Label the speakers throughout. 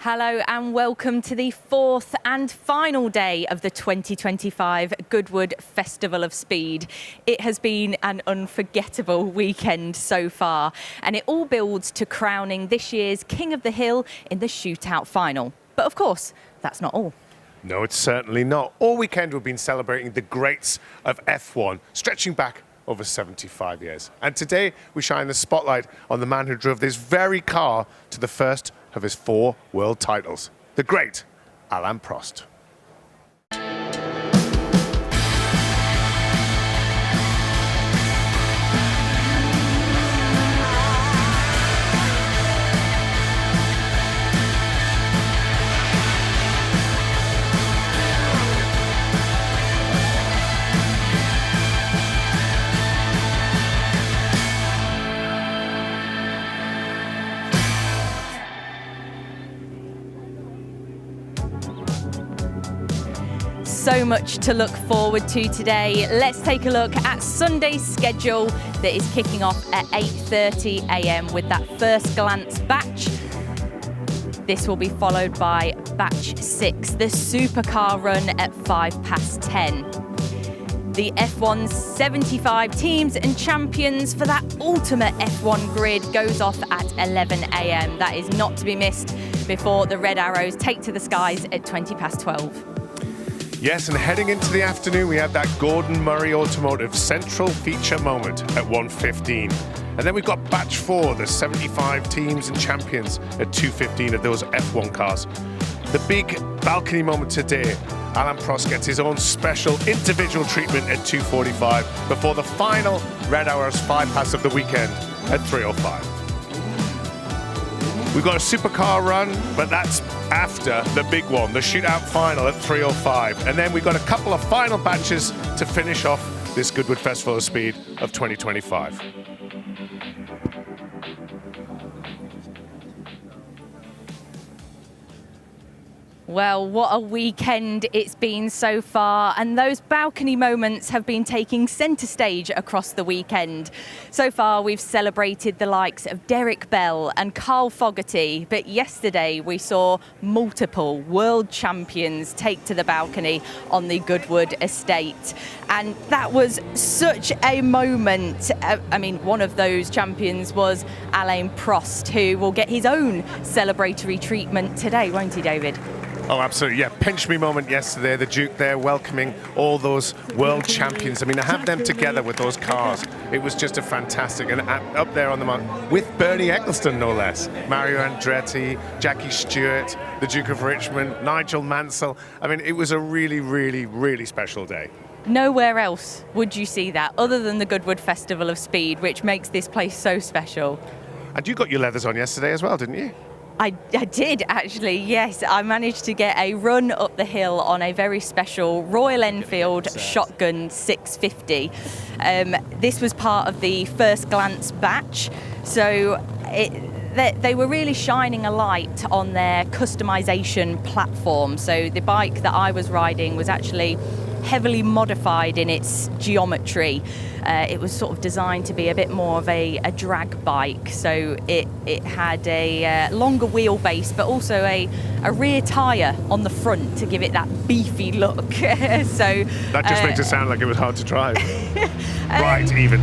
Speaker 1: Hello and welcome to the fourth and final day of the 2025 Goodwood Festival of Speed. It has been an unforgettable weekend so far, and it all builds to crowning this year's King of the Hill in the Shootout final. But of course, that's not all.
Speaker 2: No, it's certainly not. All weekend we've been celebrating the greats of F1, stretching back over 75 years. And today we shine the spotlight on the man who drove this very car to the first of his 4 world titles, the great Alain Prost.
Speaker 1: So much to look forward to today. Let's take a look at Sunday's schedule that is kicking off at 8:30 a.m. with that first glance batch. This will be followed by batch 6, the Supercar run at 10:05. The F1's 75 teams and champions for that ultimate F1 grid goes off at 11 a.m. That is not to be missed before the red arrows take to the skies at 12:20.
Speaker 2: Yes, and heading into the afternoon, we have that Gordon Murray Automotive central feature moment at 1:15. And then we've got batch 4, the 75 teams and champions at 2:15 of those F1 cars. The big balcony moment today, Alain Prost gets his own special individual treatment at 2:45 before the final red hours 5 pass of the weekend at 3:05. We've got a supercar run, but that's after the big one, the shootout final at 3:05. And then we've got a couple of final batches to finish off this Goodwood Festival of Speed of 2025.
Speaker 1: Well, what a weekend it's been so far, and those balcony moments have been taking centre stage across the weekend. So far, we've celebrated the likes of Derek Bell and Carl Fogarty, but yesterday we saw multiple world champions take to the balcony on the Goodwood estate. And that was such a moment. I mean, one of those champions was Alain Prost, who will get his own celebratory treatment today, won't he, David?
Speaker 2: Oh, absolutely. Yeah, pinch me moment yesterday. The Duke there welcoming all those world champions. I mean, to have them together with those cars, it was just a fantastic. And up there on the mark with Bernie Ecclestone, no less. Mario Andretti, Jackie Stewart, the Duke of Richmond, Nigel Mansell. I mean, it was a really, really, really special day.
Speaker 1: Nowhere else would you see that other than the Goodwood Festival of Speed, which makes this place so special.
Speaker 2: And you got your leathers on yesterday as well, didn't you?
Speaker 1: I did actually, yes. I managed to get a run up the hill on a very special Royal Enfield Shotgun 650. This was part of the first glance batch, so they were really shining a light on their customization platform. So the bike that I was riding was actually heavily modified in its geometry. It was sort of designed to be a bit more of a drag bike, so it had a longer wheelbase, but also a rear tyre on the front to give it that beefy look. So
Speaker 2: that just makes it sound like it was hard to drive. Right, even.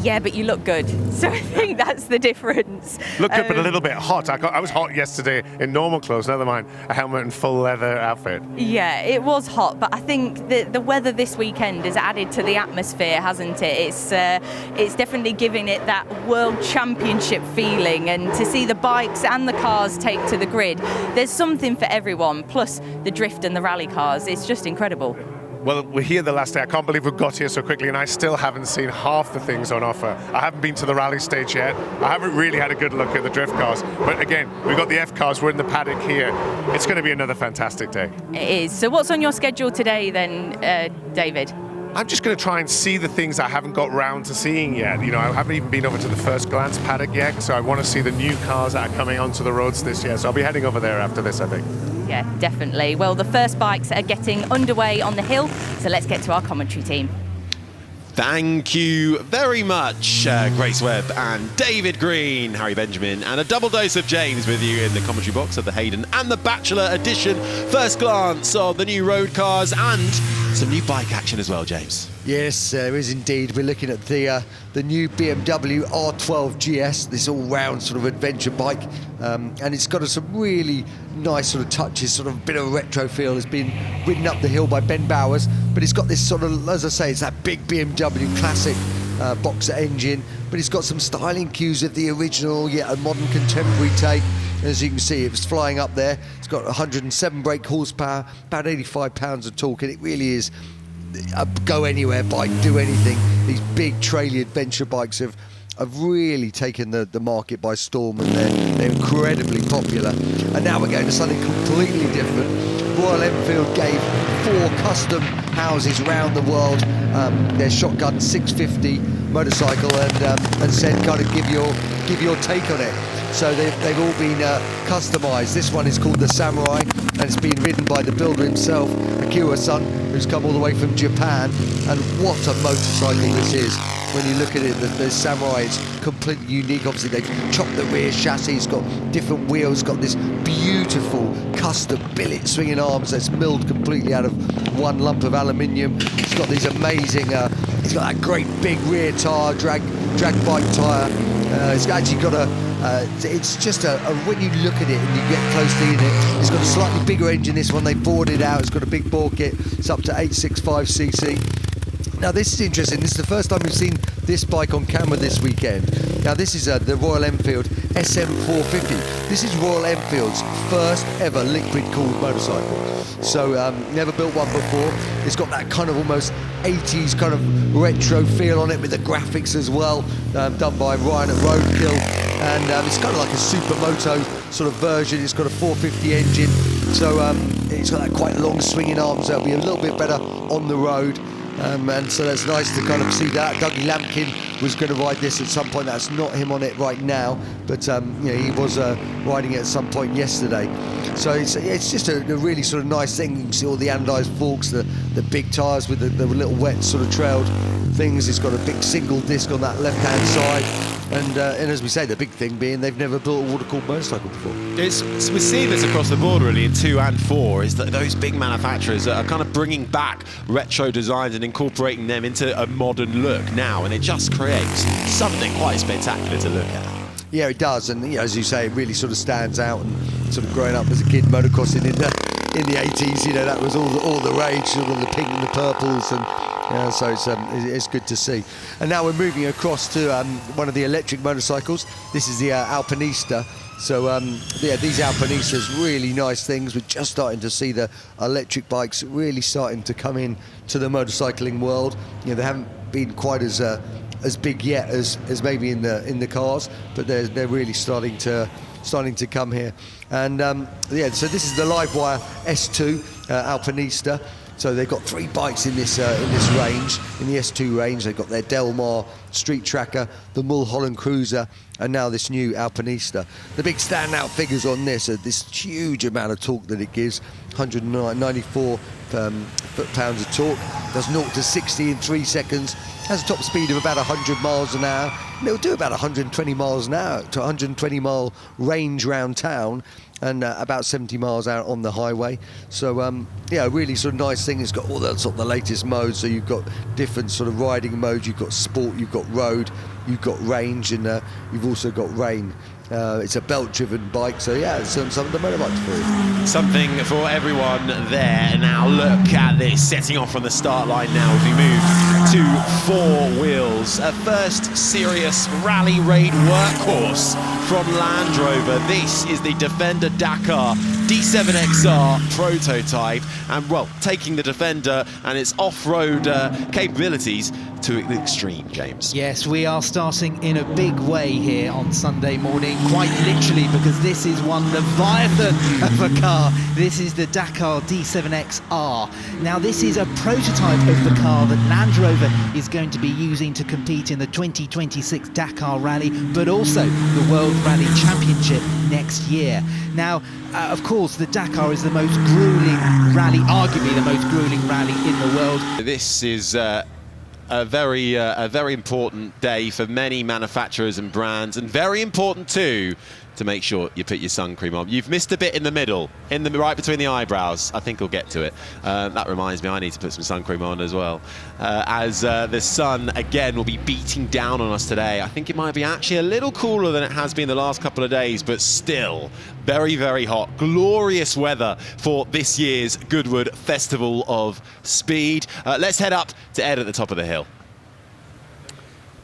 Speaker 1: Yeah, but you look good, so I think that's the difference.
Speaker 2: Look good, but a little bit hot. I was hot yesterday in normal clothes, never mind a helmet and full leather outfit.
Speaker 1: Yeah, it was hot, but I think the weather this weekend has added to the atmosphere, hasn't it? It's definitely giving it that World Championship feeling, and to see the bikes and the cars take to the grid, there's something for everyone, plus the drift and the rally cars. It's just incredible.
Speaker 2: Well, we're here the last day. I can't believe we got here so quickly, and I still haven't seen half the things on offer. I haven't been to the rally stage yet. I haven't really had a good look at the drift cars. But again, we've got the F cars. We're in the paddock here. It's going to be another fantastic day.
Speaker 1: It is. So what's on your schedule today then, David?
Speaker 2: I'm just going to try and see the things I haven't got round to seeing yet. You know, I haven't even been over to the first glance paddock yet, so I want to see the new cars that are coming onto the roads this year. So I'll be heading over there after this, I think.
Speaker 1: Yeah, definitely. Well, the first bikes are getting underway on the hill, so let's get to our commentary team.
Speaker 3: Thank you very much, Grace Webb and David Green, Harry Benjamin, and a double dose of James with you in the commentary box of the Hayden and the Bachelor edition. First glance of the new road cars and some new bike action as well, James.
Speaker 4: Yes, there is indeed. We're looking at the new BMW R12 GS, this all-round sort of adventure bike, and it's got some really nice sort of touches, sort of a bit of a retro feel. It's been ridden up the hill by Ben Bowers, but it's got this sort of, as I say, it's that big BMW classic boxer engine, but it's got some styling cues of the original, yet a modern contemporary take. As you can see, it was flying up there. It's got 107 brake horsepower, about 85 pounds of torque, and it really is a go anywhere bike, do anything. These big trailer adventure bikes have really taken the market by storm, and they're incredibly popular. And now we're going to something completely different. Royal Enfield gave 4 custom houses around the world their Shotgun 650 motorcycle, and said kind of give your take on it. So they've all been customised. This one is called the Samurai, and it's been ridden by the builder himself, Akira-san, who's come all the way from Japan. And what a motorcycle this is. When you look at it, the Samurai is completely unique. Obviously, they've chopped the rear chassis, it's got different wheels, got this beautiful custom billet swinging arms that's milled completely out of one lump of aluminium. It's got these amazing, it's got that great big rear tyre, drag bike tyre. It's actually got it's just when you look at it and you get closely in it, it's got a slightly bigger engine. This one, they bored it out. It's got a big bore kit. It's up to 865cc. Now this is interesting. This is the first time we've seen this bike on camera this weekend. Now this is the Royal Enfield SM450. This is Royal Enfield's first ever liquid-cooled motorcycle. So never built one before. It's got that kind of almost 80s kind of retro feel on it, with the graphics as well, done by Ryan at Roadkill. And it's kind of like a supermoto sort of version. It's got a 450 engine, so it's got that quite long swinging arms. That'll be a little bit better on the road. And so that's nice to kind of see that. Dougie Lampkin was going to ride this at some point. That's not him on it right now, but you know, he was riding it at some point yesterday. So it's just a really sort of nice thing. You can see all the anodized forks, the big tyres with the little wet sort of trailed things. It's got a big single disc on that left-hand side. And as we say, the big thing being they've never built a water-cooled motorcycle before. We're
Speaker 3: seeing this across the board really in 2 and 4, is that those big manufacturers are kind of bringing back retro designs and incorporating them into a modern look now, and it just creates something quite spectacular to look at.
Speaker 4: Yeah, it does, and you know, as you say, it really sort of stands out. And sort of growing up as a kid motocrossing in the 80s, you know, that was all the rage, sort of the pink and the purples, and yeah, so it's good to see. And now we're moving across to one of the electric motorcycles. This is the Alpinista. So yeah, these Alpinistas, really nice things. We're just starting to see the electric bikes really starting to come in to the motorcycling world. You know, they haven't been quite as big yet as maybe in the cars, but they're really starting to come here. And yeah, so this is the Livewire S2 Alpinista. So they've got 3 bikes in this range, in the S2 range. They've got their Del Mar Street Tracker, the Mulholland Cruiser, and now this new Alpinista. The big standout figures on this are this huge amount of torque that it gives, 194 foot-pounds of torque, does 0 to 60 in 3 seconds, has a top speed of about 100 miles an hour, and it'll do about 120 miles an hour to 120 mile range round town, and about 70 miles out on the highway. So yeah, really sort of nice thing. It's got all the sort of the latest modes. So you've got different sort of riding modes. You've got sport, you've got road, you've got range, and you've also got rain. It's a belt-driven bike, so yeah, it's some of the motorbikes for you.
Speaker 3: Something for everyone there. Now look at this, setting off from the start line now as we move to 4 wheels. A first serious rally raid workhorse from Land Rover. This is the Defender Dakar D7XR prototype, and well, taking the Defender and its off-road capabilities to the extreme, James.
Speaker 5: Yes, we are starting in a big way here on Sunday morning, quite literally, because this is one leviathan of a car. This is the Dakar D7XR. Now, this is a prototype of the car that Land Rover is going to be using to compete in the 2026 Dakar Rally, but also the World Rally Championship next year. Now, of course, the Dakar is the most grueling rally, arguably the most grueling rally in the world.
Speaker 3: This is a very important day for many manufacturers and brands, and very important too to make sure you put your sun cream on. You've missed a bit in the middle, right between the eyebrows. I think we'll get to it. That reminds me, I need to put some sun cream on as well. As the sun, again, will be beating down on us today. I think it might be actually a little cooler than it has been the last couple of days, but still very, very hot. Glorious weather for this year's Goodwood Festival of Speed. Let's head up to Ed at the top of the hill.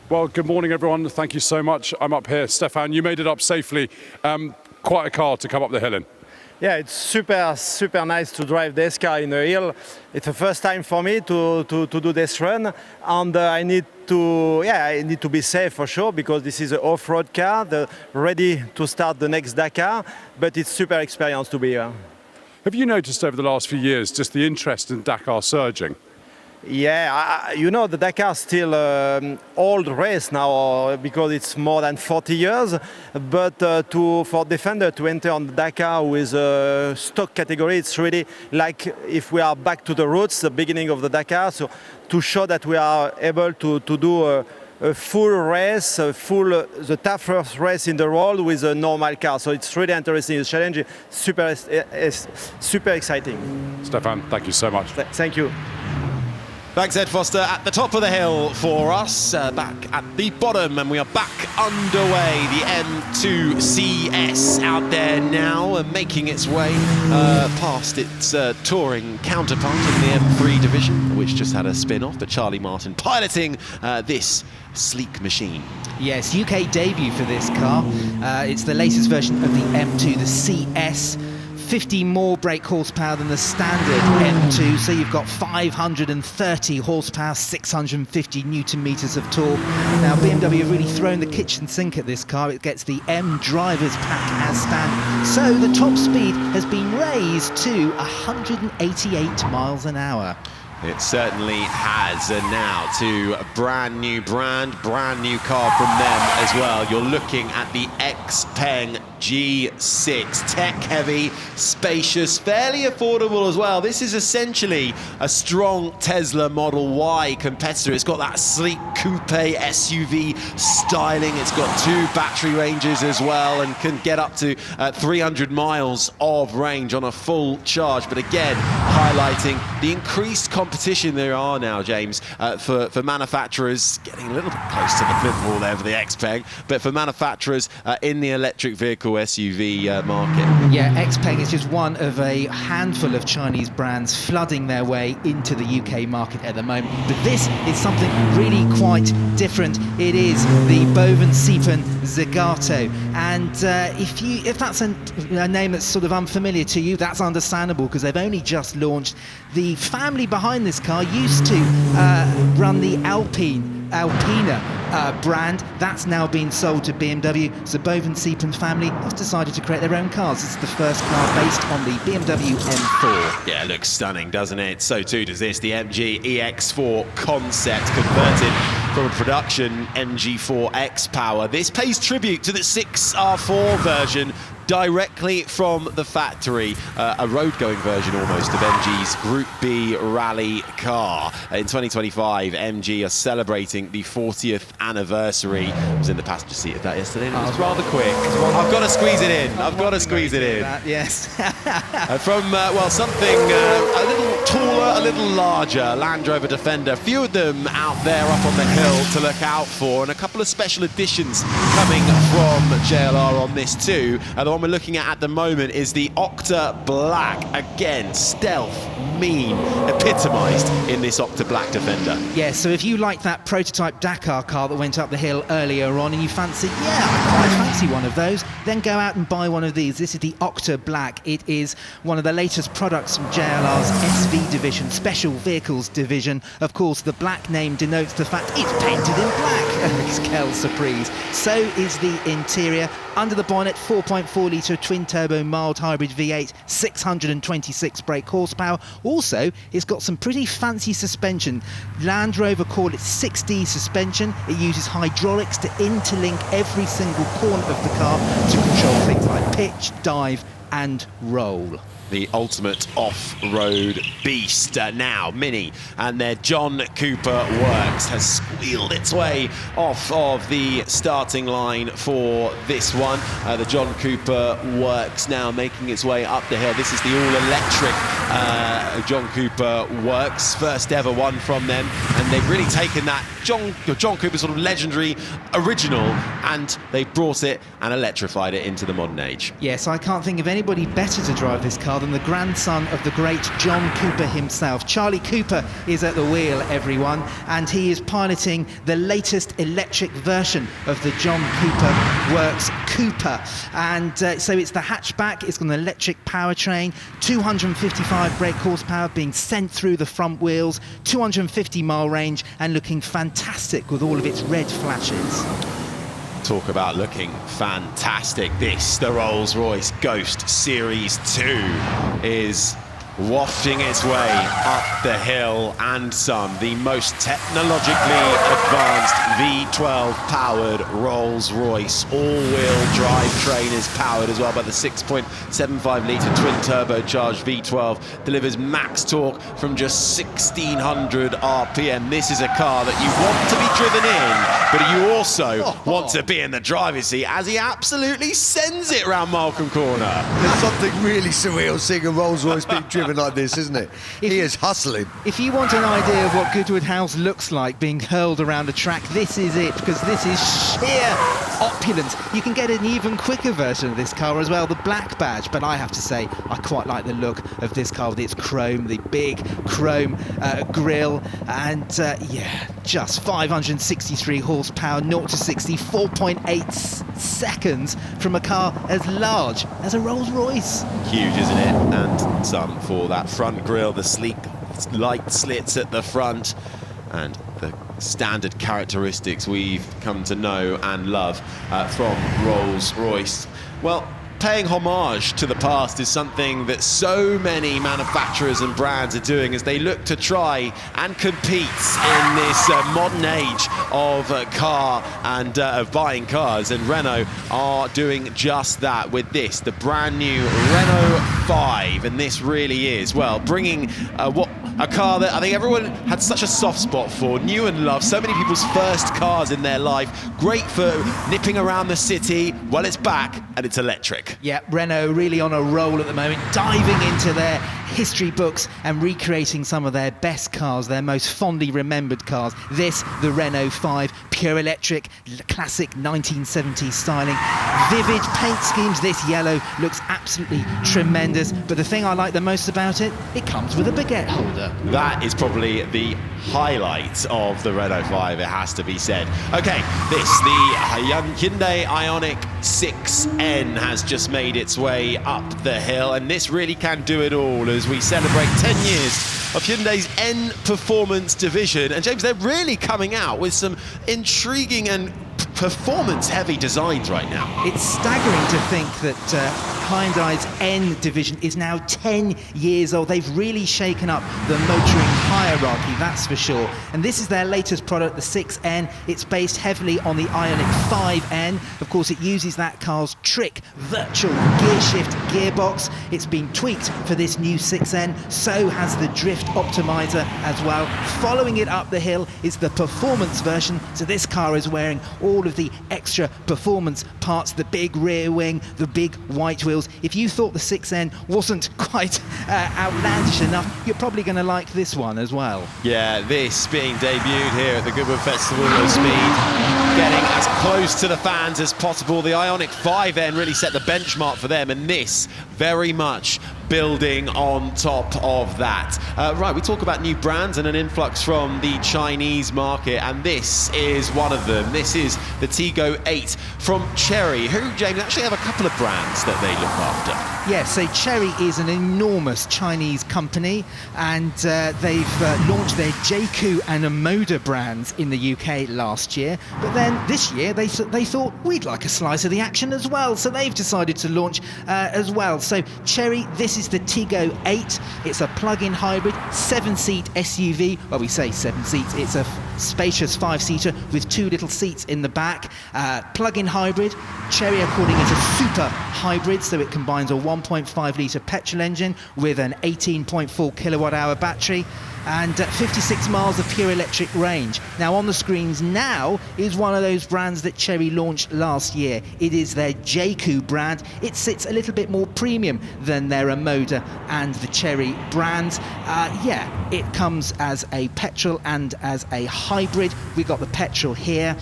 Speaker 6: Well, good morning, everyone. Thank you so much. I'm up here. Stefan, you made it up safely. Quite a car to come up the hill in.
Speaker 7: Yeah, it's super nice to drive this car in the hill. It's the first time for me to do this run, and I need to be safe for sure, because this is an off-road car, ready to start the next Dakar. But it's super experience to be here.
Speaker 6: Have you noticed over the last few years just the interest in Dakar surging?
Speaker 7: Yeah, you know, the Dakar is still old race now, because it's more than 40 years. But for Defender to enter on the Dakar with a stock category, it's really like if we are back to the roots, the beginning of the Dakar. So to show that we are able to do a full race, the toughest race in the world with a normal car. So it's really interesting. The challenge is super exciting.
Speaker 6: Stefan, thank you so much.
Speaker 7: Thank you.
Speaker 3: Thanks, Ed Foster, at the top of the hill for us, back at the bottom, and we are back underway. The M2CS out there now, making its way past its touring counterpart in the M3 division, which just had a spin-off, but Charlie Martin piloting this sleek machine.
Speaker 5: Yes, UK debut for this car. It's the latest version of the M2, the CS. 50 more brake horsepower than the standard M2, so you've got 530 horsepower, 650 newton meters of torque. Now BMW have really thrown the kitchen sink at this car. It gets the M driver's pack as standard, so the top speed has been raised to 188 miles an hour.
Speaker 3: It certainly has, and now to a brand new car from them as well. You're looking at the XPeng G6, tech-heavy, spacious, fairly affordable as well. This is essentially a strong Tesla Model Y competitor. It's got that sleek coupe SUV styling. It's got 2 battery ranges as well, and can get up to 300 miles of range on a full charge. But again, highlighting the increased competition there are now, James, for manufacturers, getting a little bit close to the flip wall there for the XPeng, but for manufacturers in the electric vehicle SUV market.
Speaker 5: Yeah, XPeng is just one of a handful of Chinese brands flooding their way into the UK market at the moment. But this is something really quite different. It is the Bovensiepen Zagato, and if that's a name that's sort of unfamiliar to you, that's understandable, because they've only just launched. The family behind this car used to run the Alpina brand. That's now been sold to BMW. So Bovensiepen family have decided to create their own cars. It's the first car based on the BMW M4.
Speaker 3: Yeah, it looks stunning, doesn't it? So too does this, the MG EX4 concept converted from a production MG4 X-Power. This pays tribute to the 6R4 version directly from the factory, a road-going version almost of MG's Group B rally car. In 2025, MG are celebrating the 40th anniversary. I was in the passenger seat of that yesterday, and it was rather quick. I've got to squeeze it in. I've got to squeeze it in.
Speaker 5: Yes.
Speaker 3: From, well, something a little taller, a little larger, Land Rover Defender. A few of them out there up on the hill to look out for, and a couple of special editions coming from JLR on this too. The one we're looking at the moment is the Octa Black. Again, stealth, mean, epitomised in this Octa Black Defender.
Speaker 5: Yeah, so if you like that prototype Dakar car that went up the hill earlier on and you fancy, I fancy one of those, then go out and buy one of these. This is the Octa Black. It is one of the latest products from JLR's SV division, Special Vehicles division. Of course, the black name denotes the fact it's painted in black. Quelle surprise. So is the interior. Under the bonnet, 4.4-litre twin-turbo mild hybrid V8, 626 brake horsepower. Also, it's got some pretty fancy suspension. Land Rover call it 6D suspension. It uses hydraulics to interlink every single corner of the car to control things like pitch, dive, and roll.
Speaker 3: The ultimate off-road beast. Now, Mini and their John Cooper Works has squealed its way off of the starting line for this one. The John Cooper Works now making its way up the hill. This is the all-electric John Cooper Works, first ever one from them, and they've really taken that John Cooper sort of legendary original and they've brought it and electrified it into the modern age.
Speaker 5: Yes, I can't think of anybody better to drive this car than the grandson of the great John Cooper himself. Charlie Cooper is at the wheel, everyone, and he is piloting the latest electric version of the John Cooper Works Cooper. And so it's the hatchback, it's got an electric powertrain, 255 brake horsepower being sent through the front wheels, 250-mile range, and looking fantastic with all of its red flashes.
Speaker 3: Talk about looking fantastic. This, the Rolls-Royce Ghost Series 2, is wafting its way up the hill and some. The most technologically advanced V12 powered Rolls-Royce all-wheel drivetrain is powered as well by the 6.75 litre twin turbocharged V12. Delivers max torque from just 1600 RPM. This is a car that you want to be driven in, but you also want to be in the driver's seat as he absolutely sends it round Malcolm Corner.
Speaker 4: There's something really surreal seeing a Rolls-Royce being driven like this, isn't it? He is hustling.
Speaker 5: If you want an idea of what Goodwood House looks like being hurled around a track, this is it, because this is sheer opulence. You can get an even quicker version of this car as well, the black badge, but I have to say I quite like the look of this car with its chrome, the big chrome grille, and yeah, just 563 horsepower, 0 to 60, 4.8 seconds from a car as large as a Rolls-Royce.
Speaker 3: Huge, isn't it? And some for that front grille, the sleek light slits at the front, and the standard characteristics we've come to know and love from Rolls-Royce. Well, paying homage to the past is something that so many manufacturers and brands are doing as they look to try and compete in this modern age of car and of buying cars, and Renault are doing just that with this, the brand new Renault 5, and this really is, well, bringing a car that I think everyone had such a soft spot for, knew and loved, so many people's first cars in their life, great for nipping around the city. Well, it's back and it's electric.
Speaker 5: Yeah, Renault really on a roll at the moment, diving into their history books and recreating some of their best cars, their most fondly remembered cars. This, the Renault 5, pure electric, classic 1970s styling, vivid paint schemes. This yellow looks absolutely tremendous, but the thing I like the most about it, it comes with a baguette holder.
Speaker 3: That is probably the highlight of the Renault 5, it has to be said. Okay, the Hyundai Ioniq 6N has just made its way up the hill, and this really can do it all as we celebrate 10 years of Hyundai's N Performance division. And James, they're really coming out with some intriguing and performance-heavy designs right now.
Speaker 5: It's staggering to think that Hyundai's N division is now 10 years old. They've really shaken up the motoring hierarchy, that's for sure. And this is their latest product, the 6N. It's based heavily on the Ioniq 5N. Of course, it uses that car's trick virtual gear shift gearbox. It's been tweaked for this new 6N. So has the drift optimizer as well. Following it up the hill is the performance version. So this car is wearing all of the extra performance parts, the big rear wing, the big white wheels. If you thought the 6N wasn't quite outlandish enough, you're probably going to like this one as well.
Speaker 3: Yeah, this being debuted here at the Goodwood Festival of Speed, getting as close to the fans as possible. The Ioniq 5N really set the benchmark for them, and this very much building on top of that. Right, we talk about new brands and an influx from the Chinese market, and this is one of them. This is the Tiggo 8 from Chery, who, James, actually have a couple of brands that they look after.
Speaker 5: Yeah, so Chery is an enormous Chinese company, and they've launched their JQ and Omoda brands in the UK last year. But then this year, they thought we'd like a slice of the action as well, so they've decided to launch as well. So Chery, this is the Tiggo 8. It's a plug-in hybrid, 7-seat SUV. Well, we say 7 seats. It's a spacious 5-seater with 2 little seats in the back. Plug-in hybrid, Chery are calling it a super hybrid, so it combines a 1.5 litre petrol engine with an 18.4 kilowatt hour battery and 56 miles of pure electric range. Now on the screens now is one of those brands that Chery launched last year. It is their JQ brand. It sits a little bit more premium than their Moda and the Chery brands. Yeah, it comes as a petrol and as a hybrid. We got the petrol here.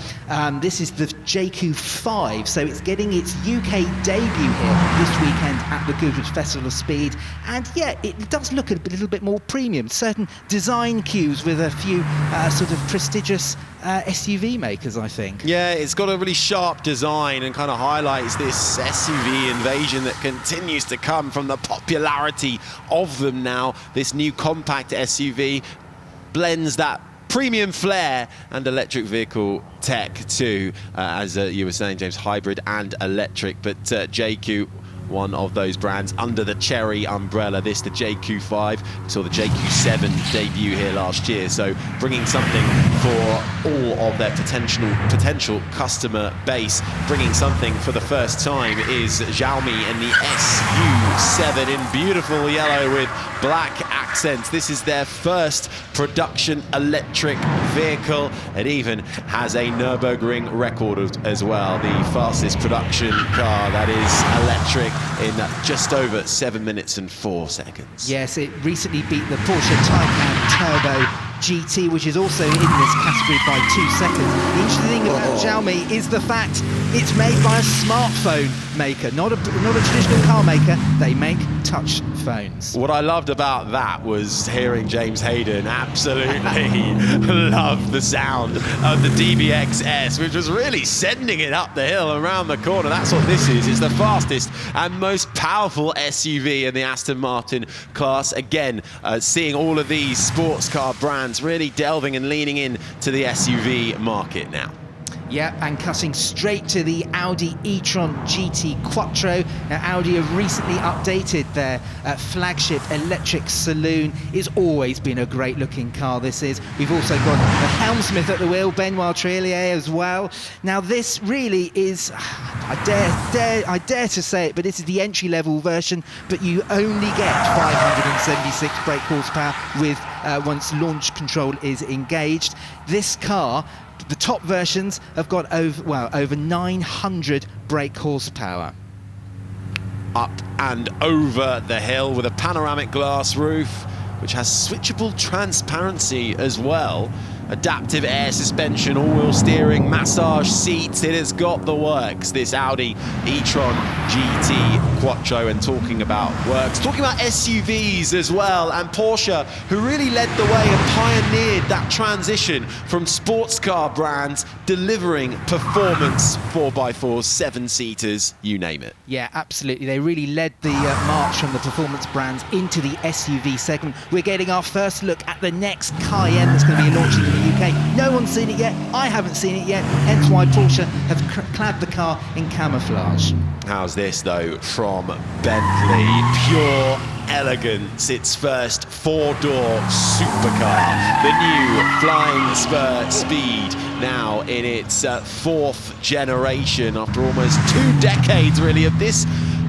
Speaker 5: This is the JQ5, so it's getting its UK debut here this weekend at the Goodwood Festival of Speed. And yeah, it does look a little bit more premium. Certain design cues with a few sort of prestigious SUV makers, I think.
Speaker 3: Yeah, it's got a really sharp design and kind of highlights this SUV invasion that continues to come from the popularity of them now. This new compact SUV blends that premium flair and electric vehicle tech too, as you were saying, James, hybrid and electric. But JQ, one of those brands under the Chery umbrella. This, the JQ5. We saw the JQ7 debut here last year, so bringing something for all of their potential customer base. Bringing something for the first time is Xiaomi and the SU7 in beautiful yellow with black accents. This is their first production electric vehicle. It even has a Nürburgring record as well, the fastest production car that is electric in just over 7 minutes and 4 seconds.
Speaker 5: Yes, it recently beat the Porsche Taycan Turbo GT, which is also in this category by 2 seconds. The interesting thing about Xiaomi is the fact it's made by a smartphone maker, not a traditional car maker. They make touch phones.
Speaker 3: What I loved about that was hearing James Hayden absolutely love the sound of the DBX-S, which was really sending it up the hill around the corner. That's what this is. It's the fastest and most powerful SUV in the Aston Martin class. Again, seeing all of these sports car brands really delving and leaning in to the SUV market now.
Speaker 5: Yeah, and cutting straight to the Audi e-tron GT Quattro. Now, Audi have recently updated their flagship electric saloon. It's always been a great looking car, this is. We've also got the helmsmith at the wheel, Benoit Trillier, as well. Now this really is, I dare to say it, but this is the entry-level version, but you only get 576 brake horsepower with once launch control is engaged. This car, the top versions have got over 900 brake horsepower.
Speaker 3: Up and over the hill with a panoramic glass roof, which has switchable transparency as well. Adaptive air suspension, all-wheel steering, massage seats. It has got the works, this Audi e-tron GT Quattro. And talking about works, talking about SUVs as well, and Porsche, who really led the way and pioneered that transition from sports car brands delivering performance 4x4s, 7-seaters, you name it.
Speaker 5: Yeah, absolutely. They really led the march from the performance brands into the SUV segment. We're getting our first look at the next Cayenne that's going to be launching in the UK. No one's seen it yet. I haven't seen it yet. Hence why Porsche have clad the car in camouflage. How's
Speaker 3: this though from Bentley? Pure elegance. Its first four-door supercar, the new Flying Spur Speed, now in its fourth generation after almost 2 decades really of this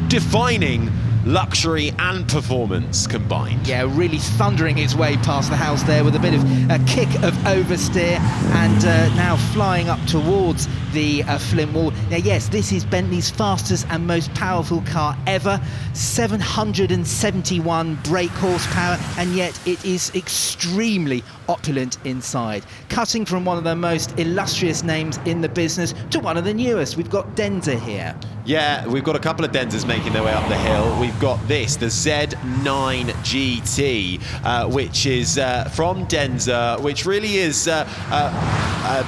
Speaker 3: defining luxury and performance combined.
Speaker 5: Yeah, really thundering its way past the house there with a bit of a kick of oversteer and now flying up towards the Flint wall. Now yes, this is Bentley's fastest and most powerful car ever, 771 brake horsepower, and yet it is extremely opulent inside. Cutting from one of the most illustrious names in the business to one of the newest. We've got Denza here.
Speaker 3: Yeah, we've got a couple of Denzas making their way up the hill. We've got this, the Z9 GT, which is from Denza, which really is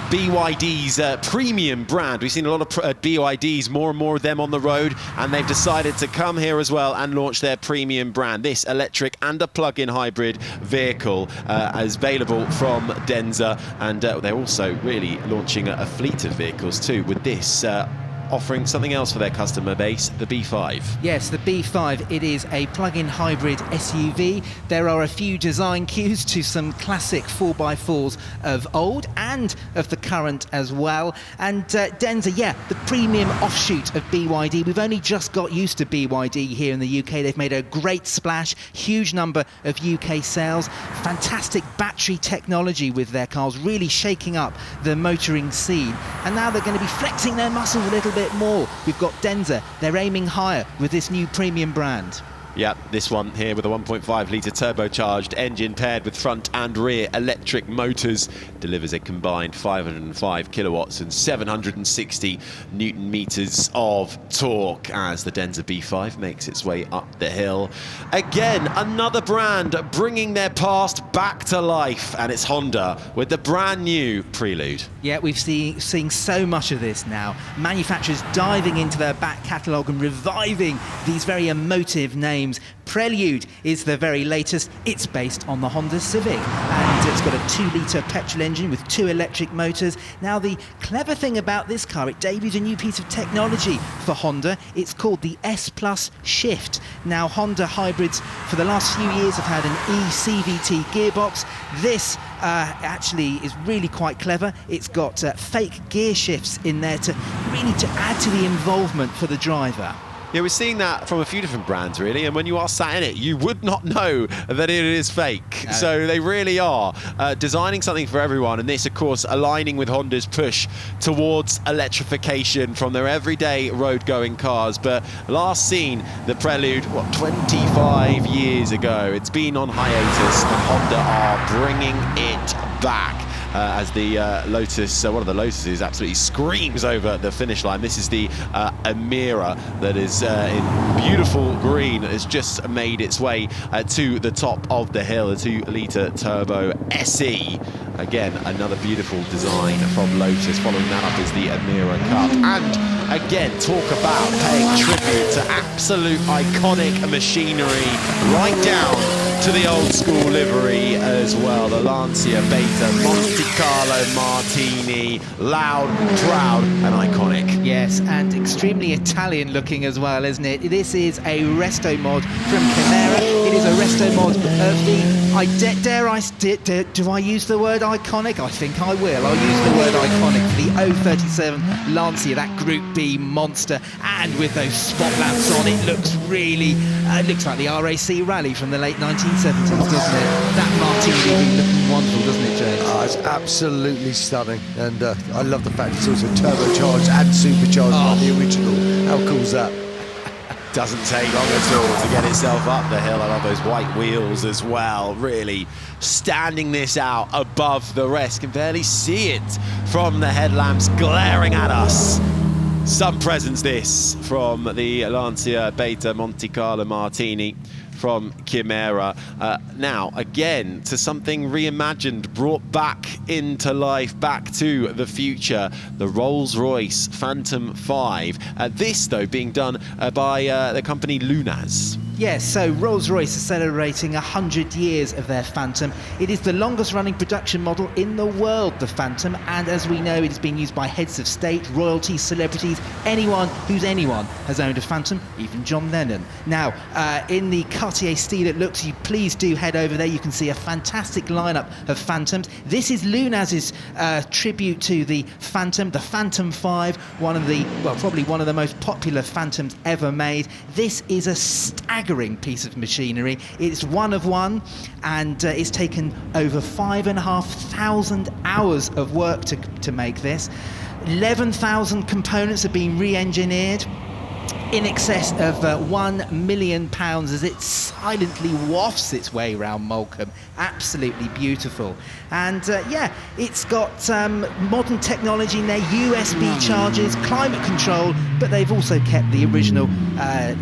Speaker 3: BYD's premium brand. We've seen a lot of BYDs, more and more of them on the road, and they've decided to come here as well and launch their premium brand. This electric and a plug-in hybrid vehicle is available from Denza, and they're also really launching a fleet of vehicles too with this offering something else for their customer base, the B5.
Speaker 5: Yes, the B5, it is a plug-in hybrid SUV. There are a few design cues to some classic 4x4s of old and of the current as well. And Denza, yeah, the premium offshoot of BYD. We've only just got used to BYD here in the UK. They've made a great splash, huge number of UK sales, fantastic battery technology with their cars, really shaking up the motoring scene. And now they're going to be flexing their muscles a little bit more. We've got Denza, they're aiming higher with this new premium brand.
Speaker 3: Yeah, this one here with a 1.5-litre turbocharged engine paired with front and rear electric motors delivers a combined 505 kilowatts and 760 newton meters of torque as the Denza B5 makes its way up the hill. Again, another brand bringing their past back to life, and it's Honda with the brand new Prelude.
Speaker 5: Yeah, we've seen so much of this now. Manufacturers diving into their back catalogue and reviving these very emotive names. Prelude is the very latest. It's based on the Honda Civic, and it's got a 2-litre petrol engine with 2 electric motors. Now, the clever thing about this car, it debuts a new piece of technology for Honda. It's called the S Plus Shift. Now, Honda hybrids for the last few years have had an eCVT gearbox. This actually is really quite clever. It's got fake gear shifts in there to add to the involvement for the driver.
Speaker 3: Yeah, we're seeing that from a few different brands, really, and when you are sat in it, you would not know that it is fake. No. So they really are designing something for everyone, and this, of course, aligning with Honda's push towards electrification from their everyday road-going cars. But last seen, the Prelude, 25 years ago. It's been on hiatus, and Honda are bringing it back. As the Lotus, one of the Lotuses, absolutely screams over the finish line. This is the Emira that is in beautiful green. It's just made its way to the top of the hill, a 2-litre turbo SE. Again, another beautiful design from Lotus. Following that up is the Emira Cup. And again, talk about paying tribute to absolute iconic machinery, right down to the old school livery as well. The Lancia Beta Monte Carlo Martini, loud, proud and iconic.
Speaker 5: Yes, and extremely Italian looking as well, isn't it? This is a Restomod from Chimera. It is a Restomod of the, do I use the word iconic? I think I will. I'll use the word iconic for the 037 Lancia, that Group B monster. And with those spot lamps on, it looks really, it looks like the RAC Rally from the late 1970s, doesn't it? That Martini looking wonderful, doesn't it, James?
Speaker 4: It's absolutely stunning, and I love the fact it's also turbocharged and supercharged like the original. How cool is that?
Speaker 3: Doesn't take long at all to get itself up the hill. I love those white wheels as well, really standing this out above the rest. Can barely see it from the headlamps glaring at us. Some presence this from the Lancia Beta Monte Carlo Martini from Chimera. Now, again, to something reimagined, brought back into life, back to the future, the Rolls-Royce Phantom 5. This, though, being done by the company Lunas.
Speaker 5: Yes, so Rolls-Royce are celebrating 100 years of their Phantom. It is the longest-running production model in the world, the Phantom, and as we know, it is being used by heads of state, royalty, celebrities, anyone who's anyone has owned a Phantom, even John Lennon. Now, in the Cartier steel it looks, you please do head over there. You can see a fantastic lineup of Phantoms. This is Lunas's tribute to the Phantom 5, one of the, well, probably one of the most popular Phantoms ever made. This is a staggering piece of machinery. It's one of one, and it's taken over 5,500 hours of work to make this. 11,000 components have been re-engineered, in excess of £1 million as it silently wafts its way around Moulcombe. Absolutely beautiful. And yeah, it's got modern technology in there, USB chargers, climate control, but they've also kept the original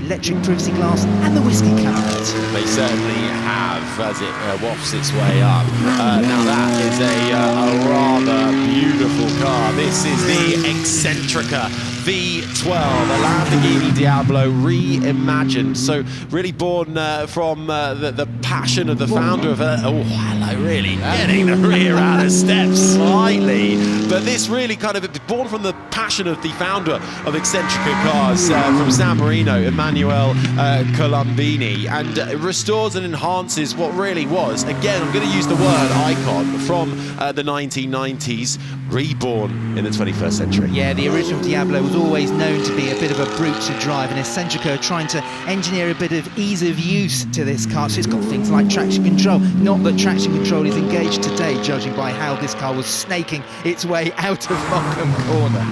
Speaker 5: electric privacy glass and the whiskey cabinet.
Speaker 3: They certainly have, as it wafts its way up. Now that is a rather beautiful car. This is the Eccentrica V12, a Lamborghini Diablo reimagined. So really born from the passion of the founder of oh, hello, really getting the rear out of step slightly. But this really kind of born from the passion passion of the founder of Eccentrica Cars from San Marino, Emanuele Colombini, and restores and enhances what really was, again, I'm going to use the word icon, from the 1990s, reborn in the 21st century.
Speaker 5: Yeah, the original Diablo was always known to be a bit of a brute to drive, and Eccentrica are trying to engineer a bit of ease of use to this car. So it's got things like traction control. Not that traction control is engaged today, judging by how this car was snaking its way out of Mockham Corner.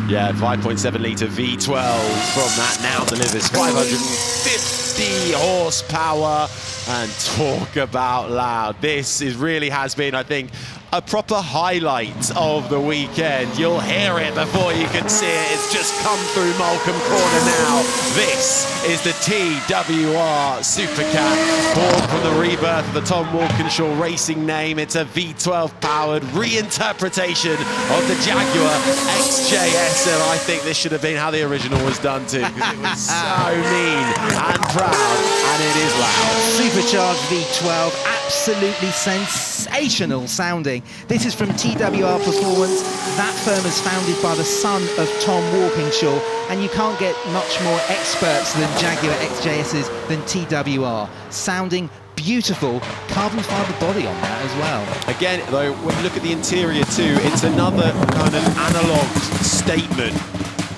Speaker 3: Yeah, 5.7 litre V12 from that now delivers 550 horsepower. And talk about loud. This really has been, I think, a proper highlight of the weekend. You'll hear it before you can see it. It's just come through Morecambe Corner now. This is the TWR Supercar, born from the rebirth of the Tom Walkinshaw racing name. It's a V12-powered reinterpretation of the Jaguar XJS, and I think this should have been how the original was done too, because it was so mean and proud, and it is loud.
Speaker 5: Supercharged V12, absolutely sensational sounding. This is from TWR Performance. That firm is founded by the son of Tom Walkinshaw, and you can't get much more experts than Jaguar XJS's than TWR. Sounding beautiful, carbon fibre body on that as well.
Speaker 3: Again, though, when you look at the interior too, it's another kind of analog statement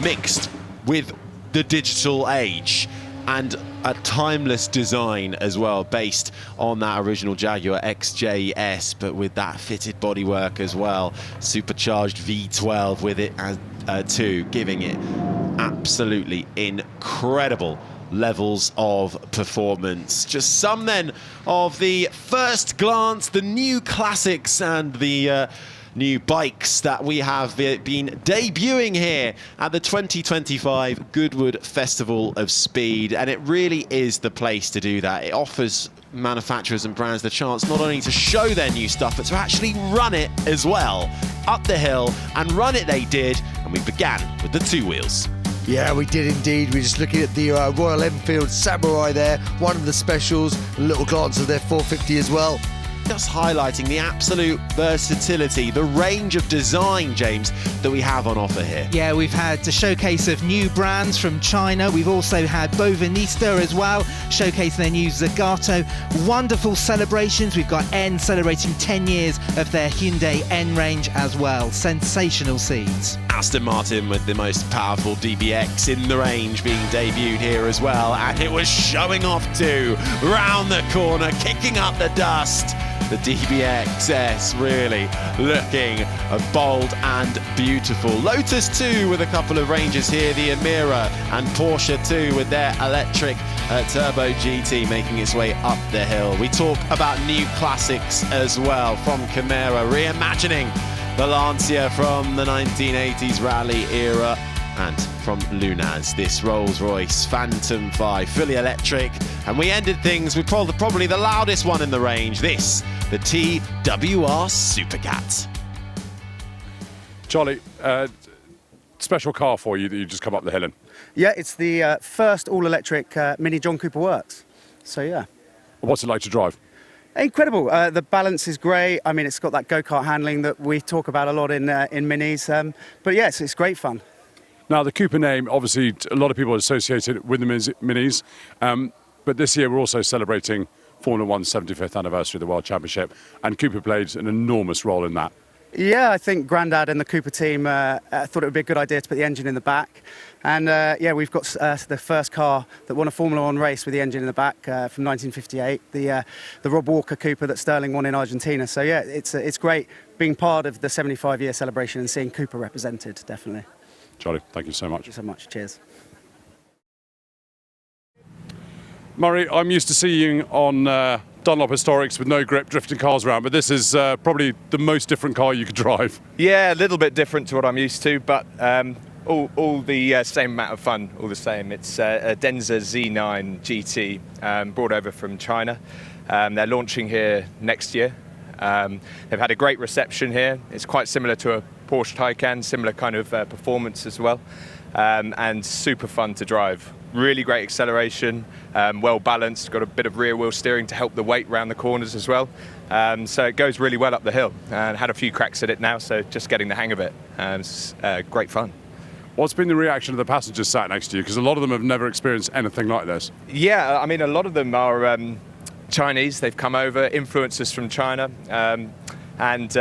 Speaker 3: mixed with the digital age, and a timeless design as well, based on that original Jaguar XJS, but with that fitted bodywork as well. Supercharged V12 with it as too, giving it absolutely incredible levels of performance. Just some then of the first glance, the new classics and the new bikes that we have been debuting here at the 2025 Goodwood Festival of Speed, and it really is the place to do that. It offers manufacturers and brands the chance not only to show their new stuff, but to actually run it as well up the hill, and run it they did, and we began with the two wheels.
Speaker 4: Yeah, we did indeed. We're just looking at the Royal Enfield Samurai there, one of the specials, a little glance of their 450 as well.
Speaker 3: Just highlighting the absolute versatility, the range of design, James, that we have on offer here.
Speaker 5: Yeah, we've had a showcase of new brands from China. We've also had Bovinista as well, showcasing their new Zagato. Wonderful celebrations. We've got N celebrating 10 years of their Hyundai N range as well. Sensational scenes.
Speaker 3: Aston Martin with the most powerful DBX in the range being debuted here as well, and it was showing off too, round the corner, kicking up the dust. The DBXS really looking bold and beautiful. Lotus too with a couple of ranges here, the Emira, and Porsche too with their electric Turbo GT making its way up the hill. We talk about new classics as well from Chimera, reimagining the Lancia from the 1980s rally era, and from Lunaz, this Rolls-Royce Phantom 5, fully electric. And we ended things with probably the loudest one in the range, this, the TWR Supercat.
Speaker 6: Charlie, special car for you that you just come up the hill in.
Speaker 8: Yeah, it's the first all-electric Mini John Cooper Works. So, yeah.
Speaker 6: What's it like to drive?
Speaker 8: Incredible. The balance is great. I mean, it's got that go-kart handling that we talk about a lot in Minis. But, yes, it's great fun.
Speaker 6: Now, the Cooper name, obviously, a lot of people associate it with the Minis. But this year, we're also celebrating Formula One's 75th anniversary of the World Championship. And Cooper played an enormous role in that.
Speaker 8: Yeah, I think Grandad and the Cooper team thought it would be a good idea to put the engine in the back. And, yeah, we've got the first car that won a Formula One race with the engine in the back from 1958, the Rob Walker Cooper that Sterling won in Argentina. So, yeah, it's great being part of the 75-year celebration and seeing Cooper represented, definitely.
Speaker 6: Charlie, thank you so much.
Speaker 8: Thank you so much. Cheers.
Speaker 6: Murray, I'm used to seeing you on Dunlop Historics with no grip, drifting cars around, but this is probably the most different car you could drive.
Speaker 9: Yeah, a little bit different to what I'm used to, but all the same amount of fun, all the same. It's a Denza Z9 GT brought over from China. They're launching here next year. They've had a great reception here. It's quite similar to a Porsche Taycan, similar kind of performance as well, and super fun to drive. Really great acceleration, well balanced, got a bit of rear wheel steering to help the weight around the corners as well. So it goes really well up the hill, and had a few cracks at it now, so just getting the hang of it. It's great fun.
Speaker 6: What's been the reaction of the passengers sat next to you? Because a lot of them have never experienced anything like this.
Speaker 9: Yeah, I mean, a lot of them are Chinese. They've come over, influencers from China, and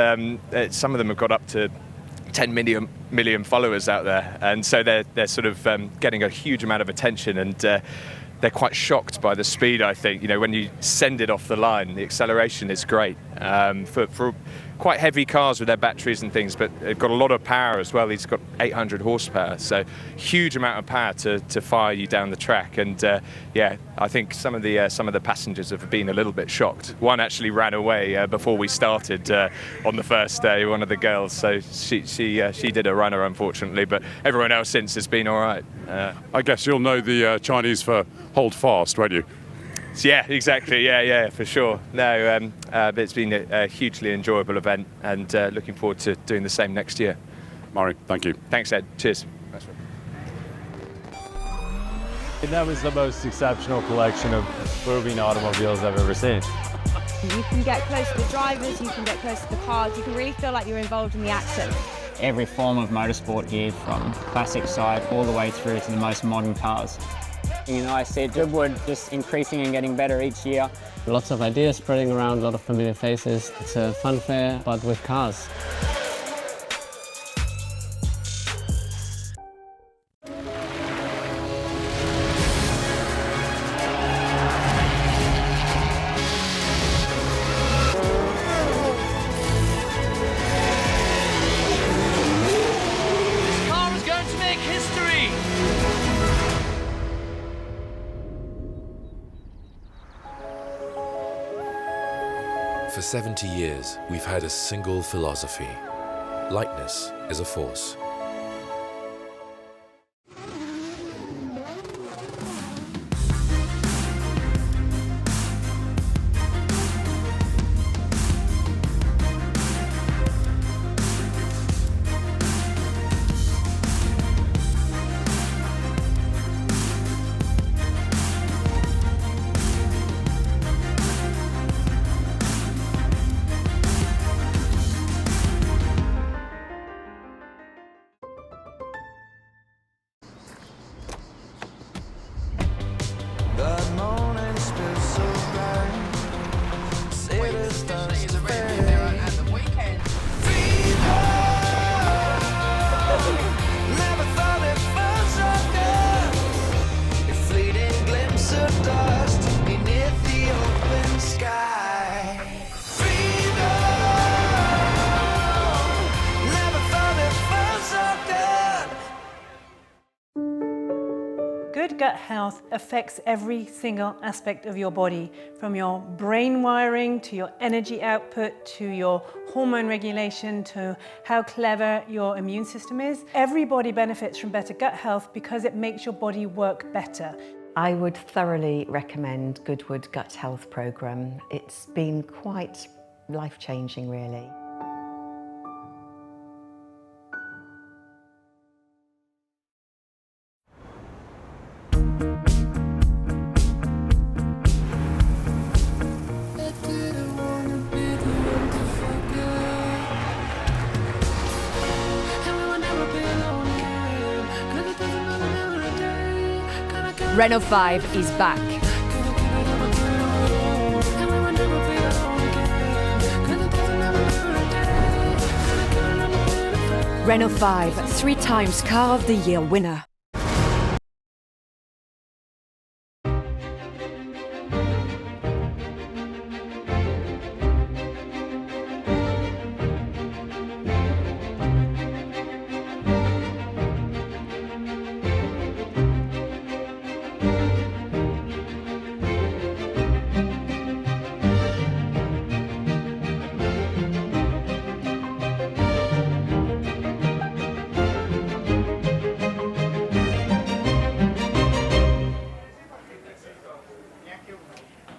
Speaker 9: some of them have got up to 10 million followers out there, and so they're sort of getting a huge amount of attention, and they're quite shocked by the speed. I think, you know, when you send it off the line, the acceleration is great for quite heavy cars with their batteries and things, but they've got a lot of power as well. He's got 800 horsepower, so huge amount of power to fire you down the track. And yeah, I think some of the passengers have been a little bit shocked. One actually ran away before we started on the first day, one of the girls, so she did a runner, unfortunately, but everyone else since has been all right.
Speaker 6: I guess you'll know the Chinese for hold fast, won't you?
Speaker 9: Yeah, exactly. Yeah, for sure. No, but it's been a hugely enjoyable event, and looking forward to doing the same next year.
Speaker 6: Murray, thank you.
Speaker 9: Thanks, Ed. Cheers.
Speaker 10: That was the most exceptional collection of moving automobiles I've ever seen.
Speaker 11: You can get close to the drivers, you can get close to the cars, you can really feel like you're involved in the action.
Speaker 12: Every form of motorsport here, from classic side all the way through to the most modern cars. You know, I see Goodwood just increasing and getting better each year.
Speaker 13: Lots of ideas spreading around, a lot of familiar faces. It's a fun fair, but with cars.
Speaker 14: For 70 years, we've had a single philosophy. Lightness is a force.
Speaker 15: Good gut health affects every single aspect of your body, from your brain wiring to your energy output to your hormone regulation to how clever your immune system is. Everybody benefits from better gut health because it makes your body work better.
Speaker 16: I would thoroughly recommend Goodwood Gut Health Programme. It's been quite life-changing, really.
Speaker 17: Renault 5 is back. Renault 5, 3 times Car of the Year winner.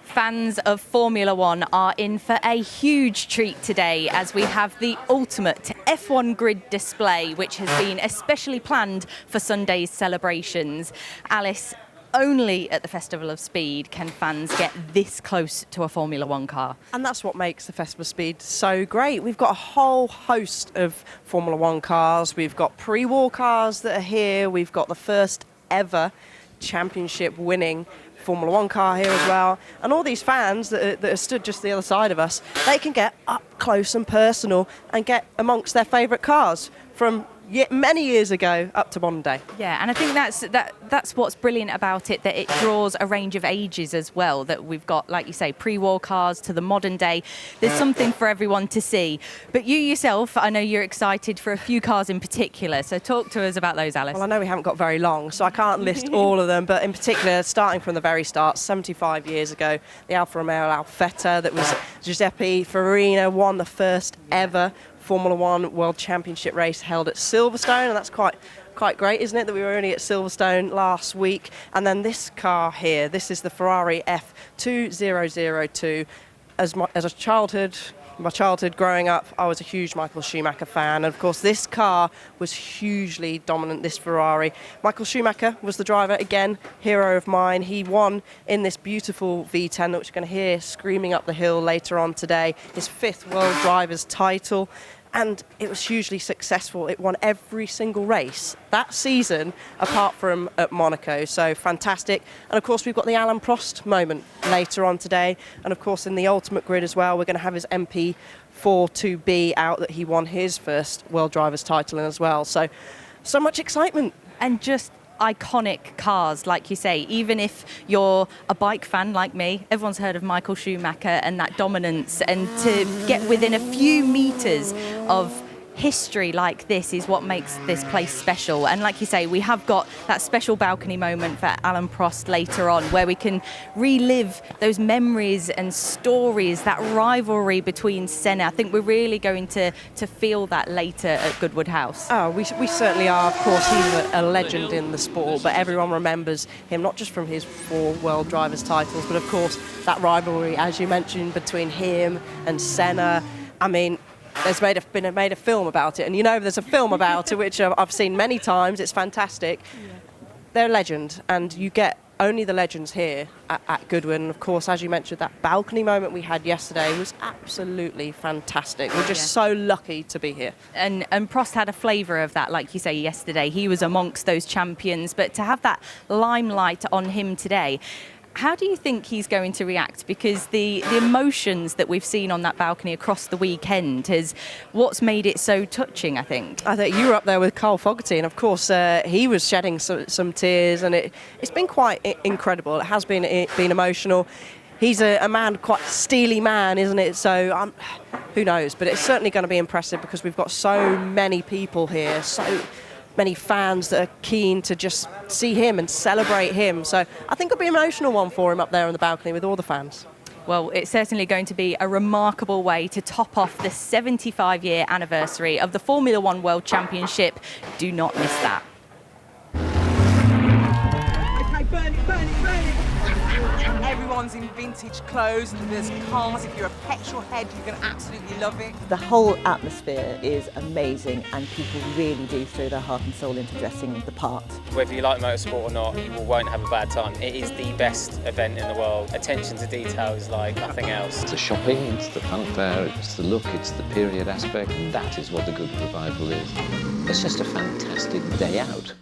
Speaker 1: Fans of Formula One are in for a huge treat today as we have the ultimate F1 grid display, which has been especially planned for Sunday's celebrations. Alice, only at the Festival of Speed can fans get this close to a Formula One car.
Speaker 18: And that's what makes the Festival of Speed so great. We've got a whole host of Formula One cars. We've got pre-war cars that are here. We've got the first ever championship winning Formula One car here as well. And all these fans that are stood just the other side of us, they can get up close and personal and get amongst their favourite cars from many years ago up to modern day.
Speaker 1: Yeah, and I think that's what's brilliant about it, that it draws a range of ages as well, that we've got, like you say, pre-war cars to the modern day. There's something for everyone to see. But you yourself, I know you're excited for a few cars in particular, so talk to us about those, Alice.
Speaker 18: Well, I know we haven't got very long, so I can't list all of them, but in particular, starting from the very start, 75 years ago, the Alfa Romeo Alfetta that was Giuseppe Farina won the first ever Formula One World Championship race held at Silverstone, and that's quite great, isn't it, that we were only at Silverstone last week. And then this car here, this is the Ferrari F2002. As my childhood growing up, I was a huge Michael Schumacher fan, and of course this car was hugely dominant, this Ferrari. Michael Schumacher was the driver, again, hero of mine. He won in this beautiful V10 that we're going to hear screaming up the hill later on today, his 5th World Drivers' title. And it was hugely successful. It won every single race that season, apart from at Monaco. So fantastic. And of course, we've got the Alain Prost moment later on today. And of course, in the Ultimate Grid as well, we're going to have his MP42B out that he won his first World Drivers' title in as well. So much excitement.
Speaker 1: And just iconic cars, like you say. Even if you're a bike fan like me, everyone's heard of Michael Schumacher and that dominance, and to get within a few meters of history like this is what makes this place special. And like you say, we have got that special balcony moment for Alain Prost later on, where we can relive those memories and stories, that rivalry between Senna. I think we're really going to feel that later at Goodwood House.
Speaker 18: Oh, we certainly are. Of course, he's a legend in the sport, but everyone remembers him not just from his 4 World Drivers' titles, but of course that rivalry, as you mentioned, between him and Senna. I mean, there's been made a film about it, and you know there's a film about it which I've seen many times. It's fantastic. Yeah. They're a legend, and you get only the legends here at Goodwood. And of course, as you mentioned, that balcony moment we had yesterday was absolutely fantastic. We're just so lucky to be here.
Speaker 1: And Prost had a flavour of that, like you say, yesterday. He was amongst those champions, but to have that limelight on him today, how do you think he's going to react? Because the emotions that we've seen on that balcony across the weekend is what's made it so touching, I think.
Speaker 18: I think you were up there with Carl Fogarty, and of course he was shedding some tears, and it's been quite incredible. It has been emotional. He's a man, quite steely man, isn't it? So who knows? But it's certainly going to be impressive because we've got so many people here, so many fans that are keen to just see him and celebrate him. So I think it'll be an emotional one for him up there on the balcony with all the fans.
Speaker 1: Well, it's certainly going to be a remarkable way to top off the 75-year anniversary of the Formula One World Championship. Do not miss that.
Speaker 19: Okay, burn it, burn it, burn it. Everyone's in vintage clothes, and there's cars. If you're a petrol head, you're going to absolutely love it.
Speaker 20: The whole atmosphere is amazing, and people really do throw their heart and soul into dressing the part.
Speaker 21: Whether you like motorsport or not, you won't have a bad time. It is the best event in the world. Attention to detail is like nothing else.
Speaker 22: It's the shopping, it's the fanfare, it's the look, it's the period aspect, and that is what the Goodwood Revival is. It's just a fantastic day out.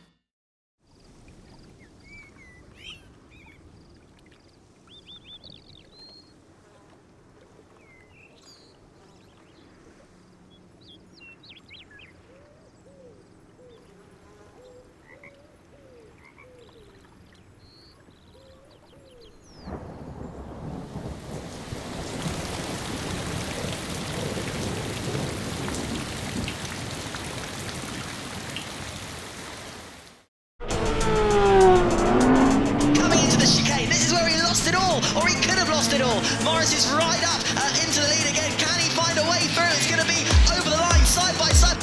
Speaker 23: Morris is right up into the lead again. Can he find a way through? It's going to be over the line, side by side.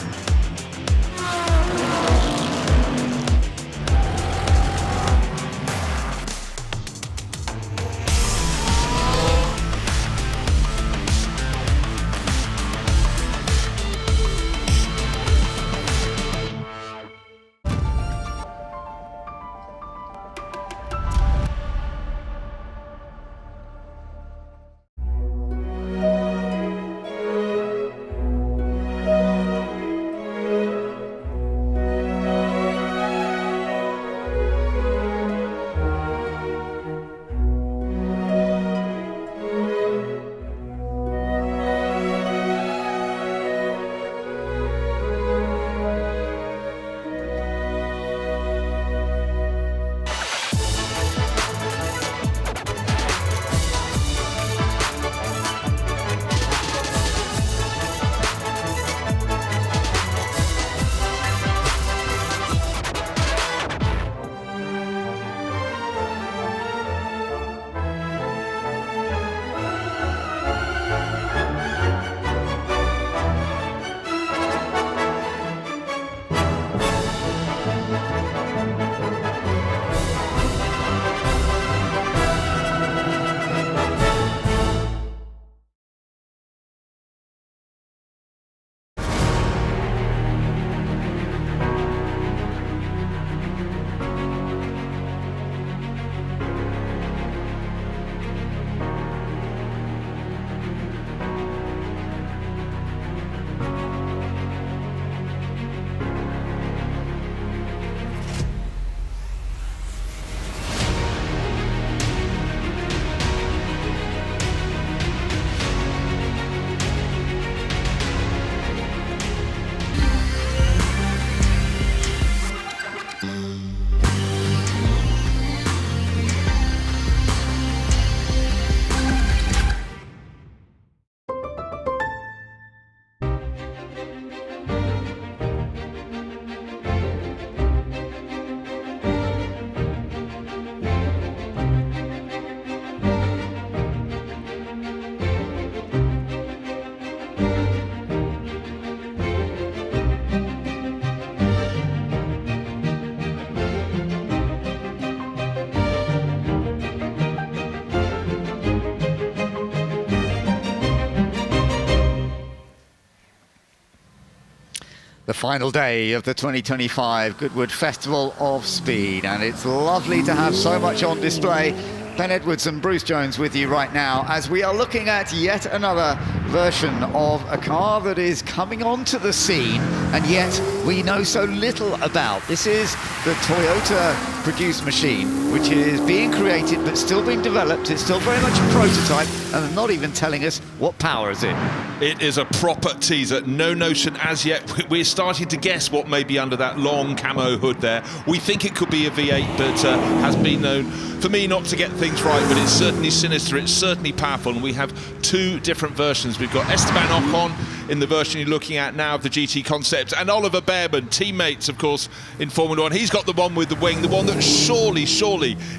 Speaker 2: The final day of the 2025 Goodwood Festival of Speed, and it's lovely to have so much on display. Ben Edwards and Bruce Jones with you right now as we are looking at yet another version of a car that is coming onto the scene and yet we know so little about. This is the Toyota produced machine, which is being created but still being developed. It's still very much a prototype and they're not even telling us what power is it.
Speaker 4: It is a proper teaser, no notion as yet. We're starting to guess what may be under that long camo hood there. We think it could be a V8, but has been known for me not to get things right, but it's certainly sinister, it's certainly powerful, and we have two different versions. We've got Esteban Ocon in the version you're looking at now of the GT concept, and Oliver Bearman, teammates, of course, in Formula 1. He's got the one with the wing, the one that surely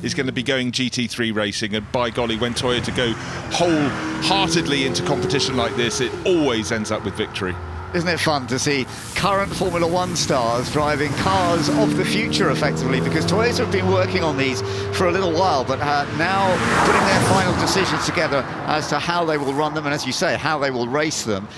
Speaker 4: is going to be going GT3 racing, and by golly, when Toyota go wholeheartedly into competition like this, it always ends up with victory.
Speaker 2: Isn't it fun to see current Formula 1 stars driving cars of the future, effectively, because Toyota have been working on these for a little while, but now putting their final decisions together as to how they will run them, and as you say, how they will race them,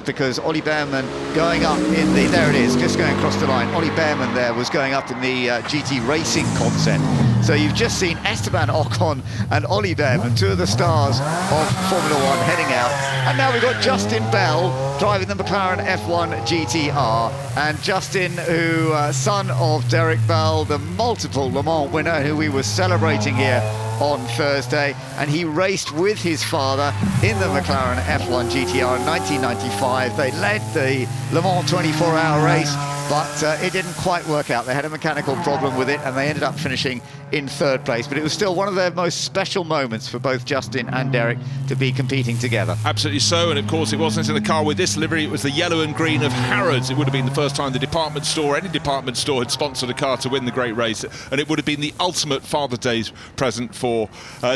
Speaker 2: because Ollie Bearman going up in the, there it is, just going across the line, Ollie Bearman there was going up in the GT racing concept. So you've just seen Esteban Ocon and Ollie Bearman, two of the stars of Formula 1 heading out, and now we've got Justin Bell driving the McLaren F1 GTR, and Justin, who son of Derek Bell, the multiple Le Mans winner who we were celebrating here on Thursday, and he raced with his father in the McLaren F1 GTR in 1995. They led the Le Mans 24-hour race, but it didn't quite work out. They had a mechanical problem with it and they ended up finishing in third place, but it was still one of their most special moments for both Justin and Derek to be competing together.
Speaker 4: Absolutely so, and of course it wasn't in the car with this livery, it was the yellow and green of Harrods. It would have been the first time the department store, any department store, had sponsored a car to win the great race, and it would have been the ultimate Father's Day present for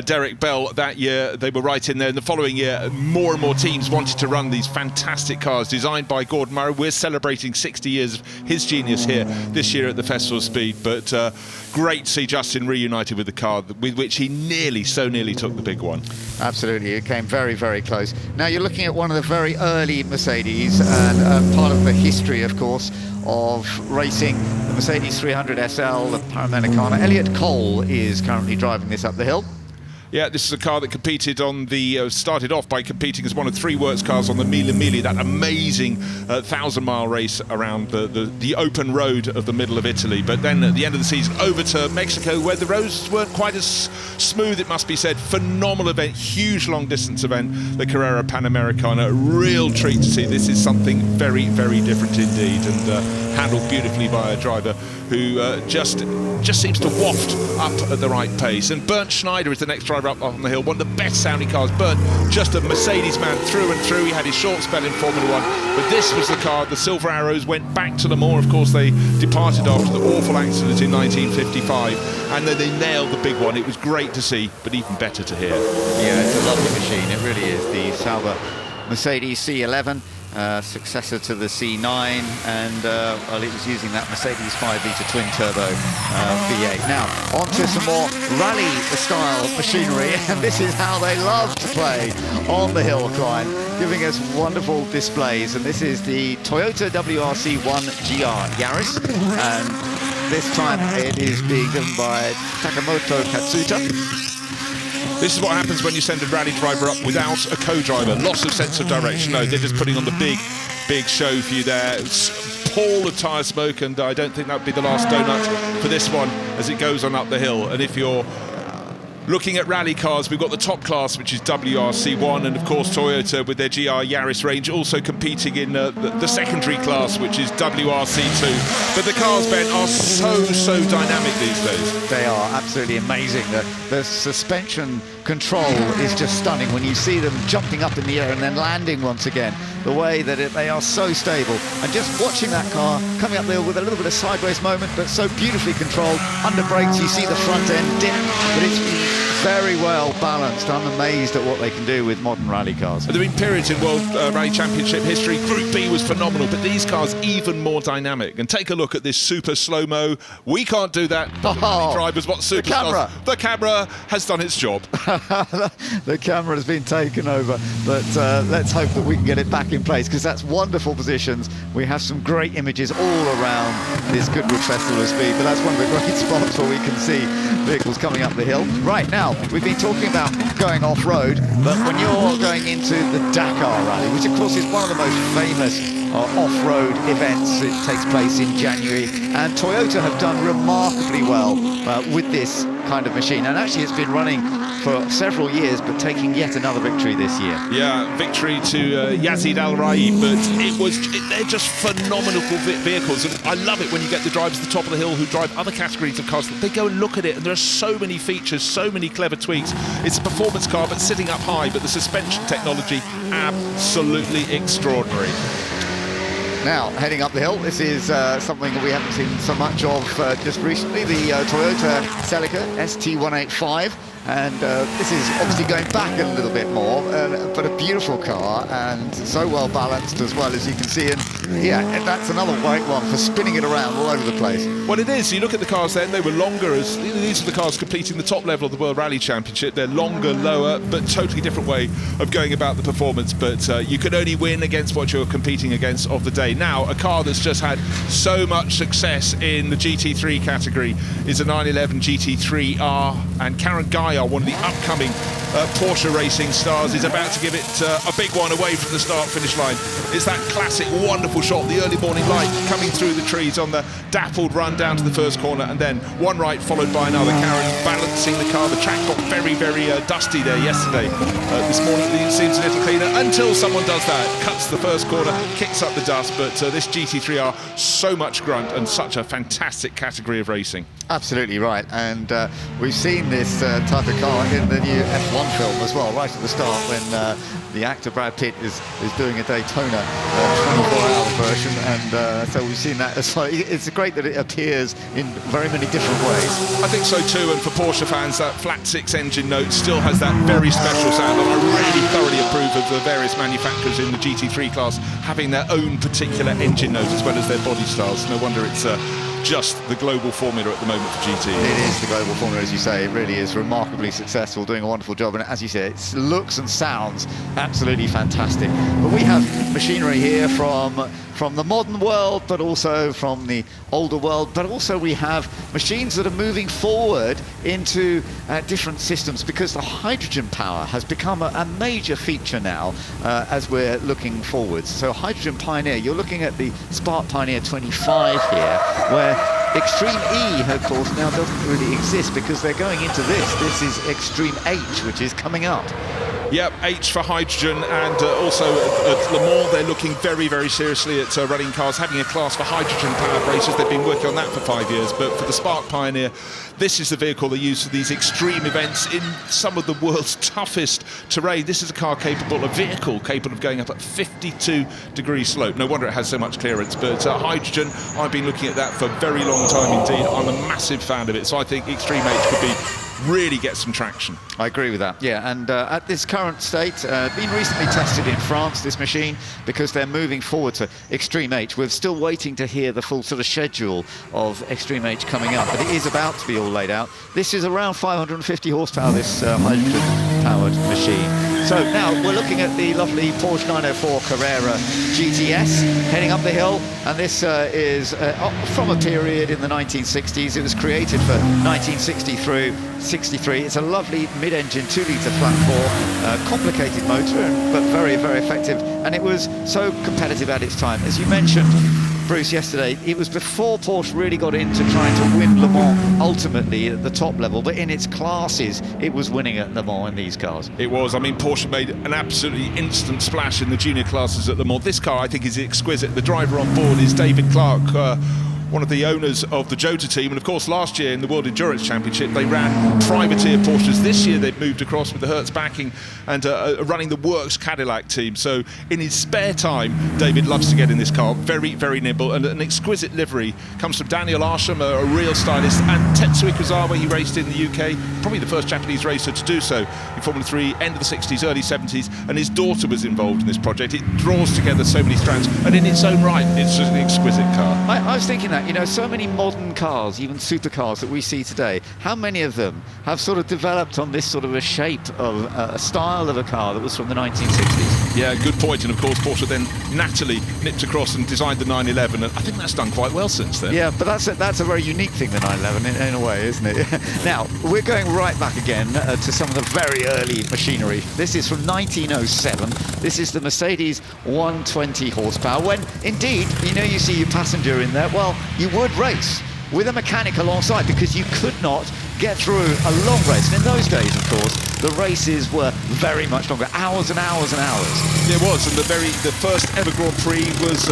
Speaker 4: Derek Bell that year. They were right in there, and the following year more and more teams wanted to run these fantastic cars designed by Gordon Murray. We're celebrating 60 years of his genius here this year at the Festival of Speed, but great to see Justin reunited with the car with which he so nearly took the big one.
Speaker 2: Absolutely, it came very, very close. Now you're looking at one of the very early Mercedes, and part of the history, of course, of racing, the Mercedes 300 SL, the Panamericana. Elliot Cole is currently driving this up the hill.
Speaker 4: Yeah, this is a car that competed on the, started off by competing as one of 3 works cars on the Mille Miglia, that amazing 1,000-mile race around the open road of the middle of Italy. But then at the end of the season, over to Mexico, where the roads weren't quite as smooth, it must be said. Phenomenal event, huge long-distance event, the Carrera Panamericana. Real treat to see. This is something very, very different indeed, and handled beautifully by a driver who just seems to waft up at the right pace. And Bernd Schneider is the next driver up on the hill, one of the best sounding cars. Bernd, just a Mercedes man through and through. He had his short spell in Formula 1, but this was the car. The Silver Arrows went back to Le Mans. Of course, they departed after the awful accident in 1955, and then they nailed the big one. It was great to see, but even better to hear.
Speaker 2: Yeah, it's a lovely machine, it really is. The Sauber Mercedes C11, successor to the C9, and well, it was using that Mercedes 5-litre twin-turbo V8. Now, onto some more rally-style machinery, and this is how they love to play on the hill climb, giving us wonderful displays. And this is the Toyota WRC1 GR Yaris, and this time it is being driven by Takamoto Katsuta.
Speaker 4: This is what happens when you send a rally driver up without a co-driver. Loss of sense of direction. No, they're just putting on the big show for you there. It's pall of tyre smoke, and I don't think that would be the last donut for this one as it goes on up the hill. And if you're looking at rally cars, we've got the top class, which is WRC1, and of course Toyota with their GR Yaris range also competing in the secondary class, which is WRC2. But the cars, Ben, are so dynamic these days.
Speaker 2: They are absolutely amazing. The suspension control is just stunning when you see them jumping up in the air and then landing once again. The way that they are so stable, and just watching that car coming up there with a little bit of sideways moment, but so beautifully controlled. Under brakes, you see the front end dip, but it's very well balanced. I'm amazed at what they can do with modern rally cars.
Speaker 4: There have been periods in World Rally Championship history. Group B was phenomenal, but these cars even more dynamic. And take a look at this super slow-mo. We can't do that. Rally drivers, what super
Speaker 2: camera.
Speaker 4: The camera has done its job.
Speaker 2: The camera has been taken over, but let's hope that we can get it back in place, because that's wonderful positions. We have some great images all around this Goodwood Festival of Speed, but that's one of the great spots where we can see vehicles coming up the hill. Right now, we've been talking about going off-road, but when you're going into the Dakar Rally, which of course is one of the most famous off-road events, it takes place in January, and Toyota have done remarkably well with this kind of machine, and actually it's been running for several years, but taking yet another victory this year.
Speaker 4: Yeah, victory to Yazid Al-Rai, but they're just phenomenal vehicles, and I love it when you get the drivers at the top of the hill who drive other categories of cars. They go and look at it, and there are so many features, so many clever tweaks. It's a performance car, but sitting up high, but the suspension technology, absolutely extraordinary.
Speaker 2: Now, heading up the hill, this is something that we haven't seen so much of just recently, the Toyota Celica ST185. And this is obviously going back a little bit more, but a beautiful car and so well balanced as well, as you can see. And yeah, that's another great one for spinning it around all over the place.
Speaker 4: Well, it is. You look at the cars then, they were longer. These are the cars competing the top level of the World Rally Championship. They're longer, lower, but totally different way of going about the performance. But you can only win against what you're competing against of the day. Now, a car that's just had so much success in the GT3 category is a 911 GT3R, and Karen Guy, one of the upcoming Porsche racing stars, is about to give it a big one away from the start-finish line. It's that classic, wonderful shot, the early morning light coming through the trees on the dappled run down to the first corner, and then one right followed by another. Karen balancing the car. The track got very, very dusty there yesterday. This morning it seems a little cleaner until someone does that, cuts the first corner, kicks up the dust. But this GT3R, so much grunt and such a fantastic category of racing.
Speaker 2: Absolutely right, and we've seen this type of car in the new F1 film as well, right at the start, when the actor Brad Pitt is doing a Daytona 24-hour version, and so we've seen that as well. It's great that it appears in very many different ways.
Speaker 4: I think so too, and for Porsche fans, that flat six engine note still has that very special sound, and I really thoroughly approve of the various manufacturers in the GT3 class having their own particular engine note as well as their body styles. No wonder it's just the global formula at the moment for GT.
Speaker 2: It is the global formula, as you say. It really is remarkably successful, doing a wonderful job, and as you say, it looks and sounds absolutely fantastic. But we have machinery here from the modern world, but also from the older world, but also we have machines that are moving forward into different systems, because the hydrogen power has become a major feature now as we're looking forwards. So Hydrogen Pioneer, you're looking at the Spark Pioneer 25 here, where Extreme E, of course, now doesn't really exist because they're going into this. This is Extreme H, which is coming up.
Speaker 4: Yep, H for hydrogen, and also at Le Mans they're looking very, very seriously at running cars, having a class for hydrogen-powered races. They've been working on that for 5 years, but for the Spark Pioneer, this is the vehicle they use for these extreme events in some of the world's toughest terrain. This is a vehicle capable of going up at 52 degree slope. No wonder it has so much clearance, but hydrogen, I've been looking at that for a very long time indeed. I'm a massive fan of it, so I think Extreme H could be really get some traction.
Speaker 2: I agree with that, yeah, and at this current state, been recently tested in France, this machine, because they're moving forward to Extreme H. We're still waiting to hear the full sort of schedule of Extreme H coming up, but it is about to be all laid out. This is around 550 horsepower, this hydrogen-powered machine. So now we're looking at the lovely Porsche 904 Carrera GTS heading up the hill, and this is from a period in the 1960s. It was created for 1960 through 63. It's a lovely mid-engine 2-litre flat 4, complicated motor, but very, very effective, and it was so competitive at its time. As you mentioned, Bruce, yesterday, it was before Porsche really got into trying to win Le Mans ultimately at the top level, but in its classes it was winning at Le Mans in these cars.
Speaker 4: It was. I mean, Porsche made an absolutely instant splash in the junior classes at Le Mans. This car, I think, is exquisite. The driver on board is David Clark, one of the owners of the Jota team, and of course last year in the World Endurance Championship they ran privateer Porsches. This year they've moved across with the Hertz backing and running the Works Cadillac team. So in his spare time, David loves to get in this car. Very, very nimble, and an exquisite livery comes from Daniel Arsham, a real stylist, and Tetsuya Kozawa. He raced in the UK, probably the first Japanese racer to do so in Formula 3, end of the 60s, early 70s, and his daughter was involved in this project. It draws together so many strands, and in its own right, it's just an exquisite car.
Speaker 2: I was thinking that, you know, so many modern cars, even supercars that we see today, how many of them have sort of developed on this sort of a shape of a style of a car that was from the 1960s?
Speaker 4: Yeah, good point. And of course, Porsche then naturally nipped across and designed the 911, and I think that's done quite well since then.
Speaker 2: Yeah, but that's a very unique thing, the 911, in a way, isn't it? Now, we're going right back again to some of the very early machinery. This is from 1907. This is the Mercedes 120 horsepower, when indeed, you know, you see your passenger in there, well, you would race with a mechanic alongside, because you could not get through a long race. And in those days, of course, the races were very much longer, hours and hours and hours.
Speaker 4: It was, and the first ever Grand Prix was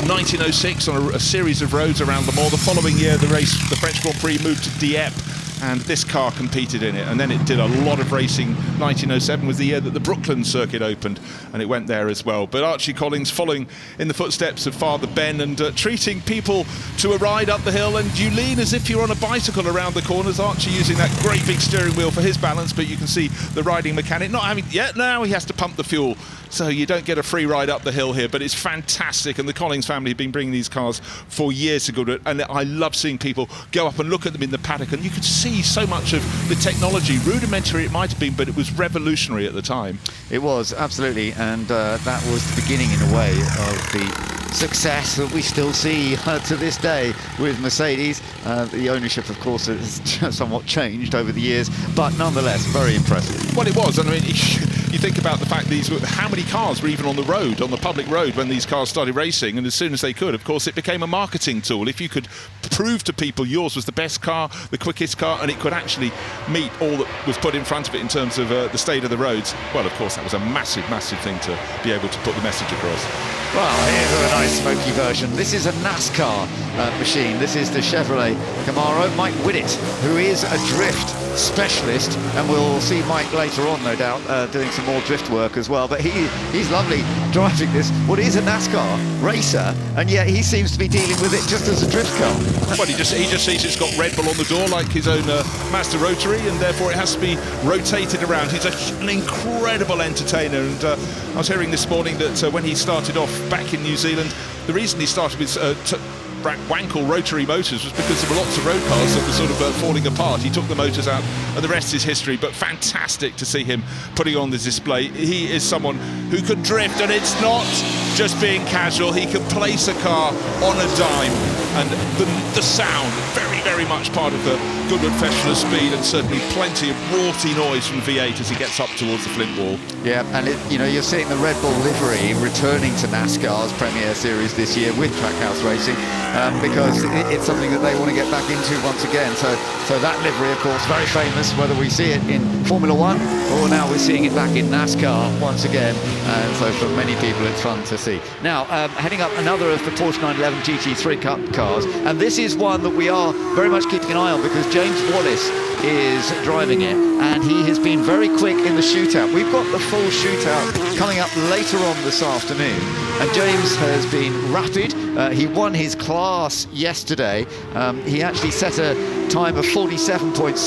Speaker 4: 1906 on a series of roads around Le Mans. The following year, the French Grand Prix moved to Dieppe, and this car competed in it, and then it did a lot of racing. 1907 was the year that the Brooklyn circuit opened, and it went there as well. But Archie Collins following in the footsteps of Father Ben and treating people to a ride up the hill, and you lean as if you're on a bicycle around the corners. Archie using that great big steering wheel for his balance, but you can see the riding mechanic not having yet. Now he has to pump the fuel, so you don't get a free ride up the hill here, but it's fantastic. And the Collins family have been bringing these cars for years to Goodwood, and I love seeing people go up and look at them in the paddock, and you could see so much of the technology. Rudimentary it might have been, but it was revolutionary at the time.
Speaker 2: It was, absolutely, and that was the beginning, in a way, of the success that we still see to this day with Mercedes. The ownership, of course, has somewhat changed over the years, but nonetheless, very impressive.
Speaker 4: Well, it was, and I mean, you think about the fact how many cars were even on the road, on the public road, when these cars started racing, and as soon as they could, of course, it became a marketing tool. If you could prove to people yours was the best car, the quickest car, and it could actually meet all that was put in front of it in terms of the state of the roads, well, of course, that was a massive, massive thing to be able to put the message across.
Speaker 2: Well, here's a nice smoky version. This is a NASCAR machine. This is the Chevrolet Camaro. Mike Widdett, who is a drift specialist, and we'll see Mike later on, no doubt, doing some more drift work as well. But he's lovely driving this. What is a NASCAR racer, and yet he seems to be dealing with it just as a drift car.
Speaker 4: Well, he just sees it's got Red Bull on the door, like his own Master Rotary, and therefore it has to be rotated around. He's an incredible entertainer, and I was hearing this morning that when he started off back in New Zealand, the reason he started with Wankel rotary motors was because there were lots of road cars that were sort of falling apart. He took the motors out, and the rest is history. But fantastic to see him putting on the display. He is someone who can drift, and it's not just being casual. He can place a car on a dime, and the sound, very, very much part of the Goodwood Festival of Speed, and certainly plenty of raughty noise from V8 as he gets up towards the Flint Wall.
Speaker 2: Yeah, and you're seeing the Red Bull livery returning to NASCAR's Premier Series this year with Trackhouse Racing, because it's something that they want to get back into once again. So that livery, of course, very famous, whether we see it in Formula One or now we're seeing it back in NASCAR once again. And so for many people, it's fun to see. Now, heading up another of the Porsche 911 GT3 Cup cars, and this is one that we are very much keeping an eye on because James Wallace is driving it, and he has been very quick in the shootout. We've got the full shootout coming up later on this afternoon, and James has been rapid. He won his class yesterday. He actually set a time of 47.69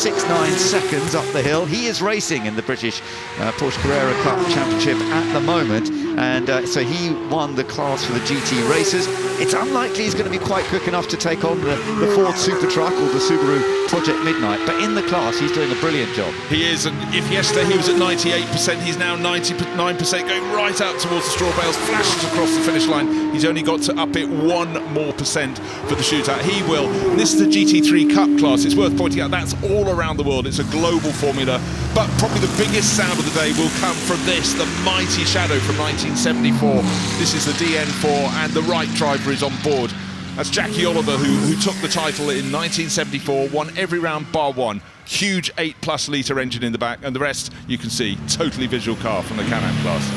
Speaker 2: seconds up the hill. He is racing in the British Porsche Carrera Cup Championship at the moment, and so he won the class for the GT racers. It's unlikely he's going to be quite quick enough to take on the Ford Supertruck or the Subaru Project Midnight, but in the class he's doing a brilliant job.
Speaker 4: He is, and if yesterday he was at 98%, he's now 99%, going right out towards the straw bales, flashes across the finish line. He's only got to up it 1% more for the shootout. He will. And this is the GT3 Cup class. It's worth pointing out that's all around the world. It's a global formula, but probably the biggest sound of the day will come from this, the mighty Shadow from 1974. This is the DN4, and the right driver is on board. That's Jackie Oliver, who took the title in 1974, won every round bar one. Huge 8+ litre engine in the back, and the rest you can see, totally visual car from the Can-Am class.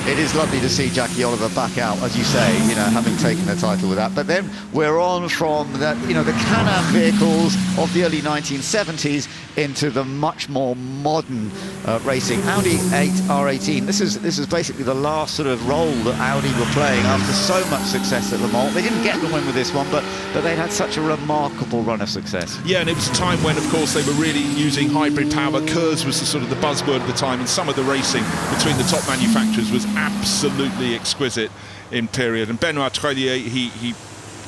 Speaker 2: it is lovely to see Jackie Oliver back out, as you say, you know, having taken the title with that. But then we're on from the, you know, the Can-Am vehicles of the early 1970s into the much more modern racing. Audi 8 R18. This is basically the last sort of role that Audi were playing after so much success at Le Mans. They didn't get the win with this one, but they'd had such a remarkable run of success.
Speaker 4: Yeah, and it was a time when, of course, they were really using hybrid power. KERS was the sort of the buzzword at the time, and some of the racing between the top manufacturers was absolutely exquisite in period. And Benoit Trellier, he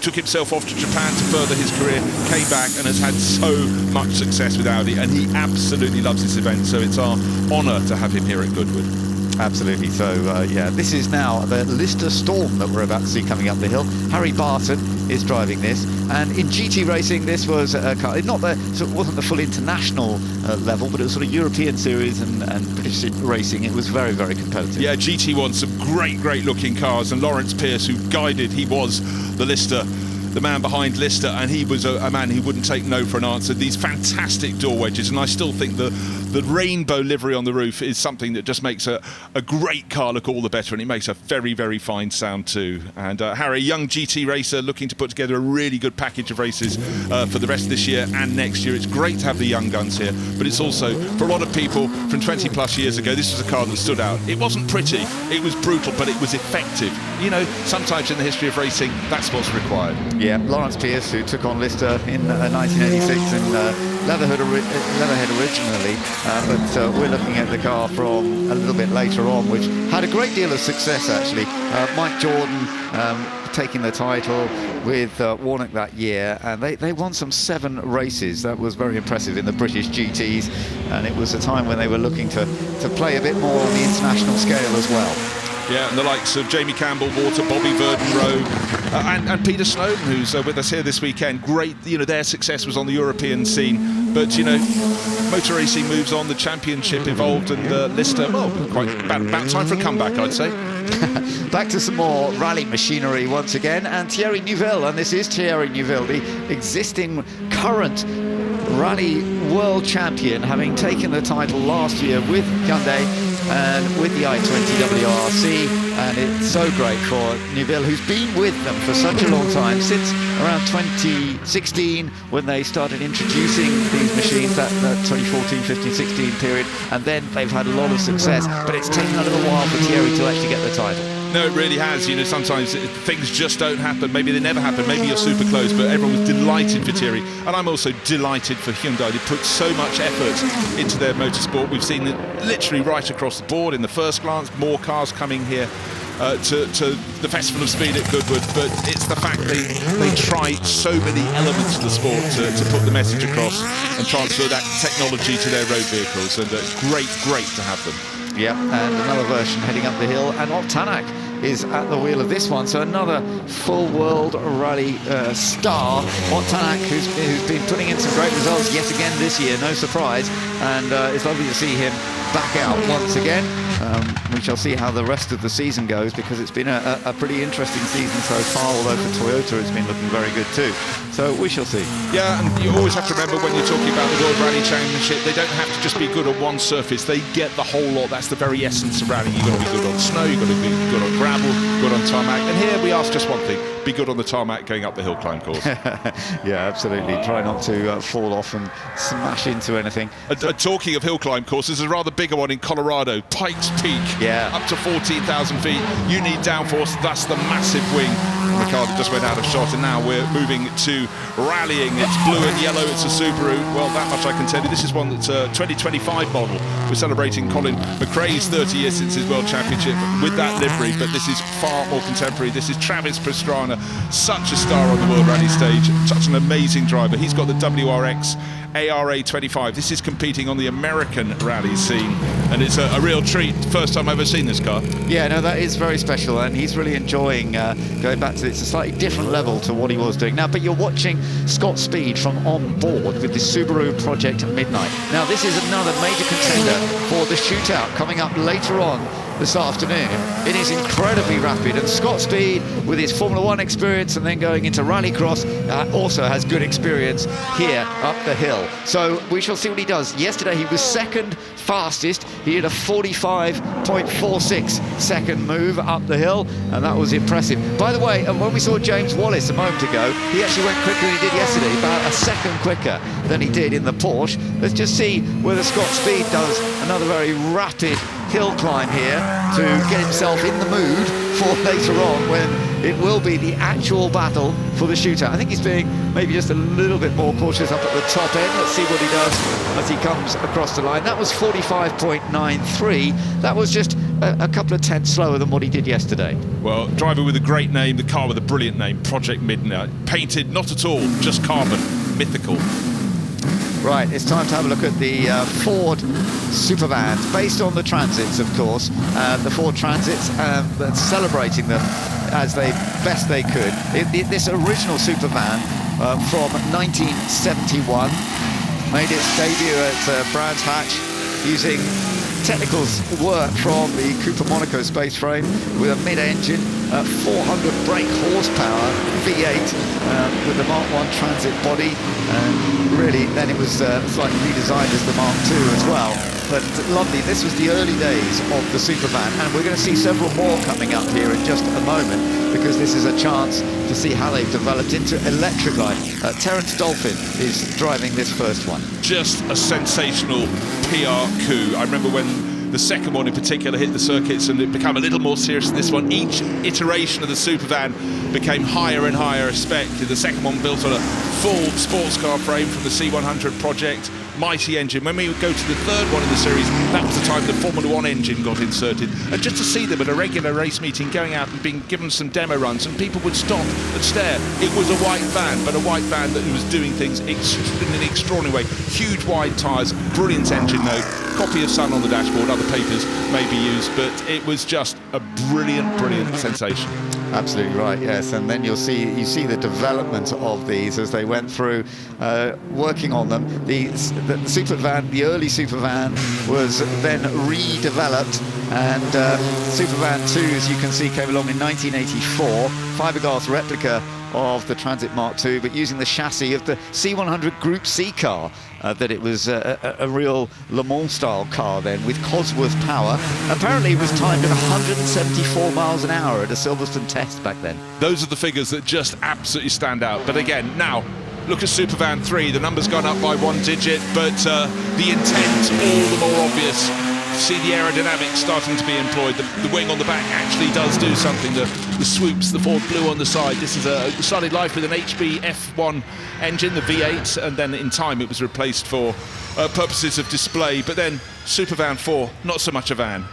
Speaker 4: took himself off to Japan to further his career, came back and has had so much success with Audi, and he absolutely loves this event, so it's our honour to have him here at Goodwood.
Speaker 2: Absolutely. So, yeah, this is now the Lister Storm that we're about to see coming up the hill. Harry Barton is driving this, and in GT racing, this was a car, so it wasn't the full international level, but it was sort of European series and British racing. It was very, very competitive.
Speaker 4: Yeah, GT won some great looking cars, and Lawrence Pierce, who guided, he was the Lister, the man behind Lister, and he was a man who wouldn't take no for an answer. These fantastic door wedges, and I still think the rainbow livery on the roof is something that just makes a great car look all the better, and it makes a very, very fine sound too. And Harry, young GT racer, looking to put together a really good package of races for the rest of this year and next year. It's great to have the young guns here, but it's also, for a lot of people from 20 plus years ago, this was a car that stood out. It wasn't pretty, it was brutal, but it was effective. You know, sometimes in the history of racing, that's what's required.
Speaker 2: Yeah, Lawrence Pierce, who took on Lister in 1986 in Leatherhead originally, but we're looking at the car from a little bit later on, which had a great deal of success actually. Mike Jordan taking the title with Warnock that year, and they won some 7 races. That was very impressive in the British GTs, and it was a time when they were looking to play a bit more on the international scale as well.
Speaker 4: Yeah, and the likes of Jamie Campbell, Water, Bobby Verdon, Rowe, and Peter Snowden, who's with us here this weekend. Great, you know, their success was on the European scene, but you know, motor racing moves on. The championship evolved, and Lister, well, quite about time for a comeback, I'd say.
Speaker 2: Back to some more rally machinery once again, and Thierry Neuville, and this is Thierry Neuville, the existing current rally world champion, having taken the title last year with Hyundai and with the i20 WRC, and it's so great for Neuville, who's been with them for such a long time, since around 2016 when they started introducing these machines, that 2014, 15, 16 period, and then they've had a lot of success, but it's taken a little while for Thierry to actually get the title.
Speaker 4: No, it really has. You know, sometimes things just don't happen. Maybe they never happen. Maybe you're super close, but everyone was delighted for Thierry. And I'm also delighted for Hyundai. They put so much effort into their motorsport. We've seen it literally right across the board in the first glance. More cars coming here to the Festival of Speed at Goodwood. But it's the fact they try so many elements of the sport to put the message across and transfer that technology to their road vehicles. And great to have them.
Speaker 2: Yep, and another version heading up the hill, and Ott Tanak is at the wheel of this one, so another full world rally star. Ott Tanak, who's been putting in some great results yet again this year, no surprise, and it's lovely to see him back out once again. We shall see how the rest of the season goes, because it's been a pretty interesting season so far, although for Toyota it's been looking very good too. So we shall see.
Speaker 4: Yeah, and you always have to remember when you're talking about the World Rally Championship, they don't have to just be good on one surface, they get the whole lot. That's the very essence of rallying. You've got to be good on snow, you've got to be good on gravel, good on tarmac, and here we ask just one thing: be good on the tarmac going up the hill climb course.
Speaker 2: Yeah, absolutely. Try not to fall off and smash into anything.
Speaker 4: Talking of hill climb courses, there's a rather bigger one in Colorado, Pikes Peak.
Speaker 2: Yeah.
Speaker 4: Up to 14,000 feet. You need downforce. That's the massive wing. The car that just went out of shot, and now we're moving to rallying. It's blue and yellow. It's a Subaru. Well, that much I can tell you. This is one that's a 2025 model. We're celebrating Colin McRae's 30 years since his World Championship with that livery, but this is far more contemporary. This is Travis Pastrana, such a star on the World Rally stage, such an amazing driver. He's got the WRX ARA 25. This is competing on the American rally scene, and it's a real treat. First time I've ever seen this car.
Speaker 2: Yeah, no, that is very special, and he's really enjoying going back to it's a slightly different level to what he was doing now. But you're watching Scott Speed from on board with the Subaru Project Midnight. Now, this is another major contender for the Shootout coming up later on this afternoon. It is incredibly rapid, and Scott Speed, with his Formula 1 experience and then going into rallycross, also has good experience here up the hill. So we shall see what he does. Yesterday he was second fastest. He did a 45.46 second move up the hill, and that was impressive. By the way, and when we saw James Wallace a moment ago, he actually went quicker than he did yesterday, about a second quicker than he did in the Porsche. Let's just see whether Scott Speed does another very rapid hill climb here to get himself in the mood for later on when it will be the actual battle for the shootout. I think he's being maybe just a little bit more cautious up at the top end. Let's see what he does as he comes across the line. That was 45.93. That was just a couple of tenths slower than what he did yesterday.
Speaker 4: Well, driver with a great name, the car with a brilliant name, Project Midnight. Painted, not at all, just carbon, mythical.
Speaker 2: Right, it's time to have a look at the Ford Supervans, based on the Transits, of course. The Ford Transits, celebrating them as best they could. This original Supervan from 1971 made its debut at Brands Hatch using technical work from the Cooper Monaco space frame with a mid-engine, 400 brake horsepower V8 with the Mark I Transit body, and really then it was slightly redesigned as the Mark II as well. But lovely, this was the early days of the Supervan, and we're going to see several more coming up here in just a moment, because this is a chance to see how they've developed into electric life. Terence Dolphin is driving this first one.
Speaker 4: Just a sensational PR coup. I remember when the second one in particular hit the circuits and it became a little more serious than this one. Each iteration of the Supervan became higher and higher spec. The second one built on a full sports car frame from the C100 project. Mighty engine. When we would go to the third one in the series, that was the time the Formula 1 engine got inserted. And just to see them at a regular race meeting going out and being given some demo runs, and people would stop and stare. It was a white van, but a white van that was doing things in an extraordinary way. Huge wide tyres, brilliant engine note, copy of Sun on the dashboard, other papers may be used, but it was just a brilliant, brilliant sensation.
Speaker 2: Absolutely right, yes, and then you see the development of these as they went through working on them. The Supervan, the early Supervan, was then redeveloped, and Supervan 2, as you can see, came along in 1984, fiberglass replica of the Transit Mark II, but using the chassis of the C100 Group C car. That it was a real Le Mans style car then, with Cosworth power. Apparently it was timed at 174 miles an hour at a Silverstone test back then.
Speaker 4: Those are the figures that just absolutely stand out. But again, now look at Supervan 3. The number's gone up by 1 digit, but the intent all the more obvious. See the aerodynamics starting to be employed. The wing on the back actually does do something. The swoops, the Ford Blue on the side. This is started life with an HB F1 engine, the V8, and then in time it was replaced for purposes of display. But then Supervan 4, not so much a van.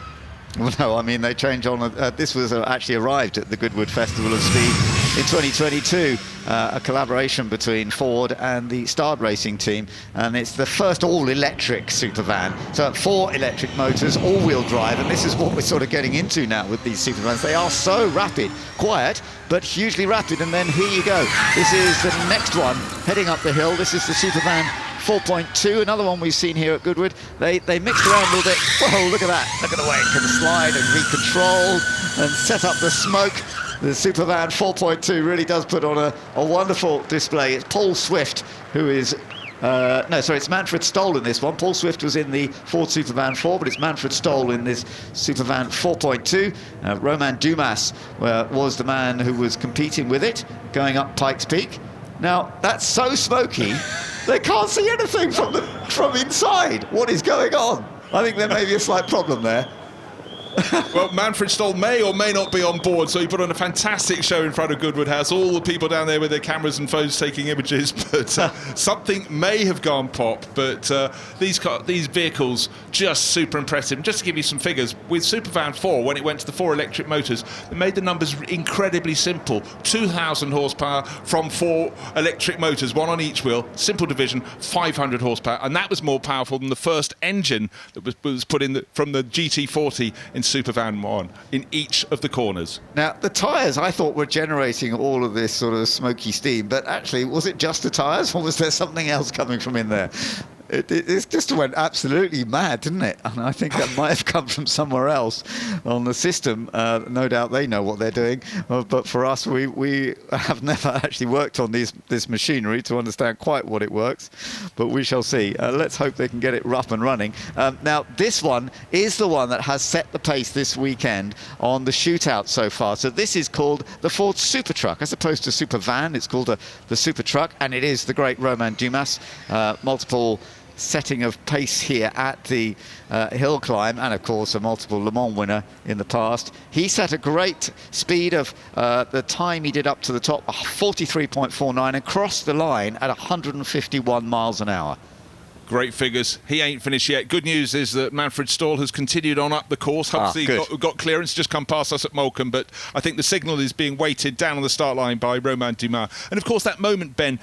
Speaker 2: Well, no, I mean, they change on. This was actually arrived at the Goodwood Festival of Speed in 2022, a collaboration between Ford and the Stard Racing team, and it's the first all-electric Supervan. So 4 electric motors, all-wheel drive, and this is what we're sort of getting into now with these Supervans. They are so rapid, quiet, but hugely rapid. And then here you go. This is the next one heading up the hill. This is the Supervan 4.2, another one we've seen here at Goodwood. They mixed around a little bit. Whoa, look at that. Look at the way it can slide and be controlled and set up the smoke. The Supervan 4.2 really does put on a wonderful display. It's Paul Swift who is... it's Manfred Stoll in this one. Paul Swift was in the Ford Supervan 4, but it's Manfred Stoll in this Supervan 4.2. Romain Dumas was the man who was competing with it, going up Pikes Peak. Now, that's so smoky, they can't see anything from inside. What is going on? I think there may be a slight problem there.
Speaker 4: Well, Manfred Stoll may or may not be on board, so he put on a fantastic show in front of Goodwood House. All the people down there with their cameras and phones taking images, but something may have gone pop. But these vehicles, just super impressive. And just to give you some figures, with Supervan 4, when it went to the 4 electric motors, it made the numbers incredibly simple. 2,000 horsepower from 4 electric motors, 1 on each wheel, simple division, 500 horsepower, and that was more powerful than the first engine that was put in from the GT40 in Supervan 1 in each of the corners.
Speaker 2: Now, the tyres, I thought, were generating all of this sort of smoky steam, but actually, was it just the tyres, or was there something else coming from in there? It just went absolutely mad, didn't it? And I think that might have come from somewhere else on the system. No doubt they know what they're doing. But for us, we have never actually worked on this machinery to understand quite what it works. But we shall see. Let's hope they can get it up and running. Now, this one is the one that has set the pace this weekend on the Shootout so far. So this is called the Ford Supertruck. As opposed to Supervan, it's called the Supertruck. And it is the great Romain Dumas. Multiple setting of pace here at the hill climb, and of course a multiple Le Mans winner in the past. He set a great speed of the time he did up to the top, 43.49, and crossed the line at 151 miles an hour.
Speaker 4: Great figures. He ain't finished yet. Good news is that Manfred Stahl has continued on up the course. Hopefully got clearance, just come past us at Moulcombe, but I think the signal is being weighted down on the start line by Romain Dumas. And of course that moment, Ben,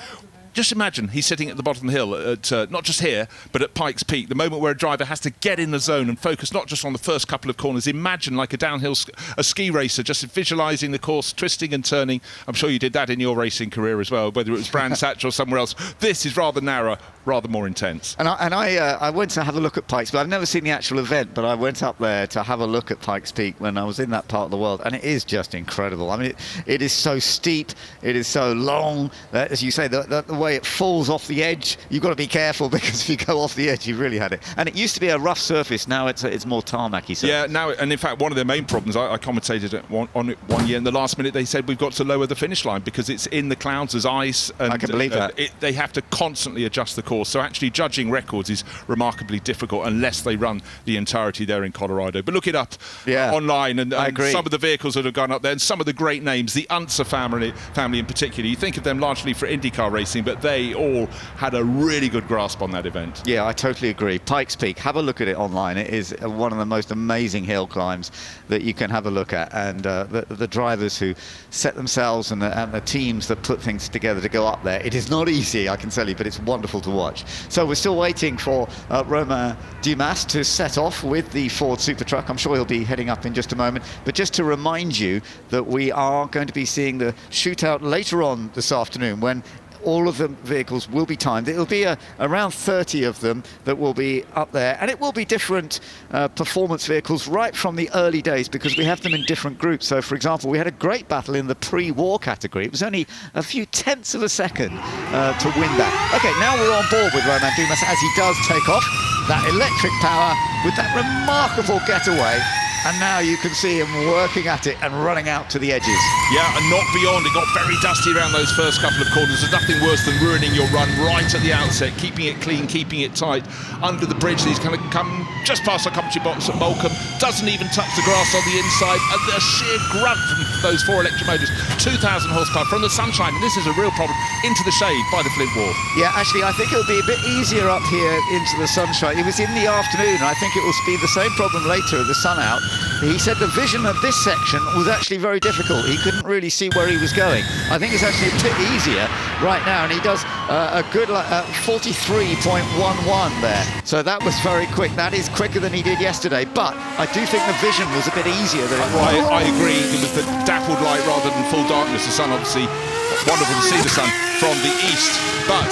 Speaker 4: just imagine he's sitting at the bottom of the hill, at not just here, but at Pikes Peak, the moment where a driver has to get in the zone and focus not just on the first couple of corners. Imagine like a downhill, a ski racer, just visualising the course, twisting and turning. I'm sure you did that in your racing career as well, whether it was Brands Hatch or somewhere else. This is rather narrow, rather more intense.
Speaker 2: And I went to have a look at Pikes Peak. I've never seen the actual event, but I went up there to have a look at Pikes Peak when I was in that part of the world, and it is just incredible. I mean, it is so steep, it is so long, as you say, the way it falls off the edge, you've got to be careful, because if you go off the edge, you really had it. And it used to be a rough surface, now it's more tarmacy surface.
Speaker 4: Yeah, now, and in fact, one of their main problems, I commentated on it one year, in the last minute they said we've got to lower the finish line because it's in the clouds, there's ice, and
Speaker 2: I can believe that.
Speaker 4: They have to constantly adjust the course. So actually judging records is remarkably difficult unless they run the entirety there in Colorado. But look it up online, and some of the vehicles that have gone up there, and some of the great names, the Unser family in particular. You think of them largely for IndyCar racing, but they all had a really good grasp on that event.
Speaker 2: Yeah, I totally agree. Pikes Peak, have a look at it online. It is one of the most amazing hill climbs that you can have a look at, and the drivers who set themselves and the teams that put things together to go up there. It is not easy, I can tell you, but it's wonderful to watch. So we're still waiting for Romain Dumas to set off with the Ford Supertruck. I'm sure he'll be heading up in just a moment. But just to remind you that we are going to be seeing the Shootout later on this afternoon, when all of the vehicles will be timed. It'll be around 30 of them that will be up there, and it will be different performance vehicles right from the early days, because we have them in different groups. So, for example, we had a great battle in the pre-war category. It was only a few tenths of a second to win that. Okay, now we're on board with Romain Dumas as he does take off. That electric power with that remarkable getaway. And now you can see him working at it and running out to the edges.
Speaker 4: Yeah, and not beyond. It got very dusty around those first couple of corners. There's nothing worse than ruining your run right at the outset, keeping it clean, keeping it tight. Under the bridge, he's going to come just past the commentary box at Moulcombe. Doesn't even touch the grass on the inside. And the sheer grunt from those four electric motors. 2,000 horsepower from the sunshine. And this is a real problem. Into the shade by the Flint Wall.
Speaker 2: Yeah, actually, I think it'll be a bit easier up here into the sunshine. It was in the afternoon. I think it will be the same problem later with the sun out. He said the vision of this section was actually very difficult. He couldn't really see where he was going. I think it's actually a bit easier right now, and he does a good 43.11 there. So that was very quick. That is quicker than he did yesterday, but I do think the vision was a bit easier than it was.
Speaker 4: I agree. It was the dappled light rather than full darkness. The sun, obviously, wonderful to see the sun from the east. But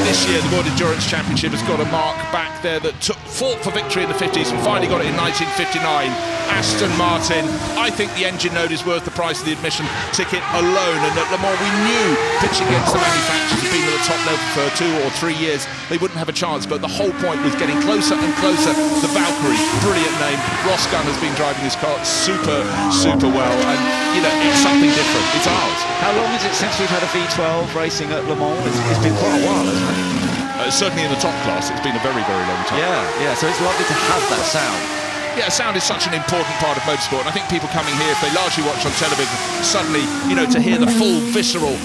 Speaker 4: this year, the World Endurance Championship has got a mark back there that fought for victory in the 50s and finally got it in 1959. Aston Martin. I think the engine node is worth the price of the admission ticket alone. And at Le Mans, we knew pitching against the manufacturers who've been at the top level for 2 or 3 years, they wouldn't have a chance. But the whole point was getting closer and closer. The Valkyrie, brilliant name. Ross Gunn has been driving this car super well. And, you know, it's something different. It's ours.
Speaker 2: How long is it since we've had a V12 racing at Le Mans? It's been quite a while, hasn't it?
Speaker 4: Certainly in the top class, it's been a very, very long time.
Speaker 2: Yeah, so it's lovely to have that sound.
Speaker 4: Yeah, sound is such an important part of motorsport, and I think people coming here, if they largely watch on television, suddenly, you know, to hear the full, visceral,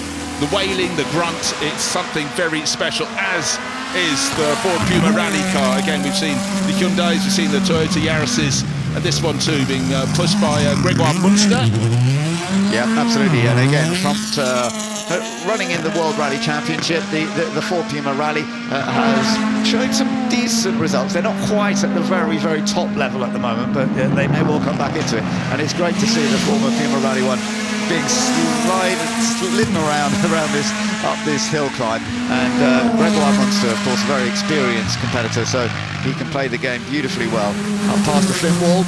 Speaker 4: the wailing, the grunt, it's something very special, as is the Ford Puma rally car. Again, we've seen the Hyundais, we've seen the Toyota Yaris's, and this one too being pushed by Grégoire Munster.
Speaker 2: Yeah, absolutely, and again, running in the World Rally Championship, the Ford Puma Rally has shown some decent results. They're not quite at the very, very top level at the moment, but they may well come back into it. And it's great to see the former Puma Rally one being slidden around this up this hill climb. And Red White Monster, of course, a very experienced competitor, so he can play the game beautifully well. Up past the flint wall.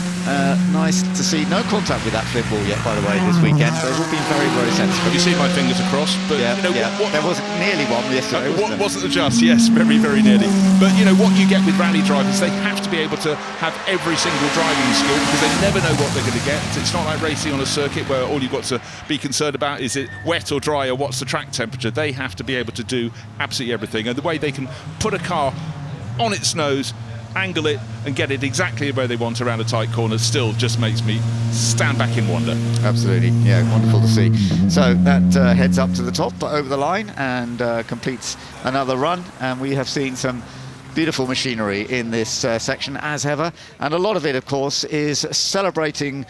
Speaker 2: Nice to see. No contact with that flip ball yet, by the way, this weekend. They've all been very, very sensible.
Speaker 4: You see my fingers across, but
Speaker 2: yeah,
Speaker 4: you know,
Speaker 2: what there was nearly one yesterday.
Speaker 4: Wasn't the just? Yes, very, very nearly. But you know what you get with rally drivers, they have to be able to have every single driving skill because they never know what they're going to get. It's not like racing on a circuit where all you've got to be concerned about is it wet or dry or what's the track temperature. They have to be able to do absolutely everything, and the way they can put a car on its nose, angle it and get it exactly where they want around a tight corner still just makes me stand back in wonder.
Speaker 2: Absolutely, yeah, wonderful to see. So that heads up to the top, over the line, and completes another run, and we have seen some beautiful machinery in this section as ever, and a lot of it, of course, is celebrating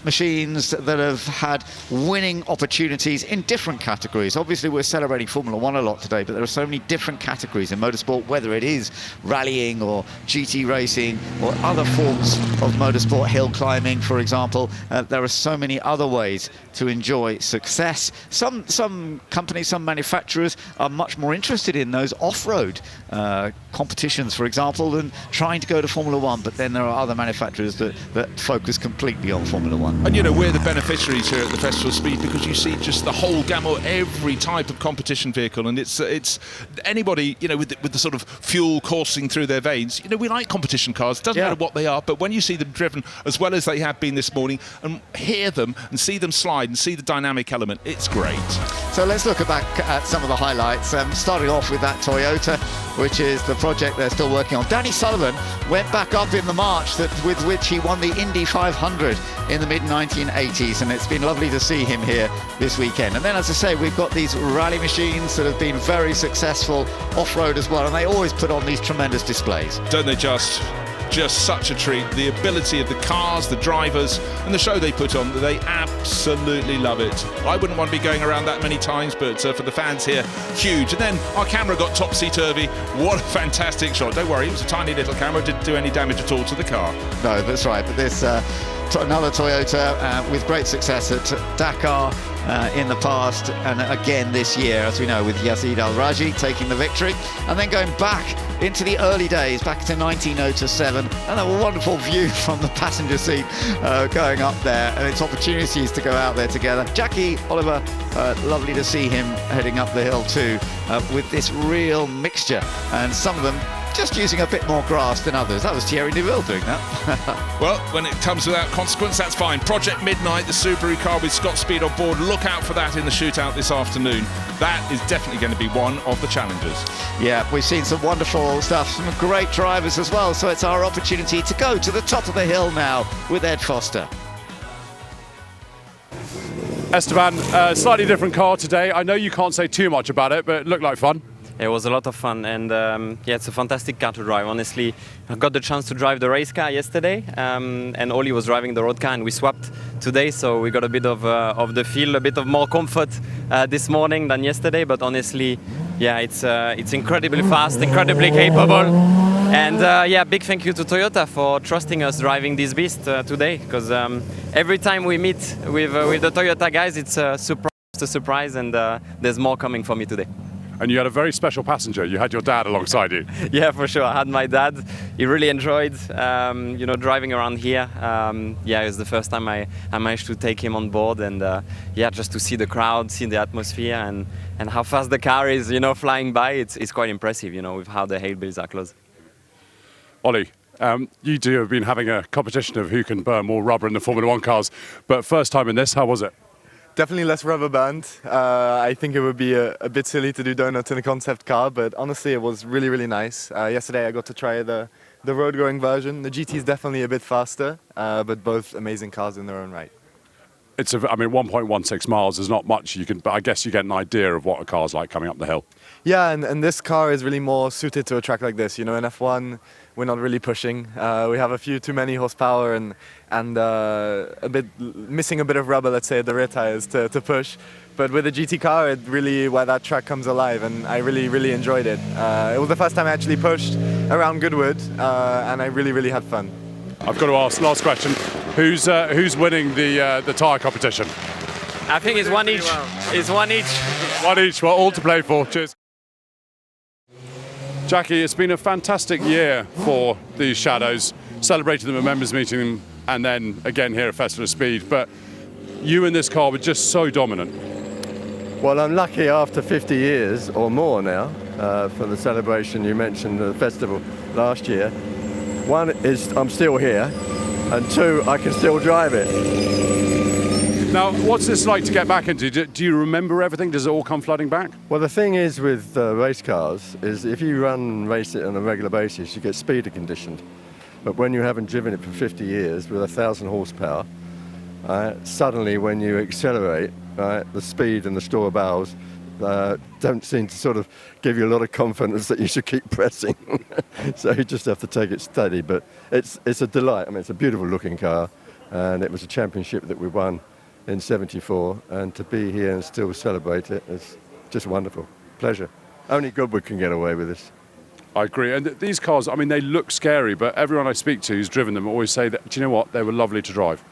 Speaker 2: machines that have had winning opportunities in different categories. Obviously, we're celebrating Formula One a lot today, but there are so many different categories in motorsport, whether it is rallying or GT racing or other forms of motorsport, hill climbing, for example. There are so many other ways to enjoy success. Some companies, some manufacturers are much more interested in those off-road competitions, for example, than trying to go to Formula One, but then there are other manufacturers that focus completely on Formula One.
Speaker 4: And you know, we're the beneficiaries here at the Festival of Speed because you see just the whole gamut, every type of competition vehicle, and it's anybody, you know, with the sort of fuel coursing through their veins. You know, we like competition cars, doesn't matter what they are, but when you see them driven as well as they have been this morning and hear them and see them slide and see the dynamic element, it's great.
Speaker 2: So let's look back at some of the highlights, starting off with that Toyota, which is the project they're still working on. Danny Sullivan went back up in the March with which he won the Indy 500 in the mid-1980s, and it's been lovely to see him here this weekend. And then, as I say, we've got these rally machines that have been very successful off-road as well, and they always put on these tremendous displays.
Speaker 4: Don't they just such a treat. The ability of the cars, the drivers, and the show they put on, they absolutely love it. I wouldn't want to be going around that many times, but for the fans here, huge. And then our camera got topsy-turvy. What a fantastic shot. Don't worry, it was a tiny little camera, didn't do any damage at all to the car.
Speaker 2: No, that's right, but this another Toyota with great success at Dakar in the past, and again this year, as we know, with Yazid Al-Raji taking the victory, and then going back into the early days, back to 1907, and a wonderful view from the passenger seat going up there, and its opportunities to go out there together. Jackie Oliver, lovely to see him heading up the hill too, with this real mixture, and some of them just using a bit more grass than others. That was Thierry Neuville doing that.
Speaker 4: Well, when it comes without consequence, that's fine. Project Midnight, the Subaru car with Scott Speed on board. Look out for that in the shootout this afternoon. That is definitely going to be one of the challenges.
Speaker 2: Yeah, we've seen some wonderful stuff, some great drivers as well, so it's our opportunity to go to the top of the hill now with Ed Foster.
Speaker 6: Esteban, slightly different car today. I know you can't say too much about it, but it looked like fun.
Speaker 3: It was a lot of fun, and yeah, it's a fantastic car to drive. Honestly, I got the chance to drive the race car yesterday, and Oli was driving the road car, and we swapped today, so we got a bit of the feel, a bit of more comfort this morning than yesterday. But honestly, yeah, it's incredibly fast, incredibly capable, and yeah, big thank you to Toyota for trusting us driving this beast today, because every time we meet with the Toyota guys, it's a surprise, and there's more coming for me today.
Speaker 6: And you had a very special passenger. You had your dad alongside you.
Speaker 3: Yeah, for sure. I had my dad. He really enjoyed, you know, driving around here. Yeah, it was the first time I managed to take him on board, and yeah, just to see the crowd, see the atmosphere, and how fast the car is, you know, flying by. It's quite impressive, you know, with how the hail bills are close.
Speaker 6: Ollie, you two have been having a competition of who can burn more rubber in the Formula One cars, but first time in this, how was it?
Speaker 5: Definitely less rubber band. I think it would be a bit silly to do donuts in a concept car, but honestly it was really, really nice. Yesterday I got to try the road-going version. The GT is definitely a bit faster, but both amazing cars in their own right.
Speaker 6: It's I mean, 1.16 miles is not much. But I guess you get an idea of what a car's like coming up the hill.
Speaker 5: Yeah, and this car is really more suited to a track like this. You know, in F1, we're not really pushing. We have a few too many horsepower and missing a bit of rubber, let's say, at the rear tires to push. But with a GT car, it really where that track comes alive, and I really, really enjoyed it. It was the first time I actually pushed around Goodwood, and I really, really had fun.
Speaker 6: I've got to ask, last question, who's winning the tyre competition?
Speaker 3: I think it's one each. It's one each.
Speaker 6: One each. Well, all to play for. Cheers. Jackie, it's been a fantastic year for these Shadows. Celebrated them at members meeting and then again here at Festival of Speed. But you in this car were just so dominant.
Speaker 7: Well, I'm lucky after 50 years or more now for the celebration you mentioned, the festival last year. One is I'm still here, and two, I can still drive it.
Speaker 6: Now, what's this like to get back into? Do you remember everything? Does it all come flooding back?
Speaker 7: Well, the thing is with race cars is if you run and race it on a regular basis, you get speeder conditioned. But when you haven't driven it for 50 years with 1,000 horsepower, suddenly when you accelerate, the speed and the store of barrels don't seem to sort of give you a lot of confidence that you should keep pressing. So you just have to take it steady. But it's a delight. I mean, it's a beautiful looking car, and it was a championship that we won in '74, and to be here and still celebrate it is just wonderful. Pleasure. Only Goodwood can get away with this.
Speaker 6: I agree. And these cars, I mean, they look scary, but everyone I speak to who's driven them always say that, do you know what, they were lovely to drive.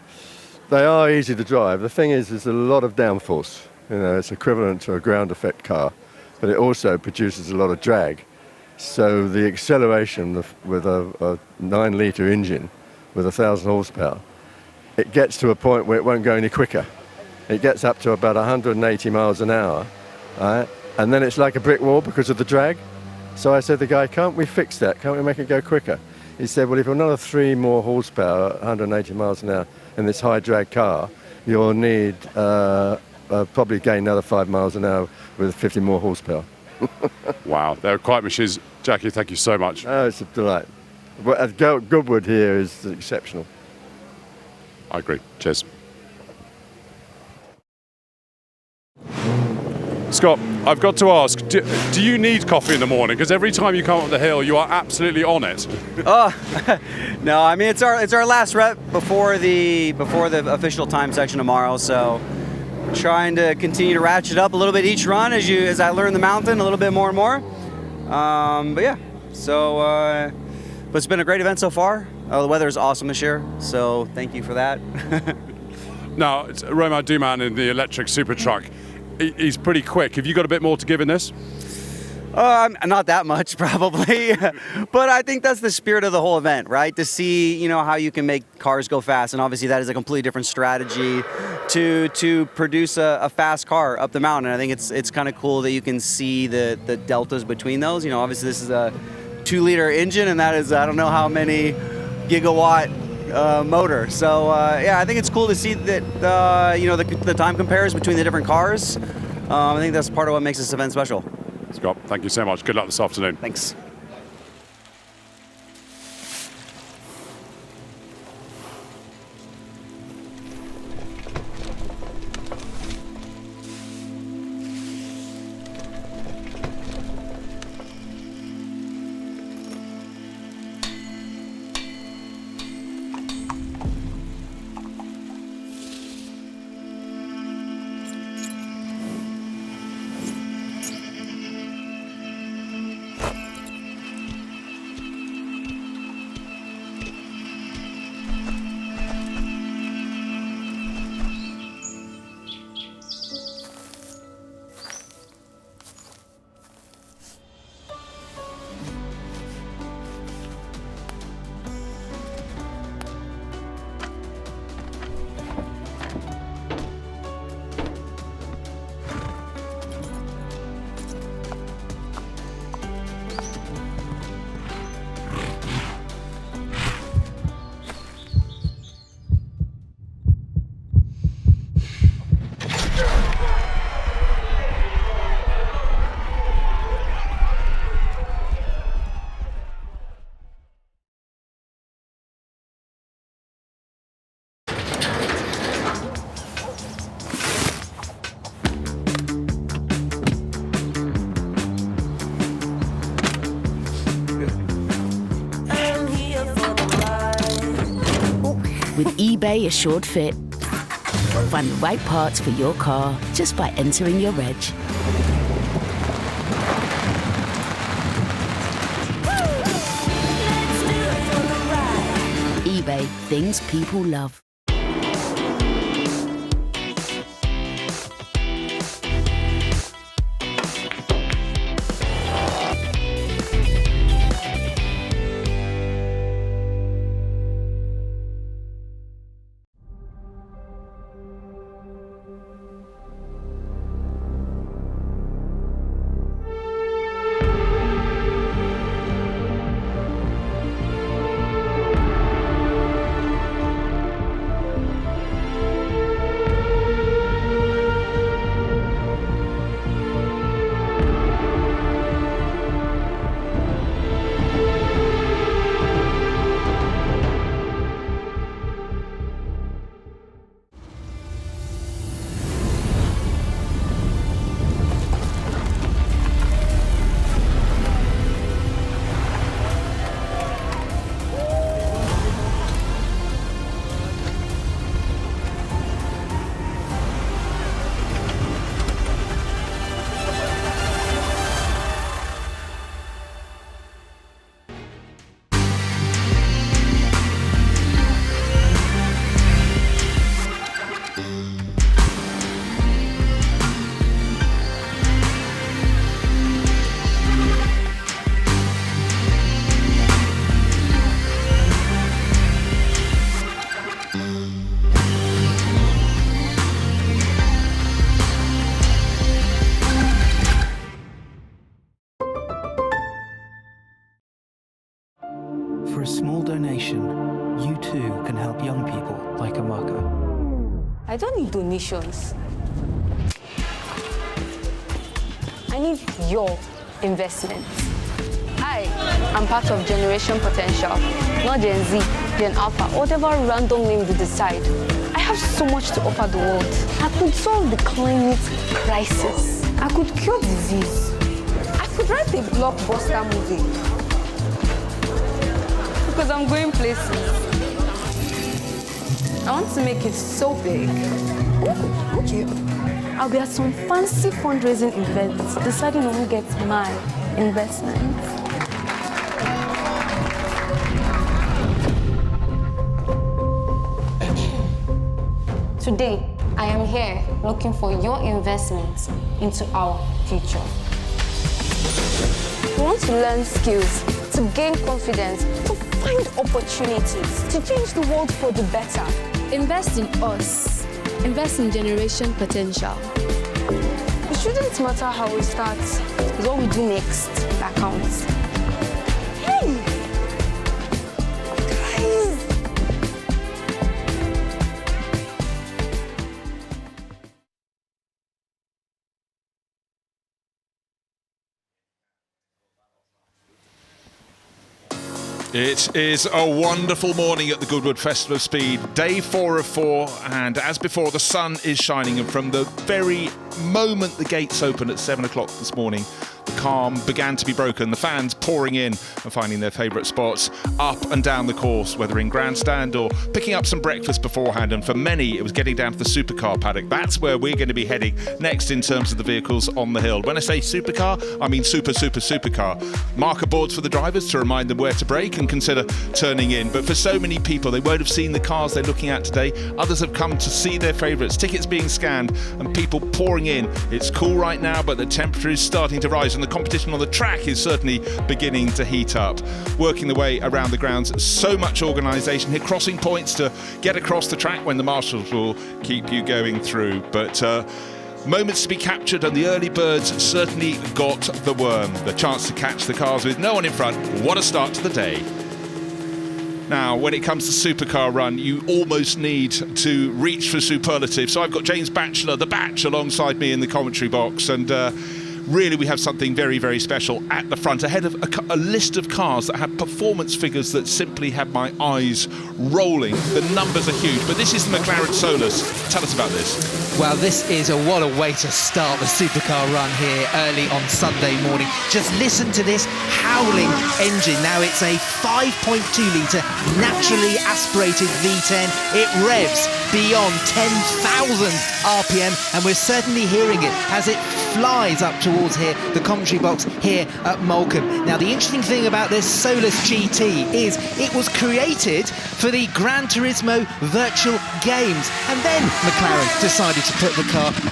Speaker 7: They are easy to drive. The thing is, there's a lot of downforce. You know, it's equivalent to a ground effect car, but it also produces a lot of drag. So the acceleration with a 9-litre engine with 1,000 horsepower, it gets to a point where it won't go any quicker. It gets up to about 180 miles an hour, right? And then it's like a brick wall because of the drag. So I said to the guy, can't we fix that? Can't we make it go quicker? He said, well, if you're another 3 more horsepower, 180 miles an hour in this high drag car, you'll need probably gain another 5 miles an hour with 50 more horsepower.
Speaker 6: Wow, they're quite machines. Jackie, thank you so much.
Speaker 7: Oh, it's a delight. Goodwood here is exceptional.
Speaker 6: I agree. Cheers. Scott, I've got to ask, do you need coffee in the morning? Because every time you come up the hill, you are absolutely on it.
Speaker 8: No, I mean it's our last rep before the official time section tomorrow. So trying to continue to ratchet up a little bit each run as I learn the mountain a little bit more and more. But yeah, so but it's been a great event so far. The weather is awesome this year, so thank you for that.
Speaker 6: Now, it's Romain Dumas in the electric Supertruck. He's pretty quick. Have you got a bit more to give in this?
Speaker 8: Not that much, probably. But I think that's the spirit of the whole event, right? To see, how you can make cars go fast. And obviously that is a completely different strategy to produce a fast car up the mountain. I think it's kind of cool that you can see the deltas between those. Obviously this is a 2-liter engine, and that is, I don't know how many gigawatt motor. So yeah, I think it's cool to see that the time compares between the different cars. I think that's part of what makes this event special.
Speaker 6: Scott, thank you so much. Good luck this afternoon.
Speaker 8: Thanks.
Speaker 9: With eBay Assured Fit, find the right parts for your car just by entering your reg. eBay, things people love.
Speaker 10: donation, you too can help young people like Amaka.
Speaker 11: I don't need donations. I need your investment. I am part of Generation Potential, not Gen Z, Gen Alpha, whatever random name they decide. I have so much to offer the world. I could solve the climate crisis. I could cure disease. I could write a blockbuster movie. Because I'm going places. I want to make it so big. Ooh, okay. I'll be at some fancy fundraising events, deciding on who gets my investment. Today, I am here looking for your investment into our future. We want to learn skills, to gain confidence, to find opportunities, to change the world for the better.
Speaker 12: Invest in us. Invest in Generation Potential.
Speaker 11: It shouldn't matter how we start, it's what we do next that counts. Hey! Guys!
Speaker 4: It is a wonderful morning at the Goodwood Festival of Speed. Day 4 of 4, and as before, the sun is shining, and from the very moment the gates opened at 7 o'clock this morning, the calm began to be broken. The fans pouring in and finding their favourite spots up and down the course, whether in grandstand or picking up some breakfast beforehand. And for many, it was getting down to the supercar paddock. That's where we're going to be heading next in terms of the vehicles on the hill. When I say supercar, I mean supercar. Marker boards for the drivers to remind them where to brake and consider turning in. But for so many people, they won't have seen the cars they're looking at today. Others have come to see their favourites, tickets being scanned and people pouring in. It's cool right now, but the temperature is starting to rise, and the competition on the track is certainly beginning to heat up. Working the way around the grounds, so much organisation here, crossing points to get across the track when the marshals will keep you going through. But moments to be captured, and the early birds certainly got the worm. The chance to catch the cars with no one in front. What a start to the day. Now, when it comes to supercar run, you almost need to reach for superlative. So I've got James Batchelor, the Batch, alongside me in the commentary box, and really we have something very, very special at the front, ahead of a list of cars that have performance figures that simply have my eyes rolling. The numbers are huge, but this is the McLaren Solus. Tell us about this.
Speaker 24: Well, this is what a way to start the supercar run here early on Sunday morning. Just listen to this howling engine. Now it's a 5.2-litre naturally aspirated V10. It revs beyond 10,000 RPM, and we're certainly hearing it as it flies up towards here, the commentary box here at Moulcombe. Now, the interesting thing about this Solus GT is it was created for the Gran Turismo virtual games, and then McLaren decided to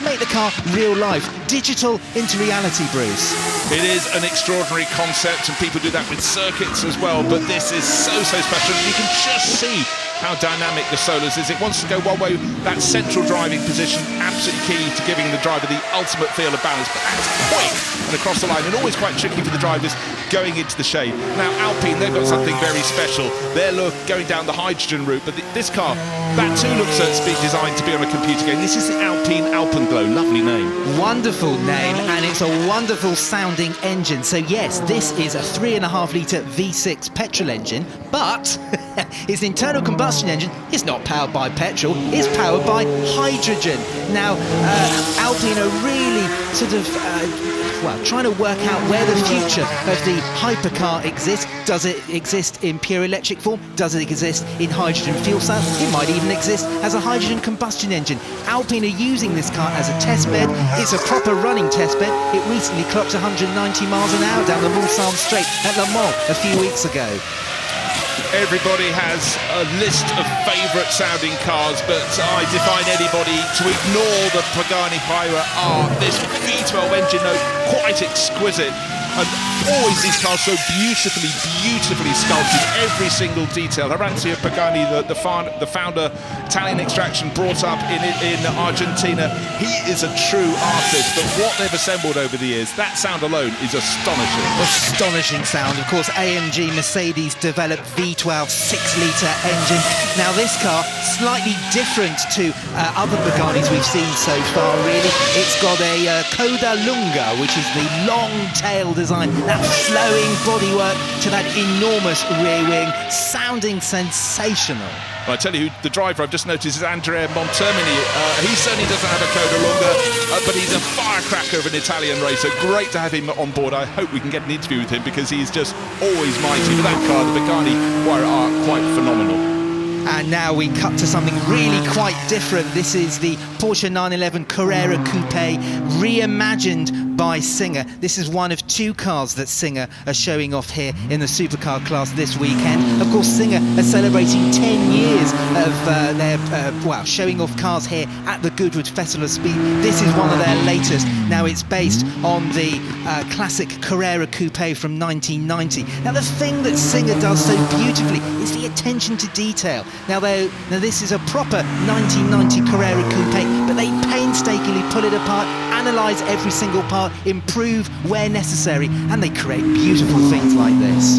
Speaker 24: make the car real life, digital into reality, Bruce.
Speaker 4: It is an extraordinary concept, and people do that with circuits as well, but this is so special. You can just see how dynamic the Solus is. It wants to go one way, that central driving position, absolutely key to giving the driver the ultimate feel of balance, but that's quick and across the line, and always quite tricky for the drivers going into the shade. Now, Alpine, they've got something very special. They're going down the hydrogen route, but this car, that too looks designed to be on a computer game. This is the Alpine Alpenglow. Lovely name.
Speaker 24: Wonderful name, and it's a wonderful sounding engine. So yes, this is a 3.5-litre V6 petrol engine, but its internal combustion engine is not powered by petrol, it's powered by hydrogen. Now, Alpine are really sort of trying to work out where the future of the hypercar exists. Does it exist in pure electric form? Does it exist in hydrogen fuel cell? It might even exist as a hydrogen combustion engine. Alpine are using this car as a test bed. It's a proper running test bed. It recently clocked 190 miles an hour down the Mulsanne Straight at Le Mans a few weeks ago.
Speaker 4: Everybody has a list of favourite sounding cars, but I defy anybody to ignore the Pagani Pyra R. This V12 engine note, quite exquisite. And always these cars so beautifully sculpted, every single detail. Orazio Pagani, the founder, Italian extraction, brought up in Argentina. He is a true artist, but what they've assembled over the years, that sound alone is astonishing.
Speaker 24: Astonishing sound. Of course, AMG Mercedes developed V12 6-litre engine. Now this car, slightly different to other Pagani's we've seen so far, really. It's got a Coda Lunga, which is the long tail design, that flowing bodywork to that enormous rear wing, sounding sensational.
Speaker 4: Well, I tell you, the driver I've just noticed is Andrea Montermini. He certainly doesn't have a Coda Lunga, but he's a firecracker of an Italian racer. Great to have him on board. I hope we can get an interview with him because he's just always mighty. But that car, the Pagani, are quite phenomenal.
Speaker 24: And now we cut to something really quite different. This is the Porsche 911 Carrera Coupe, reimagined by Singer. This is one of two cars that Singer are showing off here in the supercar class this weekend. Of course, Singer are celebrating 10 years of their showing off cars here at the Goodwood Festival of Speed. This is one of their latest. Now it's based on the classic Carrera Coupe from 1990. Now the thing that Singer does so beautifully is the attention to detail. Now this is a proper 1990 Carrera Coupe, but they painstakingly pull it apart, analyse every single part, improve where necessary, and they create beautiful things like this.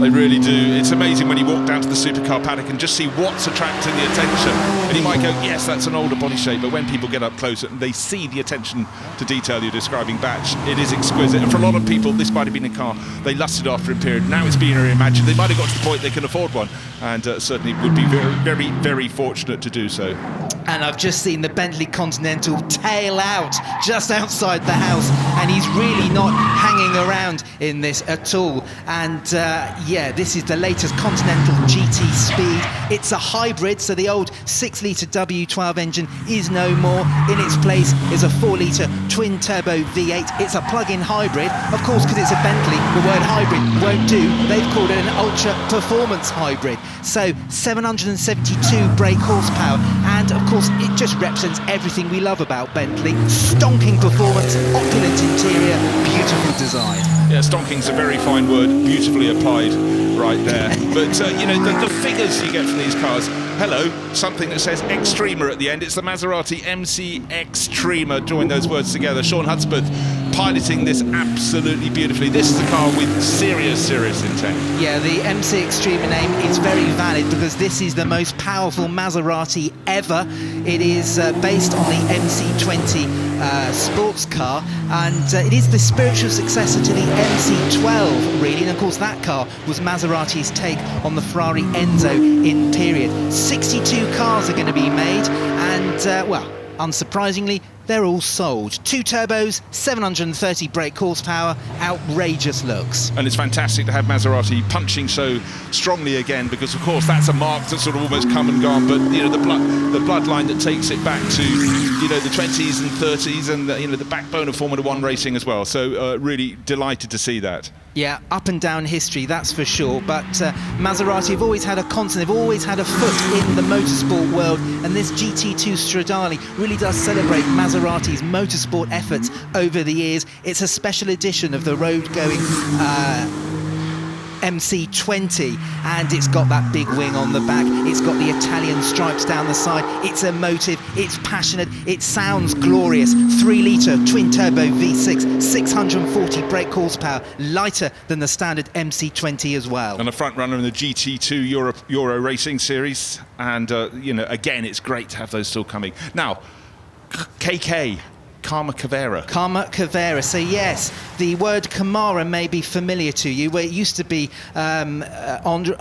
Speaker 4: They really do. It's amazing when you walk down to the supercar paddock and just see what's attracting the attention. And you might go, yes, that's an older body shape, but when people get up close and they see the attention to detail you're describing, Batch, it is exquisite. And for a lot of people, this might have been a car they lusted after in period. Now it's being reimagined. They might have got to the point they can afford one, and certainly would be very, very fortunate to do so.
Speaker 24: And I've just seen the Bentley Continental tail out just outside the house, and he's really not hanging around in this at all. And this is the latest Continental GT Speed. It's a hybrid, so the old 6-litre W12 engine is no more. In its place is a 4-litre twin-turbo V8. It's a plug-in hybrid. Of course, because it's a Bentley, the word hybrid won't do. They've called it an ultra-performance hybrid. So 772 brake horsepower, and of course it just represents everything we love about Bentley. Stonking performance, opulent interior, beautiful design.
Speaker 4: Yeah, stonking's a very fine word, beautifully applied right there. But the figures you get from these cars, hello, something that says Extrema at the end. It's the Maserati MC Extrema, drawing those words together. Sean Hudspeth piloting this absolutely beautifully. This is a car with serious intent.
Speaker 24: Yeah, the MC Extrema name is very valid because this is the most powerful Maserati ever. It is based on the MC20 sports car, and it is the spiritual successor to the MC12, really. And of course, that car was Maserati's take on the Ferrari Enzo in period. 62 cars are going to be made, and unsurprisingly, they're all sold. 2 turbos, 730 brake horsepower, outrageous looks.
Speaker 4: And it's fantastic to have Maserati punching so strongly again, because of course that's a mark that's sort of almost come and gone, but the bloodline that takes it back to the 20s and 30s, and the backbone of Formula One racing as well. So really delighted to see that.
Speaker 24: Yeah, up and down history, that's for sure. But Maserati have always had a constant, they've always had a foot in the motorsport world, and this GT2 Stradale really does celebrate Maserati's motorsport efforts over the years. It's a special edition of the road-going MC20, and it's got that big wing on the back, it's got the Italian stripes down the side, it's emotive, it's passionate, it sounds glorious. 3-litre twin-turbo V6, 640 brake horsepower, lighter than the standard MC20 as well.
Speaker 4: And a front runner in the GT2 Euro Racing Series, and again, it's great to have those still coming. Now, KK. Karma Kavera. So yes, the word Kamara may be familiar to you, where it used to be Andre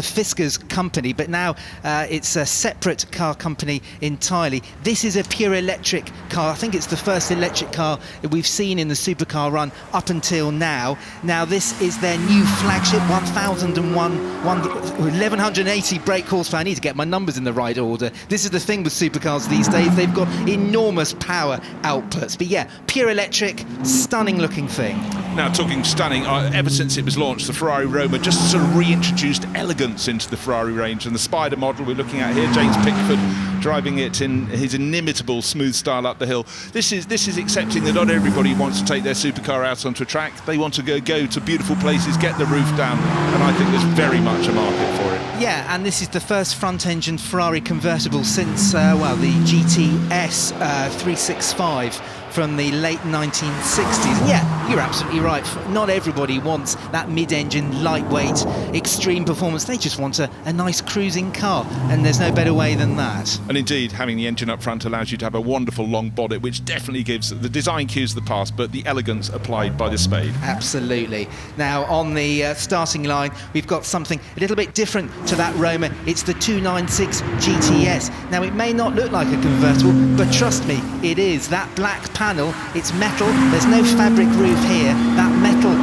Speaker 4: Fisker's company, but now it's a separate car company entirely. This is a pure electric car. I think it's the first electric car that we've seen in the supercar run up until now. Now this is their new flagship, 1180 brake horsepower. I need to get my numbers in the right order. This is the thing with supercars these days, they've got enormous power.
Speaker 24: outputs. But yeah, pure electric, stunning looking thing.
Speaker 4: Now, talking stunning, ever since it was launched, the Ferrari Roma just sort of reintroduced elegance into the Ferrari range. And the Spider model we're looking at here, James Pickford driving it in his inimitable smooth style up the hill. This is accepting that not everybody wants to take their supercar out onto a track. They want to go to beautiful places, get the roof down, and I think there's very much a market for it.
Speaker 24: Yeah, and this is the first front-engine Ferrari convertible since, the GTS 365 from the late 1960s. And yeah, you're absolutely right. Not everybody wants that mid-engine, lightweight, extreme performance. They just want a nice cruising car, and there's no better way than that.
Speaker 4: And indeed, having the engine up front allows you to have a wonderful long bonnet, which definitely gives the design cues of the past, but the elegance applied by the Spade.
Speaker 24: Absolutely. Now, on the starting line, we've got something a little bit different to that Roma. It's the 296 GTS. Now, it may not look like a convertible, but trust me, it is. That black panel, it's metal. There's no fabric roof here. That metal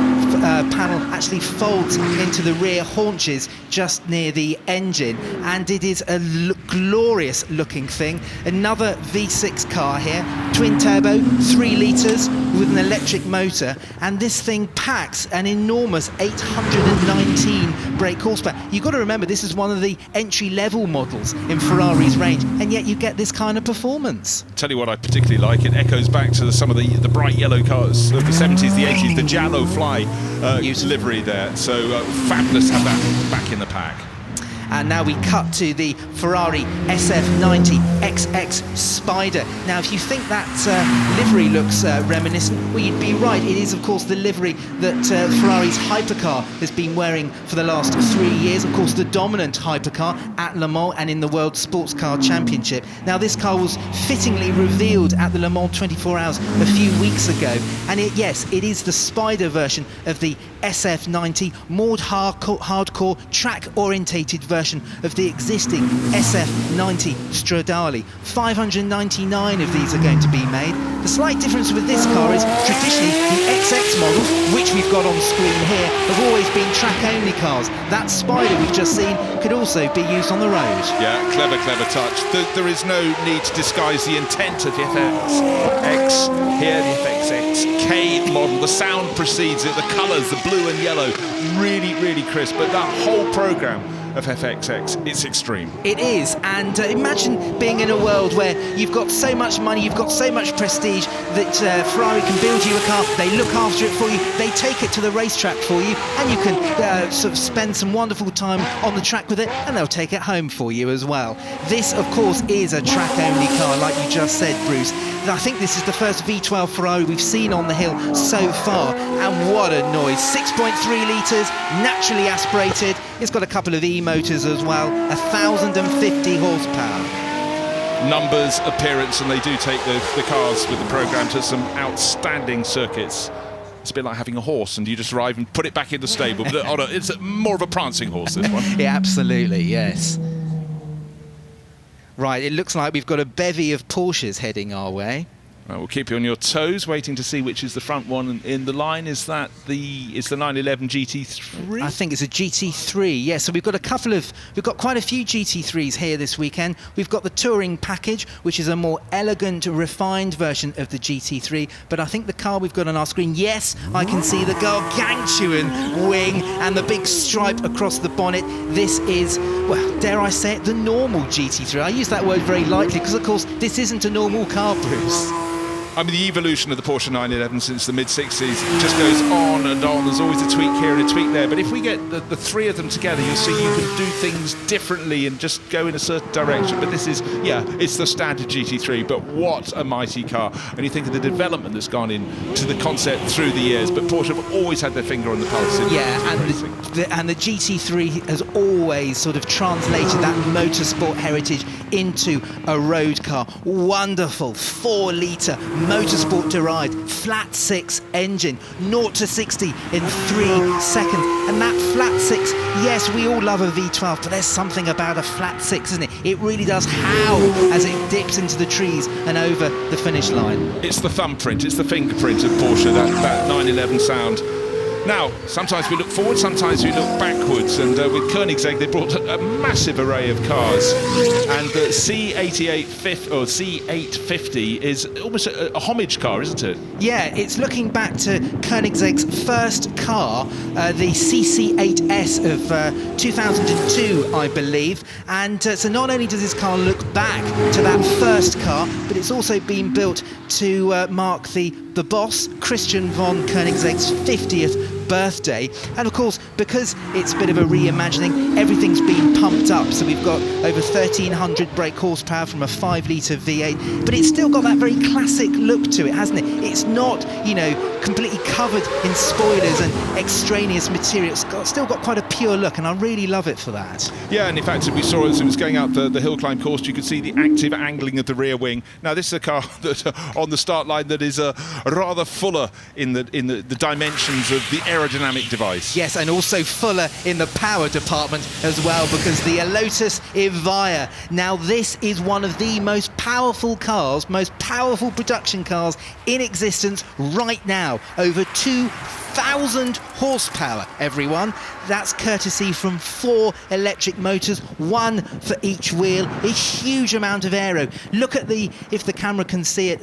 Speaker 24: panel actually folds into the rear haunches just near the engine, and it is a glorious looking thing. Another V6 car here, twin turbo, 3 litres with an electric motor, and this thing packs an enormous 819 brake horsepower. You've got to remember, this is one of the entry-level models in Ferrari's range, and yet you get this kind of performance.
Speaker 4: Tell you what I particularly like, it echoes back to some of the bright yellow cars of the 70s, the 80s, the Giallo Fly livery there. So fabulous to have that back in the pack.
Speaker 24: And now we cut to the Ferrari SF90 XX Spider. Now, if you think that livery looks reminiscent, well, you'd be right. It is, of course, the livery that Ferrari's Hypercar has been wearing for the last 3 years. Of course, the dominant Hypercar at Le Mans and in the World Sports Car Championship. Now, this car was fittingly revealed at the Le Mans 24 Hours a few weeks ago. And yes, it is the Spider version of the SF90, more hardcore, track-orientated version of the existing SF90 Stradale. 599 of these are going to be made. The slight difference with this car is traditionally the XX models, which we've got on screen here, have always been track-only cars. That Spider we've just seen could also be used on the road.
Speaker 4: Yeah, clever touch. There is no need to disguise the intent of the FXX. Here, the FXXK model. The sound precedes it, the colours, the blue and yellow, really crisp. But that whole programme of FXX, it's extreme.
Speaker 24: It is, and imagine being in a world where you've got so much money, you've got so much prestige that Ferrari can build you a car, they look after it for you, they take it to the racetrack for you, and you can sort of spend some wonderful time on the track with it, and they'll take it home for you as well. This, of course, is a track-only car, like you just said, Bruce. I think this is the first V12 Ferrari we've seen on the hill so far, and what a noise. 6.3 litres, naturally aspirated. It's got a couple of E-motors as well, 1,050 horsepower.
Speaker 4: Numbers, appearance, and they do take the cars with the programme to some outstanding circuits. It's a bit like having a horse and you just arrive and put it back in the stable. But it's more of a prancing horse, this one.
Speaker 24: Yeah, absolutely, yes. Right, it looks like we've got a bevy of Porsches heading our way.
Speaker 4: Right, we'll keep you on your toes, waiting to see which is the front one in the line. Is the 911 GT3?
Speaker 24: I think it's a GT3. Yeah, so we've got quite a few GT3s here this weekend. We've got the touring package, which is a more elegant, refined version of the GT3. But I think the car we've got on our screen, yes, I can see the gargantuan wing and the big stripe across the bonnet. This is, well, dare I say it, the normal GT3. I use that word very lightly because, of course, this isn't a normal car, Bruce.
Speaker 4: I mean, the evolution of the Porsche 911 since the mid-60s just goes on and on. There's always a tweak here and a tweak there. But if we get the three of them together, you'll see you can do things differently and just go in a certain direction. But this is, yeah, it's the standard GT3. But what a mighty car. And you think of the development that's gone into the concept through the years. But Porsche have always had their finger on the pulse.
Speaker 24: And the GT3 has always sort of translated that motorsport heritage into a road car. Wonderful 4-litre motorsport derived flat 6 engine, 0 to 60 in 3 seconds. And that flat 6, yes, we all love a V12, but there's something about a flat 6, isn't it? It really does howl as it dips into the trees and over the finish line.
Speaker 4: It's the thumbprint, it's the fingerprint of Porsche, that 911 sound. Now, sometimes we look forward, sometimes we look backwards, and with Koenigsegg they brought a massive array of cars, and the C850 is almost a homage car, isn't it?
Speaker 24: Yeah, it's looking back to Koenigsegg's first car, the CC8S of 2002, I believe, and so not only does this car look back to that first car, but it's also been built to mark the boss, Christian von Koenigsegg's 50th birthday. And of course, because it's a bit of a reimagining, everything's been pumped up. So we've got over 1,300 brake horsepower from a 5-litre V8, but it's still got that very classic look to it, hasn't it? It's not, you know, completely covered in spoilers and extraneous material. It's still got quite a pure look, and I really love it for that.
Speaker 4: Yeah, and in fact, we saw as it was going out the hill climb course, you could see the active angling of the rear wing. Now, this is a car that on the start line that is rather fuller in the dimensions of the aerodynamic device.
Speaker 24: Yes, and also fuller in the power department as well, because the Lotus Evija. Now, this is one of the most powerful cars, most powerful production cars in existence right now. Over 2,000 horsepower, everyone. That's courtesy from 4 electric motors, 1 for each wheel. A huge amount of aero. Look at if the camera can see it,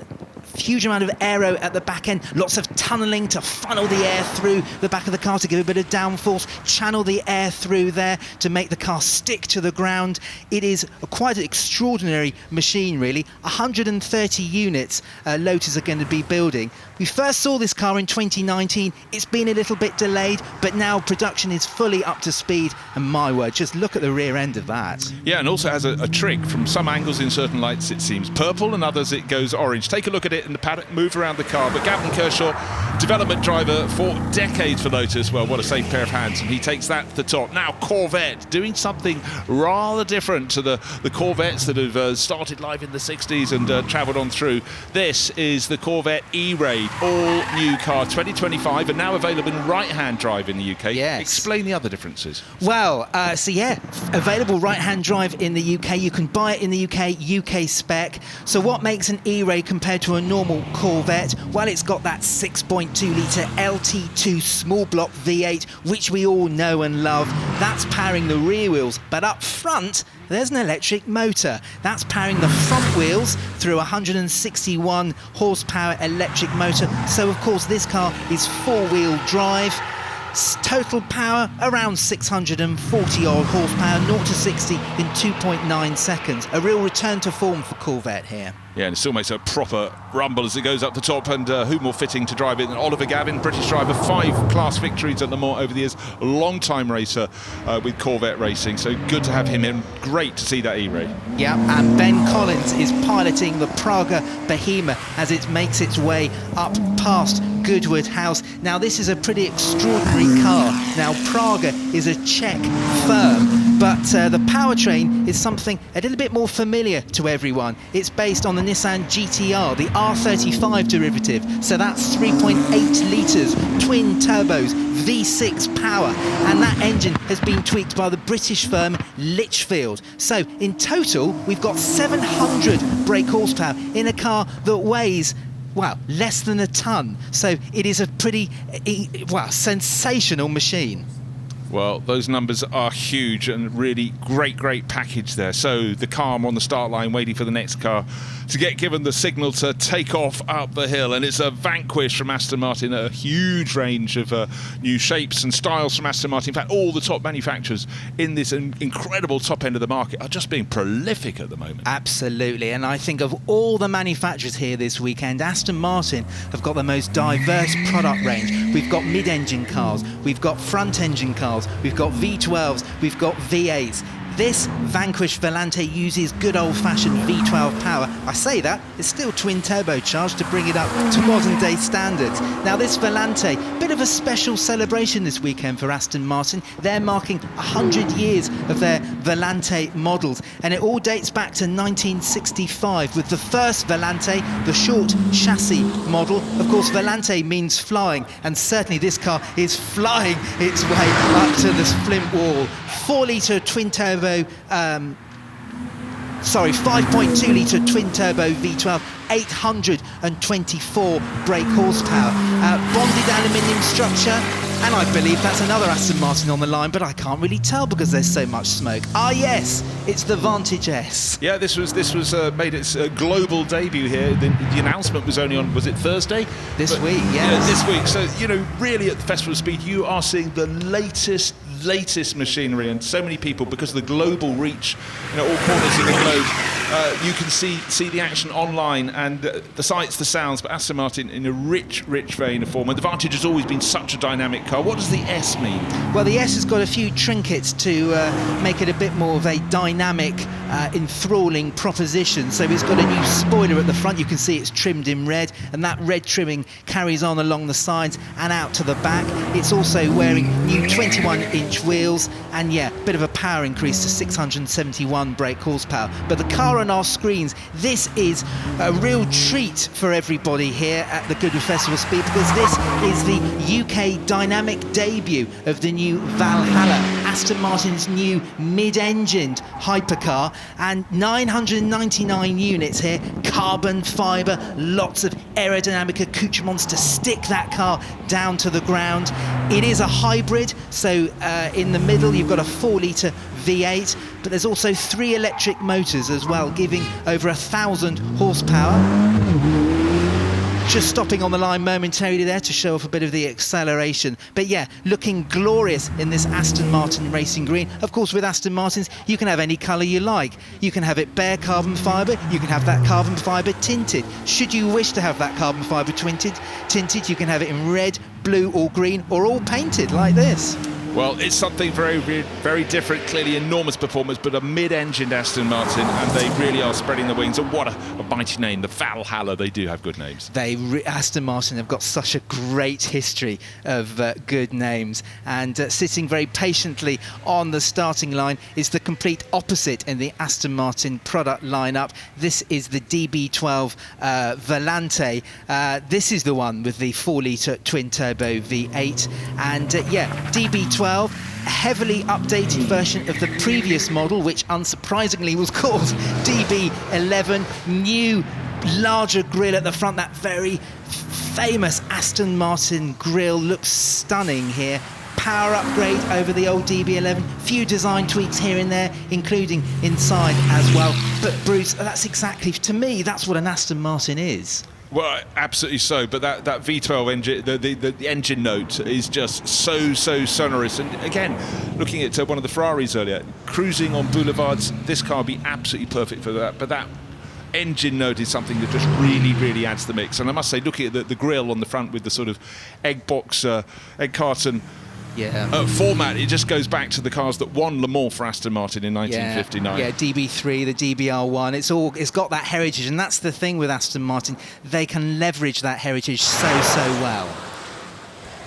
Speaker 24: huge amount of aero at the back end, lots of tunnelling to funnel the air through the back of the car to give a bit of downforce, channel the air through there to make the car stick to the ground. It is quite an extraordinary machine, really. 130 units Lotus are going to be building. We first saw this car in 2019. It's been a little bit delayed, but now production is fully up to speed, and my word, just look at the rear end of that.
Speaker 4: Yeah, and also has a trick. From some angles in certain lights it seems purple, and others it goes orange. Take a look at it in the paddock, move around the car. But Gavin Kershaw, development driver for decades for Lotus, well, what a safe pair of hands, and he takes that to the top. Now Corvette, doing something rather different to the Corvettes that have started live in the 60s and travelled on through. This is the Corvette E-Raid, all new car, 2025, and now available in right-hand drive in the UK.
Speaker 24: Yes.
Speaker 4: Explain the other differences.
Speaker 24: Well, so yeah, available right-hand drive in the UK. You can buy it in the UK spec. So what makes an E-Raid compared to a normal Corvette? Well, it's got that 6.2-litre LT2 small block V8, which we all know and love. That's powering the rear wheels, but up front, there's an electric motor. That's powering the front wheels through a 161 horsepower electric motor. So, of course, this car is four-wheel drive. Total power around 640 odd horsepower, 0 to 60 in 2.9 seconds. A real return to form for Corvette here.
Speaker 4: Yeah, and it still makes a proper rumble as it goes up the top, and who more fitting to drive it than Oliver Gavin, British driver, 5 class victories at Le Mans over the years, a long-time racer with Corvette racing, so good to have him in. Great to see that E-Raid.
Speaker 24: Yeah, and Ben Collins is piloting the Praga Behemoth as it makes its way up past Goodwood House. Now, this is a pretty extraordinary car. Now, Praga is a Czech firm, but the powertrain is something a little bit more familiar to everyone. It's based on the Nissan GT-R, the R35 derivative, so that's 3.8 litres, twin turbos, V6 power, and that engine has been tweaked by the British firm Litchfield. So in total, we've got 700 brake horsepower in a car that weighs, well, less than a tonne. So it is a pretty, well, sensational machine.
Speaker 4: Well, those numbers are huge and really great package there. So the car on the start line waiting for the next car to get given the signal to take off up the hill. And it's a Vanquish from Aston Martin, a huge range of new shapes and styles from Aston Martin. In fact, all the top manufacturers in this incredible top end of the market are just being prolific at the moment.
Speaker 24: Absolutely, and I think of all the manufacturers here this weekend, Aston Martin have got the most diverse product range. We've got mid-engine cars, we've got front-engine cars, we've got V12s, we've got V8s. This Vanquish Volante uses good old-fashioned V12 power. I say that, it's still twin turbocharged to bring it up to modern-day standards. Now, this Volante, bit of a special celebration this weekend for Aston Martin. They're marking 100 years of their Volante models, and it all dates back to 1965 with the first Volante, the short chassis model. Of course, Volante means flying, and certainly this car is flying its way up to this flint wall. 4-litre twin-turbo 5.2-litre twin-turbo V12, 824 brake horsepower. Bonded aluminium structure, And I believe that's another Aston Martin on the line, but I can't really tell because there's so much smoke. Ah, yes, it's the Vantage S.
Speaker 4: Yeah, this was made its global debut here. The announcement was only on, was it Thursday?
Speaker 24: This week, yes.
Speaker 4: Yeah, this week. So, really at the Festival of Speed, you are seeing the latest machinery, and so many people, because of the global reach, all corners of the globe, you can see the action online, and the sights, the sounds. But Aston Martin in a rich vein of form. And the Vantage has always been such a dynamic car. What does the S mean?
Speaker 24: Well, the S has got a few trinkets to make it a bit more of a dynamic, enthralling proposition. So it's got a new spoiler at the front. You can see it's trimmed in red, and that red trimming carries on along the sides and out to the back. It's also wearing new 21-inch wheels, and yeah, a bit of a power increase to 671 brake horsepower. But the car on our screens, this is a real treat for everybody here at the Goodwood Festival of Speed, because this is the UK dynamic debut of the new Valhalla, Aston Martin's new mid-engined hypercar, and 999 units here, carbon fibre, lots of aerodynamic accoutrements to stick that car down to the ground. It is a hybrid, so in the middle you've got a 4-litre V8, but there's also 3 electric motors as well, giving over 1,000 horsepower. Just stopping on the line momentarily there to show off a bit of the acceleration. But yeah, looking glorious in this Aston Martin racing green. Of course, with Aston Martins, you can have any colour you like. You can have it bare carbon fibre, you can have that carbon fibre tinted. Should you wish to have that carbon fibre tinted, you can have it in red, blue or green, or all painted like this.
Speaker 4: Well, it's something very, very different. Clearly enormous performance, but a mid-engined Aston Martin, and they really are spreading the wings. And what a mighty name, the Valhalla. They do have good names.
Speaker 24: Aston Martin have got such a great history of good names, and sitting very patiently on the starting line is the complete opposite in the Aston Martin product lineup. This is the DB12 Volante. This is the one with the 4-litre twin-turbo V8, and yeah, DB12, a heavily updated version of the previous model, which unsurprisingly was called DB11. New, larger grille at the front. That very famous Aston Martin grille looks stunning here. Power upgrade over the old DB11. Few design tweaks here and there, including inside as well. But Bruce, that's exactly, to me, that's what an Aston Martin is.
Speaker 4: Well, absolutely so, but that V12 engine, the engine note is just so sonorous. And again, looking at one of the Ferraris earlier, cruising on boulevards, this car would be absolutely perfect for that. But that engine note is something that just really adds to the mix. And I must say, looking at the grille on the front with the sort of egg carton format, it just goes back to the cars that won Le Mans for Aston Martin in 1959.
Speaker 24: Yeah, DB3, the DBR1, it's got that heritage, and that's the thing with Aston Martin, they can leverage that heritage so well.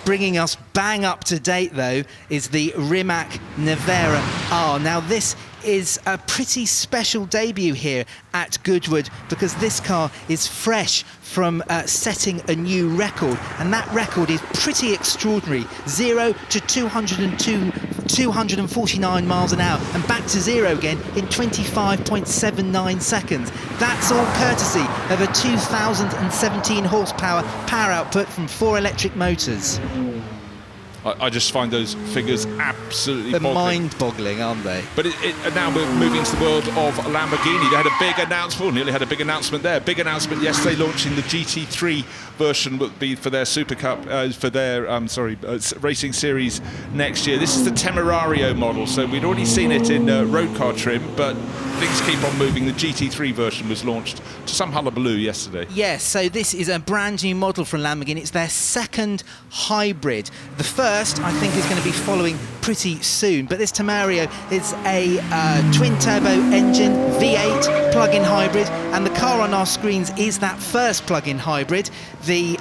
Speaker 24: Bringing us bang up to date though is the Rimac Nevera R. Now this is a pretty special debut here at Goodwood, because this car is fresh from setting a new record, and that record is pretty extraordinary. 0 to 249 miles an hour and back to 0 again in 25.79 seconds. That's all courtesy of a 2,017 horsepower power output from 4 electric motors.
Speaker 4: I just find those figures absolutely
Speaker 24: mind-boggling, aren't they?
Speaker 4: But now we're moving to the world of Lamborghini. They had a big announcement, nearly had a big announcement there. Big announcement yesterday, launching the GT3 version would be for their Supercar, for their racing series next year. This is the Temerario model, so we'd already seen it in road car trim, but things keep on moving. The GT3 version was launched to some hullabaloo yesterday.
Speaker 24: Yes, so this is a brand new model from Lamborghini. It's their second hybrid. The first, I think, is going to be following pretty soon, but this Temerario is a twin-turbo engine, V8 plug-in hybrid, and the car on our screens is that first plug-in hybrid, the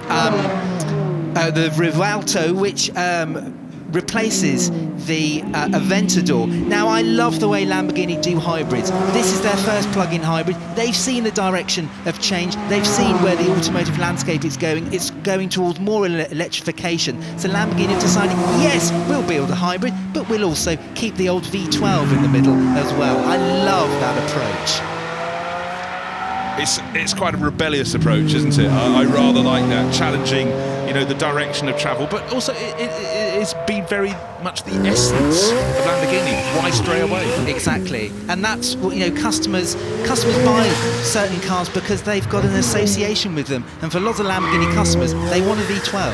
Speaker 24: Rivalto, which replaces the Aventador. Now, I love the way Lamborghini do hybrids. This is their first plug-in hybrid. They've seen the direction of change. They've seen where the automotive landscape is going. It's going towards more electrification. So Lamborghini have decided, yes, we'll build a hybrid, but we'll also keep the old V12 in the middle as well. I love that approach.
Speaker 4: It's quite a rebellious approach, isn't it? I rather like that, challenging, the direction of travel, but also it's been very much the essence of Lamborghini. Why stray away?
Speaker 24: Exactly, and that's what customers buy certain cars because they've got an association with them, and for lots of Lamborghini customers, they want a V12.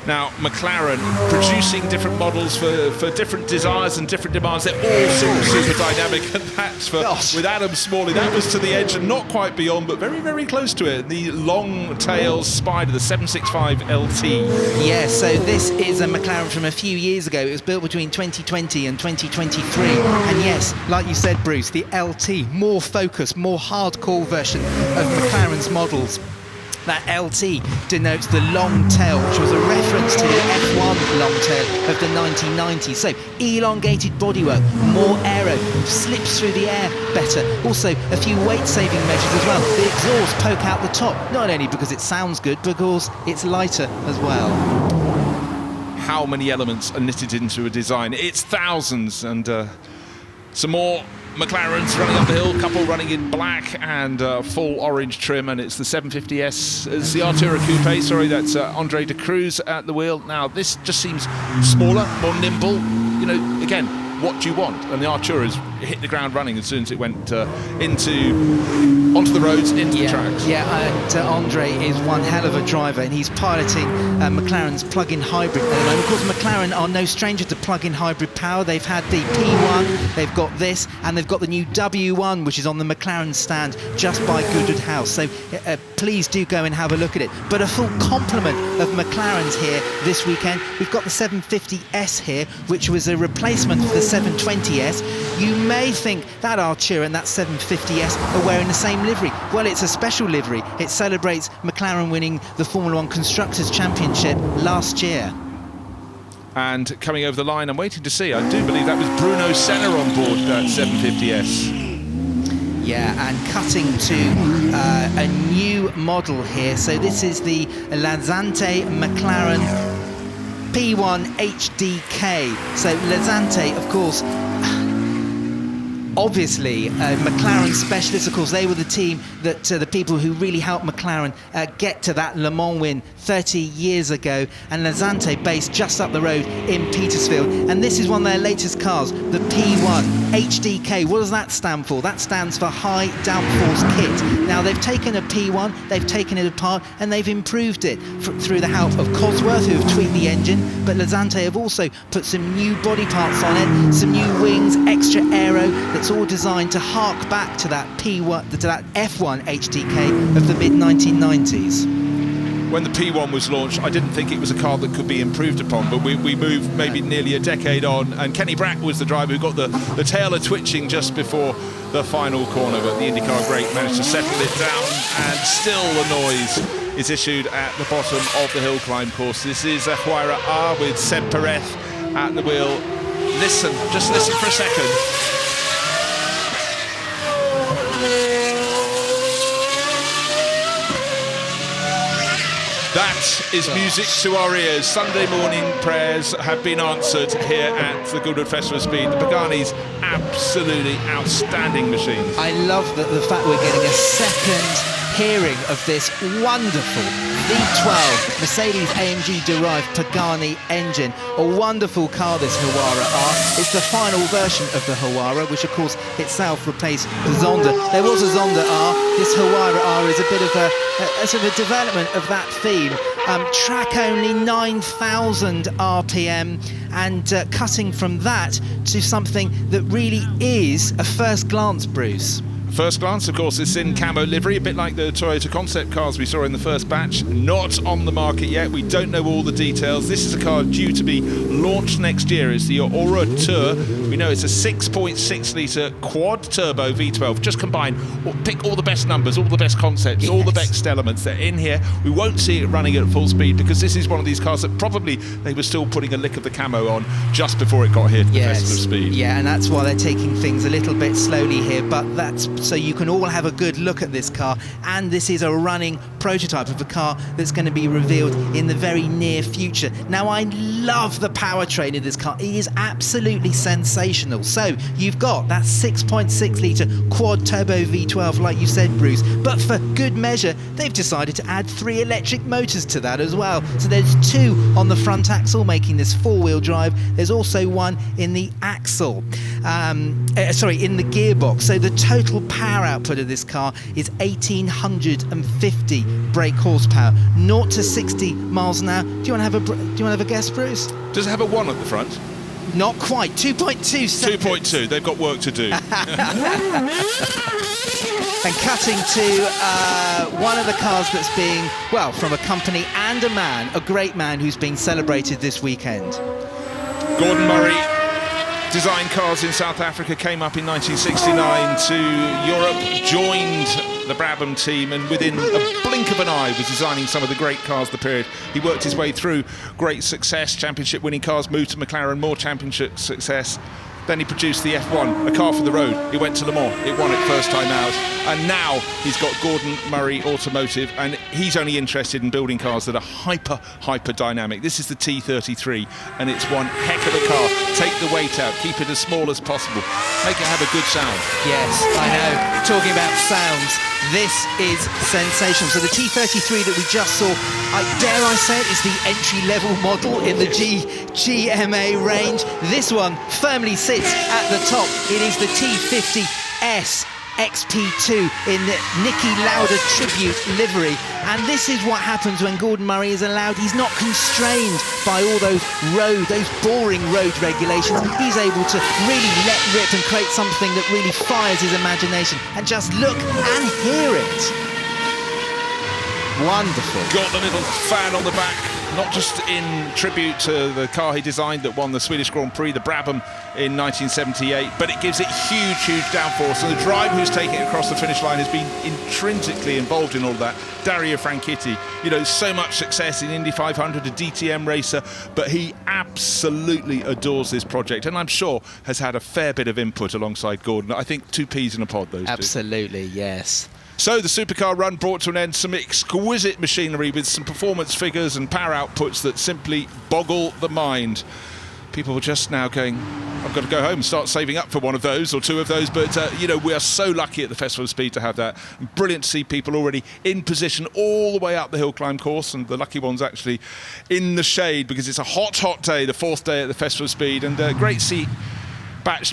Speaker 4: Now, McLaren producing different models for different desires and different demands. They're all super dynamic, and that's with Adam Smalley. That was to the edge and not quite beyond, but very, very close to it. The long tail Spider, the 765 LT.
Speaker 24: Yeah, so this is a McLaren from a few years ago. It was built between 2020 and 2023. And yes, like you said, Bruce, the LT, more focused, more hardcore version of McLaren's models. That LT denotes the long tail, which was a reference to the F1 long tail of the 1990s. So elongated bodywork, more aero, slips through the air better. Also a few weight-saving measures as well. The exhaust poke out the top, not only because it sounds good, but because it's lighter as well.
Speaker 4: How many elements are knitted into a design? It's thousands, and some more McLarens running up the hill, couple running in black and full orange trim, and it's the 750S. It's the Artura Coupe, sorry, that's Andre de Cruz at the wheel. Now, this just seems smaller, more nimble. Again, what do you want? And the Artura's hit the ground running as soon as it went onto the roads, into the tracks.
Speaker 24: Yeah, and Andre is one hell of a driver, and he's piloting McLaren's plug-in hybrid at the moment. Of course, McLaren are no stranger to plug-in hybrid power. They've had the P1, they've got this, and they've got the new W1, which is on the McLaren stand just by Goodwood House. So please do go and have a look at it. But a full complement of McLarens here this weekend. We've got the 750S here, which was a replacement for the 720S. You may think that Artura and that 750S are wearing the same livery. Well, it's a special livery. It celebrates McLaren winning the Formula 1 Constructors' Championship last year.
Speaker 4: And coming over the line, I'm waiting to see. I do believe that was Bruno Senna on board that 750S.
Speaker 24: Yeah, and cutting to a new model here. So this is the Lazante McLaren P1 HDK. So Lazante, of course, obviously McLaren specialists. Of course, they were the team that the people who really helped McLaren get to that Le Mans win 30 years ago, and Lazante based just up the road in Petersfield. And this is one of their latest cars, the P1 HDK. What does that stand for? That stands for High Downforce Kit. Now, they've taken a P1, they've taken it apart, and they've improved it through the help of Cosworth, who have tweaked the engine, but Lazante have also put some new body parts on it, some new wings, extra aero. That's all designed to hark back to that P1, to that F1 HDK of the mid-1990s.
Speaker 4: When the P1 was launched, I didn't think it was a car that could be improved upon, but we moved maybe nearly a decade on, and Kenny Brack was the driver who got the tail twitching just before the final corner, but the IndyCar great managed to settle it down, and still the noise is issued at the bottom of the hill climb course. This is a Huayra R with Seb Perez at the wheel. Listen, just listen for a second. That is music to our ears. Sunday morning prayers have been answered here at the Goodwood Festival of Speed. The Pagani's absolutely outstanding machines.
Speaker 24: I love the fact we're getting a second hearing of this wonderful V12 Mercedes-AMG derived Pagani engine. A wonderful car, this Huayra R. It's the final version of the Huayra, which of course itself replaced the Zonda. There was a Zonda R. This Huayra R is a bit of a sort of a development of that theme. Track only 9,000 RPM, and cutting from that to something that really is a first glance, Bruce.
Speaker 4: First glance, of course, it's in camo livery, a bit like the Toyota concept cars we saw in the first batch. Not on the market yet. We don't know all the details. This is a car due to be launched next year. It's the Aura Tour. We know it's a 6.6 litre quad turbo V12. Just combine, pick all the best numbers, all the best concepts, yes, all the best elements that are in here. We won't see it running at full speed because this is one of these cars that probably they were still putting a lick of the camo on just before it got here to the Festival of Speed.
Speaker 24: Yeah, and that's why they're taking things a little bit slowly here, but that's so you can all have a good look at this car. And this is a running prototype of a car that's going to be revealed in the very near future. Now, I love the powertrain of this car. It is absolutely sensational. So you've got that 6.6 litre quad turbo V12, like you said, Bruce, but for good measure, they've decided to add 3 electric motors to that as well. So there's 2 on the front axle, making this 4-wheel drive. There's also 1 in the axle, in the gearbox. So the total power output of this car is 1,850 brake horsepower, 0 to 60 miles an hour. Do you want to have a guess, Bruce?
Speaker 4: Does it have a 1 at the front?
Speaker 24: Not quite. 2.2 seconds.
Speaker 4: 2.2. They've got work to do.
Speaker 24: And cutting to one of the cars that's being, well, from a company and a man, a great man who's being celebrated this weekend.
Speaker 4: Gordon Murray designed cars in South Africa, came up in 1969 to Europe, joined the Brabham team, and within a blink of an eye was designing some of the great cars of the period. He worked his way through great success, championship winning cars, moved to McLaren, more championship success. Then he produced the F1, a car for the road. He went to Le Mans, it won it first time out. And now he's got Gordon Murray Automotive, and he's only interested in building cars that are hyper dynamic. This is the T33, and it's one heck of a car. Take the weight out, keep it as small as possible, make it have a good sound.
Speaker 24: Yes, I know. Talking about sounds, this is sensational. So the T33 that we just saw, dare I say it, is the entry-level model in the GMA range. This one firmly sits at the top. It is the T50S XP2 in the Niki Lauda tribute livery, and this is what happens when Gordon Murray is allowed. He's not constrained by all those boring road regulations. He's able to really let rip and create something that really fires his imagination. And just look and hear it. Wonderful.
Speaker 4: Got the little fan on the back, not just in tribute to the car he designed that won the Swedish Grand Prix, the Brabham, in 1978, but it gives it huge downforce. And the driver who's taking it across the finish line has been intrinsically involved in all of that. Dario Franchitti, so much success in Indy 500, a DTM racer, but he absolutely adores this project, and I'm sure has had a fair bit of input alongside Gordon. I think 2 peas in a pod, those
Speaker 24: Absolutely, yes.
Speaker 4: So the Supercar run brought to an end, some exquisite machinery with some performance figures and power outputs that simply boggle the mind. People were just now going, I've got to go home and start saving up for one of those or 2 of those, but we are so lucky at the Festival of Speed to have that. Brilliant to see people already in position all the way up the hill climb course, and the lucky ones actually in the shade, because it's a hot day, the 4th day at the Festival of Speed, and great to see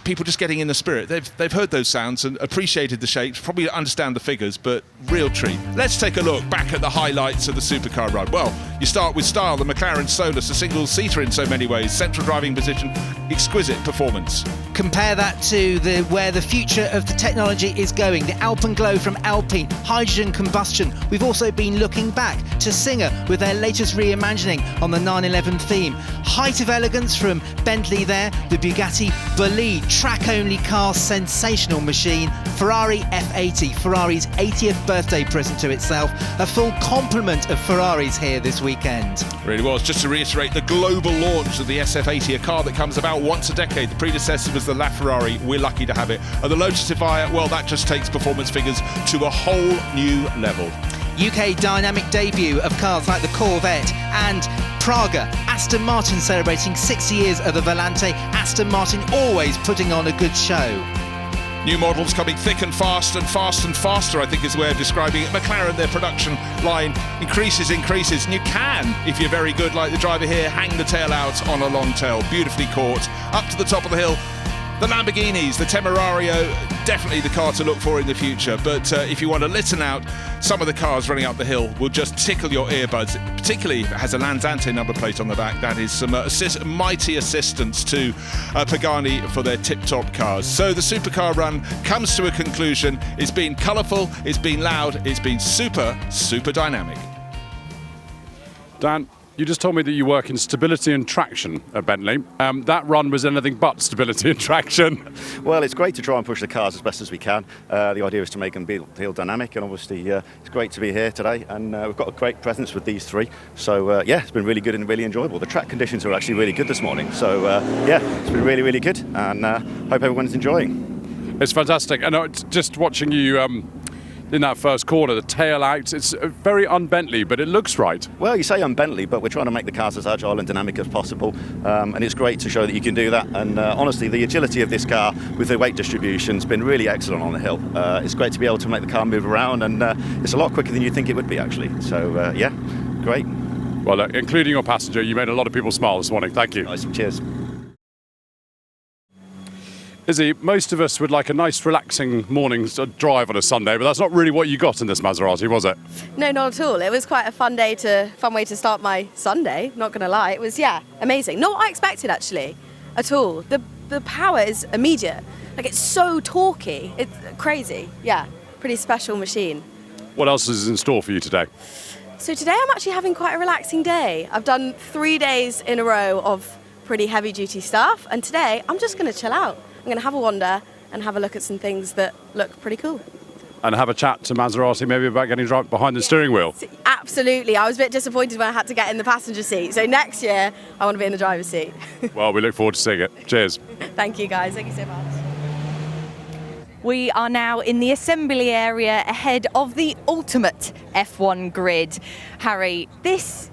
Speaker 4: people just getting in the spirit. They've heard those sounds and appreciated the shapes, probably understand the figures, but real treat. Let's take a look back at the highlights of the Supercar run. Well, you start with style, the McLaren Solus, a single-seater in so many ways, central driving position, exquisite performance.
Speaker 24: Compare that to where the future of the technology is going. The Alpenglow from Alpine, hydrogen combustion. We've also been looking back to Singer with their latest reimagining on the 911 theme. Height of elegance from Bentley there, the Bugatti Bolide, track-only car, sensational machine. Ferrari F80, Ferrari's 80th birthday present to itself. A full complement of Ferraris here this weekend.
Speaker 4: Really was. Just to reiterate, the global launch of the SF80, a car that comes about once a decade. The predecessor was the LaFerrari. We're lucky to have it. And the Lotus Evija, well, that just takes performance figures to a whole new level.
Speaker 24: UK dynamic debut of cars like the Corvette and Praga. Aston Martin celebrating 60 years of the Volante. Aston Martin always putting on a good show.
Speaker 4: New models coming thick and fast and faster, I think is the way of describing it. McLaren, their production line increases, and you can, if you're very good like the driver here, hang the tail out on a long tail, beautifully caught. Up to the top of the hill, the Lamborghinis, the Temerario, definitely the car to look for in the future. But if you want to listen out, some of the cars running up the hill will just tickle your earbuds, particularly if it has a Lanzante number plate on the back. That is some mighty assistance to Pagani for their tip-top cars. So the Supercar run comes to a conclusion. It's been colourful, it's been loud, it's been super dynamic.
Speaker 6: Dan, you just told me that you work in stability and traction at Bentley. That run was anything but stability and traction.
Speaker 13: Well, it's great to try and push the cars as best as we can. The idea is to make them feel dynamic, and obviously it's great to be here today, and we've got a great presence with these 3. So yeah, it's been really good and really enjoyable. The track conditions are actually really good this morning, so yeah, it's been really good, and hope everyone's enjoying.
Speaker 6: It's fantastic. And just watching you in that first corner, the tail out, it's very un-Bentley, but it looks right.
Speaker 13: Well, you say un-Bentley, but we're trying to make the cars as agile and dynamic as possible, and it's great to show that you can do that. And honestly, the agility of this car with the weight distribution has been really excellent on the hill. It's great to be able to make the car move around, and it's a lot quicker than you think it would be, actually. So, yeah, great.
Speaker 6: Well, including your passenger, you made a lot of people smile this morning. Thank you.
Speaker 13: Nice. Cheers.
Speaker 6: Izzy, most of us would like a nice relaxing morning drive on a Sunday, but that's not really what you got in this Maserati, was it?
Speaker 14: No, not at all. It was quite a fun way to start my Sunday, not going to lie. It was, amazing. Not what I expected, actually, at all. The power is immediate. Like, it's so torquey. It's crazy. Yeah, pretty special machine.
Speaker 6: What else is in store for you today?
Speaker 14: So today I'm actually having quite a relaxing day. I've done 3 days in a row of pretty heavy-duty stuff, and today I'm just going to chill out. I'm going to have a wander and have a look at some things that look pretty cool.
Speaker 6: And have a chat to Maserati maybe about getting behind the steering wheel.
Speaker 14: Absolutely. I was a bit disappointed when I had to get in the passenger seat. So next year, I want to be in the driver's seat.
Speaker 6: Well, we look forward to seeing it. Cheers.
Speaker 14: Thank you, guys. Thank you so much.
Speaker 1: We are now in the assembly area ahead of the ultimate F1 grid. Harry, this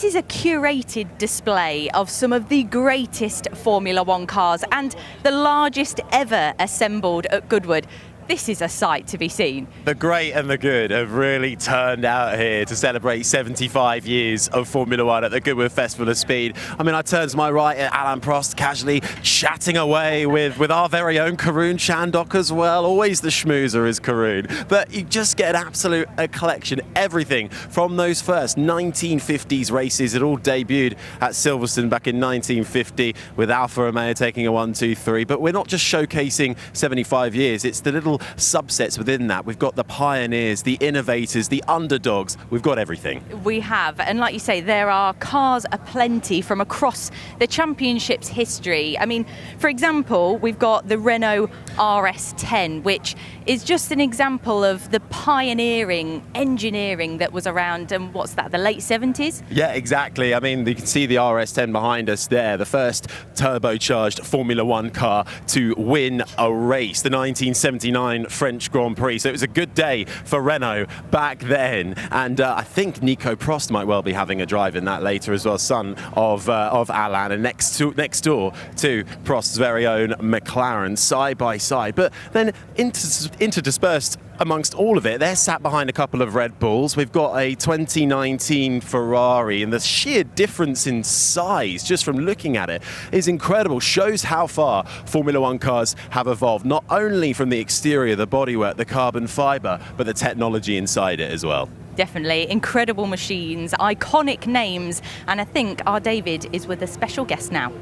Speaker 1: is a curated display of some of the greatest Formula One cars and the largest ever assembled at Goodwood. This is a sight to be seen.
Speaker 15: The great and the good have really turned out here to celebrate 75 years of Formula One at the Goodwood Festival of Speed. I mean, I turned to my right at Alain Prost, casually chatting away with our very own Karun Chandok as well. Always the schmoozer is Karun. But you just get an absolute collection, everything from those first 1950s races. It all debuted at Silverstone back in 1950 with Alfa Romeo taking a 1, 2, 3. But we're not just showcasing 75 years, it's the little subsets within that. We've got the pioneers, the innovators, the underdogs. We've got everything.
Speaker 1: We have, and like you say, there are cars aplenty from across the championship's history. I mean, for example, we've got the Renault RS10, which is just an example of the pioneering engineering that was around, and what's that, the late 70s?
Speaker 15: Yeah, exactly. I mean, you can see the RS10 behind us there, the first turbocharged Formula One car to win a race, the 1979 French Grand Prix. So it was a good day for Renault back then, and I think Nico Prost might well be having a drive in that later as well, son of Alain, and next door to Prost's very own McLaren, side by side. But then interdispersed amongst all of it, they're sat behind a couple of Red Bulls. We've got a 2019 Ferrari, and the sheer difference in size just from looking at it is incredible. Shows how far Formula One cars have evolved, not only from the exterior, the bodywork, the carbon fibre, but the technology inside it as well.
Speaker 1: Definitely. Incredible machines, iconic names, and I think our David is with a special guest now.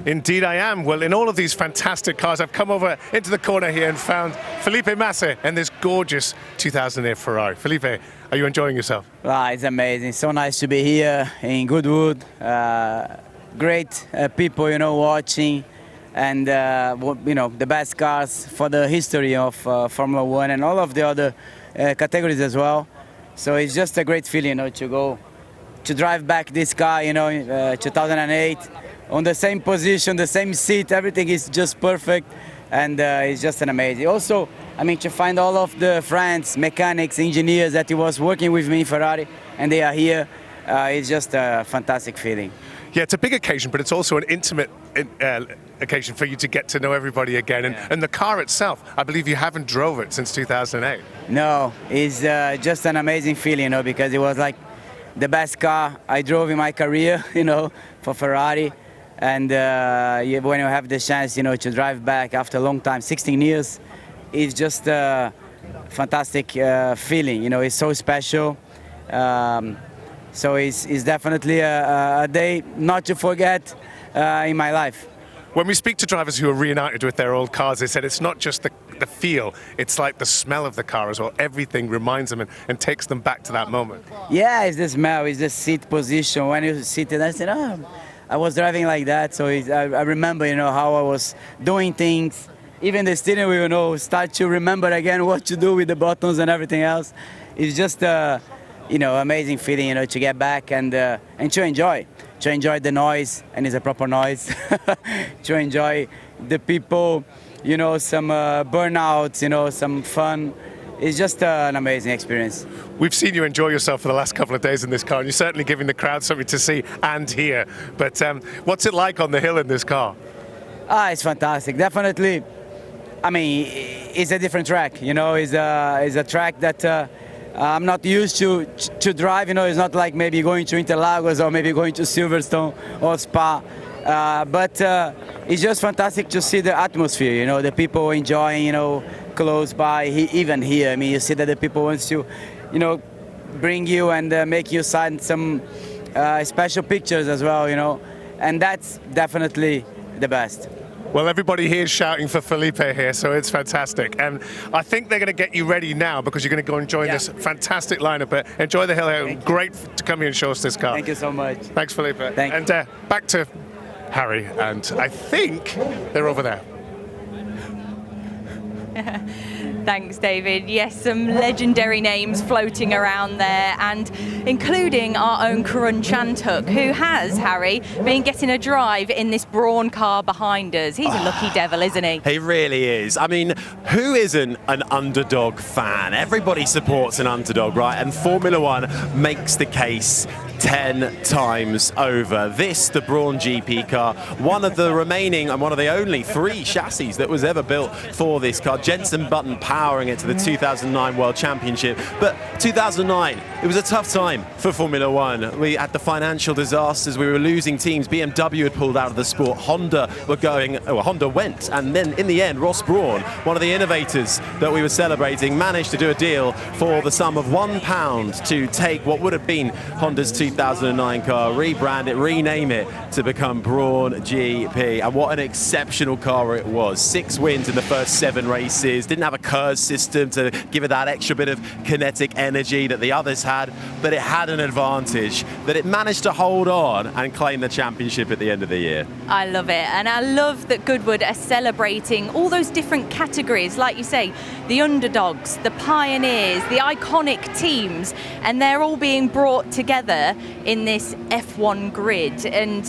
Speaker 16: Indeed I am. Well, in all of these fantastic cars, I've come over into the corner here and found Felipe Massa and this gorgeous 2008 Ferrari. Felipe, are you enjoying yourself?
Speaker 17: It's amazing. So nice to be here in Goodwood. Great people, watching. And, the best cars for the history of Formula One and all of the other categories as well. So it's just a great feeling, to drive back this car, 2008. On the same position, the same seat, everything is just perfect, and it's just an amazing. Also, to find all of the friends, mechanics, engineers that he was working with me in Ferrari, and they are here, it's just a fantastic feeling.
Speaker 16: Yeah, it's a big occasion, but it's also an intimate occasion for you to get to know everybody again. And the car itself, I believe you haven't drove it since 2008.
Speaker 17: No, it's just an amazing feeling, because it was like the best car I drove in my career, for Ferrari. And when you have the chance, to drive back after a long time, 16 years, it's just a fantastic feeling. It's so special. So it's definitely a day not to forget in my life.
Speaker 16: When we speak to drivers who are reunited with their old cars, they said it's not just the feel, it's like the smell of the car as well. Everything reminds them and takes them back to that moment.
Speaker 17: Yeah, it's the smell, it's the seat position. When you sit there, I said, I was driving like that, so I remember, how I was doing things. Even the steering wheel, start to remember again what to do with the buttons and everything else. It's just, amazing feeling, to get back and to enjoy the noise, and it's a proper noise, to enjoy the people you know, some burnouts, you know, some fun. It's just an amazing experience.
Speaker 16: We've seen you enjoy yourself for the last couple of days in this car, and you're certainly giving the crowd something to see and hear. But what's it like on the hill in this car?
Speaker 17: It's fantastic. Definitely. I mean, it's a different track. You know, it's a track that I'm not used to drive. You know, it's not like maybe going to Interlagos or maybe going to Silverstone or Spa. But it's just fantastic to see the atmosphere. You know, the people enjoying. You know, close by, even here. I mean, you see that the people want to, you know, bring you and make you sign some special pictures as well, you know, and that's definitely the best.
Speaker 16: Well, everybody here is shouting for Felipe here, so it's fantastic. And I think they're going to get you ready now because you're going to go and join this fantastic lineup. But enjoy the hill here. Great to come here and show us this car.
Speaker 17: Thank you so much.
Speaker 16: Thanks, Felipe.
Speaker 17: Thank
Speaker 16: and back to Harry, and I think they're over there.
Speaker 1: Thanks, David. Yes, some legendary names floating around there, and including our own Karun Chandhok, who has, Harry, been getting a drive in this Brawn car behind us. He's a lucky devil, isn't he?
Speaker 15: He really is. I mean, who isn't an underdog fan? Everybody supports an underdog, right? And Formula One makes the case 10 times over. This, the Brawn GP car, one of the remaining and one of the only 3 chassis that was ever built for this car. Jensen Button powering it to the 2009 World Championship. But 2009, it was a tough time for Formula One. We had the financial disasters, we were losing teams. BMW had pulled out of the sport, Honda went, and then in the end, Ross Brawn, one of the innovators that we were celebrating, managed to do a deal for the sum of £1 to take what would have been Honda's 2009 car, rebrand it, rename it to become Brawn GP. And what an exceptional car it was. 6 wins in the first 7 races, didn't have a KERS system to give it that extra bit of kinetic energy that the others had, but it had an advantage that it managed to hold on and claim the championship at the end of the year.
Speaker 1: I love it, and I love that Goodwood are celebrating all those different categories, like you say, the underdogs, the pioneers, the iconic teams, and they're all being brought together in this F1 grid. And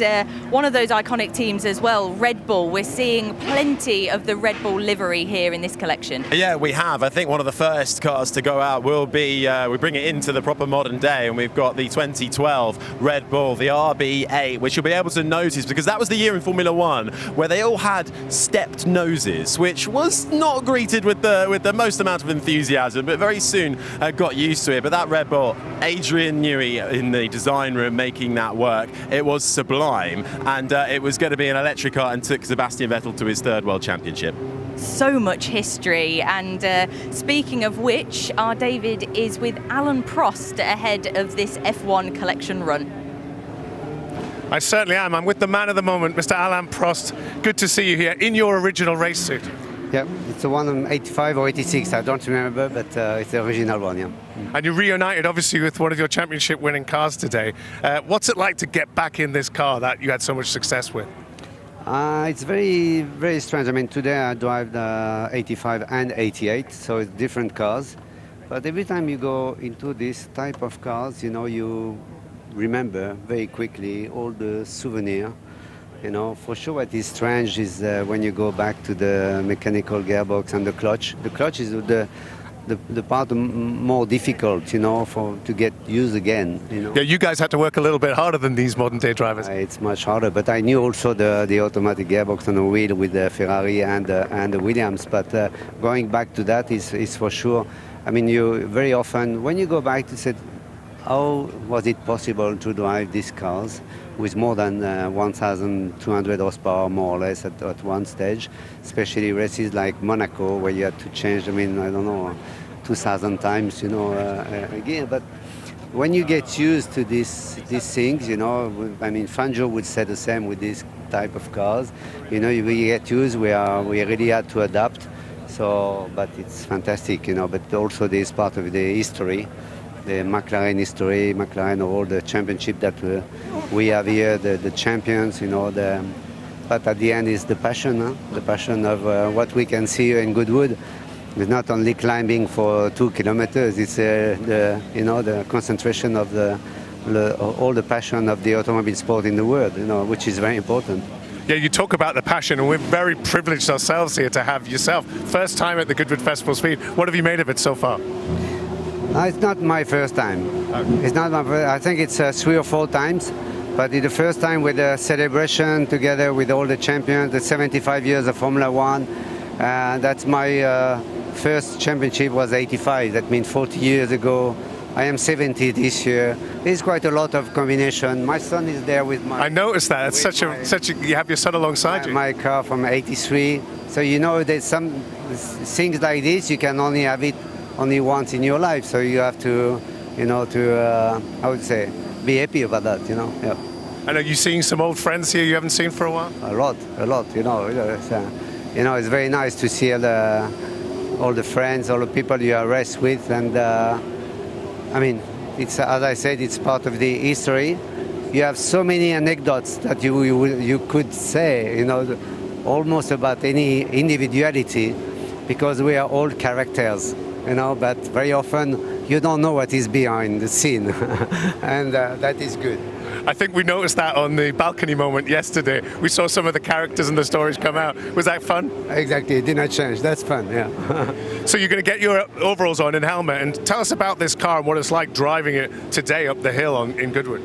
Speaker 1: one of those iconic teams as well, Red Bull, we're seeing plenty of the Red Bull livery here in this collection.
Speaker 15: Yeah, we have. I think one of the first cars to go out will be, we bring it into the proper modern day, and we've got the 2012 Red Bull, the RB8, which you'll be able to notice because that was the year in Formula One where they all had stepped noses, which was not greeted with the most amount of enthusiasm, but very soon got used to it. But that Red Bull, Adrien Newey in the design room making that work, it was sublime, and it was going to be an electric car and took Sebastian Vettel to his 3rd World Championship.
Speaker 1: So much history, and speaking of which, our David is with Alain Prost ahead of this F1 collection run.
Speaker 16: I certainly am. I'm with the man of the moment, Mr. Alain Prost. Good to see you here in your original race suit.
Speaker 18: Yeah, it's the one on 85 or 86, I don't remember, but it's the original one, yeah.
Speaker 16: And you reunited, obviously, with one of your championship-winning cars today. What's it like to get back in this car that you had so much success with?
Speaker 18: It's very, very strange. I mean, today I drive the 85 and 88, so it's different cars. But every time you go into this type of cars, you know, you remember very quickly all the souvenirs. You know, for sure what is strange is when you go back to the mechanical gearbox and the clutch. The clutch is the part more difficult, you know, to get used again. You know.
Speaker 16: Yeah, you guys had to work a little bit harder than these modern day drivers.
Speaker 18: It's much harder, but I knew also the automatic gearbox on the wheel with the Ferrari and the Williams. But going back to that is for sure. I mean, you very often when you go back to say, how was it possible to drive these cars with more than 1,200 horsepower, more or less, at one stage, especially races like Monaco, where you had to change, I mean, I don't know, 2,000 times, you know, again. But when you get used to these things, you know, I mean, Fangio would say the same with this type of cars. You know, we get used, we really had to adapt. So, but it's fantastic, you know, but also this part of the history. The McLaren history, McLaren, all the championship that we have here, the champions, you know. But at the end is the passion, huh? The passion of what we can see here in Goodwood. It's not only climbing for 2 kilometers. It's the concentration of all the passion of the automobile sport in the world, you know, which is very important.
Speaker 16: Yeah, you talk about the passion, and we're very privileged ourselves here to have yourself. First time at the Goodwood Festival of Speed. What have you made of it so far?
Speaker 18: It's not my first time. It's not my first. I think it's 3 or 4 times. But it's the first time with a celebration together with all the champions, the 75 years of Formula One. That's my first championship was 85. That means 40 years ago. I am 70 this year. There's quite a lot of combination. My son is there with my...
Speaker 16: I noticed that. It's such a... You have your son alongside you.
Speaker 18: My car from 83. So you know there's some things like this, you can only have it only once in your life. So you have to, you know, I would say, be happy about that, you know. Yeah.
Speaker 16: And are you seeing some old friends here you haven't seen for a while?
Speaker 18: A lot, you know. It's very nice to see all the friends, all the people you are raised with, and I mean, it's, as I said, it's part of the history. You have so many anecdotes that you could say, you know, almost about any individuality, because we are all characters, you know, but very often you don't know what is behind the scene, and that is good.
Speaker 16: I think we noticed that on the balcony moment yesterday. We saw some of the characters and the stories come out. Was that fun?
Speaker 18: Exactly, it did not change. That's fun, yeah.
Speaker 16: So you're going to get your overalls on and helmet, and tell us about this car and what it's like driving it today up the hill in Goodwood.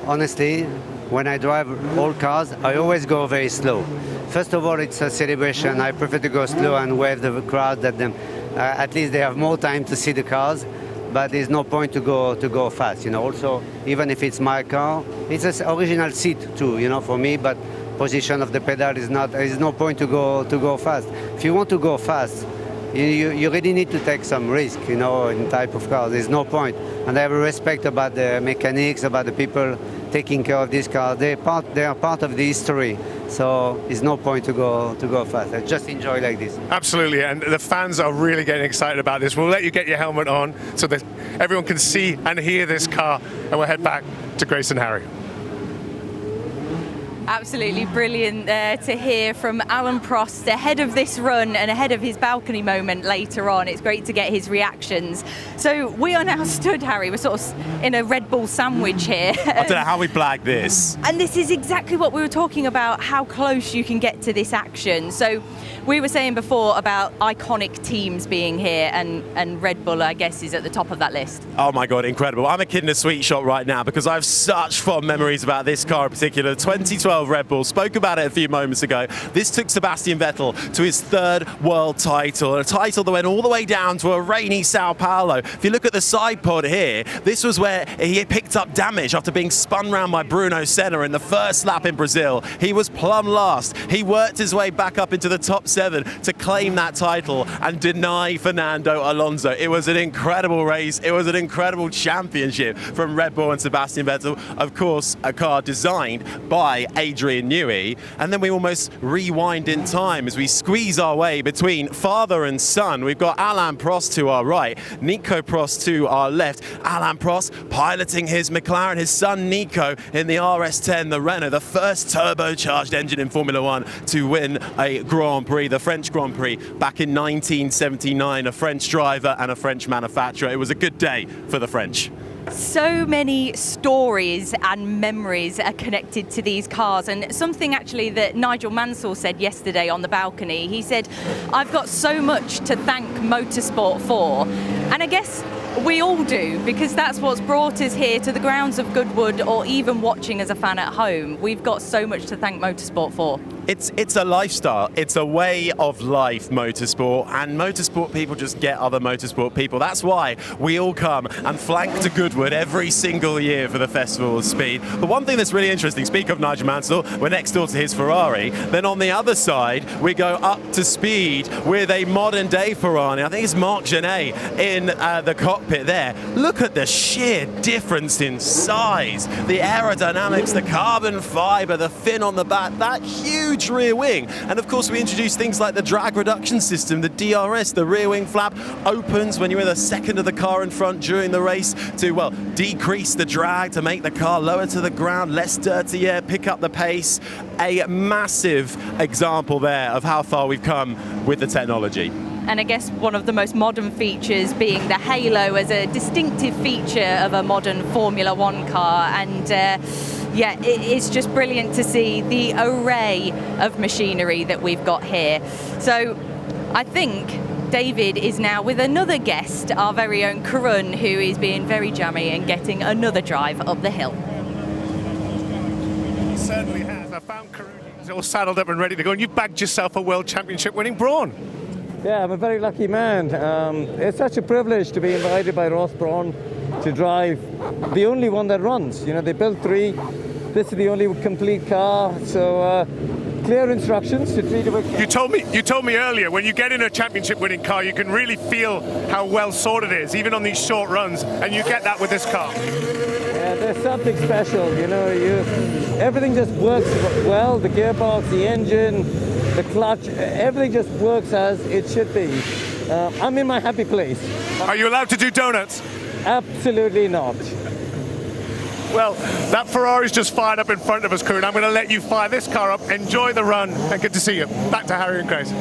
Speaker 18: Honestly, when I drive all cars, I always go very slow. First of all, it's a celebration. I prefer to go slow and wave the crowd at them. At least they have more time to see the cars. But there's no point to go fast, you know. Also, even if it's my car, it's an original seat too, you know, for me. But position of the pedal is not. There is no point to go fast. If you want to go fast, you really need to take some risk, you know, in type of car. There's no point. And I have a respect about the mechanics, about the people taking care of this car. They are part of the history. So there's no point to go fast. I just enjoy like this.
Speaker 16: Absolutely, and the fans are really getting excited about this. We'll let you get your helmet on so that everyone can see and hear this car, and we'll head back to Grace and Harry.
Speaker 1: Absolutely brilliant there to hear from Alain Prost ahead of this run and ahead of his balcony moment later on. It's great to get his reactions. So we are now stood, Harry, we're sort of in a Red Bull sandwich here.
Speaker 15: I don't know how we blagged this.
Speaker 1: And this is exactly what we were talking about, how close you can get to this action. So we were saying before about iconic teams being here, and Red Bull, I guess, is at the top of that list.
Speaker 15: Oh my God, incredible. I'm a kid in a sweet shop right now because I have such fond memories about this car in particular. 2012 Red Bull, spoke about it a few moments ago. This took Sebastian Vettel to his 3rd world title, a title that went all the way down to a rainy Sao Paulo. If you look at the side pod here, this was where he picked up damage after being spun round by Bruno Senna in the first lap in Brazil. He was plumb last. He worked his way back up into the top 7 to claim that title and deny Fernando Alonso. It was an incredible race. It was an incredible championship from Red Bull and Sebastian Vettel. Of course, a car designed by Adrien Newey. And then we almost rewind in time as we squeeze our way between father and son. We've got Alain Prost to our right, Nico Prost to our left. Alain Prost piloting his McLaren, his son Nico in the RS10, the Renault, the first turbocharged engine in Formula One to win a Grand Prix, the French Grand Prix back in 1979. A French driver and a French manufacturer. It was a good day for the French.
Speaker 1: So many stories and memories are connected to these cars, and something actually that Nigel Mansell said yesterday on the balcony. He said, I've got so much to thank motorsport for, and I guess we all do, because that's what's brought us here to the grounds of Goodwood, or even watching as a fan at home. We've got so much to thank motorsport for.
Speaker 15: It's a lifestyle. It's a way of life, motorsport, and motorsport people just get other motorsport people. That's why we all come and flank to Goodwood every single year for the Festival of Speed. But one thing that's really interesting, speak of Nigel Mansell, we're next door to his Ferrari. Then on the other side, we go up to speed with a modern day Ferrari. I think it's Marc Genet in the cockpit there. Look at the sheer difference in size. The aerodynamics, the carbon fiber, the fin on the back, that huge rear wing. And of course we introduced things like the drag reduction system, the DRS, the rear wing flap opens when you're in the second of the car in front during the race to, well, decrease the drag, to make the car lower to the ground, less dirty air, pick up the pace. A massive example there of how far we've come with the technology.
Speaker 1: And I guess one of the most modern features being the halo as a distinctive feature of a modern Formula One car. And Yeah, it's just brilliant to see the array of machinery that we've got here. So I think David is now with another guest, our very own Karun, who is being very jammy and getting another drive up the hill.
Speaker 16: He certainly has. I found Karun. He's all saddled up and ready to go, and you bagged yourself a World Championship winning Brawn.
Speaker 19: Yeah, I'm a very lucky man. It's such a privilege to be invited by Ross Brawn to drive the only one that runs. You know, they built 3. This is the only complete car, so clear instructions to treat it with care.
Speaker 16: You told me earlier, when you get in a championship-winning car, you can really feel how well sorted it is, even on these short runs, and you get that with this car.
Speaker 19: Yeah, there's something special, you know. Everything just works well. The gearbox, the engine, the clutch, everything just works as it should be. I'm in my happy place.
Speaker 16: Are you allowed to do donuts?
Speaker 19: Absolutely not.
Speaker 16: Well, that Ferrari's just fired up in front of us, Karun. I'm going to let you fire this car up. Enjoy the run, and good to see you. Back to Harry and Grace.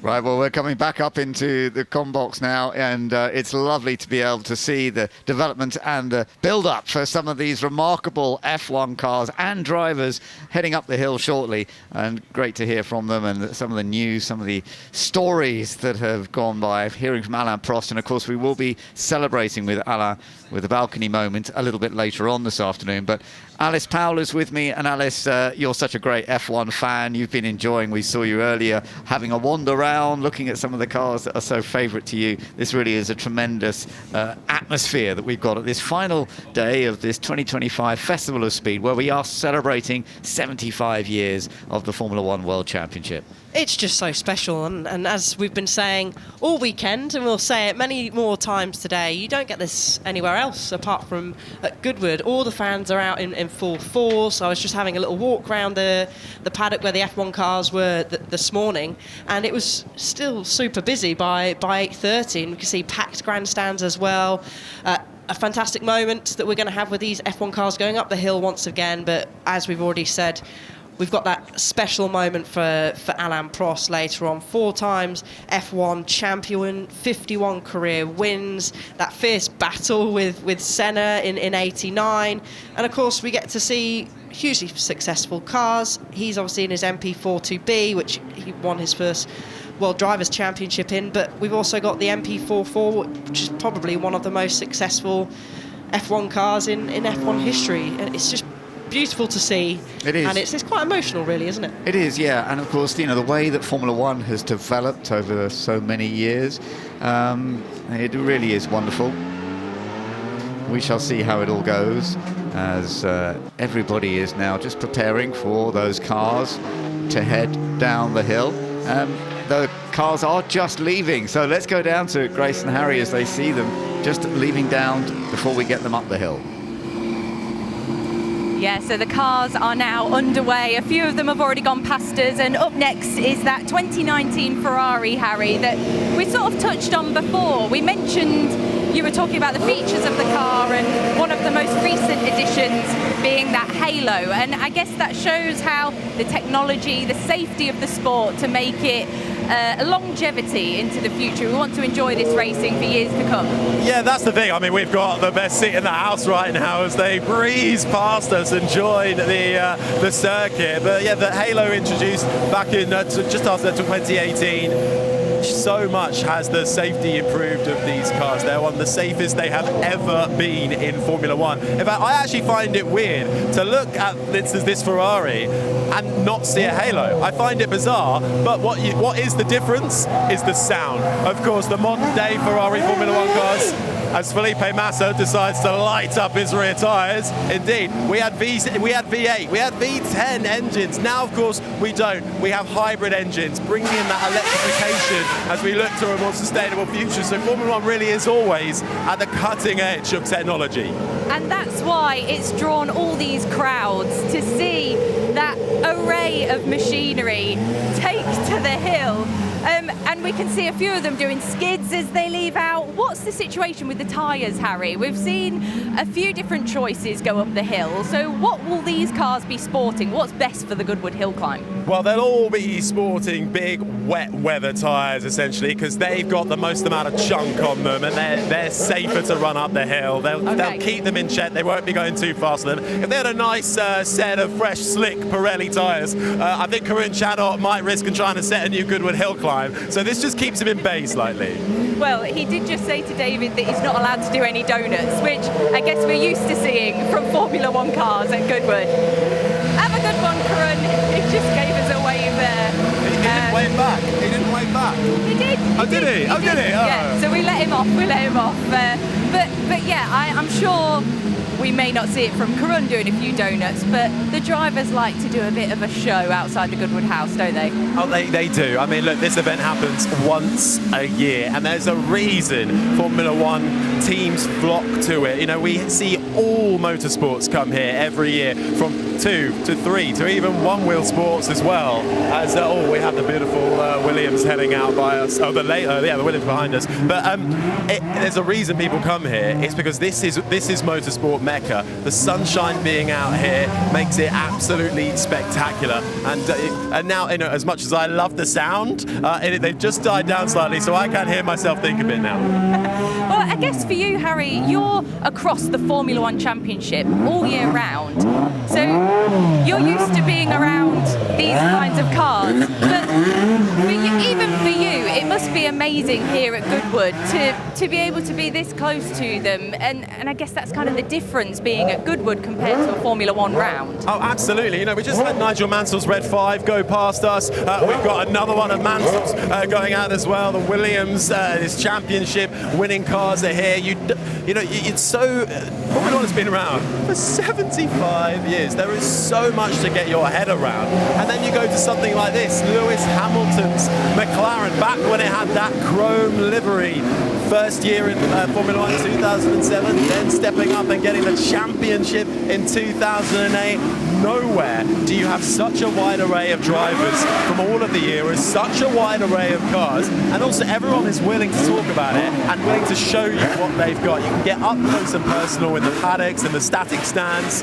Speaker 2: Right, well, we're coming back up into the combox now, and it's lovely to be able to see the development and the build-up for some of these remarkable F1 cars and drivers heading up the hill shortly. And great to hear from them and some of the news, some of the stories that have gone by, hearing from Alain Prost. And, of course, we will be celebrating with Alain with a balcony moment a little bit later on this afternoon. But Alice Powell is with me, and Alice, you're such a great F1 fan. You've been enjoying, we saw you earlier, having a wander around, looking at some of the cars that are so favourite to you. This really is a tremendous atmosphere that we've got at this final day of this 2025 Festival of Speed, where we are celebrating 75 years of the Formula One World Championship.
Speaker 20: It's just so special, and as we've been saying all weekend, and we'll say it many more times today, you don't get this anywhere else apart from at Goodwood. All the fans are out in full force. I was just having a little walk around the paddock where the F1 cars were this morning, and it was still super busy by 8:30, and we can see packed grandstands as well. A fantastic moment that we're going to have with these F1 cars going up the hill once again, but as we've already said, we've got that special moment for Alain Prost later on. 4 times F1 champion, 51 career wins, that fierce battle with Senna in 89. And of course, we get to see hugely successful cars. He's obviously in his MP42B, which he won his first World Drivers' Championship in. But we've also got the MP44, which is probably one of the most successful F1 cars in F1 history. And it's just beautiful to see.
Speaker 2: It is.
Speaker 20: And it's quite emotional, really, isn't it?
Speaker 2: It is, yeah. And of course, you know, the way that Formula One has developed over so many years, it really is wonderful. We shall see how it all goes as everybody is now just preparing for those cars to head down the hill. The cars are just leaving, so let's go down to Grace and Harry as they see them just leaving down before we get them up the hill.
Speaker 1: Yeah, so the cars are now underway. A few of them have already gone past us, and up next is that 2019 Ferrari, Harry, that we sort of touched on before. We mentioned, you were talking about the features of the car, and one of the most recent additions being that halo. And I guess that shows how the technology, the safety of the sport to make it longevity into the future. We want to enjoy this racing for years to come.
Speaker 15: Yeah, that's the thing. I mean, we've got the best seat in the house right now as they breeze past us and join the circuit. But yeah, the halo introduced back in just after 2018. So much has the safety improved of these cars. They're one of the safest they have ever been in Formula One. In fact, I actually find it weird to look at this Ferrari and not see a halo. I find it bizarre, but what is the difference is the sound. Of course, the modern day Ferrari Formula One cars, as Felipe Massa decides to light up his rear tyres. Indeed, we had V8, we had V10 engines. Now, of course, we don't. We have hybrid engines, bringing in that electrification as we look to a more sustainable future. So Formula One really is always at the cutting edge of technology.
Speaker 1: And that's why it's drawn all these crowds to see that array of machinery take to the hill. And we can see a few of them doing skids as they leave out. What's the situation with the tyres, Harry. We've seen a few different choices go up the hill. So what will these cars be sporting? What's best for the Goodwood hill climb?
Speaker 15: Well, they'll all be sporting big wet weather tyres essentially, because they've got the most amount of chunk on them, and they're safer to run up the hill. They'll keep them in check. They won't be going too fast with them. If they had a nice set of fresh, slick Pirelli tyres, I think Karun Chadot might risk trying to set a new Goodwood hill climb. So this just keeps him in bay slightly.
Speaker 1: Well, he did just say to David that he's not allowed to do any donuts, which I guess we're used to seeing from Formula One cars at Goodwood. Have a good one, Karun. He just gave us a wave there.
Speaker 15: He didn't wave back. He didn't wave back.
Speaker 1: He did.
Speaker 15: Oh, did he? Oh, did he? Oh.
Speaker 1: Yeah, so we let him off. But yeah, I'm sure we may not see it from Karun doing a few donuts, but the drivers like to do a bit of a show outside the Goodwood house, don't they?
Speaker 15: Oh, they do. I mean, look, this event happens once a year, and there's a reason Formula One teams flock to it. You know, we see all motorsports come here every year, from 2 to 3 to even one-wheel sports as well. As we have the beautiful Williams heading out by us. Oh, the Williams behind us. But there's a reason people come here. It's because this is motorsport mecca. The sunshine being out here makes it absolutely spectacular. And now, you know, as much as I love the sound, they've just died down slightly, so I can't hear myself think a bit now.
Speaker 1: Well, I guess for you, Harry, you're across the Formula One Championship all year round. So you're used to being around these kinds of cars. But even for you, it must be amazing here at Goodwood to be able to be this close to them. And I guess that's kind of the difference being at Goodwood compared to a Formula One round.
Speaker 15: Oh, absolutely. You know, we just had Nigel Mansell's Red 5 go past us. We've got another one of Mansell's going out as well. The Williams, his championship winning cars are here. It's so... Formula One has been around for 75 years. There is so much to get your head around. And then you go to something like this, Lewis Hamilton's McLaren, back when it had that chrome livery. First year in Formula One, 2007, then stepping up and getting the championship in 2008. Nowhere do you have such a wide array of drivers from all of the eras, such a wide array of cars, and also everyone is willing to talk about it and willing to show you what they've got. You can get up close and personal in the paddocks and the static stands.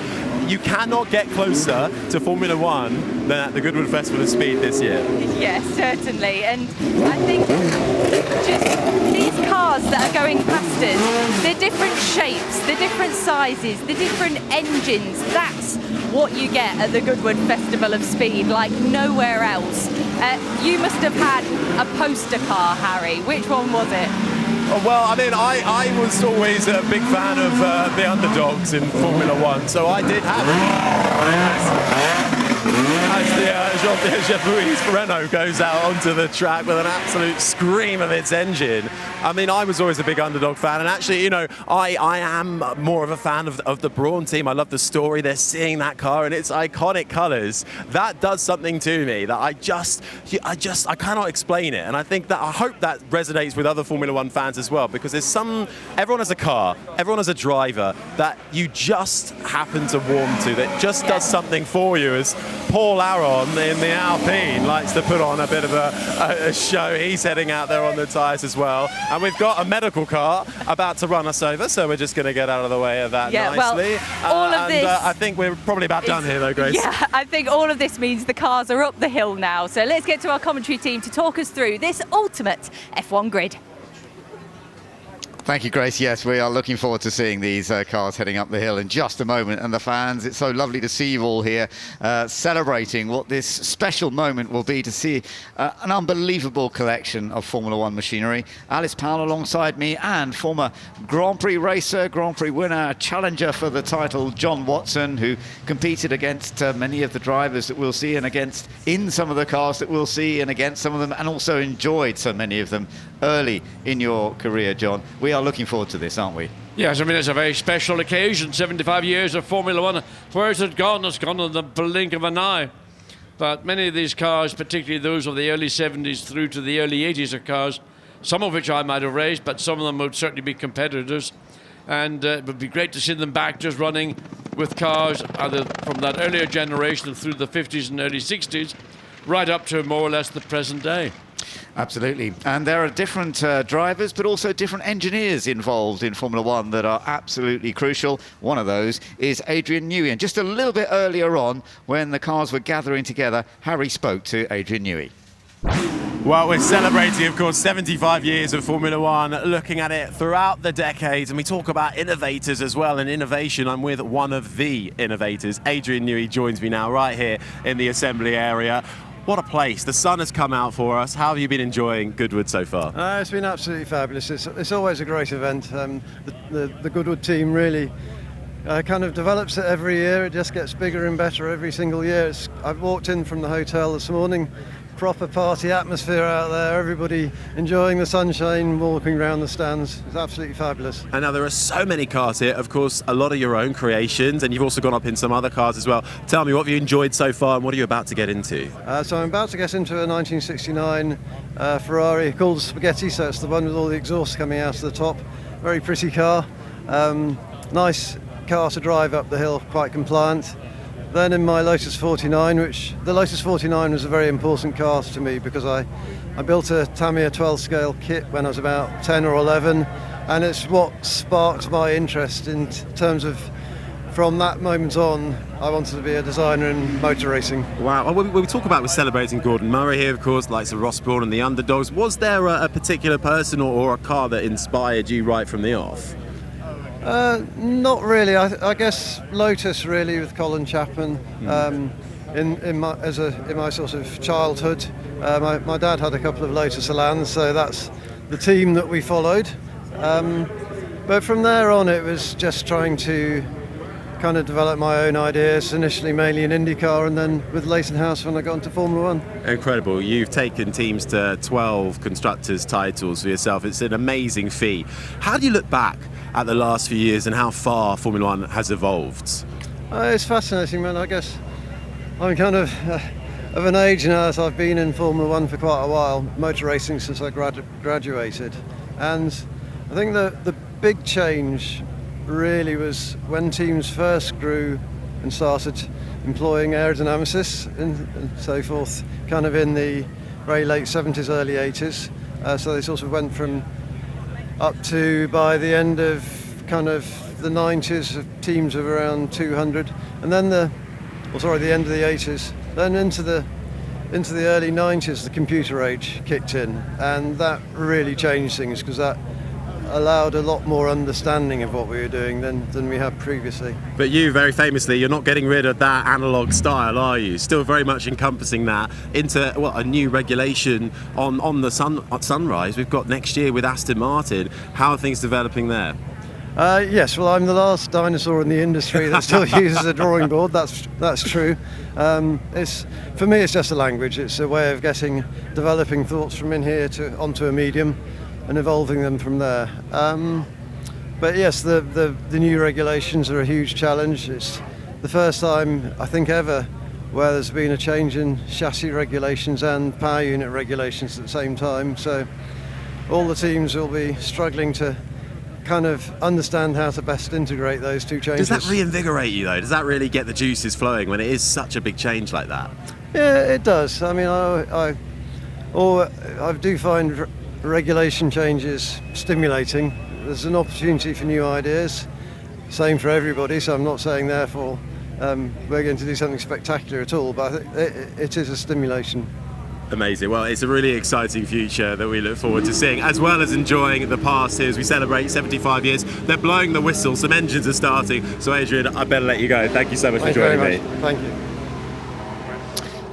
Speaker 15: You cannot get closer to Formula One than at the Goodwood Festival of Speed this year.
Speaker 1: Yes, certainly. And I think just these cars that are going past us, they're different shapes, they're different sizes, they're different engines. That's what you get at the Goodwood Festival of Speed, like nowhere else. You must have had a poster car, Harry. Which one was it?
Speaker 15: Well, I mean, I was always a big fan of the underdogs in Formula One, so I did have it. As the Jean-Pierre Jabouille's Renault goes out onto the track with an absolute scream of its engine. I mean, I was always a big underdog fan, and actually, you know, I am more of a fan of the Brawn team. I love the story. They're seeing that car and its iconic colours. That does something to me that I cannot explain it. And I think that I hope that resonates with other Formula One fans as well, because everyone has a car, everyone has a driver that you just happen to warm to, that just does something for you. As Paul Aron in the Alpine likes to put on a bit of a show. He's heading out there on the tyres as well. And we've got a medical car about to run us over, so we're just going to get out of the way of that nicely.
Speaker 1: Well, all of this
Speaker 15: I think we're probably about done here though, Grace.
Speaker 1: Yeah, I think all of this means the cars are up the hill now. So let's get to our commentary team to talk us through this ultimate F1 grid.
Speaker 2: Thank you, Grace. Yes, we are looking forward to seeing these cars heading up the hill in just a moment. And the fans, it's so lovely to see you all here celebrating what this special moment will be, to see an unbelievable collection of Formula One machinery. Alice Powell alongside me, and former Grand Prix racer, Grand Prix winner, challenger for the title, John Watson, who competed against many of the drivers that we'll see, and in some of the cars that we'll see, and against some of them, and also enjoyed so many of them early in your career, John. We are looking forward to this, aren't we?
Speaker 5: Yes, I mean, it's a very special occasion. 75 years of Formula One. Where has it gone? It's gone in the blink of an eye. But many of these cars, particularly those of the early 70s through to the early 80s, are cars, some of which I might have raced, but some of them would certainly be competitors. And it would be great to see them back just running with cars either from that earlier generation through the 50s and early 60s, right up to more or less the present day.
Speaker 2: Absolutely. And there are different drivers, but also different engineers involved in Formula One that are absolutely crucial. One of those is Adrien Newey. And just a little bit earlier on, when the cars were gathering together, Harry spoke to Adrien Newey.
Speaker 15: Well, we're celebrating, of course, 75 years of Formula One, looking at it throughout the decades, and we talk about innovators as well, and innovation. I'm with one of the innovators. Adrien Newey joins me now right here in the assembly area. What a place. The sun has come out for us. How have you been enjoying Goodwood so far?
Speaker 3: It's been absolutely fabulous. It's always a great event. The Goodwood team really kind of develops it every year. It just gets bigger and better every single year. I've walked in from the hotel this morning, proper party atmosphere out there, everybody enjoying the sunshine, walking around the stands. It's absolutely fabulous.
Speaker 15: And now there are so many cars here, of course, a lot of your own creations, and you've also gone up in some other cars as well. Tell me, what have you enjoyed so far, and what are you about to get into?
Speaker 3: So I'm about to get into a 1969 Ferrari called Spaghetti, so it's the one with all the exhaust coming out of the top. Very pretty car. Nice car to drive up the hill, quite compliant. Then in my Lotus 49, the Lotus 49 was a very important car to me because I built a Tamiya 12 scale kit when I was about 10 or 11, and it's what sparked my interest in terms of, from that moment on, I wanted to be a designer in motor racing.
Speaker 15: Wow. Well, we talk about, we're celebrating Gordon Murray here, of course, likes of Ross Brawn and the underdogs. Was there a particular person or a car that inspired you right from the off?
Speaker 3: Not really. I guess Lotus really with Colin Chapman. In my sort of childhood, my dad had a couple of Lotus Elans, so that's the team that we followed. But from there on, it was just trying to kind of develop my own ideas. Initially, mainly in IndyCar, and then with Leighton House when I got into Formula One.
Speaker 15: Incredible. You've taken teams to 12 constructors' titles for yourself. It's an amazing feat. How do you look back at the last few years and how far Formula One has evolved?
Speaker 3: It's fascinating, man. I guess I'm kind of an age now, as I've been in Formula One for quite a while, motor racing since I graduated. And I think the big change really was when teams first grew and started employing aerodynamicists and so forth, kind of in the very late 70s, early 80s. So they sort of went from up to, by the end of kind of the 90s, teams of around 200, and then the end of the 80s, then into the early 90s, the computer age kicked in, and that really changed things because that allowed a lot more understanding of what we were doing than we had previously.
Speaker 15: But you, very famously, you're not getting rid of that analog style, are you? Still very much encompassing that into a new regulation on the Sunrise we've got next year with Aston Martin. How are things developing there?
Speaker 3: Yes, well, I'm the last dinosaur in the industry that still uses a drawing board. That's true. For me, it's just a language. It's a way of developing thoughts from in here onto a medium, and evolving them from there. But yes, the new regulations are a huge challenge. It's the first time, I think, ever where there's been a change in chassis regulations and power unit regulations at the same time. So all the teams will be struggling to kind of understand how to best integrate those two changes.
Speaker 15: Does that reinvigorate you, though? Does that really get the juices flowing when it is such a big change like that?
Speaker 3: Yeah, it does. I mean, I do find regulation changes stimulating. There's an opportunity for new ideas. Same for everybody, so I'm not saying therefore we're going to do something spectacular at all, but it is a stimulation.
Speaker 15: Amazing. Well, it's a really exciting future that we look forward to seeing, as well as enjoying the past here as we celebrate 75 years. They're blowing the whistle, some engines are starting. So Adrien, I better let you go. Thank you so much for joining me.
Speaker 3: Thank you.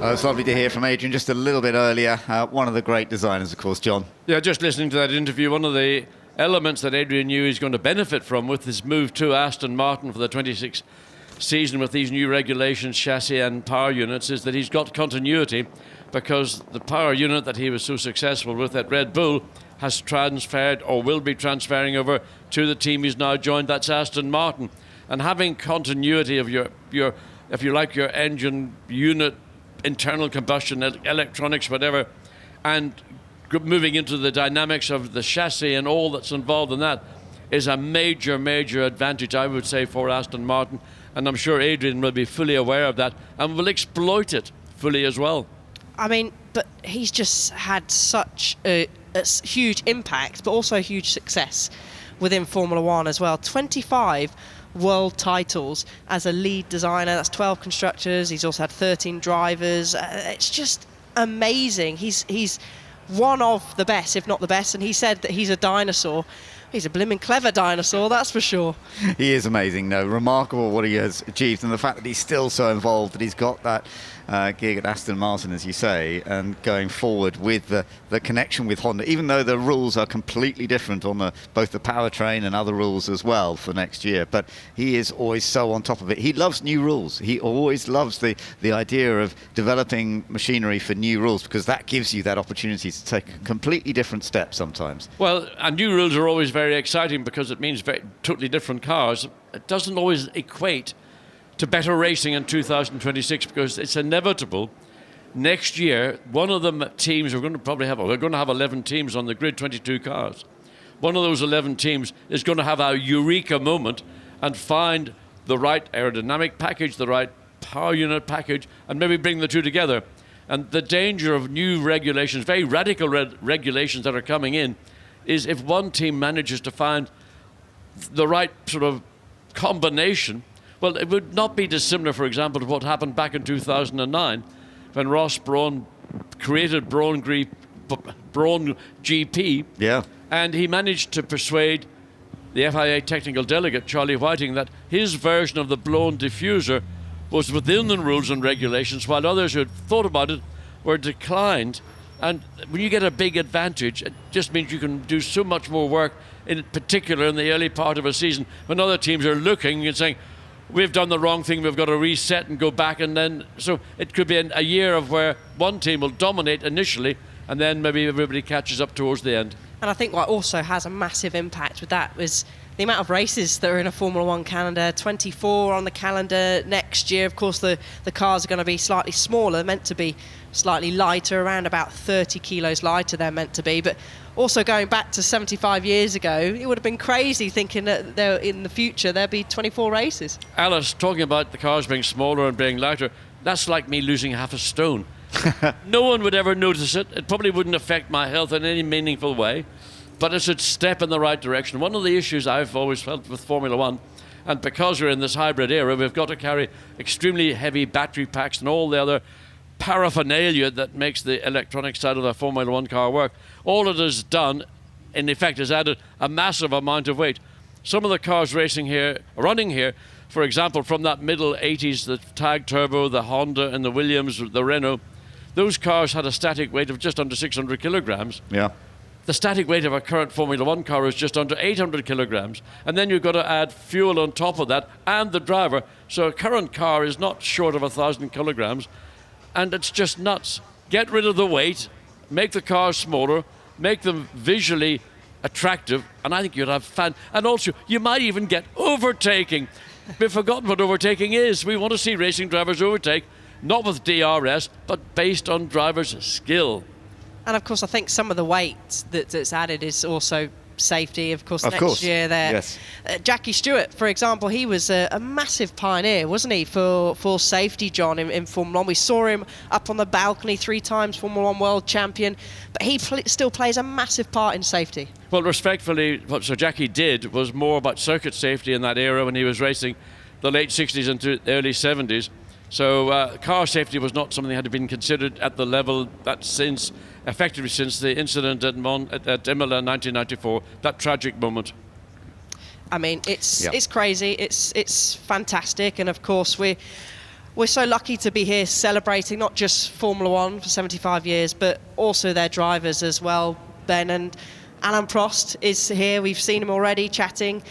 Speaker 2: It's lovely to hear from Adrien just a little bit earlier. One of the great designers, of course, John.
Speaker 5: Yeah, just listening to that interview, one of the elements that Adrien Newey is going to benefit from with his move to Aston Martin for the 26th season with these new regulations, chassis and power units, is that he's got continuity, because the power unit that he was so successful with at Red Bull has transferred or will be transferring over to the team he's now joined, that's Aston Martin. And having continuity of your if you like, your engine unit, internal combustion, electronics, whatever, and moving into the dynamics of the chassis and all that's involved in that is a major, major advantage, I would say, for Aston Martin. And I'm sure Adrien will be fully aware of that and will exploit it fully as well.
Speaker 20: I mean, but he's just had such a huge impact, but also a huge success within Formula One as well. 25 world titles as a lead designer. That's 12 constructors. He's also had 13 drivers. It's just amazing. He's one of the best, if not the best, and he said that he's a dinosaur. He's a blimmin' clever dinosaur, that's for sure.
Speaker 2: He is amazing, no, remarkable what he has achieved, and the fact that he's still so involved, that he's got that gig at Aston Martin, as you say, and going forward with the connection with Honda, even though the rules are completely different on both the powertrain and other rules as well for next year. But he is always so on top of it. He loves new rules. He always loves the idea of developing machinery for new rules, because that gives you that opportunity to take a completely different step sometimes.
Speaker 5: Well, and new rules are always very exciting because it means totally different cars. It doesn't always equate to better racing in 2026, because it's inevitable. Next year, one of the teams we're going to have 11 teams on the grid, 22 cars. One of those 11 teams is going to have a eureka moment and find the right aerodynamic package, the right power unit package, and maybe bring the two together. And the danger of new regulations, very radical regulations that are coming in, is if one team manages to find the right sort of combination. Well, it would not be dissimilar, for example, to what happened back in 2009 when Ross Brawn created Brawn GP.
Speaker 2: Yeah.
Speaker 5: And he managed to persuade the FIA technical delegate, Charlie Whiting, that his version of the blown diffuser was within the rules and regulations, while others who had thought about it were declined. And when you get a big advantage, it just means you can do so much more work, in particular in the early part of a season, when other teams are looking and saying, we've done the wrong thing, we've got to reset and go back. And then, so it could be a year of where one team will dominate initially, and then maybe everybody catches up towards the end.
Speaker 20: And I think what also has a massive impact with that was the amount of races that are in a Formula One calendar. 24 on the calendar next year. Of course, the cars are going to be slightly smaller, meant to be slightly lighter, around about 30 kilos lighter they're meant to be. But also going back to 75 years ago, it would have been crazy thinking that in the future there'd be 24 races.
Speaker 5: Alice, talking about the cars being smaller and being lighter, that's like me losing half a stone. No one would ever notice it. It probably wouldn't affect my health in any meaningful way, but it's a step in the right direction. One of the issues I've always felt with Formula One, and because we're in this hybrid era, we've got to carry extremely heavy battery packs and all the other paraphernalia that makes the electronic side of the Formula One car work. All it has done, in effect, has added a massive amount of weight. Some of the cars running here, for example, from that middle 80s, the Tag Turbo, the Honda and the Williams, the Renault, those cars had a static weight of just under 600 kilograms.
Speaker 2: Yeah.
Speaker 5: The static weight of a current Formula One car is just under 800 kilograms. And then you've got to add fuel on top of that and the driver. So a current car is not short of 1,000 kilograms. And it's just nuts. Get rid of the weight, make the cars smaller, make them visually attractive, and I think you'd have fun. And also, you might even get overtaking. We've forgotten what overtaking is. We want to see racing drivers overtake, not with DRS, but based on drivers' skill.
Speaker 20: And of course, I think some of the weight that's added is also safety. Of course, next year there.
Speaker 2: Yes.
Speaker 20: Jackie Stewart, for example, he was a massive pioneer, wasn't he, for safety, John, in Formula One. We saw him up on the balcony 3 times Formula One world champion, but he still plays a massive part in safety.
Speaker 5: Well, respectfully, what Sir Jackie did was more about circuit safety in that era when he was racing the late 60s into the early 70s. So car safety was not something that had been considered at the level that effectively since the incident at Imola in 1994, that tragic moment.
Speaker 20: I mean, it's crazy. It's fantastic, and of course we're so lucky to be here celebrating not just Formula One for 75 years, but also their drivers as well, Ben. And Alain Prost is here. We've seen him already chatting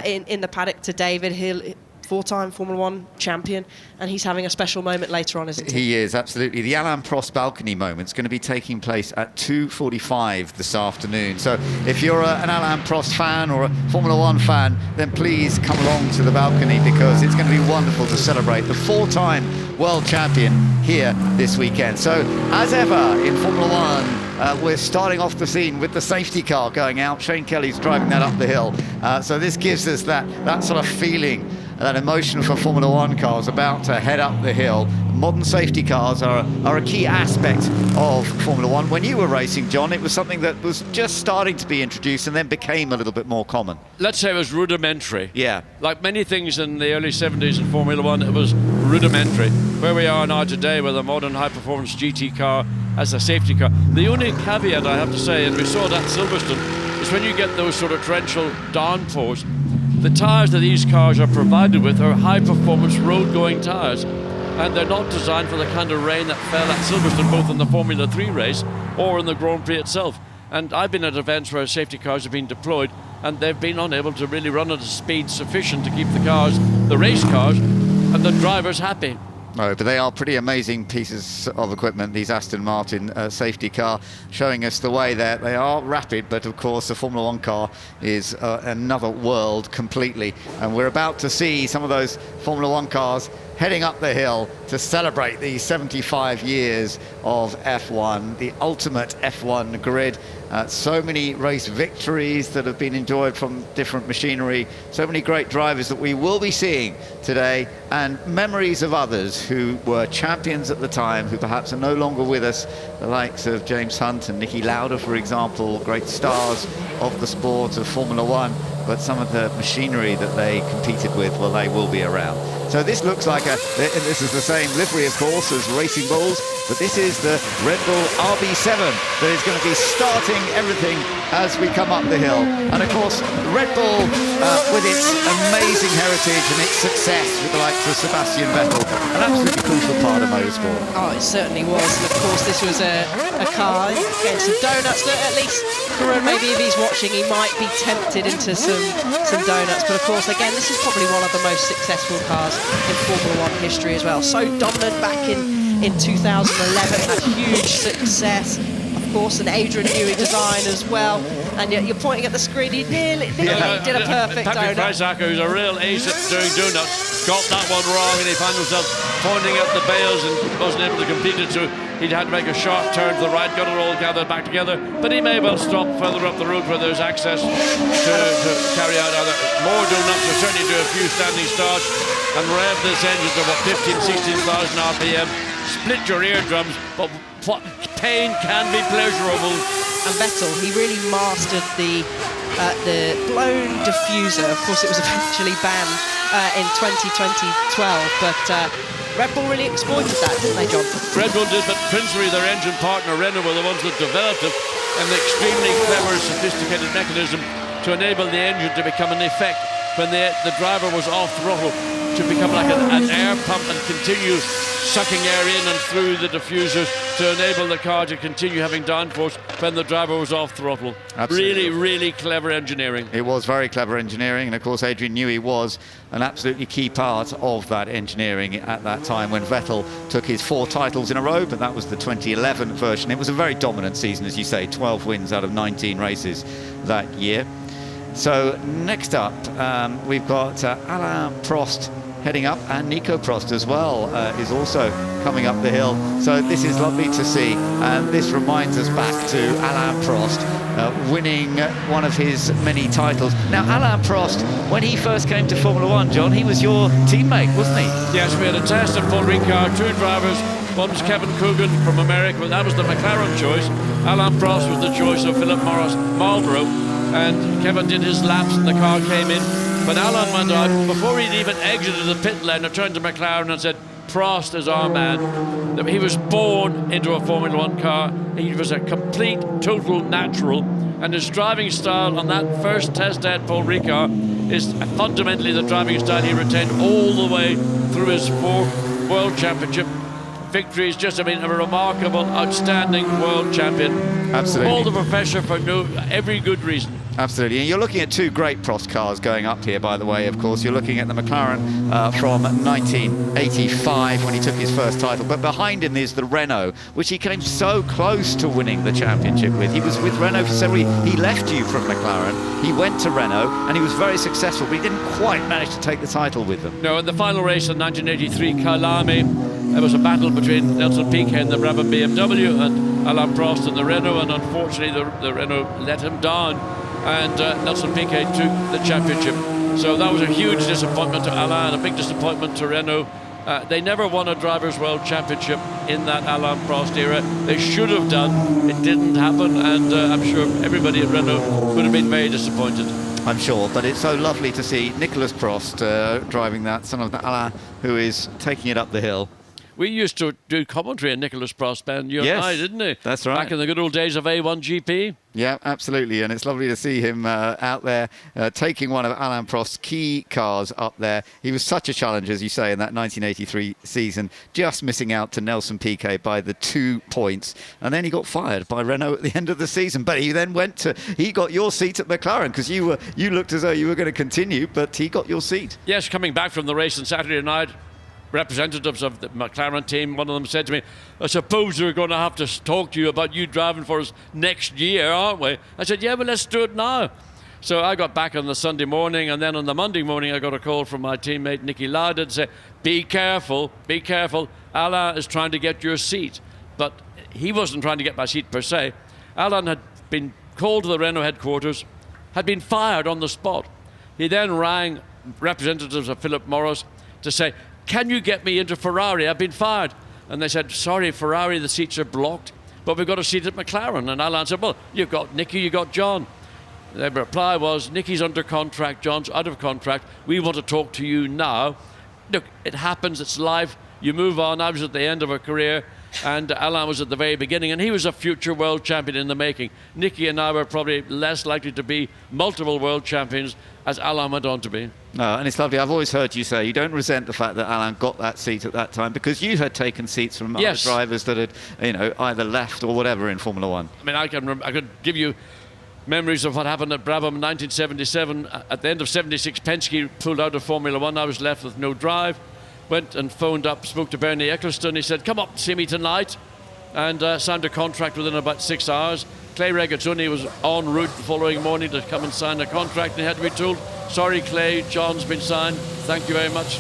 Speaker 20: in the paddock to David Hill. 4-time Formula One champion, and he's having a special moment later on, isn't he?
Speaker 2: He is, absolutely. The Alain Prost balcony moment is going to be taking place at 2:45 this afternoon. So if you're an Alain Prost fan or a Formula One fan, then please come along to the balcony, because it's going to be wonderful to celebrate the 4-time world champion here this weekend. So as ever in Formula One, we're starting off the scene with the safety car going out. Shane Kelly's driving that up the hill. So this gives us that sort of feeling, that emotion for Formula One cars about to head up the hill. modern safety cars are a key aspect of Formula One. When you were racing, John, it was something that was just starting to be introduced and then became a little bit more common.
Speaker 5: Let's say it was rudimentary.
Speaker 2: Yeah.
Speaker 5: Like many things in the early 70s in Formula One, it was rudimentary. Where we are now today with a modern high-performance GT car as a safety car. The only caveat I have to say, and we saw that at Silverstone, is when you get those sort of torrential downpours, the tyres that these cars are provided with are high-performance road-going tyres, and they're not designed for the kind of rain that fell at Silverstone, both in the Formula 3 race or in the Grand Prix itself. And I've been at events where safety cars have been deployed, and they've been unable to really run at a speed sufficient to keep the cars, the race cars, and the drivers happy.
Speaker 2: No, but they are pretty amazing pieces of equipment, these Aston Martin safety car, showing us the way that they are rapid, but of course the Formula One car is another world completely. And we're about to see some of those Formula One cars heading up the hill to celebrate the 75 years of F1, the ultimate F1 grid. So many race victories that have been enjoyed from different machinery, so many great drivers that we will be seeing today, and memories of others who were champions at the time, who perhaps are no longer with us, the likes of James Hunt and Niki Lauda, for example, great stars of the sport of Formula One, but some of the machinery that they competed with, well, they will be around. So this looks like this is the same livery, of course, as Racing Bulls, but this is the Red Bull RB7 that is going to be starting everything as we come up the hill. And of course, Red Bull, with its amazing heritage and its success with the likes of Sebastian Vettel, an absolutely crucial part of motorsport.
Speaker 20: Oh, it certainly was. And of course, this was a car getting some donuts. Look, at least, Karun, maybe if he's watching, he might be tempted into some donuts. But of course, again, this is probably one of the most successful cars in Formula One history as well. So dominant back in 2011, had huge success. Of course, an Adrien Newey design as well. And you're pointing at the screen, he nearly did a perfect
Speaker 5: Patrick
Speaker 20: donut.
Speaker 5: Freisacker, who's a real ace at doing donuts, got that one wrong, and he found himself pointing at the bales and wasn't able to complete it, so he'd had to make a sharp turn to the right, got it all gathered back together, but he may well stop further up the road where there's access to carry out either more donuts or certainly do a few standing starts and rev this engine to about 16,000 RPM, split your eardrums, but what pain can be pleasurable.
Speaker 20: And Vettel, he really mastered the blown diffuser. Of course, it was eventually banned in 2012, but Red Bull really exploited that, didn't they, John?
Speaker 5: Red Bull did, but principally their engine partner, Renault, were the ones that developed it, an extremely clever, sophisticated mechanism to enable the engine to become an effect when the driver was off throttle, to become like an air pump and continue sucking air in and through the diffusers to enable the car to continue having downforce when the driver was off throttle.
Speaker 2: Absolutely.
Speaker 5: Really, really clever engineering.
Speaker 2: It was very clever engineering, and of course Adrien Newey was an absolutely key part of that engineering at that time when Vettel took his 4 titles in a row, but that was the 2011 version. It was a very dominant season, as you say, 12 wins out of 19 races that year. So next up, we've got Alain Prost heading up, and Nico Prost as well is also coming up the hill. So this is lovely to see, and this reminds us back to Alain Prost winning one of his many titles. Now, Alain Prost, when he first came to Formula One, John, he was your teammate, wasn't he?
Speaker 5: Yes, we had a test at Paul Ricard, 2 drivers. One was Kevin Coogan from America, but that was the McLaren choice. Alain Prost was the choice of Philip Morris Marlboro, and Kevin did his laps and the car came in. But Alain went out, before he'd even exited the pit lane, I turned to McLaren and said, Prost is our man. He was born into a Formula One car. He was a complete, total natural. And his driving style on that first test at Paul Ricard is fundamentally the driving style he retained all the way through his 4 World Championship victories. Just, I mean, a remarkable, outstanding world champion.
Speaker 2: Absolutely.
Speaker 5: All the profession for every good reason.
Speaker 2: Absolutely, and you're looking at 2 great Prost cars going up here, by the way, of course. You're looking at the McLaren from 1985 when he took his first title, but behind him is the Renault, which he came so close to winning the championship with. He was with Renault for several years. He left you from McLaren, he went to Renault, and he was very successful, but he didn't quite manage to take the title with them.
Speaker 5: No, in the final race in 1983, Kyalami, there was a battle between Nelson Piquet and the Brabham BMW and Alain Prost and the Renault, and unfortunately the Renault let him down, and Nelson Piquet took the championship. So that was a huge disappointment to Alain, a big disappointment to Renault, They never won a Drivers' World Championship in that Alain Prost era. They should have done. It didn't happen, and I'm sure everybody at Renault would have been very disappointed.
Speaker 2: I'm sure, but it's so lovely to see Nicolas Prost driving that, son of Alain, who is taking it up the hill.
Speaker 5: We used to do commentary on Nicolas Prost, Ben, you and I, didn't we?
Speaker 2: That's right.
Speaker 5: Back in the good old days of A1GP.
Speaker 2: Yeah, absolutely, and it's lovely to see him out there taking one of Alain Prost's key cars up there. He was such a challenge, as you say, in that 1983 season, just missing out to Nelson Piquet by the 2 points, and then he got fired by Renault at the end of the season. But he then he got your seat at McLaren, because you looked as though you were going to continue, but he got your seat.
Speaker 5: Yes, coming back from the race on Saturday night, representatives of the McLaren team, one of them said to me, I suppose we're going to have to talk to you about you driving for us next year, aren't we? I said, yeah, but let's do it now. So I got back on the Sunday morning, and then on the Monday morning I got a call from my teammate Nicky Lauda to say, be careful, Alain is trying to get your seat. But he wasn't trying to get my seat per se. Alain had been called to the Renault headquarters, had been fired on the spot. He then rang representatives of Philip Morris to say, can you get me into Ferrari? I've been fired. And they said, sorry, Ferrari, the seats are blocked, but we've got a seat at McLaren. And Alain said, well, you've got Nicky, you've got John. Their reply was, Nicky's under contract, John's out of contract. We want to talk to you now. Look, it happens, it's life. You move on. I was at the end of a career, and Alain was at the very beginning, and he was a future world champion in the making. Nicky and I were probably less likely to be multiple world champions as Alain went on to be.
Speaker 2: No, and it's lovely. I've always heard you say you don't resent the fact that Alain got that seat at that time, because you had taken seats from other drivers that had, either left or whatever in Formula One.
Speaker 5: I mean, I could give you memories of what happened at Brabham in 1977. At the end of 76, Penske pulled out of Formula One. I was left with no drive. Went and phoned up, spoke to Bernie Eccleston. He said, come up, see me tonight. And signed a contract within about 6 hours. Clay Regazzoni was en route the following morning to come and sign a contract, and he had to be told, sorry, Clay, John's been signed. Thank you very much.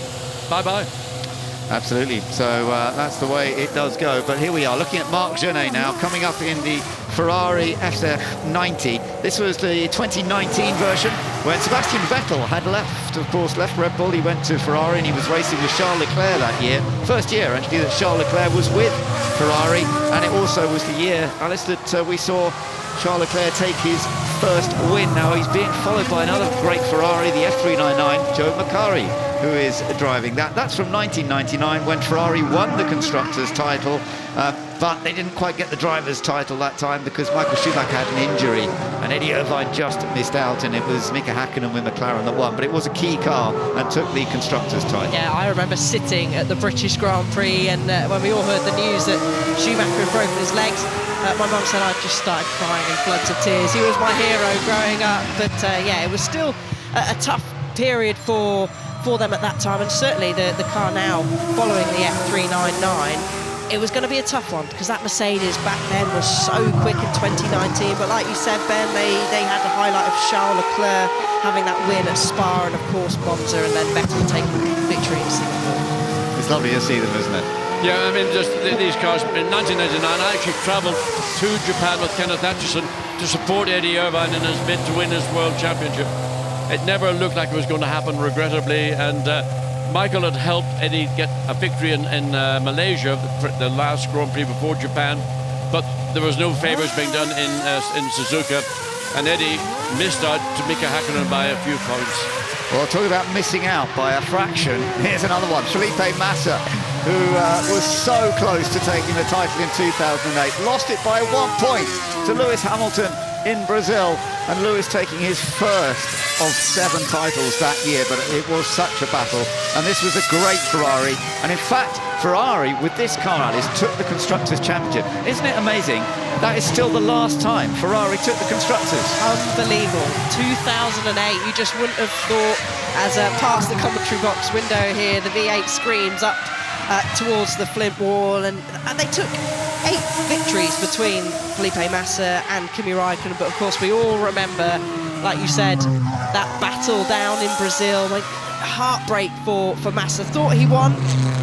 Speaker 5: Bye-bye.
Speaker 2: Absolutely. So that's the way it does go. But here we are, looking at Marc Genet now, coming up in the Ferrari SF90. This was the 2019 version, when Sebastian Vettel had left Red Bull. He went to Ferrari, and he was racing with Charles Leclerc that year. First year, actually, that Charles Leclerc was with Ferrari. And it also was the year, Alice, that we saw Charles Leclerc take his first win. Now he's being followed by another great Ferrari, the F399, Joe Macari, who is driving that. That's from 1999, when Ferrari won the Constructors' title, but they didn't quite get the Drivers' title that time because Michael Schumacher had an injury, and Eddie Irvine just missed out, and it was Mika Hakkinen with McLaren that won. But it was a key car and took the Constructors' title.
Speaker 20: Yeah, I remember sitting at the British Grand Prix, and when we all heard the news that Schumacher had broken his legs, my mum said I just started crying in floods of tears. He was my hero growing up, but yeah, it was still a tough period for them at that time, and certainly the car now following the F399, it was going to be a tough one, because that Mercedes back then was so quick in 2019. But like you said, Ben, they had the highlight of Charles Leclerc having that win at Spa, and of course Monza, and then Vettel taking victory in Singapore.
Speaker 2: It's lovely to see them, isn't it?
Speaker 5: Yeah, I mean, just these cars. In 1999, I actually travelled to Japan with Kenneth Atchison to support Eddie Irvine in his bid to win his World Championship. It never looked like it was going to happen, regrettably, and Michael had helped Eddie get a victory in Malaysia, the last Grand Prix before Japan, but there was no favours being done in Suzuka, and Eddie missed out to Mika Hakkinen by a few points.
Speaker 2: Well, talking about missing out by a fraction, here's another one. Felipe Massa, who was so close to taking the title in 2008, lost it by 1 point to Lewis Hamilton in Brazil, and Lewis taking his first of 7 titles that year. But it was such a battle, and this was a great Ferrari. And in fact, Ferrari, with this car, Alice, took the Constructors' Championship. Isn't it amazing? That is still the last time Ferrari took the Constructors.
Speaker 20: Unbelievable. 2008, you just wouldn't have thought, as past the commentary box window here, the V8 screens up towards the Flint wall, and they took 8 victories between Felipe Massa and Kimi Räikkönen. But of course, we all remember, like you said, that battle down in Brazil. Like, heartbreak for Massa. Thought he won,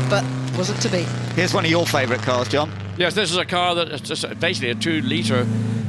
Speaker 20: but wasn't to be.
Speaker 2: Here's one of your favourite cars, John.
Speaker 5: Yes, this is a car that is just basically a 2-litre,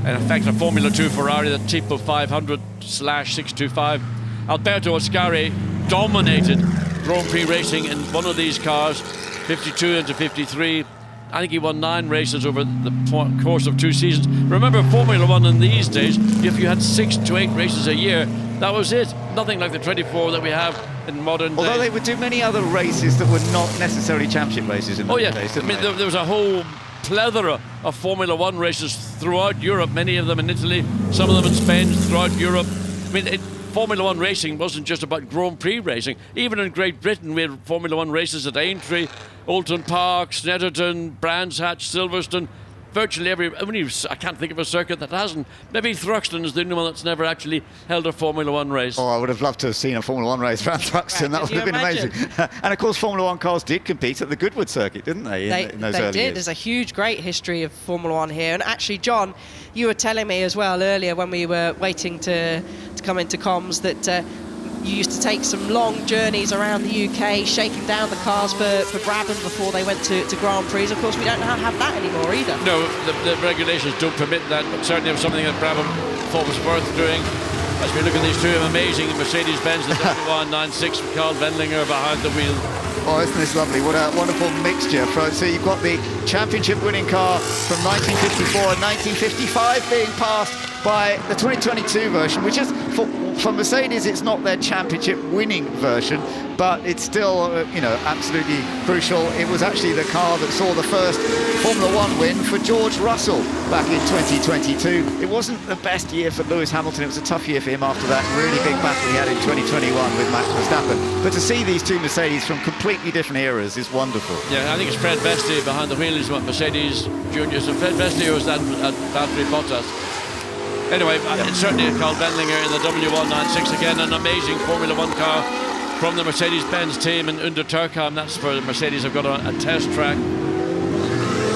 Speaker 5: in effect a Formula 2 Ferrari, the Tipo 500/625. Alberto Ascari dominated Grand Prix racing in one of these cars, 52 into 53. I think he won 9 races over the course of 2 seasons. Remember, Formula One in these days, if you had 6 to 8 races a year, that was it. Nothing like the 24 that we have in modern
Speaker 2: Although
Speaker 5: days.
Speaker 2: they would do many other races that were not necessarily championship races in those days, didn't they?
Speaker 5: There was a whole plethora of Formula One races throughout Europe, many of them in Italy, some of them in Spain, throughout Europe. I mean, Formula One racing wasn't just about Grand Prix racing. Even in Great Britain, we had Formula One races at Aintree, Oulton Park, Snetterton, Brands Hatch, Silverstone. Virtually I can't think of a circuit that hasn't. Maybe Thruxton is the only one that's never actually held a Formula One race.
Speaker 2: Oh, I would have loved to have seen a Formula One race around Thruxton. That would have been amazing. And of course, Formula One cars did compete at the Goodwood circuit, didn't they? In those early
Speaker 20: did.
Speaker 2: years.
Speaker 20: There's a huge, great history of Formula One here. And actually, John, you were telling me as well earlier when we were waiting to come into comms that you used to take some long journeys around the UK, shaking down the cars for Brabham before they went to Grand Prix. Of course, we don't have that anymore either.
Speaker 5: No, the regulations don't permit that, but certainly it was something that Brabham thought was worth doing. As we look at these two amazing Mercedes-Benz, the W196 with Carl Wendlinger behind the wheel.
Speaker 2: Oh, isn't this lovely? What a wonderful mixture. So you've got the championship winning car from 1954 and 1955 being passed by the 2022 version, which is, for Mercedes, it's not their championship winning version, but it's still, absolutely crucial. It was actually the car that saw the first Formula One win for George Russell back in 2022. It wasn't the best year for Lewis Hamilton. It was a tough year for him after that really big battle he had in 2021 with Max Verstappen. But to see these two Mercedes from completely different eras is wonderful.
Speaker 5: Yeah, I think it's Fred Vesti behind the wheel is what Mercedes juniors, and Fred Vesti was that Valtteri Bottas. Anyway, it's certainly Carl Wendlinger in the W196 again, an amazing Formula One car from the Mercedes-Benz team in Untertürkheim. That's where Mercedes have got a test track.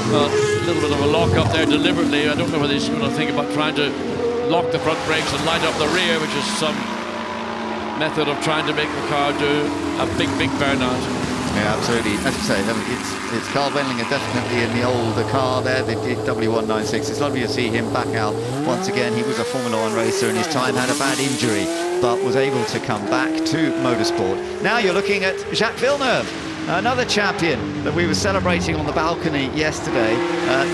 Speaker 5: Well, a little bit of a lock up there deliberately. I don't know whether he's going to think about trying to lock the front brakes and light up the rear, which is some method of trying to make the car do a big burnout.
Speaker 2: Yeah, absolutely. As you say, it's Carl Wendlinger definitely in the older car there, the W196. It's lovely to see him back out once again. He was a Formula One racer in his time, had a bad injury, but was able to come back to motorsport. Now you're looking at Jacques Villeneuve, another champion that we were celebrating on the balcony yesterday.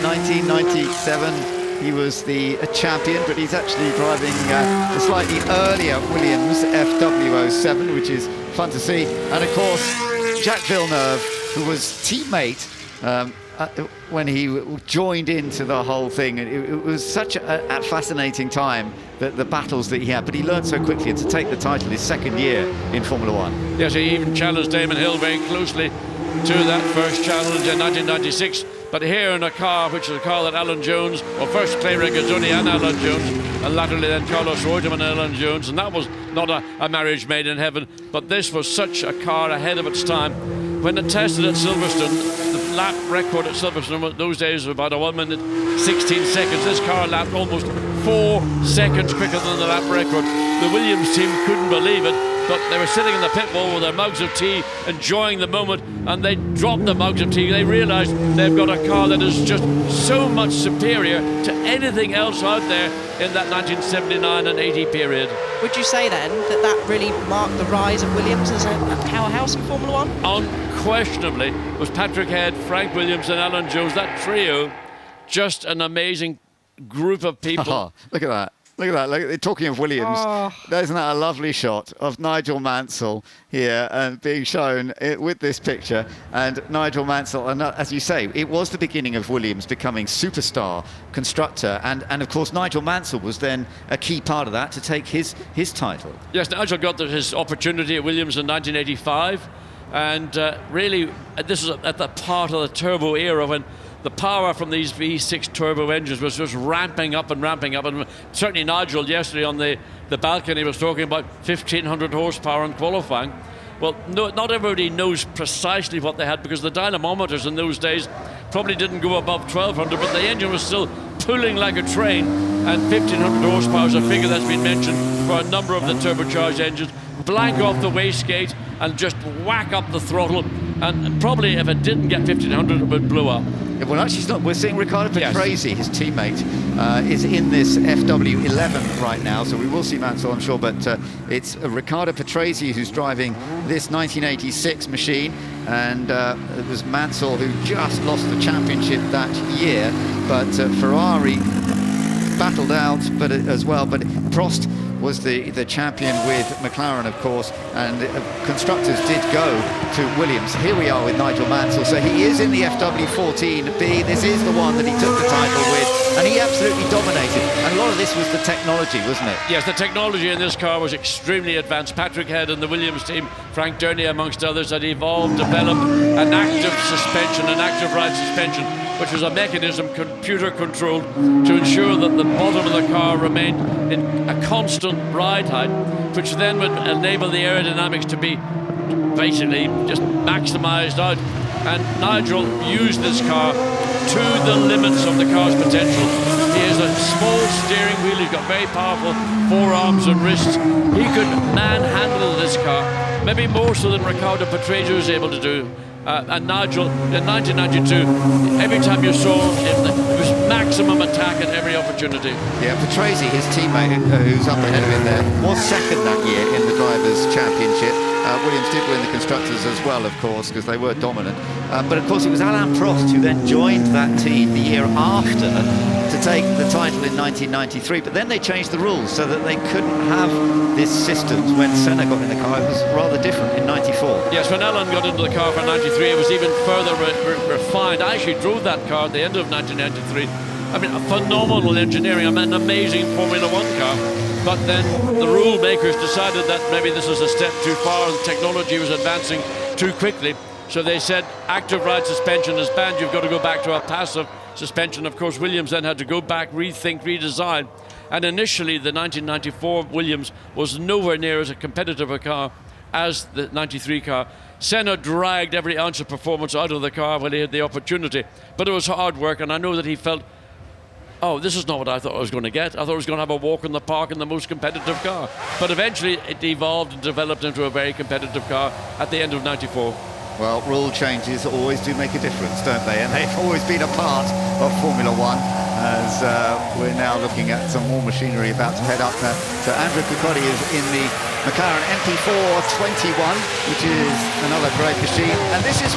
Speaker 2: 1997, he was the champion, but he's actually driving the slightly earlier Williams FW07, which is fun to see. And of course, Jacques Villeneuve, who was teammate when he joined into the whole thing. It was such a fascinating time, the battles that he had, but he learned so quickly, and to take the title his second year in Formula One.
Speaker 5: Yes, he even challenged Damon Hill very closely to that first challenge in 1996. But here in a car, which is a car that Alan Jones, well, first Clay Regazzoni and Alan Jones, and latterly then Carlos Reutemann and Alan Jones, and that was not a marriage made in heaven, but this was such a car ahead of its time. When it tested at Silverstone, the lap record at Silverstone those days was about 1 minute 16 seconds. This car lapped almost 4 seconds quicker than the lap record. The Williams team couldn't believe it, but they were sitting in the pit wall with their mugs of tea, enjoying the moment, and they dropped the mugs of tea. They realised they've got a car that is just so much superior to anything else out there in that 1979 and 80 period.
Speaker 20: Would you say then that really marked the rise of Williams as a powerhouse in Formula One?
Speaker 5: Unquestionably, was Patrick Head, Frank Williams and Alan Jones, that trio, just an amazing group of people.
Speaker 2: Oh, look at that. Look at that. Talking of Williams, isn't that a lovely shot of Nigel Mansell here and being shown with this picture? And Nigel Mansell, and as you say, it was the beginning of Williams becoming superstar constructor. And of course, Nigel Mansell was then a key part of that to take his title.
Speaker 5: Yes, Nigel got his opportunity at Williams in 1985. And really, this is at the part of the turbo era when the power from these V6 turbo engines was just ramping up. And certainly Nigel yesterday on the balcony was talking about 1,500 horsepower in qualifying. Well, not everybody knows precisely what they had, because the dynamometers in those days probably didn't go above 1,200, but the engine was still pulling like a train, and 1,500 horsepower is a figure that's been mentioned for a number of the turbocharged engines. Blank off the wastegate and just whack up the throttle, and probably if it didn't get 1,500 it would blow up.
Speaker 2: Well, actually, it's not. We're seeing Riccardo Patrese, his teammate, is in this FW11 right now, so we will see Mansell, I'm sure, but it's Riccardo Patrese who's driving this 1986 machine, and it was Mansell who just lost the championship that year, but Ferrari battled out as well, but Prost was the champion with McLaren, of course, and constructors did go to Williams. Here we are with Nigel Mansell, so he is in the FW14B. This is the one that he took the title with, and he absolutely dominated. And a lot of this was the technology, wasn't it?
Speaker 5: Yes, the technology in this car was extremely advanced. Patrick Head and the Williams team, Frank Durney amongst others, had developed an active suspension, an active ride suspension, which was a mechanism computer controlled to ensure that the bottom of the car remained in a constant ride height, which then would enable the aerodynamics to be basically just maximized out. And Nigel used this car to the limits of the car's potential. He has a small steering wheel, he's got very powerful forearms and wrists. He could manhandle this car, maybe more so than Riccardo Patrese was able to do. And Nigel, in 1992, every time you saw him, it was maximum attack at every opportunity.
Speaker 2: Yeah, Patrese, his teammate, who's up ahead of him there, was second that year in the Drivers' Championship. Williams did win the Constructors as well, of course, because they were dominant. But of course, it was Alain Prost who then joined that team the year after to take the title in 1993. But then they changed the rules so that they couldn't have this system. When Senna got in the car, it was rather different in 94.
Speaker 5: Yes, when Alain got into the car for 93, it was even further refined. I actually drove that car at the end of 1993. I mean, a phenomenal engineering, an amazing Formula One car. But then the rule makers decided that maybe this was a step too far and technology was advancing too quickly. So they said active ride suspension is banned, you've got to go back to a passive suspension. Of course, Williams then had to go back, rethink, redesign. And initially, the 1994 Williams was nowhere near as a competitive a car as the 93 car. Senna dragged every ounce of performance out of the car when he had the opportunity. But it was hard work, and I know that he felt, oh, this is not what I thought I was going to get. I thought I was going to have a walk in the park in the most competitive car. But eventually it evolved and developed into a very competitive car at the end of 94.
Speaker 2: Well, rule changes always do make a difference, don't they? And they've always been a part of Formula One, as we're now looking at some more machinery about to head up there. So Andrew Picotti is in the McLaren MP421, which is another great machine. And this is,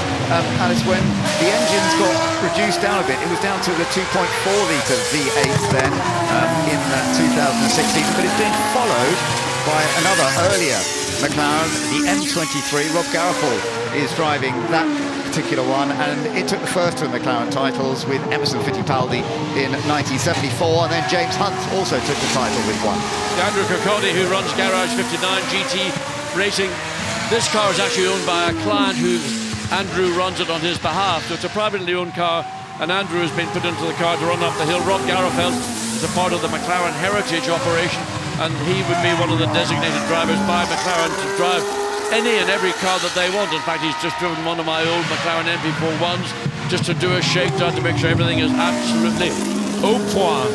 Speaker 2: Alice, when the engines got reduced down a bit. It was down to the 2.4 litre V8 then in 2016, but it's been followed by another earlier McLaren, the M23. Rob Garofal is driving that particular one, and it took the first two McLaren titles with Emerson Fittipaldi in 1974, and then James Hunt also took the title with one.
Speaker 5: Andrew Kirkcaldy, who runs Garage 59 GT Racing. This car is actually owned by a client who Andrew runs it on his behalf, so it's a privately owned car, and Andrew has been put into the car to run up the hill. Rob Garofeld is a part of the McLaren Heritage operation, and he would be one of the designated drivers by McLaren to drive any and every car that they want. In fact, he's just driven one of my old McLaren MP41s just to do a shakedown to make sure everything is absolutely au point.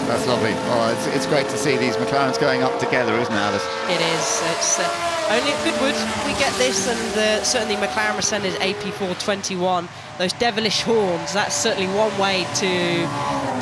Speaker 2: That's lovely. Oh, it's great to see these McLarens going up together, isn't it, Alice?
Speaker 20: It is. It's only at Goodwood we get this, and certainly McLaren Mercedes AP421, those devilish horns, that's certainly one way to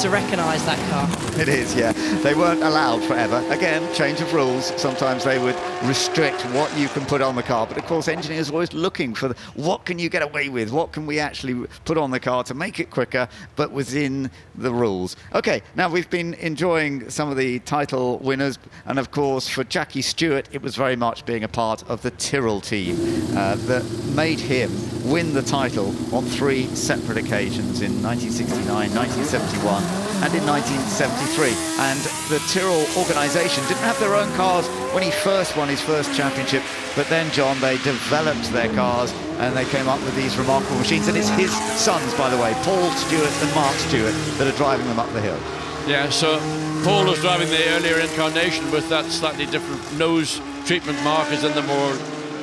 Speaker 20: recognise that car.
Speaker 2: It is, yeah. They weren't allowed forever. Again, change of rules. Sometimes they would restrict what you can put on the car, but of course engineers are always looking for what can you get away with, what can we actually put on the car to make it quicker, but within the rules. Okay, now we've been enjoying some of the title winners, and of course for Jackie Stewart it was very much being a part of the Tyrrell team that made him win the title on 3 separate occasions in 1969, 1971 and in 1973. And the Tyrrell organisation didn't have their own cars when he first won his first championship, but then, John, they developed their cars and they came up with these remarkable machines. And it's his sons, by the way, Paul Stewart and Mark Stewart, that are driving them up the hill.
Speaker 5: Yeah, so Paul was driving the earlier incarnation with that slightly different nose treatment markers in the more,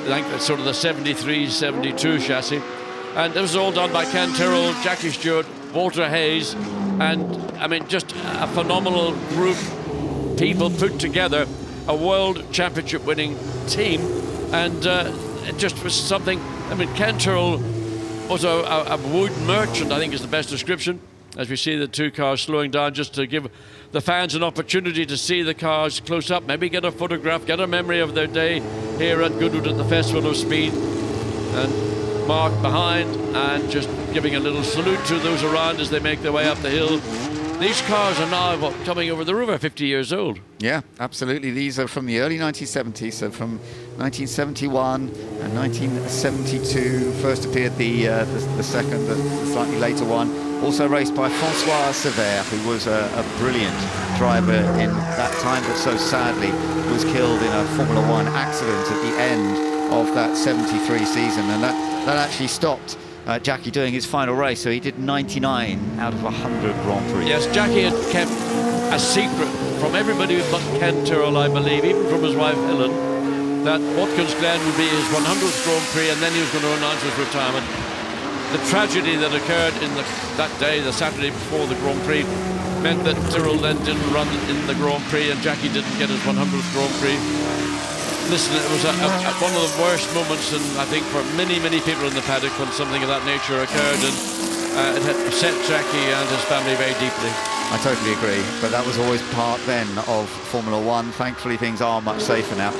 Speaker 5: like sort of the 73, 72 chassis. And it was all done by Ken Tyrrell, Jackie Stewart, Walter Hayes, and I mean, just a phenomenal group of people put together a world championship winning team. And it just was something, I mean, Ken Tyrrell was a wood merchant, I think is the best description, as we see the two cars slowing down just to give the fans an opportunity to see the cars close up, maybe get a photograph, get a memory of their day here at Goodwood at the Festival of Speed. And Mark behind and just giving a little salute to those around as they make their way up the hill. These cars are now coming over the river, 50 years old.
Speaker 2: Yeah, absolutely. These are from the early 1970s, so from 1971 and 1972. First appeared the second, the slightly later one. Also raced by François Sever, who was a brilliant driver in that time, but so sadly was killed in a Formula One accident at the end of that 73 season, and that actually stopped Jackie doing his final race, so he did 99 out of 100 Grand Prix.
Speaker 5: Yes, Jackie had kept a secret from everybody but Ken Tyrrell, I believe, even from his wife Helen, that Watkins Glen would be his 100th Grand Prix and then he was going to announce his retirement. The tragedy that occurred that day, the Saturday before the Grand Prix, meant that Tyrrell then didn't run in the Grand Prix and Jackie didn't get his 100th Grand Prix. Listen, it was one of the worst moments, and I think for many, many people in the paddock when something of that nature occurred, and it had upset Jackie and his family very deeply.
Speaker 2: I totally agree, but that was always part then of Formula One. Thankfully, things are much safer now.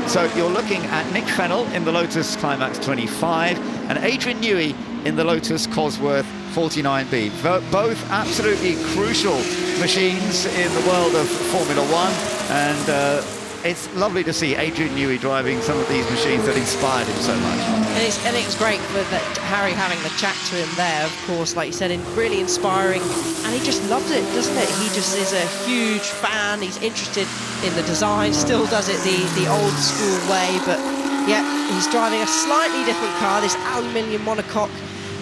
Speaker 2: So you're looking at Nick Fennell in the Lotus Climax 25 and Adrien Newey in the Lotus Cosworth 49B. Both absolutely crucial machines in the world of Formula One, and it's lovely to see Adrien Newey driving some of these machines that inspired him so much.
Speaker 20: And it's great for Harry having the chat to him there, of course, like you said, really inspiring. And he just loves it, doesn't it? He just is a huge fan. He's interested in the design, still does it the old school way, but yeah, he's driving a slightly different car, this aluminium monocoque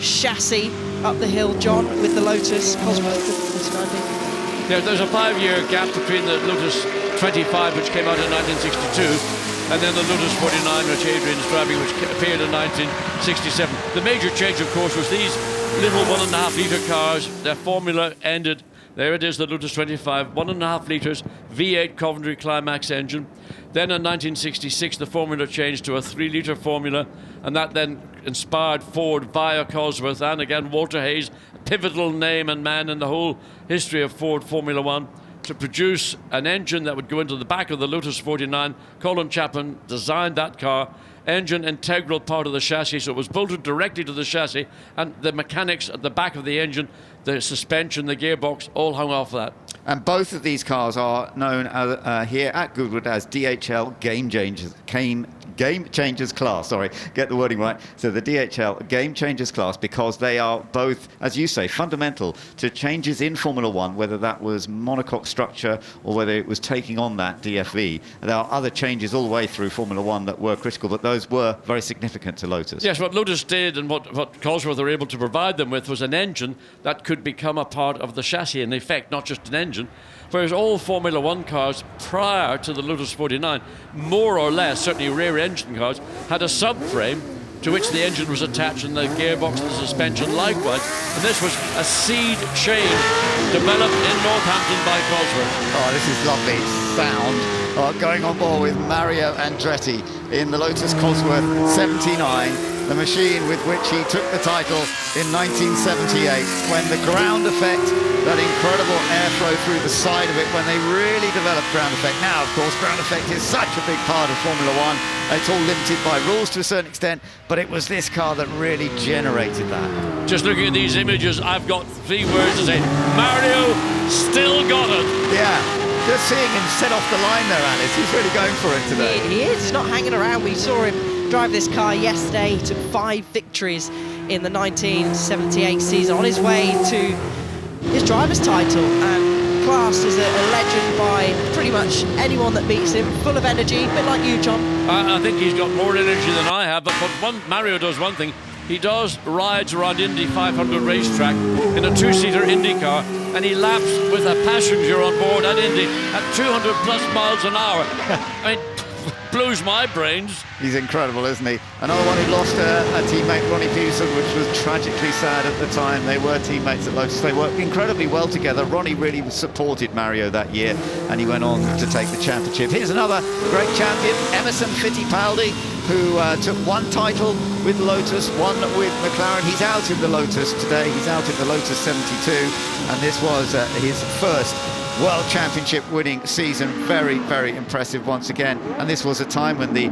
Speaker 20: chassis up the hill, John, with the Lotus Cosworth 49B.
Speaker 5: Yeah, there's a 5-year gap between the Lotus 25, which came out in 1962, and then the Lotus 49, which Adrian's driving, which appeared in 1967. The major change, of course, was these little 1.5-litre cars. Their formula ended. There it is, the Lotus 25, 1.5 litres, V8 Coventry Climax engine. Then in 1966, the formula changed to a 3-litre formula, and that then inspired Ford via Cosworth and again Walter Hayes, a pivotal name and man in the whole history of Ford Formula One, to produce an engine that would go into the back of the Lotus 49. Colin Chapman designed that car, engine integral part of the chassis, so it was bolted directly to the chassis, and the mechanics at the back of the engine, the suspension, the gearbox, all hung off that.
Speaker 2: And both of these cars are known here at Goodwood as DHL Game Changers class, sorry, get the wording right. So the DHL Game Changers class, because they are both, as you say, fundamental to changes in Formula One, whether that was monocoque structure or whether it was taking on that DFV. There are other changes all the way through Formula One that were critical, but those were very significant to Lotus.
Speaker 5: Yes, what Lotus did and what Cosworth were able to provide them with was an engine that could become a part of the chassis, in effect, not just an engine. Whereas all Formula One cars prior to the Lotus 49, more or less, certainly rear engine cars, had a subframe to which the engine was attached and the gearbox and the suspension likewise. And this was a seed change developed in Northampton by Cosworth.
Speaker 2: Oh, this is lovely sound. Going on board with Mario Andretti in the Lotus Cosworth 79, the machine with which he took the title in 1978, when the ground effect, that incredible airflow through the side of it, when they really developed ground effect. Now, of course, ground effect is such a big part of Formula One. It's all limited by rules to a certain extent, but it was this car that really generated that.
Speaker 5: Just looking at these images, I've got 3 words to say. Mario still got it.
Speaker 2: Yeah. Just seeing him set off the line there, Alice. He's really going for it today.
Speaker 20: He is. He's not hanging around. We saw him drive this car yesterday. He took 5 victories in the 1978 season on his way to his driver's title, and classed as a legend by pretty much anyone that beats him. Full of energy, a bit like you, John.
Speaker 5: I think he's got more energy than I have, but Mario does one thing. He does rides around Indy 500 racetrack in a 2-seater Indy car, and he laps with a passenger on board at Indy at 200 plus miles an hour. I mean, blows my brains.
Speaker 2: He's incredible, isn't he? Another one who lost a teammate, Ronnie Peterson, which was tragically sad at the time. They were teammates at Lotus. They worked incredibly well together. Ronnie really supported Mario that year, and he went on to take the championship. Here's another great champion, Emerson Fittipaldi, who took one title with Lotus, one with McLaren. He's out in the Lotus today. He's out in the Lotus 72, and this was his first World Championship winning season. Very, very impressive once again. And this was a time when the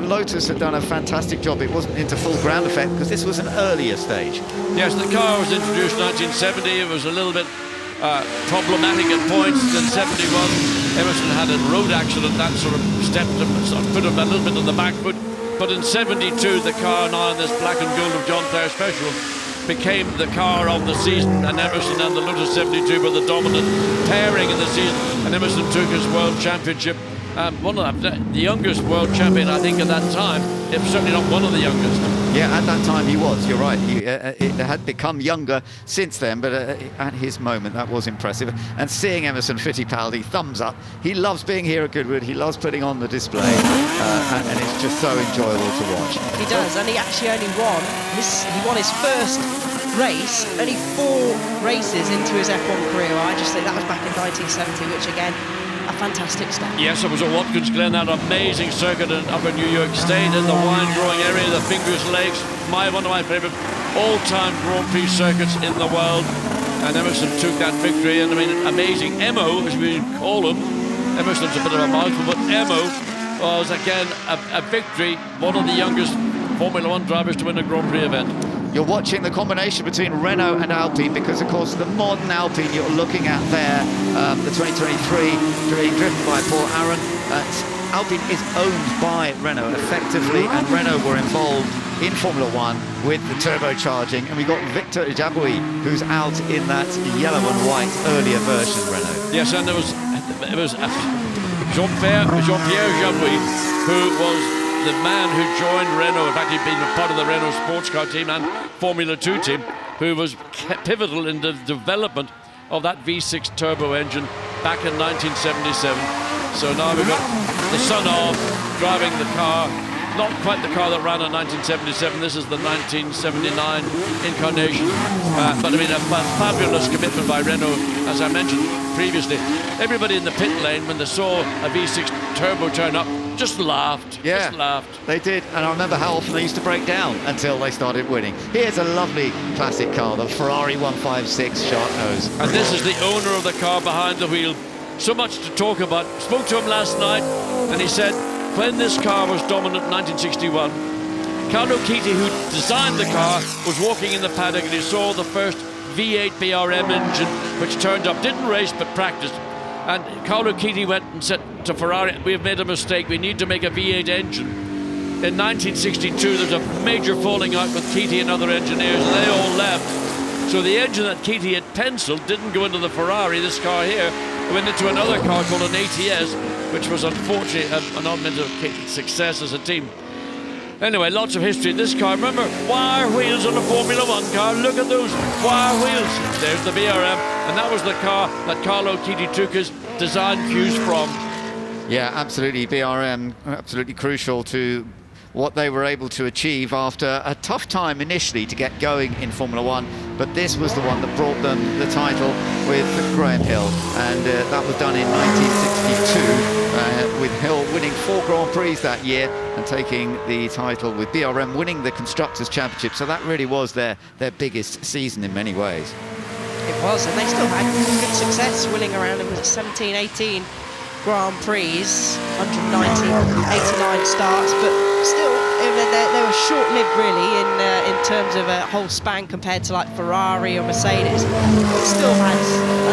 Speaker 2: Lotus had done a fantastic job. It wasn't into full ground effect because this was an earlier stage.
Speaker 5: Yes, the car was introduced in 1970. It was a little bit problematic at points. In 71, Emerson had a road accident that sort of put him a little bit on the back foot. But in 72, the car now in this black and gold of John Player Special became the car of the season, and Emerson and the Lotus 72 were the dominant pairing in the season, and Emerson took his world championship. One of the youngest world champion, I think, at that time, if certainly not one of the youngest.
Speaker 2: Yeah, at that time he was, you're right. It had become younger since then, but at his moment, that was impressive. And seeing Emerson Fittipaldi, thumbs up. He loves being here at Goodwood. He loves putting on the display, and it's just so enjoyable to watch.
Speaker 20: He does, and he actually only won his first race, only 4 races into his F1 career. I just think that was back in 1970, which again, a fantastic start.
Speaker 5: Yes, it was at Watkins Glen, that amazing circuit in upper New York State, in the wine-growing area, the Fingers Lakes, one of my favourite all-time Grand Prix circuits in the world. And Emerson took that victory, and I mean, amazing. Emo, as we call him, Emerson's a bit of a mouthful, but Emo was again a victory, one of the youngest Formula 1 drivers to win a Grand Prix event.
Speaker 2: You're watching the combination between Renault and Alpine, because of course the modern Alpine you're looking at there, the 2023 being driven by Paul Aron. Alpine is owned by Renault effectively, and Renault were involved in Formula 1 with the turbocharging, and we got Victor Jabouille, who's out in that yellow and white earlier version Renault.
Speaker 5: Yes, and it was Jean-Pierre Jabouille, who was the man who joined Renault. In fact, he'd been a part of the Renault sports car team and Formula 2 team, who was pivotal in the development of that V6 turbo engine back in 1977. So now we've got the son of driving the car, not quite the car that ran in 1977. This is the 1979 incarnation. But I mean, a fabulous commitment by Renault, as I mentioned previously. Everybody in the pit lane, when they saw a V6 turbo turn up, just laughed.
Speaker 2: Yeah,
Speaker 5: just laughed.
Speaker 2: They did, and I remember how often they used to break down until they started winning. Here's a lovely classic car, the Ferrari 156 Sharknose.
Speaker 5: And this is the owner of the car behind the wheel. So much to talk about. Spoke to him last night, and he said when this car was dominant in 1961, Carlo Chiti, who designed the car, was walking in the paddock and he saw the first V8 BRM engine, which turned up, didn't race but practiced. And Carlo Chiti went and said to Ferrari, we have made a mistake, we need to make a V8 engine. In 1962, there was a major falling out with Chiti and other engineers, and they all left. So the engine that Chiti had penciled didn't go into the Ferrari, this car here. It went into another car called an ATS, which was unfortunately not meant to have success as a team. Anyway, lots of history. This car, remember, wire wheels on a Formula 1 car. Look at those wire wheels. There's the BRM, and that was the car that Carlo Chiti took his design cues from.
Speaker 2: Yeah, absolutely. BRM, absolutely crucial to what they were able to achieve after a tough time initially to get going in Formula 1, but this was the one that brought them the title with Graham Hill, and that was done in 1962 with Hill winning 4 Grand Prix that year and taking the title, with BRM winning the Constructors' Championship. So that really was their biggest season in many ways.
Speaker 20: It was, and they still had good success winning around. It was 17, 18 Grand Prix, 190, 89 starts, but still they were short-lived really in terms of a whole span compared to like Ferrari or Mercedes. But still had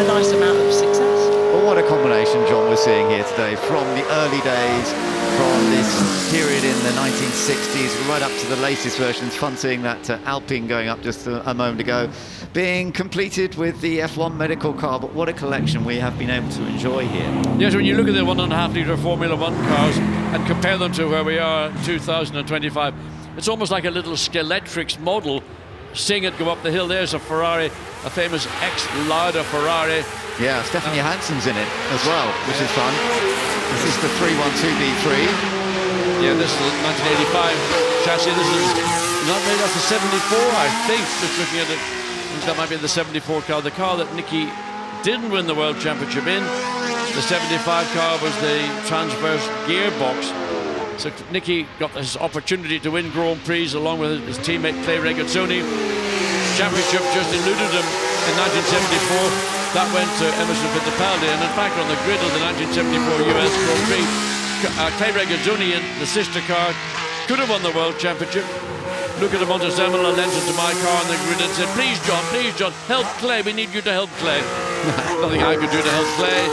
Speaker 20: a nice amount of success.
Speaker 2: Well, what a combination, John, we're seeing here today, from the early days, from this period in the 1960s right up to the latest versions. Fun seeing that Alpine going up just a moment ago, being completed with the F1 medical car. But what a collection we have been able to enjoy here.
Speaker 5: Yes, when you look at the 1.5 litre Formula 1 cars and compare them to where we are in 2025, it's almost like a little Skeletrix model, seeing it go up the hill. There's a Ferrari, a famous ex-Lauda Ferrari.
Speaker 2: Yeah, Stephanie Hansen's in it as well, which is fun. This is the 312B3.
Speaker 5: Yeah, this is the 1985 chassis. This is not made up to 74, I think. Just looking at it, that might be the 74 car. The car that Nicky didn't win the World Championship in. The 75 car was the transverse gearbox. So Nicky got his opportunity to win Grand Prix along with his teammate Clay Regazzoni. Championship just eluded him in 1974. That went to Emerson Fittipaldi, and in fact on the grid of the 1974 US Grand Prix, Clay Regazzoni in the sister car could have won the World Championship. Luca de Montezemolo lent it to my car on the grid and said, please John, help Clay, we need you to help Clay. Nothing I could do to help Clay,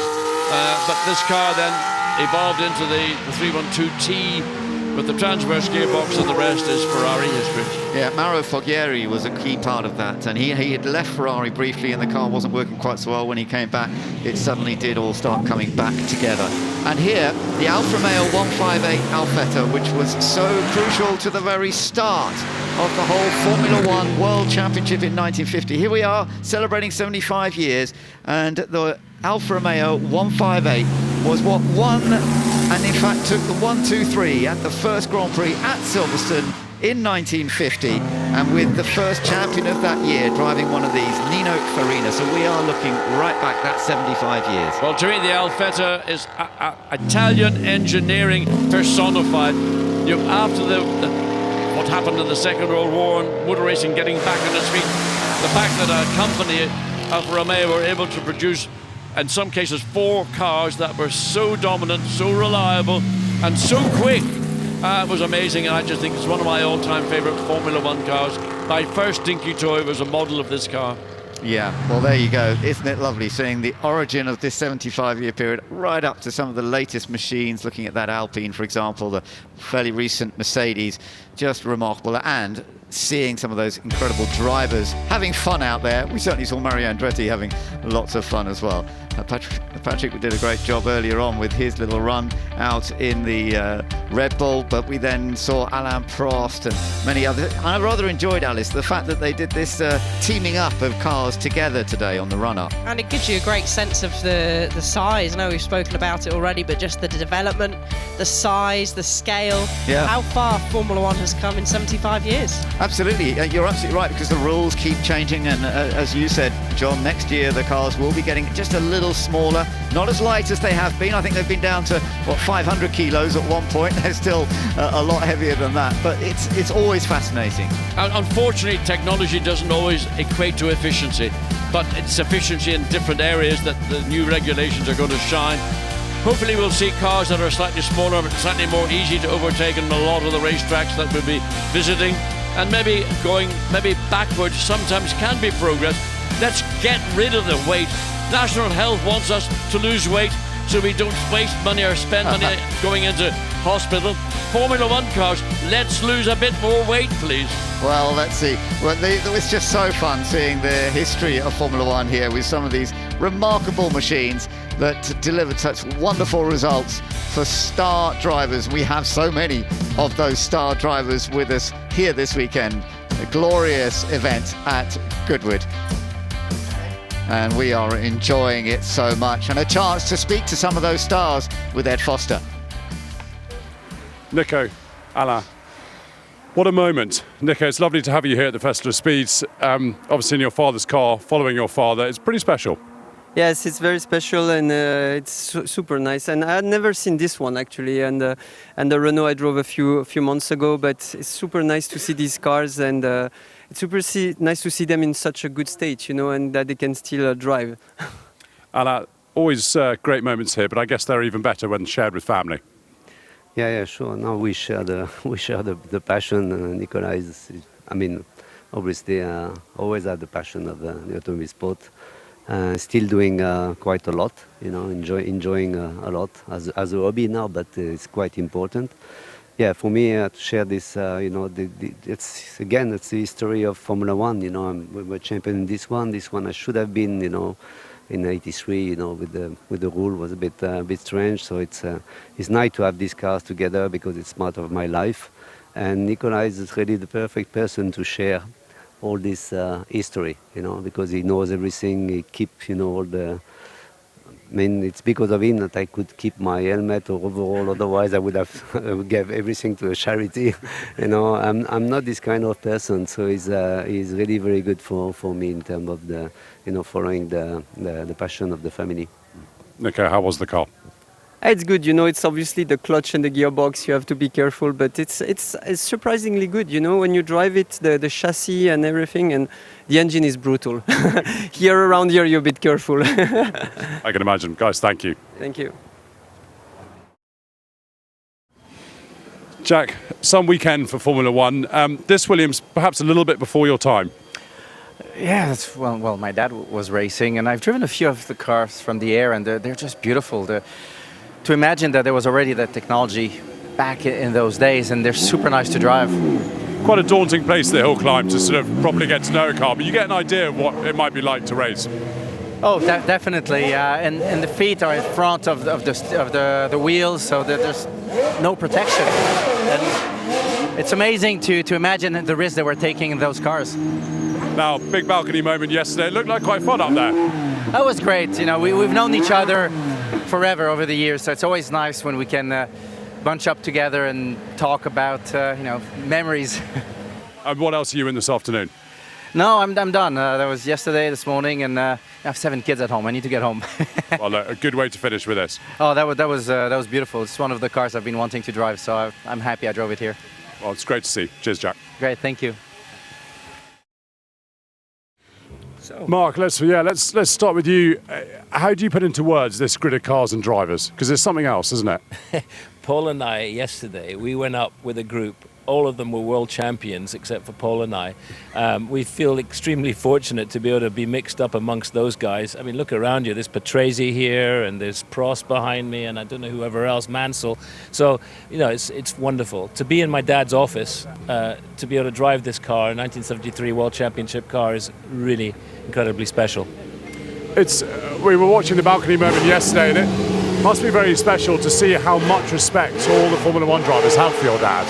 Speaker 5: but this car then evolved into the 312T with the transverse gearbox, and the rest is Ferrari history.
Speaker 2: Yeah, Mauro Foggieri was a key part of that, and he had left Ferrari briefly and the car wasn't working quite so well. When he came back, it suddenly did all start coming back together. And here, the Alfa Romeo 158 Alfetta, which was so crucial to the very start of the whole Formula One World Championship in 1950. Here we are, celebrating 75 years, and the Alfa Romeo 158 was what won, and in fact took the 1-2-3 at the first Grand Prix at Silverstone in 1950, and with the first champion of that year driving one of these, Nino Farina. So we are looking right back that 75 years.
Speaker 5: Well, to me, the Alfetta is Italian engineering personified. You know, after what happened in the Second World War and motor racing getting back on its feet, the fact that a company, Alfa Romeo, were able to produce, in some cases, 4 cars that were so dominant, so reliable, and so quick, was amazing. And I just think it's one of my all-time favorite Formula One cars. My first dinky toy was a model of this car.
Speaker 2: Yeah, well, there you go. Isn't it lovely seeing the origin of this 75-year period right up to some of the latest machines, looking at that Alpine, for example, the fairly recent Mercedes, just remarkable. And seeing some of those incredible drivers having fun out there. We certainly saw Mario Andretti having lots of fun as well. Patrick did a great job earlier on with his little run out in the Red Bull, but we then saw Alain Prost and many others. I rather enjoyed, Alice, the fact that they did this teaming up of cars together today on the run-up.
Speaker 20: And it gives you a great sense of the size. I know we've spoken about it already, but just the development, the size, the scale, how far Formula One has come in 75 years.
Speaker 2: Absolutely, you're absolutely right, because the rules keep changing, and as you said, John, next year the cars will be getting just a little smaller, not as light as they have been. I think they've been down to, 500 kilos at one point. They're still a lot heavier than that, but it's always fascinating.
Speaker 5: Unfortunately, technology doesn't always equate to efficiency, but it's efficiency in different areas that the new regulations are going to shine. Hopefully we'll see cars that are slightly smaller, but slightly more easy to overtake in a lot of the racetracks that we'll be visiting. And maybe going backwards sometimes can be progress. Let's get rid of the weight. National Health wants us to lose weight so we don't waste money or spend money going into hospital. Formula One cars, let's lose a bit more weight, please.
Speaker 2: Well, let's see. Well, it's just so fun seeing the history of Formula One here with some of these remarkable machines that delivered such wonderful results for star drivers. We have so many of those star drivers with us here this weekend. A glorious event at Goodwood. And we are enjoying it so much. And a chance to speak to some of those stars with Ed Foster.
Speaker 6: Nico, Alain, what a moment. Nico, it's lovely to have you here at the Festival of Speeds. Obviously in your father's car, following your father. It's pretty special.
Speaker 7: Yes, it's very special, and it's super nice. And I had never seen this one actually, and the Renault I drove a few months ago. But it's super nice to see these cars, and it's super nice to see them in such a good state, and that they can still drive.
Speaker 6: Alain, always great moments here, but I guess they're even better when shared with family.
Speaker 18: Yeah, sure. No, we share the passion. Nicolas is, obviously, always had the passion of the automobile sport. Still doing quite a lot, enjoying a lot as a hobby now, but it's quite important. Yeah, for me to share this, it's the history of Formula One. We were champion in this one. This one I should have been, in '83. With the rule was a bit strange. So it's nice to have these cars together because it's part of my life. And Nicolas is really the perfect person to share all this history, because he knows everything. He keeps, all the. It's because of him that I could keep my helmet or overall. Otherwise, I would have gave everything to a charity. I'm not this kind of person. So he's really very good for me in terms of the, following the passion of the family.
Speaker 6: Nico, how was the car?
Speaker 7: It's good, you know. It's obviously the clutch and the gearbox. You have to be careful, but it's surprisingly good. You know, when you drive it, the chassis and everything, and the engine is brutal. Here around here, you're a bit careful.
Speaker 6: I can imagine. Guys, thank you.
Speaker 7: Thank you.
Speaker 6: Jack, some weekend for Formula One. This Williams, perhaps a little bit before your time.
Speaker 8: Yeah, well, my dad was racing, and I've driven a few of the cars from the air, and they're just beautiful. To imagine that there was already that technology back in those days, and they're super nice to drive.
Speaker 6: Quite a daunting place, the hill climb, to sort of properly get to know a car, but you get an idea of what it might be like to race.
Speaker 8: Oh, definitely. And the feet are in front of the wheels, so that there's no protection. And it's amazing to imagine the risk that we're taking in those cars.
Speaker 6: Now, big balcony moment yesterday. It looked like quite fun up there.
Speaker 8: That was great. You know, we've known each other forever over the years, so it's always nice when we can bunch up together and talk about memories.
Speaker 6: And what else are you in this afternoon?
Speaker 8: No, I'm done. That was yesterday, this morning, and I have 7 kids at home. I need to get home.
Speaker 6: Well, a good way to finish with this.
Speaker 8: Oh, that was beautiful. It's one of the cars I've been wanting to drive, so I'm happy I drove it here.
Speaker 6: Well, it's great to see. Cheers, Jack.
Speaker 8: Great, thank you.
Speaker 6: Mark, let's start with you. How do you put into words this grid of cars and drivers? Because there's something else, isn't it?
Speaker 21: Paul and I, yesterday, we went up with a group. All of them were world champions, except for Paul and I. We feel extremely fortunate to be able to be mixed up amongst those guys. I mean, look around you. There's Patrese here, and there's Prost behind me, and I don't know whoever else, Mansell. So, it's wonderful. To be in my dad's office, to be able to drive this car, a 1973 World Championship car, is really incredibly special.
Speaker 6: We were watching the balcony moment yesterday, and it must be very special to see how much respect all the Formula One drivers have for your dad.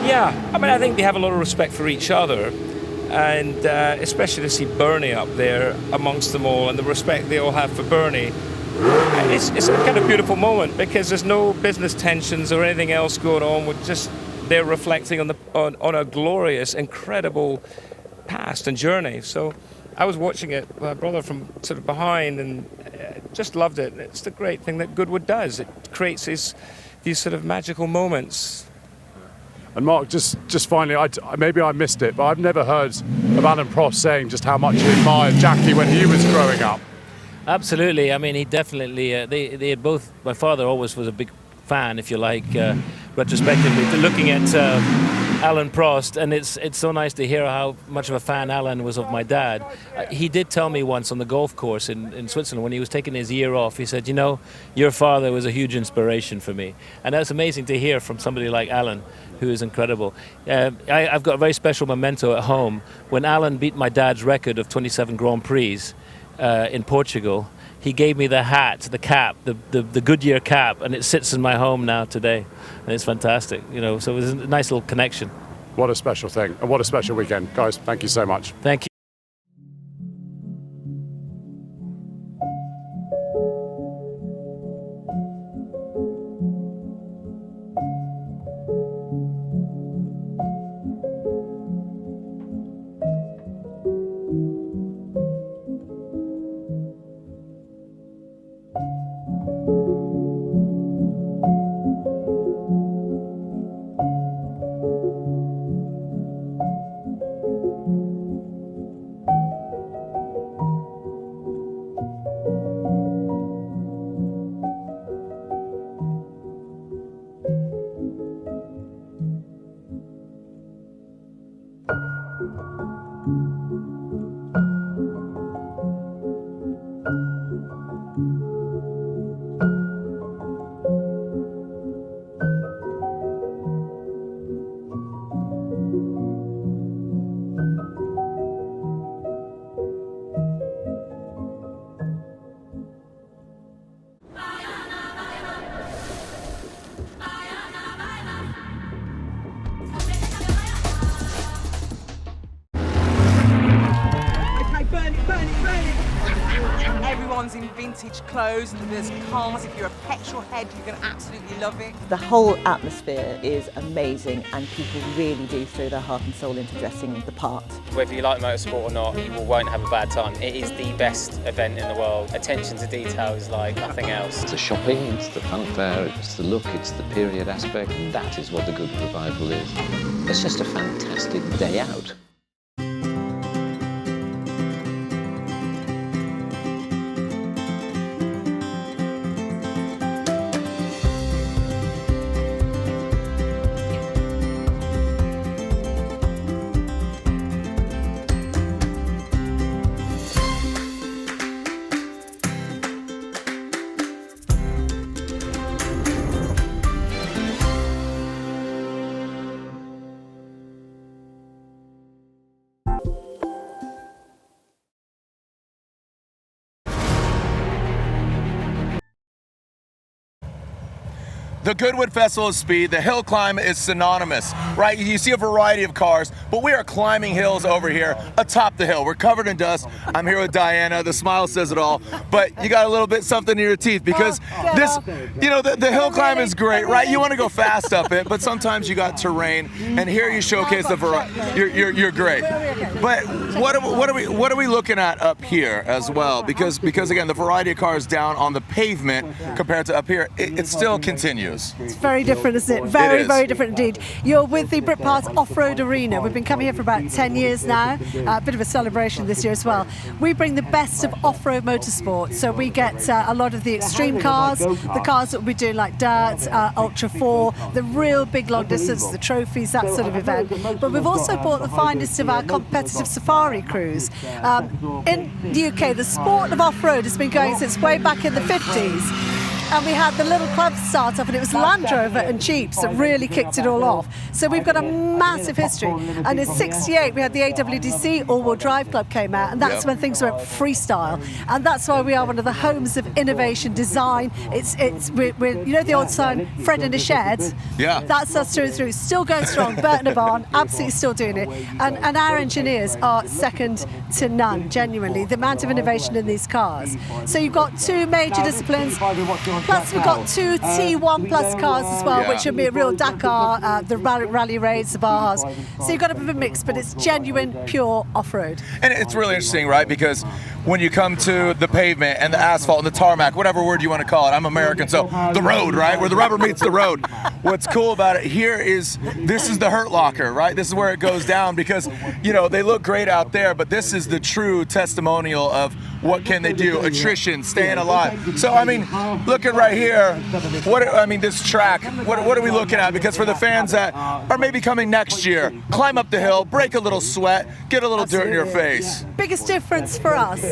Speaker 22: Yeah, I mean, I think they have a lot of respect for each other, and especially to see Bernie up there amongst them all, and the respect they all have for Bernie. It's a kind of beautiful moment because there's no business tensions or anything else going on. We're just they're reflecting on a glorious, incredible past and journey. So I was watching it with my brother from sort of behind, and just loved it. It's the great thing that Goodwood does. It creates these sort of magical moments.
Speaker 6: And Mark, just finally, maybe I missed it, but I've never heard of Alain Prost saying just how much he admired Jackie when he was growing up.
Speaker 21: Absolutely. I mean, he definitely, they had both, my father always was a big fan, if you like, retrospectively, looking at Alain Prost, and it's so nice to hear how much of a fan Alain was of my dad. He did tell me once on the golf course in Switzerland when he was taking his year off, he said, your father was a huge inspiration for me. And that's amazing to hear from somebody like Alain, who is incredible. I've got a very special memento at home. When Alain beat my dad's record of 27 Grand Prix in Portugal, he gave me the hat, the cap, the Goodyear cap, and it sits in my home now today, and it's fantastic. So it was a nice little connection.
Speaker 6: What a special thing, and what a special weekend, guys. Thank you so much.
Speaker 21: Thank you.
Speaker 9: Everyone's in vintage clothes. There's cars. If you're a petrol head, you're going to absolutely love it.
Speaker 10: The whole atmosphere is amazing, and people really do throw their heart and soul into dressing the part.
Speaker 12: Whether you like motorsport or not, you won't have a bad time. It is the best event in the world. Attention to detail is like nothing else.
Speaker 23: It's the shopping, it's the funfair, it's the look, it's the period aspect. That is what the Goodwood Revival is. It's just a fantastic day out.
Speaker 25: The Goodwood Festival of Speed, the hill climb is synonymous, right? You see a variety of cars, but we are climbing hills over here atop the hill. We're covered in dust. I'm here with Diana. The smile says it all, but you got a little bit something in your teeth because this, you know, the hill climb is great, right? You want to go fast up it, but sometimes you got terrain, and here you showcase the variety. You're great. But what are we looking at up here as well? Because again, the variety of cars down on the pavement compared to up here, it still continues.
Speaker 26: It's very different, isn't it? Very, very different indeed. You're with the Britpass Off-Road Arena. We've been coming here for about 10 years now. A bit of a celebration this year as well. We bring the best of off-road motorsport. So we get a lot of the extreme cars, the cars that we're doing like Dirt, Ultra 4, the real big long distance, the trophies, that sort of event. But we've also brought the finest of our competitive safari crews. In the UK, the sport of off-road has been going since way back in the 50s. And we had the little club start up, and it was Land Rover and Jeeps that really kicked it all off. So we've got a massive history. And in '68, we had the AWDC All-Wheel Drive Club came out, and that's when things went freestyle. And that's why we are one of the homes of innovation, design. We're you know the old sign, Fred in a shed?
Speaker 25: Yeah.
Speaker 26: That's us through and through. Still going strong. Bert in a barn, absolutely still doing it. And our engineers are second to none, genuinely. The amount of innovation in these cars. So you've got two major disciplines. Plus we've got two T1 Plus cars as well, which would be a real Dakar, the rally raids, the Bajas. So you've got a bit of a mix, but it's genuine, pure off-road.
Speaker 25: And it's really interesting, right? Because when you come to the pavement and the asphalt and the tarmac, whatever word you want to call it, I'm American, so the road, right? Where the rubber meets the road. What's cool about it here is this is the hurt locker, right? This is where it goes down because, you know, they look great out there, but this is the true testimonial of what can they do, attrition, staying alive. So, I mean, looking right here, this track, what are we looking at? Because for the fans that are maybe coming next year, climb up the hill, break a little sweat, get a little dirt in your face.
Speaker 26: Biggest difference for us,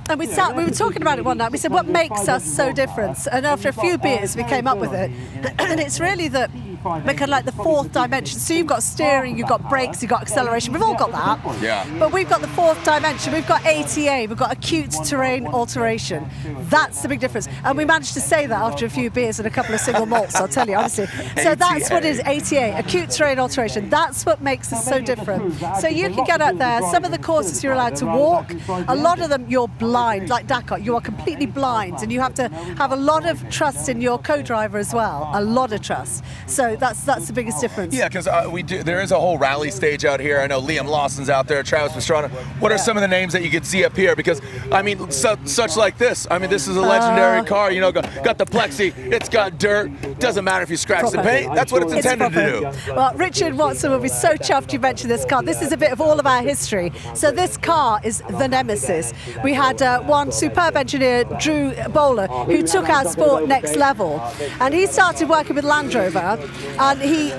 Speaker 26: and we were talking about it one night, we said, what makes us so different? And after a few beers, we came up with it. And it's really that we're kind of like the fourth dimension. So you've got steering, you've got brakes, you've got acceleration. We've all got that.
Speaker 25: Yeah.
Speaker 26: But we've got the fourth dimension. We've got ATA. We've got acute terrain alteration. That's the big difference. And we managed to say that after a few beers and a couple of single malts, I'll tell you, honestly. So that's what it is, ATA, acute terrain alteration. That's what makes us so different. So you can get out there. Some of the courses you're allowed to walk. A lot of them you're blind, like Dakar. You are completely blind, and you have to have a lot of trust in your co-driver as well. A lot of trust. So that's the biggest difference.
Speaker 25: Yeah, because there is a whole rally stage out here. I know Liam Lawson's out there, Travis Pastrana. What are some of the names that you could see up here? Because, I mean, such like this. I mean, this is a legendary car. You know, got the plexi. It's got dirt. Doesn't matter if you scratch the paint. That's what it's intended to do.
Speaker 26: Well, Richard Watson will be so chuffed you mentioned this car. This is a bit of all of our history. So this car is the nemesis. We had one superb engineer, Drew Bowler, who took our sport next level. And he started working with Land Rover, and he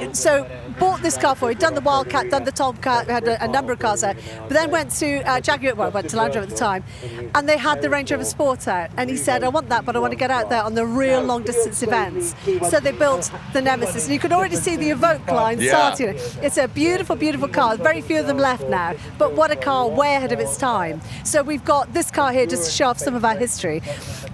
Speaker 26: bought this car for. He'd done the Wildcat, done the Tomcat, had a number of cars there, but then went to Jaguar, went to Land Rover at the time, and they had the Range Rover Sport out, and he said, I want that, but I want to get out there on the real long distance events. So they built the Nemesis, and you could already see the Evoque line starting. It's a beautiful, beautiful car. Very few of them left now, but what a car, way ahead of its time. So we've got this car here just to show off some of our history.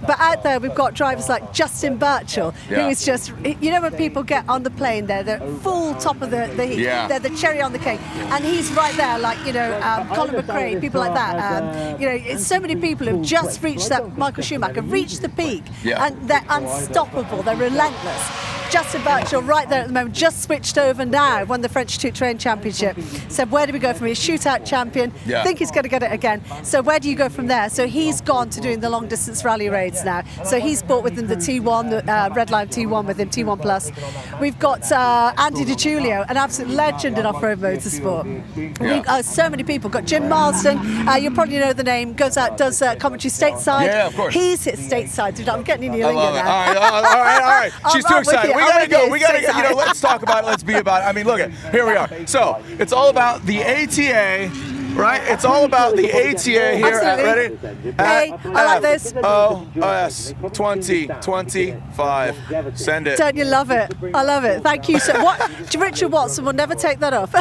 Speaker 26: But out there we've got drivers like Justin Birchall, who is just, you know, when people get on the plane, they're the full top of the heat. They're the cherry on the cake. And he's right there, like, you know, Colin McRae, people like that. You know, it's so many people who've just reached that, Michael Schumacher, reached the peak. And they're unstoppable, they're relentless. Justin Birchall right there at the moment, just switched over now, won the French Two-Train Championship. Said, where do we go from here? Shootout champion, think he's going to get it again. So where do you go from there? So he's gone to doing the long distance rally raids now. So he's brought with him the T1, the Red Line T1 with him, T1 Plus. We've got Andy DiGiulio, an absolute legend in off-road motorsport. We've got so many people. Got Jim Marsden, you'll probably know the name, goes out, does commentary stateside.
Speaker 25: Yeah, of course.
Speaker 26: He's hit stateside, dude. I'm getting in your lingo now.
Speaker 25: All right. She's too excited. We gotta go. You know, let's talk about it. Let's be about it. I mean, look here we are. So it's all about the ATA, right? It's all about the ATA here. Ready?
Speaker 26: Hey, I like this.
Speaker 25: OS 2025. Send it.
Speaker 26: Don't you love it? I love it. Thank you. So, Richard Watson will never take that off.
Speaker 25: I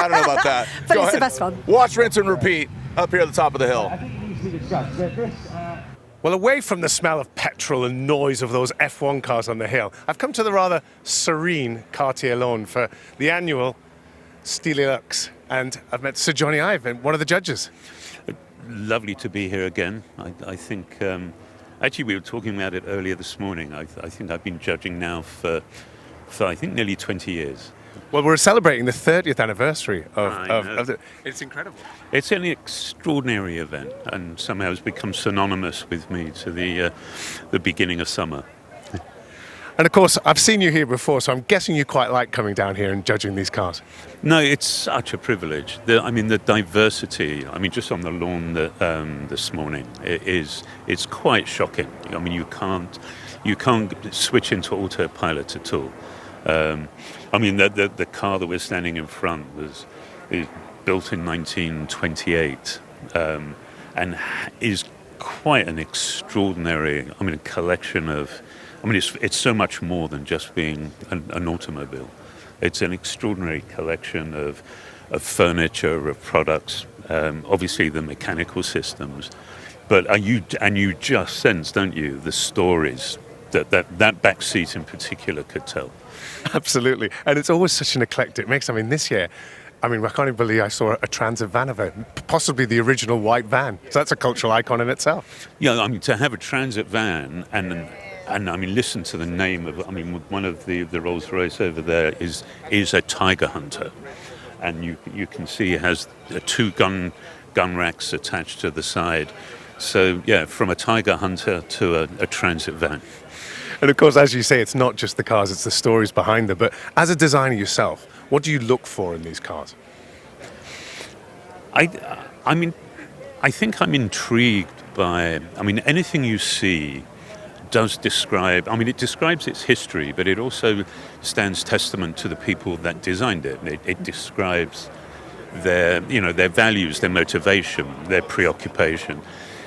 Speaker 25: don't know about that.
Speaker 26: But it's the best one.
Speaker 25: Watch, rinse, and repeat up here at the top of the hill.
Speaker 16: Well, away from the smell of petrol and noise of those F1 cars on the hill, I've come to the rather serene Quartier Lawn for the annual Steely Lux. And I've met Sir Johnny Ive, one of the judges.
Speaker 4: Lovely to be here again. I think, actually we were talking about it earlier this morning. I think I've been judging now for I think nearly 20 years.
Speaker 16: Well, we're celebrating the 30th anniversary of the... It's incredible.
Speaker 4: It's an extraordinary event, and somehow has become synonymous with me to the beginning of summer.
Speaker 16: And of course, I've seen you here before, so I'm guessing you quite like coming down here and judging these cars.
Speaker 4: No, it's such a privilege. The diversity. I mean, just on the lawn this morning, it's quite shocking. I mean, you can't switch into autopilot at all. I mean, the car that we're standing in front is built in 1928 and is quite an extraordinary, collection of... it's so much more than just being an automobile. It's an extraordinary collection of furniture, of products, obviously the mechanical systems. But you just sense, don't you, the stories that back seat in particular could tell.
Speaker 16: Absolutely. And it's always such an eclectic mix. I mean, this year, I can't even believe I saw a transit van of it, possibly the original white van. So that's a cultural icon in itself.
Speaker 4: Yeah, to have a transit van and listen to the name of, one of the Rolls Royce over there is a Tiger Hunter. And you can see it has two gun racks attached to the side. So, yeah, from a Tiger Hunter to a transit van.
Speaker 16: And of course, as you say, it's not just the cars, it's the stories behind them. But as a designer yourself, what do you look for in these cars?
Speaker 4: I think I'm intrigued by, anything you see does describe, it describes its history, but it also stands testament to the people that designed it. It describes their values, their motivation, their preoccupation.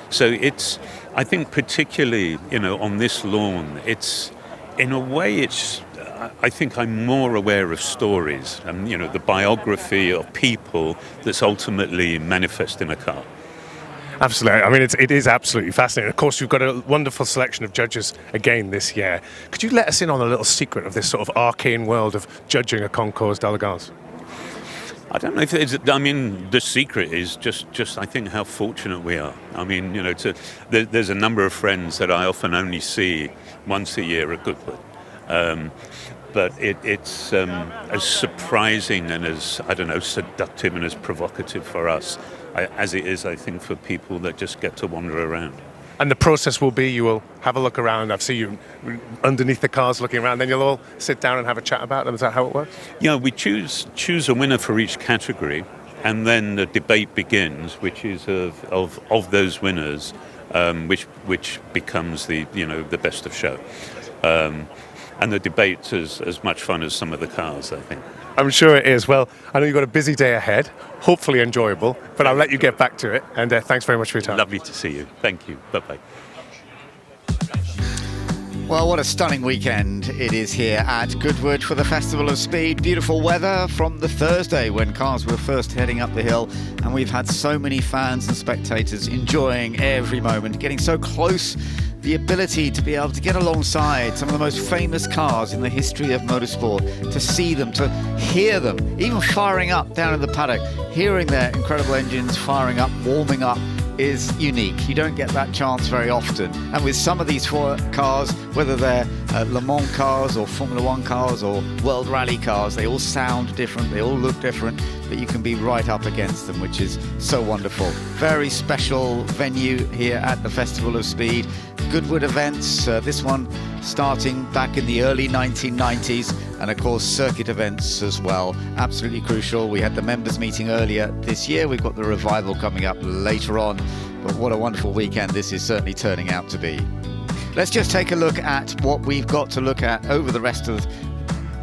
Speaker 4: So it's, I think particularly, on this lawn, it's, in a way, I think I'm more aware of stories and, the biography of people that's ultimately manifest in a car.
Speaker 16: Absolutely. It is absolutely fascinating. Of course, you've got a wonderful selection of judges again this year. Could you let us in on a little secret of this sort of arcane world of judging a Concours d'Elegance?
Speaker 4: I don't know if it's, the secret is just I think how fortunate we are. There's a number of friends that I often only see once a year at Goodwood. But it's as surprising and as, seductive and as provocative for us as it is, I think, for people that just get to wander around.
Speaker 16: And the process will be, you will have a look around. I've seen you underneath the cars looking around. Then you'll all sit down and have a chat about them. Is that how it works?
Speaker 4: Yeah, we choose a winner for each category, and then the debate begins, which is of those winners, which becomes the best of show. And the debate's as much fun as some of the cars, I think.
Speaker 16: I'm sure it is. Well, I know you've got a busy day ahead, hopefully enjoyable, but I'll let you get back to it. And thanks very much for your time.
Speaker 4: Lovely to see you. Thank you. Bye-bye.
Speaker 2: Well, what a stunning weekend it is here at Goodwood for the Festival of Speed. Beautiful weather from the Thursday when cars were first heading up the hill, and we've had so many fans and spectators enjoying every moment, getting so close the ability to be able to get alongside some of the most famous cars in the history of motorsport, to see them, to hear them, even firing up down in the paddock, hearing their incredible engines firing up, warming up, is unique. You don't get that chance very often. And with some of these four cars, whether they're Le Mans cars or Formula One cars or World Rally cars, they all sound different, they all look different, but you can be right up against them, which is so wonderful. Very special venue here at the Festival of Speed. Goodwood events, this one starting back in the early 1990s, and of course circuit events as well. Absolutely crucial. We had the members meeting earlier this year. We've got the revival coming up later on, but what a wonderful weekend this is certainly turning out to be. Let's just take a look at what we've got to look at over the rest of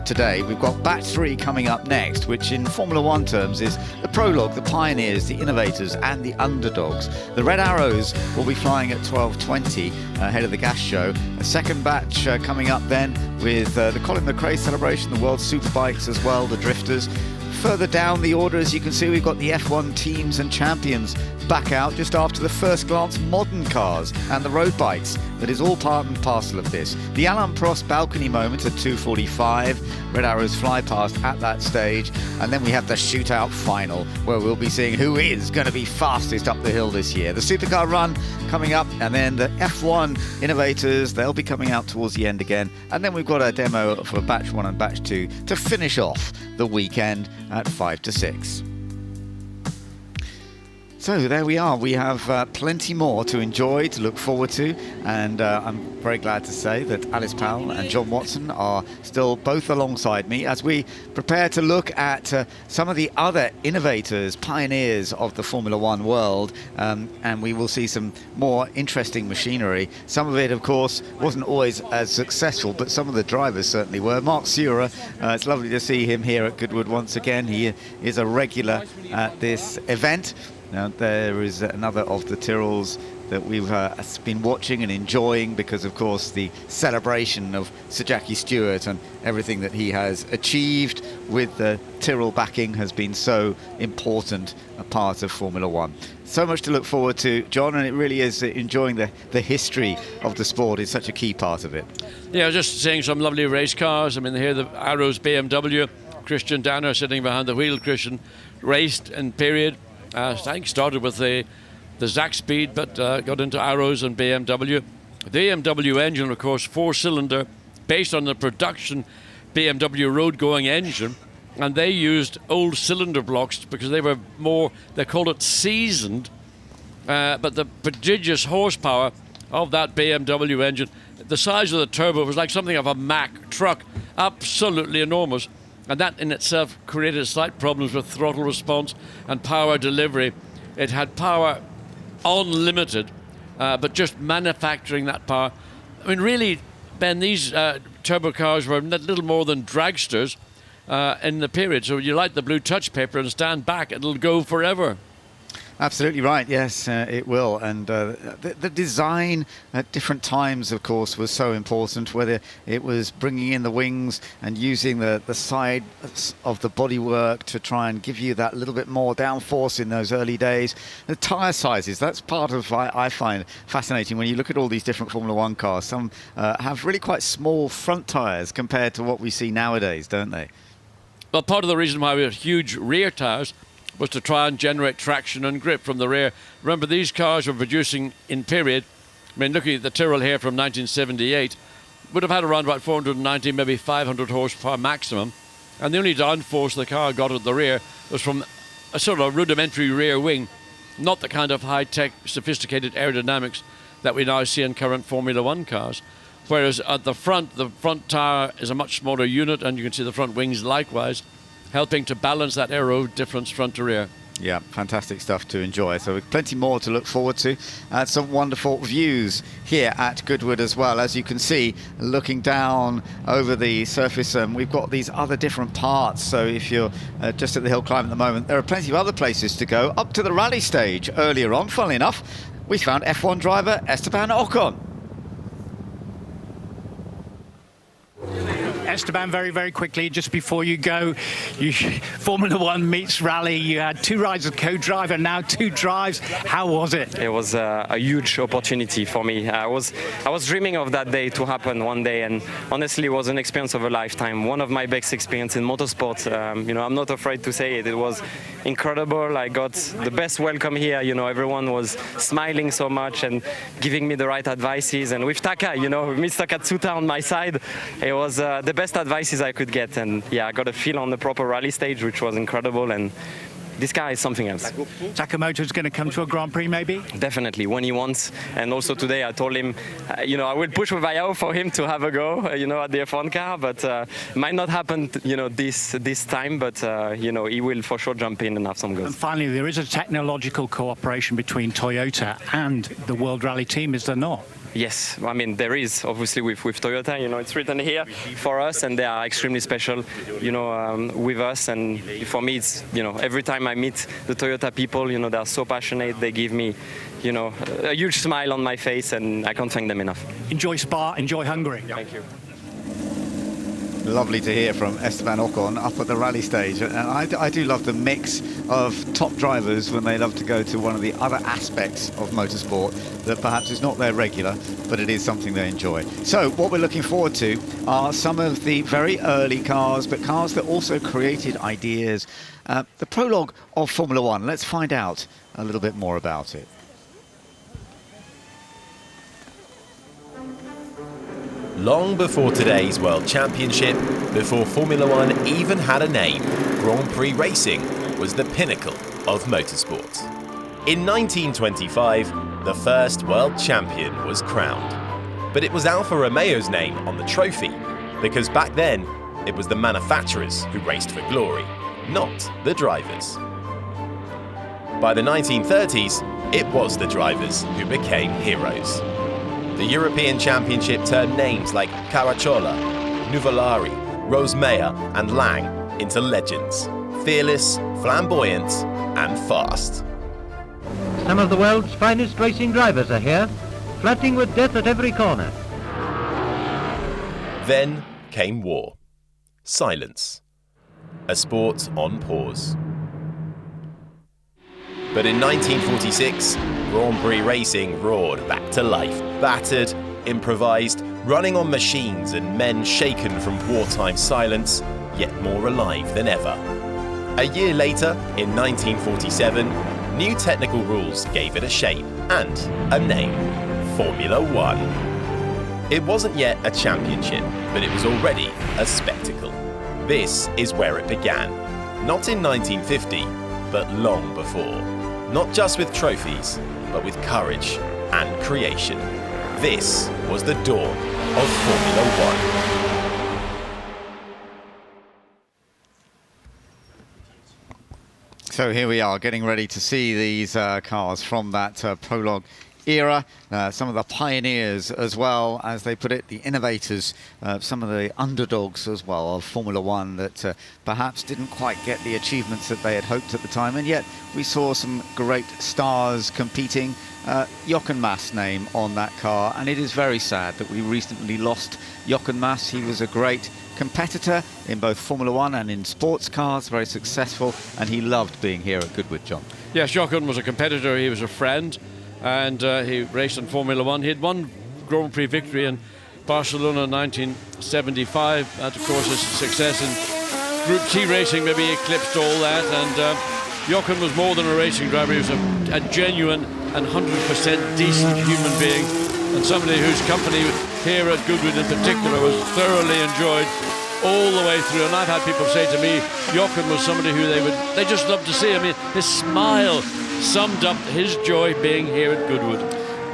Speaker 2: today. We've got Batch 3 coming up next, which in Formula One terms is the prologue, the pioneers, the innovators and the underdogs. The Red Arrows will be flying at 12:20 ahead of the gas show. A second batch coming up then with the Colin McRae celebration, the World Superbikes as well, the Drifters. Further down the order, as you can see, we've got the F1 teams and champions back out just after the first glance modern cars and the road bikes. That is all part and parcel of this. The Alain Prost balcony moment at 2:45. Red Arrows fly past at that stage. And then we have the shootout final, where we'll be seeing who is going to be fastest up the hill this year. The Supercar run coming up, and then the F1 innovators, they'll be coming out towards the end again. And then we've got a demo for Batch 1 and Batch 2 to finish off the weekend at 5 to 6. So there we are. We have plenty more to enjoy, to look forward to, and I'm very glad to say that Alice Powell and John Watson are still both alongside me as we prepare to look at some of the other innovators, pioneers of the Formula One world, and we will see some more interesting machinery. Some of it, of course, wasn't always as successful, but some of the drivers certainly were. Mark Seurer, it's lovely to see him here at Goodwood once again. He is a regular at this event. Now, there is another of the Tyrrells that we've been watching and enjoying because, of course, the celebration of Sir Jackie Stewart and everything that he has achieved with the Tyrrell backing has been so important a part of Formula One. So much to look forward to, John, and it really is enjoying the history of the sport is such a key part of it.
Speaker 5: Yeah, just seeing some lovely race cars. I mean, here the Arrows BMW, Christian Danner sitting behind the wheel. Christian raced in period. I think started with the Zach Speed, but got into Arrows and BMW. The BMW engine, of course, 4-cylinder, based on the production BMW road-going engine, and they used old cylinder blocks because they were more, they called it seasoned, but the prodigious horsepower of that BMW engine, the size of the turbo was like something of a Mack truck, absolutely enormous. And that in itself created slight problems with throttle response and power delivery. It had power unlimited, but just manufacturing that power. I mean, really, Ben, these turbo cars were little more than dragsters in the period. So you light the blue touch paper and stand back, it'll go forever.
Speaker 2: Absolutely right, yes, it will. And the design at different times, of course, was so important, whether it was bringing in the wings and using the side of the bodywork to try and give you that little bit more downforce in those early days. The tyre sizes, that's part of what I find fascinating when you look at all these different Formula One cars. Some have really quite small front tyres compared to what we see nowadays, don't they?
Speaker 5: Well, part of the reason why we have huge rear tyres was to try and generate traction and grip from the rear. Remember, these cars were producing in period. I mean, looking at the Tyrrell here from 1978, would have had around about 490, maybe 500 horsepower maximum. And the only downforce the car got at the rear was from a sort of rudimentary rear wing, not the kind of high-tech, sophisticated aerodynamics that we now see in current Formula One cars. Whereas at the front tyre is a much smaller unit, and you can see the front wings likewise, helping to balance that aero difference front to rear.
Speaker 2: Yeah, fantastic stuff to enjoy. So plenty more to look forward to. Some wonderful views here at Goodwood as well. As you can see, looking down over the surface, we've got these other different parts. So if you're just at the hill climb at the moment, there are plenty of other places to go. Up to the rally stage earlier on, funnily enough, we found F1 driver Esteban Ocon.
Speaker 11: Esteban, very, very quickly, just before you go, Formula One meets Rally. You had 2 rides as co-driver, now 2 drives. How was it?
Speaker 13: It was a huge opportunity for me. I was dreaming of that day to happen one day, and honestly, it was an experience of a lifetime. One of my best experiences in motorsport. I'm not afraid to say it. It was incredible. I got the best welcome here. Everyone was smiling so much and giving me the right advices. And with Taka, Mr. Katsuta on my side, it was the best advices I could get. And yeah, I got a feel on the proper rally stage, which was incredible. And this guy is something else.
Speaker 11: Sakamoto's going to come to a Grand Prix, maybe?
Speaker 13: Definitely, when he wants. And also today I told him, I will push with Ayao for him to have a go, at the F1 car, but might not happen, this time, but, he will for sure jump in and have some goes.
Speaker 11: And finally, there is a technological cooperation between Toyota and the World Rally team, is there not?
Speaker 13: Yes, there is, obviously, with Toyota, it's written here for us, and they are extremely special, with us. And for me, it's, every time I meet the Toyota people, they're so passionate. They give me, a huge smile on my face, and I can't thank them enough.
Speaker 11: Enjoy Spa, enjoy Hungary.
Speaker 13: Thank you.
Speaker 2: Lovely to hear from Esteban Ocon up at the rally stage. And I do love the mix of top drivers when they love to go to one of the other aspects of motorsport that perhaps is not their regular, but it is something they enjoy. So what we're looking forward to are some of the very early cars, but cars that also created ideas. The prologue of Formula One. Let's find out a little bit more about it.
Speaker 15: Long before today's World Championship, before Formula One even had a name, Grand Prix racing was the pinnacle of motorsport. In 1925, the first world champion was crowned. But it was Alfa Romeo's name on the trophy, because back then, it was the manufacturers who raced for glory, not the drivers. By the 1930s, it was the drivers who became heroes. The European Championship turned names like Caracciola, Nuvolari, Rosemeyer and Lang into legends. Fearless, flamboyant and fast.
Speaker 14: Some of the world's finest racing drivers are here, flirting with death at every corner.
Speaker 15: Then came war. Silence. A sport on pause. But in 1946, Grand Prix racing roared back to life. Battered, improvised, running on machines and men shaken from wartime silence, yet more alive than ever. A year later, in 1947, new technical rules gave it a shape and a name: Formula One. It wasn't yet a championship, but it was already a spectacle. This is where it began. Not in 1950, but long before. Not just with trophies, but with courage and creation. This was the dawn of Formula One.
Speaker 2: So here we are, getting ready to see these cars from that prologue era. Some of the pioneers as well, as they put it, the innovators, some of the underdogs as well of Formula One that perhaps didn't quite get the achievements that they had hoped at the time, and yet we saw some great stars competing. Jochen Mass' name on that car, and it is very sad that we recently lost Jochen Mass. He was a great competitor in both Formula One and in sports cars, very successful, and he loved being here at Goodwood, John.
Speaker 5: Yes, Jochen was a competitor, he was a friend, and he raced in Formula One. He had one Grand Prix victory in Barcelona in 1975. That, of course, his success in Group T racing maybe eclipsed all that, and Jochen was more than a racing driver. He was a genuine and 100% decent human being, and somebody whose company here at Goodwood in particular was thoroughly enjoyed all the way through. And I've had people say to me, Jochen was somebody who they just loved to see. I mean, his smile summed up his joy being here at Goodwood.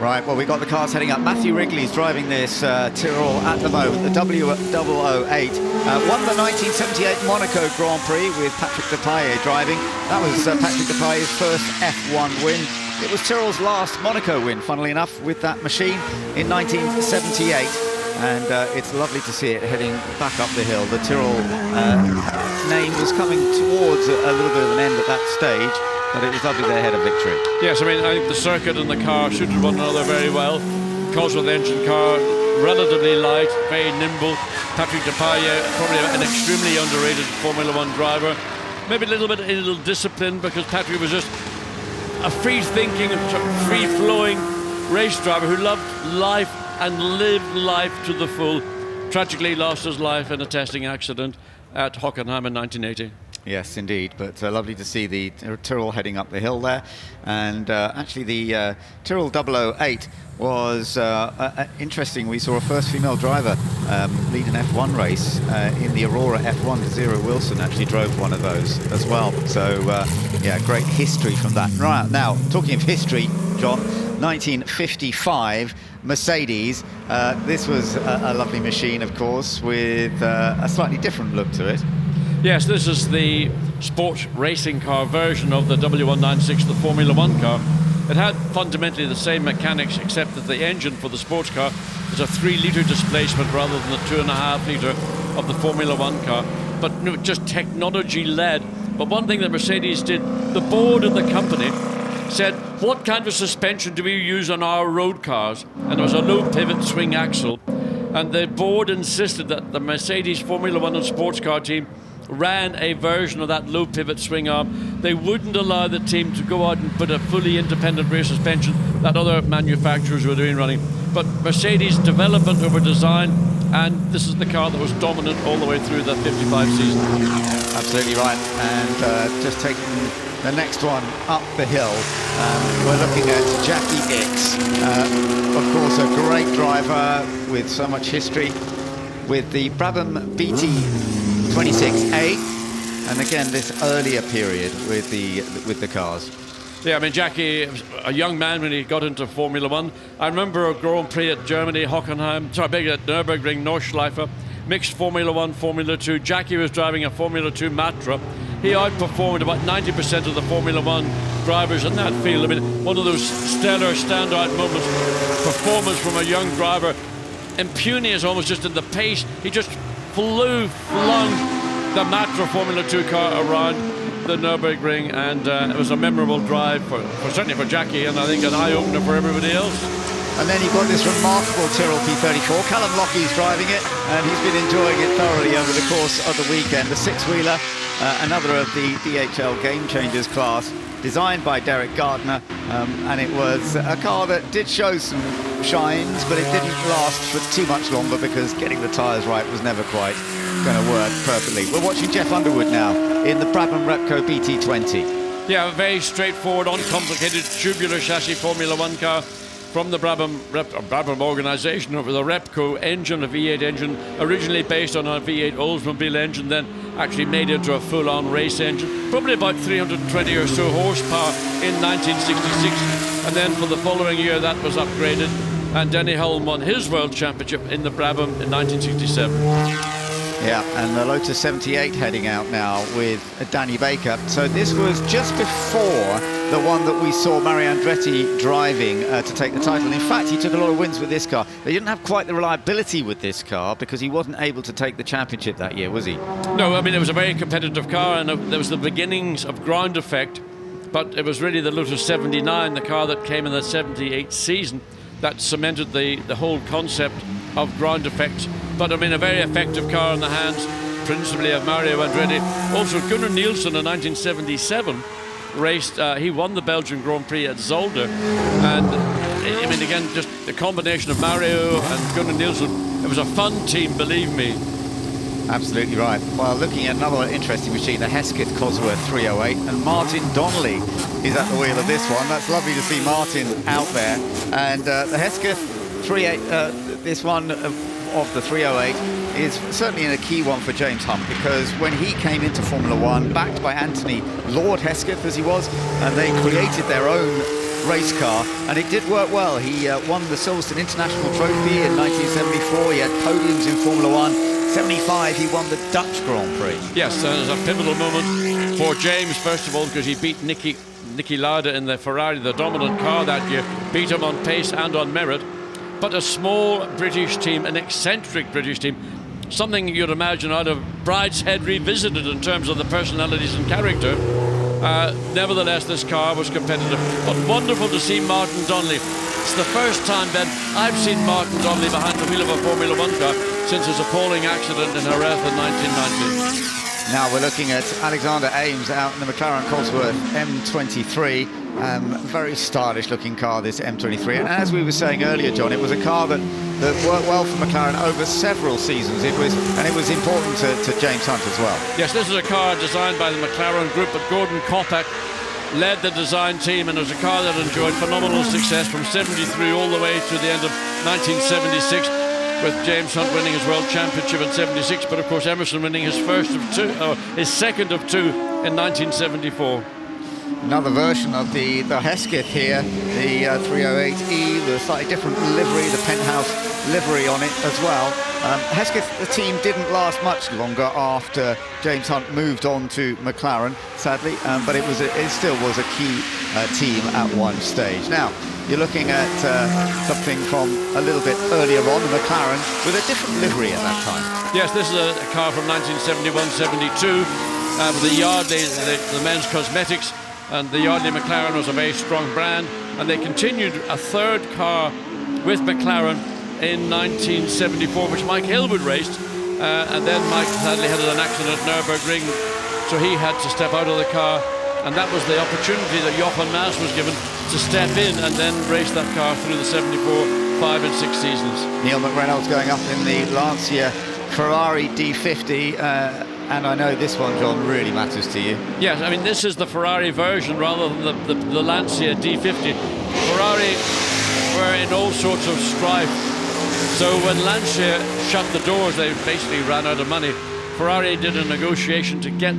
Speaker 2: Right, well, we got the cars heading up. Matthew Wrigley's driving this Tyrrell at the moment, the W008. Won the 1978 Monaco Grand Prix with Patrick Depailler driving. That was Patrick Depailler's first F1 win. It was Tyrrell's last Monaco win, funnily enough, with that machine in 1978. And it's lovely to see it heading back up the hill. The Tyrrell name was coming towards a little bit of an end at that stage, but it was lovely they had a victory.
Speaker 5: Yes, I mean, I think the circuit and the car suited one another very well. Cosworth engine car relatively light, very nimble. Patrick Depailler, probably an extremely underrated Formula One driver. Maybe a little bit ill-disciplined, because Patrick was just a free-thinking, free-flowing race driver who loved life and lived life to the full. Tragically lost his life in a testing accident at Hockenheim in 1980.
Speaker 2: Yes, indeed, but lovely to see the Tyrrell heading up the hill there. And actually the Tyrrell 008 was interesting. We saw a first female driver lead an F1 race in the Aurora F1. Zero Wilson actually drove one of those as well. So, yeah, great history from that. Right, now, talking of history, John, 1955, Mercedes. This was a lovely machine, of course, with a slightly different look to it.
Speaker 5: Yes, this is the sports racing car version of the W196, the Formula One car. It had fundamentally the same mechanics, except that the engine for the sports car is a 3-litre displacement rather than the 2.5-litre of the Formula One car. But you know, just technology-led. But one thing that Mercedes did, the board of the company said, what kind of suspension do we use on our road cars? And there was a low pivot swing axle. And the board insisted that the Mercedes Formula One and sports car team ran a version of that low pivot swing arm. They wouldn't allow the team to go out and put a fully independent rear suspension that other manufacturers were doing running. But Mercedes development over design, and this is the car that was dominant all the way through the 55 season.
Speaker 2: Absolutely right. And just taking the next one up the hill, we're looking at Jackie Ickx. Of course, a great driver with so much history with the Brabham BT26A, and again this earlier period with the cars.
Speaker 5: Yeah, I mean, Jackie was a young man when he got into Formula One. I remember a Grand Prix at Germany, Hockenheim, at Nürburgring, Nordschleife, mixed Formula One, Formula 2. Jackie was driving a Formula 2 Matra. He outperformed about 90% of the Formula One drivers in that field. I mean, one of those stellar standout moments, performance from a young driver. Impunious almost just in the pace. He just flung the Matra Formula 2 car around the Nürburgring, and it was a memorable drive certainly for Jackie, and I think an eye-opener for everybody else.
Speaker 2: And then you've got this remarkable Tyrrell P34. Callum Lockie's driving it, and he's been enjoying it thoroughly over the course of the weekend. The six-wheeler, another of the DHL Game Changers class, designed by Derek Gardner, and it was a car that did show some shines, but it didn't last for too much longer because getting the tyres right was never quite going to work perfectly. We're watching Jeff Underwood now in the Brabham Repco BT20.
Speaker 5: Yeah, a very straightforward, uncomplicated tubular chassis Formula One car from the Brabham organisation over the Repco engine, a V8 engine, originally based on a V8 Oldsmobile engine, then actually made into a full-on race engine, probably about 320 or so horsepower in 1966, and then for the following year that was upgraded, and Denny Hulme won his world championship in the Brabham in 1967.
Speaker 2: Yeah, and the Lotus 78 heading out now with Danny Baker. So this was just before the one that we saw Mario Andretti driving to take the title. In fact, he took a lot of wins with this car. They didn't have quite the reliability with this car because he wasn't able to take the championship that year, was he?
Speaker 5: No, I mean, it was a very competitive car, and there was the beginnings of ground effect, but it was really the Lotus 79, the car that came in the 78 season, that cemented the whole concept of ground effect. But I mean, a very effective car in the hands, principally of Mario Andretti. Also, Gunnar Nielsen in 1977 raced, he won the Belgian Grand Prix at Zolder. And I mean, again, just the combination of Mario and Gunnar Nielsen, it was a fun team, believe me.
Speaker 2: Absolutely right. Well, looking at another interesting machine, the Hesketh Cosworth 308, and Martin Donnelly is at the wheel of this one. That's lovely to see Martin out there. And the Hesketh 38, this one of the 308 is certainly a key one for James Hunt, because when he came into Formula One, backed by Anthony Lord Hesketh as he was, and they created their own race car, and it did work well. He won the Silverstone International Trophy in 1974. He had podiums in Formula One. 75, he won the Dutch Grand Prix.
Speaker 5: Yes, it was a pivotal moment for James, first of all, because he beat Niki Lauda in the Ferrari, the dominant car that year, beat him on pace and on merit. But a small British team, an eccentric British team, something you'd imagine out of Brideshead Revisited in terms of the personalities and character. Nevertheless, this car was competitive. But wonderful to see Martin Donnelly it's the first time, Ben, I've seen Martin Donnelly behind the wheel of a Formula One car since his appalling accident in Jerez in 1990.
Speaker 2: Now we're looking at Alexander Ames out in the McLaren Cosworth M23. Very stylish looking car, this M23. And as we were saying earlier, John, it was a car that worked well for McLaren over several seasons. It was important to James Hunt as well.
Speaker 5: Yes, this is a car designed by the McLaren Group, but Gordon Kopak led the design team, and it was a car that enjoyed phenomenal success from 73 all the way to the end of 1976, with James Hunt winning his World Championship in 76, but of course Emerson winning his second of two in 1974.
Speaker 2: Another version of the Hesketh here, the 308E, with a slightly different livery, the penthouse livery on it as well. Hesketh, the team didn't last much longer after James Hunt moved on to McLaren, sadly, but it still was a key team at one stage. Now, you're looking at something from a little bit earlier on, the McLaren, with a different livery at that time.
Speaker 5: Yes, this is a car from 1971-72, with the Yardley, the men's cosmetics, and the Yardley McLaren was a very strong brand, and they continued a third car with McLaren in 1974, which Mike Hillwood raced, and then Mike sadly had an accident at Nürburgring, so he had to step out of the car, and that was the opportunity that Jochen Mass was given to step in and then race that car through the 74, 5 and 6 seasons.
Speaker 2: Neil McReynolds going up in the Lancia Ferrari D50, and I know this one, John, really matters to you.
Speaker 5: Yes, I mean, this is the Ferrari version rather than the Lancia D50. Ferrari were in all sorts of strife. So when Lancia shut the doors, they basically ran out of money. Ferrari did a negotiation to get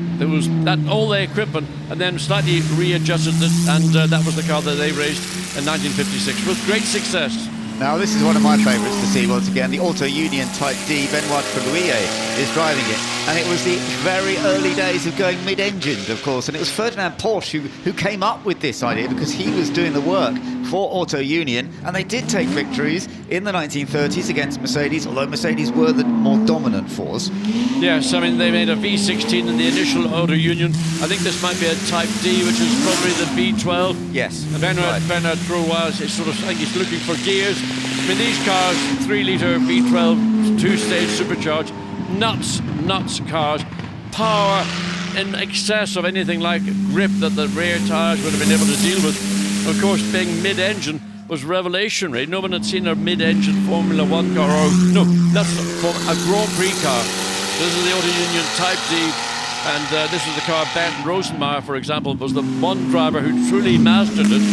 Speaker 5: all the equipment and then slightly readjusted it, and that was the car that they raced in 1956 with great success.
Speaker 2: Now, this is one of my favourites to see once again. The Auto Union Type D, Benoit Foulouillet is driving it. And it was the very early days of going mid-engined, of course. And it was Ferdinand Porsche who came up with this idea, because he was doing the work for Auto Union. And they did take victories in the 1930s against Mercedes, although Mercedes were the more dominant force.
Speaker 5: Yes, I mean, they made a V16 in the initial Auto Union. I think this might be a Type D, which is probably the V12.
Speaker 2: Yes.
Speaker 5: Bernard Drouin is sort of, I think he's looking for gears. I mean, these cars, 3-litre V12, two-stage supercharged, nuts cars, power in excess of anything like grip that the rear tyres would have been able to deal with. Of course, being mid-engine was revolutionary. No one had seen a mid-engine Formula One car, that's a Grand Prix car. This is the Auto Union Type D, and this was the car Bernd Rosenmeier, for example, was the one driver who truly mastered it.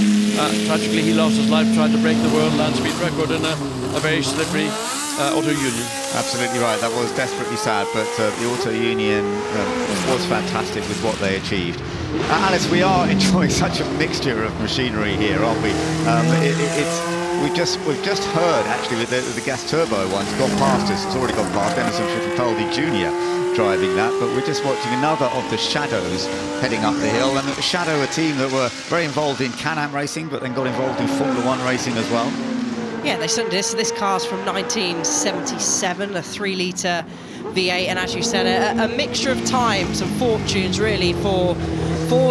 Speaker 5: Tragically, he lost his life trying to break the world land speed record in a very slippery Auto Union.
Speaker 2: Absolutely right. That was desperately sad, but the Auto Union was fantastic with what they achieved. Alice, we are enjoying such a mixture of machinery here, aren't we? We've just heard, actually, with the gas turbo one's gone past us. It's already gone past Emerson Fittipaldi Jr. driving that, but we're just watching another of the Shadows heading up the hill. And Shadow, a team that were very involved in Can-Am racing, but then got involved in Formula One racing as well.
Speaker 1: Yeah, they certainly did. So this car's from 1977, a 3-litre V8, and as you said, a mixture of times and fortunes really for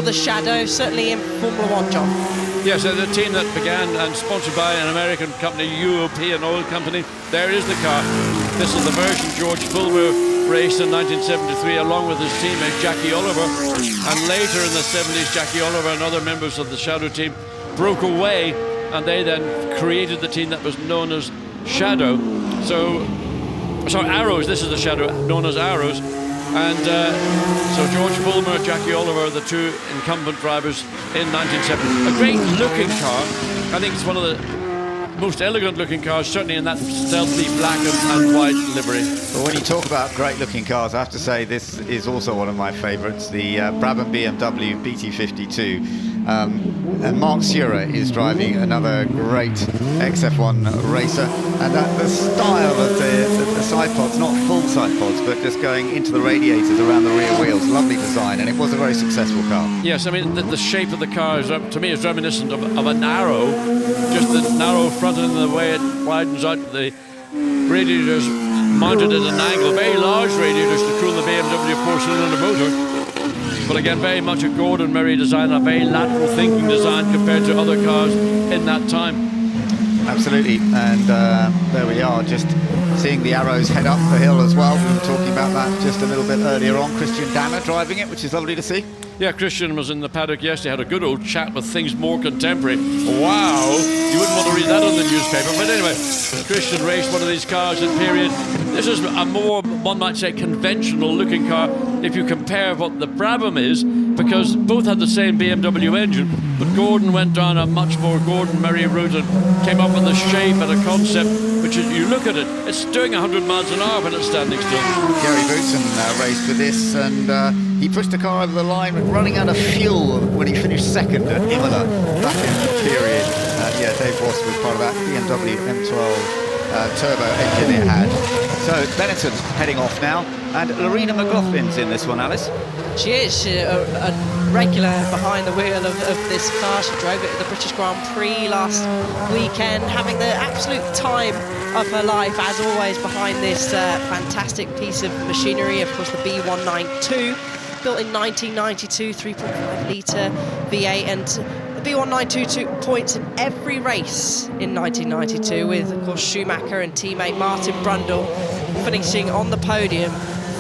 Speaker 1: the Shadow, certainly in Formula One, John.
Speaker 5: Yes, so the team that began and sponsored by an American company, European Oil Company. There is the car. This is the version George Fulmer raced in 1973 along with his teammate Jackie Oliver, and later in the 70s Jackie Oliver and other members of the Shadow team broke away, and they then created the team that was known as Shadow. Arrows. This is the Shadow known as Arrows, and so George Fulmer, Jackie Oliver, the two incumbent drivers in 1970. A great looking car. I think it's one of the most elegant looking cars, certainly in that stealthy black and white livery.
Speaker 2: But when you talk about great looking cars, I have to say this is also one of my favourites, the Brabham BMW BT52. And Mark Surer is driving another great XF1 racer, and the style of the side pods, not full side pods, but just going into the radiators around the rear wheels, lovely design, and it was a very successal car.
Speaker 5: Yes, I mean the shape of the car is, to me, is reminiscent of an arrow, just the narrow front and the way it widens out, the radiators mounted at an angle, very large radiators to cool the BMW 4-cylinder motor. But again, very much a Gordon Murray design, a very lateral thinking design compared to other cars in that time.
Speaker 2: absolutely. And there we are, just seeing the arrows head up the hill as well. We were talking about that just a little bit earlier on. Christian Danner driving it, which is lovely to see.
Speaker 5: Yeah, Christian was in the paddock yesterday, had a good old chat with things more contemporary. Wow, you wouldn't want to read that on the newspaper. But anyway, Christian raced one of these cars in period. This is a more, one might say, conventional looking car if you compare what the Brabham is, because both had the same BMW engine, but Gordon went down a much more Gordon Murray route and came up with a shape and a concept, which is, you look at it, it's doing 100 miles an hour when it's standing still.
Speaker 2: Gary Boutsen raced with this, and he pushed the car over the line, running out of fuel when he finished second at Imola back in the period. Yeah, Dave Ross was part of that BMW M12 turbo engine it had. So Benetton's heading off now, and Lorena McLaughlin's in this one, Alice.
Speaker 1: She is a regular behind the wheel of this car. She drove it at the British Grand Prix last weekend, having the absolute time of her life, as always, behind this fantastic piece of machinery. Of course, the B192, built in 1992, 3.5 litre V8, and the B192 took points in every race in 1992, with, of course, Schumacher and teammate Martin Brundle finishing on the podium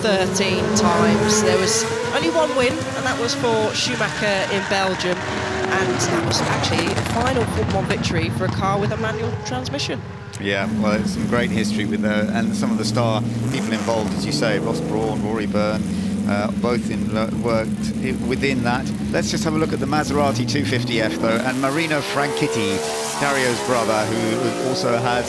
Speaker 1: 13 times. There was only one win, and that was for Schumacher in Belgium, and that was actually the final Formula 1 victory for a car with a manual transmission.
Speaker 2: Yeah, well, it's some great history with and some of the star people involved, as you say, Ross Brawn, Rory Byrne, both worked within that. Let's just have a look at the Maserati 250F though, and Marino Franchitti, Dario's brother, who also had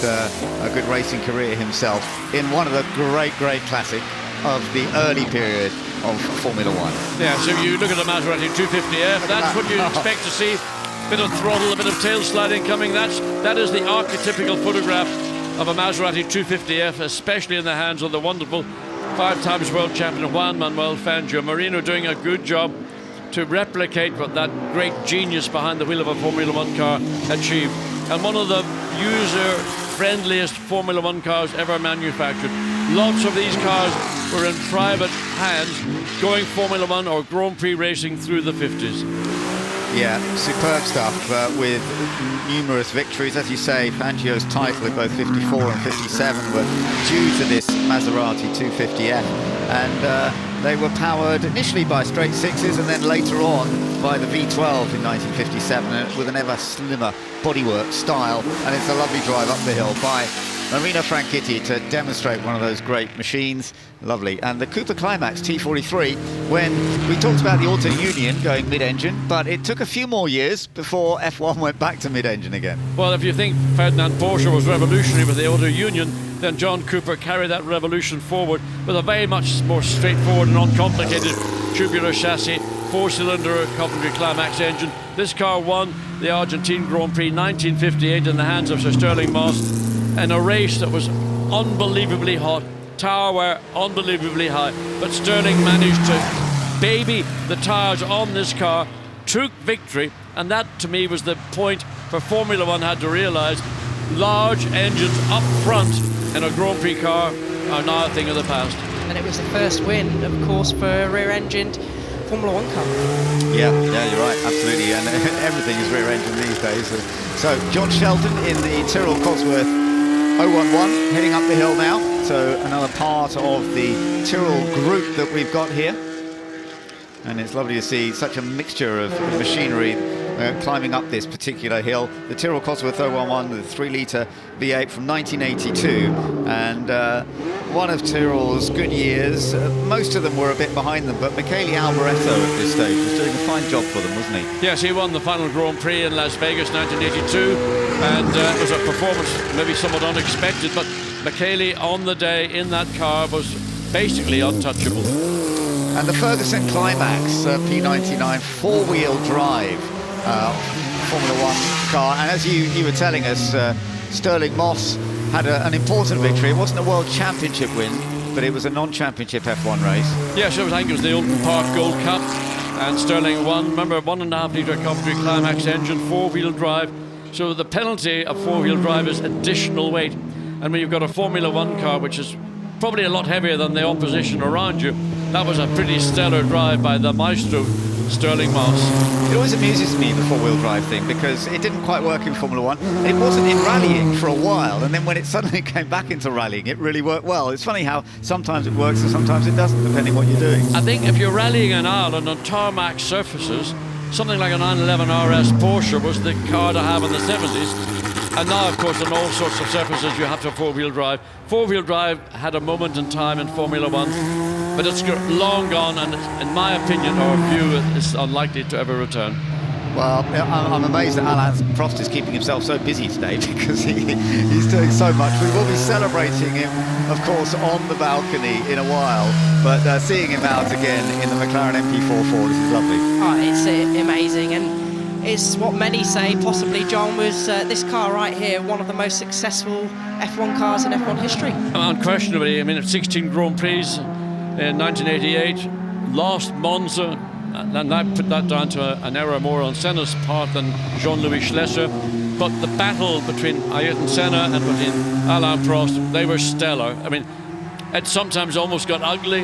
Speaker 2: a good racing career himself in one of the great classic of the early period of Formula 1.
Speaker 5: Yeah, so you look at the Maserati 250F, that's what you expect to see. Bit of throttle, a bit of tail sliding coming. That is the archetypical photograph of a Maserati 250F, especially in the hands of the wonderful 5-time world champion Juan Manuel Fangio. Marino doing a good job to replicate what that great genius behind the wheel of a Formula 1 car achieved. And one of the user-friendliest Formula 1 cars ever manufactured. Lots of these cars were in private hands, going Formula 1 or Grand Prix racing through the 50s.
Speaker 2: Yeah, superb stuff with numerous victories. As you say, Fangio's title in both 54 and 57 were due to this Maserati 250F, and they were powered initially by straight sixes and then later on by the V12 in 1957 with an ever slimmer bodywork style, and it's a lovely drive up the hill by Marino Franchitti to demonstrate one of those great machines. Lovely. And the Cooper Climax T43, when we talked about the Auto Union going mid-engine, but it took a few more years before F1 went back to mid-engine again.
Speaker 5: Well, if you think Ferdinand Porsche was revolutionary with the Auto Union, then John Cooper carried that revolution forward with a very much more straightforward and uncomplicated tubular chassis, 4-cylinder Coventry Climax engine. This car won the Argentine Grand Prix 1958 in the hands of Sir Stirling Moss, in a race that was unbelievably hot, tyre wear unbelievably high, but Stirling managed to baby the tyres on this car, took victory, and that to me was the point where Formula 1 had to realise large engines up front in a Grand Prix car are now a thing of the past.
Speaker 1: And it was the first win, of course, for a rear-engined Formula 1 car.
Speaker 2: Yeah, you're right, absolutely, and everything is rear-engine these days. So John Shelton in the Tyrrell Cosworth 011 heading up the hill now, so another part of the Tyrrell group that we've got here, and it's lovely to see such a mixture of machinery climbing up this particular hill. The Tyrrell Cosworth 011 with a 3-litre V8 from 1982, and one of Tyrrell's good years. Most of them were a bit behind them, but Michele Alboreto at this stage was doing a fine job for them, wasn't he?
Speaker 5: Yes, he won the final Grand Prix in Las Vegas 1982, and it was a performance maybe somewhat unexpected, but Michele on the day in that car was basically untouchable.
Speaker 2: And the Ferguson Climax P99 four-wheel drive Formula 1 car, and as you were telling us, Stirling Moss had an important victory. It wasn't a World Championship win, but it was a non-championship F1 race.
Speaker 5: Yes, I think it was the Oulton Park Gold Cup, and Stirling won. Remember, 1.5-litre Coventry Climax engine, four-wheel drive. So the penalty of four-wheel drive is additional weight. And when you've got a Formula 1 car, which is probably a lot heavier than the opposition around you, that was a pretty stellar drive by the maestro Stirling Moss.
Speaker 2: It always amuses me, the four-wheel drive thing, because it didn't quite work in Formula One. It wasn't in rallying for a while, and then when it suddenly came back into rallying, it really worked well. It's funny how sometimes it works and sometimes it doesn't, depending what you're doing.
Speaker 5: I think if you're rallying in Ireland on tarmac surfaces, something like a 911 RS Porsche was the car to have in the 70s. And now, of course, on all sorts of surfaces, you have to have four-wheel drive. Four-wheel drive had a moment in time in Formula One, but it's long gone, and in my opinion or view, it's unlikely to ever return.
Speaker 2: Well, I'm amazed that Alain Prost is keeping himself so busy today, because he's doing so much. We will be celebrating him, of course, on the balcony in a while, but seeing him out again in the McLaren MP4 Ford, this is lovely.
Speaker 1: Oh, it's amazing, and it's what many say, possibly, John, was this car right here one of the most successful F1 cars in F1 history.
Speaker 5: Unquestionably, I mean, 16 Grand Prix in 1988, lost Monza, and I put that down to an error more on Senna's part than Jean-Louis Schlesser. But the battle between Ayrton Senna and between Alain Prost, they were stellar. I mean, it sometimes almost got ugly,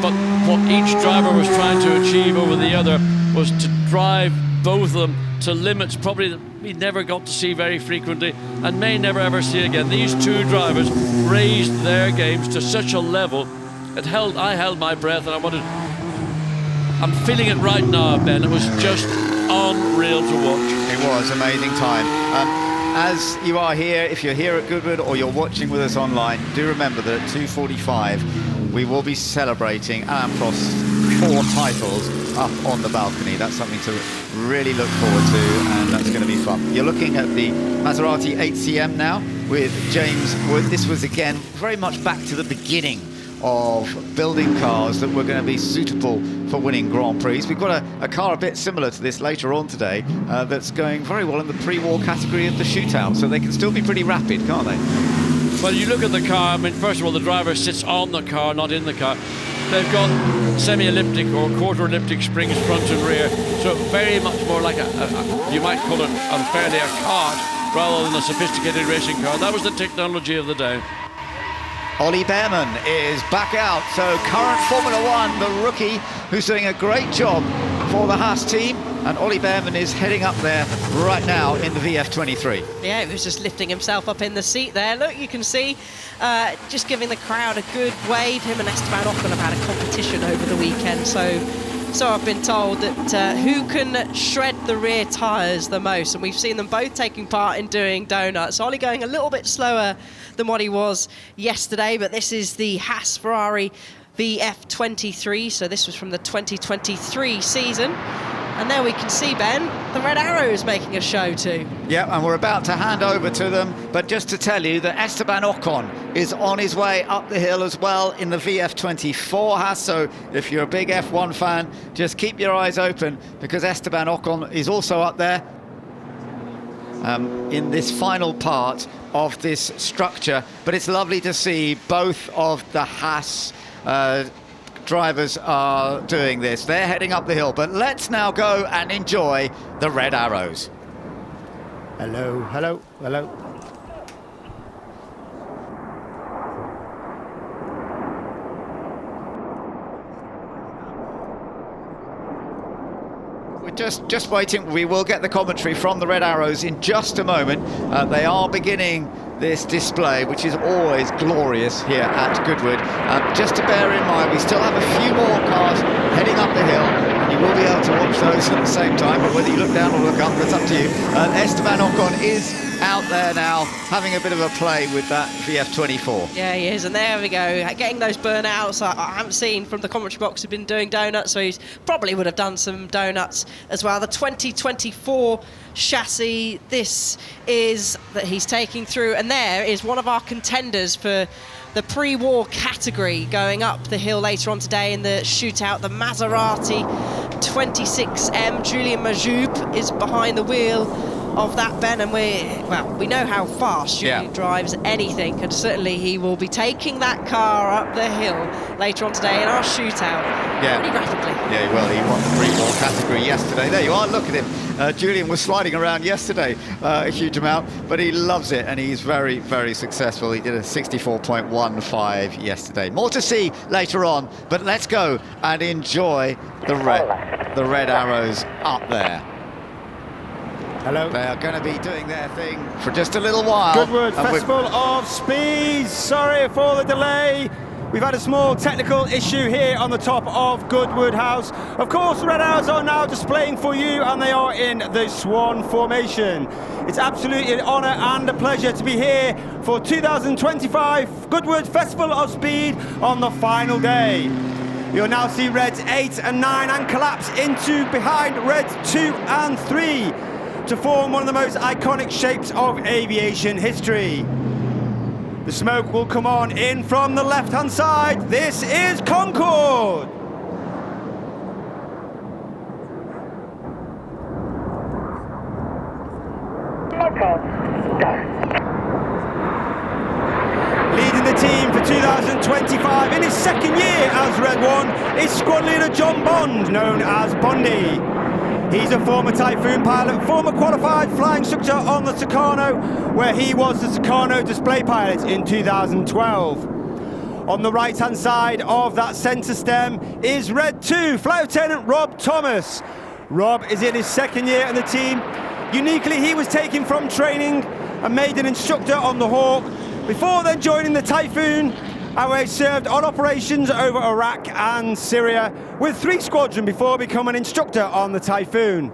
Speaker 5: but what each driver was trying to achieve over the other was to drive both of them to limits probably that we never got to see very frequently and may never ever see again. These two drivers raised their games to such a level, I held my breath, and I'm feeling it right now, Ben. It was just unreal to watch.
Speaker 2: It was amazing time. As you are here, if you're here at Goodwood or you're watching with us online, do remember that at 2:45 we will be celebrating Alain Prost's 4 titles up on the balcony. That's something to really look forward to, and that's going to be fun. You're looking at the Maserati 8CM now with James Wood. This was again very much back to the beginning of building cars that were going to be suitable for winning Grand Prix. We've got a car a bit similar to this later on today that's going very well in the pre-war category of the Shootout, so they can still be pretty rapid, can't they?
Speaker 5: Well, you look at the car, I mean, first of all, the driver sits on the car, not in the car. They've got semi-elliptic or quarter-elliptic springs front and rear, so very much more like you might call it unfairly a kart rather than a sophisticated racing car. That was the technology of the day.
Speaker 2: Ollie Behrman is back out, so current Formula One, the rookie, who's doing a great job for the Haas team, and Ollie Behrman is heading up there right now in the VF23.
Speaker 1: Yeah, he was just lifting himself up in the seat there. Look, you can see, just giving the crowd a good wave. Him and Esteban Ocon have had a competition over the weekend, so I've been told that who can shred the rear tyres the most, and we've seen them both taking part in doing donuts. Ollie going a little bit slower than what he was yesterday, but this is the Haas Ferrari VF23, so this was from the 2023 season. And there we can see, Ben, the red arrows making a show too.
Speaker 2: Yeah, and we're about to hand over to them, but just to tell you that Esteban Ocon is on his way up the hill as well in the VF24 Haas, so if you're a big F1 fan, just keep your eyes open, because Esteban Ocon is also up there in this final part of this structure. But it's lovely to see both of the Haas drivers are doing this. They're heading up the hill, but let's now go and enjoy the red arrows.
Speaker 3: Hello, hello, hello.
Speaker 2: We're just waiting. We will get the commentary from the red arrows in just a moment. They are beginning this display, which is always glorious here at Goodwood. Just to bear in mind, we still have a few more cars heading up the hill, and you will be able to watch those at the same time, but whether you look down or look up, that's up to you. Esteban Ocon is out there now, having a bit of a play with that VF24.
Speaker 1: Yeah, he is, and there we go, getting those burnouts. I haven't seen from the commentary box who've been doing donuts, so he probably would have done some donuts as well. The 2024 chassis, this is that he's taking through, and there is one of our contenders for the pre-war category going up the hill later on today in the Shootout, the Maserati 26M. Julien Majoub is behind the wheel of that, Ben, and we know how fast Julien drives anything, and certainly he will be taking that car up the hill later on today in our Shootout pretty rapidly.
Speaker 2: Yeah, well, he won the pre-war category yesterday. There you are, look at him. Julien was sliding around yesterday a huge amount, but he loves it, and he's very, very successful. He did a 64.15 yesterday. More to see later on, but let's go and enjoy the red. the red arrows up there.
Speaker 3: Hello.
Speaker 2: They are going to be doing their thing for just a little while.
Speaker 7: Goodwood Festival of Speed. Sorry for the delay. We've had a small technical issue here on the top of Goodwood House. Of course, the red arrows are now displaying for you, and they are in the Swan formation. It's absolutely an honour and a pleasure to be here for 2025 Goodwood Festival of Speed on the final day. You'll now see Reds 8 and 9 and collapse into behind Reds 2 and 3 to form one of the most iconic shapes of aviation history. The smoke will come on in from the left-hand side. This is Concorde. Leading the team for 2025 in his second year as Red 1 is squad leader John Bond, known as Bondy. He's a former Typhoon pilot, former qualified flying instructor on the Tucano, where he was the Tucano display pilot in 2012. On the right-hand side of that centre stem is Red 2, Flight Lieutenant Rob Thomas. Rob is in his second year on the team. Uniquely, he was taken from training and made an instructor on the Hawk, before then joining the Typhoon, where he served on operations over Iraq and Syria with 3 squadron before becoming an instructor on the Typhoon.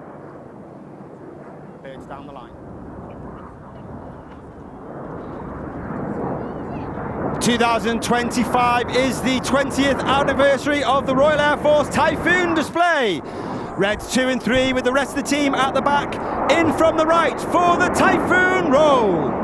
Speaker 7: It's down the line. 2025 is the 20th anniversary of the Royal Air Force Typhoon display. Reds 2 and 3 with the rest of the team at the back, in from the right for the Typhoon roll.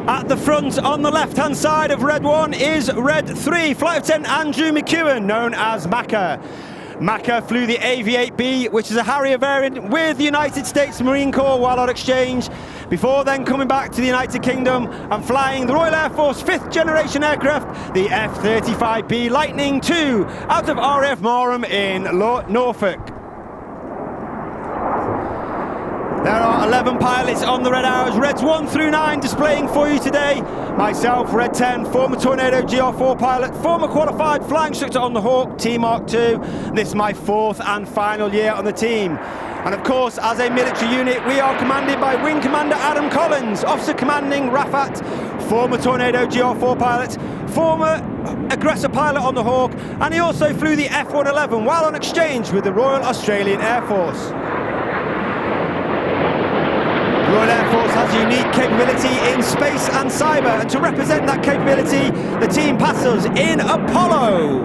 Speaker 7: At the front, on the left-hand side of Red 1 is Red 3, Flight Lieutenant Andrew McEwen, known as Macca. Macca flew the AV-8B, which is a Harrier variant with the United States Marine Corps while on exchange, before then coming back to the United Kingdom and flying the Royal Air Force 5th generation aircraft, the F-35B Lightning II, out of RAF Marham in Norfolk. There are 11 pilots on the Red Arrows, Reds 1 through 9 displaying for you today. Myself, Red 10, former Tornado GR4 pilot, former qualified flying instructor on the Hawk, T-Mark II. This is my 4th and final year on the team. And of course, as a military unit, we are commanded by Wing Commander Adam Collins, Officer Commanding Rafat, former Tornado GR4 pilot, former aggressor pilot on the Hawk, and he also flew the F-111 while on exchange with the Royal Australian Air Force. The Royal Air Force has unique capability in space and cyber, and to represent that capability, the team passes in Apollo.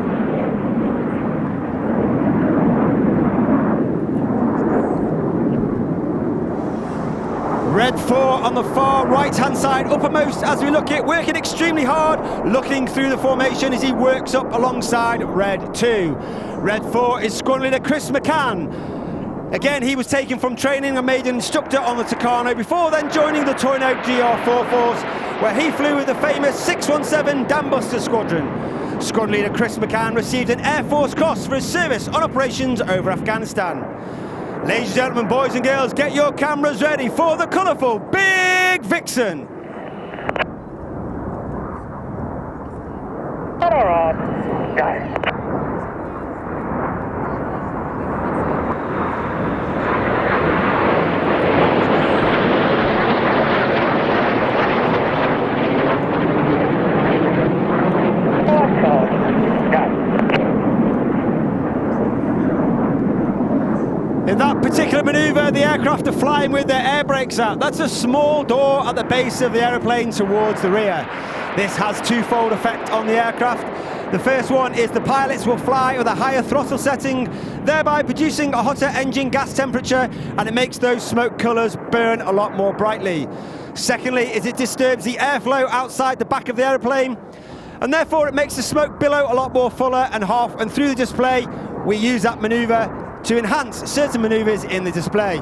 Speaker 7: Red 4 on the far right-hand side, uppermost as we look at, working extremely hard, looking through the formation as he works up alongside Red 2. Red 4 is squadron leader Chris McCann. Again, he was taken from training and made an instructor on the Tucano before then joining the Tornado GR4 Force, where he flew with the famous 617 Dambuster Squadron. Squadron leader Chris McCann received an Air Force Cross for his service on operations over Afghanistan. Ladies and gentlemen, boys and girls, get your cameras ready for the colourful Big Vixen. In that particular manoeuvre, the aircraft are flying with their air brakes out. That's a small door at the base of the aeroplane towards the rear. This has twofold effect on the aircraft. The first one is the pilots will fly with a higher throttle setting, thereby producing a hotter engine gas temperature, and it makes those smoke colours burn a lot more brightly. Secondly, is it disturbs the airflow outside the back of the aeroplane, and therefore it makes the smoke billow a lot more fuller and through the display. We use that manoeuvre to enhance certain manoeuvres in the display.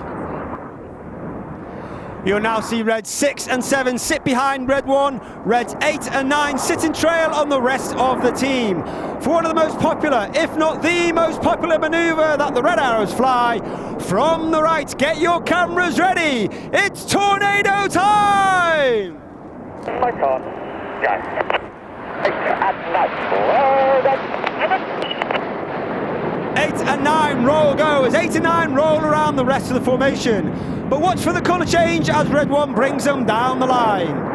Speaker 7: You'll now see Reds 6 and 7 sit behind Red 1, Reds 8 and 9 sit in trail on the rest of the team. For one of the most popular, if not the most popular manoeuvre that the Red Arrows fly, from the right, get your cameras ready, it's tornado time!
Speaker 8: My turn, go.
Speaker 7: 8 and 9 roll go as 8 and 9 roll around the rest of the formation. But watch for the colour change as Red 1 brings them down the line.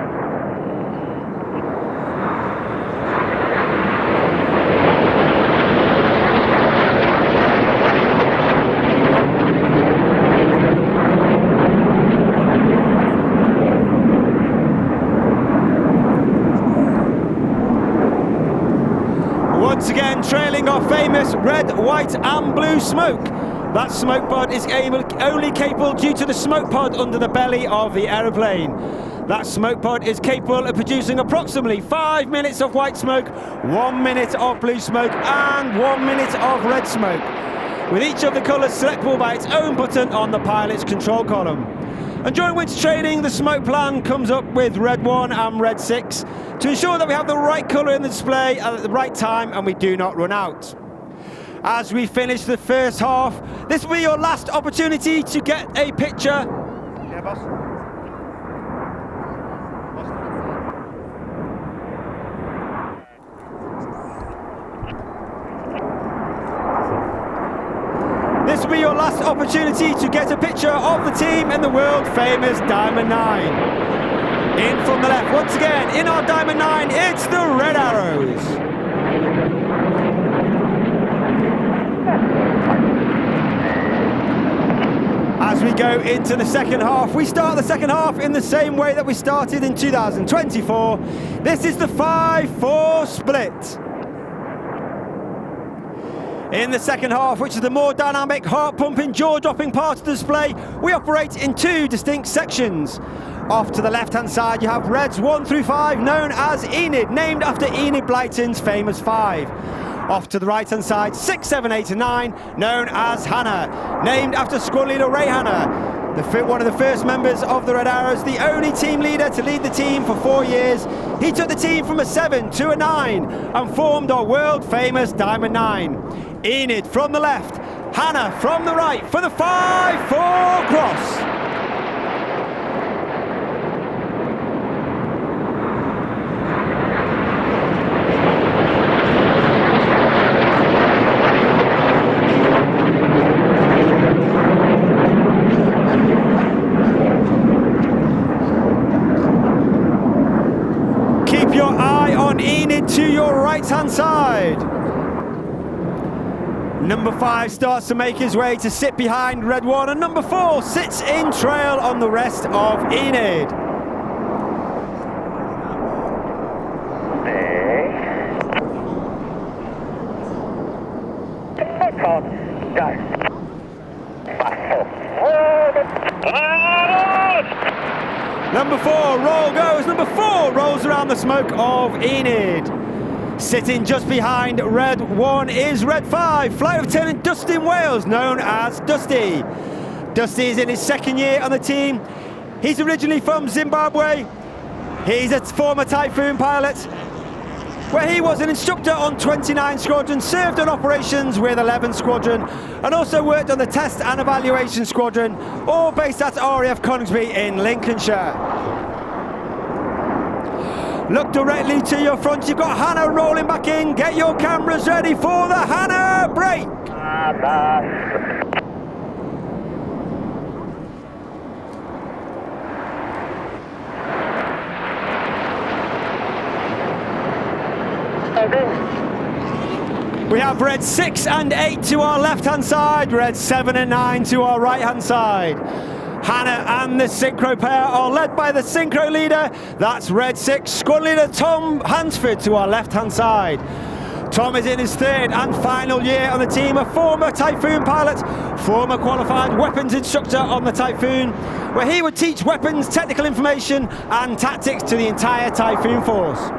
Speaker 7: Once again, trailing our famous red, white and blue smoke. That smoke pod is only capable due to the smoke pod under the belly of the aeroplane. That smoke pod is capable of producing approximately 5 minutes of white smoke, 1 minute of blue smoke and 1 minute of red smoke, with each of the colours selectable by its own button on the pilot's control column. And during winter training, the smoke plan comes up with Red 1 and Red 6 to ensure that we have the right colour in the display at the right time and we do not run out. As we finish the first half, this will be your last opportunity to get a picture. Yeah, boss. This will be your last opportunity to get a picture of the team in the world famous Diamond 9. In from the left, once again, in our Diamond 9, it's the Red Arrows. As we go into the second half, we start the second half in the same way that we started in 2024. This is the 5-4 split. In the second half, which is the more dynamic, heart-pumping, jaw-dropping part of the display, we operate in two distinct sections. Off to the left-hand side, you have Reds 1 through 5, known as Enid, named after Enid Blyton's famous 5. Off to the right-hand side, 6, 7, 8 and 9, known as Hannah, named after squad leader Ray Hannah, one of the first members of the Red Arrows, the only team leader to lead the team for 4 years. He took the team from a 7 to a 9 and formed our world-famous Diamond 9. Enid from the left, Hannah from the right for the 5-4 cross. Keep your eye on Enid to your right-hand side. Number 5 starts to make his way to sit behind Red 1, and number 4 sits in trail on the rest of Enid. Number 4, roll goes. Number 4 rolls around the smoke of Enid. Sitting just behind Red 1 is Red 5, Flight Lieutenant Dustin Wales, known as Dusty. Dusty is in his second year on the team. He's originally from Zimbabwe. He's a former Typhoon pilot, where he was an instructor on 29 Squadron, served on operations with 11 Squadron, and also worked on the Test and Evaluation Squadron, all based at RAF Coningsby in Lincolnshire. Look directly to your front, you've got Hannah rolling back in. Get your cameras ready for the Hannah break. We have Red 6 and 8 to our left-hand side, Red 7 and 9 to our right-hand side. Hannah and the synchro pair are led by the synchro leader. That's Red 6 squad leader Tom Hansford to our left-hand side. Tom is in his third and final year on the team, a former Typhoon pilot, former qualified weapons instructor on the Typhoon, where he would teach weapons, technical information and tactics to the entire Typhoon force.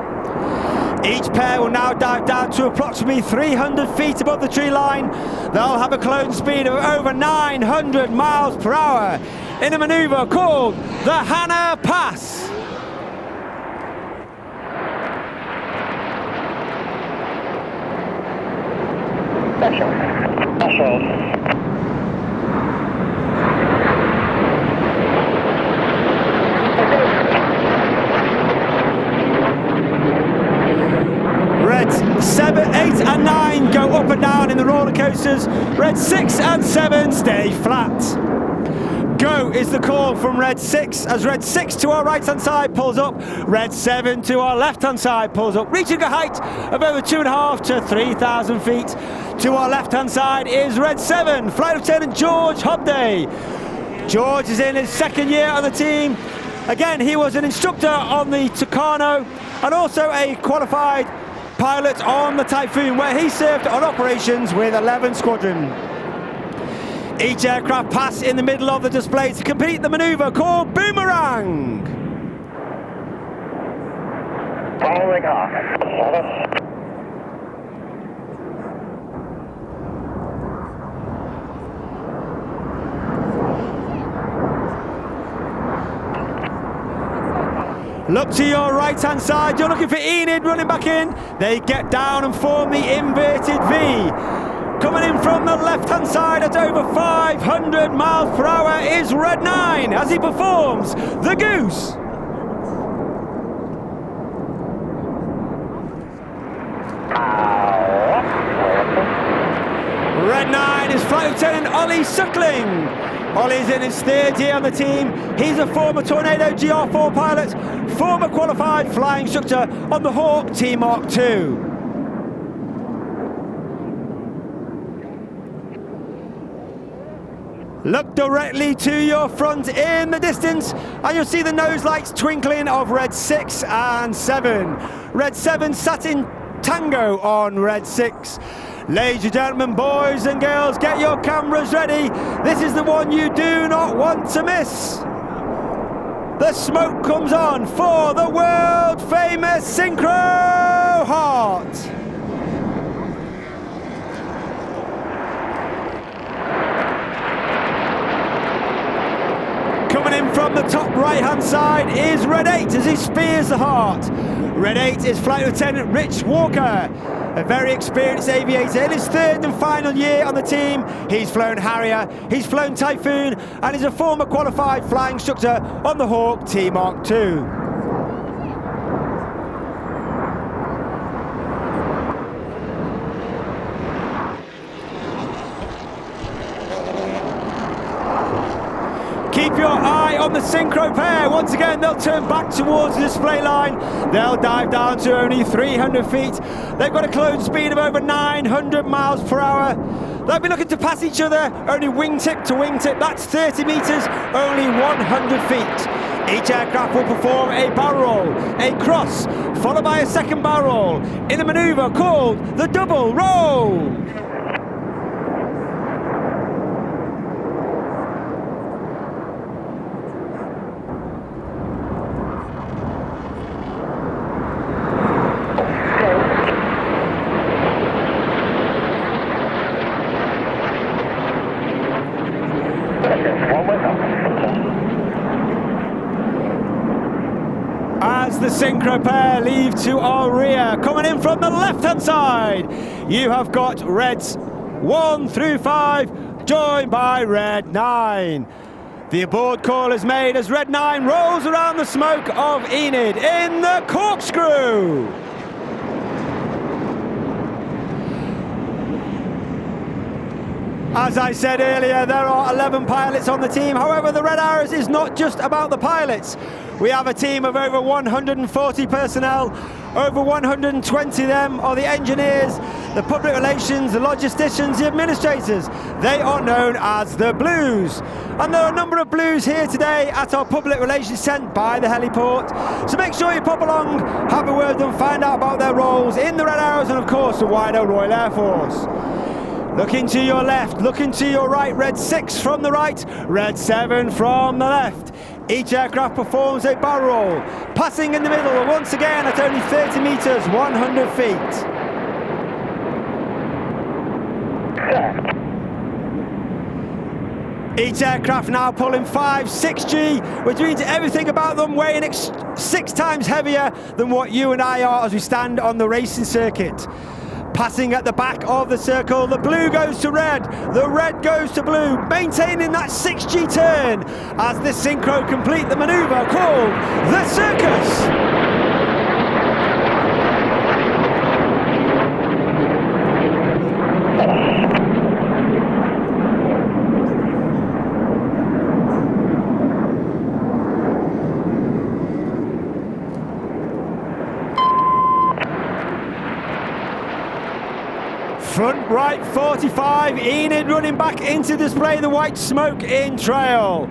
Speaker 7: Each pair will now dive down to approximately 300 feet above the tree line. They'll have a clone speed of over 900 miles per hour. in a manoeuvre called the Hannah Pass. Reds 7, 8 and 9 go up and down in the roller coasters. Reds 6 and 7 stay flat. Go is the call from Red 6 as Red 6 to our right hand side pulls up. Red 7 to our left hand side pulls up, reaching a height of over 2,500 to 3,000 feet. To our left hand side is Red 7, Flight Lieutenant George Hobday. George is in his second year on the team. Again, he was an instructor on the Tucano and also a qualified pilot on the Typhoon, where he served on operations with 11 Squadron. Each aircraft pass in the middle of the display to complete the manoeuvre called Boomerang.
Speaker 8: Following off.
Speaker 7: Look to your right hand side, you're looking for Enid running back in. They get down and form the inverted V. Coming in from the left hand side at over 500 miles per hour is Red 9 as he performs the Goose. Red 9 is Flight Lieutenant Ollie Suckling. Ollie's in his third year on the team. He's a former Tornado GR4 pilot, former qualified flying instructor on the Hawk T-Mark II. Look directly to your front in the distance and you'll see the nose lights twinkling of Red 6 and 7. Red 7 sat in tango on Red 6. Ladies and gentlemen, boys and girls, get your cameras ready. This is the one you do not want to miss. The smoke comes on for the world famous Synchro Heart. Coming in from the top right hand side is Red 8 as he spears the Heart. Red 8 is Flight Lieutenant Rich Walker, a very experienced aviator in his third and final year on the team. He's flown Harrier, he's flown Typhoon, and he's a former qualified flying instructor on the Hawk T-Mark II. Keep your eye on the synchro pair. Once again, they'll turn back towards the display line. They'll dive down to only 300 feet. They've got a clone speed of over 900 miles per hour. They'll be looking to pass each other, only wingtip to wingtip. That's 30 meters, only 100 feet. Each aircraft will perform a barrel roll, a cross, followed by a second barrel roll in a maneuver called the double roll. As the synchro pair leave to our rear, coming in from the left-hand side, you have got Reds 1 through 5, joined by Red 9. The aboard call is made as Red 9 rolls around the smoke of Enid in the corkscrew. As I said earlier, there are 11 pilots on the team. However, the Red Arrows is not just about the pilots. We have a team of over 140 personnel. Over 120 of them are the engineers, the public relations, the logisticians, the administrators. They are known as the Blues. And there are a number of Blues here today at our public relations centre by the heliport. So make sure you pop along, have a word with them, find out about their roles in the Red Arrows and of course the wider Royal Air Force. Looking to your left, looking to your right, Red 6 from the right, Red 7 from the left. Each aircraft performs a barrel roll, passing in the middle once again at only 30 metres, 100 feet. Each aircraft now pulling 5-6G, which means everything about them weighing 6 times heavier than what you and I are as we stand on the racing circuit. Passing at the back of the circle, the blue goes to red, the red goes to blue, maintaining that 6G turn as the synchro complete the manoeuvre called the circus. Front right 45, Enid running back into display the white smoke in trail.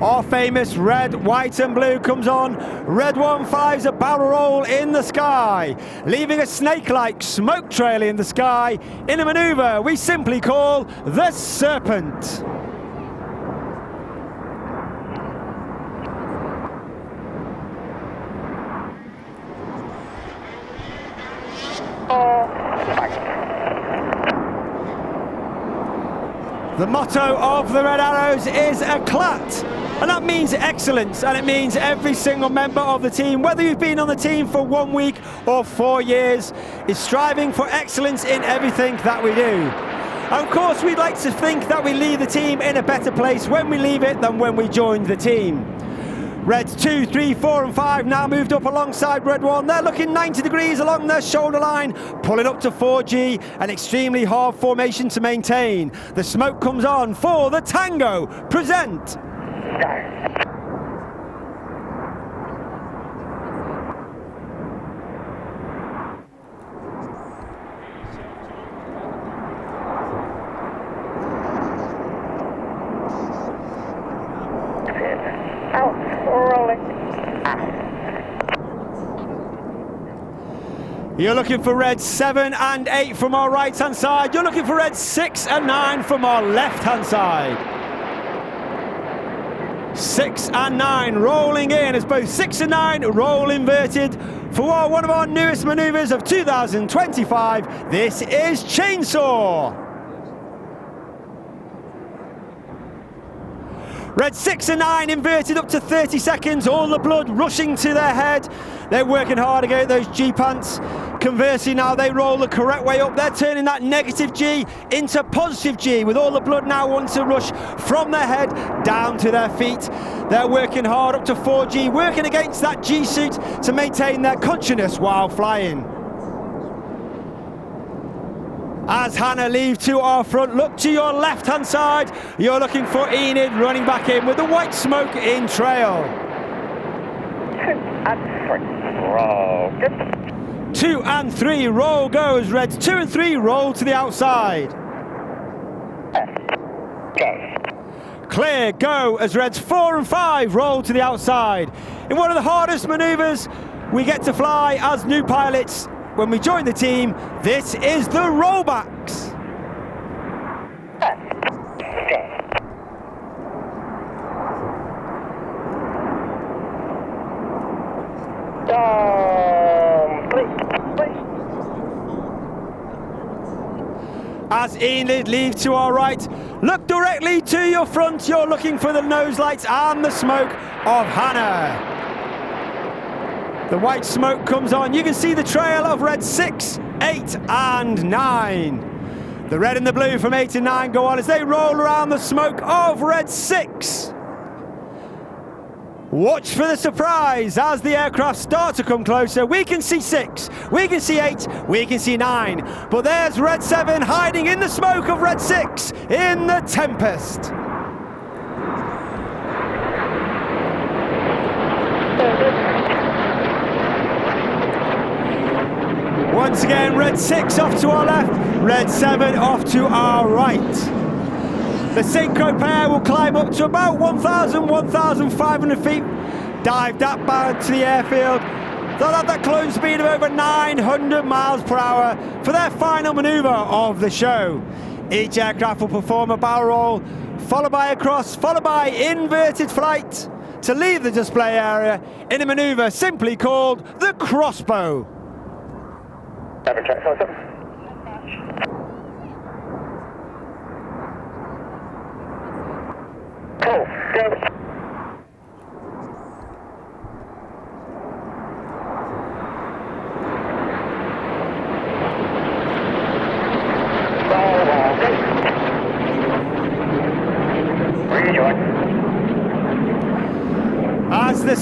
Speaker 7: Our famous red, white and blue comes on. Red 1-5's a barrel roll in the sky, leaving a snake-like smoke trail in the sky in a manoeuvre we simply call the Serpent. The motto of the Red Arrows is éclate, and that means excellence, and it means every single member of the team, whether you've been on the team for 1 week or 4 years, is striving for excellence in everything that we do. And of course, we'd like to think that we leave the team in a better place when we leave it than when we joined the team. Reds 2, 3, 4 and 5 now moved up alongside Red 1. They're looking 90 degrees along their shoulder line, pulling up to 4G, an extremely hard formation to maintain. The smoke comes on for the Tango Present. You're looking for red 7 and 8 from our right hand side. You're looking for red 6 and 9 from our left hand side. 6 and 9 rolling in as both 6 and 9 roll inverted for one of our newest manoeuvres of 2025. This is Chainsaw. Red 6 and 9 inverted up to 30 seconds, all the blood rushing to their head. They're working hard to get those G-pants. Conversely now, they roll the correct way up. They're turning that negative G into positive G, with all the blood now wanting to rush from their head down to their feet. They're working hard up to 4G, working against that G-suit to maintain their consciousness while flying. As Hannah leave to our front, look to your left-hand side. You're looking for Enid running back in with the white smoke in trail. 2 and 3, roll goes. Reds 2 and 3 roll to the outside. Clear, go, as Reds 4 and 5 roll to the outside. In one of the hardest manoeuvres we get to fly as new pilots when we join the team, this is the rollbacks. As Enid leaves to our right, look directly to your front. You're looking for the nose lights and the smoke of Hannah. The white smoke comes on. You can see the trail of red 6, 8 and 9. The red and the blue from 8 and 9 go on as they roll around the smoke of red 6. Watch for the surprise as the aircraft start to come closer. We can see 6, we can see 8, we can see 9. But there's red 7 hiding in the smoke of red 6 in the Tempest. Once again, red 6 off to our left, red 7 off to our right. The synchro pair will climb up to about 1,000, 1,500 feet, dive that back to the airfield. They'll have that clone speed of over 900 miles per hour for their final manoeuvre of the show. Each aircraft will perform a barrel roll, followed by a cross, followed by inverted flight to leave the display area in a manoeuvre simply called the crossbow.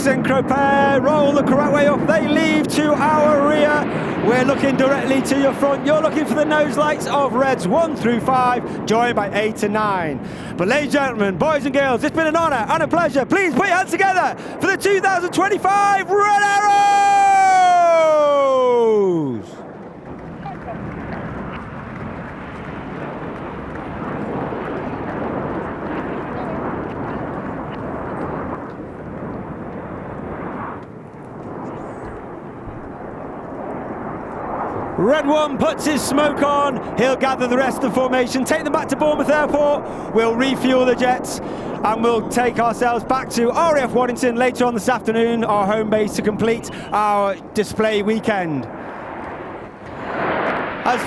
Speaker 7: synchro pair roll the correct way up. They leave to our rear. We're looking directly to your front. You're looking for the nose lights of reds 1 through 5, joined by 8 and 9. But ladies and gentlemen, boys and girls, it's been an honour and a pleasure. Please put your hands together for the 2025 Red Arrows! Red 1 puts his smoke on. He'll gather the rest of the formation, take them back to Bournemouth Airport. We'll refuel the jets and we'll take ourselves back to RAF Waddington later on this afternoon, our home base, to complete our display weekend. It's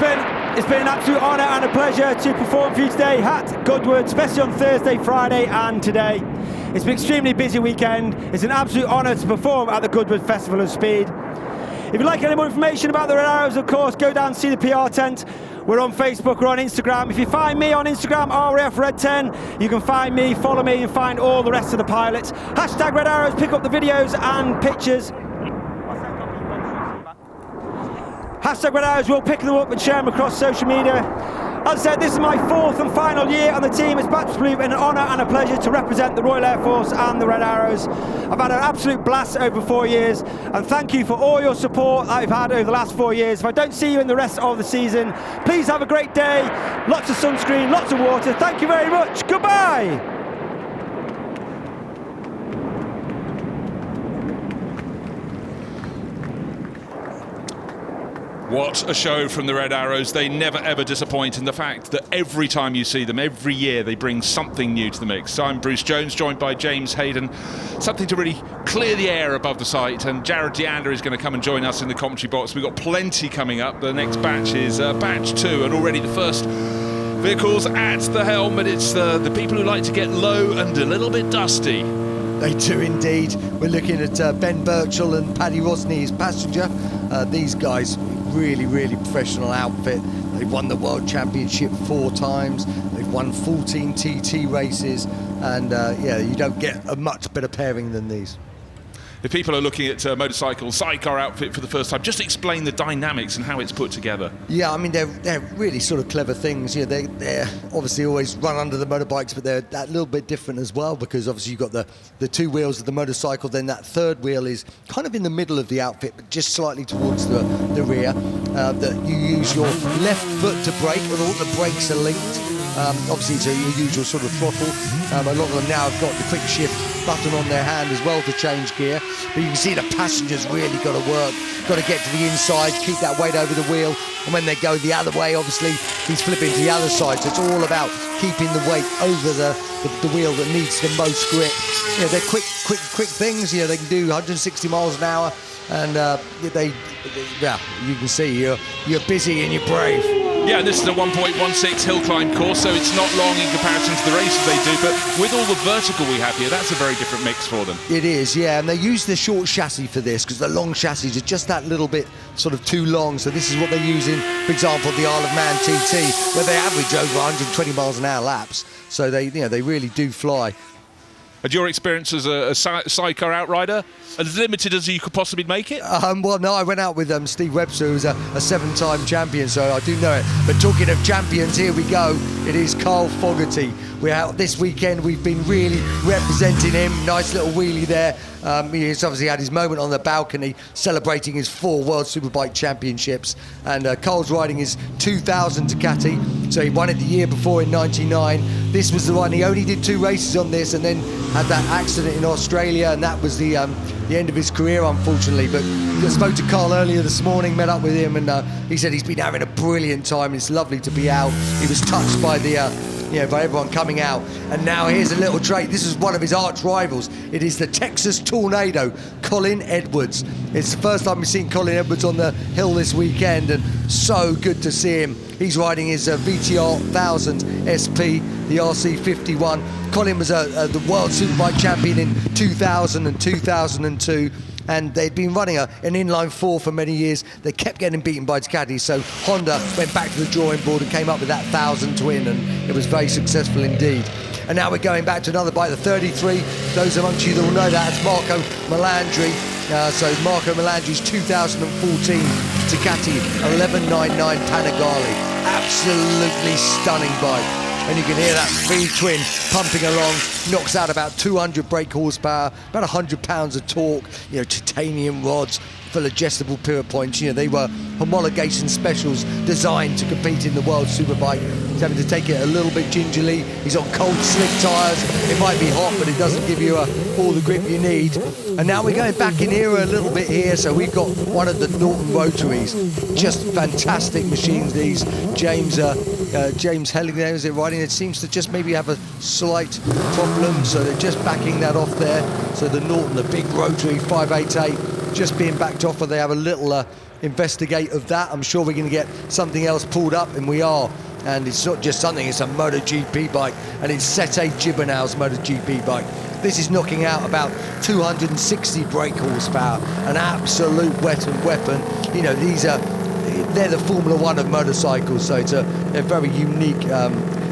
Speaker 7: been an absolute honour and a pleasure to perform for you today at Goodwood, especially on Thursday, Friday and today. It's been an extremely busy weekend. It's an absolute honour to perform at the Goodwood Festival of Speed. If you'd like any more information about the Red Arrows, of course, go down and see the PR tent. We're on Facebook, we're on Instagram. If you find me on Instagram, RAF Red 10, you can find me, follow me, and find all the rest of the pilots. Hashtag Red Arrows, pick up the videos and pictures. Hashtag Red Arrows, we'll pick them up and share them across social media. As I said, this is my 4th and final year on the team. It's absolutely an honour and a pleasure to represent the Royal Air Force and the Red Arrows. I've had an absolute blast over 4 years, and thank you for all your support that I've had over the last 4 years. If I don't see you in the rest of the season, please have a great day. Lots of sunscreen, lots of water. Thank you very much. Goodbye.
Speaker 17: What a show from the Red Arrows. They never ever disappoint in the fact that every time you see them, every year, they bring something new to the mix. So I'm Bruce Jones, joined by James Hayden. Something to really clear the air above the site, and Jared Deander is going to come and join us in the commentary box. We've got plenty coming up. The next batch is batch 2, and already the first vehicles at the helm, but it's the people who like to get low and a little bit dusty.
Speaker 18: They do indeed. We're looking at Ben Birchall and Paddy Rosney, his passenger. These guys, really professional outfit. They've won the World Championship 4 times. They've won 14 TT races, and yeah, you don't get a much better pairing than these.
Speaker 17: If people are looking at motorcycle sidecar outfit for the first time, just explain the dynamics and how it's put together.
Speaker 18: Yeah, I mean, they're really sort of clever things. You know, they're obviously always run under the motorbikes, but they're that little bit different as well, because obviously you've got the 2 wheels of the motorcycle, then that 3rd wheel is kind of in the middle of the outfit, but just slightly towards the rear. That you use your left foot to brake, and all the brakes are linked. Obviously it's your usual sort of throttle. A lot of them now have got the quick shift button on their hand as well to change gear. But you can see the passengers really got to work, got to get to the inside, keep that weight over the wheel, and when they go the other way, obviously he's flipping to the other side. So it's all about keeping the weight over the wheel that needs the most grip. You know, they're quick things. You know, they can do 160 miles an hour, and yeah, you can see you're busy and you're brave.
Speaker 17: Yeah, and this is a 1.16 hill climb course, so it's not long in comparison to the races they do, but with all the vertical we have here, that's a very different mix for them.
Speaker 18: It is, yeah, and they use the short chassis for this, because the long chassis are just that little bit sort of too long, so this is what they use in, for example, the Isle of Man TT, where they average over 120 miles an hour laps, so they really do fly.
Speaker 17: And your experience as a sidecar outrider, as limited as you could possibly make it?
Speaker 18: Well, no, I went out with Steve Webster, who's a 7-time champion, so I do know it. But talking of champions, here we go. It is Carl Fogarty. We're out this weekend. We've been really representing him. Nice little wheelie there. He's obviously had his moment on the balcony, celebrating his 4 World Superbike Championships. And Carl's riding his 2000 Ducati. So he won it the year before in '99. This was the one. He only did 2 races on this, and then had that accident in Australia, and that was the end of his career, unfortunately. But I spoke to Carl earlier this morning, met up with him, and he said he's been having a brilliant time. It's lovely to be out. He was touched by by everyone coming out. And now here's a little trait. This is one of his arch rivals. It is the Texas Tornado, Colin Edwards. It's the first time we've seen Colin Edwards on the hill this weekend, and so good to see him. He's riding his VTR 1000 SP, the RC51. Colin was the World Superbike champion in 2000 and 2002. And they'd been running an inline 4 for many years. They kept getting beaten by Ducati, so Honda went back to the drawing board and came up with that 1000 twin, and it was very successful indeed. And now we're going back to another bike, the 33. Those amongst you that will know that, it's Marco Melandri. So Marco Melandri's 2014 Ducati 1199 Panigale. Absolutely stunning bike. And you can hear that V-twin pumping along, knocks out about 200 brake horsepower, about 100 pounds of torque, you know, titanium rods, full adjustable pivot points. You know, they were homologation specials designed to compete in the World Superbike. He's having to take it a little bit gingerly. He's on cold, slick tyres. It might be hot, but it doesn't give you all the grip you need. And now we're going back in era a little bit here. So we've got one of the Norton Rotaries. Just fantastic machines, these. James Helling there, is it riding? It seems to just maybe have a slight problem. So they're just backing that off there. So the Norton, the big Rotary 588, just being backed off, or they have a little investigate of that. I'm sure we're going to get something else pulled up, and we are. And it's not just something, it's a MotoGP bike, and it's Sete Gibernau's MotoGP bike. This is knocking out about 260 brake horsepower, an absolute weapon. You know, they're the Formula One of motorcycles, so it's a very unique.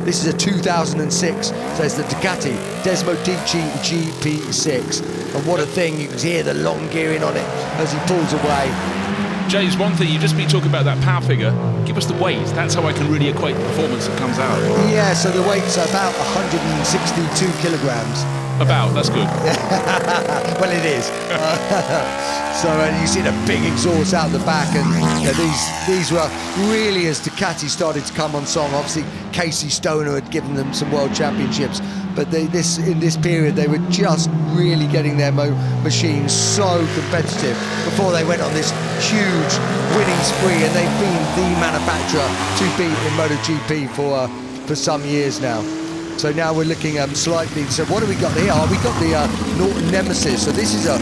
Speaker 18: This is a 2006, so it's the Ducati Desmodici GP6. And what a thing, you can hear the long gearing on it as he pulls away.
Speaker 17: James, one thing, you've just been talking about that power figure. Give us the weight. That's how I can really equate the performance that comes out.
Speaker 18: Yeah, so the weight's about 162 kilograms.
Speaker 17: About, that's good.
Speaker 18: Well, it is. So you see the big exhaust out the back, and you know, these were really, as Ducati started to come on song. Obviously, Casey Stoner had given them some world championships, but in this period they were just really getting their machines so competitive before they went on this huge winning spree, and they've been the manufacturer to beat in MotoGP for some years now. So now we're looking slightly. So what have we got here? We got the Norton Nemesis. So this is a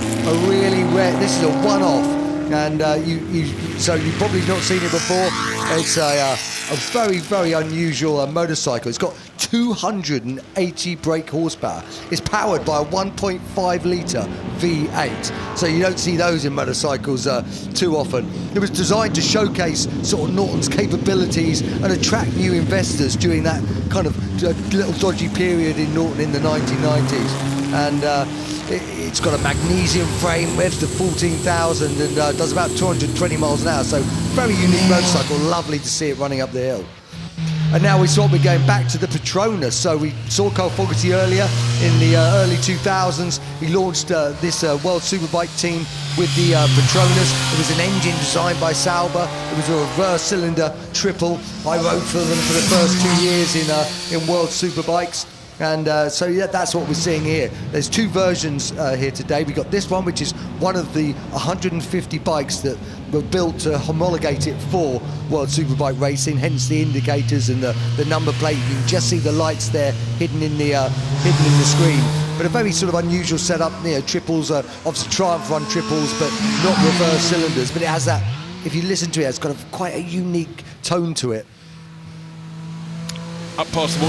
Speaker 18: really rare. This is a one-off, and so you've probably not seen it before. It's a very unusual motorcycle. It's got 280 brake horsepower. It's powered by a 1.5 litre V8. So you don't see those in motorcycles too often. It was designed to showcase sort of Norton's capabilities and attract new investors during that kind of little dodgy period in Norton in the 1990s. And it's got a magnesium frame, revs to 14,000 and does about 220 miles an hour. So very unique motorcycle, lovely to see it running up the hill. And now we're going back to the Petronas. So we saw Carl Fogarty earlier in the early 2000s. He launched this World Superbike team with the Petronas. It was an engine designed by Sauber. It was a reverse cylinder triple. I rode for them for the first 2 years in World Superbikes. And so yeah, that's what we're seeing here. There's two versions here today. We got this one, which is one of the 150 bikes that were built to homologate it for World Superbike racing, hence the indicators and the number plate. You can just see the lights there hidden in the screen. But a very sort of unusual setup. You know, triples, obviously Triumph run triples, but not reverse cylinders. But it has that, if you listen to it, it's got quite a unique tone to it.
Speaker 17: Up possible.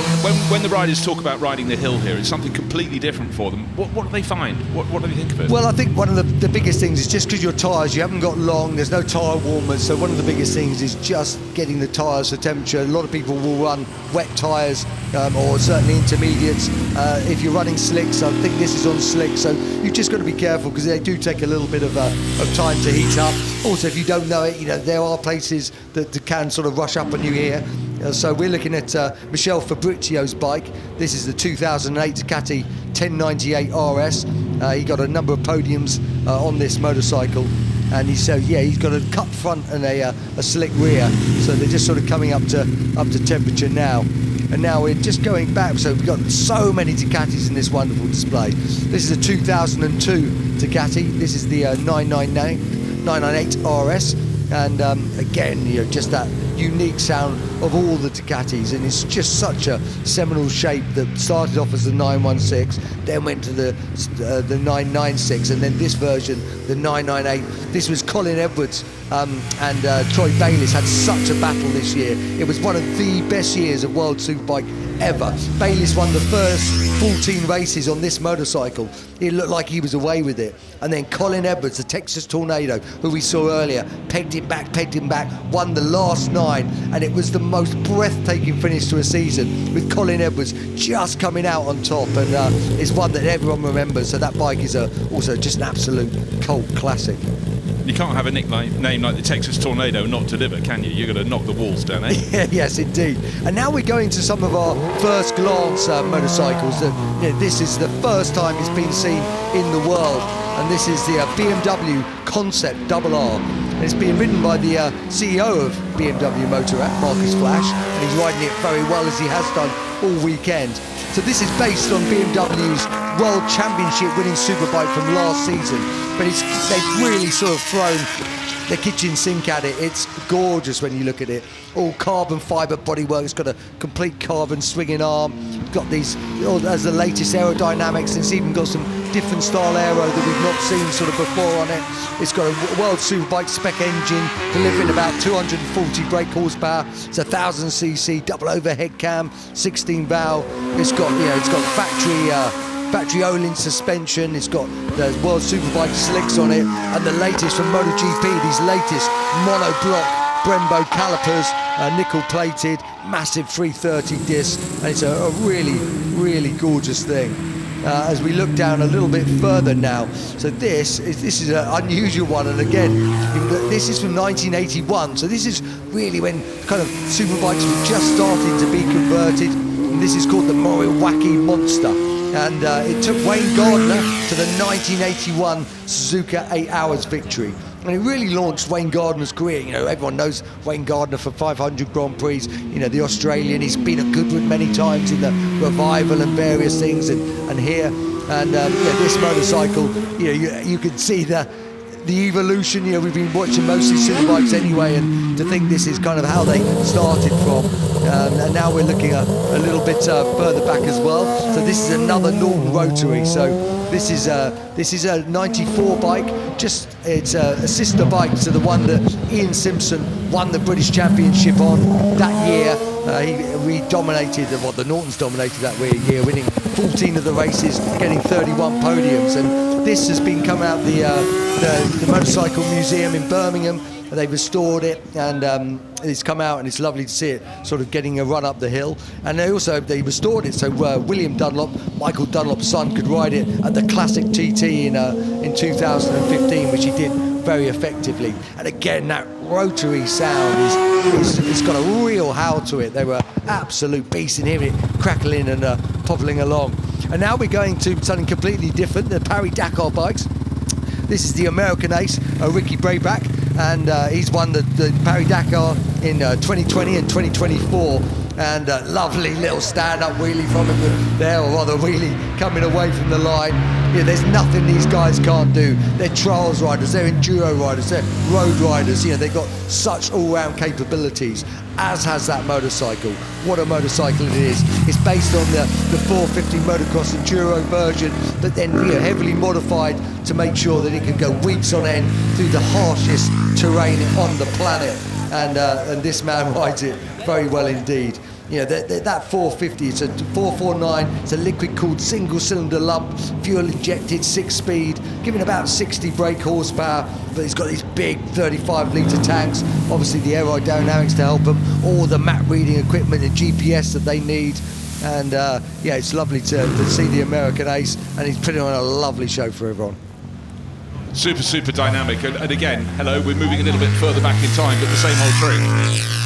Speaker 17: When the riders talk about riding the hill here, it's something completely different for them. What do they find? What do they think of it?
Speaker 18: Well, I think one of the biggest things is just because your tyres, you haven't got long, there's no tyre warmers, so one of the biggest things is just getting the tyres to temperature. A lot of people will run wet tyres or certainly intermediates. If you're running slicks, I think this is on slick, so you've just got to be careful because they do take a little bit of time to heat up. Also, if you don't know it, you know, there are places that can sort of rush up on you here. So we're looking at Michel Fabrizio's bike. This is the 2008 Ducati 1098 RS. He got a number of podiums on this motorcycle, and he's got a cut front and a slick rear. So they're just sort of coming up to temperature now. And now we're just going back. So we've got so many Ducatis in this wonderful display. This is a 2002 Ducati. This is the 998 RS. And again, you know, just that unique sound of all the Ducatis, and it's just such a seminal shape that started off as the 916, then went to the 996, and then this version, the 998. This was Colin Edwards and Troy Bayliss had such a battle this year. It was one of the best years of World Superbike ever. Bayliss won the first 14 races on this motorcycle. It looked like he was away with it. And then Colin Edwards, the Texas Tornado, who we saw earlier, pegged him back, won the last 9, and it was the most breathtaking finish to a season, with Colin Edwards just coming out on top, and it's one that everyone remembers. So that bike is also just an absolute cult classic.
Speaker 17: You can't have a nickname like the Texas Tornado and not deliver, can you? You've got to knock the walls down, eh?
Speaker 18: Yes, indeed. And now we're going to some of our first glance motorcycles. This is the first time it's been seen in the world, and this is the BMW Concept RR. And it's being ridden by the CEO of BMW Motorrad, Marcus Flash, and he's riding it very well, as he has done all weekend. So this is based on BMW's World Championship winning superbike from last season, but they've really sort of thrown the kitchen sink at it. It's gorgeous when you look at it. All carbon fibre bodywork. It's got a complete carbon swinging arm. Got these, as the latest aerodynamics. It's even got some different style aero that we've not seen sort of before on it. It's got a World Superbike spec engine, delivering about 240 brake horsepower. It's 1000cc, double overhead cam, 16 valve. It's got factory Olin suspension. It's got the World Superbike slicks on it, and the latest from MotoGP, these latest monoblock Brembo calipers, nickel plated, massive 330 disc, and it's a really, really gorgeous thing. As we look down a little bit further now, so this is an unusual one, and again, this is from 1981, so this is really when kind of superbikes were just starting to be converted, and this is called the Moriwaki Monster. And it took Wayne Gardner to the 1981 Suzuka 8 Hours victory. And it really launched Wayne Gardner's career. You know, everyone knows Wayne Gardner for 500 Grand Prix. You know, the Australian. He's been at Goodwood many times in the revival and various things, and here. And this motorcycle, you can see the evolution. You know, we've been watching mostly superbikes anyway, and to think this is kind of how they started from. And now we're looking a little bit further back as well. So this is another Norton Rotary. So this is a 94 bike. It's a sister bike to the one that Ian Simpson won the British Championship on that year. We dominated, the Nortons dominated that year, winning 14 of the races, getting 31 podiums. And this has been coming out the Motorcycle Museum in Birmingham. They restored it, and it's come out, and it's lovely to see it sort of getting a run up the hill. And they restored it so William Dunlop, Michael Dunlop's son, could ride it at the Classic TT in 2015, which he did very effectively. And again, that rotary sound it's got a real howl to it. They were absolute beasts in here, it crackling and popping along. And now we're going to something completely different, the Paris-Dakar bikes. This is the American ace, Ricky Brayback, and he's won the Paris-Dakar in 2020 and 2024. And lovely little stand-up wheelie from him there, or rather wheelie coming away from the line. There's nothing these guys can't do. They're trials riders, they're enduro riders, they're road riders. They've got such all-round capabilities, as has that motorcycle. What a motorcycle it is. It's based on the 450 motocross enduro version, but then heavily modified to make sure that it can go weeks on end through the harshest terrain on the planet. And this man rides it very well indeed. That 450, it's a 449, it's a liquid-cooled single-cylinder lump, fuel-injected 6-speed, giving about 60 brake horsepower, but it's got these big 35-litre tanks, obviously the aerodynamics to help them, all the map reading equipment and GPS that they need. And it's lovely to see the American ace, and he's putting on a lovely show for everyone.
Speaker 17: Super dynamic, and again, hello, we're moving a little bit further back in time, but the same old trick.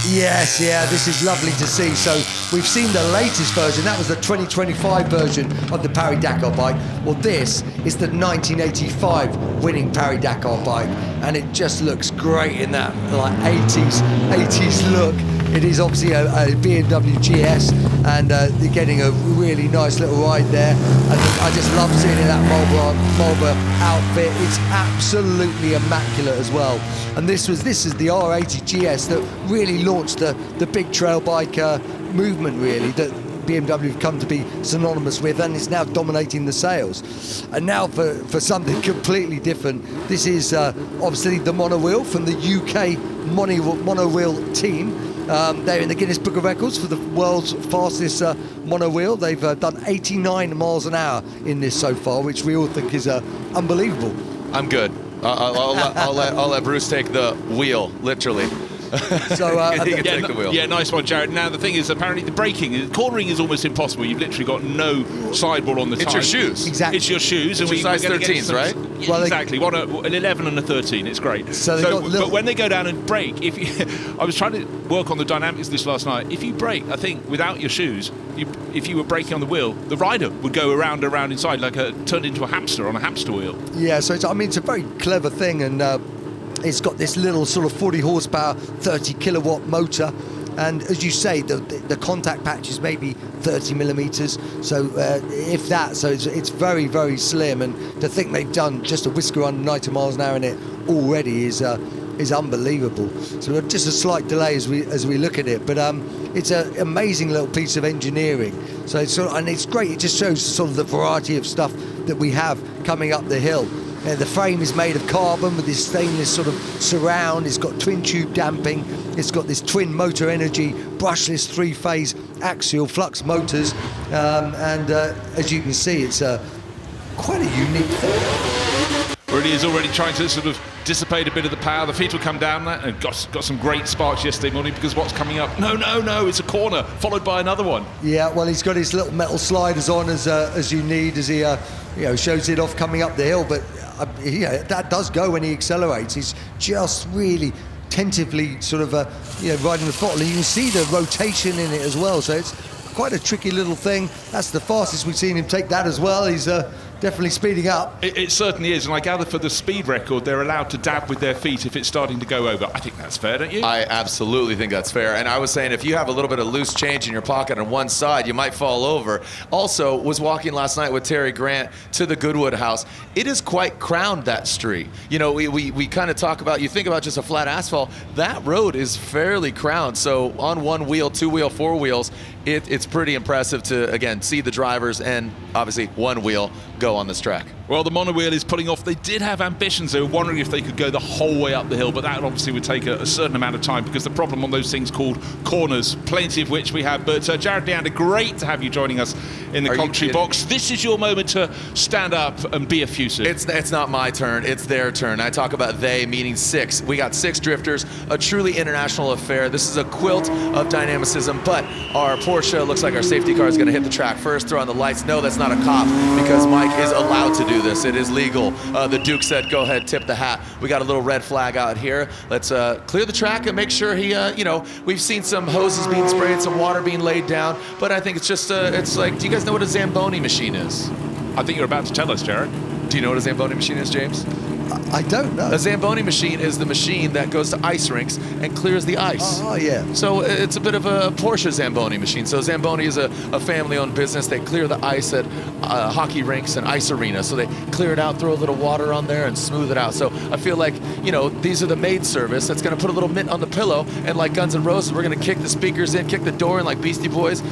Speaker 18: Yes, this is lovely to see. So we've seen the latest version, that was the 2025 version of the Paris-Dakar bike. Well, this is the 1985 winning Paris-Dakar bike, and it just looks great in that 80s look. It is obviously a BMW GS, and you're getting a really nice little ride there. And I just love seeing it in that Marlboro outfit. It's absolutely immaculate as well. And this is the R80 GS that really launched the big trail bike movement, really, that BMW have come to be synonymous with, and it's now dominating the sales. And now for something completely different, this is obviously the Monowheel from the UK Monowheel team. They're in the Guinness Book of Records for the world's fastest monowheel. They've done 89 miles an hour in this so far, which we all think is unbelievable.
Speaker 25: I'm good. I'll let Bruce take the wheel, literally.
Speaker 18: So
Speaker 25: he can take the wheel.
Speaker 17: Yeah, nice one, Jared. Now the thing is, apparently the braking, cornering is almost impossible. You've literally got no sidewall on the
Speaker 25: It's
Speaker 17: tyre.
Speaker 25: your shoes.
Speaker 18: Exactly.
Speaker 17: It's your shoes.
Speaker 25: It's your size 13s, right?
Speaker 17: Yeah,
Speaker 18: Well,
Speaker 17: exactly. An 11 and a 13. It's great. But when they go down and brake, I was trying to work on the dynamics of this last night. If you brake, I think without your shoes, if you were braking on the wheel, the rider would go around inside like turned into a hamster on a hamster wheel.
Speaker 18: Yeah, so it's a very clever thing, and it's got this little sort of 40 horsepower, 30 kilowatt motor. And as you say, the contact patch is maybe 30 millimeters, so if that, so it's very, very slim. And to think they've done just a whisker under 90 miles an hour in it already is unbelievable. So just a slight delay as we look at it, but it's an amazing little piece of engineering. So and it's great. It just shows sort of the variety of stuff that we have coming up the hill. The frame is made of carbon with this stainless sort of surround. It's got twin tube damping. It's got this twin motor energy, brushless 3-phase axial flux motors. And as you can see, it's quite a unique thing.
Speaker 17: Really is already trying to sort of dissipate a bit of the power. The feet will come down there, and got some great sparks yesterday morning, because what's coming up? No, it's a corner followed by another one.
Speaker 18: Yeah, well, he's got his little metal sliders on as you need, as he shows it off coming up the hill. But that does go when he accelerates. He's just really tentatively sort of riding the throttle, and you can see the rotation in it as well. So it's quite a tricky little thing. That's the fastest we've seen him take that as well. He's definitely speeding up.
Speaker 17: It certainly is, and I gather for the speed record, they're allowed to dab with their feet if it's starting to go over. I think that's fair, don't you?
Speaker 25: I absolutely think that's fair. And I was saying, if you have a little bit of loose change in your pocket on one side, you might fall over. Also, was walking last night with Terry Grant to the Goodwood house. It is quite crowned, that street. We kind of talk about, you think about just a flat asphalt, that road is fairly crowned. So on one wheel, two wheel, four wheels, it's pretty impressive to, again, see the drivers and obviously one wheel go on this track.
Speaker 17: Well, the Monowheel is putting off. They did have ambitions. They were wondering if they could go the whole way up the hill, but that obviously would take a certain amount of time, because the problem on those things called corners, plenty of which we have. But Jared Leander, great to have you joining us in the commentary box. This is your moment to stand up and be effusive.
Speaker 25: It's not my turn, it's their turn. I talk about they, meaning six. We got six drifters, a truly international affair. This is a quilt of dynamicism, but our Porsche, looks like our safety car is going to hit the track first, throw on the lights. No, that's not a cop, because Mike is allowed to do this. It is legal. The Duke said, go ahead, tip the hat. We got a little red flag out here. Let's clear the track and make sure he, we've seen some hoses being sprayed, some water being laid down, but I think it's just, it's like, do you guys know what a Zamboni machine is?
Speaker 17: I think you're about to tell us, Jared.
Speaker 25: Do you know what a Zamboni machine is, James?
Speaker 18: I don't know.
Speaker 25: A Zamboni machine is the machine that goes to ice rinks and clears the ice.
Speaker 18: Oh, yeah.
Speaker 25: So it's a bit of a Porsche Zamboni machine. So Zamboni is a family-owned business. They clear the ice at hockey rinks and ice arenas. So they clear it out, throw a little water on there, and smooth it out. So I feel like, these are the maid service that's going to put a little mint on the pillow, and like Guns N' Roses, we're going to kick the speakers in, kick the door in like Beastie Boys,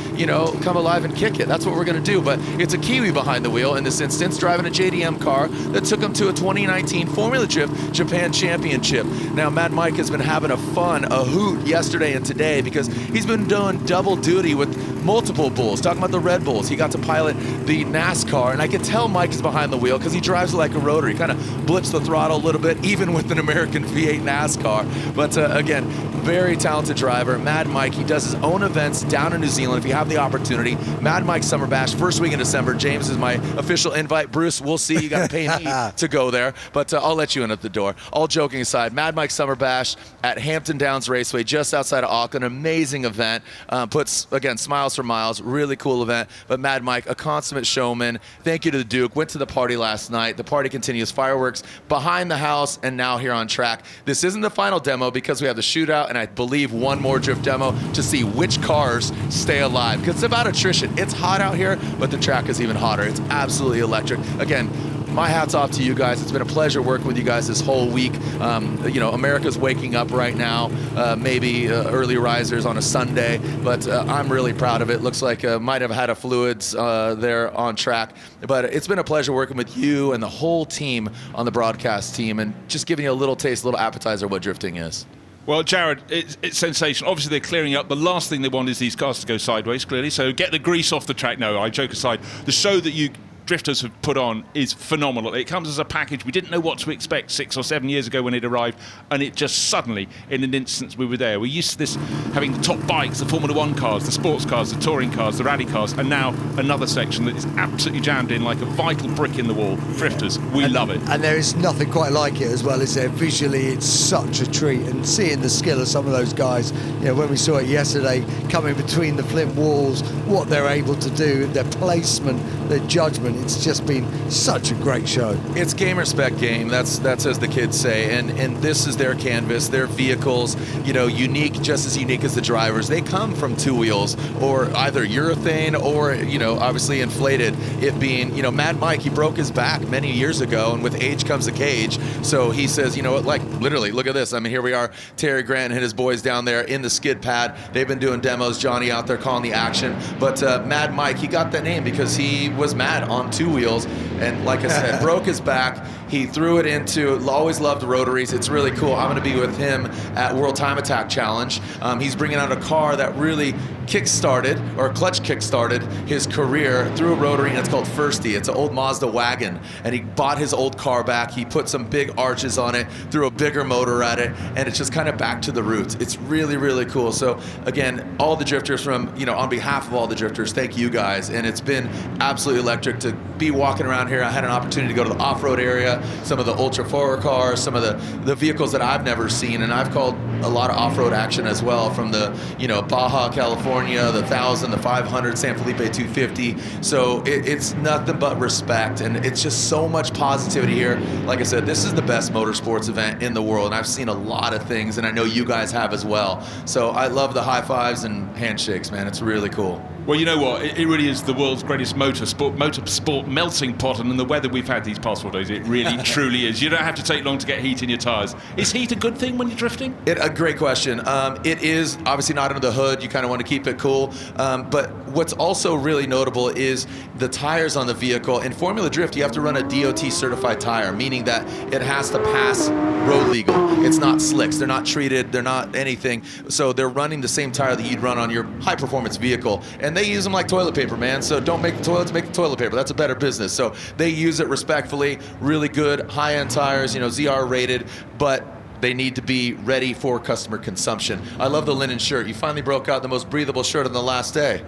Speaker 25: come alive and kick it. That's what we're going to do. But it's a Kiwi behind the wheel in this instance, driving a JDM car that took him to a 2019 Formula Drift Japan Championship. Now, Mad Mike has been having a hoot yesterday and today, because he's been doing double duty with multiple bulls, talking about the Red Bulls. He got to pilot the NASCAR, and I can tell Mike is behind the wheel because he drives like a rotary, kind of blips the throttle a little bit, even with an American V8 NASCAR. But again, very talented driver. Mad Mike, he does his own events down in New Zealand if you have the opportunity. Mad Mike Summer Bash, first week in December. James is my official invite. Bruce, we'll see. You got to pay me to go there, but I'll let you in at the door. All joking aside, Mad Mike Summer Bash at Hampton Downs Raceway, just outside of Auckland. Amazing event. Puts, again, smiles for miles. Really cool event. But Mad Mike, a consummate showman. Thank you to the Duke. Went to the party last night. The party continues. Fireworks behind the house and now here on track. This isn't the final demo, because we have the shootout and I believe one more drift demo to see which cars stay alive, because it's about attrition. It's hot out here, but the track is even hotter. It's absolutely electric. Again, my hat's off to you guys. It's been a pleasure working with you guys this whole week. America's waking up right now, maybe early risers on a Sunday, but I'm really proud of it. Looks like might have had a fluids there on track, but it's been a pleasure working with you and the whole team on the broadcast team, and just giving you a little taste, a little appetizer of what drifting is.
Speaker 17: Well, Jared, it's sensational. Obviously, they're clearing up. The last thing they want is these cars to go sideways, clearly. So get the grease off the track. No, I joke aside. The show that you Drifters have put on is phenomenal. It comes as a package. We didn't know what to expect 6 or 7 years ago when it arrived, and it just suddenly, in an instant, we were there. We're used to this, having the top bikes, the Formula One cars, the sports cars, the touring cars, the rally cars, and now another section that is absolutely jammed in like a vital brick in the wall. Drifters, we love it.
Speaker 18: And there is nothing quite like it as well, is there? Visually, it's such a treat, and seeing the skill of some of those guys, you know, when we saw it yesterday, coming between the flint walls, what they're able to do, their placement, their judgment, it's just been such a great show.
Speaker 25: It's game respect game. That's as the kids say, and this is their canvas, their vehicles, you know, unique, just as unique as the drivers. They come from two wheels, or either urethane, or, you know, obviously inflated. It being, you know, Mad Mike, he broke his back many years ago, and with age comes a cage. So he says, you know what, like literally, look at this. I mean, here we are, Terry Grant and his boys down there in the skid pad. They've been doing demos. Johnny out there calling the action. But Mad Mike, he got that name because he was mad on two wheels, and like I said, broke his back. He threw it into, always loved rotaries. It's really cool. I'm going to be with him at World Time Attack Challenge. He's bringing out a car that really kick-started, or clutch kick-started his career through a rotary, and it's called Firsty. It's an old Mazda wagon, and he bought his old car back. He put some big arches on it, threw a bigger motor at it, and it's just kind of back to the roots. It's really, really cool. So again, all the drifters from, you know, on behalf of all the drifters, thank you guys. And it's been absolutely electric to be walking around here. I had an opportunity to go to the off-road area, some of the ultra four cars, some of the vehicles that I've never seen, and I've called a lot of off-road action as well, from the, you know, Baja California, the 1000, the 500, San Felipe 250. So it's nothing but respect, and it's just so much positivity here. Like I said, this is the best motorsports event in the world, and I've seen a lot of things, and I know you guys have as well. So I love the high fives and handshakes, man. It's really cool.
Speaker 17: Well, you know what? It really is the world's greatest motorsport melting pot, and in the weather we've had these past 4 days, it really truly is. You don't have to take long to get heat in your tyres. Is heat a good thing when you're drifting?
Speaker 25: A great question. It is obviously not under the hood. You kind of want to keep it cool. But what's also really notable is the tires on the vehicle. In Formula Drift, you have to run a DOT certified tire, meaning that it has to pass road legal. It's not slicks. They're not treated. They're not anything. So they're running the same tire that you'd run on your high performance vehicle. And they use them like toilet paper, man. So don't make the toilets, make the toilet paper. That's a better business. So they use it respectfully. Really good high-end tires, you know, ZR rated, but they need to be ready for customer consumption. I love the linen shirt. You finally broke out the most breathable shirt on the last day.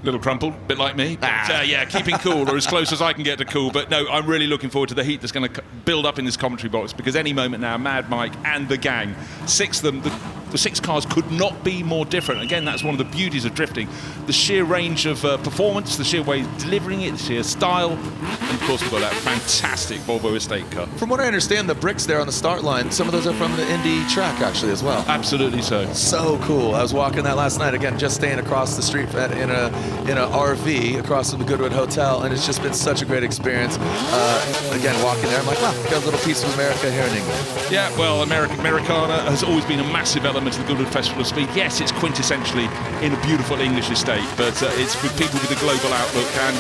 Speaker 17: Little crumpled, bit like me. But, yeah, keeping cool, or as close as I can get to cool. But no, I'm really looking forward to the heat that's going to build up in this commentary box, because any moment now, Mad Mike and the gang, six of them, the six cars could not be more different. Again, that's one of the beauties of drifting. The sheer range of performance, the sheer way of delivering it, the sheer style, and of course we've got that fantastic Volvo estate car.
Speaker 25: From what I understand, the bricks there on the start line, some of those are from the Indy track actually as well.
Speaker 17: Absolutely so.
Speaker 25: So cool. I was walking that last night, again, just staying across the street in a RV across from the Goodwood Hotel, and it's just been such a great experience. Again, walking there, I'm like, wow, got a little piece of America here in England.
Speaker 17: Yeah, well, Americana has always been a massive element of the Goodwood Festival of Speed. Yes, it's quintessentially in a beautiful English estate, but it's with people with a global outlook, and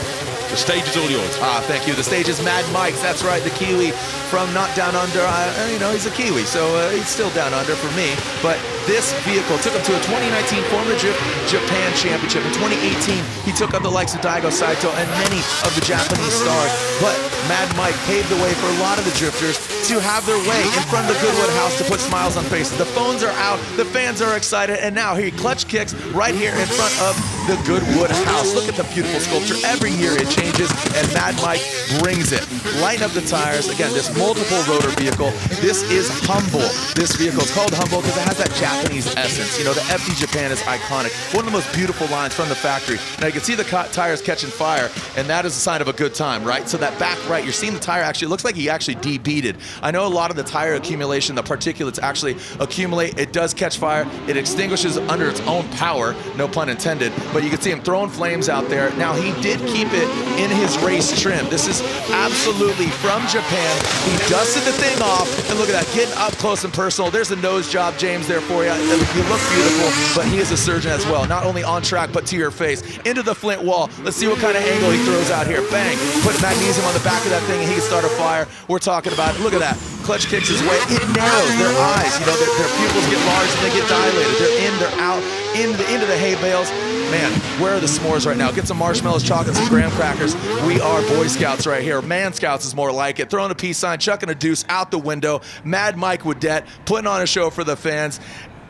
Speaker 17: the stage is all yours.
Speaker 25: Thank you. The stage is Mad Mike's. That's right, the Kiwi from not down under. You know, he's a Kiwi, so he's still down under for me. But this vehicle took him to a 2019 Formula Drift Japan Championship. In 2018, he took up the likes of Daigo Saito and many of the Japanese stars. But Mad Mike paved the way for a lot of the drifters to have their way in front of the Goodwood house to put smiles on faces. The phones are out, the fans are excited, and now he clutch kicks right here in front of the Goodwood house. Look at the beautiful sculpture. Every year it changes, and Mad Mike brings it. Lighten up the tires. Again, this multiple rotor vehicle. This is humble. This vehicle is called humble because it has that Japanese essence. You know, the FD Japan is iconic. One of the most beautiful lines from the factory. Now you can see the tires catching fire, and that is a sign of a good time, right? So that back right, you're seeing the tire actually, it looks like he actually debeaded. I know a lot of the tire accumulation, the particulates actually accumulate. It does catch fire. It extinguishes under its own power, no pun intended, but you can see him throwing flames out there. Now he did keep it in his race trim. This is absolutely from Japan. He dusted the thing off, and look at that, getting up close and personal. There's a nose job, James, there for you. You look beautiful, but he is a surgeon as well. Not only on track, but to your face. Into the flint wall. Let's see what kind of angle he throws out here. Bang. Put magnesium on the back of that thing, and he can start a fire. We're talking about, look at that. Clutch kicks his way. It narrows their eyes. You know, their pupils get large and they get dilated. They're in, they're out. into the hay bales. Man, where are the s'mores right now? Get some marshmallows, chocolates, and graham crackers. We are Boy Scouts right here. Man Scouts is more like it. Throwing a peace sign, chucking a deuce out the window. Mad Mike Woodette putting on a show for the fans.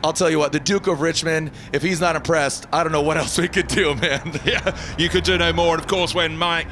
Speaker 25: I'll tell you what, the Duke of Richmond, if he's not impressed, I don't know what else we could do, man.
Speaker 17: Yeah, you could do no more. And of course, when Mike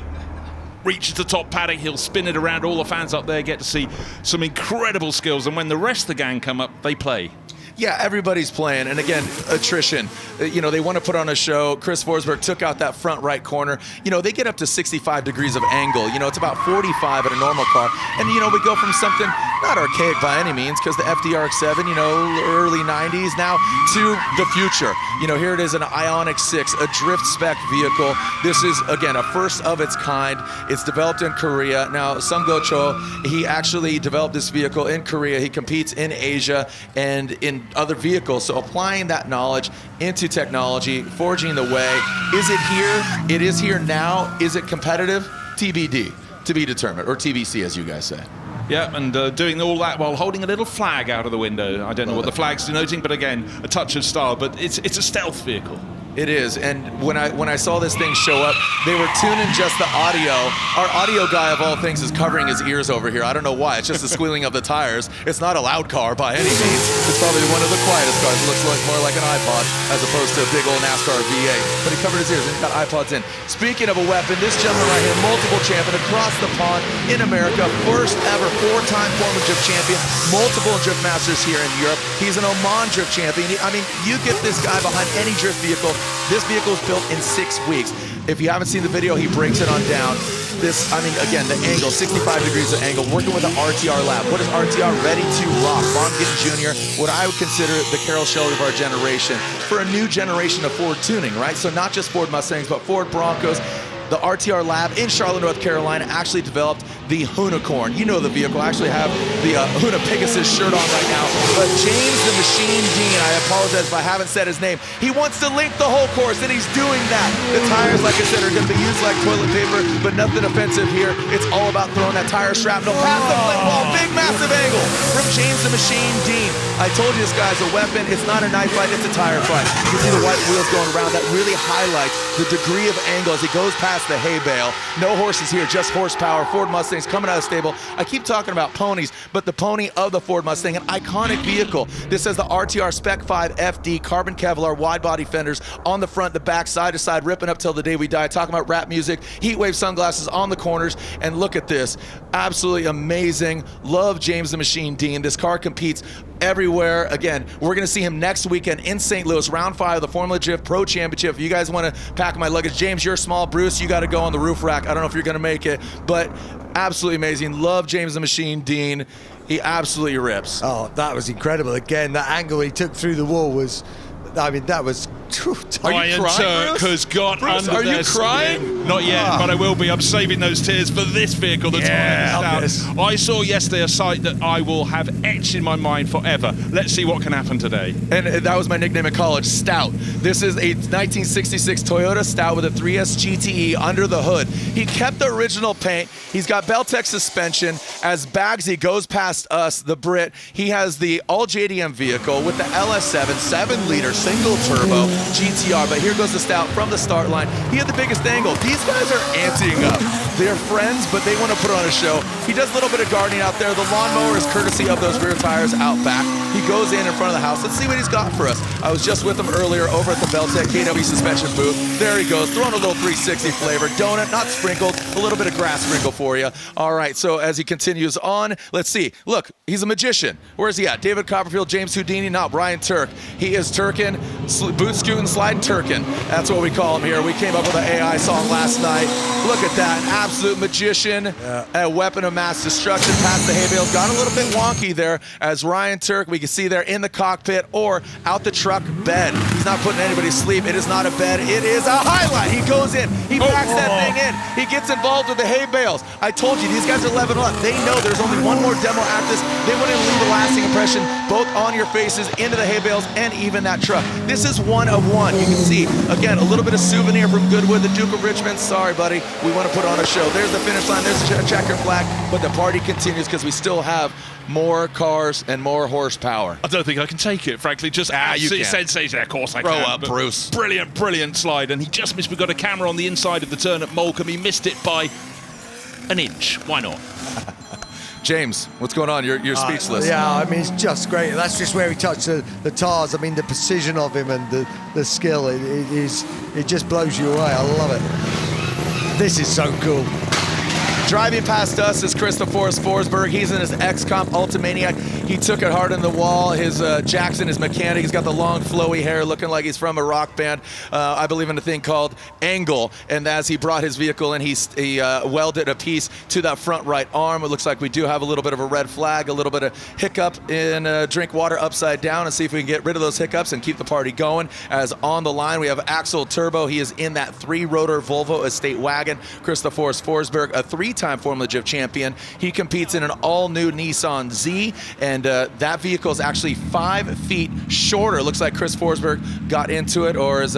Speaker 17: reaches the top paddock, he'll spin it around. All the fans up there get to see some incredible skills. And when the rest of the gang come up, they play.
Speaker 25: Yeah, everybody's playing. And again, attrition. You know, they want to put on a show. Chris Forsberg took out that front right corner. You know, they get up to 65 degrees of angle. You know, it's about 45 at a normal car. And, you know, we go from something not archaic by any means, because the FDRX7, you know, early 90s, now to the future. You know, here it is, an Ioniq 6, a drift spec vehicle. This is, again, a first of its kind. It's developed in Korea. Now, Sung Do Cho, he actually developed this vehicle in Korea. He competes in Asia and in other vehicles. So applying that knowledge into technology, forging the way. Is it here? It is here now. Is it competitive? TBD, to be determined, or TBC, as you guys say.
Speaker 17: Yeah, and doing all that while holding a little flag out of the window. I don't know what the flag's denoting, but again, a touch of style. But it's a stealth vehicle.
Speaker 25: It is, and when I saw this thing show up, they were tuning just the audio. Our audio guy, of all things, is covering his ears over here. I don't know why. It's just the squealing of the tires. It's not a loud car by any means. It's probably one of the quietest cars. It looks like more like an iPod as opposed to a big old NASCAR V8. But he covered his ears and he's got iPods in. Speaking of a weapon, this gentleman right here, multiple champion across the pond in America, first ever 4-time Formula Drift champion, multiple Drift Masters here in Europe. He's an Oman Drift champion. I mean, you get this guy behind any drift vehicle. This vehicle is built in 6 weeks. If you haven't seen the video, he breaks it on down. This, I mean, again, the angle, 65 degrees of angle, working with an RTR lab. What is RTR? Ready to rock. Von Gittin Jr., what I would consider the Carroll Shelby of our generation, for a new generation of Ford tuning, right? So not just Ford Mustangs, but Ford Broncos. The RTR lab in Charlotte, North Carolina actually developed the Hoonicorn. You know the vehicle. I actually have the Hoona Pegasus shirt on right now. But James the Machine Dean, I apologize if I haven't said his name, he wants to link the whole course, and he's doing that. The tires, like I said, are going to be used like toilet paper, but nothing offensive here. It's all about throwing that tire shrapnel past the flip wall. Big, massive angle from James the Machine Dean. I told you this guy's a weapon. It's not a knife fight, it's a tire fight. You can see the white wheels going around. That really highlights the degree of angle as he goes past the hay bale. No horses here, just horsepower. Ford Mustangs coming out of the stable. I keep talking about ponies, but the pony of the Ford Mustang, an iconic vehicle. This has the RTR Spec 5 FD carbon Kevlar wide body fenders on the front, the back, side to side, ripping up till the day we die. Talking about rap music, heat wave sunglasses on the corners, and look at this. Absolutely amazing. Love James the Machine Dean. This car competes everywhere. Again, we're going to see him next weekend in St. Louis, round 5 of the Formula Drift Pro Championship. If you guys want to pack my luggage, James, you're small. Bruce, you got to go on the roof rack. I don't know if you're going to make it, but absolutely amazing. Love James the Machine Dean. He absolutely rips.
Speaker 18: Oh, that was incredible. Again, that angle he took through the wall was, I mean, that was...
Speaker 17: Ryan Turk has got
Speaker 25: Bruce,
Speaker 17: under
Speaker 25: are you
Speaker 17: their
Speaker 25: crying?
Speaker 17: skin. Not yet, but I will be. I'm saving those tears for this vehicle that's out. I saw yesterday a sight that I will have etched in my mind forever. Let's see what can happen today.
Speaker 25: And that was my nickname in college, Stout. This is a 1966 Toyota Stout with a 3S GTE under the hood. He kept the original paint. He's got Beltec suspension. As Bagsy goes past us, the Brit, he has the all JDM vehicle with the LS7, 7-liter single turbo GTR, but here goes the Stout from the start line. He had the biggest angle. These guys are anteing up. They're friends, but they want to put on a show. He does a little bit of gardening out there. The lawnmower is courtesy of those rear tires out back. He goes in front of the house. Let's see what he's got for us. I was just with him earlier over at the Beltec KW suspension booth. There he goes, throwing a little 360 flavor. Donut, not sprinkled, a little bit of grass sprinkle for you. All right, so as he continues on, let's see. Look, he's a magician. Where's he at? David Copperfield, James Houdini, not Brian Turk. He is Turkin, boot scooting, sliding Turkin. That's what we call him here. We came up with an AI song last night. Look at that, an absolute magician, a weapon of mass destruction past the hay bales. Got a little bit wonky there as Ryan Turk, we can see there in the cockpit or out the truck bed. He's not putting anybody to sleep. It is not a bed, it is a highlight. He goes in, he packs that thing in. He gets involved with the hay bales. I told you, these guys are leveling up. They know there's only one more demo after this. They want to leave a lasting impression both on your faces, into the hay bales, and even that truck. This is one of one. You can see, again, a little bit of souvenir from Goodwood, the Duke of Richmond. Sorry, buddy, we want to put on a show. There's the finish line, there's the checker flag, but the party continues because we still have more cars and more horsepower.
Speaker 17: I don't think I can take it, frankly. Just absolutely sensational. Of course I
Speaker 25: Grow
Speaker 17: can.
Speaker 25: up, Bruce.
Speaker 17: Brilliant, brilliant slide. And he just missed. We got a camera on the inside of the turn at Moulcombe. He missed it by an inch. Why not?
Speaker 25: James, what's going on? You're speechless.
Speaker 18: Yeah, I mean, it's just great. That's just where he touched the tires. I mean, the precision of him and the skill, it just blows you away. I love it. This is so cool.
Speaker 25: Driving past us is Christopher Forsberg. He's in his X-Comp Ultimaniac. He took it hard in the wall. His Jackson is mechanic. He's got the long flowy hair looking like he's from a rock band. I believe in a thing called Angle. And as he brought his vehicle in, he welded a piece to that front right arm. It looks like we do have a little bit of a red flag, a little bit of hiccup in drink water upside down, and see if we can get rid of those hiccups and keep the party going. As on the line, we have Axel Turbo. He is in that 3-rotor Volvo estate wagon. Christopher Forsberg, a 3-time Formula Drift champion. He competes in an all-new Nissan Z, and that vehicle is actually 5 feet shorter. Looks like Chris Forsberg got into it, or is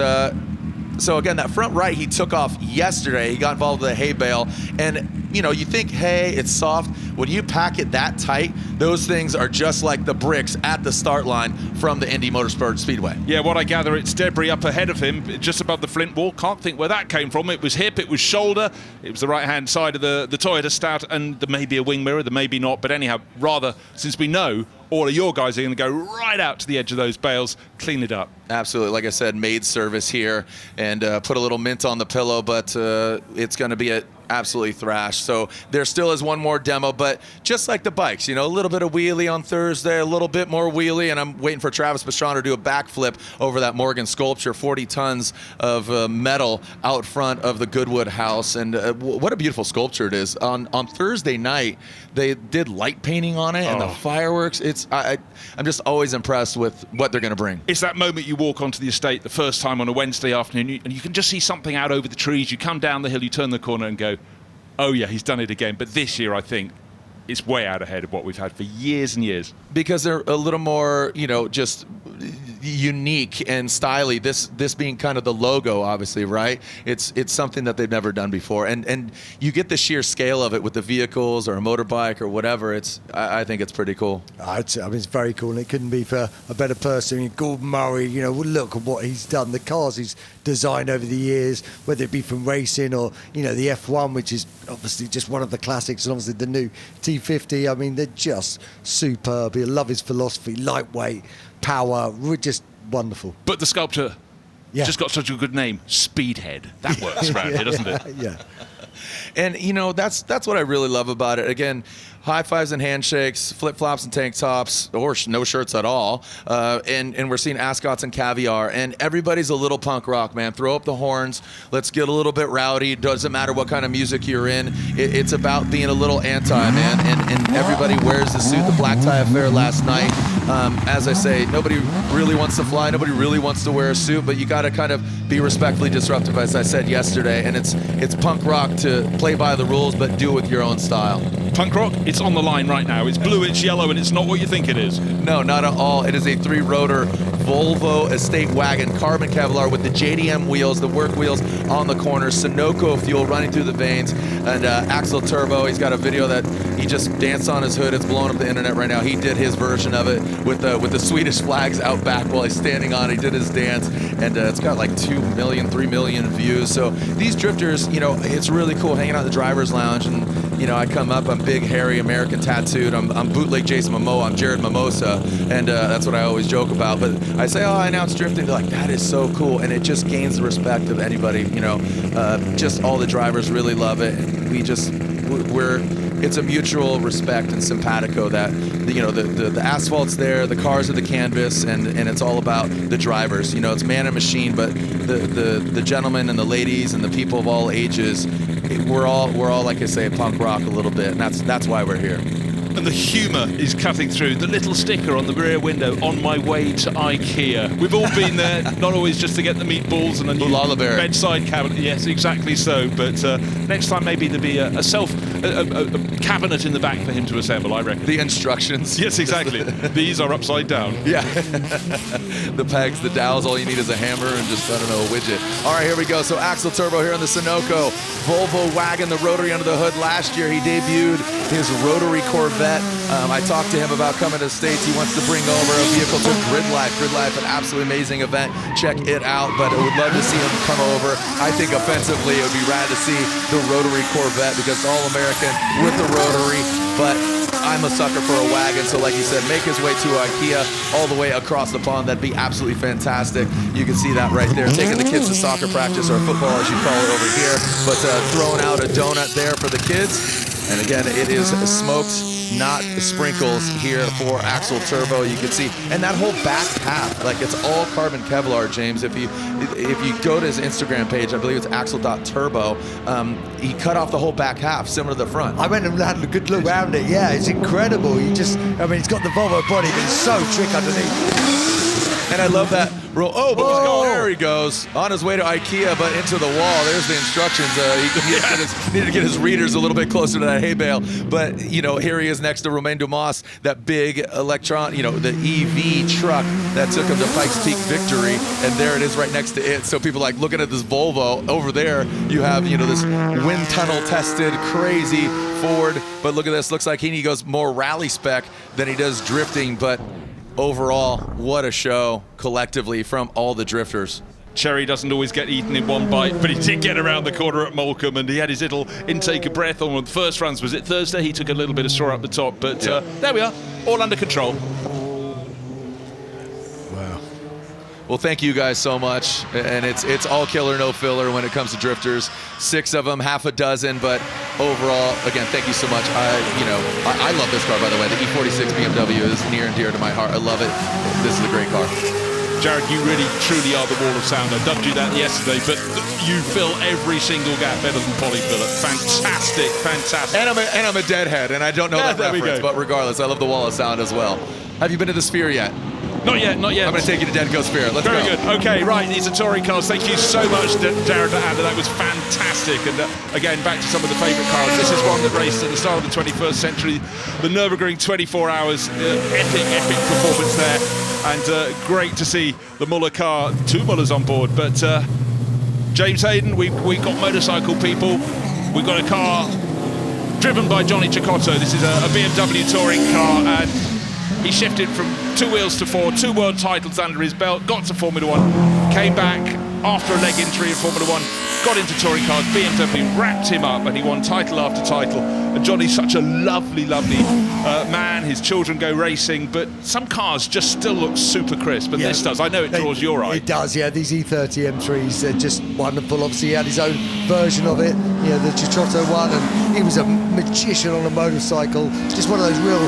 Speaker 25: so again, that front right, he took off yesterday. He got involved with a hay bale, and you know, you think, hey, it's soft. When you pack it that tight, those things are just like the bricks at the start line from the Indy Motorsport Speedway.
Speaker 17: Yeah, what I gather, it's debris up ahead of him, just above the flint wall. Can't think where that came from. It was hip, it was shoulder, it was the right-hand side of the Toyota Stout, and there may be a wing mirror, there may be not, but anyhow, rather, since we know all of your guys are going to go right out to the edge of those bales, clean it up.
Speaker 25: Absolutely. Like I said, maid service here, and put a little mint on the pillow, but it's going to be absolutely thrashed. So there still is one more demo, but just like the bikes, you know, a little bit of wheelie on Thursday, a little bit more wheelie, and I'm waiting for Travis Pastrana to do a backflip over that Morgan sculpture, 40 tons of metal out front of the Goodwood house, and what a beautiful sculpture it is. On Thursday night, they did light painting on it, and the fireworks. I'm just always impressed with what they're going to bring.
Speaker 17: It's that moment you walk onto the estate the first time on a Wednesday afternoon, and you can just see something out over the trees. You come down the hill, you turn the corner and go, oh yeah, he's done it again. But this year, I think, it's way out ahead of what we've had for years and years.
Speaker 25: Because they're a little more, you know, just unique and stylish. This being kind of the logo, obviously, right? It's something that they've never done before, and you get the sheer scale of it with the vehicles or a motorbike or whatever. I think it's pretty cool.
Speaker 18: I mean, it's very cool, and it couldn't be for a better person. Gordon Murray, you know, look at what he's done. The cars he's designed over the years, whether it be from racing or, you know, the F1, which is obviously just one of the classics, and obviously the new T50. I mean, they're just superb. I love his philosophy, lightweight, power, just wonderful.
Speaker 17: But the sculpture just got such a good name, Speedhead. That works around here, doesn't it?
Speaker 18: Yeah.
Speaker 25: And, you know, that's what I really love about it. Again, high fives and handshakes, flip-flops and tank tops, or no shirts at all. And we're seeing ascots and caviar. And everybody's a little punk rock, man. Throw up the horns. Let's get a little bit rowdy. Doesn't matter what kind of music you're in. It's about being a little anti, man. And everybody wears the suit. The black tie affair last night. As I say, nobody really wants to fly. Nobody really wants to wear a suit. But you got to kind of be respectfully disruptive, as I said yesterday. And it's punk rock to play by the rules, but do it with your own style.
Speaker 17: Punk rock, it's on the line right now. It's blue, it's yellow, and it's not what you think it is.
Speaker 25: No, not at all. It is a 3-rotor Volvo estate wagon, carbon Kevlar with the JDM wheels, the work wheels on the corners, Sunoco fuel running through the veins, and Axel Turbo. He's got a video that he just danced on his hood. It's blowing up the internet right now. He did his version of it with the Swedish flags out back while he's standing on it. He did his dance, and it's got like 2 million, 3 million views. So these drifters, you know, it's really cool hanging out in the driver's lounge, and you know, I come up, I'm big, hairy, American tattooed, I'm bootleg Jason Momoa, I'm Jared Mimosa, and that's what I always joke about. But I say, oh, I announce drifting, they're like, that is so cool, and it just gains the respect of anybody, you know. Just all the drivers really love it, and it's a mutual respect and simpatico that, you know, the asphalt's there, the cars are the canvas, and it's all about the drivers. You know, it's man and machine, but the gentlemen and the ladies and the people of all ages, we're all, like I say, punk rock a little bit, and that's why we're here.
Speaker 17: And the humour is cutting through. The little sticker on the rear window, on my way to IKEA. We've all been there, not always just to get the meatballs and a new bedside cabinet. Yes, exactly so. But next time maybe there'll be a cabinet in the back for him to assemble, I reckon.
Speaker 25: The instructions.
Speaker 17: Yes, exactly. These are upside down.
Speaker 25: Yeah. the pegs, the dowels. All you need is a hammer and just, I don't know, a widget. All right, here we go. So Axel Turbo here on the Sunoco Volvo wagon, the rotary under the hood. Last year he debuted his rotary Corvette. I talked to him about coming to the States. He wants to bring over a vehicle to Grid Life. Grid Life, an absolutely amazing event. Check it out, but I would love to see him come over. I think offensively it would be rad to see the rotary Corvette because it's all American with the rotary, but I'm a sucker for a wagon, so like you said, make his way to IKEA all the way across the pond. That'd be absolutely fantastic. You can see that right there, taking the kids to soccer practice, or football as you call it over here, but throwing out a donut there for the kids. And again, it is smoked, not sprinkles here for Axel Turbo. You can see, and that whole back half, like it's all carbon Kevlar, James. If you go to his Instagram page, I believe it's axel.turbo, he cut off the whole back half, similar to the front.
Speaker 18: I went and had a good look around it. Yeah, it's incredible. He's got the Volvo body, but it's so trick underneath.
Speaker 25: And I love that. There he goes. On his way to IKEA, but into the wall. There's the instructions. He needed to get his readers a little bit closer to that hay bale. But, here he is next to Romain Dumas, that big the EV truck that took him to Pikes Peak victory. And there it is right next to it. So people like looking at this Volvo. Over there, you have, this wind tunnel tested, crazy Ford. But look at this. Looks like he goes more rally spec than he does drifting. But overall, what a show collectively from all the drifters.
Speaker 17: Cherry doesn't always get eaten in one bite, but he did get around the corner at Moulcombe, and he had his little intake of breath on one of the first runs. Was it Thursday? He took a little bit of straw up the top, but there we are, all under control.
Speaker 25: Wow. Well, thank you guys so much, and it's all killer, no filler when it comes to drifters. 6 of them, half a dozen, but overall, again, thank you so much. I love this car, by the way. The E46 BMW is near and dear to my heart. I love it. This is a great car.
Speaker 17: Jared, you really, truly are the wall of sound. I dubbed you that yesterday, but you fill every single gap better than Polly Phillip. Fantastic, fantastic.
Speaker 25: And I'm a deadhead, and I don't know that reference, but regardless, I love the wall of sound as well. Have you been to the Sphere yet?
Speaker 17: Not yet, not yet.
Speaker 25: I'm going to take you to Denko Sphere. Let's go.
Speaker 17: Very good. Okay, right. These are touring cars. Thank you so much, Jared and that was fantastic. And again, back to some of the favourite cars. This is one that raced at the start of the 21st century. The Nürburgring 24 hours. Epic performance there. And great to see the Muller car. 2 Mullers on board. But James Hayden, we've got motorcycle people. We've got a car driven by Johnny Cecotto. This is a BMW touring car. And he shifted from 2 wheels to 4, 2 world titles under his belt, got to Formula 1, came back after a leg injury in Formula 1, got into touring cars. BMW wrapped him up and he won title after title. And Johnny's such a lovely, lovely man. His children go racing, but some cars just still look super crisp, and this does. I know it draws your eye.
Speaker 18: It does, yeah. These E30 M3s, they're just wonderful. Obviously, he had his own version of it, the Cecotto one, and he was a magician on a motorcycle. Just one of those real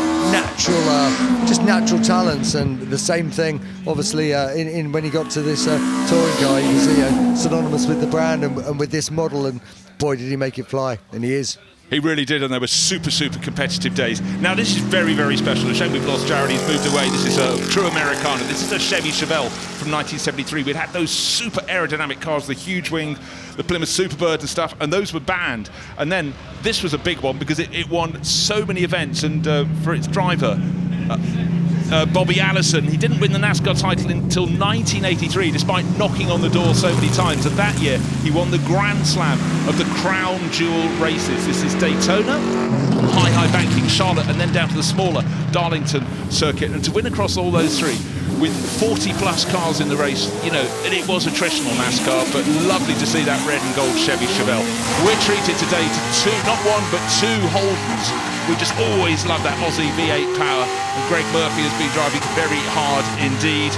Speaker 18: natural talents. And the same thing, obviously, in when he got to this touring car, he was synonymous with the brand and with this model, and boy, did he make it fly, and he is.
Speaker 17: He really did, and they were super, super competitive days. Now, this is very, very special. A shame we've lost Jared. He's moved away. This is a true Americana. This is a Chevy Chevelle from 1973. We'd had those super aerodynamic cars, the huge wing, the Plymouth Superbird and stuff, and those were banned. And then this was a big one because it won so many events, and for its driver, Bobby Allison, he didn't win the NASCAR title until 1983, despite knocking on the door so many times. And that year, he won the Grand Slam of the Crown Jewel races. This is Daytona, high banking, Charlotte, and then down to the smaller Darlington circuit. And to win across all those 3, with 40-plus cars in the race, and it was attritional NASCAR, but lovely to see that red and gold Chevy Chevelle. We're treated today to 2, not 1, but 2 Holdens. We just always love that Aussie V8 power, and Greg Murphy has been driving very hard indeed.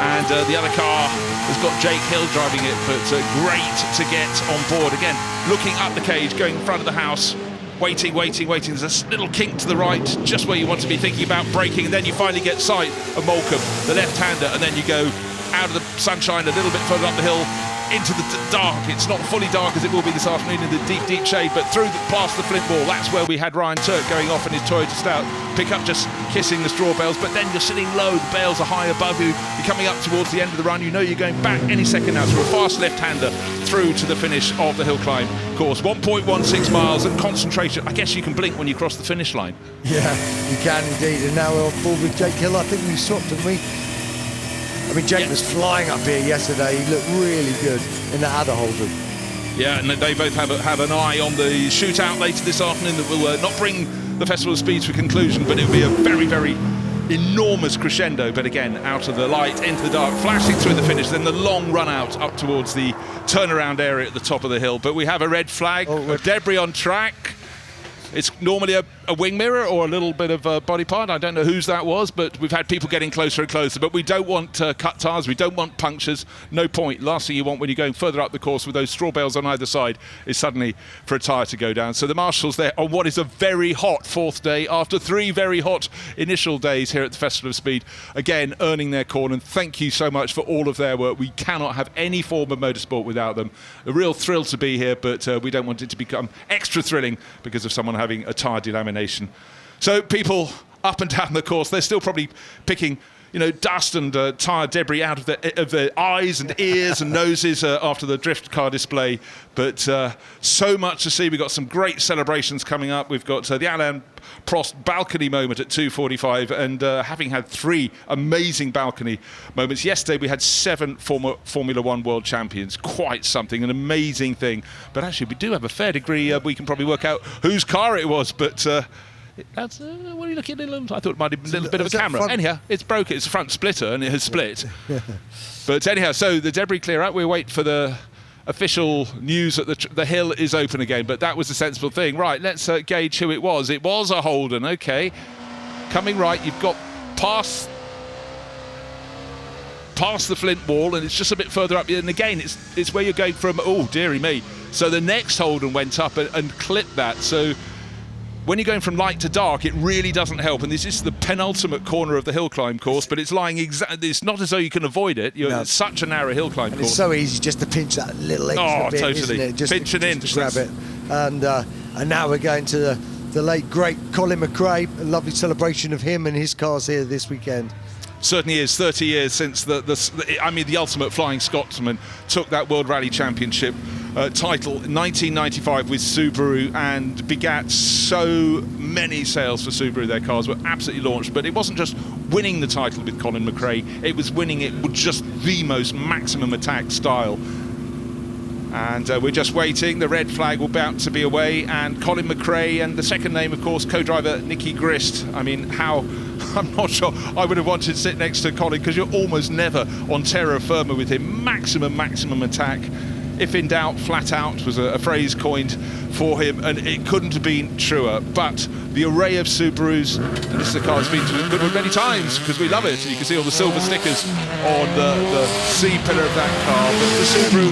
Speaker 17: And the other car has got Jake Hill driving it, but great to get on board. Again, looking up the cage, going in front of the house, waiting. There's a little kink to the right, just where you want to be thinking about braking, and then you finally get sight of Moulcombe, the left-hander, and then you go out of the sunshine a little bit further up the hill into the dark. It's not fully dark as it will be this afternoon in the deep shade, but past the flint wall, that's where we had Ryan Turk going off in his Toyota Stout pickup, just kissing the straw bales. But then you're sitting low, the bales are high above you, you're coming up towards the end of the run, you're going back any second now through a fast left-hander through to the finish of the hill climb course. 1.16 miles, and concentration, I guess you can blink when you cross the finish line.
Speaker 18: Yeah, you can indeed. And now we're on board with Jake Hill. I think we swapped, didn't we? I mean, Jake was flying up here yesterday. He looked really good in that other Holden.
Speaker 17: Yeah, and they both have an eye on the shootout later this afternoon that will not bring the Festival of Speed to a conclusion, but it'll be a very, very enormous crescendo. But again, out of the light, into the dark, flashing through the finish, then the long run out up towards the turnaround area at the top of the hill. But we have a red flag, debris on track. It's normally a wing mirror or a little bit of a body part. I don't know whose that was, but we've had people getting closer and closer. But we don't want cut tyres, we don't want punctures. No point. Last thing you want when you're going further up the course with those straw bales on either side is suddenly for a tyre to go down. So the marshals there on what is a very hot fourth day after 3 very hot initial days here at the Festival of Speed. Again, earning their corn, and thank you so much for all of their work. We cannot have any form of motorsport without them. A real thrill to be here, but we don't want it to become extra thrilling because of someone having a tyre delamination. So people up and down the course, they're still probably picking, you know, dust and tyre debris out of their eyes and ears and noses after the drift car display. But so much to see. We've got some great celebrations coming up. We've got the Alain Prost balcony moment at 2:45, and having had 3 amazing balcony moments. Yesterday we had 7 former Formula One world champions. Quite something, an amazing thing. But actually we do have a fair degree, we can probably work out whose car it was, but that's, what are you looking at? I thought it might have been a little bit of a camera. Anyhow, it's broken. It's a front splitter and it has split. But anyhow, so the debris clear out. We wait for the official news that the hill is open again, but that was a sensible thing. Right, let's gauge who it was. It was a Holden, okay. Coming right, you've got past the flint wall, and it's just a bit further up. And again, it's where you're going from, oh, dearie me. So the next Holden went up and clipped that. So when you're going from light to dark, it really doesn't help. And this is the penultimate corner of the hill climb course, but it's lying exactly. It's not as though you can avoid it. It's such a narrow hill climb course.
Speaker 18: It's so easy just to pinch that little extra bit,
Speaker 17: totally.
Speaker 18: isn't it? Just
Speaker 17: pinch an inch.
Speaker 18: To grab it. And now we're going to the late, great Colin McRae. A lovely celebration of him and his cars here this weekend.
Speaker 17: Certainly is. 30 years since the ultimate flying Scotsman took that World Rally Championship title in 1995 with Subaru, and begat so many sales for Subaru. Their cars were absolutely launched, but it wasn't just winning the title with Colin McRae, it was winning it with just the most maximum attack style. And we're just waiting. The red flag will about to be away, and Colin McRae, and the second name, of course, co-driver Nicky Grist. I mean, I'm not sure I would have wanted to sit next to Colin, because you're almost never on terra firma with him. Maximum attack. If in doubt, flat out was a phrase coined for him, and it couldn't have been truer. But the array of Subarus, and this is a car that's been to Goodwood many times because we love it. You can see all the silver stickers on the C pillar of that car. But the Subaru,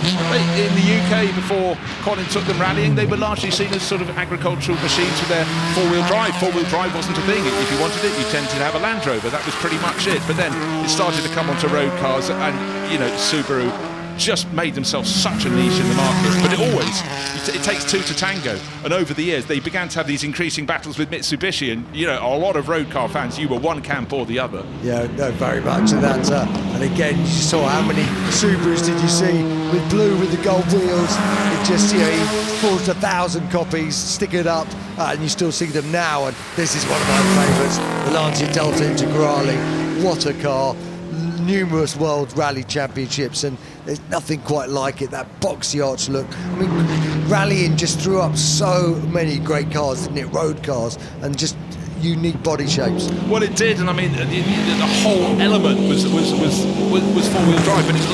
Speaker 17: in the UK, before Colin took them rallying, they were largely seen as sort of agricultural machines with their four-wheel drive. Four-wheel drive wasn't a thing. If you wanted it, you tended to have a Land Rover. That was pretty much it. But then it started to come onto road cars, and, you know, Subaru just made themselves such a niche in the market. But it takes 2 to tango, and over the years they began to have these increasing battles with Mitsubishi, and, you know, a lot of road car fans, you were one camp or the other.
Speaker 18: Yeah, no, very much. And that, and again, you saw how many Subarus did you see with blue with the gold wheels. It just, you know, he forged 1,000 copies, stick it up, and you still see them now. And this is one of my favourites, the Lancia Delta Integrale. What a car! Numerous World Rally Championships, and there's nothing quite like it, that boxy arch look. I mean, rallying just threw up so many great cars, didn't it? Road cars, and just unique body shapes.
Speaker 17: Well, it did, and I mean, the whole element was four-wheel drive, but it's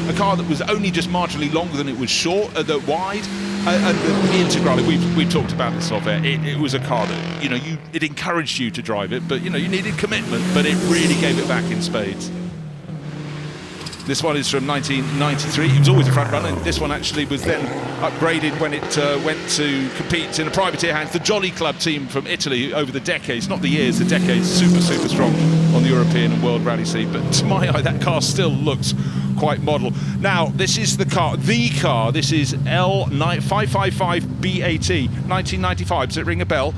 Speaker 17: a car that was only just marginally longer than it was short, wide. And the Integrale, we've talked about this off air. It was a car that, you know, it encouraged you to drive it, but, you know, you needed commitment, but it really gave it back in spades. This one is from 1993. It was always a front runner, and this one actually was then upgraded when it went to compete in a privateer hands. The Jolly Club team from Italy over the decades, not the years, the decades, super strong on the European and world rally scene. But to my eye, that car still looks quite model. Now, this is the car. This is L555BAT, 1995. Does it ring a bell?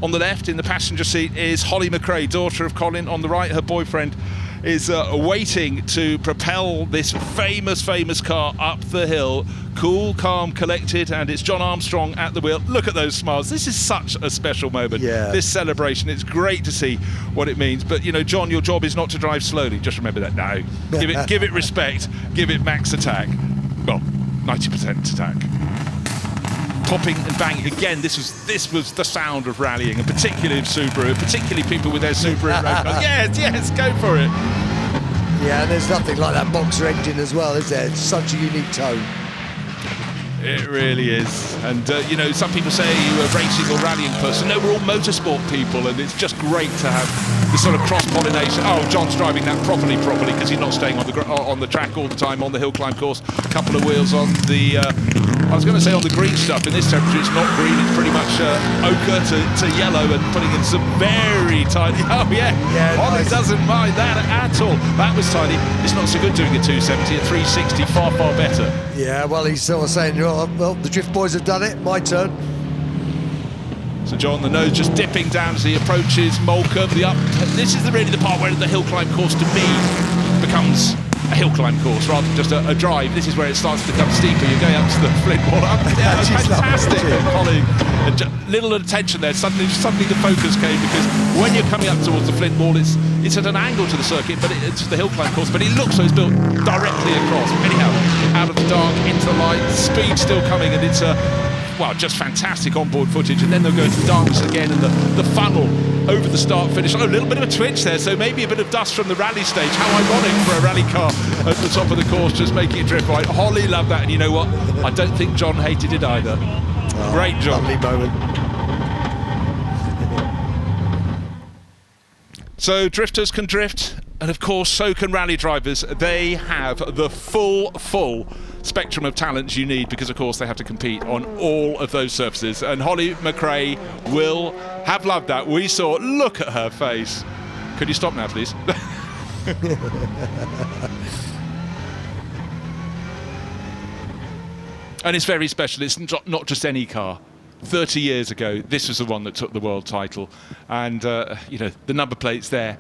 Speaker 17: On the left, in the passenger seat, is Holly McRae, daughter of Colin. On the right, her boyfriend, is waiting to propel this famous car up the hill. Cool, calm, collected, and it's John Armstrong at the wheel. Look at those smiles. This is such a special moment.
Speaker 18: Yeah.
Speaker 17: This celebration, it's great to see what it means. But, you know, John, your job is not to drive slowly. Just remember that now. Give it respect. Give it max attack. Well, 90% attack. Popping and banging. Again, this was the sound of rallying, and particularly of Subaru, particularly people with their Subaru road cars. Yes, go for it.
Speaker 18: Yeah, there's nothing like that boxer engine as well, is there? It's such a unique tone.
Speaker 17: It really is. And, you know, some people say you're a racing or rallying person. No, we're all motorsport people, and it's just great to have this sort of cross-pollination. Oh, John's driving that properly, because he's not staying on the track all the time, on the hill climb course. A couple of wheels on the, I was going to say on the green stuff. In this temperature, it's not green. It's pretty much ochre to yellow, and putting in some very tiny... Oh, yeah. Ollie doesn't mind that at all. That was tiny. It's not so good doing a 270. A 360, far better.
Speaker 18: Yeah, well, he's sort of saying, well, the Drift Boys have done it. My turn.
Speaker 17: So John, the nose just dipping down as he approaches Moulcombe. This is really the part where the hill climb course, to me, becomes a hill climb course rather than just a drive. This is where it starts to become steeper. You're going up to the flint wall. Fantastic, Ollie. Little attention there. Suddenly the focus came, because when you're coming up towards the flint wall, it's at an angle to the circuit, but it's the hill climb course. But it looks so it's built directly across. Anyhow, out of the dark into the light, speed still coming, and it's well, just fantastic onboard footage. And then they'll go into darkness again, and the funnel over the start finish. Oh, a little bit of a twitch there, so maybe a bit of dust from the rally stage. How ironic for a rally car at the top of the course, just making it drift right. Holly loved that, and you know what? I don't think John hated it either. Great job.
Speaker 18: Lovely moment.
Speaker 17: So drifters can drift, and of course so can rally drivers. They have the full spectrum of talents you need, because of course they have to compete on all of those surfaces, and Holly McRae will have loved that. We saw, look at her face. Could you stop now, please? And it's very special. It's not just any car. 30 years ago, this was the one that took the world title, and you know, the number plate's there,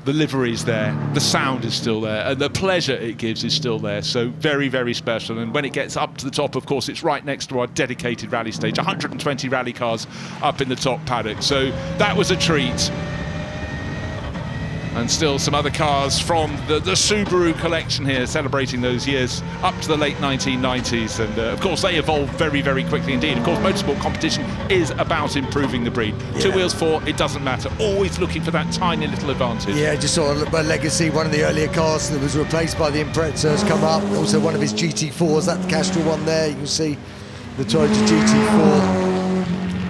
Speaker 17: the livery's there, the sound is still there, and the pleasure it gives is still there. So very special. And when it gets up to the top, of course, it's right next to our dedicated rally stage. 120 rally cars up in the top paddock, so that was a treat. And still some other cars from the Subaru collection here, celebrating those years up to the late 1990s. And of course they evolved very quickly indeed. Of course, motorsport competition is about improving the breed. Yeah. 2 wheels, 4, it doesn't matter. Always looking for that tiny little advantage.
Speaker 18: Yeah, just sort of a legacy. One of the earlier cars that was replaced by the Impreza has come up. Also one of his GT4s, that Castrol one there. You can see the Toyota GT4.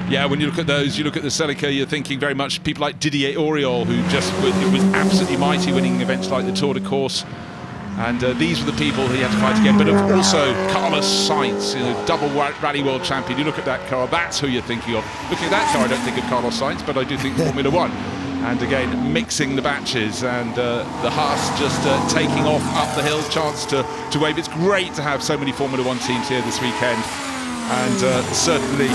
Speaker 17: Yeah, when you look at those, you look at the Celica, you're thinking very much people like Didier Auriol, who just was absolutely mighty, winning events like the Tour de Corse. And these were the people he had to fight again. But also Carlos Sainz, you know, double rally world champion. You look at that car, that's who you're thinking of. Looking at that car, I don't think of Carlos Sainz, but I do think Formula One. And again, mixing the batches, and the Haas just taking off up the hill, chance to wave. It's great to have so many Formula One teams here this weekend. And certainly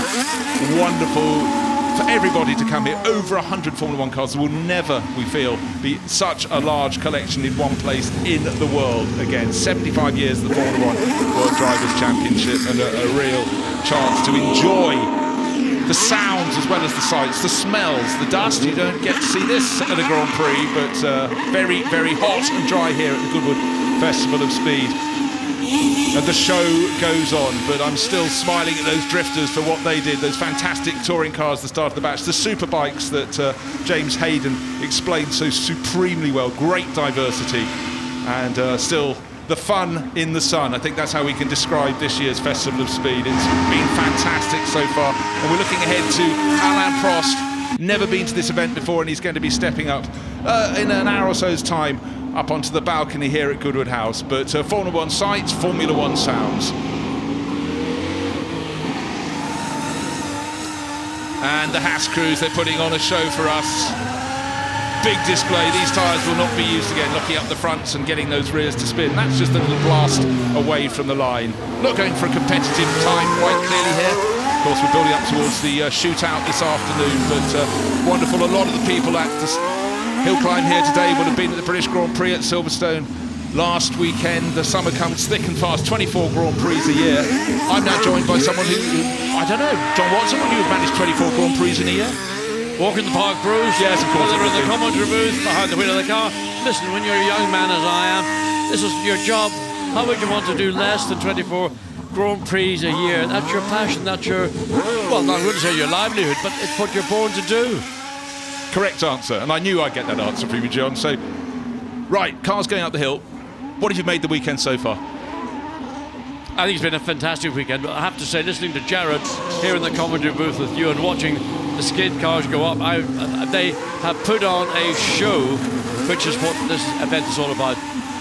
Speaker 17: wonderful for everybody to come here. Over 100 Formula One cars. There will never, we feel, be such a large collection in one place in the world again. 75 years of the Formula One World Drivers' Championship, and a real chance to enjoy the sounds as well as the sights, the smells, the dust. You don't get to see this at a Grand Prix, but very hot and dry here at the Goodwood Festival of Speed. And the show goes on, but I'm still smiling at those drifters for what they did. Those fantastic touring cars at the start of the batch, the super bikes that James Hayden explained so supremely well. Great diversity, and still the fun in the sun. I think that's how we can describe this year's Festival of Speed. It's been fantastic so far, and we're looking ahead to Alain Prost. Never been to this event before, and he's going to be stepping up in an hour or so's time up onto the balcony here at Goodwood House. But Formula One sights, Formula One sounds. And the Haas crews, they're putting on a show for us. Big display. These tyres will not be used again. Looking up the fronts and getting those rears to spin. That's just a little blast away from the line. Not going for a competitive time quite clearly here. Of course, we're building up towards the shootout this afternoon, but wonderful. A lot of the people at hill climb here today would have been at the British Grand Prix at Silverstone last weekend. The summer comes thick and fast, 24 Grand Prix a year. I'm now joined by someone who, I don't know, John Watson, would you have managed 24 Grand Prix in a year?
Speaker 5: Walk in the park, Bruce.
Speaker 17: Yes, of course.
Speaker 5: We're in the commentary booth behind the wheel of the car. Listen, when you're a young man as I am, this is your job. How would you want to do less than 24 Grand Prix a year? That's your passion, that's your, well, I wouldn't say your livelihood, but it's what you're born to do.
Speaker 17: Correct answer, and I knew I'd get that answer from you, John. So, right, cars going up the hill. What have you made the weekend so far?
Speaker 5: I think it's been a fantastic weekend, but I have to say, listening to Jared here in the commentary booth with you and watching the skid cars go up, they have put on a show, which is what this event is all about.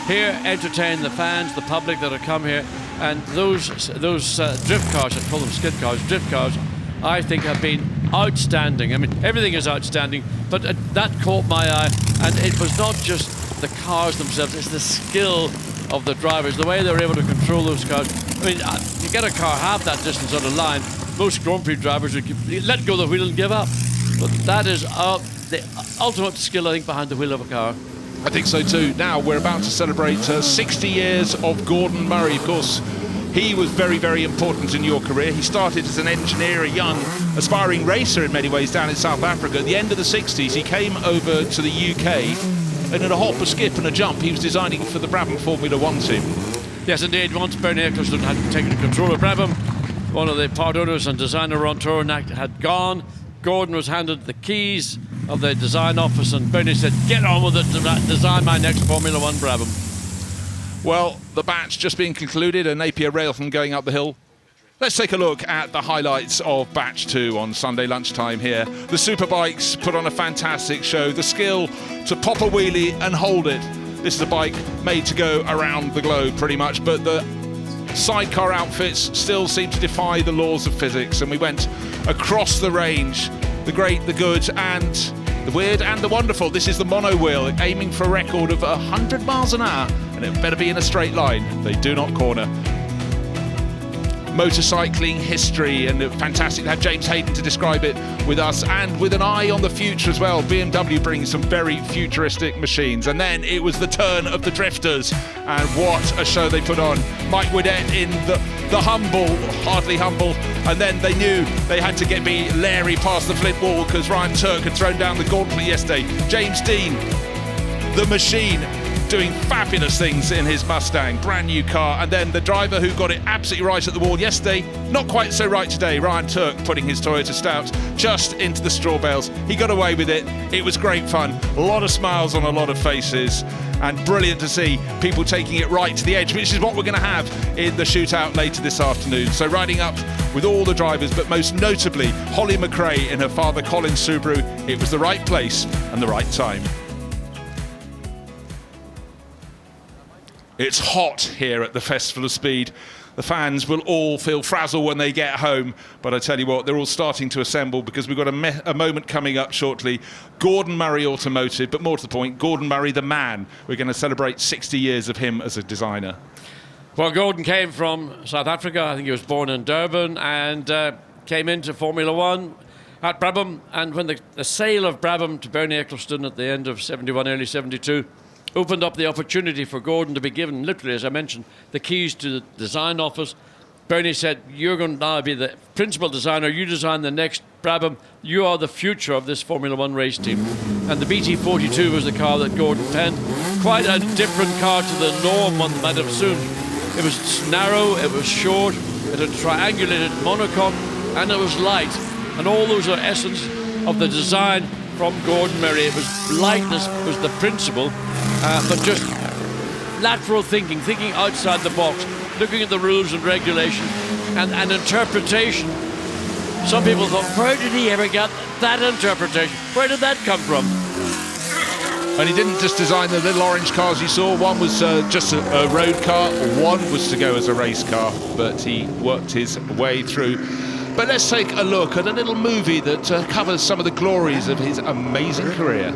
Speaker 5: Here, entertain the fans, the public that have come here, and those drift cars, I call them skid cars, drift cars, I think have been outstanding. I mean, everything is outstanding, but that caught my eye, and it was not just the cars themselves, it's the skill of the drivers, the way they're able to control those cars. I mean, you get a car half that distance on the line, most Grand Prix drivers would let go of the wheel and give up. But that is the ultimate skill, I think, behind the wheel of a car.
Speaker 17: I think so too. Now we're about to celebrate 60 years of Gordon Murray. Of course, he was very, very important in your career. He started as an engineer, a young, aspiring racer in many ways down in South Africa. At the end of the 60s, he came over to the UK, and in a hop, a skip and a jump, he was designing for the Brabham Formula 1 team.
Speaker 5: Yes, indeed. Once Bernie Ecclestone had taken control of Brabham, one of the part owners and designer on tour had gone. Gordon was handed the keys of the design office, and Bernie said, get on with it to design my next Formula 1 Brabham.
Speaker 17: Well, the batch just being concluded, a Napier Railton going up the hill. Let's take a look at the highlights of Batch 2 on Sunday lunchtime here. The Superbikes put on a fantastic show. The skill to pop a wheelie and hold it. This is a bike made to go around the globe pretty much, but the sidecar outfits still seem to defy the laws of physics, and we went across the range. The great, the good, and the weird and the wonderful. This is the Monowheel, aiming for a record of 100 miles an hour, and it better be in a straight line. They do not corner. Motorcycling history, and fantastic to have James Hayden to describe it with us, and with an eye on the future as well. BMW brings some very futuristic machines. And then it was the turn of the drifters, and what a show they put on. Mike Widett in the humble, hardly humble, and then they knew they had to be Larry past the flint wall because Ryan Turk had thrown down the gauntlet yesterday. James Dean, the machine, doing fabulous things in his Mustang, brand new car, and then the driver who got it absolutely right at the wall yesterday, not quite so right today, Ryan Turk putting his Toyota Stout just into the straw bales. He got away with it. It was great fun, a lot of smiles on a lot of faces, and brilliant to see people taking it right to the edge, which is what we're going to have in the shootout later this afternoon. So riding up with all the drivers, but most notably Holly McRae in her father Colin's Subaru. It was the right place and the right time. It's hot here at the Festival of Speed. The fans will all feel frazzled when they get home, but I tell you what, they're all starting to assemble because we've got a moment coming up shortly. Gordon Murray Automotive, but more to the point, Gordon Murray the man. We're going to celebrate 60 years of him as a designer.
Speaker 5: Well, Gordon came from South Africa. I think he was born in Durban and came into Formula 1 at Brabham. And when the sale of Brabham to Bernie Ecclestone at the end of 71, early 72, opened up the opportunity for Gordon to be given, literally, as I mentioned, the keys to the design office. Bernie said, you're going to now be the principal designer. You design the next Brabham. You are the future of this Formula 1 race team. And the BT42 was the car that Gordon penned. Quite a different car to the norm one might have assumed. It was narrow, it was short, it had triangulated monocoque, and it was light. And all those are essence of the design from Gordon Murray. It was lightness was the principle, but just lateral thinking outside the box, looking at the rules and regulations and interpretation. Some people thought, where did he ever get that interpretation? Where did that come from?
Speaker 17: And he didn't just design the little orange cars you saw. One was just a road car, one was to go as a race car, but he worked his way through. But let's take a look at a little movie that covers some of the glories of his amazing career.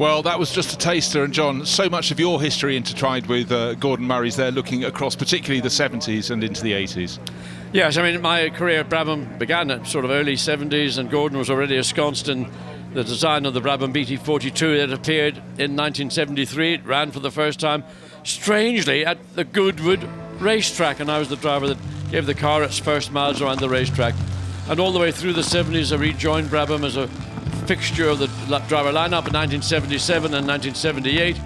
Speaker 17: Well, that was just a taster, and John, so much of your history intertwined with Gordon Murray's there, looking across particularly the 70s and into the 80s.
Speaker 5: Yes, I mean, my career at Brabham began at sort of early 70s, and Gordon was already ensconced in the design of the Brabham BT42 that appeared in 1973. It ran for the first time, strangely, at the Goodwood racetrack, and I was the driver that gave the car its first miles around the racetrack. And all the way through the 70s, I rejoined Brabham as a fixture of the driver lineup in 1977 and 1978.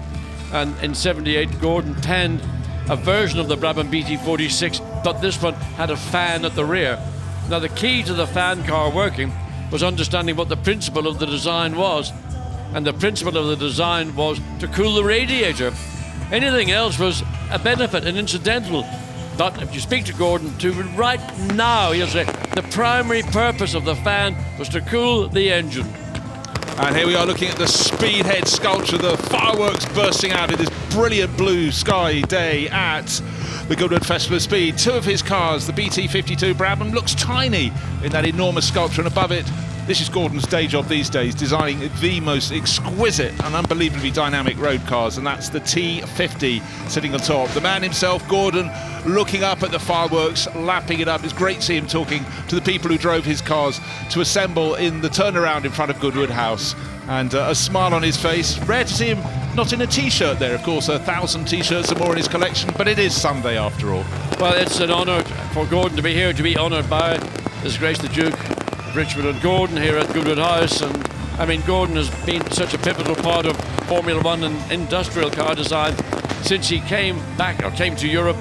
Speaker 5: And in 78, Gordon penned a version of the Brabham BT46, but this one had a fan at the rear. Now, the key to the fan car working was understanding what the principle of the design was. And the principle of the design was to cool the radiator. Anything else was a benefit, an incidental. But if you speak to Gordon, right now, he'll say the primary purpose of the fan was to cool the engine.
Speaker 17: And here we are looking at the Speedhead sculpture, the fireworks bursting out in this brilliant blue sky day at the Goodwood Festival of Speed. Two of his cars, the BT52 Brabham, looks tiny in that enormous sculpture, and above it, this is Gordon's day job these days, designing the most exquisite and unbelievably dynamic road cars, and that's the T50 sitting on top. The man himself, Gordon, looking up at the fireworks, lapping it up. It's great to see him talking to the people who drove his cars to assemble in the turnaround in front of Goodwood House, and a smile on his face. Rare to see him not in a T-shirt there, of course, 1,000 T-shirts or more in his collection, but it is Sunday after all.
Speaker 5: Well, it's an honour for Gordon to be here, to be honoured by His Grace the Duke, Richmond and Gordon here at Goodwood House. And I mean, Gordon has been such a pivotal part of Formula One and industrial car design since he came to Europe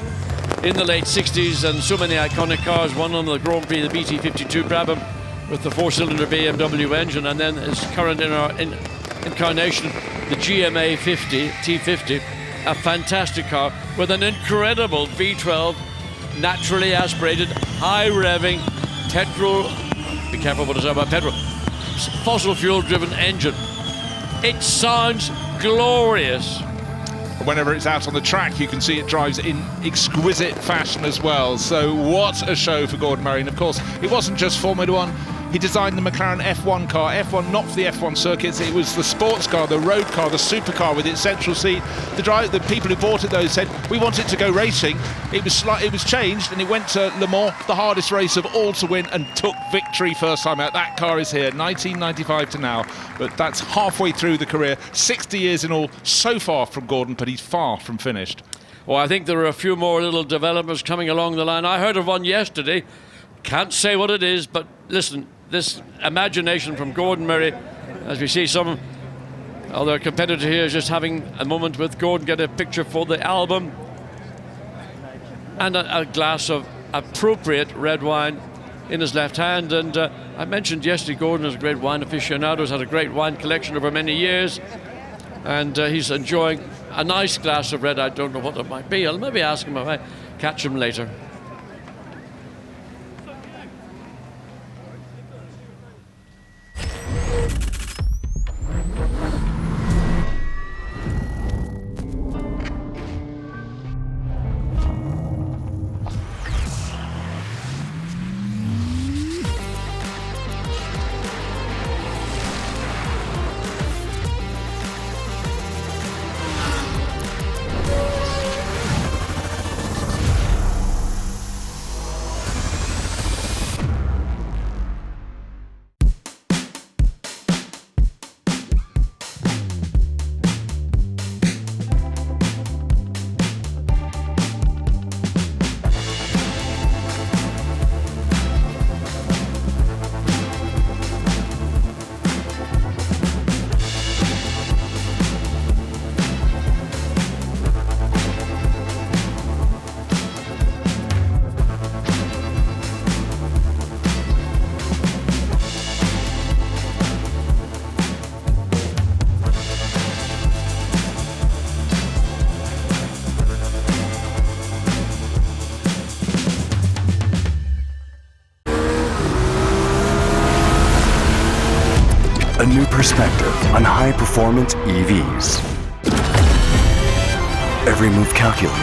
Speaker 5: in the late 60s, and so many iconic cars, one on the Grand Prix, the BT52 Brabham with the four-cylinder BMW engine, and then his current incarnation, the GMA 50, T50, a fantastic car with an incredible V12, naturally aspirated, high-revving, petrol, be careful what I say about petrol, fossil fuel-driven engine. It sounds glorious.
Speaker 17: Whenever it's out on the track, you can see it drives in exquisite fashion as well. So what a show for Gordon Murray. And of course, it wasn't just Formula One. He designed the McLaren F1 car. F1 not for the F1 circuits. It was the sports car, the road car, the supercar with its central seat. The people who bought it, though, said, we want it to go racing. It was changed, and it went to Le Mans, the hardest race of all to win, and took victory first time out. That car is here, 1995 to now. But that's halfway through the career. 60 years in all, so far from Gordon, but he's far from finished.
Speaker 5: Well, I think there are a few more little developments coming along the line. I heard of one yesterday. Can't say what it is, but listen, this imagination from Gordon Murray, as we see some other competitor here just having a moment with Gordon, get a picture for the album, and a glass of appropriate red wine in his left hand. And I mentioned yesterday, Gordon is a great wine aficionado, has had a great wine collection over many years, and he's enjoying a nice glass of red. I don't know what it might be. I'll maybe ask him if I catch him later.
Speaker 6: A new perspective on high-performance EVs. Every move calculated.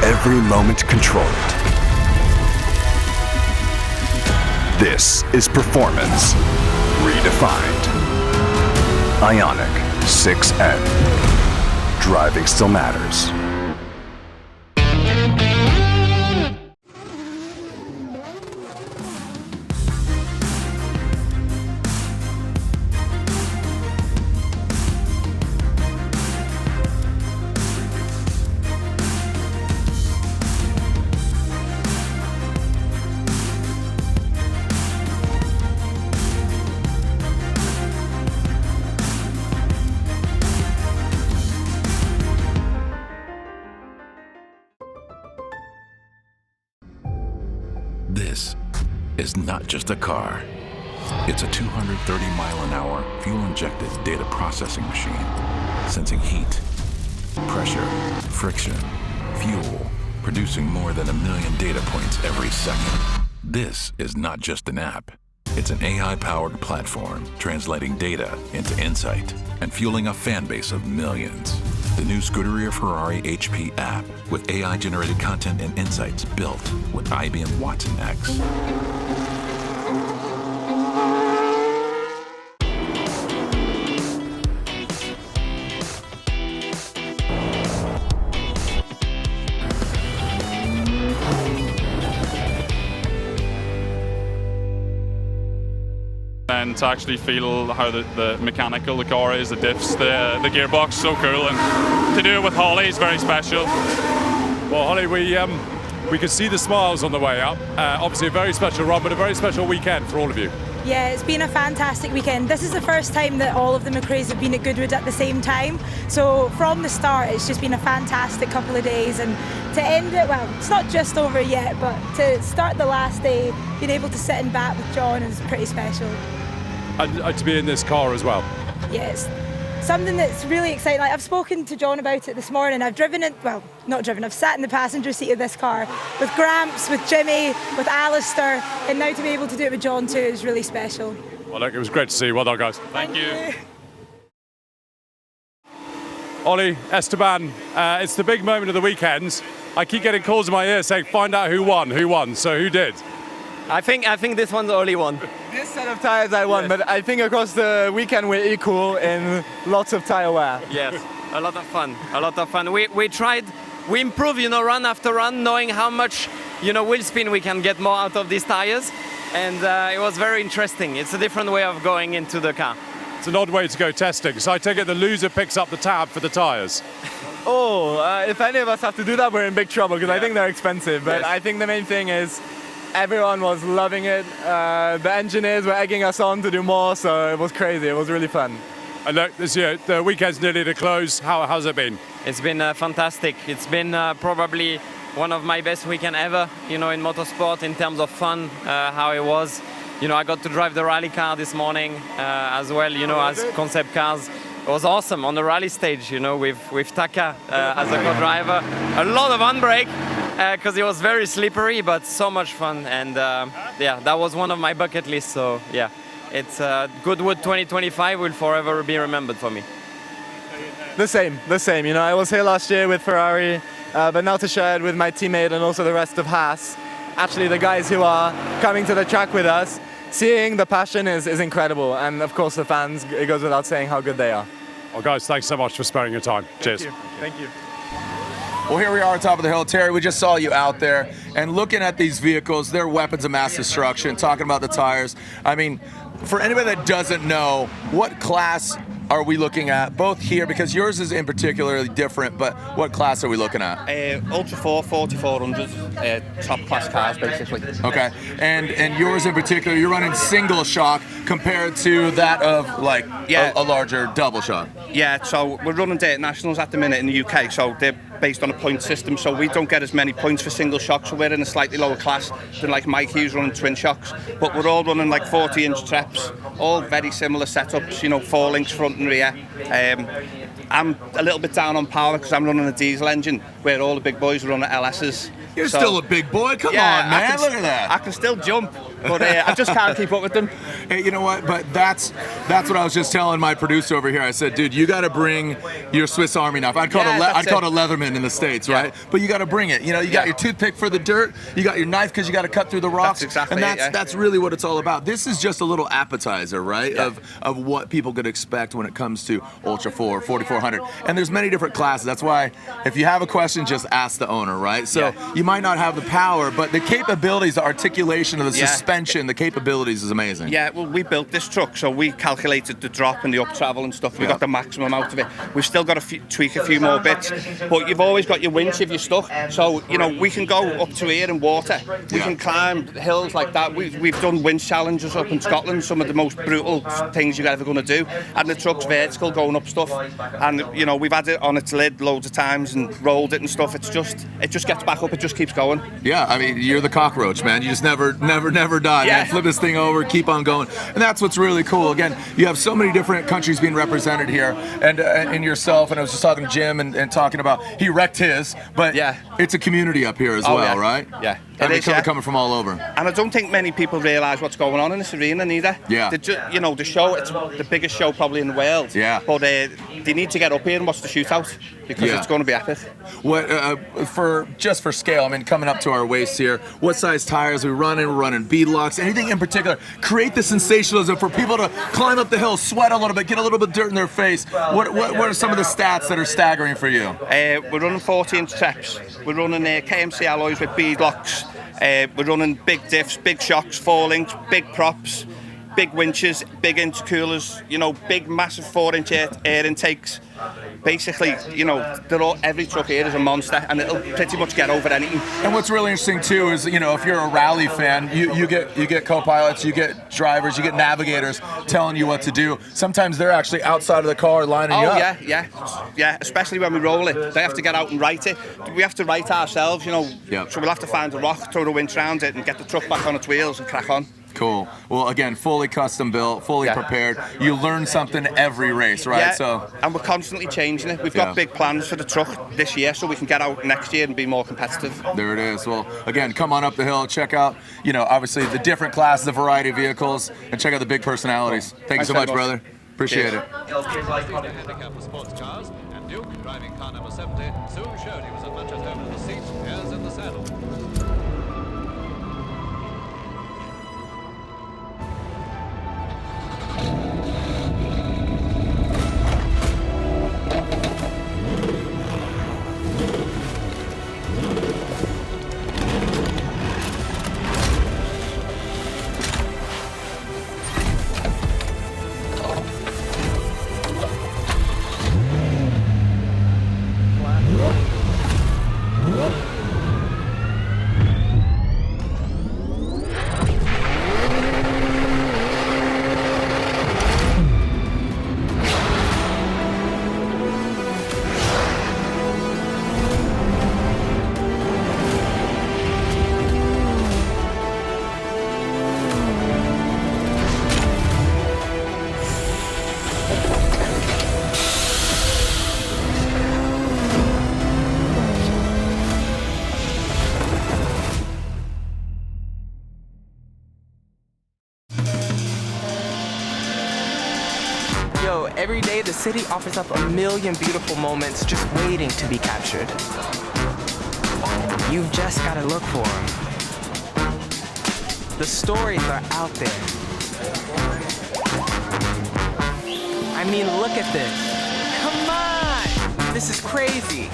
Speaker 6: Every moment controlled. This is performance redefined. Ioniq 6N. Driving still matters.
Speaker 9: This is not just a car. It's a 230-mile-an-hour fuel-injected data processing machine, sensing heat, pressure, friction, fuel, producing more than 1 million data points every second. This is not just an app. It's an AI-powered platform translating data into insight and fueling a fan base of millions. The new Scuderia Ferrari HP app with AI-generated content and insights built with IBM Watson X.
Speaker 19: And to actually feel how the mechanical the car is, the diffs, the gearbox, so cool, and to do it with Holly is very special.
Speaker 20: Well, Holly, we could see the smiles on the way up. Obviously a very special run, but a very special weekend for all of you.
Speaker 21: Yeah, it's been a fantastic weekend. This is the first time that all of the McRaes have been at Goodwood at the same time. So from the start, it's just been a fantastic couple of days. And to end it, well, it's not just over yet, but to start the last day, being able to sit in back with John is pretty special.
Speaker 20: And to be in this car as well.
Speaker 21: Yes. Something that's really exciting. Like, I've spoken to John about it this morning. I've driven it, well, not driven, I've sat in the passenger seat of this car with Gramps, with Jimmy, with Alistair, and now to be able to do it with John too is really special.
Speaker 20: Well, look, it was great to see you. Well done, guys.
Speaker 19: Thank you.
Speaker 20: Ollie, Esteban, it's the big moment of the weekend. I keep getting calls in my ear saying, find out who won. So who did?
Speaker 22: I think this one's the only one.
Speaker 24: This set of tires I won, yes. But I think across the weekend we're equal in lots of tire wear.
Speaker 22: Yes, a lot of fun. We improve, run after run, knowing how much, wheel spin we can get more out of these tires. And it was very interesting. It's a different way of going into the car.
Speaker 20: It's an odd way to go testing. So I take it the loser picks up the tab for the tires.
Speaker 24: If any of us have to do that, we're in big trouble because I think they're expensive. But yes. I think the main thing is everyone was loving it. The engineers were egging us on to do more, so it was crazy. It was really fun.
Speaker 20: And look, this year, the weekend's nearly to close. How's it been?
Speaker 22: It's been fantastic. It's been probably one of my best weekend ever, in motorsport in terms of fun, how it was. I got to drive the rally car this morning as well, as concept cars. It was awesome on the rally stage, with Taka as a co-driver. A lot of handbrake. Because it was very slippery, but so much fun, and that was one of my bucket lists. So yeah, it's Goodwood 2025 will forever be remembered for me.
Speaker 24: The same. I was here last year with Ferrari, but now to share it with my teammate and also the rest of Haas. Actually, the guys who are coming to the track with us, seeing the passion is incredible, and of course the fans. It goes without saying how good they are.
Speaker 20: Well, guys, thanks so much for sparing your time. Cheers.
Speaker 24: Thank you.
Speaker 25: Well, here we are on top of the hill. Terry, we just saw you out there and looking at these vehicles, they're weapons of mass destruction, talking about the tires. I mean, for anybody that doesn't know, what class are we looking at? Both here, because yours is in particularly different, but what class are we looking at?
Speaker 27: Ultra 4, 4400, top class cars, basically.
Speaker 25: Okay, and yours in particular, you're running single shock compared to that of like a larger double shock.
Speaker 27: Yeah, so we're running Dirt Nationals at the minute in the UK, so they're based on a point system, so we don't get as many points for single shock, so we're in a slightly lower class than like Mike Hughes running twin shocks, but we're all running like 40-inch treps, all very similar setups, 4 links front and rear. I'm a little bit down on power because I'm running a diesel engine, where all the big boys run at LS's.
Speaker 25: You're still a big boy, come on, man, look at that.
Speaker 27: I can still jump, but I just can't keep up with them.
Speaker 25: Hey, you know what? But that's what I was just telling my producer over here. I said, dude, you got to bring your Swiss Army knife. I'd call it a Leatherman in the States, right? But you got to bring it. You know, you got your toothpick for the dirt. You got your knife because you got to cut through the rocks.
Speaker 27: That's exactly
Speaker 25: and that's really what it's all about. This is just a little appetizer, right? Of what people could expect when it comes to Ultra 4, 4400. And there's many different classes. That's why if you have a question, just ask the owner, right? So you might not have the power, but the capabilities, the articulation of the suspension, the capabilities is amazing.
Speaker 27: Yeah, well, we built this truck, so we calculated the drop and the up travel and stuff. We got the maximum out of it. We've still got to tweak a few more bits, but you've always got your winch if you're stuck. So, you know, we can go up to here in water. We can climb hills like that. We've done winch challenges up in Scotland, some of the most brutal things you're ever going to do. And the truck's vertical, going up stuff. And, you know, we've had it on its lid loads of times and rolled it and stuff. It just gets back up. It just keeps going.
Speaker 25: Yeah, I mean, you're the cockroach, man. You just never die, man. Flip this thing over, keep on going. And that's what's really cool. Again, you have so many different countries being represented here, and yourself. And I was just talking to Jim and talking about, he wrecked his, but it's a community up here as well, right?
Speaker 27: Yeah.
Speaker 25: And they're coming from all over.
Speaker 27: And I don't think many people realise what's going on in this arena neither.
Speaker 25: Yeah.
Speaker 27: The show, it's the biggest show probably in the world.
Speaker 25: Yeah.
Speaker 27: But they need to get up here and watch the shootout because it's going to be epic.
Speaker 25: What for scale? I mean, coming up to our waist here. What size tires are we running? We're running beadlocks. Anything in particular? Create the sensationalism for people to climb up the hill, sweat a little bit, get a little bit of dirt in their face. What are some of the stats that are staggering for you?
Speaker 27: We're running 40-inch steps. We're running KMC alloys with beadlocks. We're running big diffs, big shocks, 4-links, big props, big winches, big intercoolers, you know, big massive 4-inch air intakes. Basically, you know, every truck here is a monster, and it'll pretty much get over anything.
Speaker 25: And what's really interesting too is, you know, if you're a rally fan, you get co-pilots, you get drivers, you get navigators telling you what to do. Sometimes they're actually outside of the car lining you up.
Speaker 27: Yeah. Especially when we roll it, they have to get out and right it. We have to right ourselves, you know. So we'll have to find a rock, throw the winch around it, and get the truck back on its wheels and crack on.
Speaker 25: Cool. Well, again, fully custom built, fully prepared. You learn something every race, right?
Speaker 27: And we're constantly changing it. We've got big plans for the truck this year, so we can get out next year and be more competitive.
Speaker 25: There it is. Well, again, come on up the hill, check out, you know, obviously the different classes, the variety of vehicles, and check out the big personalities. Thank you so much, brother. Appreciate it.
Speaker 4: Handicap for sports cars, and Duke, driving car number 70, soon showed he was as much at home in the seat as in the saddle.
Speaker 10: Every day, the city offers up a million beautiful moments just waiting to be captured. You've just got to look for them. The stories are out there. I mean, look at this. Come on! This is crazy.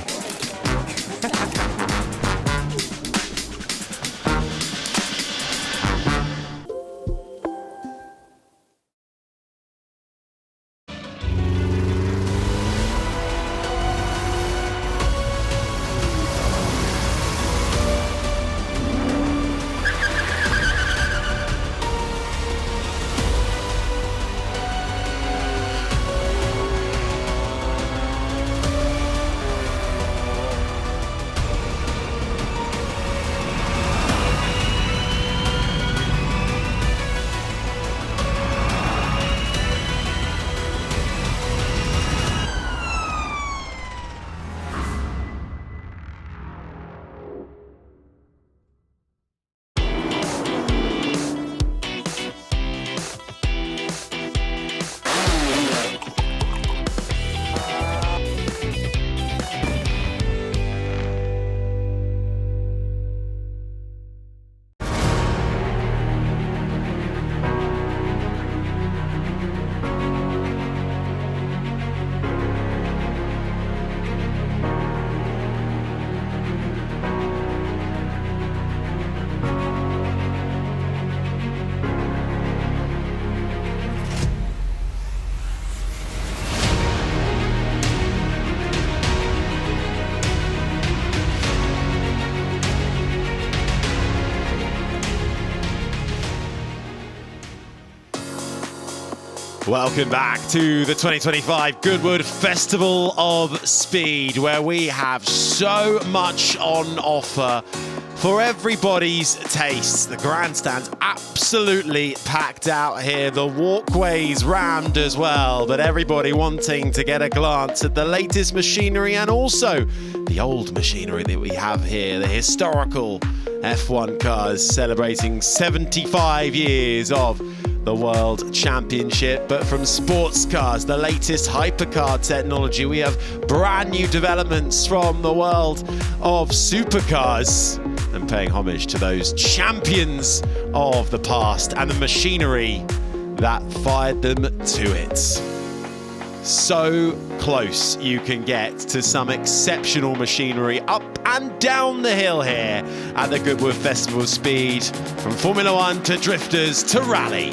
Speaker 15: Welcome back to the 2025 Goodwood Festival of Speed, where we have so much on offer for everybody's tastes. The grandstand's absolutely packed out here, the walkways rammed as well, but everybody wanting to get a glance at the latest machinery and also the old machinery that we have here, the historical F1 cars celebrating 75 years of the World Championship. But from sports cars, the latest hypercar technology, we have brand new developments from the world of supercars and paying homage to those champions of the past and the machinery that fired them to it. So close you can get to some exceptional machinery up and down the hill here at the Goodwood Festival of Speed, from Formula One to drifters to rally.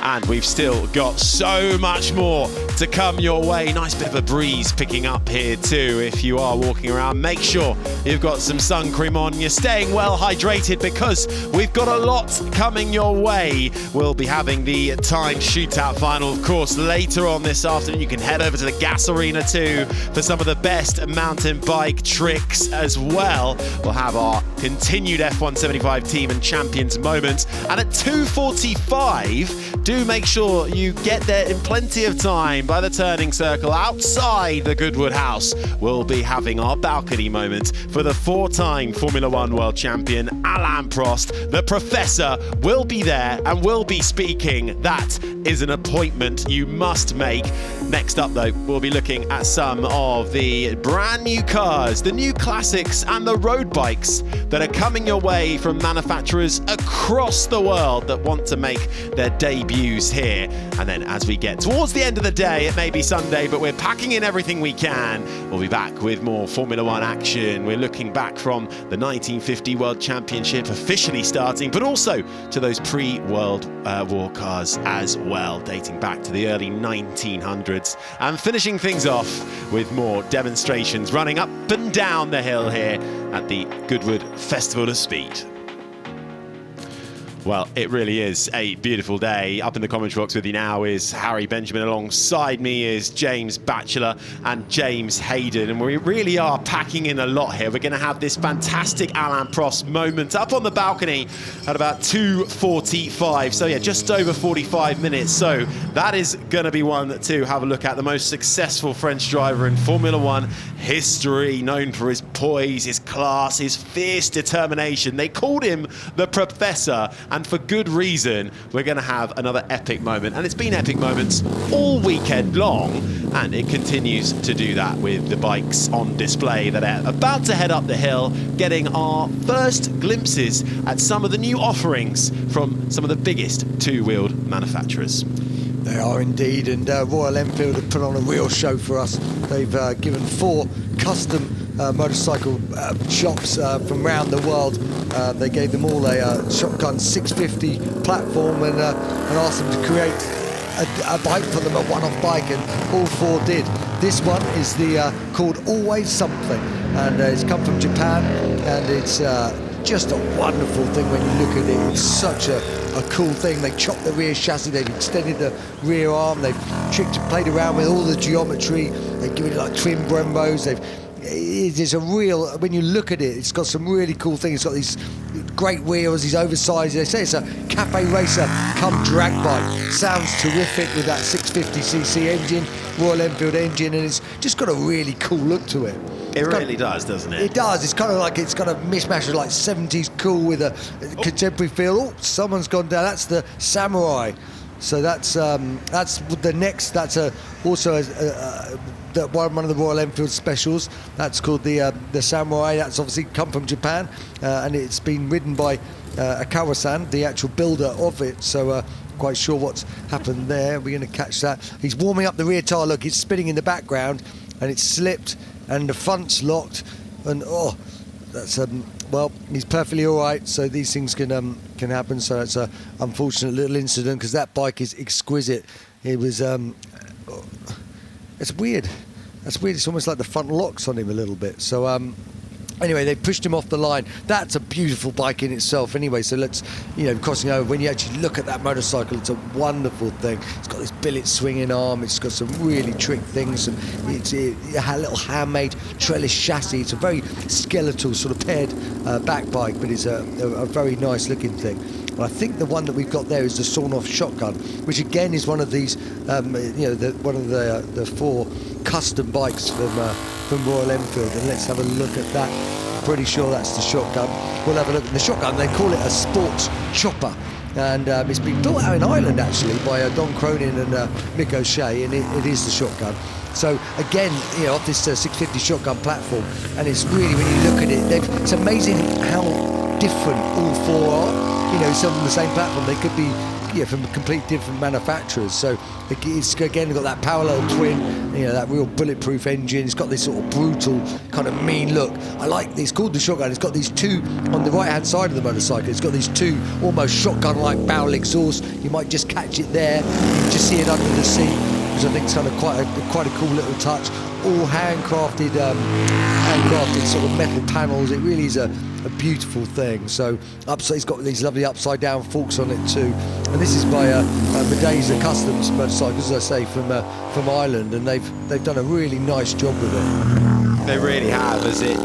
Speaker 15: And we've still got so much more to come your way. Nice bit of a breeze picking up here too. If you are walking around, make sure you've got some sun cream on. You're staying well hydrated because we've got a lot coming your way. We'll be having the timed shootout final, of course, later on this afternoon. You can head over to the gas arena too for some of the best mountain bike tricks as well. We'll have our continued F1 75 team and champions moment. And at 2:45, do make sure you get there in plenty of time by the turning circle outside the Goodwood house. We'll be having our balcony moment for the 4-time Formula One world champion, Alain Prost. The professor will be there and will be speaking. That is an appointment you must make. Next up though, we'll be looking at some of the brand new cars, the new classics and the road bikes that are coming your way from manufacturers across the world that want to make their debuts here. And then as we get towards the end of the day, it may be Sunday, but we're packing in everything we can. We'll be back with more Formula One action. We're looking back from the 1950 World Championship officially starting, but also to those pre-World War cars as well, dating back to the early 1900s. And finishing things off with more demonstrations running up and down the hill here at the Goodwood Festival of Speed. Well, it really is a beautiful day. Up in the commentary box with you now is Harry Benjamin. Alongside me is James Batchelor and James Hayden. And we really are packing in a lot here. We're going to have this fantastic Alain Prost moment up on the balcony at about 2:45. So yeah, just over 45 minutes. So that is going to be one to have a look at. The most successful French driver in Formula One history, known for his poise, his class, his fierce determination. They called him the Professor. And for good reason. We're going to have another epic moment. And it's been epic moments all weekend long. And it continues to do that with the bikes on display that are about to head up the hill, getting our first glimpses at some of the new offerings from some of the biggest two-wheeled manufacturers.
Speaker 18: They are indeed, and Royal Enfield have put on a real show for us. They've given 4 custom motorcycle shops from around the world. They gave them all a Shotgun 650 platform and asked them to create a bike for them, a one-off bike, and all 4 did. This one is the called Always Something, and it's come from Japan, and it's just a wonderful thing when you look at it. It's such a cool thing. They chopped the rear chassis, they've extended the rear arm, they've played around with all the geometry, they've given it like twin Brembos, it is a real, when you look at it, it's got some really cool things. It's got these great wheels, these oversized, they say it's a cafe racer come drag bike. Sounds terrific with that 650cc engine, Royal Enfield engine, and it's just got a really cool look to it.
Speaker 15: It really does, doesn't it?
Speaker 18: It does. It's kind of like, it's got a mismatch of like 70s cool with a contemporary feel. Oh, someone's gone down. That's the Samurai. So that's the next. That's also one of the Royal Enfield specials. That's called the Samurai. That's obviously come from Japan, and it's been ridden by Akawa-san, the actual builder of it. So quite sure what's happened there. We're going to catch that. He's warming up the rear tyre. Look, it's spinning in the background, and it's slipped, and the front's locked, and oh, that's well, he's perfectly all right. So these things can happen. So it's a unfortunate little incident because that bike is exquisite. It was it's weird. That's weird. It's almost like the front locks on him a little bit. So Anyway, they pushed him off the line. That's a beautiful bike in itself anyway, so let's, crossing over, when you actually look at that motorcycle, it's a wonderful thing. It's got this billet swinging arm, it's got some really trick things, it's a little handmade trellis chassis. It's a very skeletal sort of paired back bike, but it's a very nice looking thing. But I think the one that we've got there is the sawn-off shotgun, which again is one of these, one of the 4 custom bikes from Royal Enfield. And let's have a look at that. Pretty sure that's the shotgun. We'll have a look at the shotgun. They call it a sports chopper. And it's been built out in Ireland actually by Don Cronin and Mick O'Shea, and it is the shotgun. So again, off this 650 shotgun platform, and it's really, when you look at it, it's amazing how different all 4 are. Some on the same platform, they could be from complete different manufacturers. So it's again got that parallel twin, that real bulletproof engine. It's got this sort of brutal kind of mean look. I like this. It's called the shotgun. It's got these 2 on the right hand side of the motorcycle. It's got these 2 almost shotgun-like barrel exhausts. You might just catch it there. You can just see it under the seat, which I think is kind of quite a cool little touch. All handcrafted sort of metal panels. It really is a beautiful thing. So it's got these lovely upside down forks on it too, and this is by Medeza Customs motorcycles, as I say, from Ireland, and they've done a really nice job with it.
Speaker 15: They really have, as it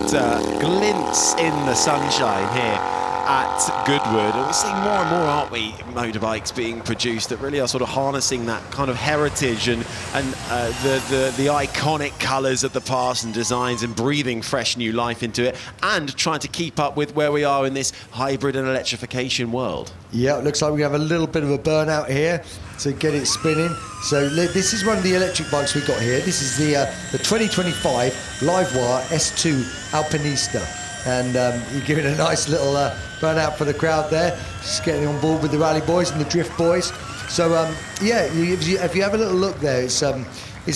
Speaker 15: glints in the sunshine here at Goodwood. And we're seeing more and more, aren't we, motorbikes being produced that really are sort of harnessing that kind of heritage and the iconic colours of the past and designs, and breathing fresh new life into it, and trying to keep up with where we are in this hybrid and electrification world. Yeah, it looks like we have a little bit of a burnout here to get it spinning. So this is one of the electric bikes we've got here. This is the 2025 Livewire S2 Alpinista. And you're giving a nice little burnout for the crowd there, just getting on board with the rally boys and the drift boys. So if you have a little look there, it's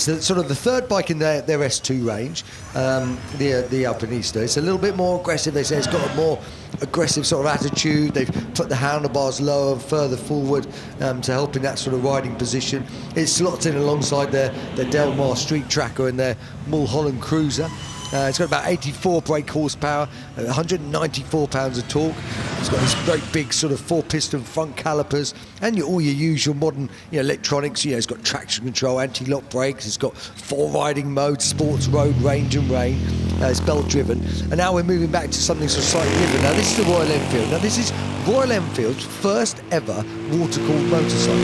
Speaker 15: the, sort of the 3rd bike in their S2 range, the Alpinista. It's a little bit more aggressive. They say it's got a more aggressive sort of attitude. They've put the handlebars lower and further forward to help in that sort of riding position. It slots in alongside their Del Mar Street Tracker and their Mulholland Cruiser. It's got about 84 brake horsepower, 194 pounds of torque. It's got this very big sort of 4-piston front calipers, and all your usual modern electronics. It's got traction control, anti-lock brakes. It's got 4 riding modes: sports, road, range and rain. It's belt driven. And now we're moving back to something sort of slightly different. Now this is the Royal Enfield. Now this is Royal Enfield's first ever water-cooled motorcycle.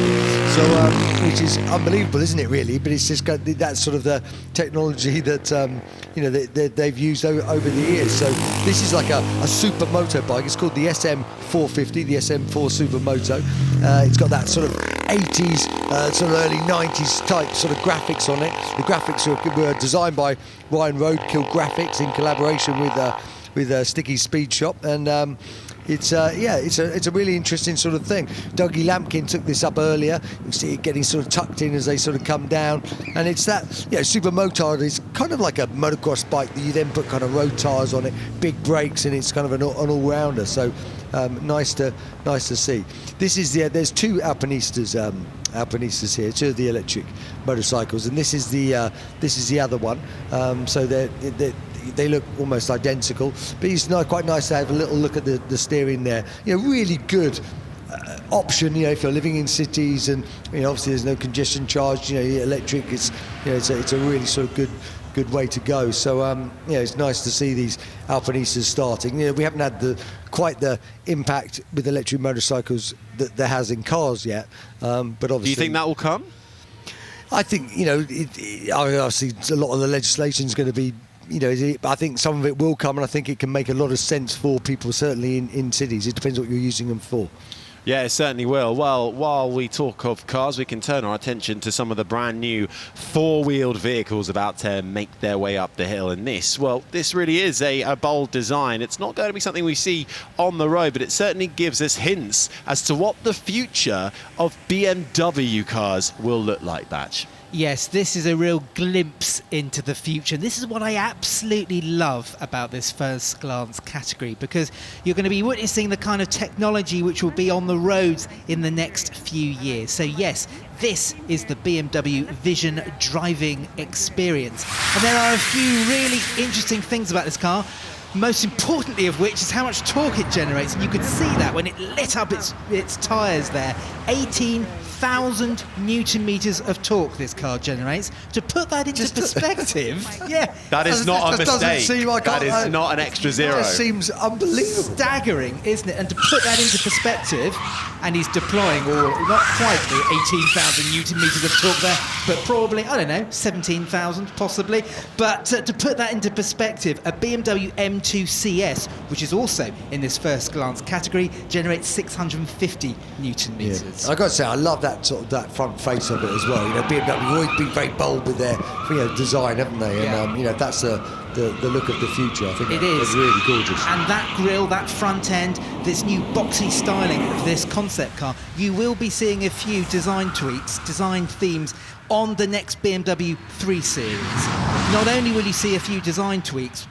Speaker 15: So which is unbelievable, isn't it, really? But it's just got that sort of the technology that they've used over the years. So this is like a supermoto bike. It's called the SM450, the SM4 Supermoto. It's got that sort of 80s, sort of early 90s type sort of graphics on it. The graphics were designed by Ryan Roadkill Graphics in collaboration with Sticky Speed Shop, and it's a really interesting sort of thing. Dougie Lampkin took this up earlier. You can see it getting sort of tucked in as they sort of come down, and it's that supermotard is kind of like a motocross bike that you then put kind of road tyres on it, big brakes, and it's kind of an all-rounder. So nice to see. This is there's 2 Alpinistas here, 2 of the electric motorcycles, and this is the other one. So they look almost identical, but it's quite nice to have a little look at the steering there. Really good option. If you're living in cities, and obviously there's no congestion charge. Electric. It's a really sort of good way to go. So it's nice to see these Alpinistas starting. We haven't had quite the impact with electric motorcycles that there has in cars yet. But obviously, do you think that will come?
Speaker 18: I think obviously a lot of the legislation is going to be. I think some of it will come, and I think it can make a lot of sense for people, certainly in cities. It depends what you're using them for.
Speaker 15: Yeah, it certainly will. Well, while we talk of cars, we can turn our attention to some of the brand new 4-wheeled vehicles about to make their way up the hill. And this really is a bold design. It's not going to be something we see on the road, but it certainly gives us hints as to what the future of BMW cars will look like, Batch.
Speaker 11: Yes, this is a real glimpse into the future. This is what I absolutely love about this first glance category, because you're going to be witnessing the kind of technology which will be on the roads in the next few years. So yes, this is the BMW Vision driving experience. And there are a few really interesting things about this car. most importantly of which is how much torque it generates. And you could see that when it lit up its tyres there. 18,000 Newton meters of torque this car generates. To put that into perspective,
Speaker 15: that is not a mistake.
Speaker 18: Doesn't seem like
Speaker 15: that is not an extra zero.
Speaker 18: It just seems unbelievable.
Speaker 11: Staggering, isn't it? And to put that into perspective, and he's deploying, or not quite the 18,000 Newton meters of torque there, but probably, I don't know, 17,000 possibly. But to put that into perspective, a BMW M2 CS, which is also in this first glance category, generates 650 Newton meters.
Speaker 18: I got to say, I love that front face of it as well. You know, BMW have always been very bold with their design, haven't they? And that's the look of the future. I think
Speaker 11: it is
Speaker 18: really gorgeous.
Speaker 11: And that grille, that front end, this new boxy styling of this concept car, you will be seeing a few design tweaks, design themes on the next BMW 3 Series. Not only will you see a few design tweaks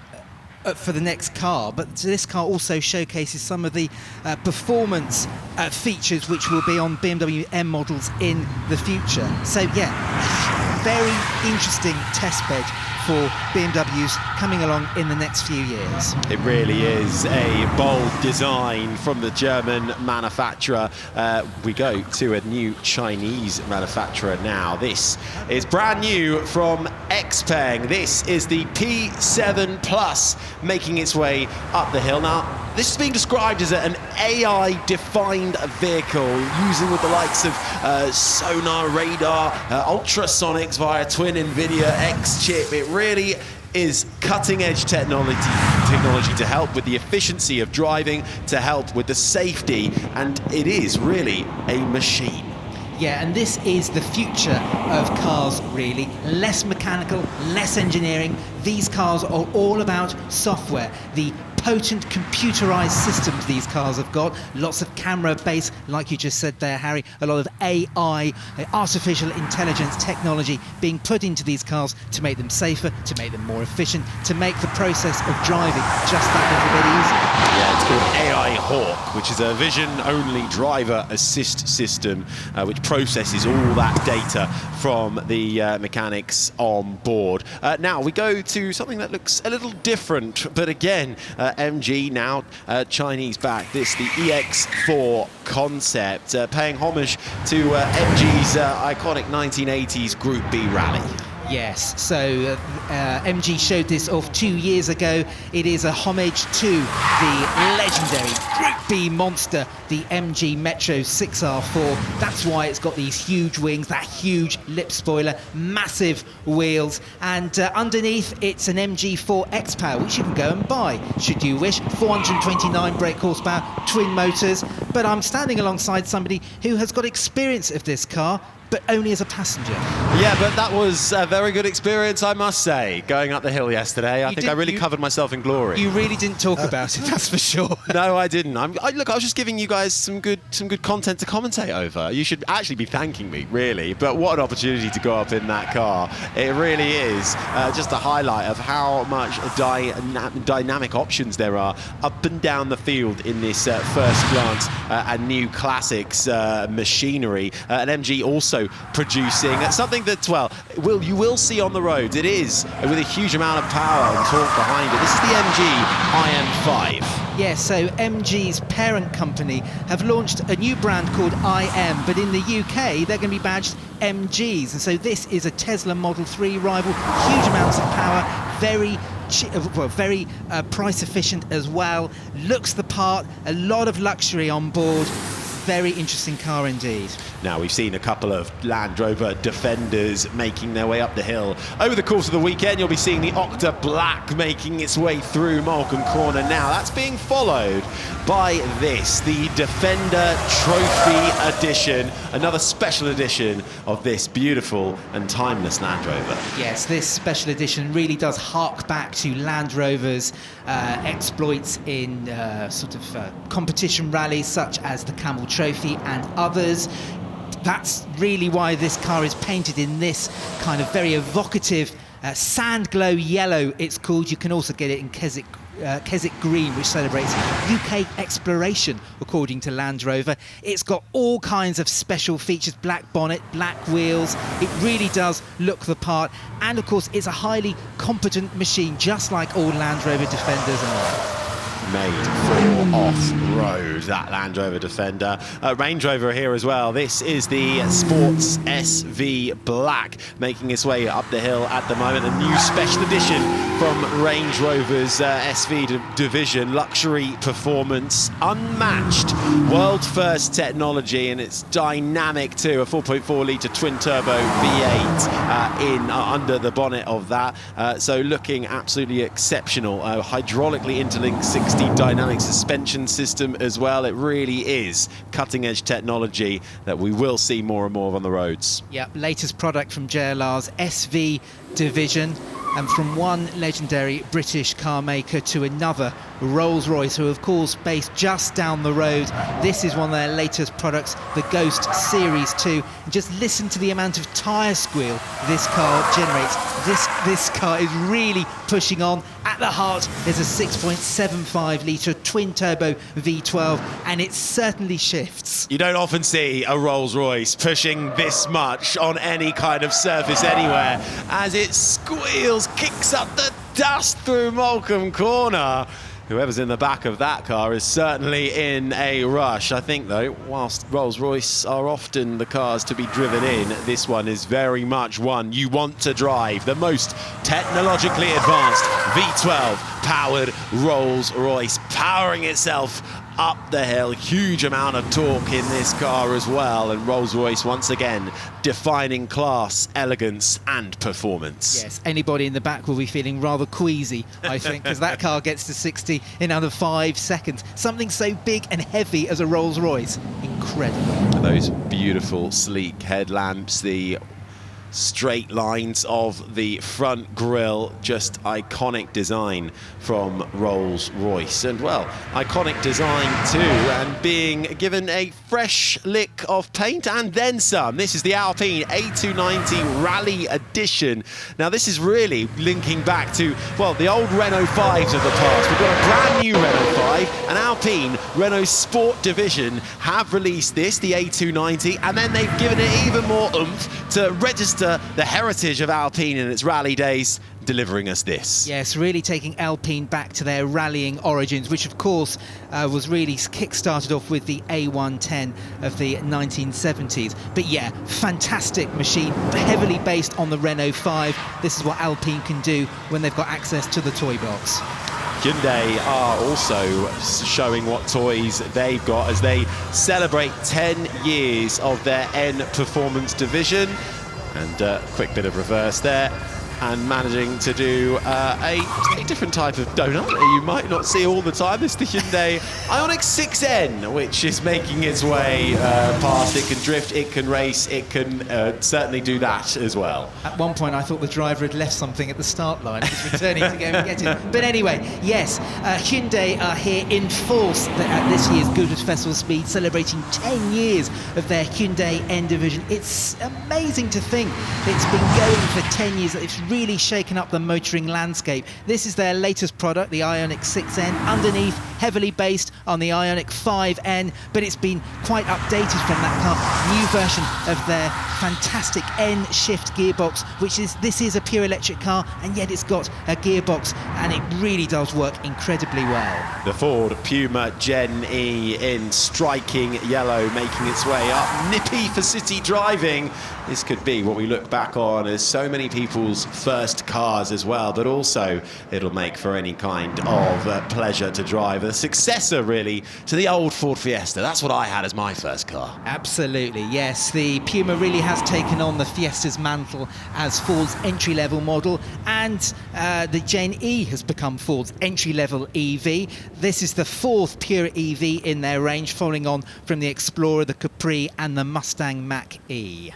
Speaker 11: for the next car, but this car also showcases some of the performance features which will be on BMW M models in the future. So very interesting test bed for BMWs coming along in the next few years.
Speaker 15: It really is a bold design from the German manufacturer. We go to a new Chinese manufacturer now. This is brand new from XPeng. This is the P7 Plus making its way up the hill. Now, this is being described as an AI-defined vehicle using with the likes of sonar, radar, ultrasonics via twin NVIDIA X chip. It really is cutting-edge technology to help with the efficiency of driving, to help with the safety, and it is really a machine.
Speaker 11: Yeah, and this is the future of cars, really. Less mechanical, less engineering. These cars are all about software. The potent computerized systems these cars have got. Lots of camera base, like you just said there, Harry. A lot of AI, artificial intelligence technology being put into these cars to make them safer, to make them more efficient, to make the process of driving just that little bit easier.
Speaker 15: Yeah, it's called AI Hawk, which is a vision-only driver assist system which processes all that data from the mechanics on board. Now we go to something that looks a little different, but again, MG now Chinese back. This the EX4 concept, paying homage to MG's iconic 1980s Group B rally.
Speaker 11: Yes, so MG showed this off 2 years ago. It is a homage to the legendary Group B monster, the MG Metro 6R4. That's why it's got these huge wings, that huge lip spoiler, massive wheels, and underneath it's an MG4 X-Power, which you can go and buy, should you wish. 429 brake horsepower, twin motors, but I'm standing alongside somebody who has got experience of this car, but only as a passenger.
Speaker 15: Yeah, but that was a very good experience, I must say, going up the hill yesterday. I think I really covered myself in glory.
Speaker 11: You really didn't talk about it, that's for sure.
Speaker 15: No, I didn't. Look, I was just giving you guys some good content to commentate over. You should actually be thanking me, really. But what an opportunity to go up in that car. It really is just a highlight of how much dynamic options there are up and down the field in this first glance and new classics machinery. And MG also producing something that, well, you will see on the roads. It is with a huge amount of power and torque behind it. This is the MG IM5.
Speaker 11: Yes, so MG's parent company have launched a new brand called IM, but in the UK they're going to be badged MGs, and so this is a Tesla Model 3 rival. Huge amounts of power, very price efficient as well. Looks the part, a lot of luxury on board. Very interesting car indeed.
Speaker 15: Now, we've seen a couple of Land Rover Defenders making their way up the hill. Over the course of the weekend, you'll be seeing the Octa Black making its way through Malcolm Corner now. That's being followed by this, the Defender Trophy Edition, another special edition of this beautiful and timeless Land Rover.
Speaker 11: Yes, this special edition really does hark back to Land Rover's exploits in competition rallies such as the Camel Trophy and others. That's really why this car is painted in this kind of very evocative sand glow yellow, it's called. You can also get it in Keswick Keswick Green, which celebrates UK exploration, according to Land Rover. It's got all kinds of special features, black bonnet, black wheels. It really does look the part. And of course, it's a highly competent machine, just like all Land Rover Defenders are.
Speaker 15: Made for off-road, that Land Rover Defender. Range Rover here as well. This is the Sports SV Black, making its way up the hill at the moment. A new special edition from Range Rover's SV division. Luxury performance, unmatched, world-first technology, and it's dynamic too. A 4.4-litre twin-turbo V8 under the bonnet of that. So looking absolutely exceptional. Hydraulically interlinked 60 dynamic suspension system as well. It really is cutting-edge technology that we will see more and more of on the roads.
Speaker 11: Yeah, latest product from JLR's SV division, and from one legendary British car maker to another, Rolls-Royce, who of course based just down the road. This is one of their latest products, the Ghost Series 2. And just listen to the amount of tyre squeal this car generates. This car is really pushing on. At the heart is a 6.75-litre twin-turbo V12, and it certainly shifts.
Speaker 15: You don't often see a Rolls-Royce pushing this much on any kind of surface anywhere, as it squeals, kicks up the dust through Moulcombe Corner. Whoever's in the back of that car is certainly in a rush. I think, though, whilst Rolls-Royce are often the cars to be driven in, this one is very much one you want to drive. The most technologically advanced V12-powered Rolls-Royce, powering itself up the hill. Huge amount of torque in this car as well, and Rolls-Royce once again defining class, elegance and performance.
Speaker 11: Yes, anybody in the back will be feeling rather queasy, I think, because that car gets to 60 in under 5 seconds. Something so big and heavy as a Rolls-Royce. Incredible.
Speaker 15: Those beautiful sleek headlamps, the straight lines of the front grille, just iconic design from Rolls-Royce. And well, iconic design too, and being given a fresh lick of paint and then some. This is the Alpine A290 Rally Edition. Now this is really linking back to, well, the old Renault 5s of the past. We've got a brand new Renault 5, and Alpine, Renault's sport division, have released this, the A290, and then they've given it even more oomph to register the heritage of Alpine in its rally days, delivering us this.
Speaker 11: Yes, really taking Alpine back to their rallying origins, which of course was really kick-started off with the A110 of the 1970s. But yeah, fantastic machine, heavily based on the Renault 5. This is what Alpine can do when they've got access to the toy box.
Speaker 15: Hyundai are also showing what toys they've got as they celebrate 10 years of their N Performance division. And quick bit of reverse there, and managing to do a different type of donut you might not see all the time. It's the Hyundai Ioniq 6N, which is making its way past. It can drift, it can race, it can certainly do that as well.
Speaker 11: At one point I thought the driver had left something at the start line. He's returning to go and get it. But anyway, yes, Hyundai are here in force at this year's Goodwood Festival of Speed, celebrating 10 years of their Hyundai N division. It's amazing to think it's been going for 10 years. It's really shaken up the motoring landscape. This is their latest product, the Ioniq 6N, underneath heavily based on the Ioniq 5N, but it's been quite updated from that car. New version of their fantastic N-shift gearbox, this is a pure electric car, and yet it's got a gearbox, and it really does work incredibly well.
Speaker 15: The Ford Puma Gen E in striking yellow, making its way up, nippy for city driving. This could be what we look back on as so many people's first cars as well, but also it'll make for any kind of pleasure to drive. A successor, really, to the old Ford Fiesta. That's what I had as my first car.
Speaker 11: Absolutely, yes. The Puma really has taken on the Fiesta's mantle as Ford's entry-level model, and the Gen E has become Ford's entry-level EV. This is the fourth pure EV in their range, following on from the Explorer, the Capri, and the Mustang Mach-E.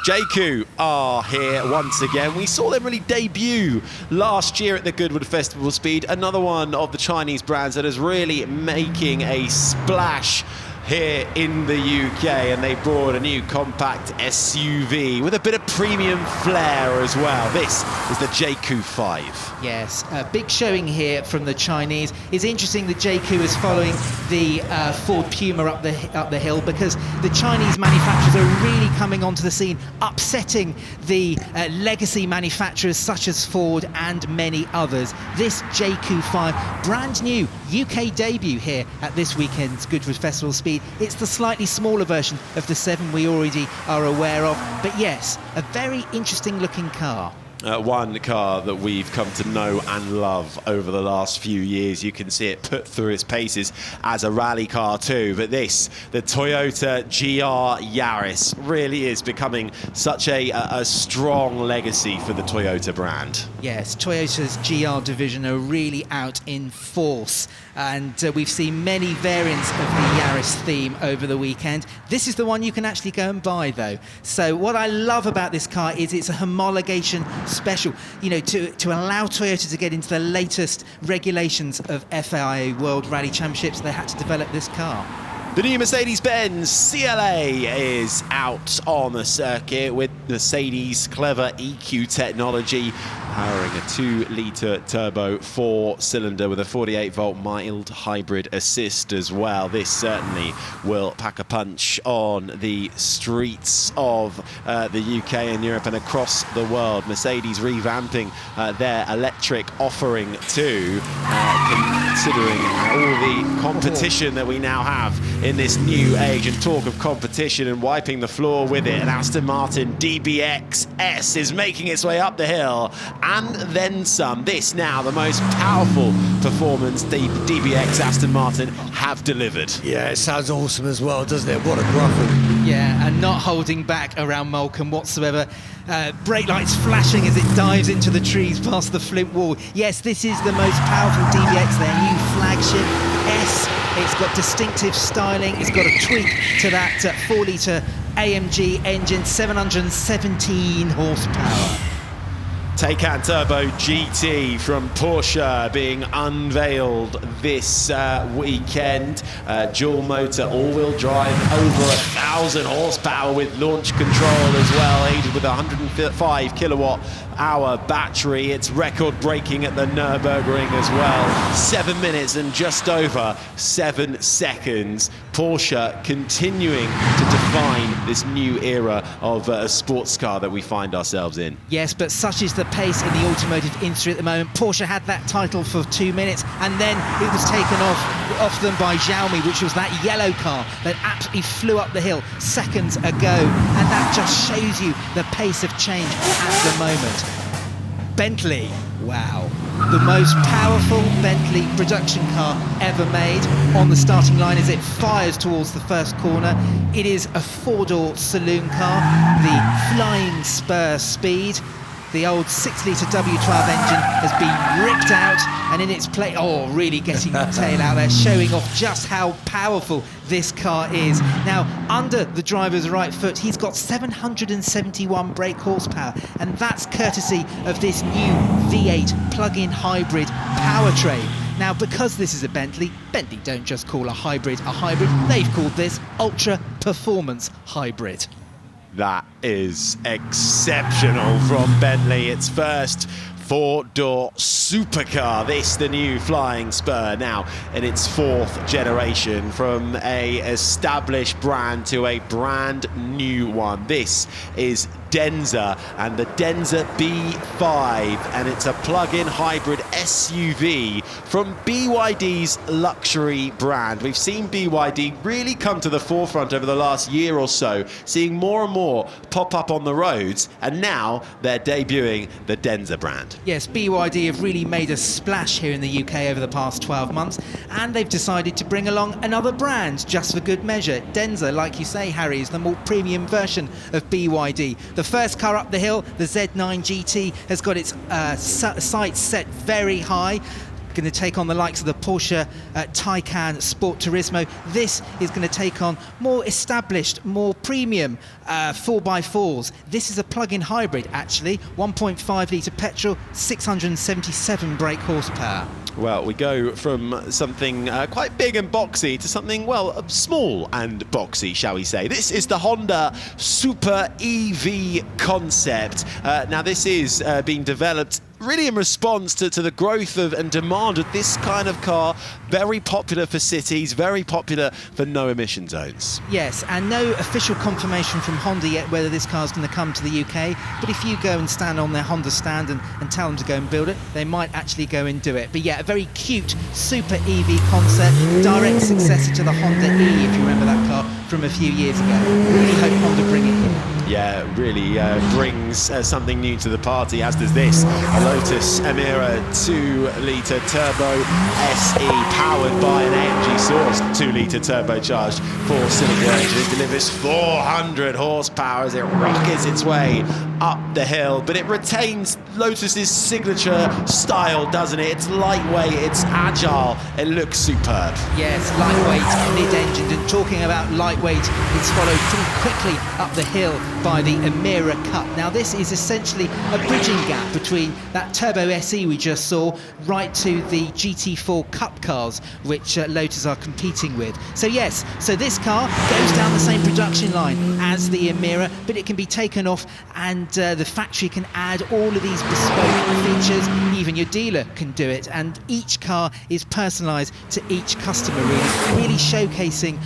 Speaker 15: JQ are here once again. We saw them really debut last year at the Goodwood Festival of Speed. Another one of the Chinese brands that is really making a splash here in the UK, and they brought a new compact SUV with a bit of premium flair as well. This is the JQ 5.
Speaker 11: Yes, a big showing here from the Chinese. It's interesting the JQ is following the Ford Puma up the hill, because the Chinese manufacturers are really coming onto the scene, upsetting the legacy manufacturers such as Ford and many others. This JQ5, brand new UK debut here at this weekend's Goodwood Festival of Speed. It's the slightly smaller version of the 7 we already are aware of, but yes, a very interesting looking car.
Speaker 15: One car that we've come to know and love over the last few years. You can see it put through its paces as a rally car too. But this, the Toyota GR Yaris, really is becoming such a strong legacy for the Toyota brand.
Speaker 11: Yes, Toyota's GR division are really out in force. And we've seen many variants of the Yaris theme over the weekend. This is the one you can actually go and buy, though. So what I love about this car is it's a homologation special. You know, to allow Toyota to get into the latest regulations of FIA World Rally Championships, they had to develop this car.
Speaker 15: The new Mercedes-Benz CLA is out on the circuit with Mercedes' clever EQ technology, powering a 2-litre turbo 4-cylinder with a 48-volt mild hybrid assist as well. This certainly will pack a punch on the streets of the UK and Europe and across the world. Mercedes revamping their electric offering too, considering all the competition that we now have in this new age. And talk of competition and wiping the floor with it, an Aston Martin DBX S is making its way up the hill and then some. This now the most powerful performance the DBX Aston Martin have delivered.
Speaker 18: Yeah, it sounds awesome as well, doesn't it? What a graphic.
Speaker 11: Yeah, and not holding back around Moulton whatsoever. Brake lights flashing as it dives into the trees past the flint wall. Yes, this is the most powerful DBX, their new flagship S. It's got distinctive styling. It's got a tweak to that 4-litre AMG engine, 717 horsepower.
Speaker 15: Taycan Turbo GT from Porsche being unveiled this weekend. Dual motor, all-wheel drive, over 1,000 horsepower with launch control as well, aided with a 105 kilowatt-hour battery. It's record-breaking at the Nürburgring as well. 7 minutes and just over 7 seconds. Porsche continuing to define this new era of a sports car that we find ourselves in.
Speaker 11: Yes, but such is the pace in the automotive industry at the moment. Porsche had that title for 2 minutes, and then it was taken off them by Xiaomi, which was that yellow car that absolutely flew up the hill seconds ago. And that just shows you the pace of change at the moment. Bentley, wow. The most powerful Bentley production car ever made on the starting line as it fires towards the first corner. It is a 4-door saloon car, the Flying Spur Speed. The old 6-litre W12 engine has been ripped out, and in its place, really getting the tail out there, showing off just how powerful this car is. Now, under the driver's right foot, he's got 771 brake horsepower, and that's courtesy of this new V8 plug-in hybrid powertrain. Now, because this is a Bentley don't just call a hybrid, they've called this Ultra Performance Hybrid.
Speaker 15: That is exceptional from Bentley. Its first 4-door supercar. This, the new Flying Spur, now in its 4th generation, from a established brand to a brand new one. This is Denza and the Denza B5, and it's a plug-in hybrid SUV from BYD's luxury brand. We've seen BYD really come to the forefront over the last year or so, seeing more and more pop up on the roads, and now they're debuting the Denza brand.
Speaker 11: Yes, BYD have really made a splash here in the UK over the past 12 months, and they've decided to bring along another brand just for good measure. Denza, like you say, Harry, is the more premium version of BYD. The first car up the hill, the Z9 GT, has got its sights set very high. Going to take on the likes of the Porsche Taycan Sport Turismo. This is going to take on more established, more premium 4x4s. This is a plug-in hybrid, actually. 1.5 litre petrol, 677 brake horsepower.
Speaker 15: Well, we go from something quite big and boxy to something, well, small and boxy, shall we say. This is the Honda Super EV concept. Now, this is being developed really in response to the growth of and demand of this kind of car. Very popular for cities, very popular for no emission zones.
Speaker 11: Yes, and no official confirmation from Honda yet whether this car is going to come to the UK, but if you go and stand on their Honda stand and tell them to go and build it, they might actually go and do it. But yeah, a very cute super EV concept, direct successor to the Honda E, if you remember that car from a few years ago. Really hope Honda bring it here.
Speaker 15: Yeah, really brings something new to the party, as does this. A Lotus Emira 2-litre turbo SE powered by an AMG Source 2-litre turbocharged 4-cylinder engine. It delivers 400 horsepower as it rockets its way up the hill, but it retains Lotus's signature style, doesn't it? It's lightweight, it's agile, it looks superb.
Speaker 11: Yes, lightweight, mid-engined, and talking about lightweight, it's followed pretty quickly up the hill by the Emira Cup. Now this is essentially a bridging gap between that Turbo SE we just saw right to the GT4 Cup cars which Lotus are competing with. So yes, so this car goes down the same production line as the Emira, but it can be taken off and the factory can add all of these bespoke features. Even your dealer can do it, and each car is personalised to each customer, really showcasing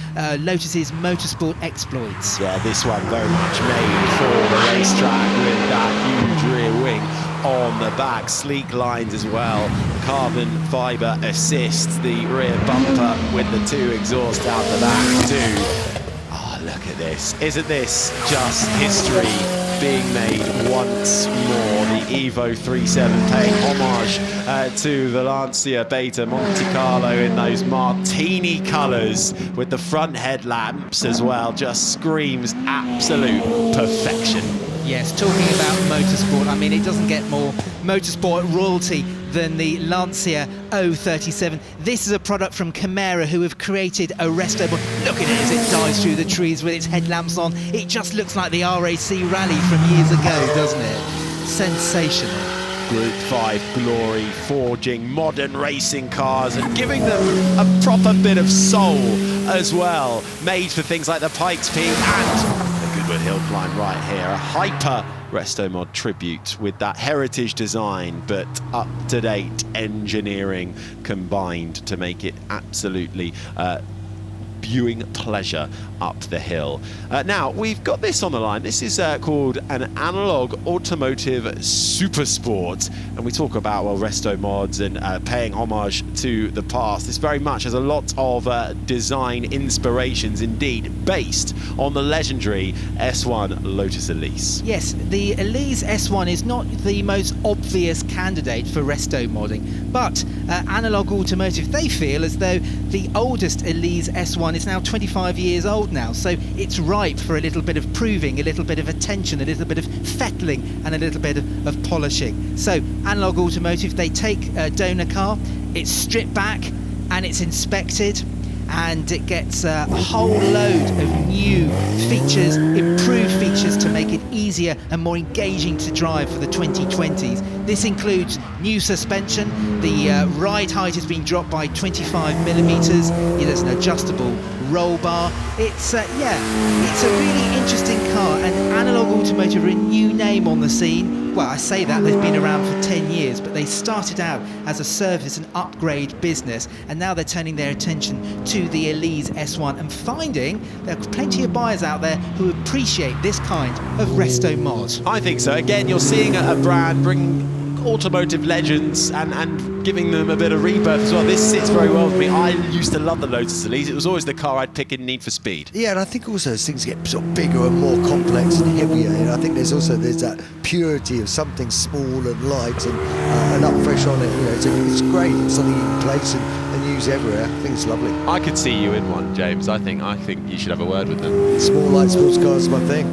Speaker 11: Lotus's motorsport exploits.
Speaker 15: Yeah, this one very much made for the racetrack with that huge rear wing on the back, sleek lines as well, carbon fibre assists, the rear bumper with the 2 exhausts out the back too. Oh, look at this. Isn't this just history being made once more? The Evo 37 paying homage to the Lancia Beta Monte Carlo in those martini colours with the front headlamps as well. Just screams absolute perfection.
Speaker 11: Yes, talking about motorsport, I mean, it doesn't get more motorsport royalty than the Lancia 037. This is a product from Camara, who have created a Restomod. Look at it as it dives through the trees with its headlamps on. It just looks like the RAC Rally from years ago, doesn't it? Sensational.
Speaker 15: Group 5 glory, forging modern racing cars and giving them a proper bit of soul as well. Made for things like the Pikes Peak and the Goodwood Hill Climb right here. A hyper Restomod tribute with that heritage design but up-to-date engineering combined to make it absolutely viewing pleasure up the hill. Now, we've got this on the line. This is called an analog automotive super sport, and we talk about, well, Restomods and paying homage to the past. This very much has a lot of design inspirations, indeed, based on the legendary S1 Lotus Elise.
Speaker 11: Yes, the Elise S1 is not the most obvious candidate for Restomodding, but Analog Automotive, they feel as though the oldest Elise S1 is now 25 years old now, so it's ripe for a little bit of proving, a little bit of attention, a little bit of fettling, and a little bit of polishing. So Analog Automotive, they take a donor car, it's stripped back and it's inspected, and it gets a whole load of new features, improved features to make it easier and more engaging to drive for the 2020s. This includes new suspension, the ride height has been dropped by 25 millimeters, there's an adjustable roll bar. It's a really interesting car, and Analog Automotive are a new name on the scene. Well, I say that, they've been around for 10 years, but they started out as a service and upgrade business, and now they're turning their attention to the Elise S1 and finding there are plenty of buyers out there who appreciate this kind of resto mod.
Speaker 15: I think so. Again, you're seeing a brand bring automotive legends and giving them a bit of rebirth as well. This sits very well with me. I used to love the Lotus Elise. It was always the car I'd pick in Need for Speed.
Speaker 18: Yeah, and I think also as things get sort of bigger and more complex and heavier, I think there's that purity of something small and light and up fresh on it. It's great. It's something you can place and use everywhere. I think it's lovely.
Speaker 15: I could see you in one, James. I think you should have a word with them.
Speaker 18: Small light sports cars is my thing.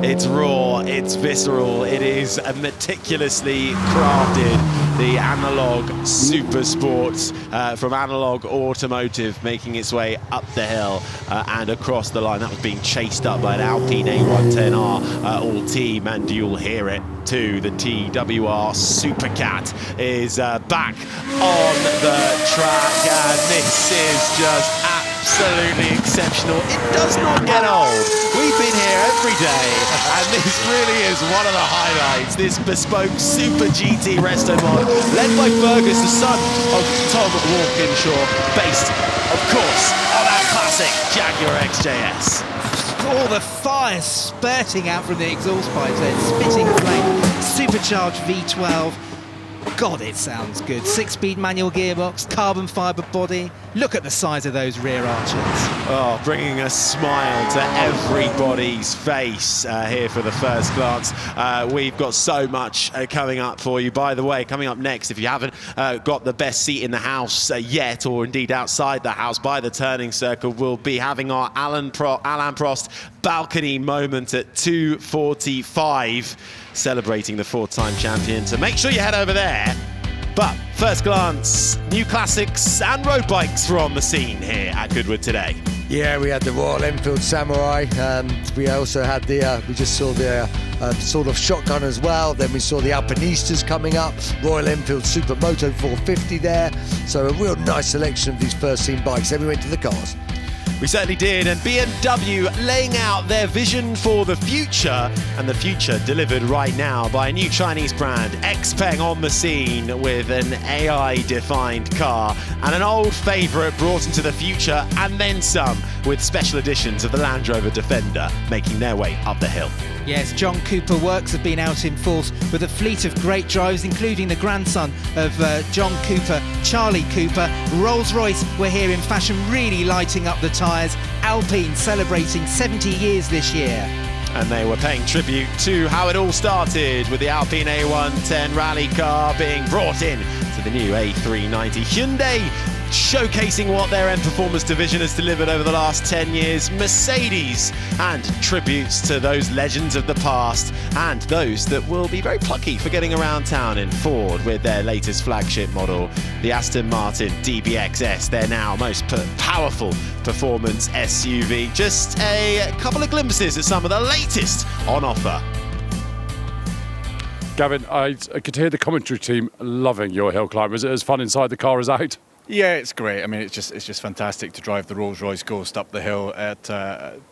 Speaker 15: It's raw, it's visceral, it is meticulously crafted the Analog Super Sports from Analog Automotive, making its way up the hill and across the line. That was being chased up by an Alpine A110R all-team, and you'll hear it too. The TWR Supercat is back on the track, and this is just absolutely exceptional. It does not get old. We've been here every day, and this really is one of the highlights. This bespoke Super GT Restomod, led by Fergus, the son of Tom Walkinshaw, based, of course, on that classic Jaguar XJS.
Speaker 11: All the fire spurting out from the exhaust pipes there, spitting flame, supercharged V12. God, it sounds good. 6-speed manual gearbox, carbon fibre body. Look at the size of those rear arches.
Speaker 15: Oh, bringing a smile to everybody's face here for the first glance. We've got so much coming up for you. By the way, coming up next, if you haven't got the best seat in the house yet, or indeed outside the house by the turning circle, we'll be having our Alain Prost balcony moment at 2:45, celebrating the 4-time champion. So make sure you head over there. But first glance, new classics and road bikes from the scene here at Goodwood today.
Speaker 18: Yeah, we had the Royal Enfield Samurai. We also had we just saw the sort of shotgun as well. Then we saw the Alpinistas coming up. Royal Enfield Supermoto 450 there. So a real nice selection of these first scene bikes. Then we went to the cars.
Speaker 15: We certainly did, and BMW laying out their vision for the future, and the future delivered right now by a new Chinese brand, XPeng, on the scene with an AI-defined car, and an old favourite brought into the future, and then some, with special editions of the Land Rover Defender making their way up the hill.
Speaker 11: Yes, John Cooper works have been out in force with a fleet of great drivers, including the grandson of John Cooper, Charlie Cooper. Rolls-Royce were here in fashion, really lighting up the tyres. Alpine celebrating 70 years this year.
Speaker 15: And they were paying tribute to how it all started, with the Alpine A110 rally car being brought in to the new A390. Hyundai showcasing what their end performance division has delivered over the last 10 years. Mercedes, and tributes to those legends of the past and those that will be very plucky for getting around town in Ford with their latest flagship model, the Aston Martin DBX-S, their now most powerful performance SUV. Just a couple of glimpses at some of the latest on offer.
Speaker 20: Gavin, I could hear the commentary team loving your hill climb. Was it as fun inside the car as out?
Speaker 1: Yeah, it's great. I mean, it's just fantastic to drive the Rolls-Royce Ghost up the hill at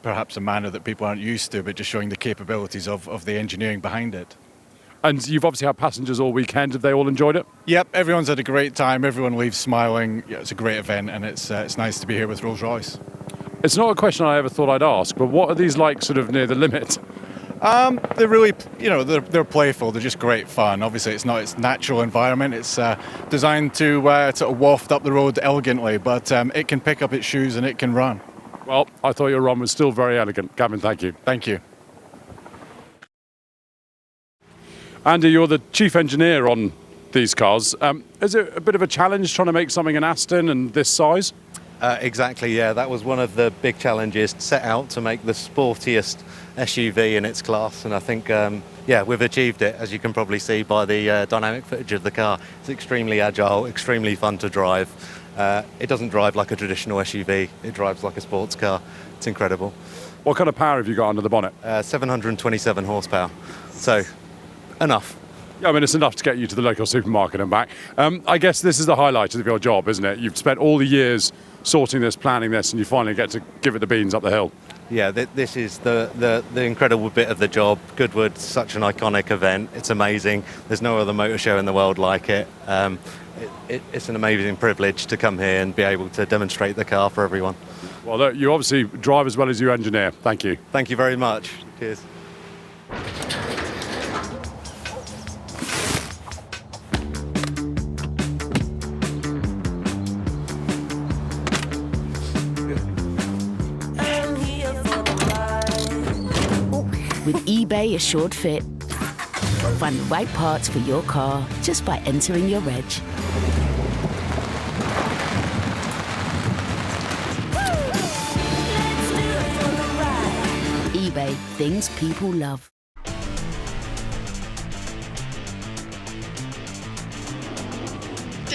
Speaker 1: perhaps a manner that people aren't used to, but just showing the capabilities of the engineering behind it.
Speaker 20: And you've obviously had passengers all weekend. Have they all enjoyed it?
Speaker 1: Yep, everyone's had a great time. Everyone leaves smiling. Yeah, it's a great event, and it's nice to be here with Rolls-Royce.
Speaker 20: It's not a question I ever thought I'd ask, but what are these like sort of near the limit?
Speaker 1: They're really, they're playful. They're just great fun. Obviously, it's not its natural environment. It's designed to sort of waft up the road elegantly, but it can pick up its shoes and it can run.
Speaker 20: Well, I thought your run was still very elegant. Gavin, thank you.
Speaker 1: Thank you.
Speaker 20: Andy, you're the chief engineer on these cars. Is it a bit of a challenge trying to make something in Aston and this size?
Speaker 12: Exactly, yeah. That was one of the big challenges, set out to make the sportiest SUV in its class, and I think, we've achieved it, as you can probably see by the dynamic footage of the car. It's extremely agile, extremely fun to drive. It doesn't drive like a traditional SUV, it drives like a sports car. It's incredible.
Speaker 20: What kind of power have you got under the bonnet?
Speaker 12: 727 horsepower, so enough.
Speaker 20: Yeah, I mean, it's enough to get you to the local supermarket and back. I guess this is the highlight of your job, isn't it? You've spent all the years sorting this, planning this, and you finally get to give it the beans up the hill.
Speaker 12: Yeah, this is the incredible bit of the job. Goodwood's such an iconic event. It's amazing. There's no other motor show in the world like it. It's an amazing privilege to come here and be able to demonstrate the car for everyone.
Speaker 20: Well, look, you obviously drive as well as you engineer. Thank you.
Speaker 12: Thank you very much. Cheers.
Speaker 13: With eBay Assured Fit, find the right parts for your car just by entering your reg. eBay, things people love.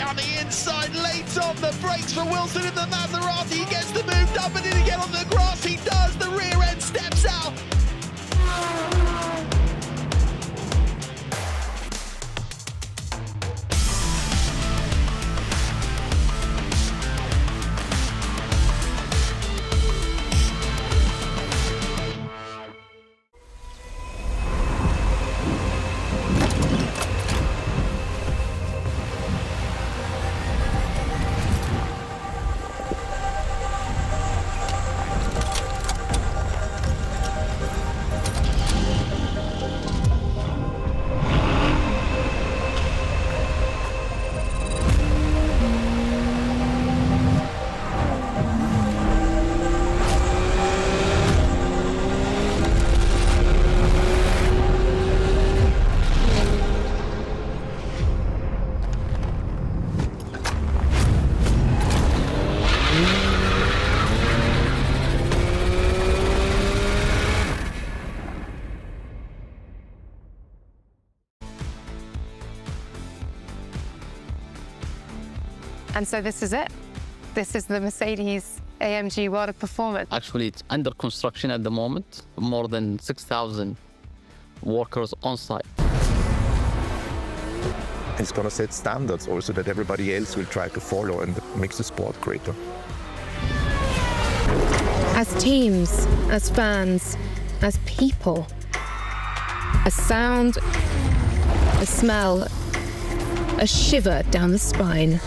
Speaker 2: down the inside, late on the brakes for Wilson in the Maserati. He gets the move done, but did he get on the grass? He does. The rear end steps out.
Speaker 3: And so this is it. This is the Mercedes-AMG World of Performance.
Speaker 8: Actually, it's under construction at the moment. More than 6,000 workers on site.
Speaker 14: It's going to set standards also that everybody else will try to follow and makes the sport greater.
Speaker 3: As teams, as fans, as people, a sound, a smell, a shiver down the spine.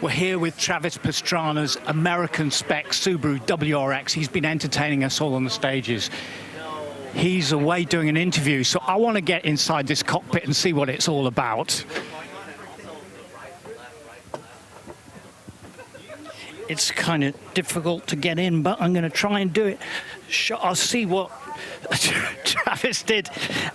Speaker 16: We're here with Travis Pastrana's American spec Subaru WRX. He's been entertaining us all on the stages. He's away doing an interview, so I want to get inside this cockpit and see what it's all about. It's kind of difficult to get in, but I'm going to try and do it. I'll see what Travis did,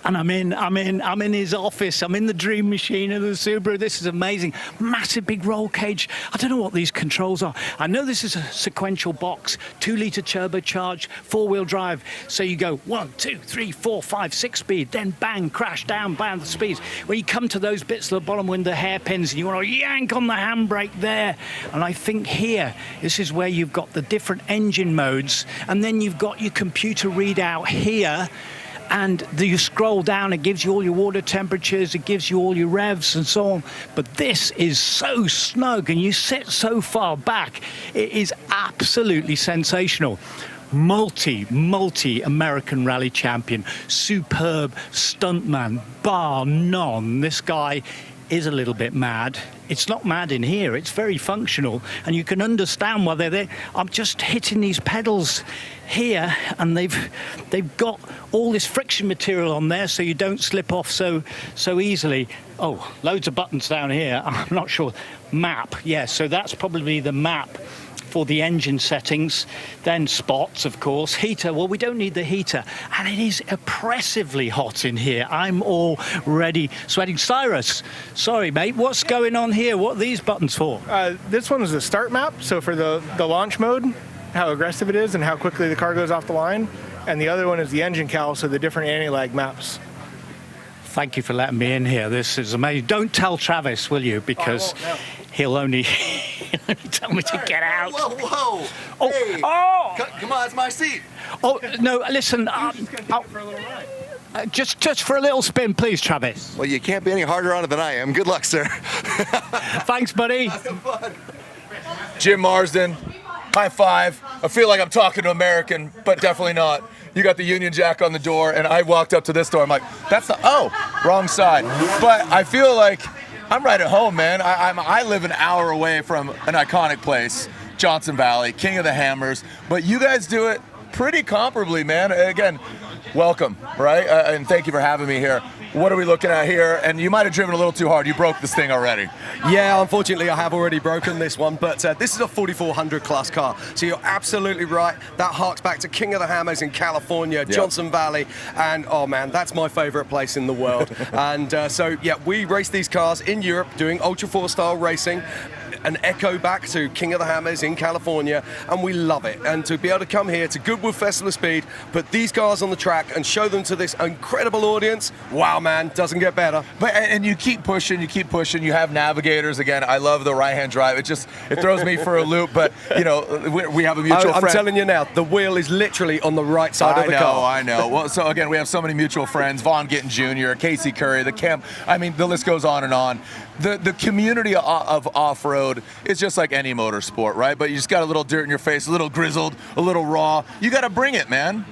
Speaker 16: and I'm in his office. I'm in the dream machine of the Subaru. This is amazing. Massive big roll cage. I don't know what these controls are. I know this is a sequential box, 2-litre turbocharged, 4-wheel drive. So you go 1, 2, 3, 4, 5, 6 speed, then bang, crash down, bang the speeds. When you come to those bits at the bottom with the hairpins, you want to yank on the handbrake there. And I think here, this is where you've got the different engine modes, and then you've got your computer readout here, and you scroll down, it gives you all your water temperatures, it gives you all your revs and so on. But this is so snug, and you sit so far back. It is absolutely sensational. Multi American rally champion, superb stuntman, bar none. This guy is a little bit mad. It's not mad in here, it's very functional, and you can understand why they're there. I'm just hitting these pedals here, and they've got all this friction material on there so you don't slip off so easily. Oh, loads of buttons down here. I'm not sure. Map, yes, so that's probably the map for the engine settings. Then spots, of course. Heater, well, we don't need the heater, and it is oppressively hot in here. I'm already sweating. Cyrus, sorry mate, what's going on here? What are these buttons for?
Speaker 23: This one is the start map, so for the launch mode, how aggressive it is and how quickly the car goes off the line. And the other one is the engine cal, so the different anti-lag maps.
Speaker 16: Thank you for letting me in here. This is amazing. Don't tell Travis, will you? Because he'll only tell me to get out.
Speaker 25: Whoa!
Speaker 16: Oh,
Speaker 25: hey.
Speaker 16: Oh!
Speaker 25: Come on, it's my seat.
Speaker 16: Oh, no, listen. Just for a little spin, please, Travis.
Speaker 25: Well, you can't be any harder on it than I am. Good luck, sir.
Speaker 16: Thanks, buddy.
Speaker 25: Jim Marsden, high five. I feel like I'm talking to American, but definitely not. You got the Union Jack on the door, and I walked up to this door. I'm like, that's the, wrong side. But I feel like I'm right at home, man. I live an hour away from an iconic place, Johnson Valley, King of the Hammers. But you guys do it pretty comparably, man. Again, welcome, right? And thank you for having me here. What are we looking at here? And you might have driven a little too hard. You broke this thing already.
Speaker 5: Yeah, unfortunately, I have already broken this one, but this is a 4400 class car. So you're absolutely right. That harks back to King of the Hammers in California, Johnson Valley, and oh man, that's my favorite place in the world. And so yeah, we race these cars in Europe doing Ultra 4 style racing. An echo back to King of the Hammers in California, and we love it. And to be able to come here to Goodwood Festival of Speed, put these cars on the track and show them to this incredible audience, wow, man, doesn't get better.
Speaker 25: But and you keep pushing, you have navigators. Again, I love the right-hand drive. It throws me for a loop, but you know, we have a mutual friend.
Speaker 5: I'm telling you now, the wheel is literally on the right side of the car.
Speaker 25: I know. Well, so again, we have so many mutual friends, Vaughn Gittin Jr., Casey Curry, the camp. I mean, the list goes on and on. The community of off-road is just like any motorsport, right? But you just got a little dirt in your face, a little grizzled, a little raw. You got to bring it, man.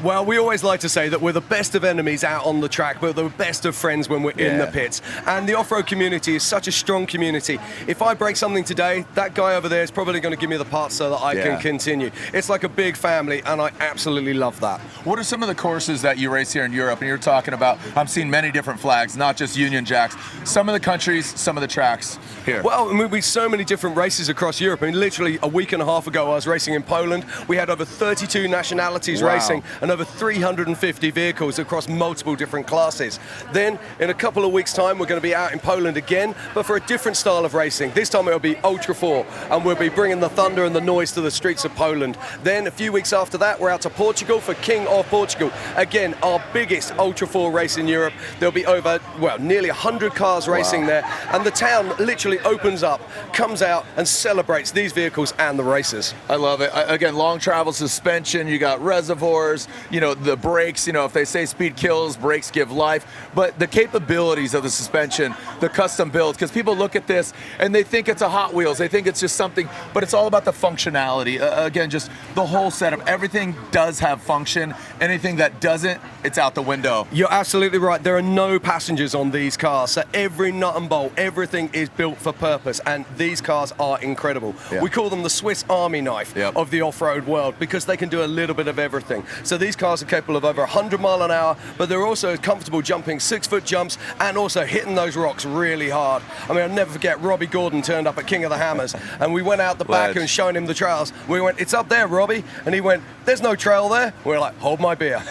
Speaker 5: Well, we always like to say that we're the best of enemies out on the track, but the best of friends when we're in the pits. And the off-road community is such a strong community. If I break something today, that guy over there is probably going to give me the parts so that I can continue. It's like a big family, and I absolutely love that.
Speaker 25: What are some of the courses that you race here in Europe? And you're talking about, I'm seeing many different flags, not just Union Jacks. Some of the countries, some of the tracks here.
Speaker 5: Well, I mean, we so many different races across Europe. I mean, literally a week and a half ago, I was racing in Poland. We had over 32 nationalities racing, and over 350 vehicles across multiple different classes. Then, in a couple of weeks' time, we're going to be out in Poland again, but for a different style of racing. This time it'll be Ultra 4, and we'll be bringing the thunder and the noise to the streets of Poland. Then, a few weeks after that, we're out to Portugal for King of Portugal. Again, our biggest Ultra 4 race in Europe. There'll be over, well, nearly 100 cars racing there, and the town literally opens up, comes out, and celebrates these vehicles and the racers.
Speaker 25: I love it. Again, long travel suspension, you got reservoirs, you know, the brakes, you know, if they say speed kills, brakes give life, but the capabilities of the suspension, the custom build, because people look at this and they think it's a Hot Wheels, they think it's just something, but it's all about the functionality. Again, just the whole setup. Everything does have function. Anything that doesn't, it's out the window.
Speaker 5: You're absolutely right. There are no passengers on these cars, so every nut and bolt, everything is built for purpose, and these cars are incredible. We call them the Swiss Army knife of the off-road world because they can do a little bit of everything. So these cars are capable of over 100 mile an hour, but they're also comfortable jumping 6-foot jumps and also hitting those rocks really hard. I mean, I'll never forget Robbie Gordon turned up at King of the Hammers, and we went out the back and showing him the trails. We went, "It's up there, Robbie," and he went, "There's no trail there." We're like, "Hold my beer."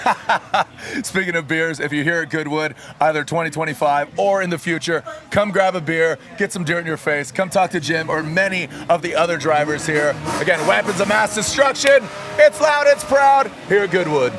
Speaker 25: Speaking of beers, if you're here at Goodwood, either 2025 or in the future, come grab a beer, get some dirt in your face, come talk to Jim or many of the other drivers here. Again, weapons of mass destruction. It's loud, it's proud here at Goodwood.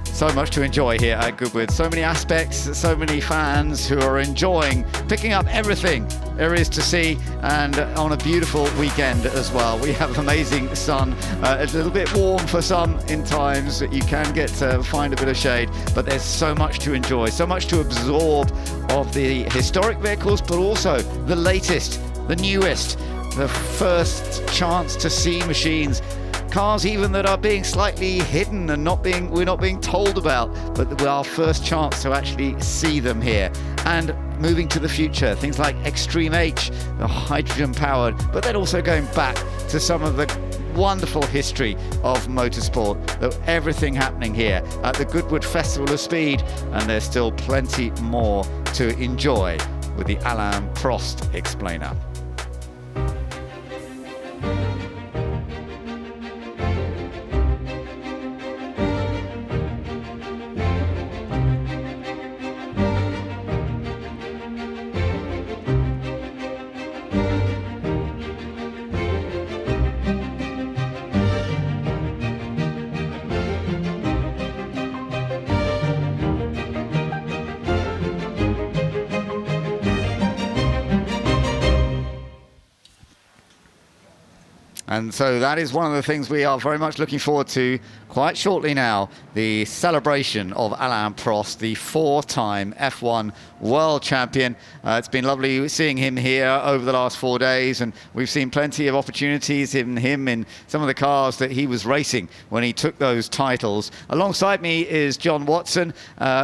Speaker 6: So much to enjoy here at Goodwood. So many aspects, so many fans who are enjoying picking up everything there is to see, and on a beautiful weekend as well. We have amazing sun, a little bit warm for some in times. You can get to find a bit of shade, but there's so much to enjoy, so much to absorb of the historic vehicles, but also the latest, the newest, the first chance to see machines. Cars even that are being slightly hidden and we're not being told about, but our first chance to actually see them here. And moving to the future, things like Extreme H, the hydrogen powered, but then also going back to some of the wonderful history of motorsport, everything happening here at the Goodwood Festival of Speed, and there's still plenty more to enjoy with the Alain Prost explainer. And so that is one of the things we are very much looking forward to quite shortly now, the celebration of Alain Prost, the 4-time F1 world champion. It's been lovely seeing him here over the last 4 days, and we've seen plenty of opportunities in him in some of the cars that he was racing when he took those titles. Alongside me is John Watson,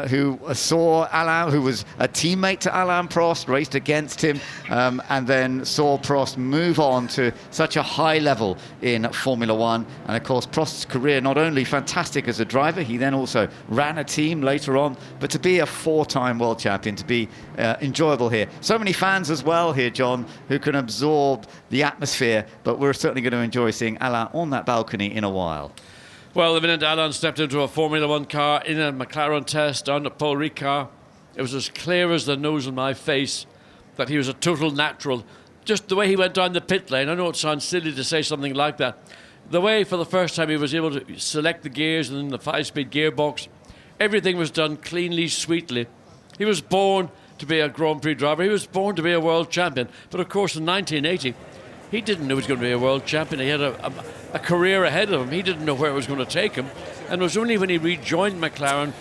Speaker 6: who saw Alain, who was a teammate to Alain Prost, raced against him, and then saw Prost move on to such a high level in Formula One. And of course, Prost's career not only fantastic as a driver, he then also ran a team later on, but to be a 4-time world champion, to be enjoyable here. So many fans as well here, John, who can absorb the atmosphere, but we're certainly going to enjoy seeing Alain on that balcony in a while.
Speaker 7: Well, the minute Alain stepped into a Formula One car in a McLaren test down at Paul Ricard, it was as clear as the nose on my face that he was a total natural. Just the way he went down the pit lane, I know it sounds silly to say something like that. The way for the first time he was able to select the gears and the 5-speed gearbox, everything was done cleanly, sweetly. He was born to be a Grand Prix driver. He was born to be a world champion. But of course, in 1980, he didn't know he was going to be a world champion. He had a career ahead of him. He didn't know where it was going to take him. And it was only when he rejoined McLaren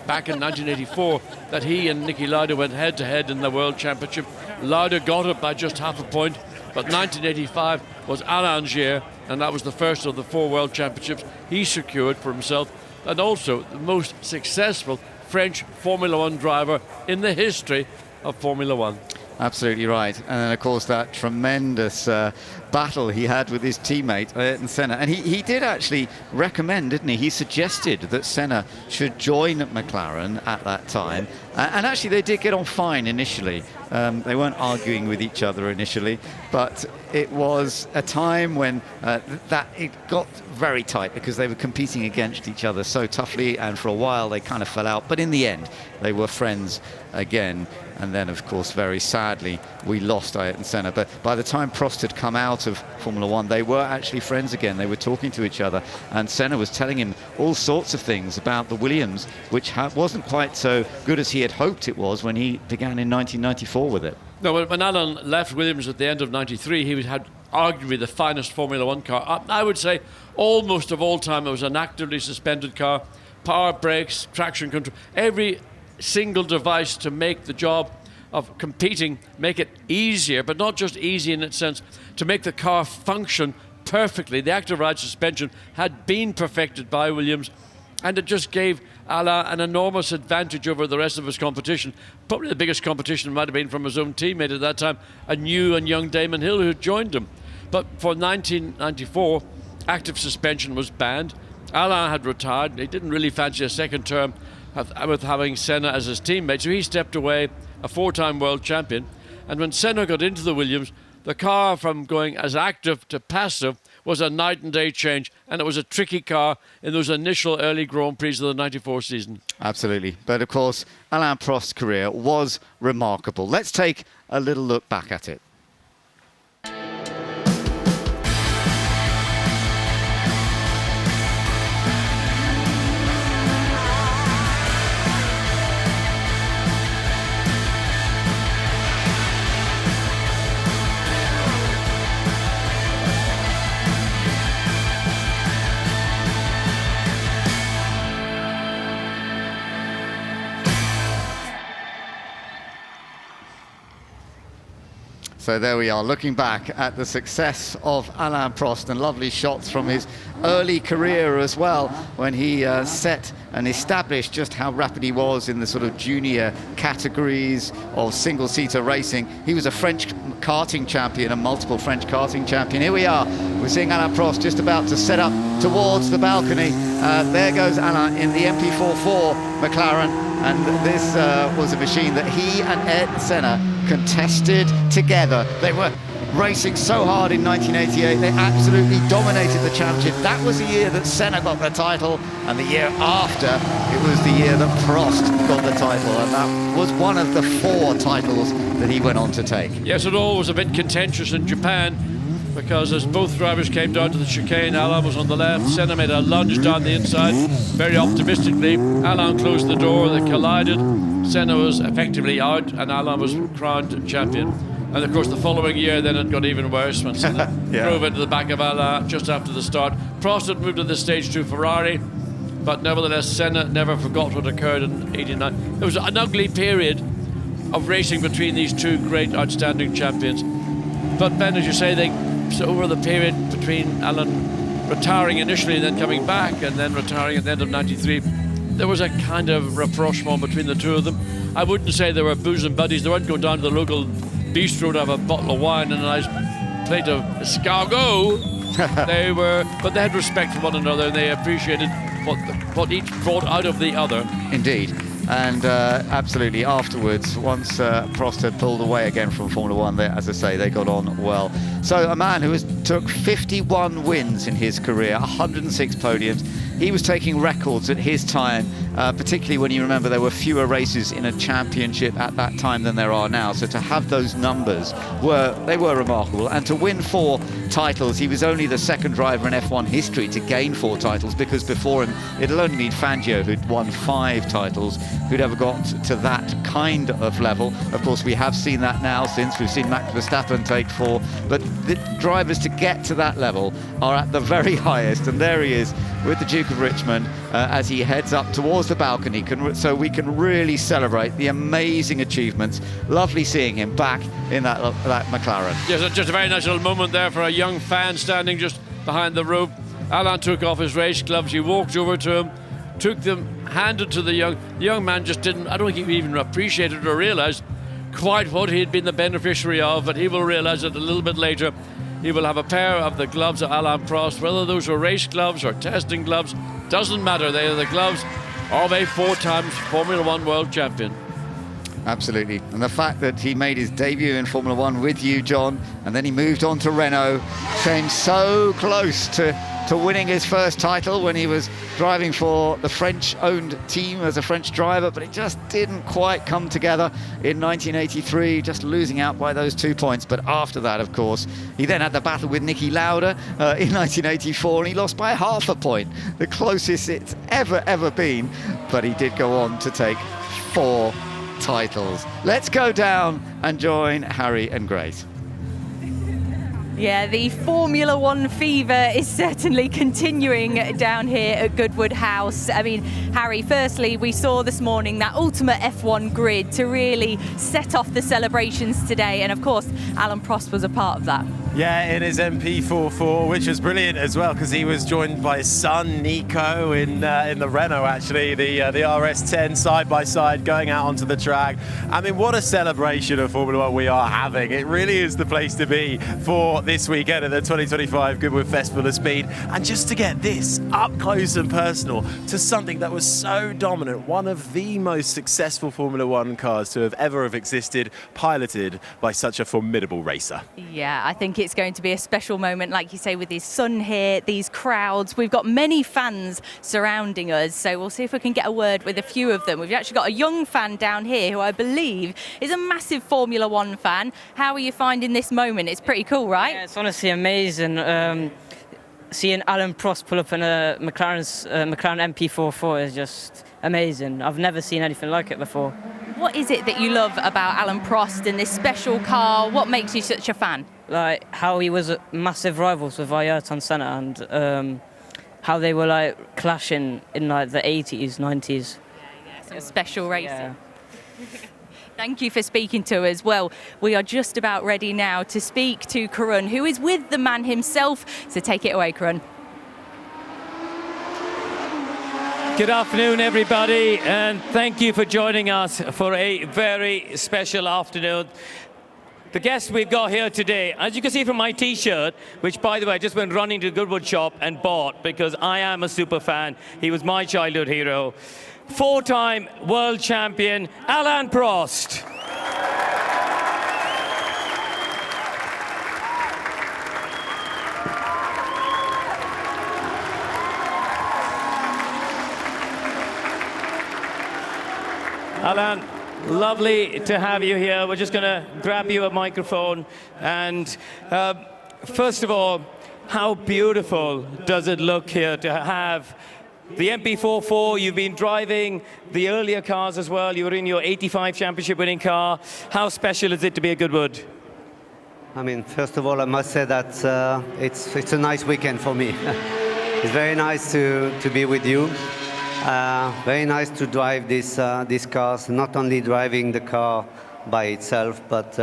Speaker 7: back in 1984 that he and Niki Lauda went head-to-head in the World Championship. Lauda got it by just half a point, but 1985 was Alain's year, and that was the first of the 4 World Championships he secured for himself, and also the most successful French Formula One driver in the history of Formula One.
Speaker 6: Absolutely right. And then, of course, that tremendous battle he had with his teammate, Ayrton Senna. And he did actually recommend, didn't he? He suggested that Senna should join McLaren at that time. And actually, they did get on fine initially. They weren't arguing with each other initially, but it was a time when that it got very tight because they were competing against each other so toughly, and for a while they kind of fell out. But in the end, they were friends again. And then, of course, very sadly, we lost Ayrton Senna. But by the time Prost had come out of Formula One, they were actually friends again. They were talking to each other. And Senna was telling him all sorts of things about the Williams, which wasn't quite so good as he had hoped it was when he began in 1994 with it.
Speaker 7: No, when Alain left Williams at the end of 93, he had arguably the finest Formula One car. I would say almost of all time, it was an actively suspended car. Power brakes, traction control, every single device to make the job of competing, make it easier, but not just easy in its sense, to make the car function perfectly. The active ride suspension had been perfected by Williams, and it just gave Alain an enormous advantage over the rest of his competition. Probably the biggest competition might have been from his own teammate at that time, a new and young Damon Hill who had joined him. But for 1994, active suspension was banned. Alain had retired. He didn't really fancy a second term with having Senna as his teammate, so he stepped away, a 4-time world champion. And when Senna got into the Williams, the car from going as active to passive was a night and day change, and it was a tricky car in those initial early Grand Prix of the 94 season.
Speaker 6: Absolutely. But of course, Alain Prost's career was remarkable. Let's take a little look back at it. So there we are, looking back at the success of Alain Prost, and lovely shots from his early career as well, when he set and established just how rapid he was in the sort of junior categories of single-seater racing. He was a French karting champion, a multiple French karting champion. Here we are, we're seeing Alain Prost just about to set up towards the balcony. There goes Alain in the MP44 McLaren, and this was a machine that he and Ayrton Senna contested together. They were racing so hard in 1988, they absolutely dominated the championship. That was the year that Senna got the title, and the year after, it was the year that Prost got the title, and that was one of the 4 titles that he went on to take.
Speaker 7: Yes, it all was a bit contentious in Japan, because as both drivers came down to the chicane, Alain was on the left, Senna made a lunge down the inside, very optimistically. Alain closed the door, they collided. Senna was effectively out, and Alain was crowned champion. And of course, the following year, then it got even worse when Senna drove into the back of Alain just after the start. Prost had moved to the stage 2 Ferrari, but nevertheless, Senna never forgot what occurred in '89. It was an ugly period of racing between these two great, outstanding champions. But Ben, as you say, so over the period between Alain retiring initially and then coming back and then retiring at the end of '93, there was a kind of rapprochement between the two of them. I wouldn't say they were bosom buddies. They weren't going down to the local bistro to have a bottle of wine and a nice plate of escargot. But they had respect for one another, and they appreciated what each brought out of the other.
Speaker 6: Indeed. And absolutely, afterwards, once Prost had pulled away again from Formula One, as I say, they got on well. So a man who took 51 wins in his career, 106 podiums. He was taking records at his time, particularly when you remember there were fewer races in a championship at that time than there are now. So to have those numbers, were remarkable. And to win 4 titles, he was only the second driver in F1 history to gain 4 titles, because before him, it'll only been Fangio who'd won 5 titles, who'd ever got to that kind of level. Of course, we have seen that now since we've seen Max Verstappen take 4, but the drivers to get to that level are at the very highest, and there he is with the Duke of Richmond as he heads up towards the balcony, so we can really celebrate the amazing achievements. Lovely seeing him back in that McLaren.
Speaker 7: Yes, just a very nice little moment there for a young fan standing just behind the rope. Alain took off his race gloves, he walked over to him, took them, handed to the young man. Just didn't, I don't think he even appreciated or realised quite what he'd been the beneficiary of, but he will realise it a little bit later. He will have a pair of the gloves of Alain Prost, whether those are race gloves or testing gloves, doesn't matter. They are the gloves of a 4 times Formula One world champion.
Speaker 6: Absolutely. And the fact that he made his debut in Formula One with you, John, and then he moved on to Renault, came so close to winning his first title when he was driving for the French-owned team as a French driver, but it just didn't quite come together in 1983, just losing out by those 2 points. But after that, of course, he then had the battle with Niki Lauda in 1984, and he lost by half a point, the closest it's ever been. But he did go on to take 4 titles. Let's go down and join Harry and Grace.
Speaker 9: Yeah, the Formula One fever is certainly continuing down here at Goodwood House. I mean, Harry, firstly, we saw this morning that ultimate F1 grid to really set off the celebrations today. And of course, Alain Prost was a part of that.
Speaker 15: Yeah, in his MP44, which was brilliant as well, because he was joined by his son Nico in the Renault, actually, the RS10 side by side going out onto the track. I mean, what a celebration of Formula One we are having. It really is the place to be for this weekend at the 2025 Goodwood Festival of Speed, and just to get this up close and personal to something that was so dominant, one of the most successful Formula One cars to have ever existed, piloted by such a formidable racer.
Speaker 9: Yeah, I think it's going to be a special moment, like you say, with his son here, these crowds. We've got many fans surrounding us, so we'll see if we can get a word with a few of them. We've actually got a young fan down here who I believe is a massive Formula One fan. How are you finding this moment? It's pretty cool, right?
Speaker 17: Yeah, it's honestly amazing. Seeing Alain Prost pull up in a McLaren MP44 is just amazing. I've never seen anything like it before.
Speaker 9: What is it that you love about Alain Prost and this special car? What makes you such a fan?
Speaker 17: Like how he was massive rivals with Ayrton Senna, and how they were like clashing in like the 80s, 90s.
Speaker 9: Yeah, some special racing. Yeah. Thank you for speaking to us. Well, we are just about ready now to speak to Karun, who is with the man himself. So take it away, Karun.
Speaker 19: Good afternoon, everybody, and thank you for joining us for a very special afternoon. The guest we've got here today, as you can see from my T-shirt, which, by the way, I just went running to the Goodwood shop and bought because I am a super fan. He was my childhood hero. 4-time world champion, Alain Prost. Alain, lovely to have you here. We're just going to grab you a microphone. And first of all, how beautiful does it look here to have the MP44? You've been driving the earlier cars as well. You were in your 85 championship winning car. How special is it to be at Goodwood?
Speaker 4: I mean, first of all, I must say that it's a nice weekend for me. It's very nice to be with you. Very nice to drive these cars, not only driving the car by itself, but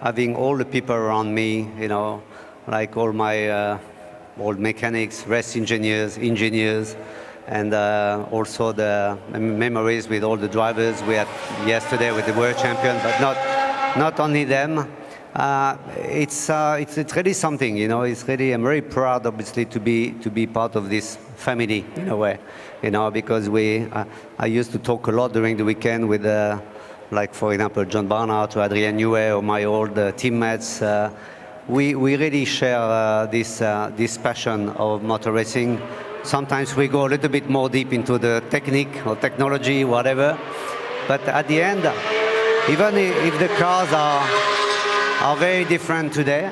Speaker 4: having all the people around me, you know, like all my old mechanics, race engineers, and also the memories with all the drivers we had yesterday with the world champion, but not only them. It's really something, you know. It's really, I'm very proud, obviously, to be part of this family in a way, you know, because I used to talk a lot during the weekend with, like for example, John Barnard or Adrien Newey or my old teammates. We really share this passion of motor racing. Sometimes we go a little bit more deep into the technique or technology, whatever. But at the end, even if the cars are very different today,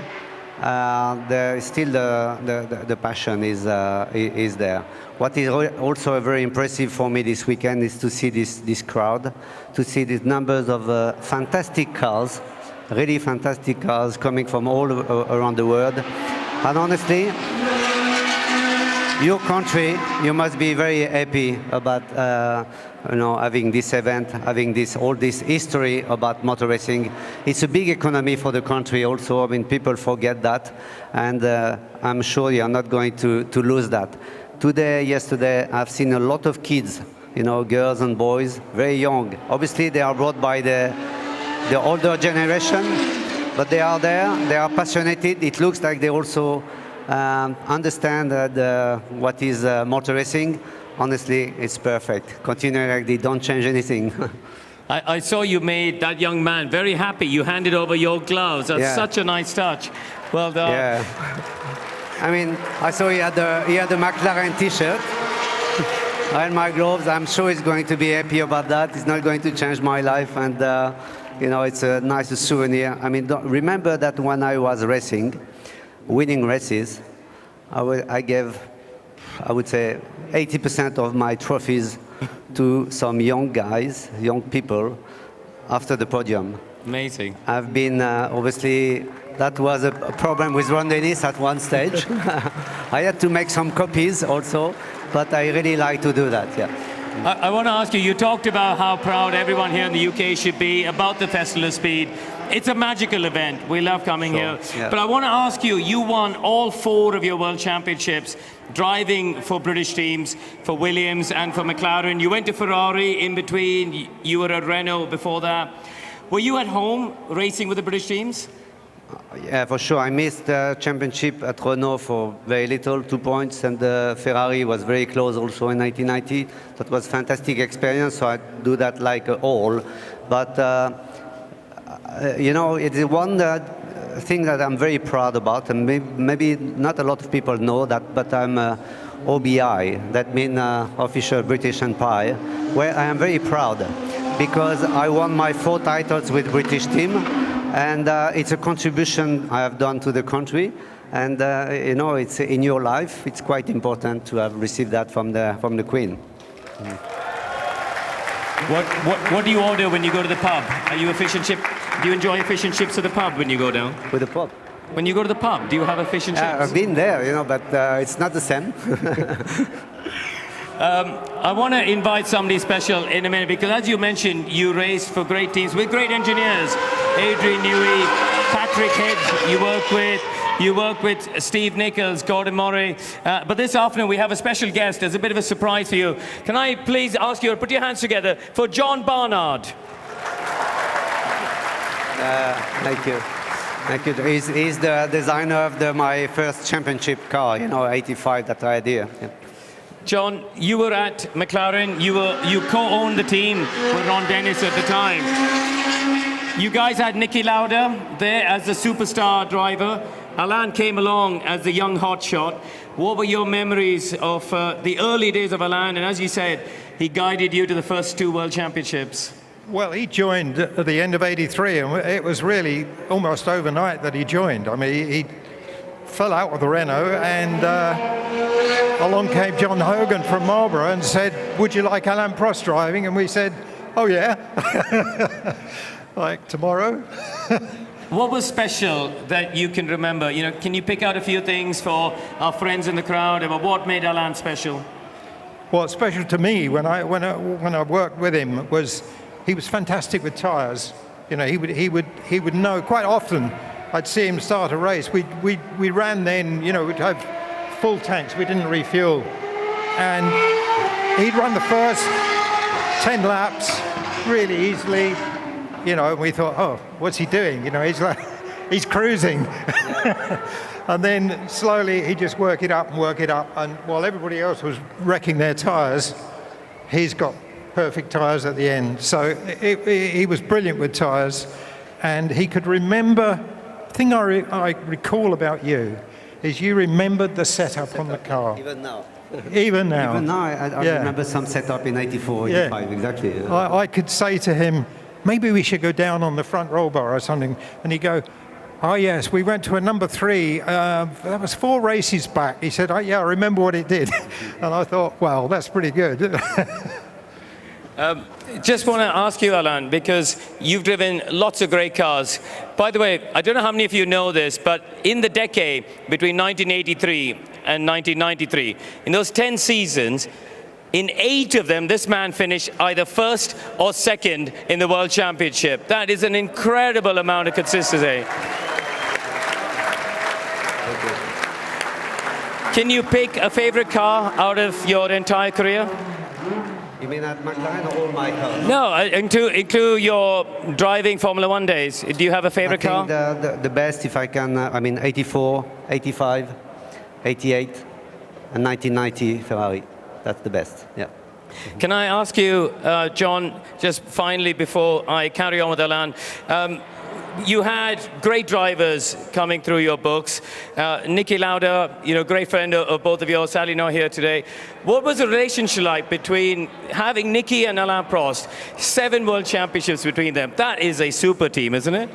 Speaker 4: still the passion is there. What is also very impressive for me this weekend is to see this crowd, to see these numbers of fantastic cars, really fantastic cars coming from all around the world. And honestly, your country, you must be very happy about having this event, having all this history about motor racing. It's a big economy for the country also. I mean, people forget that, and I'm sure you're not going to lose that. Yesterday, I've seen a lot of kids, you know, girls and boys, very young. Obviously, they are brought by the older generation, but they are there, they are passionate. It looks like they also understand what is motor racing. Honestly, it's perfect. Continue like they don't change anything.
Speaker 19: I saw you made that young man very happy. You handed over your gloves. That's such a nice touch. Well done.
Speaker 4: Yeah. I mean, I saw he had the McLaren T-shirt and my gloves. I'm sure he's going to be happy about that. It's not going to change my life, and you know, it's a nice souvenir. I mean, remember that when I was racing, winning races, I gave, I would say, 80% of my trophies to some young guys, young people, after the podium.
Speaker 19: Amazing.
Speaker 4: I've been, obviously, that was a problem with Ron Dennis at one stage. I had to make some copies also, but I really like to do that, yeah.
Speaker 19: I want to ask you, you talked about how proud everyone here in the UK should be about the Festival of Speed. It's a magical event. We love coming here.
Speaker 4: Yeah.
Speaker 19: But I want to ask you, you won all 4 of your World Championships, driving for British teams, for Williams and for McLaren. You went to Ferrari in between. You were at Renault before that. Were you at home racing with the British teams?
Speaker 4: Yeah, for sure. I missed the championship at Renault for very little, 2 points, and Ferrari was very close also in 1990. That was a fantastic experience, so I do that like all. But, you know, it's one thing that I'm very proud about, and maybe not a lot of people know that, but I'm OBI, that means Official British Empire, where I am very proud because I won my 4 titles with British team. And it's a contribution I have done to the country, and you know, it's in your life. It's quite important to have received that from the Queen.
Speaker 19: What do you order when you go to the pub? Are you a fish and chip? Do you enjoy fish and chips at the pub when you go down?
Speaker 4: With the pub.
Speaker 19: When you go to the pub, do you have a fish and chips?
Speaker 4: I've been there, you know, but it's not the same.
Speaker 19: I want to invite somebody special in a minute, because as you mentioned, you raced for great teams with great engineers. Adrien Newey, Patrick Hedge, you work with Steve Nichols, Gordon Murray. But this afternoon we have a special guest. There's a bit of a surprise for you. Can I please ask you to put your hands together for John Barnard?
Speaker 4: Thank you. Thank you. He's the designer of my first championship car, you know, 85 that I had here. Yeah.
Speaker 19: John, you were at McLaren. You co-owned the team with Ron Dennis at the time. You guys had Niki Lauda there as the superstar driver. Alain came along as the young hotshot. What were your memories of the early days of Alain? And as you said, he guided you to the first 2 World Championships.
Speaker 10: Well, he joined at the end of '83, and it was really almost overnight that he joined. I mean, he fell out with the Renault, and along came John Hogan from Marlborough and said, "Would you like Alain Prost driving?" And we said, "Oh yeah." Like tomorrow.
Speaker 19: what was special that you can remember? You know, can you pick out a few things for our friends in the crowd about what made Alain special?
Speaker 10: What's special to me when I worked with him was he was fantastic with tyres. You know, he would know quite often. I'd see him start a race. We ran then. You know, we'd have full tanks. We didn't refuel, and he'd run the first 10 laps really easily. You know, and we thought, oh, what's he doing? You know, he's cruising. And then slowly he'd just work it up. And while everybody else was wrecking their tyres, he's got perfect tyres at the end. So he was brilliant with tyres. And he could remember, the thing I recall about you is you remembered the setup on the car.
Speaker 4: Even now.
Speaker 10: Even now.
Speaker 4: Even now, I remember some setup in 84, 85, exactly.
Speaker 10: I could say to him, maybe we should go down on the front roll bar or something. And he'd go, oh yes, we went to a number 3. That was 4 races back. He said, oh yeah, I remember what it did. And I thought, well, that's pretty good.
Speaker 19: Just want to ask you, Alain, because you've driven lots of great cars. By the way, I don't know how many of you know this, but in the decade between 1983 and 1993, in those 10 seasons, in 8 of them, this man finished either first or second in the World Championship. That is an incredible amount of consistency. Can you pick a favorite car out of your entire career?
Speaker 4: You mean at McLaren or all my cars?
Speaker 19: No, include your driving Formula 1 days. Do you have a favorite car?
Speaker 4: I think the best, if I can, 84, 85, 88, and 1990 Ferrari. That's the best, yeah.
Speaker 19: Can I ask you, John, just finally before I carry on with Alain, you had great drivers coming through your books. Niki Lauda, great friend of both of yours, sadly not here today. What was the relationship like between having Niki and Alain Prost? 7 world championships between them. That is a super team, isn't it?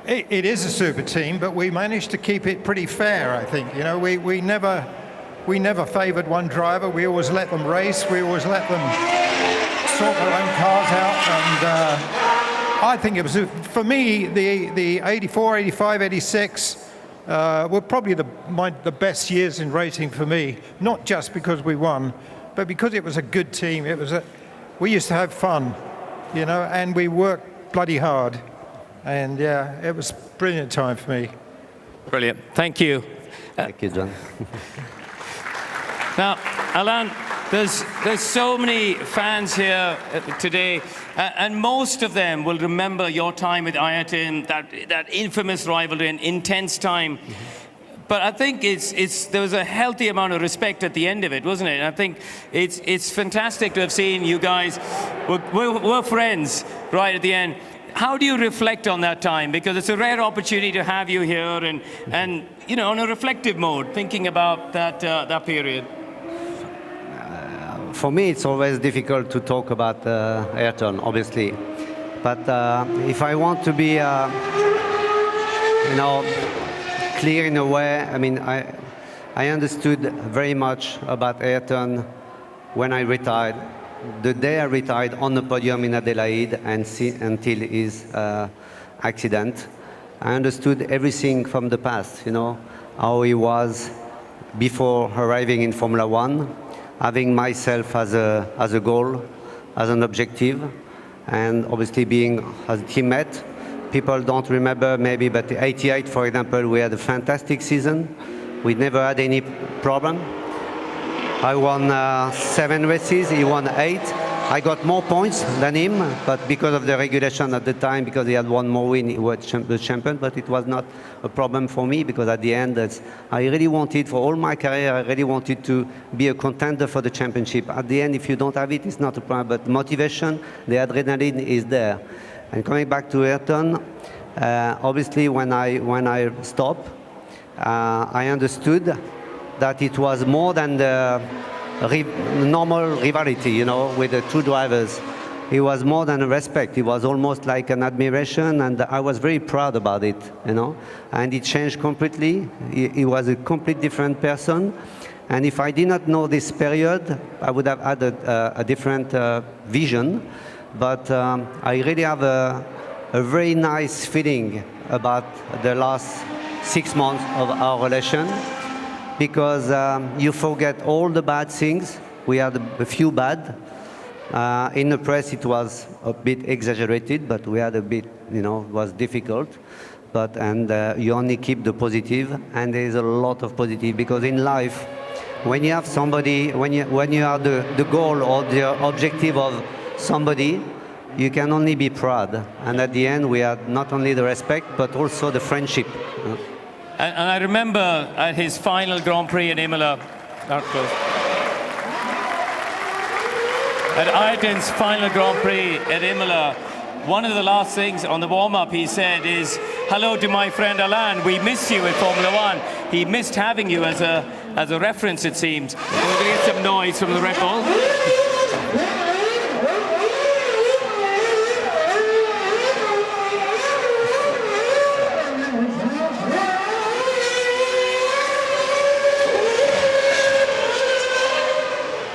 Speaker 10: It is a super team, but we managed to keep it pretty fair, I think. You know, we never favoured one driver. We always let them race. We always let them sort their own cars out. And I think it was, for me, the 84, 85, 86 were probably the best years in racing for me. Not just because we won, but because it was a good team. We used to have fun, and we worked bloody hard. And yeah, it was a brilliant time for me.
Speaker 19: Brilliant. Thank you.
Speaker 4: Thank you, John.
Speaker 19: Now, Alain, there's so many fans here today, and most of them will remember your time with Ayrton, that infamous rivalry, an intense time. But I think there was a healthy amount of respect at the end of it, wasn't it? And I think it's fantastic to have seen you guys. We're friends right at the end. How do you reflect on that time? Because it's a rare opportunity to have you here and on a reflective mode, thinking about that period.
Speaker 4: For me, it's always difficult to talk about Ayrton, obviously. But if I want to be, clear in a way, I understood very much about Ayrton when I retired. The day I retired on the podium in Adelaide until his accident, I understood everything from the past, how he was before arriving in Formula 1, having myself as a goal, as an objective, and obviously being as a teammate. People don't remember maybe, but 88, for example, we had a fantastic season. We never had any problem. I won 7 races, he won 8. I got more points than him, but because of the regulation at the time, because he had 1 more win, he was the champion, but it was not a problem for me, because at the end, I really wanted, for all my career, I really wanted to be a contender for the championship. At the end, if you don't have it, it's not a problem, but motivation, the adrenaline is there. And coming back to Ayrton, obviously when I stopped, I understood that it was more than the normal rivalry, with the 2 drivers. It was more than a respect. It was almost like an admiration, and I was very proud about it, And it changed completely. He was a completely different person. And if I did not know this period, I would have had a different vision. But I really have a very nice feeling about the last 6 months of our relation, because you forget all the bad things. We had a few bad. In the press, it was a bit exaggerated, but we had a bit, it was difficult. And you only keep the positive, and there is a lot of positive, because in life, when you have somebody, when you are the goal or the objective of somebody, you can only be proud. And at the end, we had not only the respect, but also the friendship.
Speaker 19: And I remember at his final Grand Prix in Imola, at Ayrton's final Grand Prix at Imola, one of the last things on the warm-up he said is, "Hello to my friend Alain, we miss you in Formula One." He missed having you as a reference, it seems. We're going to get some noise from the Red Bull.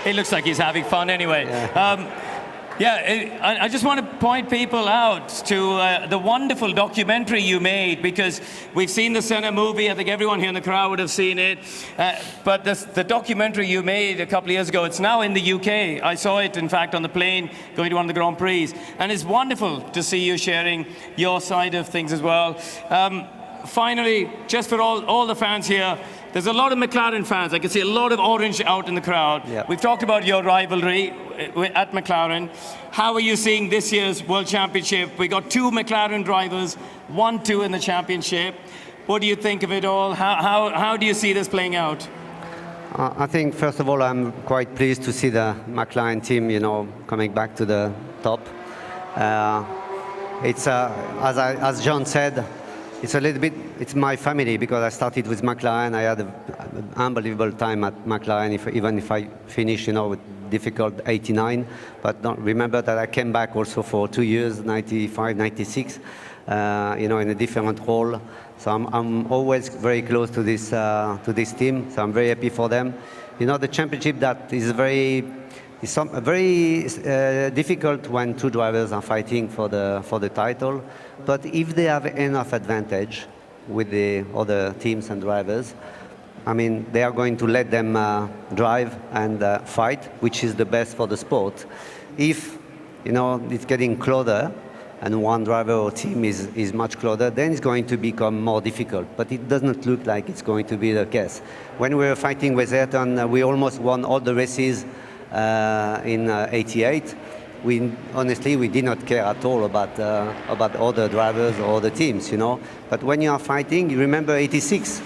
Speaker 19: It looks like he's having fun anyway. I just want to point people out to the wonderful documentary you made, because we've seen the Senna movie. I think everyone here in the crowd would have seen it. But the documentary you made a couple of years ago, it's now in the UK. I saw it, in fact, on the plane going to one of the Grand Prix. And it's wonderful to see you sharing your side of things as well. Finally, just for all the fans here, there's a lot of McLaren fans. I can see a lot of orange out in the crowd.
Speaker 4: Yeah.
Speaker 19: We've talked about your rivalry at McLaren. How are you seeing this year's World Championship? We got 2 McLaren drivers, 1-2 in the championship. What do you think of it all? How do you see this playing out?
Speaker 4: I think, first of all, I'm quite pleased to see the McLaren team, coming back to the top. It's, as John said, it's a little bit, it's my family, because I started with McLaren. I had an unbelievable time at McLaren, even if I finished, with difficult 89. But don't remember that I came back also for 2 years, 95, 96, in a different role. So I'm always very close to this team. So I'm very happy for them. The championship, that is very difficult when 2 drivers are fighting for the title. But if they have enough advantage with the other teams and drivers, they are going to let them drive and fight, which is the best for the sport. If, it's getting closer and one driver or team is much closer, then it's going to become more difficult. But it doesn't look like it's going to be the case. When we were fighting with Ayrton, we almost won all the races in 88. Honestly, we did not care at all about other drivers or other teams, But when you are fighting, you remember 86.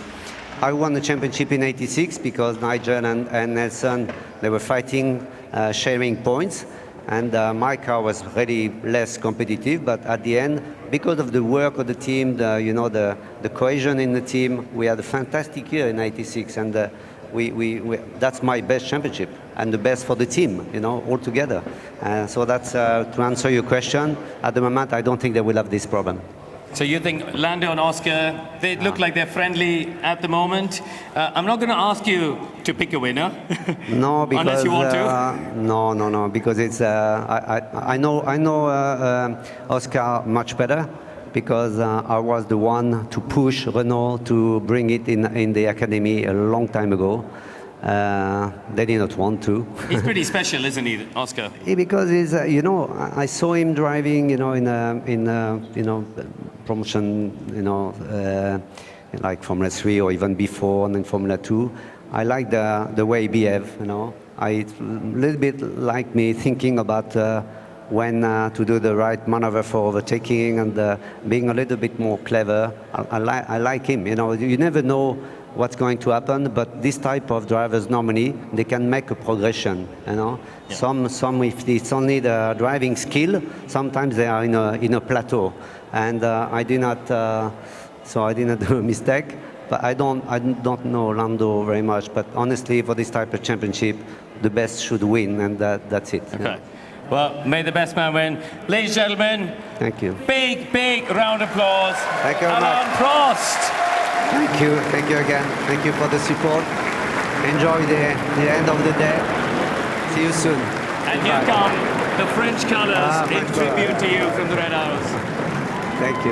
Speaker 4: I won the championship in 86 because Nigel and Nelson, they were fighting, sharing points. And my car was really less competitive. But at the end, because of the work of the team, the cohesion in the team, we had a fantastic year in 86. And that's my best championship and the best for the team, all together. So that's to answer your question. At the moment, I don't think they will have this problem.
Speaker 19: So you think Lando and Oscar, they look like they're friendly at the moment. I'm not going to ask you to pick a winner.
Speaker 4: No, because
Speaker 19: unless you want to.
Speaker 4: No, because it's I know Oscar much better, because I was the one to push Renault to bring it in the academy a long time ago. They did not want to.
Speaker 19: He's pretty special, isn't he, Oscar?
Speaker 4: Because he's, I saw him driving, in promotion, like Formula 3 or even before, and then Formula 2. I like the way he behaves, I a little bit like me thinking about when to do the right maneuver for overtaking and being a little bit more clever. I like him, you never know what's going to happen, but this type of drivers, normally, they can make a progression, Yeah. Some if it's only the driving skill, sometimes they are in a plateau. And I did not do a mistake, but I don't know Lando very much, but honestly, for this type of championship, the best should win, and that's it.
Speaker 19: Okay.
Speaker 4: Yeah.
Speaker 19: Well, may the best man win. Ladies and gentlemen,
Speaker 4: thank you.
Speaker 19: Big round of applause.
Speaker 4: Thank you very much.
Speaker 19: Alain Prost.
Speaker 4: Thank you again. Thank you for the support. Enjoy the end of the day. See you soon.
Speaker 19: And here come the French colours in tribute to you from the Red House.
Speaker 4: Thank you.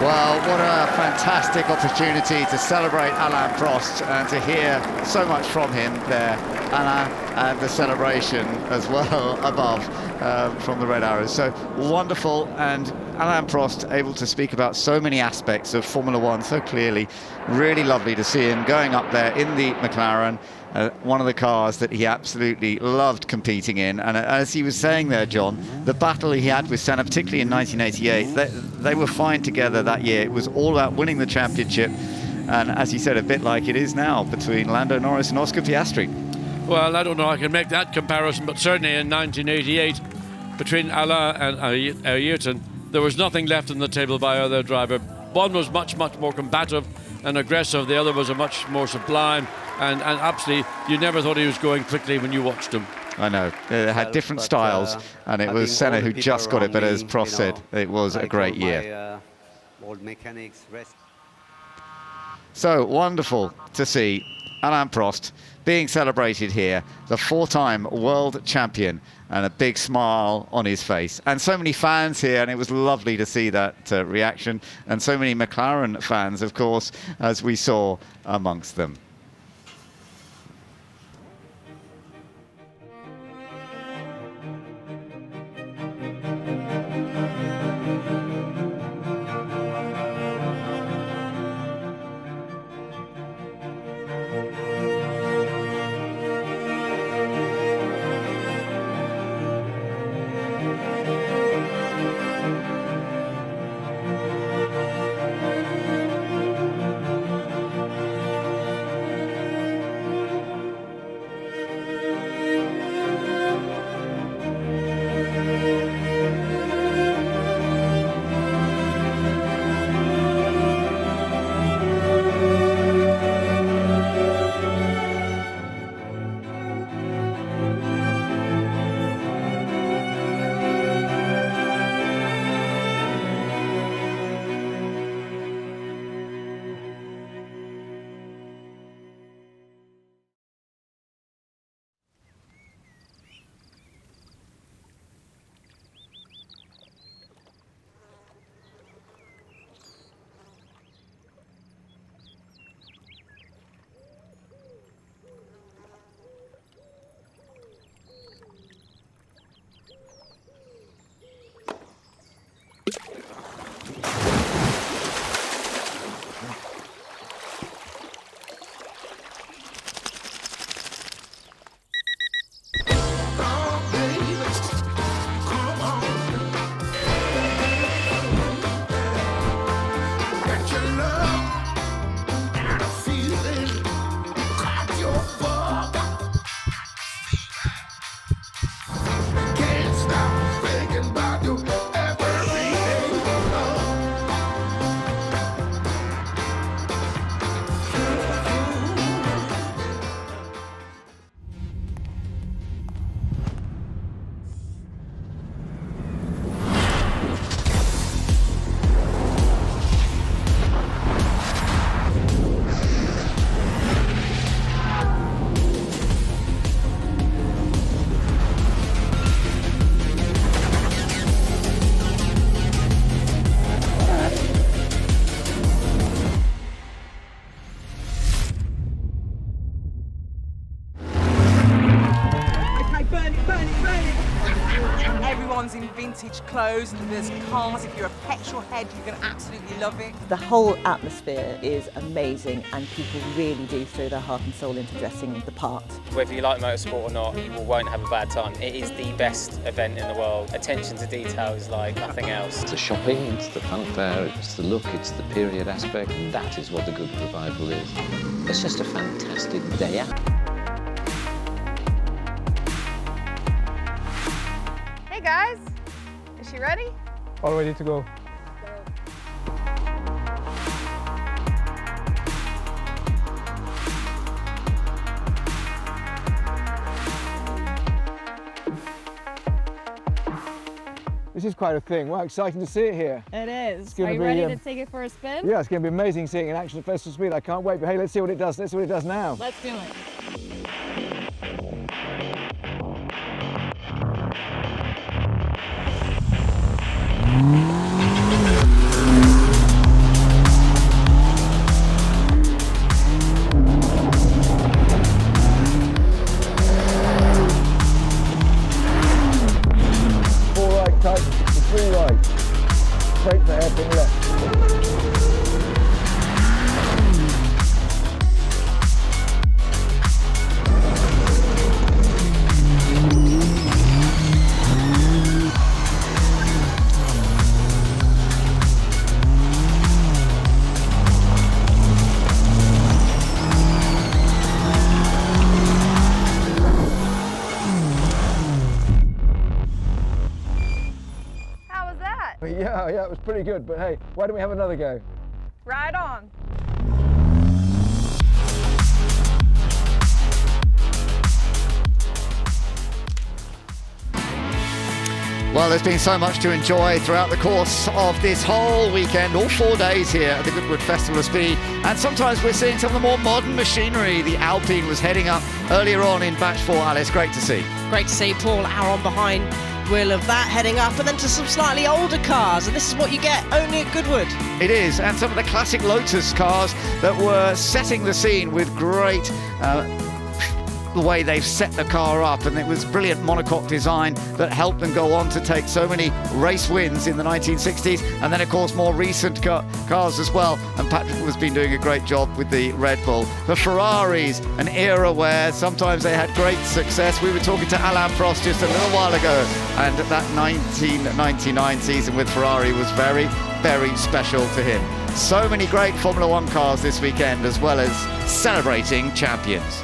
Speaker 6: Well, what a fantastic opportunity to celebrate Alain Prost and to hear so much from him there, Alain, and the celebration as well above from the Red Arrows. So wonderful, and Alain Prost able to speak about so many aspects of Formula One so clearly. Really lovely to see him going up there in the McLaren, one of the cars that he absolutely loved competing in. And as he was saying there, John, the battle he had with Senna, particularly in 1988, they were fine together that year. It was all about winning the championship. And as he said, a bit like it is now between Lando Norris and Oscar Piastri.
Speaker 7: Well, I don't know I can make that comparison, but certainly in 1988, between Alain and Ayrton, there was nothing left on the table by either driver. One was much, much more combative and aggressive. The other was a much more sublime, and absolutely, you never thought he was going quickly when you watched him.
Speaker 6: I know. They had different styles, and it was Senna who just got it, but as Prost said, it was a great year. So wonderful to see Alain Prost being celebrated here, the 4-time world champion, and a big smile on his face. And so many fans here, and it was lovely to see that reaction. And so many McLaren fans, of course, as we saw amongst them.
Speaker 11: Clothes, there's cars. If you're a petrol head, you're going to absolutely love it.
Speaker 18: The whole atmosphere is amazing, and people really do throw their heart and soul into dressing the part.
Speaker 21: Whether you like motorsport or not, you won't have a bad time. It is the best event in the world. Attention to detail is like nothing else.
Speaker 22: It's the shopping, it's the fanfare, it's the look, it's the period aspect. That is what the Goodwood Revival is. It's just a fantastic day out.
Speaker 24: Hey guys, is she ready?
Speaker 26: All ready to go.
Speaker 1: This is quite a thing. Wow, exciting to see it here.
Speaker 2: It is.
Speaker 1: Are
Speaker 2: you ready to take it for a spin?
Speaker 1: Yeah, it's going to be amazing seeing it in action at Festival of Speed. I can't wait. But hey, let's see what it does. Let's see what it does now.
Speaker 2: Let's do it.
Speaker 1: Three right, straight for hairpin left. Yeah, it was pretty good, but hey, why don't we have another go?
Speaker 24: Right on.
Speaker 6: Well, there's been so much to enjoy throughout the course of this whole weekend, all 4 days here at the Goodwood Festival of Speed. And sometimes we're seeing some of the more modern machinery. The Alpine was heading up earlier on in batch 4. Alice, great to see.
Speaker 12: Great to see Paul Aron behind wheel of that heading up, and then to some slightly older cars, and this is what you get only at Goodwood.
Speaker 6: It is, and some of the classic Lotus cars that were setting the scene with great the way they've set the car up, and it was brilliant monocoque design that helped them go on to take so many race wins in the 1960s, and then of course more recent cars as well, and Patrick has been doing a great job with the Red Bull. The Ferraris, an era where sometimes they had great success. We were talking to Alain Prost just a little while ago, and that 1999 season with Ferrari was very, very special to him. So many great Formula One cars this weekend, as well as celebrating champions.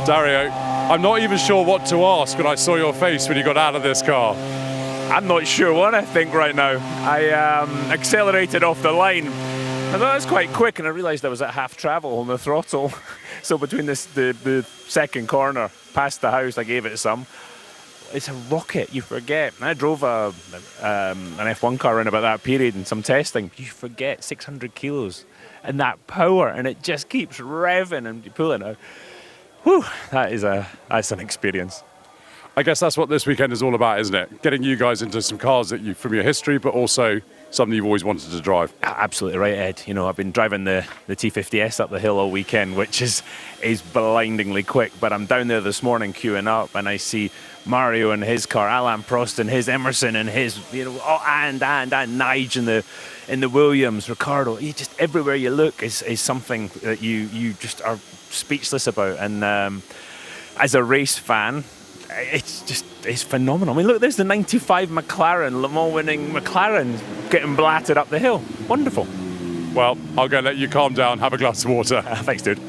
Speaker 13: Dario, I'm not even sure what to ask when I saw your face when you got out of this car.
Speaker 20: I'm not sure what I think right now. I accelerated off the line. I thought that was quite quick, and I realised I was at half travel on the throttle. So between the second corner past the house, I gave it some. It's a rocket, you forget. I drove an F1 car around about that period in some testing. You forget 600 kilos and that power, and it just keeps revving and pulling out. Whew, that's an experience.
Speaker 13: I guess that's what this weekend is all about, isn't it? Getting you guys into some cars that from your history, but also something you've always wanted to drive.
Speaker 20: Absolutely right, Ed. You know, I've been driving the T50S up the hill all weekend, which is blindingly quick. But I'm down there this morning queuing up, and I see Mario and his car, Alain Prost and his Emerson and his, and Nige in the Williams, Ricardo. You just everywhere you look is something that you just are speechless about. And as a race fan, it's phenomenal. I mean, look, there's the 95 McLaren, Le Mans winning McLaren getting blatted up the hill. Wonderful.
Speaker 13: Well, I'll go let you calm down, have a glass of water.
Speaker 20: Thanks, dude.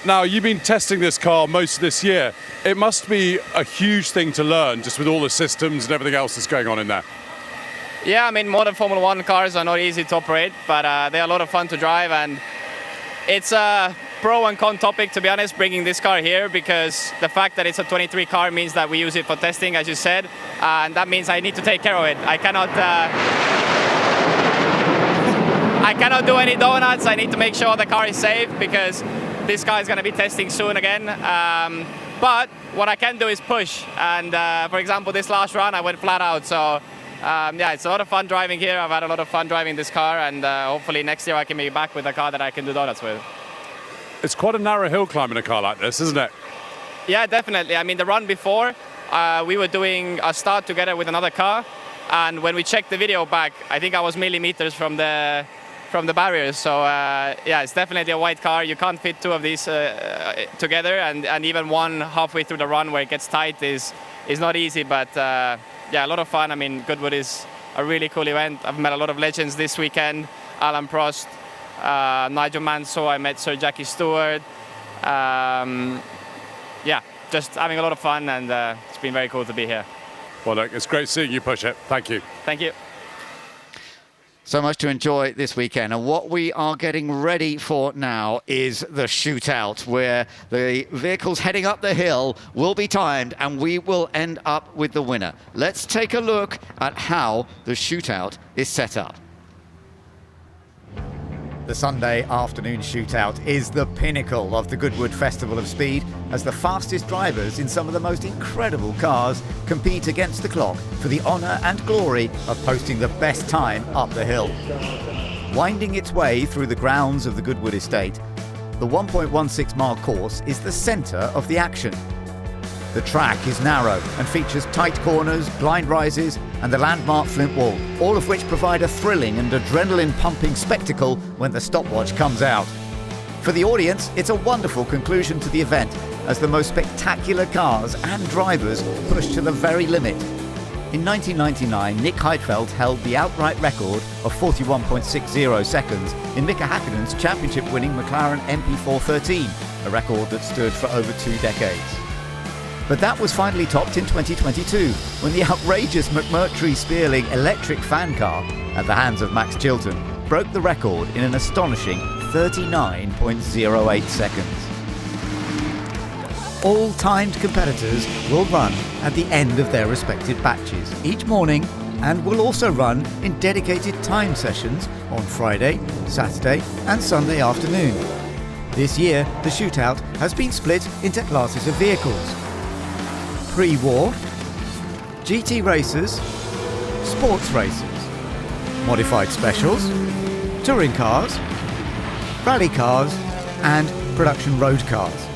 Speaker 13: Now, you've been testing this car most of this year. It must be a huge thing to learn, just with all the systems and everything else that's going on in there.
Speaker 26: Yeah, I mean, modern Formula One cars are not easy to operate, but they're a lot of fun to drive, and it's a pro and con topic, to be honest, bringing this car here, because the fact that it's a 23 car means that we use it for testing, as you said, and that means I need to take care of it. I cannot do any donuts. I need to make sure the car is safe, because this car is going to be testing soon again. But what I can do is push, and for example, this last run I went flat out, so yeah, it's a lot of fun driving here. I've had a lot of fun driving this car, and hopefully next year I can be back with a car that I can do donuts with.
Speaker 13: It's quite a narrow hill climb in a car like this, isn't it?
Speaker 26: Yeah, definitely. I mean, the run before, we were doing a start together with another car, and when we checked the video back, I think I was millimeters from the barriers. So yeah, it's definitely a wide car. You can't fit two of these together, and even one halfway through the run where it gets tight is not easy. But yeah, a lot of fun. I mean, Goodwood is a really cool event. I've met a lot of legends this weekend. Alain Prost, Nigel Mansell, I met Sir Jackie Stewart. Yeah, just having a lot of fun, and it's been very cool to be here.
Speaker 13: Well, look, it's great seeing you push it. Thank you.
Speaker 26: Thank you.
Speaker 6: So much to enjoy this weekend, and what we are getting ready for now is the shootout, where the vehicles heading up the hill will be timed and we will end up with the winner. Let's take a look at how the shootout is set up.
Speaker 3: The Sunday afternoon shootout is the pinnacle of the Goodwood Festival of Speed, as the fastest drivers in some of the most incredible cars compete against the clock for the honour and glory of posting the best time up the hill. Winding its way through the grounds of the Goodwood estate, the 1.16 mile course is the centre of the action. The track is narrow and features tight corners, blind rises and the landmark flint wall, all of which provide a thrilling and adrenaline-pumping spectacle when the stopwatch comes out. For the audience, it's a wonderful conclusion to the event, as the most spectacular cars and drivers push to the very limit. In 1999, Nick Heidfeld held the outright record of 41.60 seconds in Mika Häkkinen's championship-winning McLaren MP413, a record that stood for over 2 decades. But that was finally topped in 2022, when the outrageous McMurtry-Spearling electric fan car, at the hands of Max Chilton, broke the record in an astonishing 39.08 seconds. All timed competitors will run at the end of their respective batches each morning, and will also run in dedicated time sessions on Friday, Saturday and Sunday afternoon. This year, the shootout has been split into classes of vehicles: pre-war, GT racers, sports racers, modified specials, touring cars, rally cars and production road cars.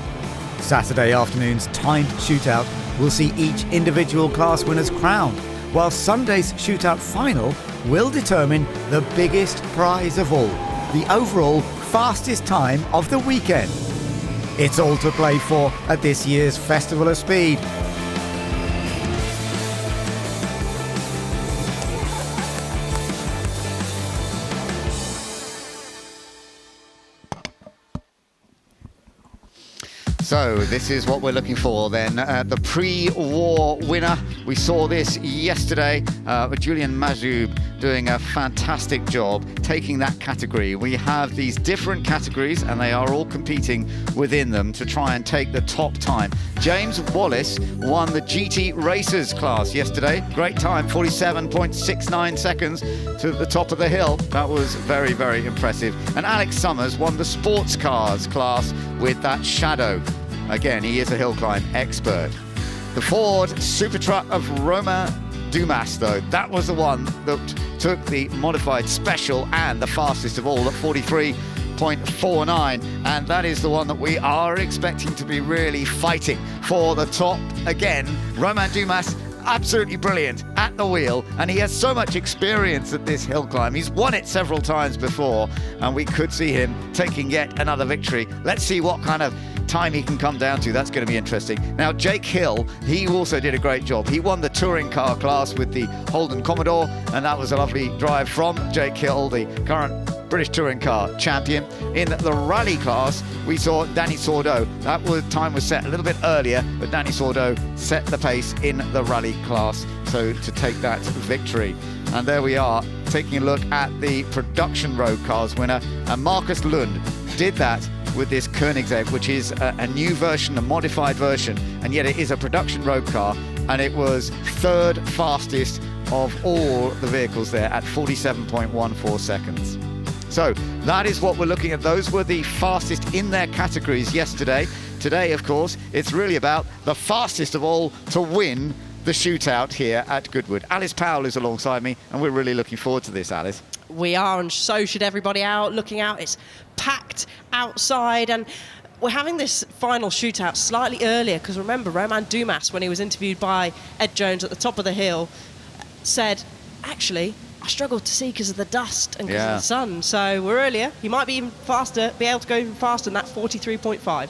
Speaker 3: Saturday afternoon's timed shootout will see each individual class winners crowned, while Sunday's shootout final will determine the biggest prize of all, the overall fastest time of the weekend. It's all to play for at this year's Festival of Speed.
Speaker 6: So this is what we're looking for then. The pre-war winner. We saw this yesterday with Julien Mazoub doing a fantastic job taking that category. We have these different categories and they are all competing within them to try and take the top time. James Wallace won the GT Racers class yesterday. Great time, 47.69 seconds to the top of the hill. That was very, very impressive. And Alex Summers won the sports cars class with that Shadow. Again, he is a hill climb expert. The Ford Supertruck of Romain Dumas, though, that was the one that took the modified special and the fastest of all at 43.49, and that is the one that we are expecting to be really fighting for the top again. Romain Dumas, absolutely brilliant at the wheel, and he has so much experience at this hill climb. He's won it several times before, and we could see him taking yet another victory. Let's see what kind of time he can come down to. That's going to be interesting. Now, Jake Hill, he also did a great job. He won the touring car class with the Holden Commodore, and that was a lovely drive from Jake Hill, the current British touring car champion. In the rally class, we saw Danny Sordo. Time was set a little bit earlier, but Danny Sordo set the pace in the rally class, so to take that victory. And there we are, taking a look at the production road cars winner, and Marcus Lund did that with this Koenigsegg, which is a new version, a modified version, and yet it is a production road car, and it was third fastest of all the vehicles there at 47.14 seconds. So that is what we're looking at. Those were the fastest in their categories yesterday. Today, of course, it's really about the fastest of all to win the shootout here at Goodwood. Alice Powell is alongside me, and we're really looking forward to this, Alice.
Speaker 12: We are, and so should everybody out looking out. It's packed outside, and we're having this final shootout slightly earlier because remember, Romain Dumas, when he was interviewed by Ed Jones at the top of the hill, said, actually, I struggled to see because of the dust and because of the sun. So we're earlier. You might be even faster, be able to go even faster than that 43.5.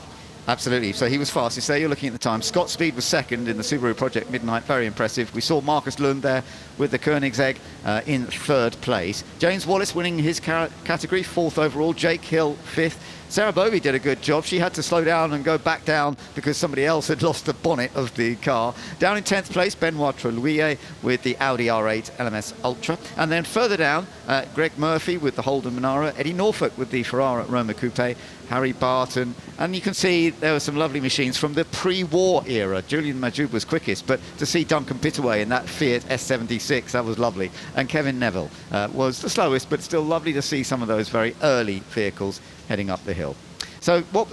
Speaker 3: Absolutely. So he was fastest there. You're looking at the time. Scott Speed was second in the Subaru Project Midnight. Very impressive. We saw Marcus Lund there with the Koenigsegg in third place. James Wallace winning his category, fourth overall. Jake Hill, fifth. Sarah Bovey did a good job. She had to slow down and go back down because somebody else had lost the bonnet of the car. Down in 10th place, Benoit Trellouillet with the Audi R8 LMS Ultra. And then further down, Greg Murphy with the Holden Monara, Eddie Norfolk with the Ferrari Roma Coupe, Harry Barton. And you can see there were some lovely machines from the pre-war era. Julian Majoub was quickest, but to see Duncan Pittaway in that Fiat S76, that was lovely. And Kevin Neville was the slowest, but still lovely to see some of those very early vehicles heading up the hill. So what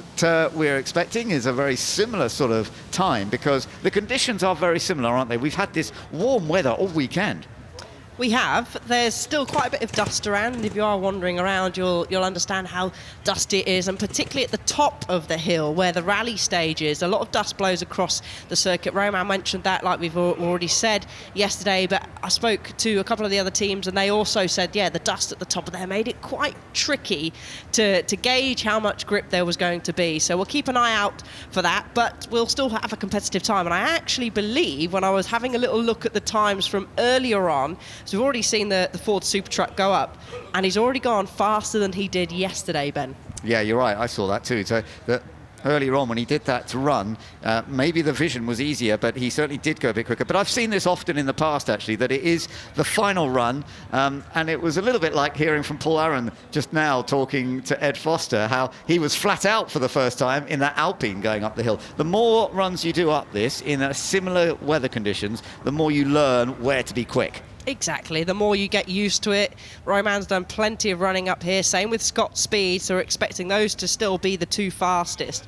Speaker 3: we're expecting is a very similar sort of time because the conditions are very similar, aren't they? We've had this warm weather all weekend.
Speaker 12: We have. There's still quite a bit of dust around, and if you are wandering around, you'll understand how dusty it is, and particularly at the top of the hill where the rally stage is. A lot of dust blows across the circuit. Romain mentioned that, like we've already said yesterday, but I spoke to a couple of the other teams, and they also said, yeah, the dust at the top of there made it quite tricky to gauge how much grip there was going to be. So we'll keep an eye out for that, but we'll still have a competitive time. And I actually believe, when I was having a little look at the times from earlier on, so we've already seen the Ford Supertruck go up, and he's already gone faster than he did yesterday, Ben.
Speaker 3: Yeah, you're right. I saw that too. So earlier on when he did that to run, maybe the vision was easier, but he certainly did go a bit quicker. But I've seen this often in the past, actually, that it is the final run, and it was a little bit like hearing from Paul Aaron just now talking to Ed Foster, how he was flat out for the first time in that Alpine going up the hill. The more runs you do up this in similar weather conditions, the more you learn where to be quick.
Speaker 12: Exactly. The more you get used to it. Romain's done plenty of running up here. Same with Scott Speed. So we're expecting those to still be the two fastest.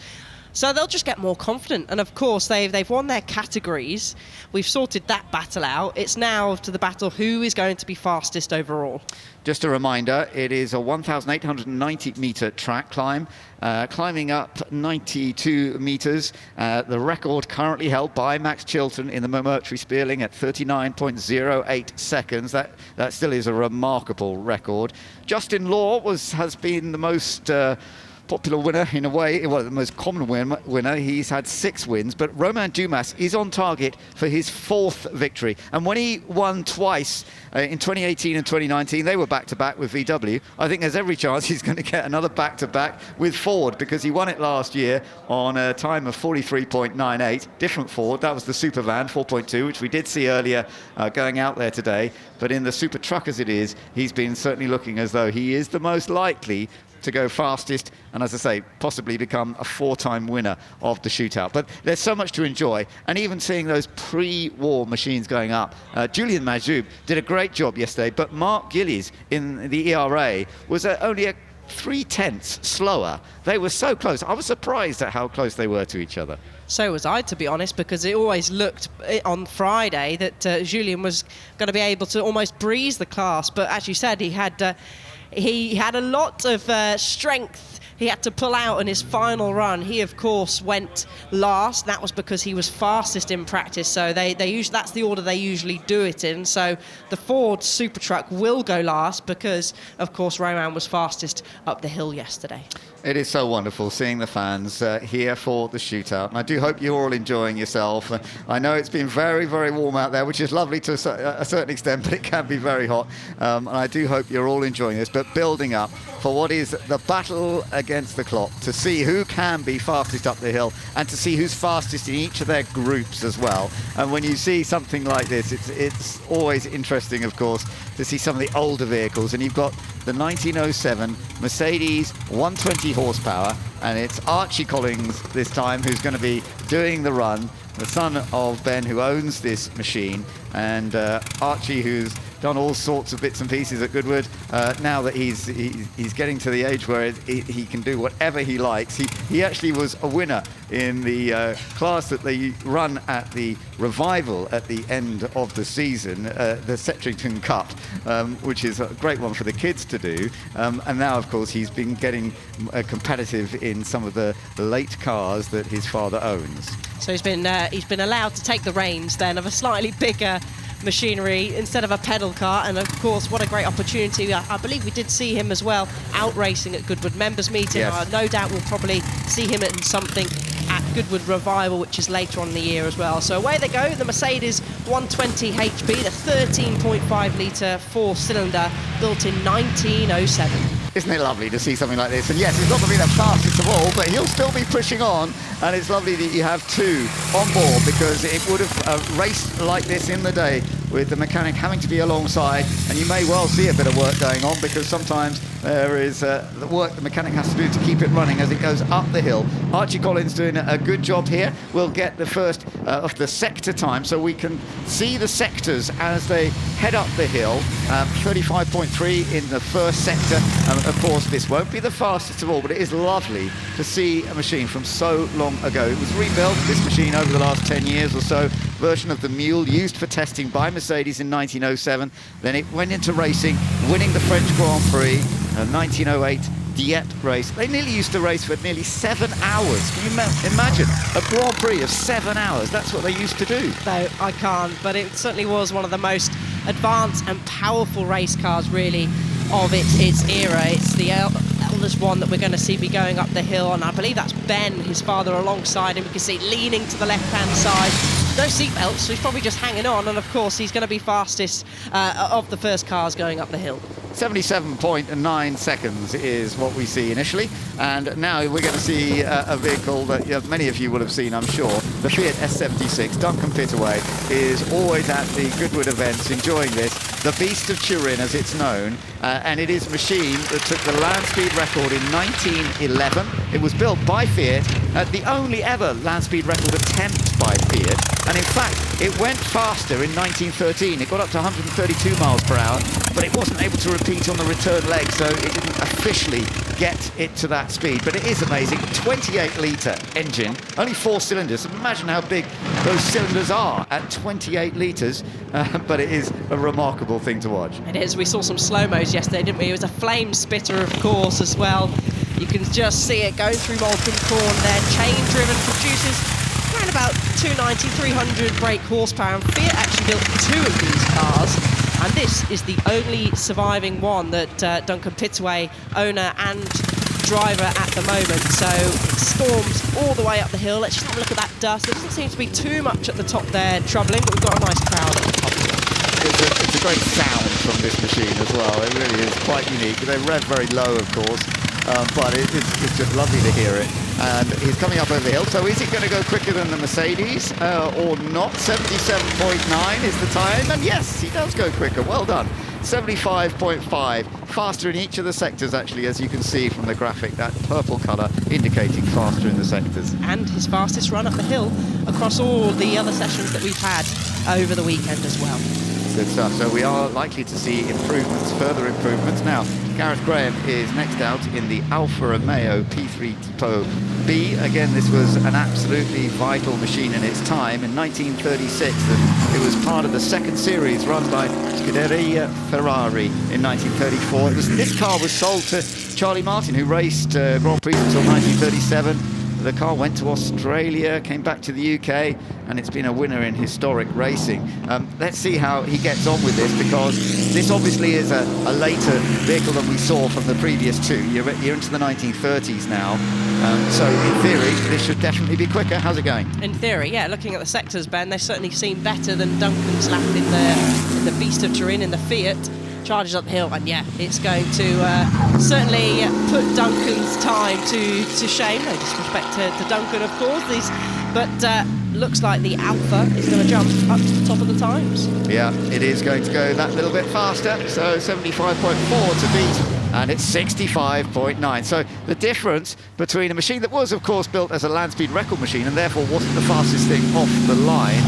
Speaker 12: So they'll just get more confident. And of course, they've won their categories. We've sorted that battle out. It's now to the battle who is going to be fastest overall.
Speaker 3: Just a reminder, it is a 1,890 metre track climb, climbing up 92 metres. The record currently held by Max Chilton in the Mercury Spearling at 39.08 seconds. That still is a remarkable record. Justin Law has been the most popular winner in a way, well, the most common winner. He's had 6 wins, but Romain Dumas is on target for his 4th victory. And when he won twice in 2018 and 2019, they were back-to-back with VW. I think there's every chance he's going to get another back-to-back with Ford, because he won it last year on a time of 43.98. Different Ford, that was the Supervan 4.2, which we did see earlier going out there today. But in the Supertruck as it is, he's been certainly looking as though he is the most likely to go fastest and, as I say, possibly become a 4-time winner of the Shootout. But there's so much to enjoy, and even seeing those pre-war machines going up. Julian Majoub did a great job yesterday, but Mark Gillies in the ERA was only a 0.3 slower. They were so close. I was surprised at how close they were to each other.
Speaker 12: So was I, to be honest, because it always looked on Friday that Julian was going to be able to almost breeze the class. But as you said, he had a lot of strength he had to pull out in his final run. He, of course, went last. That was because he was fastest in practice. So that's the order they usually do it in. So the Ford Supertruck will go last because, of course, Romain was fastest up the hill yesterday.
Speaker 3: It is so wonderful seeing the fans here for the Shootout. And I do hope you're all enjoying yourself. I know it's been very, very warm out there, which is lovely to a certain extent, but it can be very hot. And I do hope you're all enjoying this, but building up for what is the battle against the clock, to see who can be fastest up the hill and to see who's fastest in each of their groups as well. And when you see something like this, it's always interesting, of course, to see some of the older vehicles. And you've got the 1907 Mercedes 120 horsepower, and it's Archie Collins this time who's going to be doing the run, the son of Ben, who owns this machine. And Archie, who's done all sorts of bits and pieces at Goodwood, now that he's getting to the age where he can do whatever he likes. He actually was a winner in the class that they run at the Revival at the end of the season, the Setrington Cup, which is a great one for the kids to do. And now, of course, he's been getting competitive in some of the late cars that his father owns.
Speaker 12: So he's been allowed to take the reins then of a slightly bigger machinery instead of a pedal car. And of course, what a great opportunity. I believe we did see him as well out racing at Goodwood members meeting.
Speaker 3: Yes.
Speaker 12: No doubt we'll probably see him in something at Goodwood Revival, which is later on in the year as well. So away they go, the Mercedes 120 HP, the 13.5 litre 4-cylinder built in 1907.
Speaker 3: Isn't it lovely to see something like this? And yes, he's not going to be the fastest of all, but he'll still be pushing on. And it's lovely that you have two on board, because it would have raced like this in the day with the mechanic having to be alongside. And you may well see a bit of work going on, because sometimes there is the work the mechanic has to do to keep it running as it goes up the hill. Archie Collins doing a good job here. We'll get the first of the sector time, so we can see the sectors as they head up the hill. 35.3 in the first sector. Of course, this won't be the fastest of all, but it is lovely to see a machine from so long ago. It was rebuilt, this machine, over the last 10 years or so. Version of the Mule used for testing by Mercedes in 1907. Then it went into racing, winning the French Grand Prix. 1908 Dieppe race. They nearly used to race for nearly 7 hours. Can you imagine a Grand Prix of 7 hours? That's what they used to do.
Speaker 12: No, I can't, but it certainly was one of the most advanced and powerful race cars, really, of its era. It's the eldest one that we're going to see be going up the hill, and I believe that's Ben, his father, alongside him. You can see leaning to the left-hand side. No seatbelts, so he's probably just hanging on, and of course he's going to be fastest of the first cars going up the hill.
Speaker 3: 77.9 seconds is what we see initially, and now we're going to see a vehicle that many of you will have seen, I'm sure. The Fiat S76. Duncan Pittaway is always at the Goodwood events enjoying this. The Beast of Turin, as it's known, and it is a machine that took the land speed record in 1911. It was built by Fiat, the only ever land speed record attempt by Fiat, and in fact it went faster in 1913. It got up to 132 miles per hour, but it wasn't able to repeat on the return leg, so it didn't officially get it to that speed. But it is amazing. 28-litre engine, only 4 cylinders. Imagine how big those cylinders are at 28 litres, but it is a remarkable thing to watch.
Speaker 12: It is. We saw some slow-mos yesterday, didn't we? It was a flame spitter, of course, as well. You can just see it going through Malcolm Corn there. Chain-driven, produces around about 290, 300 brake horsepower, and Fiat actually built 2 of these cars. And this is the only surviving one that Duncan Pittaway, owner and driver at the moment. So it storms all the way up the hill. Let's just have a look at that dust. There doesn't seem to be too much at the top there troubling, but we've got a nice crowd at the top as well.
Speaker 3: It's a great sound from this machine as well. It really is quite unique. They rev very low, of course, but it's just lovely to hear it. And he's coming up over the hill. So is it going to go quicker than the Mercedes or not? 77.9 is the time. And yes, he does go quicker. Well done. 75.5. Faster in each of the sectors, actually, as you can see from the graphic. That purple colour indicating faster in the sectors.
Speaker 12: And his fastest run up the hill across all the other sessions that we've had over the weekend as well.
Speaker 3: Good stuff. So we are likely to see improvements, further improvements. Now, Gareth Graham is next out in the Alfa Romeo P3 Tipo B. Again, this was an absolutely vital machine in its time. In 1936, it was part of the second series run by Scuderia Ferrari in 1934. This car was sold to Charlie Martin, who raced Grand Prix until 1937. The car went to Australia, came back to the UK, and it's been a winner in historic racing. Let's see how he gets on with this, because this obviously is a later vehicle than we saw from the previous two. You're into the 1930s now, so in theory, this should definitely be quicker. How's it going?
Speaker 12: In theory, yeah. Looking at the sectors, Ben, they certainly seem better than Duncan's lap in the Beast of Turin in the Fiat. Charges up the hill, and yeah, it's going to certainly put Duncan's time to shame. No disrespect to Duncan, of course, but looks like the Alpha is going to jump up to the top of the times.
Speaker 3: Yeah, it is going to go that little bit faster, so 75.4 to beat, and it's 65.9. So the difference between a machine that was, of course, built as a land speed record machine and therefore wasn't the fastest thing off the line,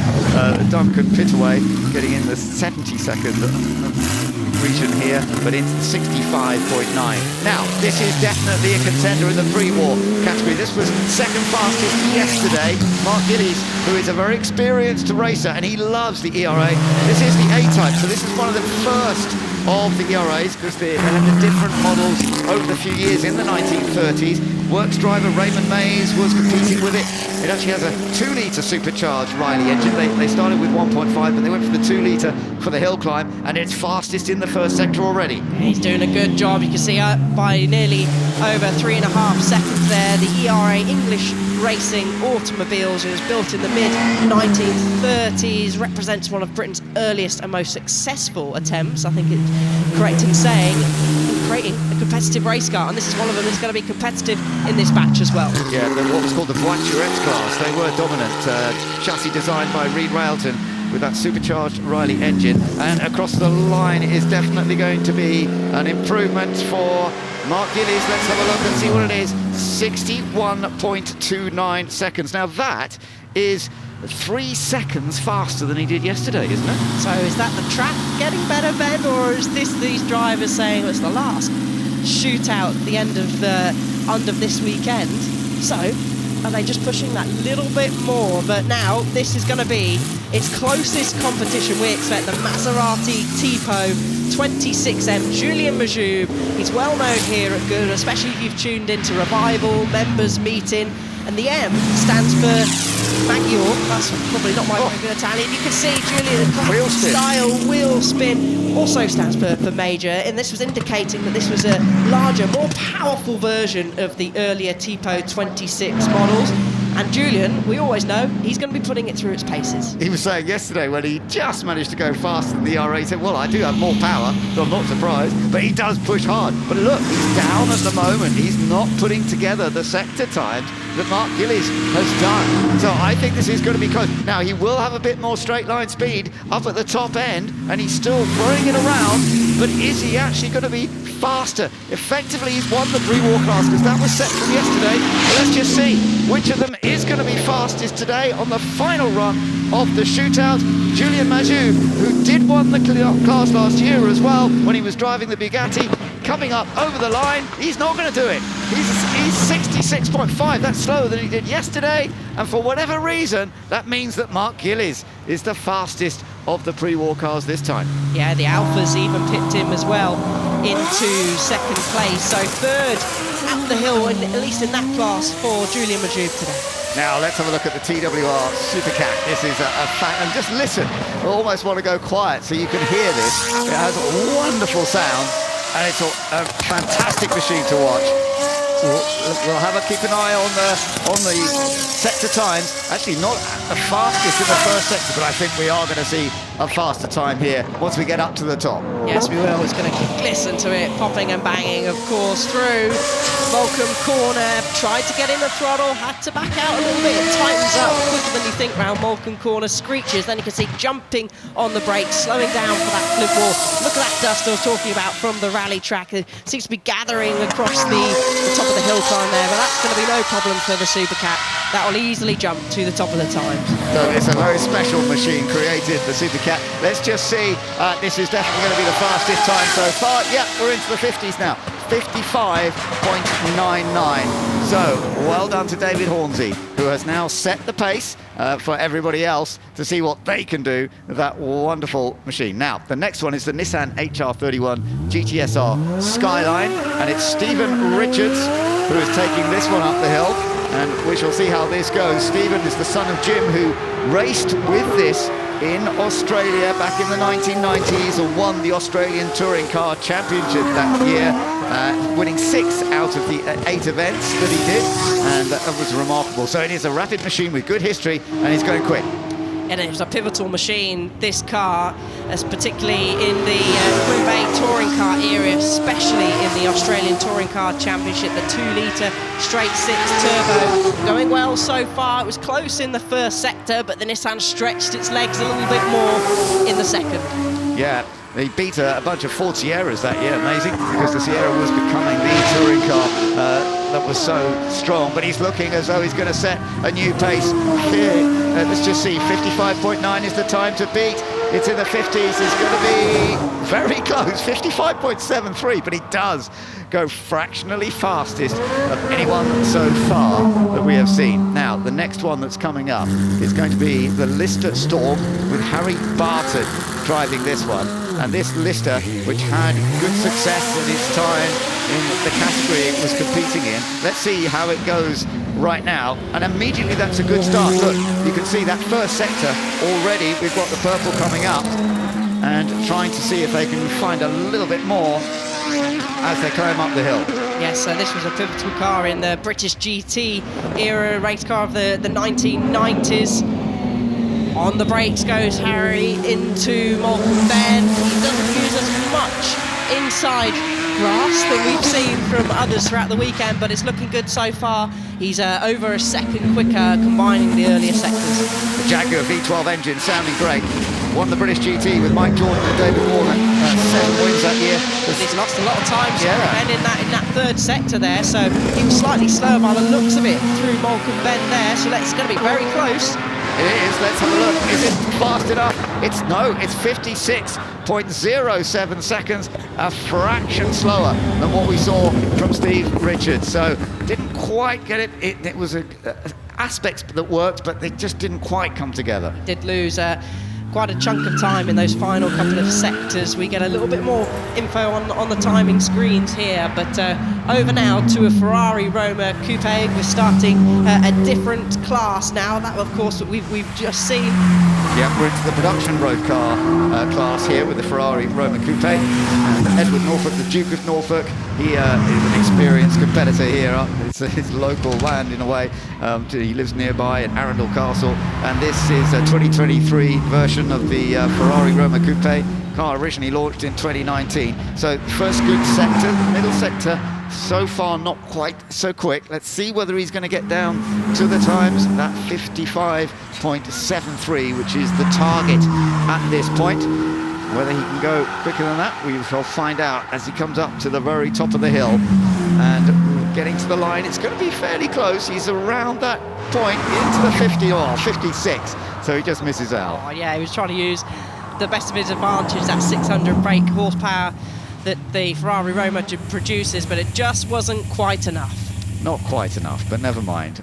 Speaker 3: Duncan Pittaway getting in the 70-second region here, but into the 65.9. Now, this is definitely a contender in the pre-war category. This was second fastest yesterday. Mark Gillies, who is a very experienced racer, and he loves the ERA. This is the A-Type, so this is one of the first of the ERAs, because they had the different models over the few years in the 1930s. Works driver Raymond Mays was competing with it. It actually has a 2-litre supercharged Riley engine. They started with 1.5, but they went for the 2-litre for the hill climb, and it's fastest in the first sector already.
Speaker 12: He's doing a good job. You can see by nearly over 3.5 seconds there, the ERA English Racing Automobiles, it was built in the mid-1930s, represents one of Britain's earliest and most successful attempts, I think it's correct in saying, in creating a competitive race car, and this is one of them that's going to be competitive in this batch as well.
Speaker 3: Yeah, what was called the Voiturette cars, they were dominant. Chassis designed by Reed Railton with that supercharged Riley engine, and across the line is definitely going to be an improvement for Mark Gillies. Let's have a look and see what it is. 61.29 seconds. Now that is 3 seconds faster than he did yesterday, isn't it?
Speaker 12: So is that the track getting better, Ben, or is this these drivers saying it's the last shootout at the end of this weekend? So are they just pushing that little bit more? But now this is going to be its closest competition. We expect the Maserati Tipo 26M, Julien Majoub. He's well known here at Goodwood, especially if you've tuned into Revival, members meeting. And the M stands for Maggiore. That's probably not my very good Italian. You can see Julien, the style wheel spin also stands for major. And this was indicating that this was a larger, more powerful version of the earlier Tipo 26 models. And Julien, we always know, he's going to be putting it through its paces.
Speaker 3: He was saying yesterday when he just managed to go faster than the ERA, he said, well, I do have more power, so I'm not surprised, but he does push hard. But look, he's down at the moment. He's not putting together the sector times that Mark Gillies has done. So I think this is going to be close. Now, he will have a bit more straight line speed up at the top end, and he's still throwing it around, but is he actually going to be faster? Effectively, he's won the pre-war class, because that was set from yesterday. But let's just see which of them is going to be fastest today on the final run of the shootout. Julien Majoub, who did win the class last year as well when he was driving the Bugatti, coming up over the line. He's not going to do it. He's 66.5. That's slower than he did yesterday. And for whatever reason, that means that Mark Gillies is the fastest of the pre-war cars this time.
Speaker 12: Yeah, the Alphas even pipped him as well into second place. So third at the hill, at least in that class, for Julien Majoub today.
Speaker 3: Now let's have a look at the TWR Supercar. This is a fact, and just listen. I almost want to go quiet so you can hear this. It has a wonderful sound, and it's a fantastic machine to watch. We'll have a keep an eye on the sector times. Actually, not the fastest in the first sector, but I think we are going to see a faster time here once we get up to the top.
Speaker 12: Yes, we will. It's going to listen to it, popping and banging, of course, through Volcom corner. Tried to get in the throttle, had to back out a little bit. It tightens up quicker than you think round Volcom corner, screeches. Then you can see jumping on the brakes, slowing down for that flip wall. Look at that dust I was talking about from the rally track. It seems to be gathering across the top of the hill climb there, but that's going to be no problem for the Supercat. That will easily jump to the top of the times.
Speaker 3: So it's a very special machine created, the Supercat. Let's just see. This is definitely going to be the fastest time so far. Yeah, we're into the 50s now. 55.99. So well done to David Hornsey, who has now set the pace for everybody else to see what they can do with that wonderful machine. Now, the next one is the Nissan HR31 GTSR Skyline, and it's Stephen Richards who is taking this one up the hill, and we shall see how this goes. Stephen is the son of Jim, who raced with this in Australia back in the 1990s and won the Australian Touring Car Championship that year, winning 6 out of the 8 events that he did, and that was remarkable. So it is a rapid machine with good history, and he's going quick.
Speaker 12: And it was a pivotal machine, this car, as particularly in the Roubaix touring car area, especially in the Australian Touring Car Championship, the 2-litre straight 6 turbo. Going well so far. It was close in the first sector, but the Nissan stretched its legs a little bit more in the second.
Speaker 3: Yeah, they beat a bunch of Ford Sierras that year, amazing, because the Sierra was becoming the touring car that was so strong, but he's looking as though he's going to set a new pace here. Let's just see, 55.9 is the time to beat. It's in the 50s, it's going to be very close, 55.73, but he does go fractionally fastest of anyone so far that we have seen. Now, the next one that's coming up is going to be the Lister Storm with Harry Barton driving this one. And this Lister, which had good success in its time in the category it was competing in. Let's see how it goes right now. And immediately that's a good start. Look, you can see that first sector already. We've got the purple coming up and trying to see if they can find a little bit more as they climb up the hill.
Speaker 12: Yes, so this was a pivotal car in the British GT era, race car of the 1990s. On the brakes goes Harry into Malcolm Ben. He doesn't use as much inside grass that we've seen from others throughout the weekend, but it's looking good so far. He's over a second quicker combining the earlier sectors.
Speaker 3: The Jaguar V12 engine sounding great. Won the British GT with Mike Jordan and David Warner. 7 wins that year.
Speaker 12: He's lost a lot of time,
Speaker 3: yeah.
Speaker 12: And in that third sector there, so he was slightly slower by the looks of it through Malcolm Ben there, so it's going to be very close.
Speaker 3: It is, let's have a look. Is it fast enough? It's 56.07 seconds, a fraction slower than what we saw from Steve Richards. So didn't quite get it. It was aspects that worked, but they just didn't quite come together.
Speaker 12: Did lose quite a chunk of time in those final couple of sectors. We get a little bit more info on the timing screens here, but over now to a Ferrari Roma Coupe. We're starting a different class now. That, of course, we've just seen.
Speaker 3: Yeah, we're into the production road car class here with the Ferrari Roma Coupe. And Edward Norfolk, the Duke of Norfolk, he is an experienced competitor here. It's his local land in a way. He lives nearby at Arundel Castle, and this is a 2023 version of the Ferrari Roma Coupe. Car originally launched in 2019. So first good sector, middle sector, so far not quite so quick. Let's see whether he's going to get down to the times. That 55.73, which is the target at this point. Whether he can go quicker than that, we shall find out as he comes up to the very top of the hill. And getting to the line, it's going to be fairly close. He's around that point into the 50 or 56, so he just misses out.
Speaker 12: Oh, yeah, he was trying to use the best of his advantage, that 600 brake horsepower that the Ferrari Roma produces, but it just wasn't quite enough.
Speaker 3: Not quite enough, but never mind.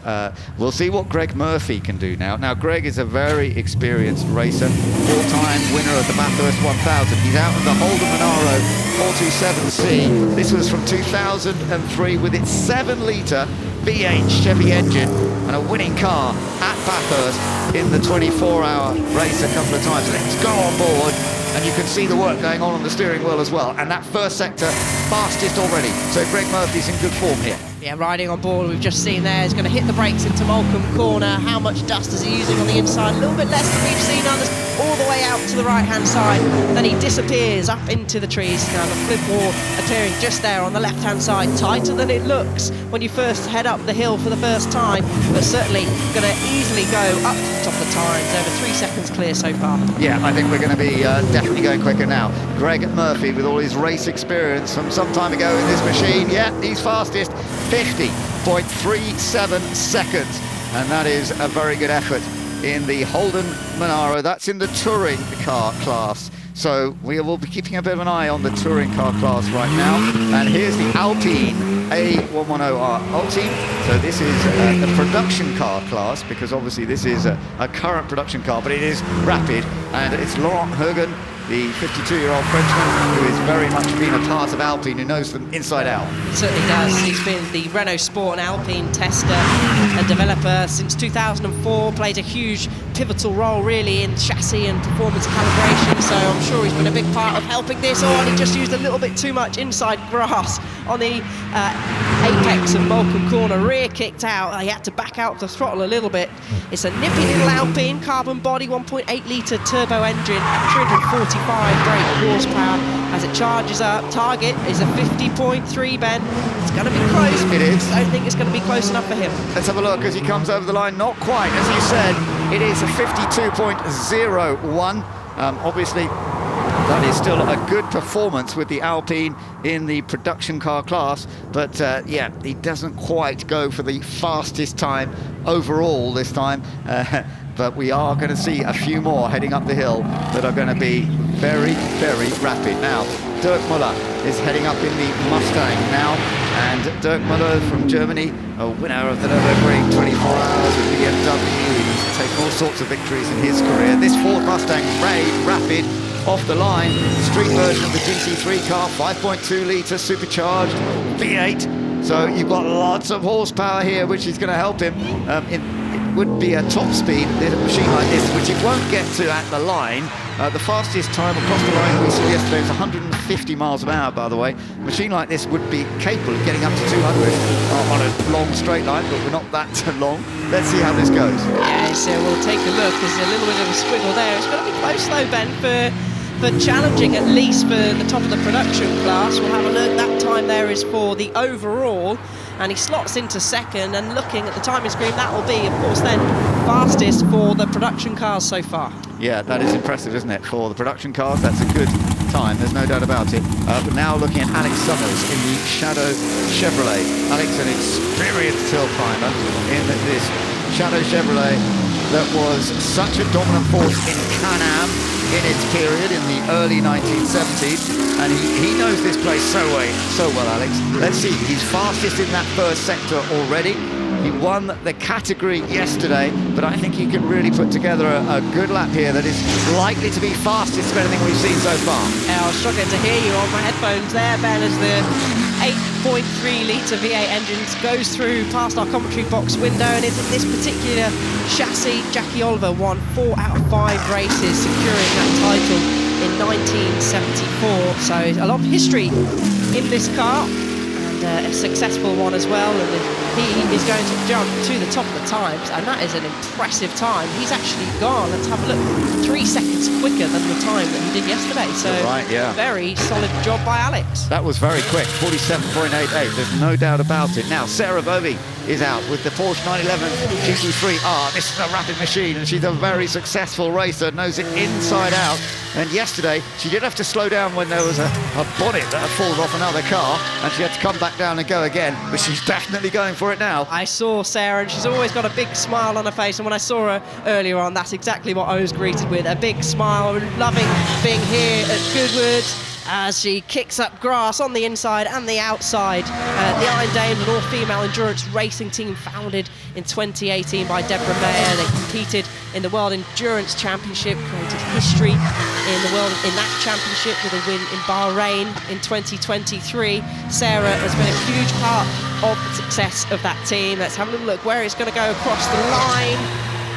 Speaker 3: We'll see what Greg Murphy can do now. Now, Greg is a very experienced racer, four-time winner of the Bathurst 1000. He's out of the Holden Monaro 427C. This was from 2003 with its 7-litre V8 Chevy engine and a winning car at Bathurst in the 24-hour race a couple of times. Let's go on board. And you can see the work going on the steering wheel as well. And that first sector, fastest already. So Greg Murphy's in good form here.
Speaker 12: Yeah, riding on board, we've just seen there, he's going to hit the brakes into Malcolm Corner. How much dust is he using on the inside? A little bit less than we've seen others, all the way out to the right-hand side. Then he disappears up into the trees. Now the flip wall appearing just there on the left-hand side, tighter than it looks when you first head up the hill for the first time, but certainly going to easily go up to the top of the times, over 3 seconds clear so far.
Speaker 3: Yeah, I think we're going to be definitely going quicker now. Greg Murphy, with all his race experience from some time ago in this machine, yeah, he's fastest, 50.37 seconds, and that is a very good effort in the Holden Monaro. That's in the touring car class, so we will be keeping a bit of an eye on the touring car class right now. And here's the Alpine A110R Alpine. So this is the production car class, because obviously this is a current production car, but it is rapid, and it's Laurent Hogan, the 52-year-old Frenchman who has very much been a part of Alpine, who knows them inside out.
Speaker 12: He certainly does. He's been the Renault Sport and Alpine tester and developer since 2004, played a huge pivotal role really in chassis and performance calibration, so I'm sure he's been a big part of helping this. And he just used a little bit too much inside grass on the apex of Malcolm Corner, rear kicked out. He had to back out the throttle a little bit. It's a nippy little Alpine, carbon body, 1.8-litre turbo engine, 345 brake horsepower as it charges up. Target is a 50.3, Ben. It's going to be close.
Speaker 3: It is.
Speaker 12: I don't think it's going to be close enough for him.
Speaker 3: Let's have a look as he comes over the line. Not quite, as you said. It is a 52.01. Obviously, that is still a good performance with the Alpine in the production car class, but yeah, he doesn't quite go for the fastest time overall this time. But we are going to see a few more heading up the hill that are going to be very, very rapid. Now, Dirk Müller is heading up in the Mustang now, and Dirk Müller from Germany, a winner of the Nürburgring 24 hours with BMW. He's taken all sorts of victories in his career. This Ford Mustang, rapid, off the line. Street version of the GT3 car, 5.2 litre supercharged V8. So you've got lots of horsepower here, which is going to help him. It would be a top speed, a machine like this, which it won't get to at the line. The fastest time across the line we saw yesterday was 150 miles an hour, by the way. A machine like this would be capable of getting up to 200 on a long straight line, but we're not that long. Let's see how this goes.
Speaker 12: Yeah, so we'll take a look. There's a little bit of a squiggle there. It's going to be close though, Ben, for challenging at least for the top of the production class. We'll have a look. That time there is for the overall, and he slots into second, and looking at the timing screen, that will be, of course, then fastest for the production cars so far.
Speaker 3: Yeah, that is impressive, isn't it? For the production cars, that's a good time, there's no doubt about it. But now looking at Alex Summers in the Shadow Chevrolet. Alex, an experienced hill climber in this Shadow Chevrolet that was such a dominant force in Can-Am in its period in the early 1970s, and he knows this place so well, Alex. Let's see, he's fastest in that first sector already. He won the category yesterday, but I think he can really put together a good lap here that is likely to be fastest of anything we've seen so far.
Speaker 12: I was struggling to hear you on my headphones there, Ben, as the 8.3 litre V8 engines goes through past our commentary box window, and in this particular chassis, Jackie Oliver won 4 out of 5 races, securing that title in 1974. So a lot of history in this car, and a successful one as well, and he is going to jump to the top of the times, and that is an impressive time. He's actually gone, let's have a look, 3 seconds quicker than the time that he did yesterday. So
Speaker 3: right, yeah.
Speaker 12: Very solid job by Alex.
Speaker 3: That was very quick, 47.88, there's no doubt about it. Now, Sarah Bovey is out with the Porsche 911 GT3R. This is a rapid machine, and she's a very successful racer, knows it inside out. And yesterday, she did have to slow down when there was a bonnet that had fallen off another car, and she had to come back down and go again, but she's definitely going for it now.
Speaker 12: I saw Sarah, and she's always got a big smile on her face, and when I saw her earlier on, that's exactly what I was greeted with, a big smile, loving being here at Goodwood, as she kicks up grass on the inside and the outside. The Iron Dames, an all-female endurance racing team founded in 2018 by Deborah Mayer. They competed in the World Endurance Championship, created history in the world in that championship with a win in Bahrain in 2023. Sarah has been a huge part of the success of that team. Let's have a look where it's going to go across the line.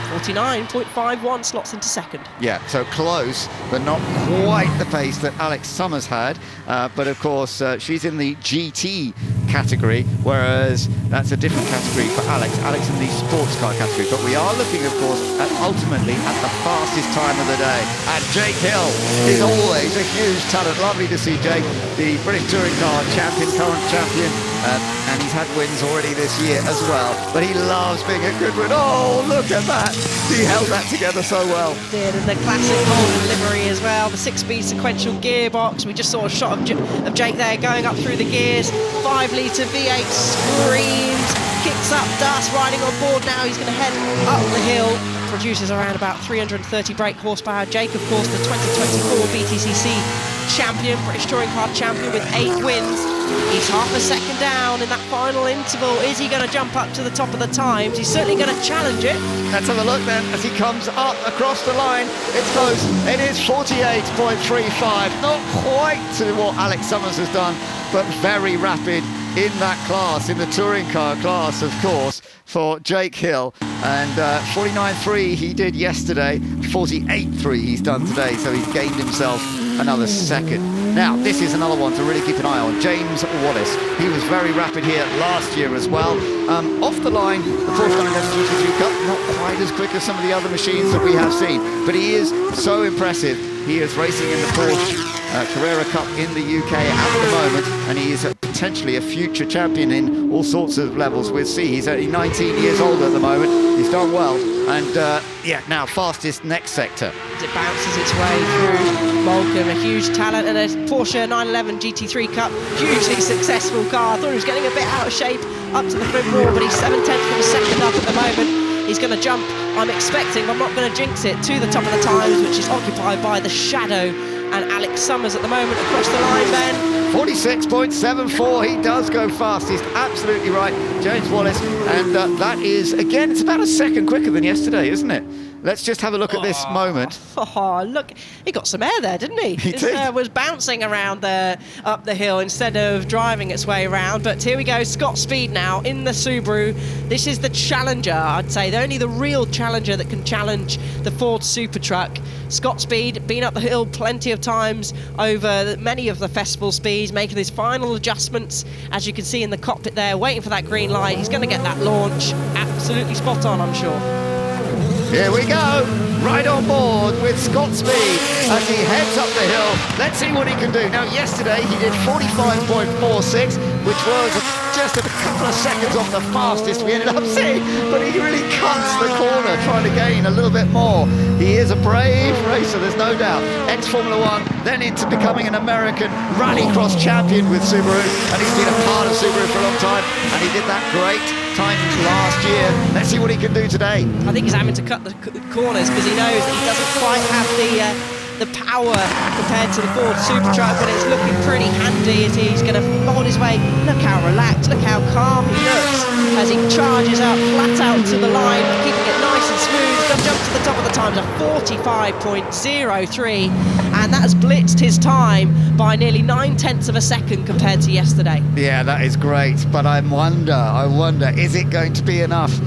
Speaker 12: 49.51 slots into second.
Speaker 3: Yeah, so close, but not quite the pace that Alex Summers had. But of course, she's in the GT category, whereas that's a different category for Alex. Alex in the sports car category. But we are looking, of course, ultimately at the fastest time of the day. And Jake Hill is always a huge talent. Lovely to see Jake, the British Touring Car champion, current champion. And he's had wins already this year as well. But he loves being at Goodwood. Oh, look at that. He held that together so well.
Speaker 12: Did, and the classic golden livery as well, the 6-speed sequential gearbox. We just saw a shot of Jake there going up through the gears. 5 litre V8 screams, kicks up dust, riding on board now. He's going to head up the hill. Produces around about 330 brake horsepower. Jake, of course, the 2024 BTCC champion, British Touring Car champion with 8 wins. He's half a second down in that final interval. Is he going to jump up to the top of the times? He's certainly going to challenge it.
Speaker 3: Let's have a look then as he comes up across the line. It's close. It is 48.35. Not quite to what Alex Summers has done, but very rapid in that class, in the touring car class, of course, for Jake Hill. And 49.3 he did yesterday, 48.3 he's done today, so he's gained himself another second. Now, this is another one to really keep an eye on. James Wallace. He was very rapid here last year as well. Off the line, the Porsche 911 GT3 Cup, not quite as quick as some of the other machines that we have seen, but he is so impressive. He is racing in the Porsche Carrera Cup in the UK at the moment, and he is potentially a future champion in all sorts of levels. We'll see. He's only 19 years old at the moment. He's done well, and yeah, now fastest next sector.
Speaker 12: It bounces its way through Malcolm, a huge talent, and a Porsche 911 GT3 Cup, hugely successful car. I thought he was getting a bit out of shape up to the front wall, but he's 7/10 of a second up at the moment. He's going to jump, I'm expecting, but I'm not going to jinx it, to the top of the times, which is occupied by the Shadow and Alex Summers at the moment across the line, Ben.
Speaker 3: 46.74, he does go fastest, absolutely right, James Wallace, and that is, again, it's about a second quicker than yesterday, isn't it? let's just have a look at this moment.
Speaker 12: Oh, look, he got some air there, didn't he?
Speaker 3: He did.
Speaker 12: Was bouncing around there up the hill instead of driving its way around. But here we go, Scott Speed now in the Subaru. This is the challenger, I'd say. They're only the real challenger that can challenge the Ford Supertruck. Scott Speed, been up the hill plenty of times over many of the festival speeds, making his final adjustments, as you can see in the cockpit there, waiting for that green light. He's going to get that launch absolutely spot on, I'm sure.
Speaker 3: Here we go, right on board with Scott Speed as he heads up the hill. Let's see what he can do. Now, yesterday he did 45.46, which was just a couple of seconds off the fastest we ended up seeing, but he really cuts the corner trying to gain a little bit more. He is a brave racer, there's no doubt. Ex-Formula One, then into becoming an American rallycross champion with Subaru, and he's been a part of Subaru for a long time, and he did that great time last year. Let's see what he can do today.
Speaker 12: I think he's having to cut the corners because he knows that he doesn't quite have the power compared to the Ford Supertruck, but it's looking pretty handy as he's going to hold his way. Look how relaxed, look how calm he looks as he charges out flat out to the line, keeping it nice and smooth. He's going to jump to the top of the times at 45.03, and that has blitzed his time by nearly 9/10 of a second compared to yesterday.
Speaker 3: Yeah, that is great, but I wonder, is it going to be enough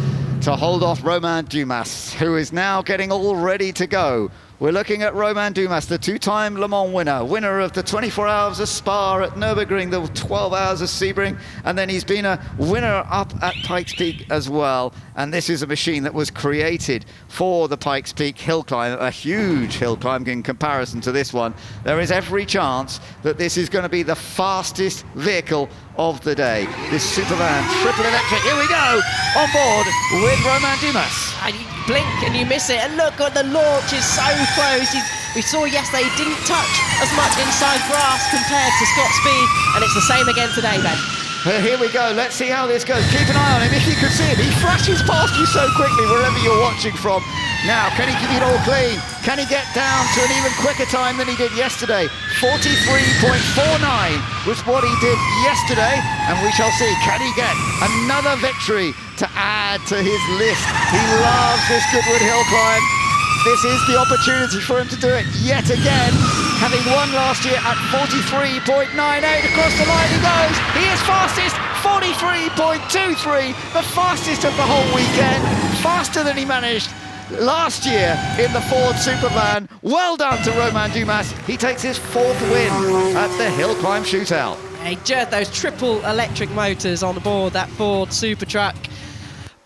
Speaker 3: to hold off Romain Dumas, who is now getting all ready to go? We're looking at Romain Dumas, the two-time Le Mans winner of the 24 Hours of Spa at Nürburgring, the 12 Hours of Sebring, and then he's been a winner up at Pikes Peak as well. And this is a machine that was created for the Pikes Peak hill climb, a huge hill climb in comparison to this one. There is every chance that this is going to be the fastest vehicle of the day. This Supervan triple electric, here we go, on board with Romain Dumas.
Speaker 12: And you blink and you miss it, and look at the launch is so close. We saw yesterday he didn't touch as much inside grass compared to Scott Speed, and it's the same again today, Ben.
Speaker 3: Here we go, let's see how this goes. Keep an eye on him. If you can see him, he flashes past you so quickly wherever you're watching from. Now, can he keep it all clean? Can he get down to an even quicker time than he did yesterday? 43.49 was what he did yesterday, and we shall see. Can he get another victory to add to his list? He loves this Goodwood hill climb. This is the opportunity for him to do it yet again, having won last year at 43.98. Across the line he goes. He is fastest, 43.23, the fastest of the whole weekend, faster than he managed last year in the Ford Supervan. Well done to Romain Dumas. He takes his 4th win at the Hill Climb Shootout.
Speaker 12: He jerked those triple electric motors on board that Ford Supertruck.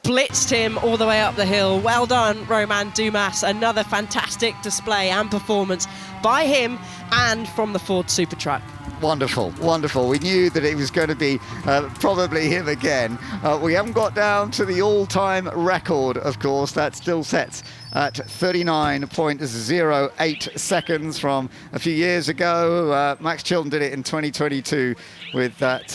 Speaker 12: Blitzed him all the way up the hill. Well done, Romain Dumas. Another fantastic display and performance by him and from the Ford Supertruck.
Speaker 3: Wonderful, wonderful. We knew that it was going to be probably him again. We haven't got down to the all-time record, of course. That still sets at 39.08 seconds from a few years ago. Max Chilton did it in 2022 with that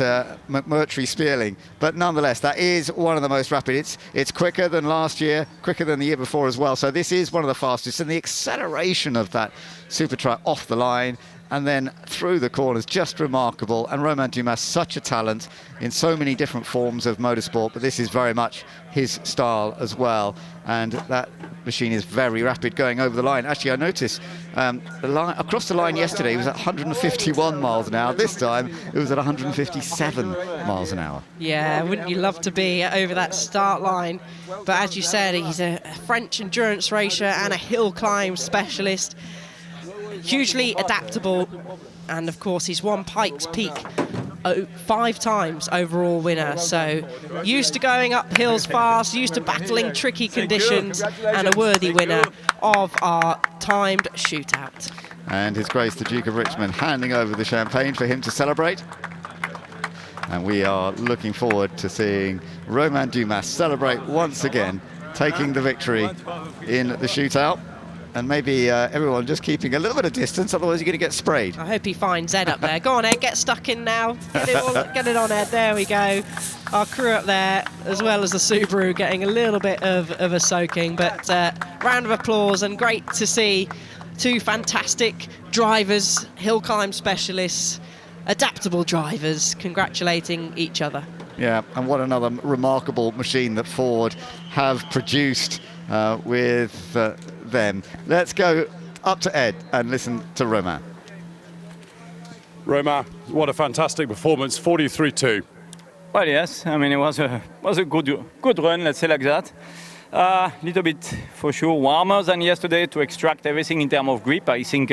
Speaker 3: McMurtry Spearling. But nonetheless, that is one of the most rapid. It's quicker than last year, quicker than the year before as well. So this is one of the fastest. And the acceleration of that Supertruck off the line and then through the corners, just remarkable. And Romain Dumas, such a talent in so many different forms of motorsport, but this is very much his style as well. And that machine is very rapid going over the line. Actually, I noticed the line across the line yesterday was at 151 miles an hour. This time it was at 157 miles an hour.
Speaker 12: Yeah, wouldn't you love to be over that start line? But as you said, he's a French endurance racer and a hill climb specialist. Hugely adaptable, and of course he's won Pikes Peak 5 times overall winner, so used to going up hills fast, used to battling tricky conditions, and a worthy winner of our timed shootout.
Speaker 3: And His Grace the Duke of Richmond handing over the champagne for him to celebrate. And we are looking forward to seeing Romain Dumas celebrate once again, taking the victory in the shootout. And maybe everyone just keeping a little bit of distance, otherwise you're going to get sprayed.
Speaker 12: I hope he finds Ed up there. Go on, Ed, get stuck in now. Get it on, Ed. There we go. Our crew up there, as well as the Subaru, getting a little bit of a soaking. But round of applause, and great to see 2 fantastic drivers, hill climb specialists, adaptable drivers, congratulating each other.
Speaker 3: Yeah, and what another remarkable machine that Ford have produced. with them. Let's go up to Ed and listen to Romain.
Speaker 13: Romain, what a fantastic performance, 43.2.
Speaker 5: Well, yes. I mean, it was a good run, let's say like that. Little bit, for sure, warmer than yesterday to extract everything in terms of grip. I think,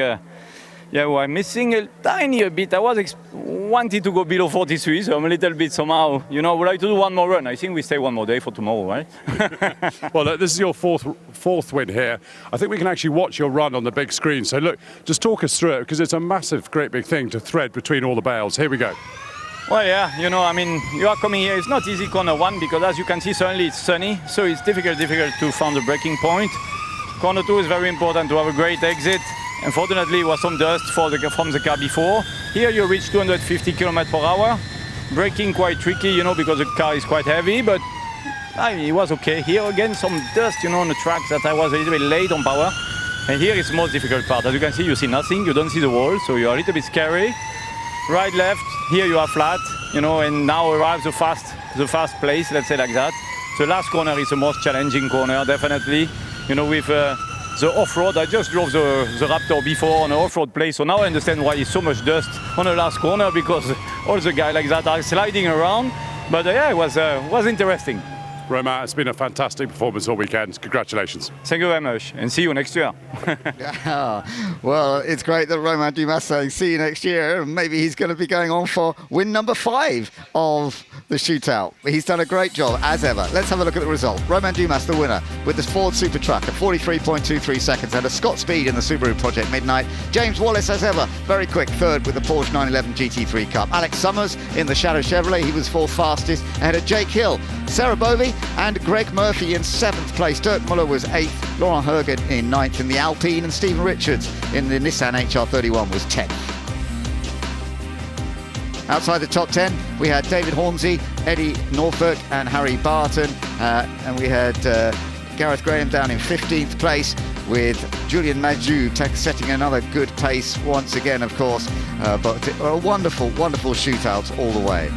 Speaker 5: we're missing a tiny bit. I was wanted to go below 43, so I'm a little bit somehow, would like to do one more run. I think we stay one more day for tomorrow, right?
Speaker 13: Well, look, this is your fourth win here. I think we can actually watch your run on the big screen. So look, just talk us through it, because it's a massive, great big thing to thread between all the bales. Here we go.
Speaker 5: Well, yeah, I mean, you are coming here. It's not easy corner one, because as you can see, suddenly it's sunny, so it's difficult to find the braking point. Corner two is very important to have a great exit. Unfortunately, it was some dust from the car before. Here you reach 250 km/h. Braking quite tricky, because the car is quite heavy, but I mean, it was okay. Here again, some dust, on the tracks that I was a little bit late on power. And here is the most difficult part. As you can see, you see nothing, you don't see the wall, so you're a little bit scary. Right, left, here you are flat, and now arrives the fast place, let's say like that. The last corner is the most challenging corner, definitely. With the off-road, I just drove the Raptor before on an off-road place, so now I understand why there's so much dust on the last corner, because all the guys like that are sliding around. But yeah, it was interesting.
Speaker 13: Romain, it's been a fantastic performance all weekend. Congratulations.
Speaker 5: Thank you very much, and see you next year.
Speaker 3: Well, it's great that Romain Dumas saying see you next year. Maybe he's going to be going on for win number 5 of the Shootout. He's done a great job, as ever. Let's have a look at the result. Romain Dumas, the winner, with the Ford Supertruck at 43.23 seconds, and a Scott Speed in the Subaru Project Midnight. James Wallace, as ever, very quick third with the Porsche 911 GT3 Cup. Alex Summers in the Shadow Chevrolet, he was fourth fastest, ahead of Jake Hill. Sarah Bovey and Greg Murphy in 7th place. Dirk Muller was 8th, Laurent Hergen in 9th in the Alpine, and Stephen Richards in the Nissan HR31 was 10th. Outside the top 10, we had David Hornsey, Eddie Norfolk and Harry Barton, and we had Gareth Graham down in 15th place, with Julian Majou setting another good pace once again, of course, but a wonderful, wonderful shootout all the way.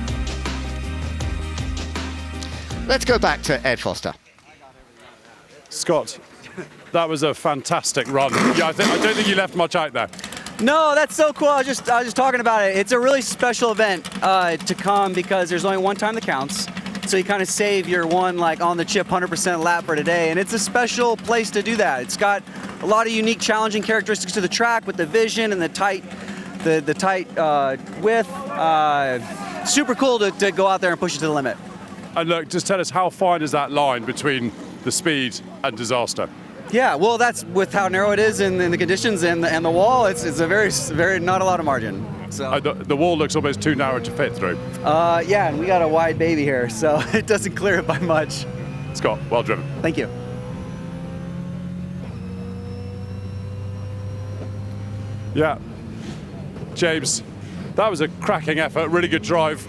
Speaker 3: Let's go back to Ed Foster.
Speaker 13: Scott, that was a fantastic run. Yeah, I don't think you left much out there.
Speaker 8: No, that's so cool. I was just talking about it. It's a really special event to come, because there's only one time that counts. So you kind of save your one on the chip 100% lap for today, and it's a special place to do that. It's got a lot of unique, challenging characteristics to the track with the vision and the tight width. Super cool to go out there and push it to the limit.
Speaker 13: And look, just tell us, how fine is that line between the speed and disaster?
Speaker 8: Yeah, well, that's with how narrow it is and the conditions and the wall. It's a very not a lot of margin. So
Speaker 13: the wall looks almost too narrow to fit through.
Speaker 8: Yeah, and we got a wide baby here, so it doesn't clear it by much.
Speaker 13: Scott, well driven.
Speaker 8: Thank you.
Speaker 13: Yeah, James, that was a cracking effort. Really good drive.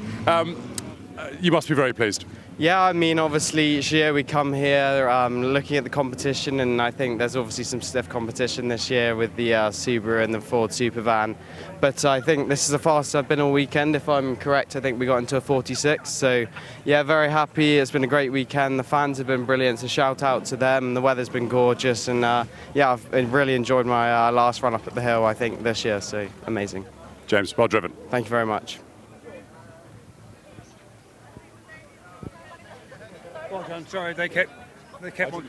Speaker 13: You must be very pleased.
Speaker 14: Yeah, I mean, obviously each year we come here looking at the competition, and I think there's obviously some stiff competition this year with the Subaru and the Ford Supervan. But I think this is the fastest I've been all weekend. If I'm correct, I think we got into a 46. So yeah, very happy. It's been a great weekend. The fans have been brilliant, so shout out to them. The weather's been gorgeous, and yeah, I've really enjoyed my last run up at the hill, I think, this year. So amazing.
Speaker 13: James, well driven.
Speaker 14: Thank you very much.
Speaker 16: Well done. Sorry, they kept on.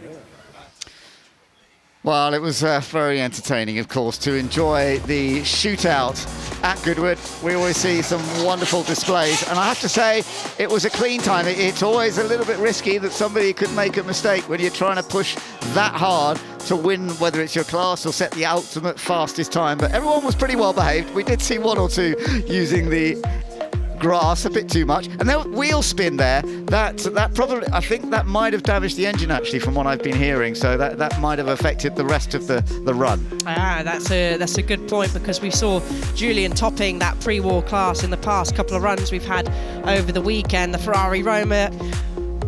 Speaker 3: Well, it was very entertaining, of course, to enjoy the shootout at Goodwood. We always see some wonderful displays, and I have to say, it was a clean time. It's always a little bit risky that somebody could make a mistake when you're trying to push that hard to win, whether it's your class or set the ultimate fastest time. But everyone was pretty well behaved. We did see one or two using the grass a bit too much, and then wheel spin there, that probably, I think that might have damaged the engine, actually, from what I've been hearing, so that might have affected the rest of the run.
Speaker 12: That's a good point, because we saw Julian topping that pre-war class in the past couple of runs we've had over the weekend. The Ferrari Roma,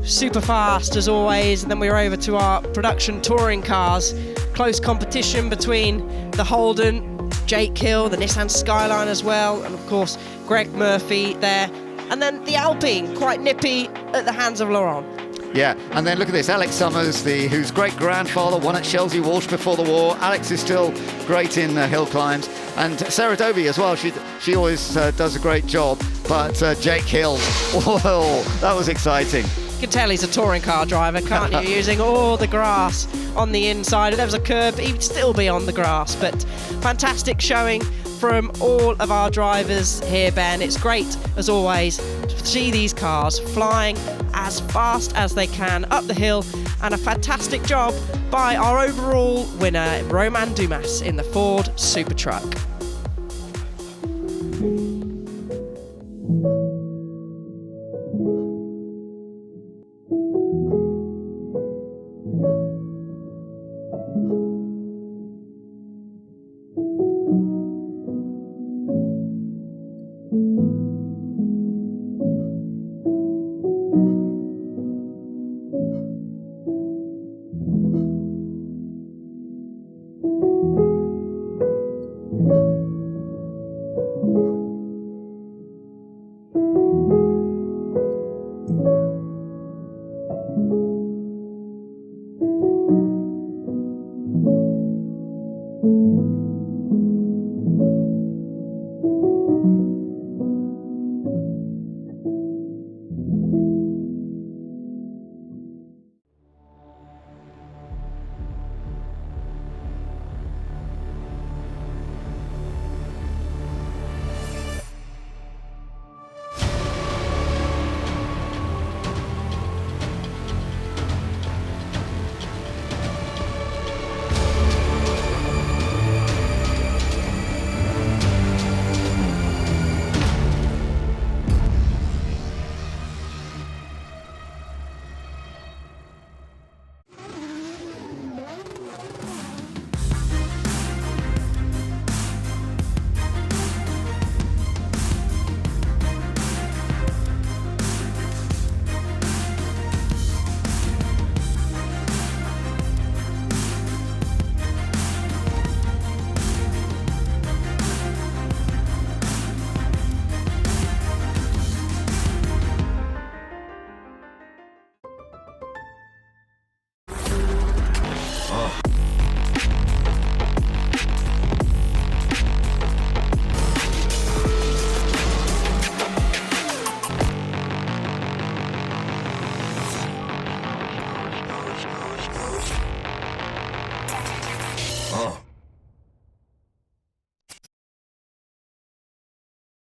Speaker 12: super fast as always, and then we were over to our production touring cars. Close competition between the Holden, Jake Hill, the Nissan Skyline as well, and of course Greg Murphy there, and then the Alpine, quite nippy at the hands of Laurent.
Speaker 6: Yeah, and then look at this, Alex Summers, whose great-grandfather won at Chelsea Walsh before the war. Alex is still great in hill climbs. And Sarah Doby as well, she always does a great job. But Jake Hill, whoa, that was exciting.
Speaker 12: You can tell he's a touring car driver, can't you? Using all the grass on the inside. If there was a curb, he'd still be on the grass. But fantastic showing from all of our drivers here, Ben. It's great, as always, to see these cars flying as fast as they can up the hill, and a fantastic job by our overall winner, Romain Dumas, in the Ford Supertruck.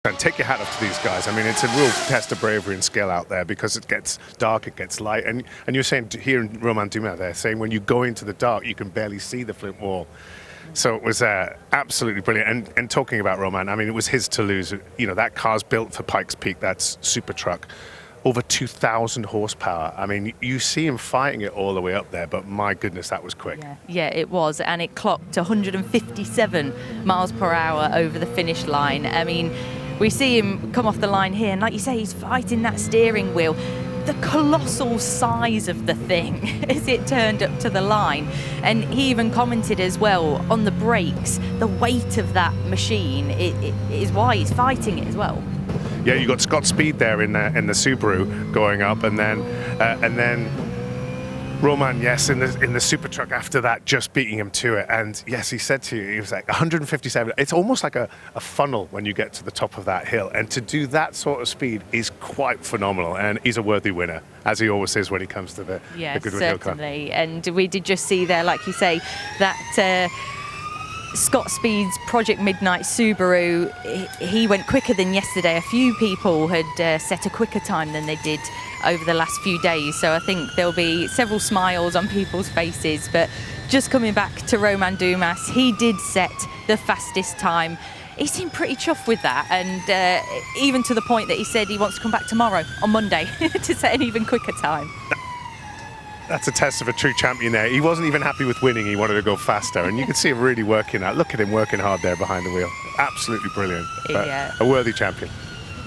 Speaker 9: And take your hat off to these guys. I mean, it's a real test of bravery and skill out there, because it gets dark, it gets light. And you're saying here in Romain Dumas, they're saying when you go into the dark, you can barely see the flint wall. So it was absolutely brilliant. And talking about Romain, I mean, it was his to lose. You know, that car's built for Pikes Peak, that's Supertruck. Over 2,000 horsepower. I mean, you see him fighting it all the way up there, but my goodness, that was quick.
Speaker 10: Yeah, it was. And it clocked 157 miles per hour over the finish line. I mean, we see him come off the line here, and like you say, he's fighting that steering wheel. The colossal size of the thing as it turned up to the line. And he even commented as well on the brakes, the weight of that machine is why he's fighting it as well.
Speaker 9: Yeah, you got Scott Speed there in the Subaru going up, and then Romain, yes, in the Supertruck after that, just beating him to it. And yes, he said to you, he was like 157. It's almost like a funnel when you get to the top of that hill. And to do that sort of speed is quite phenomenal. And he's a worthy winner, as he always is when he comes to the Goodwood Hill Car.
Speaker 10: Certainly. And we did just see there, like you say, that Scott Speed's Project Midnight Subaru, he went quicker than yesterday. A few people had set a quicker time than they did over the last few days, so I think there'll be several smiles on people's faces. But just coming back to Romain Dumas, he did set the fastest time. He seemed pretty chuffed with that, and even to the point that he said he wants to come back tomorrow on Monday to set an even quicker time.
Speaker 9: That's a test of a true champion there. He wasn't even happy with winning, he wanted to go faster, and you can see him really working that. Look at him working hard there behind the wheel. Absolutely brilliant.
Speaker 10: Yeah.
Speaker 9: A worthy champion.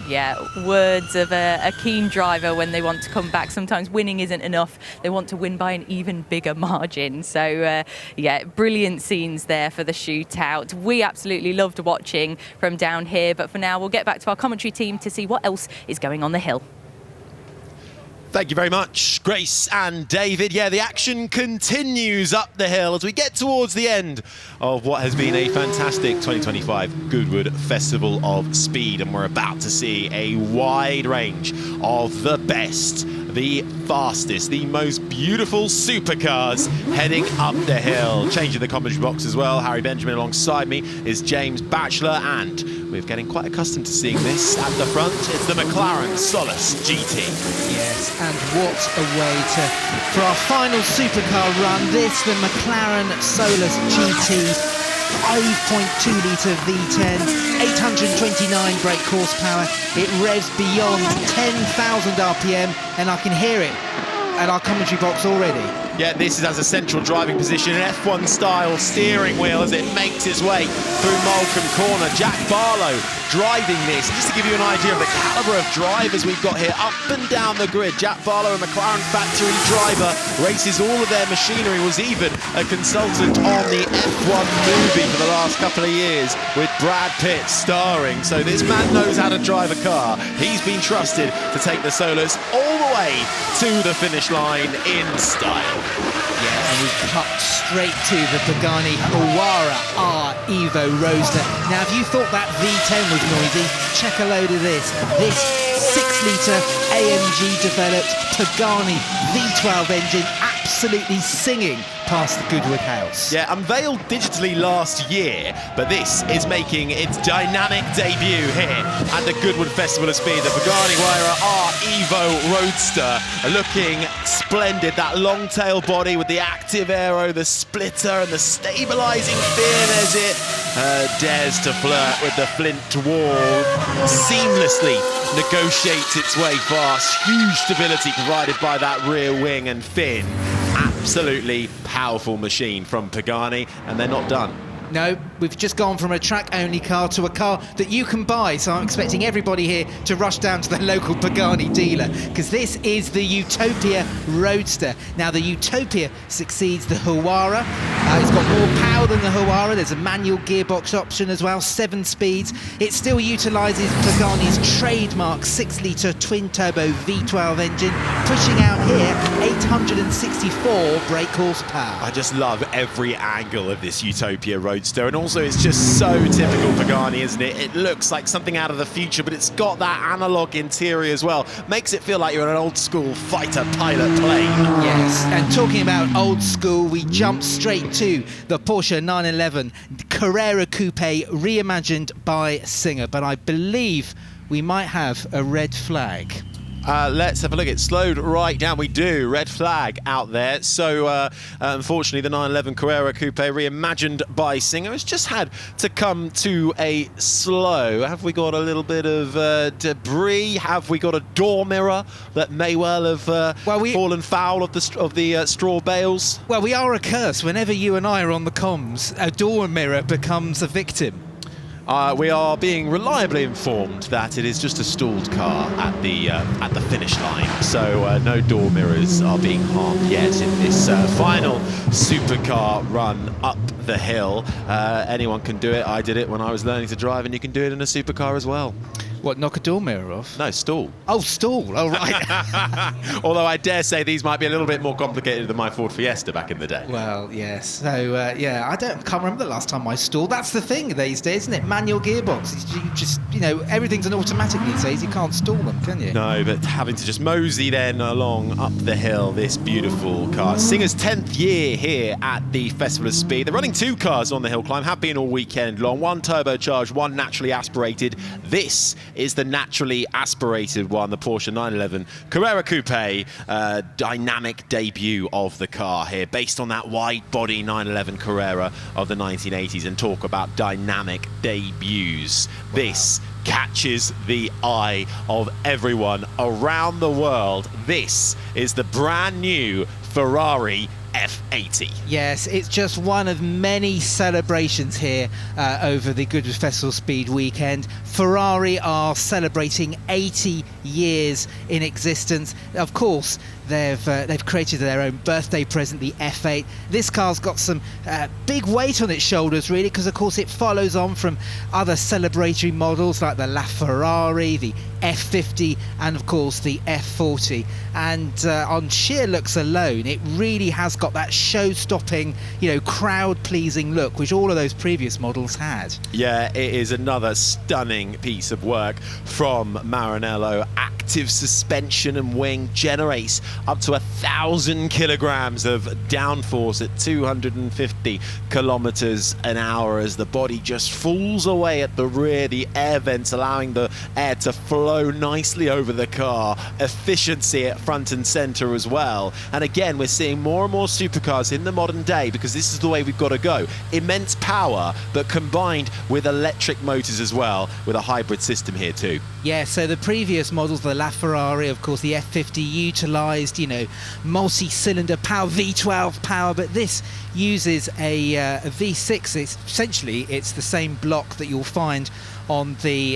Speaker 10: Yeah, words of a keen driver when they want to come back. Sometimes winning isn't enough. They want to win by an even bigger margin. So, yeah, brilliant scenes there for the shootout. We absolutely loved watching from down here. But for now, we'll get back to our commentary team to see what else is going on the hill.
Speaker 4: Thank you very much, Grace and David. Yeah, the action continues up the hill as we get towards the end of what has been a fantastic 2025 Goodwood Festival of Speed, and we're about to see a wide range of the best, the fastest, the most beautiful supercars heading up the hill. Changing the commentary box as well, Harry Benjamin alongside me is James Batchelor, and we're getting quite accustomed to seeing this at the front. It's the McLaren Solus GT.
Speaker 15: Yes, and what a way for our final supercar run. This, the McLaren Solus GT. 5.2 litre V10, 829 brake horsepower. It revs beyond 10,000 RPM, and I can hear it at our commentary box already.
Speaker 4: Yeah, this is as a central driving position, an F1 style steering wheel as it makes its way through Moulcombe Corner. Jack Barlow driving this. Just to give you an idea of the calibre of drivers we've got here up and down the grid. Jack Barlow, a McLaren factory driver, races all of their machinery, was even a consultant on the F1 movie for the last couple of years with Brad Pitt starring. So this man knows how to drive a car. He's been trusted to take the Solus all the way to the finish line in style.
Speaker 15: Yeah, and we cut straight to the Pagani Huayra R Evo Roadster. Now, if you thought that V10 was noisy, check a load of this. This 6-litre AMG developed Pagani V12 engine, absolutely singing past the Goodwood house.
Speaker 4: Yeah, unveiled digitally last year, but this is making its dynamic debut here at the Goodwood Festival of Speed. The Pagani Huayra R Evo Roadster looking splendid. That long tail body with the active aero, the splitter and the stabilising fin as it dares to flirt with the flint wall. Seamlessly negotiates its way past. Huge stability provided by that rear wing and fin. Absolutely powerful machine from Pagani, and they're not done.
Speaker 15: No, we've just gone from a track-only car to a car that you can buy, so I'm expecting everybody here to rush down to the local Pagani dealer, because this is the Utopia Roadster. Now, the Utopia succeeds the Huayra. It's got more power than the Huayra. There's a manual gearbox option as well, 7 speeds. It still utilises Pagani's trademark 6-litre twin-turbo V12 engine, pushing out here 864 brake horsepower.
Speaker 4: I just love every angle of this Utopia Roadster. And also it's just so typical Pagani, isn't it? It looks like something out of the future, but it's got that analog interior as well. Makes it feel like you're in an old school fighter pilot plane.
Speaker 15: Yes, and talking about old school, we jump straight to the Porsche 911 Carrera Coupe reimagined by Singer, but I believe we might have a red flag.
Speaker 4: Let's have a look. It slowed right down. We do. Red flag out there. So, unfortunately, the 911 Carrera Coupe reimagined by Singer has just had to come to a slow. Have we got a little bit of debris? Have we got a door mirror that may well have fallen foul of the straw bales?
Speaker 15: Well, we are a curse. Whenever you and I are on the comms, a door mirror becomes a victim.
Speaker 4: We are being reliably informed that it is just a stalled car at the finish line, so no door mirrors are being harmed yet in this final supercar run up the hill. Anyone can do it. I did it when I was learning to drive, and you can do it in a supercar as well.
Speaker 15: What, knock a door mirror off?
Speaker 4: No, stall.
Speaker 15: Oh, stall. Oh, right.
Speaker 4: Although I dare say these might be a little bit more complicated than my Ford Fiesta back in the day.
Speaker 15: Well, yes. So, yeah, I can't remember the last time I stalled. That's the thing these days, isn't it? Manual gearbox. You just, everything's an automatic these days. You can't stall them, can you?
Speaker 4: No, but having to just mosey then along up the hill, this beautiful car. Singer's 10th year here at the Festival of Speed. They're running 2 cars on the hill climb, have been all weekend long. 1 turbocharged, 1 naturally aspirated. This is the naturally aspirated one, the Porsche 911 Carrera Coupe, dynamic debut of the car here, based on that wide-body 911 Carrera of the 1980s. And talk about dynamic debuts. Wow. This catches the eye of everyone around the world. This is the brand new Ferrari F80.
Speaker 15: Yes, it's just one of many celebrations here over the Goodwood Festival of Speed weekend. Ferrari are celebrating 80 years in existence. Of course, they've created their own birthday present, the F8. This car's got some big weight on its shoulders, really, because of course it follows on from other celebratory models like the LaFerrari, the F50, and of course the F40. And on sheer looks alone, it really has got that show-stopping, crowd-pleasing look, which all of those previous models had.
Speaker 4: Yeah, it is another stunning piece of work from Maranello. Active suspension and wing generates up to 1,000 kilograms of downforce at 250 kilometers an hour as the body just falls away at the rear, the air vents allowing the air to flow nicely over the car. Efficiency at front and center as well. And again, we're seeing more and more supercars in the modern day, because this is the way we've got to go. Immense power, but combined with electric motors as well, with a hybrid system here too.
Speaker 15: Yeah, so the previous models, the LaFerrari, of course, the F50 utilised, multi-cylinder power, V12 power, but this uses a V6. Essentially, it's the same block that you'll find on the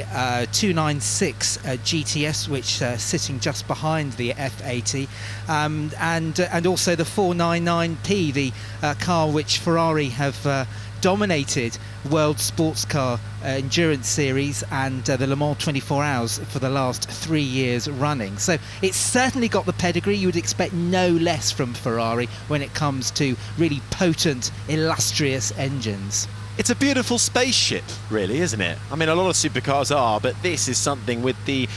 Speaker 15: 296 GTS, which sitting just behind the F80, and also the 499P, the car which Ferrari have dominated World Sports Car Endurance Series and the Le Mans 24 Hours for the last 3 years running. So it's certainly got the pedigree. You would expect no less from Ferrari when it comes to really potent, illustrious engines.
Speaker 4: It's a beautiful spaceship, really, isn't it? I mean, a lot of supercars are, but this is something with the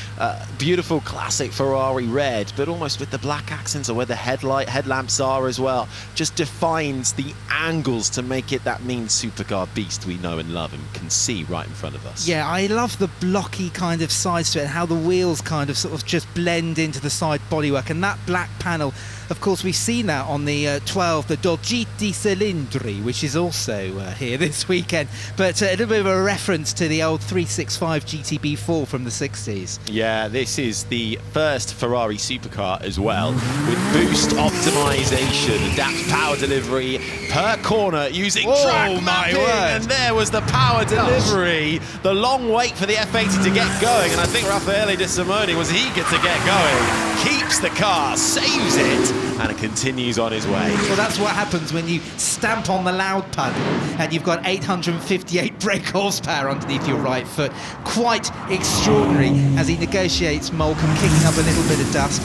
Speaker 4: beautiful classic Ferrari red, but almost with the black accents, or where the headlamps are as well. Just defines the angles to make it that mean supercar beast we know and love and can see right in front of us.
Speaker 15: Yeah, I love the blocky kind of sides to it, and how the wheels kind of sort of just blend into the side bodywork, and that black panel. Of course, we've seen that on the 12, the Dodge di Cilindri, which is also here this weekend. But a little bit of a reference to the old 365 GTB4 from the 60s.
Speaker 4: Yeah, this is the first Ferrari supercar as well, with boost optimization, adapt power delivery per corner using track mapping. And there was the power delivery. The long wait for the F80 to get going, and I think Raffaele De Simone was eager to get going. Keeps the car, saves it, and it continues on his way.
Speaker 15: Well, that's what happens when you stamp on the loud pedal and you've got 858 brake horsepower underneath your right foot. Quite extraordinary as he negotiates Moulcom, kicking up a little bit of dust.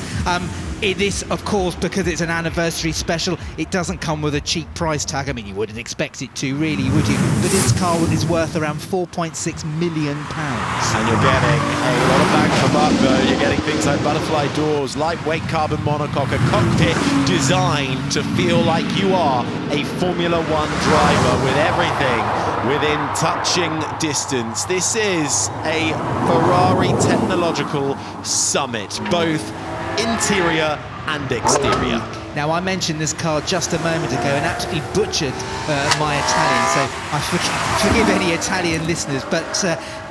Speaker 15: It is, of course, because it's an anniversary special, it doesn't come with a cheap price tag. I mean, you wouldn't expect it to, really, would you? But this car is worth around £4.6 million.
Speaker 4: And you're getting a lot of bang for buck, though. You're getting things like butterfly doors, lightweight carbon monocoque, a cockpit designed to feel like you are a Formula One driver, with everything within touching distance. This is a Ferrari technological summit, both interior and exterior.
Speaker 15: Now, I mentioned this car just a moment ago and absolutely butchered my Italian, so I forgive any Italian listeners, but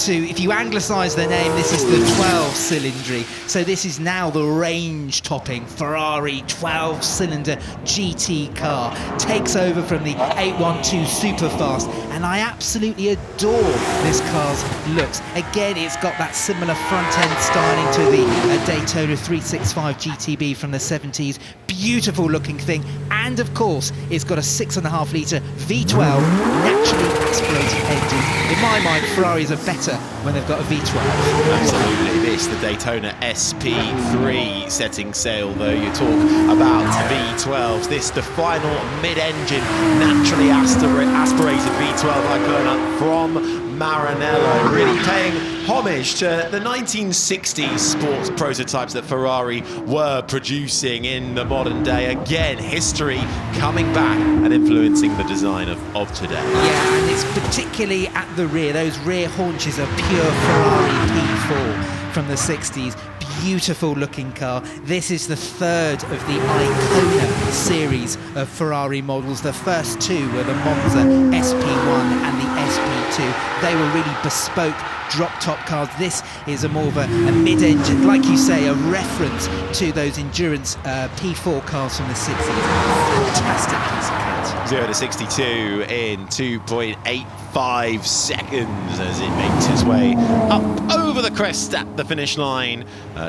Speaker 15: if you anglicise the name, this is the 12 Cilindri. So this is now the range-topping Ferrari 12-cylinder GT car. Takes over from the 812 Superfast, and I absolutely adore this car's looks. Again, it's got that similar front-end styling to the Daytona 365 GTB from the 70s. Beautiful looking thing, and of course it's got a 6.5 litre V12 naturally aspirated engine. In my mind, Ferraris are better when they've got a V12.
Speaker 4: Absolutely. This, the Daytona SP3 setting sail, though. You talk about V12s. This, the final mid-engine naturally aspirated V12 Icona from Maranello, really paying homage to the 1960s sports prototypes that Ferrari were producing in the modern day. Again, history coming back and influencing the design of today.
Speaker 15: Yeah, and it's particularly at the rear. Those rear haunches are pure Ferrari P4 from the 60s. beautiful looking car. This is the third of the Icona series of Ferrari models. The first two were the Monza SP1 and the SP2. They were really bespoke drop-top cars. This is a more of a mid-engine, like you say, a reference to those endurance P4 cars from the 60s. Fantastic piece of kit.
Speaker 4: 0 to 62 in 2.85 seconds as it makes its way up over the crest at the finish line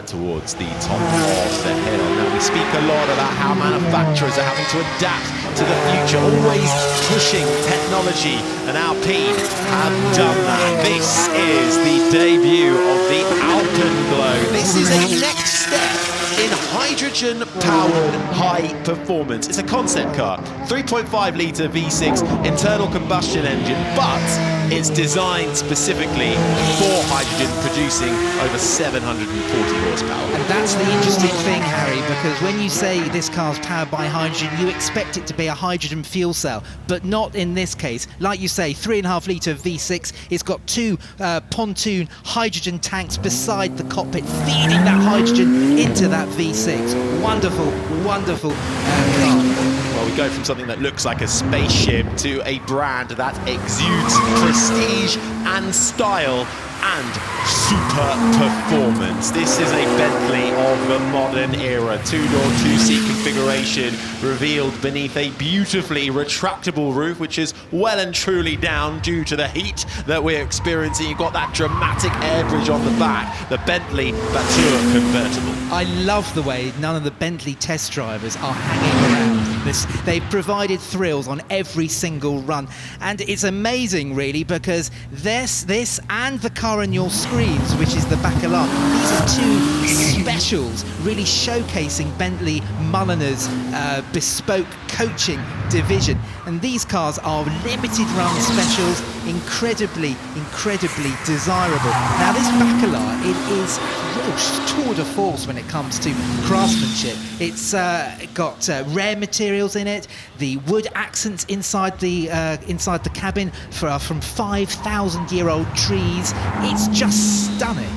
Speaker 4: towards the top of the hill. Now, we speak a lot about how manufacturers are having to adapt to the future, always pushing technology, and Alpine have done that. This is the debut of the Alpenglow. This is a next step in hydrogen-powered high performance. It's a concept car, 3.5-litre V6 internal combustion engine, but it's designed specifically for hydrogen, producing over 740 horsepower.
Speaker 15: And that's the interesting thing, Harry, because when you say this car's powered by hydrogen, you expect it to be a hydrogen fuel cell, but not in this case. Like you say, 3.5-litre V6, it's got two pontoon hydrogen tanks beside the cockpit, feeding that hydrogen into that V6. Wonderful, wonderful car.
Speaker 4: Well, we go from something that looks like a spaceship to a brand that exudes prestige and style and super performance. This is a Bentley of the modern era. Two-door, two-seat configuration revealed beneath a beautifully retractable roof, which is well and truly down due to the heat that we're experiencing. You've got that dramatic air bridge on the back, the Bentley Batur convertible.
Speaker 15: I love the way none of the Bentley test drivers are hanging around. They've provided thrills on every single run, and it's amazing really, because this and the car on your screens, which is the Bacalar, these are two specials really showcasing Bentley Mulliner's bespoke coaching division, and these cars are limited run specials, incredibly desirable. Now this Bacalar, it is real tour de force when it comes to craftsmanship. It's got rare materials in it. The wood accents inside the cabin from 5,000-year-old trees. It's just stunning.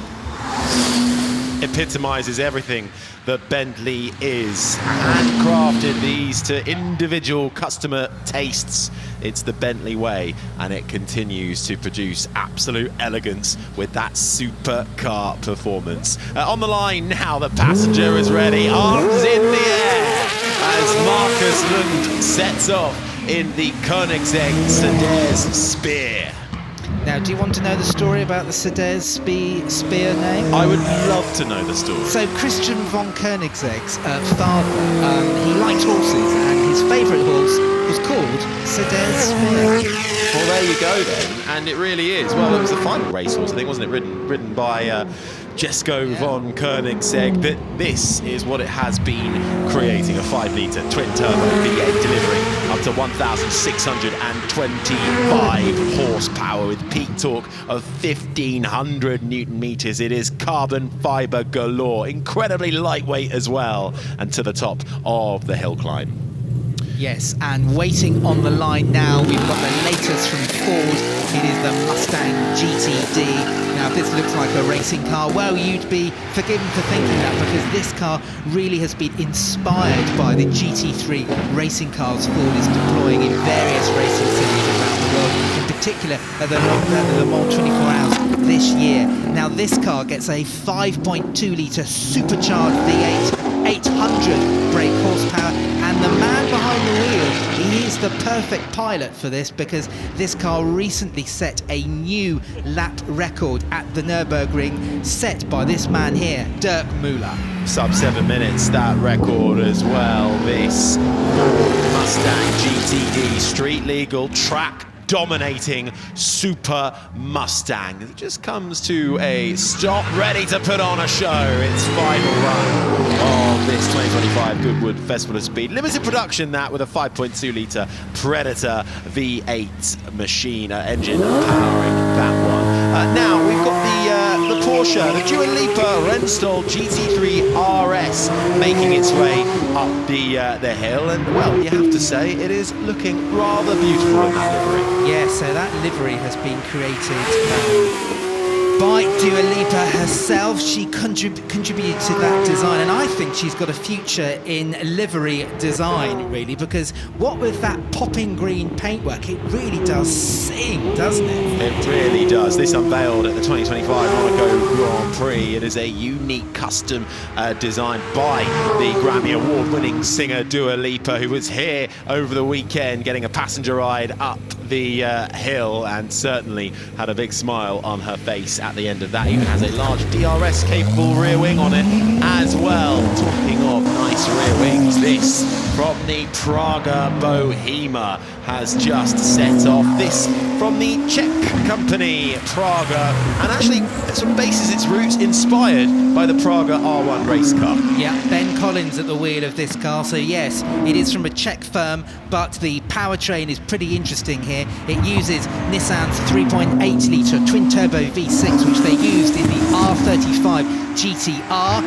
Speaker 4: Epitomizes everything that Bentley is. Handcrafted these to individual customer tastes. It's the Bentley way, and it continues to produce absolute elegance with that supercar performance. On the line now, the passenger is ready, arms in the air, as Marcus Lund sets off in the Koenigsegg Cedez Spear.
Speaker 15: Now, do you want to know the story about the Cedez Spear name?
Speaker 4: I would love to know the story.
Speaker 15: So Christian von Koenigsegg's father, he liked horses, and his favourite horse was called Cedez Spear.
Speaker 4: Well, there you go then, and it really is. Well, it was the final racehorse, I think, wasn't it? Ridden by Jesko von Koenigsegg. But this is what it has been creating: a 5-litre twin-turbo V8 delivering up to 1,625 horsepower with peak torque of 1,500 Newton meters. It is carbon fibre galore, incredibly lightweight as well, and to the top of the hill climb.
Speaker 15: Yes, and waiting on the line now, we've got the latest from Ford. It is the Mustang GTD. Now, if this looks like a racing car, well, you'd be forgiven for thinking that, because this car really has been inspired by the GT3 racing cars Ford is deploying in various racing cities around the world, in particular at the Le Mans 24 Hours this year. Now, this car gets a 5.2-litre supercharged V8, 800 brake horsepower, and the man behind the wheel, he is the perfect pilot for this, because this car recently set a new lap record at the Nürburgring, set by this man here, Dirk Müller.
Speaker 4: Sub 7 minutes, that record as well. This Ford Mustang GTD street legal track dominating Super Mustang. It just comes to a stop, ready to put on a show. Its final run of this 2025 Goodwood Festival of Speed. Limited production, that, with a 5.2-litre Predator V8 machine engine powering that one. Now we've got the Porsche, the Dua Lipa Renstoll GT3 RS making its way up the hill, and well, you have to say it is looking rather beautiful in that livery.
Speaker 15: Yeah, so that livery has been created by Dua Lipa herself. She contributed to that design, and I think she's got a future in livery design, really, because what with that popping green paintwork, it really does sing, doesn't it?
Speaker 4: It really does. This unveiled at the 2025 Monaco Grand Prix. It is a unique custom design by the Grammy Award-winning singer Dua Lipa, who was here over the weekend getting a passenger ride up the hill, and certainly had a big smile on her face at the end of that. Even has a large DRS capable rear wing on it as well. Talking of nice rear wings, this from the Praga Bohema has just set off. This from the Czech company Praga, and actually sort of bases its roots inspired by the Praga R1 race car.
Speaker 15: Yeah, Ben Collins at the wheel of this car, so yes, it is from a Czech firm, but the powertrain is pretty interesting here. It uses Nissan's 3.8-litre twin-turbo V6, which they used in the R35 GTR.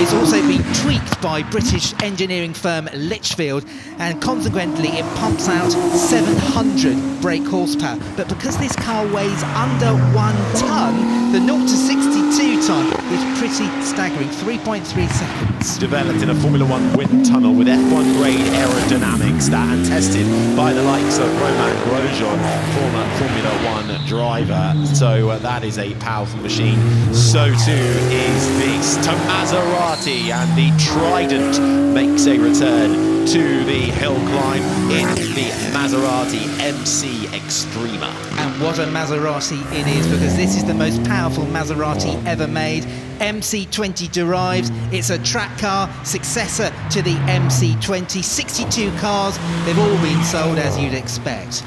Speaker 15: It's also been tweaked by British engineering firm Litchfield, and consequently it pumps out 700 brake horsepower. But because this car weighs under 1 tonne, the 0 to 62 time is pretty staggering, 3.3 seconds.
Speaker 4: Developed in a Formula 1 wind tunnel with F1 grade aerodynamics, that and tested by the likes of Romain Grosjean, former Formula 1 driver. So that is a powerful machine. So too is this. To Maserati, and the Trident makes a return to the hill climb in the Maserati MC Extrema.
Speaker 15: And what a Maserati it is, because this is the most powerful Maserati ever made. MC20 derived, it's a track car, successor to the MC20. 62 cars, they've all been sold as you'd expect.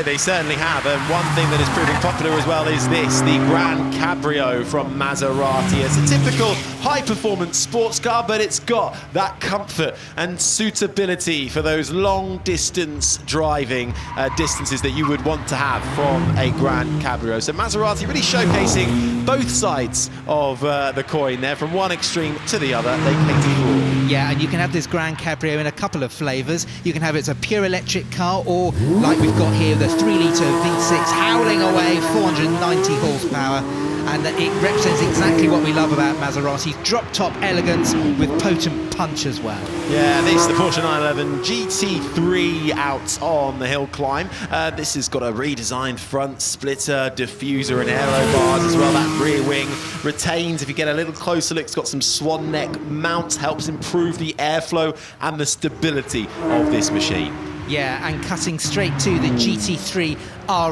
Speaker 4: They certainly have, and one thing that is proving popular as well is this, the Gran Cabrio from Maserati. It's a typical high-performance sports car, but it's got that comfort and suitability for those long-distance driving distances that you would want to have from a Gran Cabrio. So Maserati really showcasing both sides of the coin there, from one extreme to the other. They cater for all.
Speaker 15: Yeah, and you can have this Gran Cabrio in a couple of flavours. You can have it as a pure electric car, or like we've got here, the 3-litre V6 howling away, 490 horsepower, and it represents exactly what we love about Maserati's drop-top elegance with potent punch as well.
Speaker 4: Yeah, this is the Porsche 911 GT3 out on the hill climb. This has got a redesigned front splitter, diffuser and aero bars as well. That rear wing retains, if you get a little closer look, it's got some swan neck mounts, helps improve the airflow and the stability of this machine.
Speaker 15: Yeah, and cutting straight to the GT3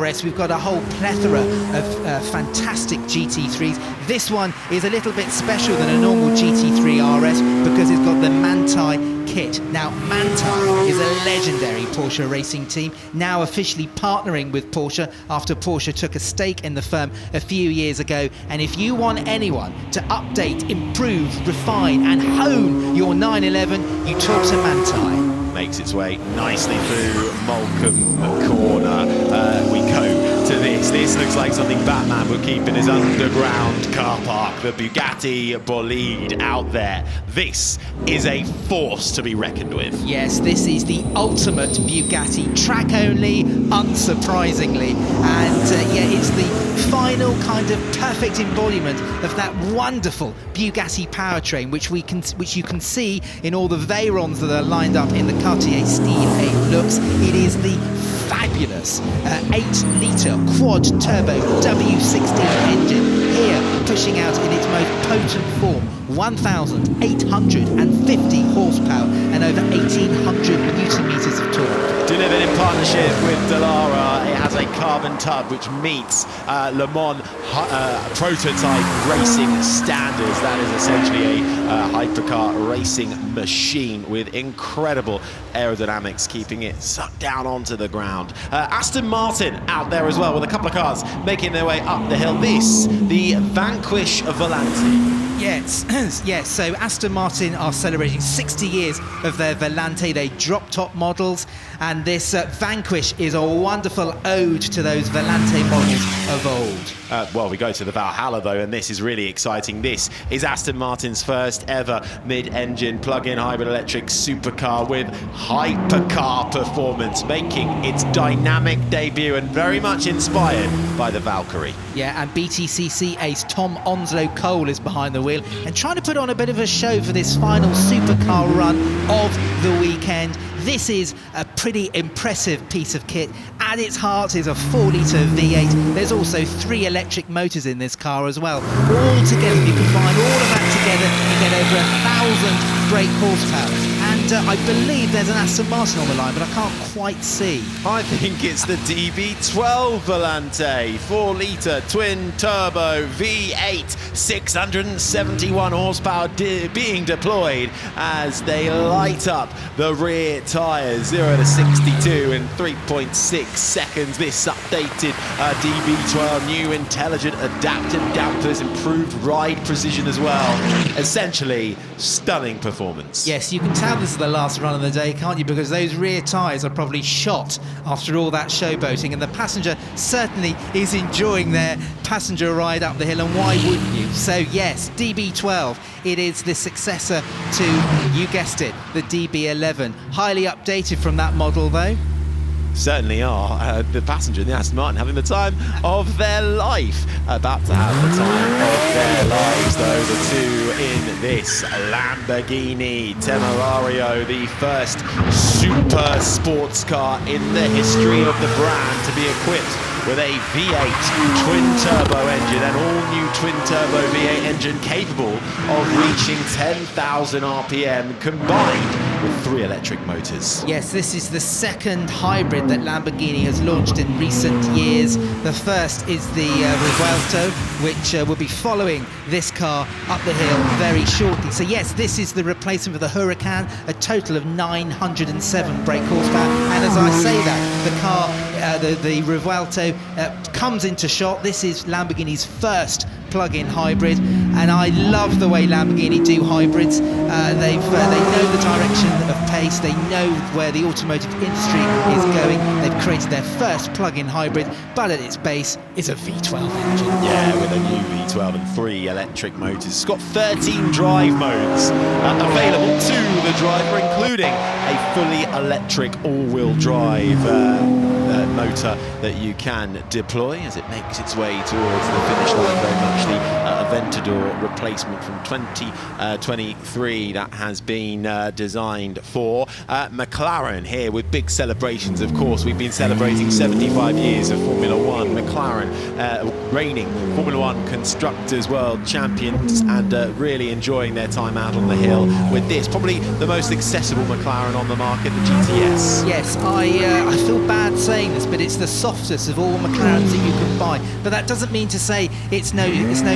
Speaker 15: RS, we've got a whole plethora of fantastic GT3s. This one is a little bit special than a normal GT3 RS because it's got the Manthey kit. Now, Manthey is a legendary Porsche racing team, now officially partnering with Porsche after Porsche took a stake in the firm a few years ago. And if you want anyone to update, improve, refine and hone your 911, you talk to Manthey.
Speaker 4: Makes its way nicely through Moulcombe Corner. We go to this. This looks like something Batman would keep in his underground car park. The Bugatti Bolide out there. This is a force to be reckoned with.
Speaker 15: Yes, this is the ultimate Bugatti, track only, unsurprisingly. And yeah, it's the final kind of perfect embodiment of that wonderful Bugatti powertrain, which you can see in all the Veyrons that are lined up in the Cartier Style 8 looks. It is the fabulous 8-litre quad-turbo W16 engine, here pushing out in its most potent form 1,850 horsepower and over 1,800 newton-meters of torque.
Speaker 4: Delivered in partnership with Dallara, it has a carbon tub which meets Le Mans prototype racing standards. That is essentially a hypercar racing machine with incredible aerodynamics, keeping it sucked down onto the ground. Aston Martin out there as well with a couple of cars making their way up the hill. This, the Vanquish Volante.
Speaker 15: Yes, yes, so Aston Martin are celebrating 60 years of their Volante, they drop-top models, and this Vanquish is a wonderful ode to those Volante models of old.
Speaker 4: Well, we go to the Valhalla though, and this is really exciting. This is Aston Martin's first ever mid-engine plug-in hybrid electric supercar with hypercar performance, making its dynamic debut and very much inspired by the Valkyrie.
Speaker 15: Yeah, and BTCC ace Tom Onslow Cole is behind the wheel and trying to put on a bit of a show for this final supercar run of the weekend. This is a pretty impressive piece of kit. At its heart is a 4-litre V8. There's also 3 electric motors in this car as well. All together, you combine all of that together, you get over 1,000 brake horsepower. And I believe there's an Aston Martin on the line, but I can't quite see.
Speaker 4: I think it's the DB12 Volante, 4-litre twin-turbo V8, 671 horsepower being deployed as they light up the rear tyres, 0 to 62 in 3.6 seconds. This updated DB12, new intelligent adaptive dampers, improved ride precision as well. Essentially, stunning performance.
Speaker 15: Yes, you can tell this is the last run of the day, can't you? Because those rear tyres are probably shot after all that showboating, and the passenger certainly is enjoying their passenger ride up the hill, and why wouldn't you? So yes, DB12, it is the successor to, you guessed it, the DB11. Highly updated from that model though.
Speaker 4: Certainly are. The passenger in the Aston Martin having the time of their life. About to have the time of their lives, though, the two in this Lamborghini Temerario, the first super sports car in the history of the brand to be equipped with a V8 twin-turbo engine, an all-new twin-turbo V8 engine capable of reaching 10,000 RPM combined with 3 electric motors.
Speaker 15: Yes, this is the second hybrid that Lamborghini has launched in recent years. The first is the Revuelto, which will be following this car up the hill very shortly. So yes, this is the replacement for the Huracan, a total of 907 brake horsepower. And as I say that, the car, the Revuelto, comes into shot. This is Lamborghini's first plug-in hybrid, and I love the way Lamborghini do hybrids. They know the direction of pace, they know where the automotive industry is going. They've created their first plug-in hybrid, but at its base is a V12 engine.
Speaker 4: Yeah, with a new V12 and 3 electric motors. It's got 13 drive modes available to the driver, including a fully electric all-wheel drive motor that you can deploy as it makes its way towards the finish line. Very much the Aventador replacement from 2023 that has been designed for. McLaren here with big celebrations. Of course, we've been celebrating 75 years of Formula One. McLaren reigning Formula One Constructors World Champions and really enjoying their time out on the hill with this, probably the most accessible McLaren on the market, the GTS.
Speaker 15: Yes, I feel bad saying this, but it's the softest of all McLarens that you can buy. But that doesn't mean to say it's no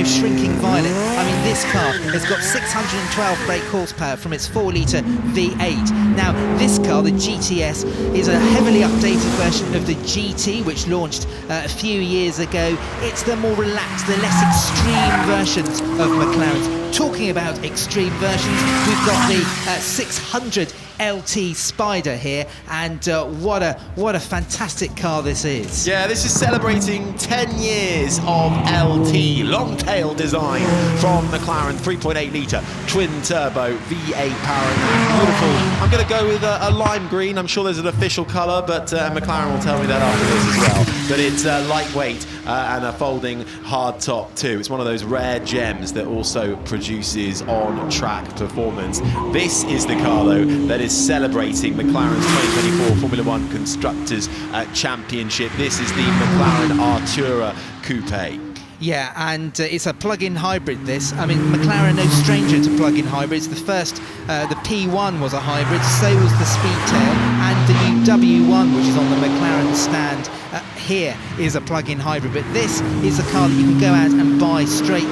Speaker 15: shrinking violet. I mean, this car has got 612 brake horsepower from its 4-litre V8. Now, this car, the GTS, is a heavily updated version of the GT, which launched a few years ago. It's the more relaxed, the less extreme versions of McLarens. Talking about extreme versions, we've got the 600 LT Spider here, and what a fantastic car this is.
Speaker 4: Yeah, this is celebrating 10 years of LT, long-tail design from McLaren, 3.8 litre twin-turbo V8 powering. Beautiful. I'm going to go with a lime green. I'm sure there's an official colour, but McLaren will tell me that after this as well. But it's lightweight and a folding hard top too. It's one of those rare gems that also produces on-track performance. This is the car, though, that is celebrating McLaren's 2024 Formula One Constructors Championship. This is the McLaren Artura Coupe.
Speaker 15: Yeah, and it's a plug-in hybrid, this. I mean, McLaren no stranger to plug-in hybrids. The first, the P1 was a hybrid, so was the Speedtail, and the new W1, which is on the McLaren stand here, is a plug-in hybrid. But this is a car that you can go out and buy straight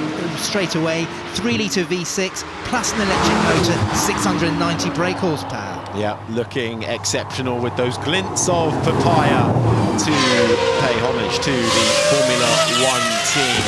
Speaker 15: away. 3-litre V6 plus an electric motor, 690 brake horsepower.
Speaker 4: Yeah, looking exceptional with those glints of papaya to pay homage to the Formula One team.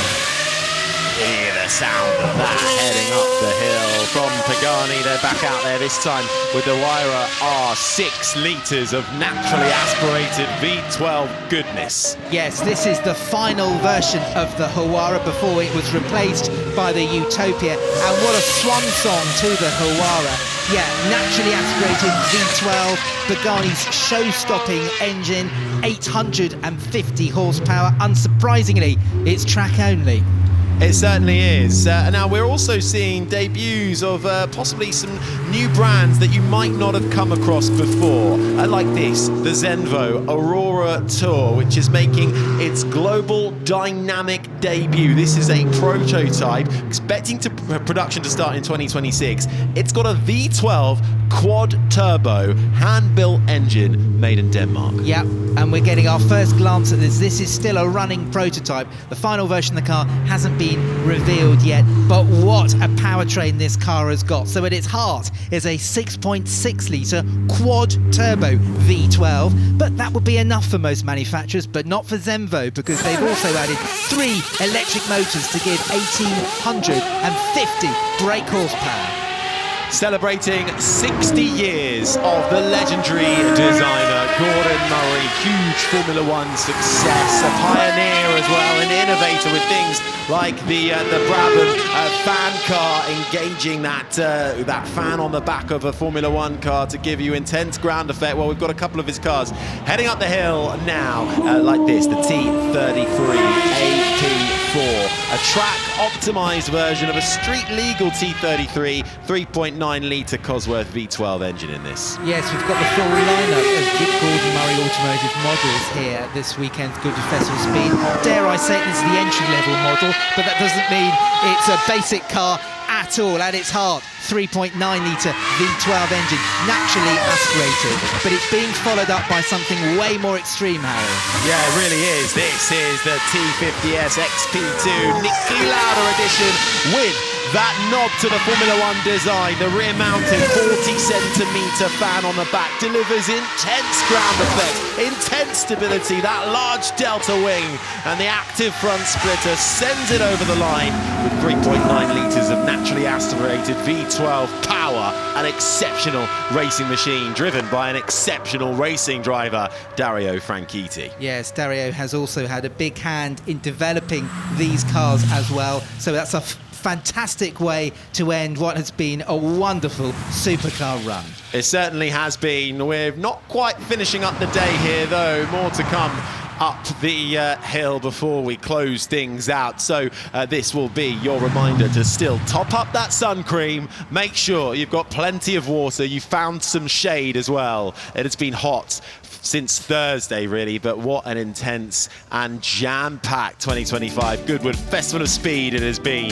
Speaker 4: Here the sound of that heading up the hill from Pagani. They're back out there this time with the Huayra R, 6 litres of naturally aspirated V12 goodness.
Speaker 15: Yes, this is the final version of the Huayra before it was replaced by the Utopia. And what a swan song to the Huayra. Yeah, naturally aspirated V12, Pagani's show-stopping engine, 850 horsepower. Unsurprisingly, it's track only.
Speaker 4: It certainly is. Now we're also seeing debuts of possibly some new brands that you might not have come across before. Like this, the Zenvo Aurora Tour, which is making its global dynamic debut. This is a prototype, expecting production to start in 2026. It's got a V12 quad turbo hand-built engine made in Denmark.
Speaker 15: Yep, and we're getting our first glance at this. This is still a running prototype. The final version of the car hasn't been revealed yet, but what a powertrain this car has got. So at its heart is a 6.6 litre quad turbo V12, but that would be enough for most manufacturers, but not for Zenvo, because they've also added 3 electric motors to give 1,850 brake horsepower.
Speaker 4: Celebrating 60 years of the legendary designer Gordon Murray, huge Formula One success, a pioneer as well, an innovator with things like the Brabham fan car, engaging that fan on the back of a Formula One car to give you intense ground effect. Well, we've got a couple of his cars heading up the hill now, like this, the T33 AP4, a track-optimised version of a street-legal T33, 3.9 litre Cosworth V12 engine in this.
Speaker 15: Yes, we've got the full lineup of Gordon Murray automotive models here at this weekend's Goodwood Festival of Speed. Dare I say this is the entry-level model, but that doesn't mean it's a basic car at all. At its heart, 3.9 litre V12 engine, naturally aspirated, but it's being followed up by something way more extreme, Harry.
Speaker 4: Yeah, it really is. This is the T50S XP2 Niki Lauda edition with that nod to the Formula One design. The rear-mounted 40-centimetre fan on the back delivers intense ground effect, intense stability, that large delta wing, and the active front splitter sends it over the line with 3.9 litres of naturally aspirated V12 power. An exceptional racing machine driven by an exceptional racing driver, Dario Franchitti.
Speaker 15: Yes, Dario has also had a big hand in developing these cars as well, so that's a fantastic way to end what has been a wonderful supercar run.
Speaker 4: It certainly has been. We're not quite finishing up the day here, though. More to come up the hill before we close things out. So this will be your reminder to still top up that sun cream. Make sure you've got plenty of water. You found some shade as well. It has been hot since Thursday, really, but what an intense and jam-packed 2025 Goodwood Festival of Speed it has been.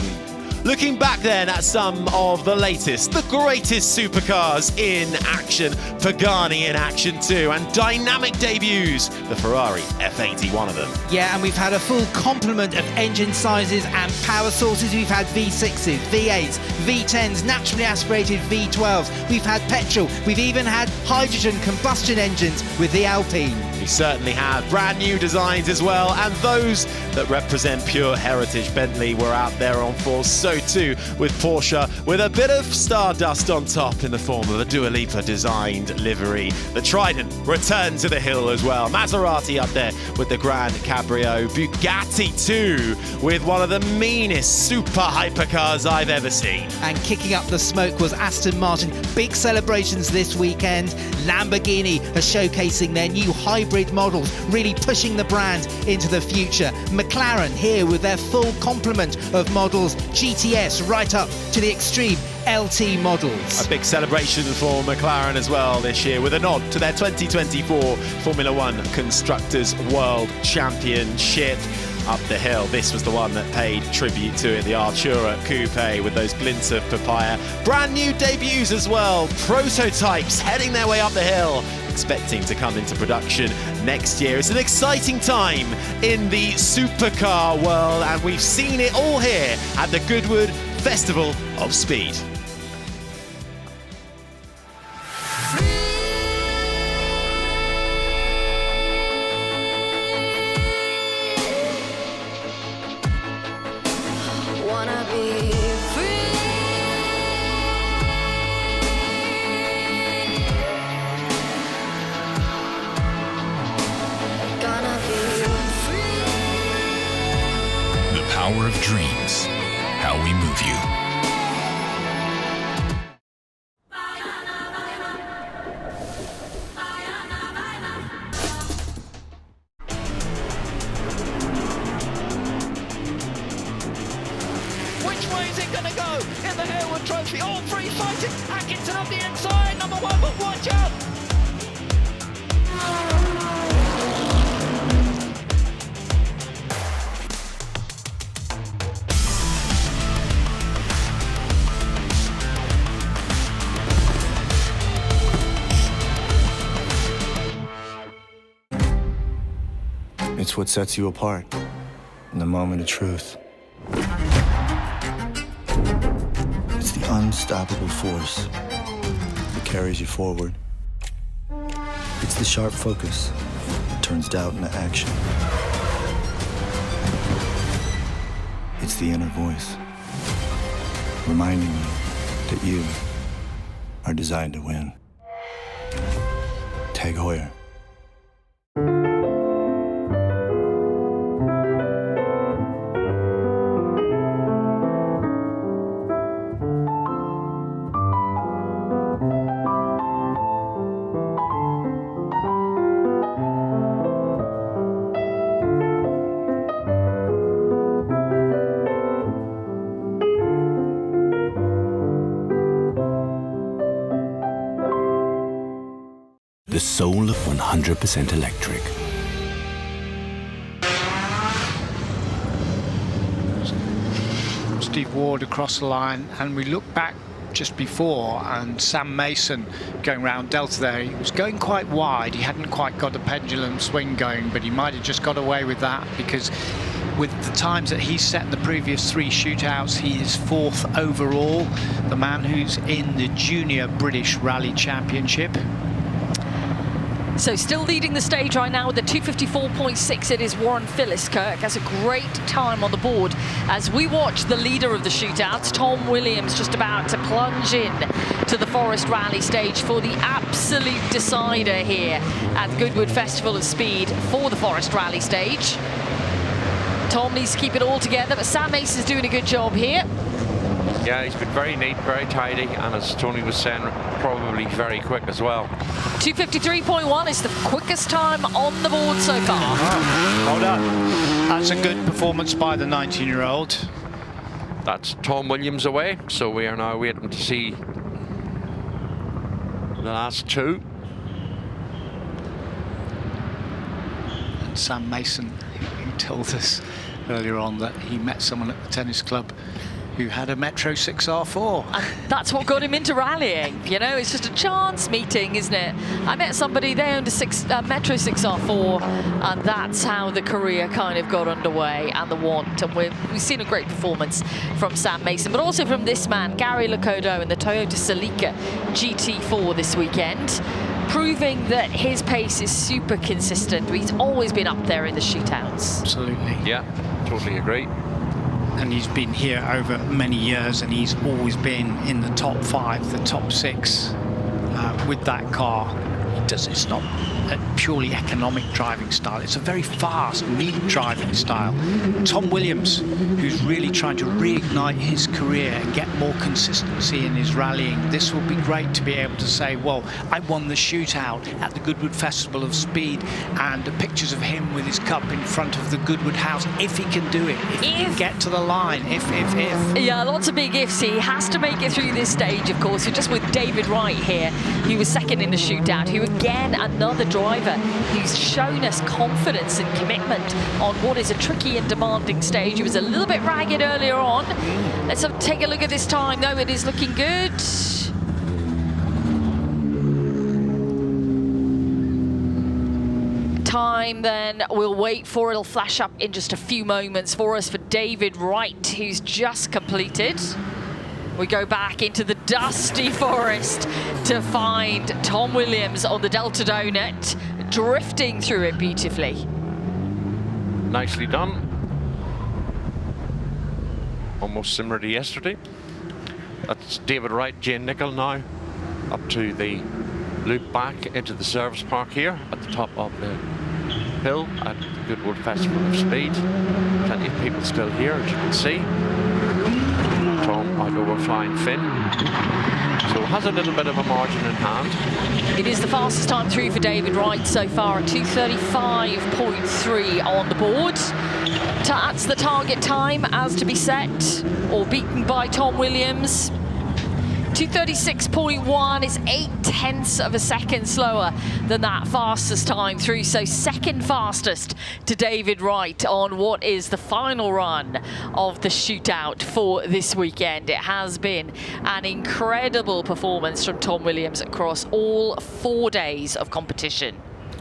Speaker 4: Looking back then at some of the latest, the greatest supercars in action, Pagani in action too, and dynamic debuts, the Ferrari F80, one of them.
Speaker 15: Yeah, and we've had a full complement of engine sizes and power sources. We've had V6s, V8s, V10s, naturally aspirated V12s. We've had petrol. We've even had hydrogen combustion engines with the Alpine.
Speaker 4: We certainly have brand new designs as well, and those that represent pure heritage. Bentley were out there on force, so too with Porsche, with a bit of stardust on top in the form of a Dua Lipa designed livery. The Trident returned to the hill as well. Maserati up there with the Grand Cabrio. Bugatti too, with one of the meanest super hypercars I've ever seen.
Speaker 15: And kicking up the smoke was Aston Martin. Big celebrations this weekend. Lamborghini are showcasing their new hybrid models, really pushing the brand into the future. McLaren here with their full complement of models, GTS right up to the extreme LT models.
Speaker 4: A big celebration for McLaren as well this year, with a nod to their 2024 Formula One Constructors World Championship. Up the hill, this was the one that paid tribute to it, the Artura Coupe with those glints of papaya. Brand new debuts as well, prototypes heading their way up the hill, expecting to come into production next year. It's an exciting time in the supercar world, and we've seen it all here at the Goodwood Festival of Speed.
Speaker 7: Wanna be power of dreams. How we move you.
Speaker 11: Which way is it going to go in the Harewood Trophy? All three fighting. Atkinson on the inside, number one, but watch out!
Speaker 17: It's what sets you apart in the moment of truth. It's the unstoppable force that carries you forward. It's the sharp focus that turns doubt into action. It's the inner voice reminding you that you are designed to win. Tag Heuer.
Speaker 19: The soul of 100% electric.
Speaker 23: Steve Ward across the line, and we look back just before, and Sam Mason going round Delta there, he was going quite wide. He hadn't quite got the pendulum swing going, but he might have just got away with that, because with the times that he's set in the previous 3 shootouts, he is 4th overall, the man who's in the Junior British Rally Championship.
Speaker 25: So still leading the stage right now with the 254.6, it is Warren Philliskirk. Has a great time on the board as we watch the leader of the shootouts, Tom Williams, just about to plunge in to the Forest Rally stage for the absolute decider here at the Goodwood Festival of Speed for the Forest Rally stage. Tom needs to keep it all together, but Sam Mace is doing a good job here.
Speaker 27: Yeah, he's been very neat, very tidy, and as Tony was saying, probably very quick as well.
Speaker 25: 253.1 is the quickest time on the board so far.
Speaker 23: Well done. That's a good performance by the 19-year-old.
Speaker 27: That's Tom Williams away, so we are now waiting to see the last 2.
Speaker 23: And Sam Mason, who told us earlier on that he met someone at the tennis club who had a Metro 6R4.
Speaker 25: And that's what got him into rallying. You know, it's just a chance meeting, isn't it? I met somebody, they owned a Metro 6R4, and that's how the career kind of got underway, and the want. And we've seen a great performance from Sam Mason, but also from this man, Gary Lakodo, in the Toyota Celica GT4 this weekend, proving that his pace is super consistent. He's always been up there in the shootouts.
Speaker 23: Absolutely.
Speaker 27: Yeah, totally agree.
Speaker 23: And he's been here over many years, and he's always been in the top 5, the top 6 with that car. It's not a purely economic driving style. It's a very fast, neat driving style. Tom Williams, who's really trying to reignite his career and get more consistency in his rallying. This will be great to be able to say, well, I won the shootout at the Goodwood Festival of Speed, and pictures of him with his cup in front of the Goodwood house, if he can do it, if he can get to the line, if.
Speaker 25: Yeah, lots of big ifs. He has to make it through this stage, of course. You're just with David Wright here. He was second in the shootout, who again, another driver who's shown us confidence and commitment on what is a tricky and demanding stage. He was a little bit ragged earlier on. Let's take a look at this time, though. It is looking good. Time then we'll wait for. It'll flash up in just a few moments for us for David Wright, who's just completed. We go back into the dusty forest to find Tom Williams on the Delta Donut, drifting through it beautifully.
Speaker 27: Nicely done. Almost similar to yesterday. That's David Wright, Jane Nicol now, up to the loop back into the service park here at the top of the uphill at the Goodwood Festival of Speed. Plenty of people still here, as you can see. Tom, I go a flying Finn. So has a little bit of a margin in hand.
Speaker 25: It is the fastest time through for David Wright so far at 2:35.3 on the board. That's the target time as to be set or beaten by Tom Williams. 2:36.1 is 0.8 of a second slower than that fastest time through. So second fastest to David Wright on what is the final run of the shootout for this weekend. It has been an incredible performance from Tom Williams across all 4 days of competition.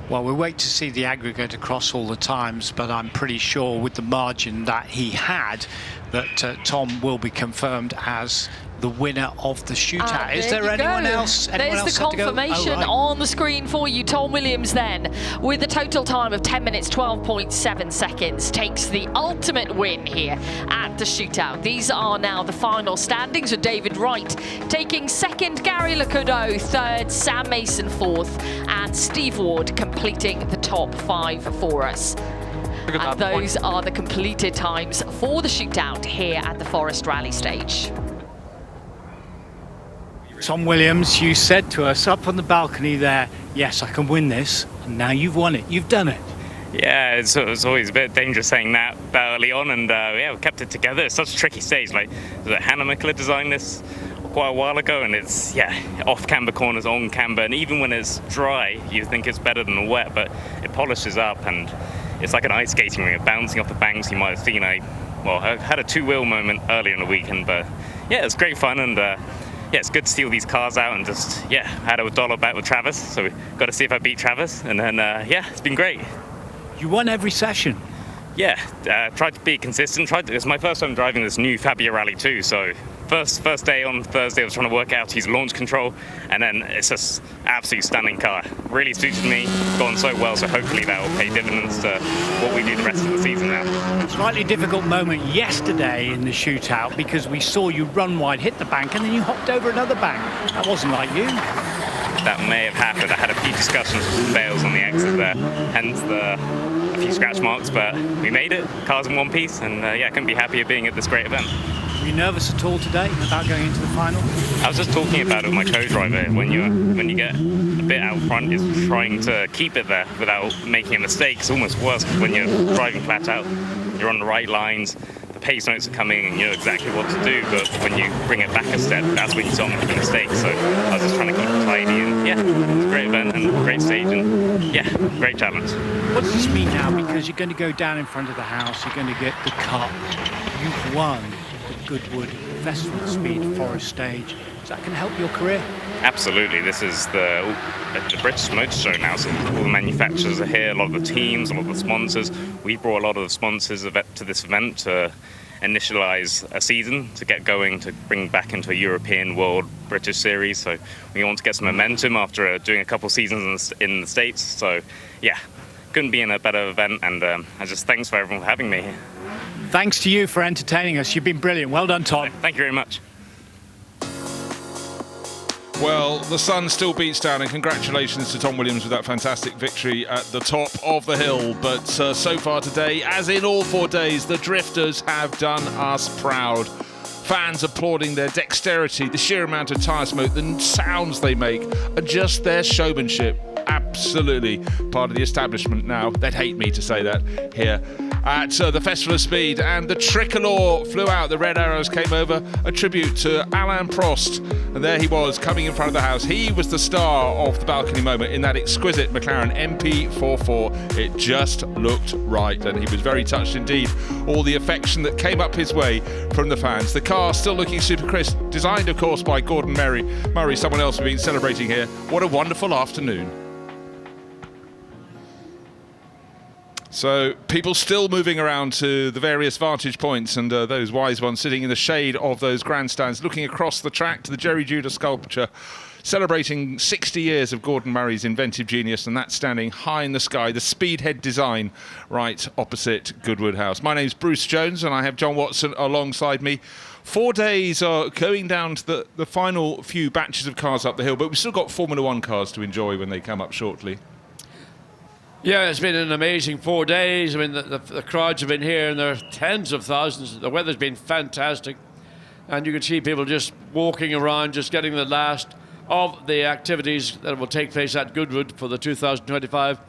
Speaker 23: Well, we'll wait to see the aggregate across all the times, but I'm pretty sure with the margin that he had that Tom will be confirmed as the winner of the shootout. Is there anyone else?
Speaker 25: There's the confirmation on the screen for you. Tom Williams then, with a total time of 10 minutes, 12.7 seconds, takes the ultimate win here at the shootout. These are now the final standings, with David Wright taking second, Gary Lacudo third, Sam Mason fourth, and Steve Ward completing the top 5 for us. And those are the completed times for the shootout here at the Forest Rally stage.
Speaker 23: Tom Williams, you said to us up on the balcony there, yes, I can win this, and now you've won it. You've done it.
Speaker 1: Yeah, it's always a bit dangerous saying that early on, and yeah, we kept it together. It's such a tricky stage. Like, Hannah Mikla designed this quite a while ago, and it's, yeah, off camber corners, on camber, and even when it's dry, you think it's better than wet, but it polishes up, and it's like an ice skating ring, bouncing off the banks. You might have seen I had a two-wheel moment earlier in the weekend, but yeah, it's great fun, and yeah, it's good to see all these cars out, and just, yeah, had a dollar bet with Travis, so we got to see if I beat Travis, and then, yeah, it's been great.
Speaker 23: You won every session.
Speaker 1: Yeah, tried to be consistent. It's my first time driving this new Fabia Rally 2, so first day on Thursday I was trying to work out his launch control, and then it's just absolutely stunning car. Really suited me, gone so well, so hopefully that will pay dividends to what we do the rest of the season now.
Speaker 23: Slightly difficult moment yesterday in the shootout because we saw you run wide, hit the bank, and then you hopped over another bank. That wasn't like you.
Speaker 1: That may have happened. I had a few discussions with Bales on the exit there, hence a few scratch marks, but we made it. Car's in one piece, and yeah, I couldn't be happier being at this great event.
Speaker 23: Were you nervous at all today about going into the final?
Speaker 1: I was just talking about it with my co-driver. When you get a bit out front, is trying to keep it there without making a mistake. It's almost worse when you're driving flat out. You're on the right lines, the pace notes are coming, and you know exactly what to do. But when you bring it back a step, that's when you start making a mistake. So I was just trying to keep it tidy, and yeah, it's a great event and great stage, and yeah, great challenge.
Speaker 23: What does this mean now? Because you're going to go down in front of the house, you're going to get the cup. You've won the Goodwood Festival of Speed Forest stage. Is that going to help your career?
Speaker 1: Absolutely. This is the British Motor Show now, so all the manufacturers are here, a lot of the teams, a lot of the sponsors. We brought a lot of the sponsors to this event to initialize a season, to get going, to bring back into a European, World, British series. So we want to get some momentum after doing a couple seasons in the States. So yeah, couldn't be in a better event, and I just thanks for everyone for having me here.
Speaker 23: Thanks to you for entertaining us. You've been brilliant. Well done, Tom.
Speaker 1: Thank you very much.
Speaker 2: Well, the sun still beats down, and congratulations to Tom Williams with that fantastic victory at the top of the hill. But so far today, as in all 4 days, the drifters have done us proud. Fans applauding their dexterity, the sheer amount of tyre smoke, the sounds they make, and just their showmanship. Absolutely part of the establishment now. They'd hate me to say that here at the Festival of Speed. And the tricolour flew out, the red arrows came over, a tribute to Alain Prost. And there he was, coming in front of the house. He was the star of the balcony moment in that exquisite McLaren MP44. It just looked right, and he was very touched indeed. All the affection that came up his way from the fans. The car still looking super crisp, designed of course by Gordon Murray, someone else we've been celebrating here. What a wonderful afternoon. So people still moving around to the various vantage points, and those wise ones sitting in the shade of those grandstands, looking across the track to the Jerry Judah sculpture, celebrating 60 years of Gordon Murray's inventive genius, and that's standing high in the sky, the Speedhead design right opposite Goodwood House. My name's Bruce Jones, and I have John Watson alongside me. 4 days are going down to the final few batches of cars up the hill, but we've still got Formula One cars to enjoy when they come up shortly.
Speaker 5: Yeah, it's been an amazing 4 days. I mean, the crowds have been here, and there are tens of thousands. The weather's been fantastic, and you can see people just walking around, just getting the last of the activities that will take place at Goodwood for the 2025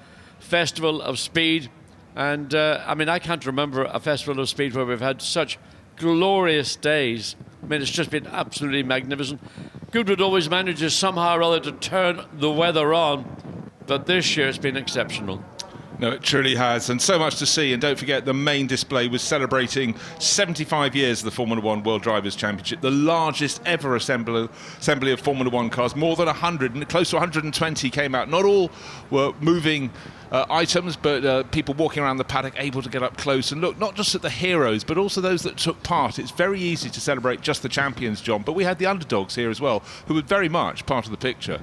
Speaker 5: Festival of Speed. And I mean, I can't remember a Festival of Speed where we've had such glorious days. I mean, it's just been absolutely magnificent. Goodwood always manages somehow or other to turn the weather on, but this year it's been exceptional.
Speaker 2: No, it truly has, and so much to see. And don't forget, the main display was celebrating 75 years of the Formula One World Drivers' Championship, the largest ever assembly of Formula One cars. More than 100, and close to 120 came out. Not all were moving items, but people walking around the paddock able to get up close and look not just at the heroes, but also those that took part. It's very easy to celebrate just the champions, John, but we had the underdogs here as well, who were very much part of the picture.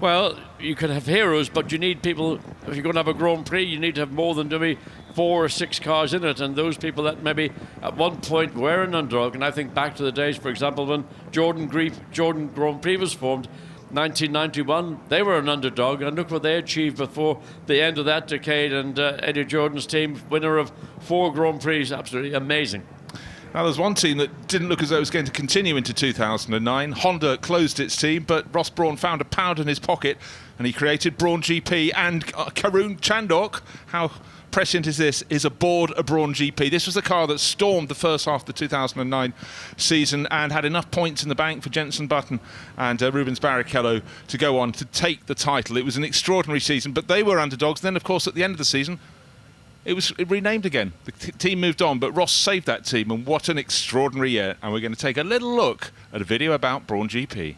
Speaker 5: Well, you can have heroes, but you need people. If you're going to have a Grand Prix, you need to have more than maybe 4 or 6 cars in it, and those people that maybe at one point were an underdog. And I think back to the days, for example, when Jordan Grand Prix was formed, 1991, they were an underdog, and look what they achieved before the end of that decade. And Eddie Jordan's team, winner of 4 Grand Prix, absolutely amazing.
Speaker 2: Now, there's one team that didn't look as though it was going to continue into 2009. Honda closed its team, but Ross Brawn found £1 in his pocket, and he created Brawn GP. And Karun Chandok, how prescient is this, is aboard a Brawn GP. This was the car that stormed the first half of the 2009 season and had enough points in the bank for Jenson Button and Rubens Barrichello to go on to take the title. It was an extraordinary season, but they were underdogs. Then, of course, at the end of the season, it was renamed again. The team moved on, but Ross saved that team, and what an extraordinary year. And we're going to take a little look at a video about Brawn GP.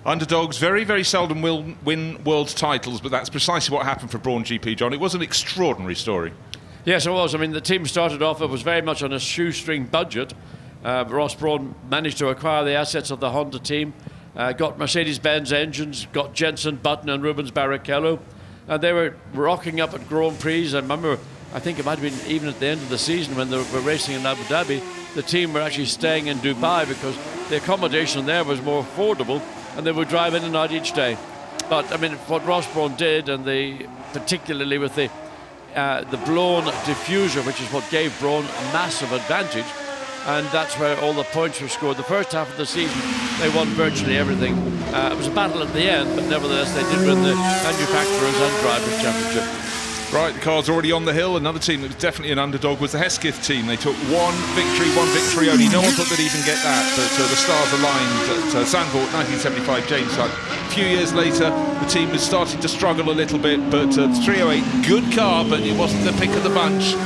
Speaker 2: Underdogs very, very seldom will win world titles, but that's precisely what happened for Brawn GP, John. It was an extraordinary story.
Speaker 5: Yes, it was. I mean, the team started off, it was very much on a shoestring budget. Ross Brawn managed to acquire the assets of the Honda team, got Mercedes-Benz engines, got Jenson Button and Rubens Barrichello, and they were rocking up at Grand Prix. I remember, I think it might have been even at the end of the season when they were racing in Abu Dhabi, the team were actually staying in Dubai because the accommodation there was more affordable, and they would drive in and out each day. But I mean, what Ross Brawn did, and particularly with the blown diffuser, which is what gave Brawn a massive advantage, and that's where all the points were scored. The first half of the season, they won virtually everything. It was a battle at the end, but nevertheless, they did win the Manufacturers and Drivers' Championship.
Speaker 2: Right, the car's already on the hill. Another team that was definitely an underdog was the Hesketh team. They took one victory only. No one thought they'd even get that, but the stars aligned at Zandvoort, 1975, James Hunt. A few years later, the team was starting to struggle a little bit, but 308, good car, but it wasn't the pick of the bunch.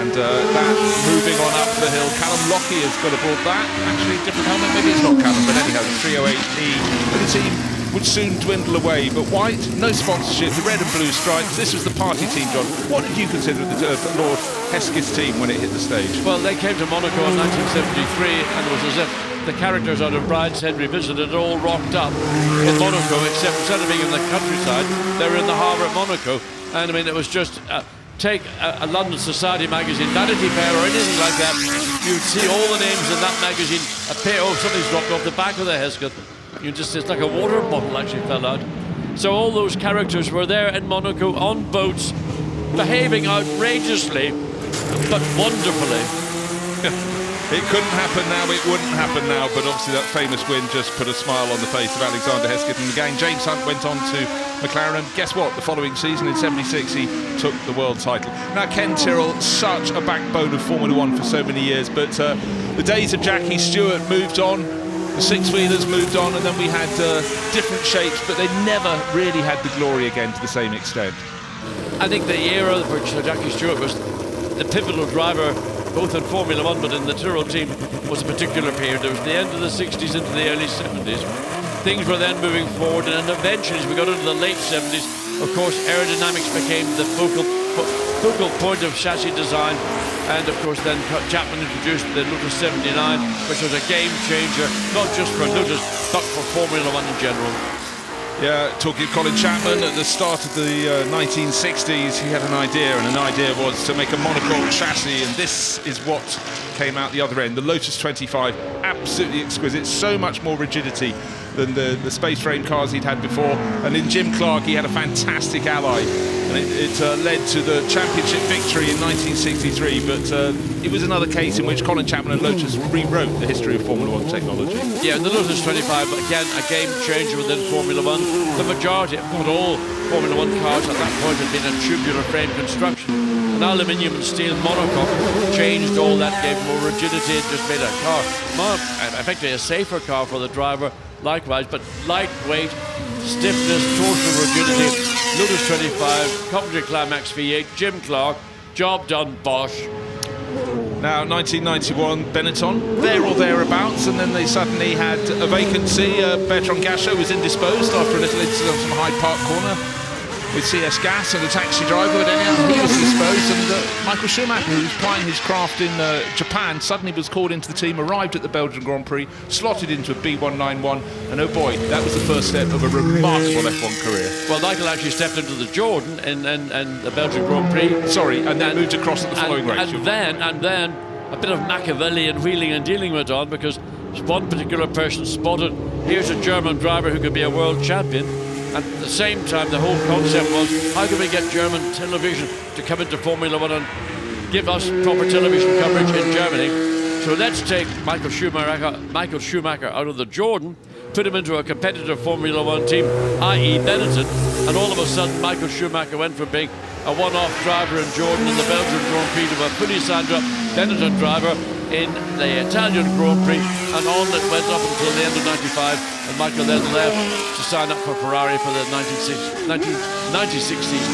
Speaker 2: And that moving on up the hill, Callum Lockie has got aboard that. Actually, different helmet, maybe it's not Callum, but anyhow, the 308E. But the team would soon dwindle away, but white, no sponsorship, the red and blue stripes. This was the party team, John. What did you consider the Lord Hesketh team when it hit the stage?
Speaker 5: Well, they came to Monaco in 1973, and it was as if the characters out of Brideshead Revisited all rocked up in Monaco, except instead of being in the countryside, they were in the harbour at Monaco. And I mean, it was just take a London Society magazine, Vanity Fair or anything like that, you'd see all the names in that magazine appear. Oh, something's dropped off the back of the Hesketh. It's like a water bottle actually fell out. So all those characters were there in Monaco on boats, behaving outrageously, but wonderfully.
Speaker 2: It couldn't happen now, it wouldn't happen now, but obviously that famous win just put a smile on the face of Alexander Hesketh. And again, James Hunt went on to McLaren, and guess what? The following season in 76, he took the world title. Now, Ken Tyrrell, such a backbone of Formula One for so many years, but the days of Jackie Stewart moved on. The six-wheelers moved on, and then we had different shapes, but they never really had the glory again to the same extent.
Speaker 5: I think the era for Jackie Stewart was the pivotal driver, both in Formula One, but in the Tyrrell team was a particular period. There was the end of the 60s into the early 70s. Things were then moving forward, and then eventually, as we got into the late 70s, of course, aerodynamics became the focal point of chassis design. And of course then Chapman introduced the Lotus 79, which was a game changer, not just for Lotus, but for Formula One in general.
Speaker 2: Yeah, talking of Colin Chapman, at the start of the 1960s, he had an idea, and an idea was to make a monocoque chassis, and this is what came out the other end. The Lotus 25, absolutely exquisite, so much more rigidity than the space frame cars he'd had before. And in Jim Clark, he had a fantastic ally, and it led to the championship victory in 1963. But it was another case in which Colin Chapman and Lotus rewrote the history of Formula One technology.
Speaker 5: Yeah, the Lotus 25, again, a game changer within Formula One. The majority, not all Formula One cars at that point had been a tubular frame construction. An aluminium and steel monocoque changed all that, gave more rigidity, and just made a car more effectively a safer car for the driver. Likewise, but lightweight, stiffness, torsional rigidity, Lotus 25, Coventry Climax V8, Jim Clark, job done, Bosch.
Speaker 2: Now, 1991, Benetton, there or thereabouts, and then they suddenly had a vacancy. Bertrand Gachot was indisposed after a little incident on Hyde Park corner with CS Gas and a taxi driver, but anyhow, he was disposed, and Michael Schumacher, who was plying his craft in Japan, suddenly was called into the team, arrived at the Belgian Grand Prix, slotted into a B191, and oh boy, that was the first step of a remarkable F1 career.
Speaker 5: Well, Michael actually stepped into the Jordan in the Belgian Grand Prix.
Speaker 2: Sorry, and then moved across at the following race.
Speaker 5: And then a bit of Machiavellian wheeling and dealing went on, because one particular person spotted, here's a German driver who could be a world champion. And at the same time, the whole concept was, how can we get German television to come into Formula One and give us proper television coverage in Germany? So let's take Michael Schumacher out of the Jordan, put him into a competitive Formula One team, i.e. Benetton, and all of a sudden Michael Schumacher went from being a one-off driver in Jordan in the Belgian Grand Prix to a fully signed-up Benetton driver in the Italian Grand Prix, and on it went up until the end of 95, and Michael then left to sign up for Ferrari for the 1996 season.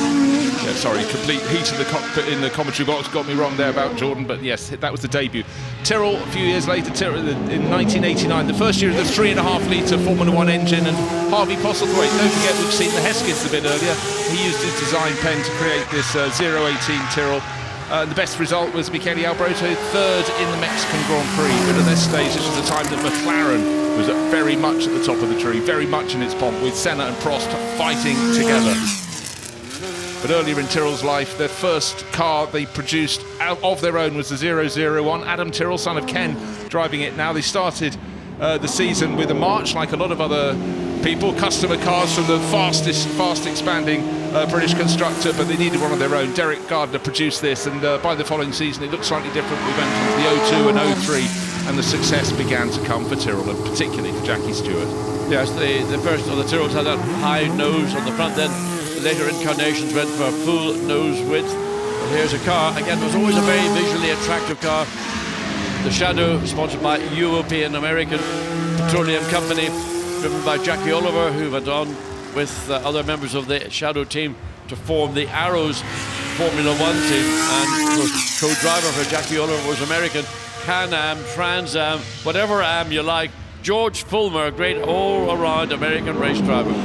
Speaker 2: Yeah, sorry, complete heat of the cockpit in the commentary box got me wrong there about Jordan, but yes, that was the debut. Tyrrell, a few years later, in 1989, the first year of the 3.5-litre Formula One engine, and Harvey Postlethwaite, don't forget we've seen the Heskeths a bit earlier, he used his design pen to create this 018 Tyrrell. The best result was Michele Alboreto, third in the Mexican Grand Prix. But at this stage, this was the time that McLaren was very much at the top of the tree, very much in its pomp, with Senna and Prost fighting together. But earlier in Tyrrell's life, their first car they produced out of their own was the 001. Adam Tyrrell, son of Ken, driving it now. They started the season with a March, like a lot of other people, customer cars from the fast expanding British constructor, but they needed one of their own. Derek Gardner produced this, and by the following season it looked slightly different. We went into the 02 and 03, and the success began to come for Tyrrell, and particularly for Jackie Stewart.
Speaker 5: Yes, the first of the Tyrrells had that high nose on the front, then the later incarnations went for full nose width. And here's a car, again, it was always a very visually attractive car. The Shadow, sponsored by European American Petroleum Company, driven by Jackie Oliver, who went on with other members of the Shadow team to form the Arrows Formula One team. And co-driver for Jackie Oliver was American, Can-Am, Trans-Am, whatever Am you like, George Fulmer, a great all-around American race driver.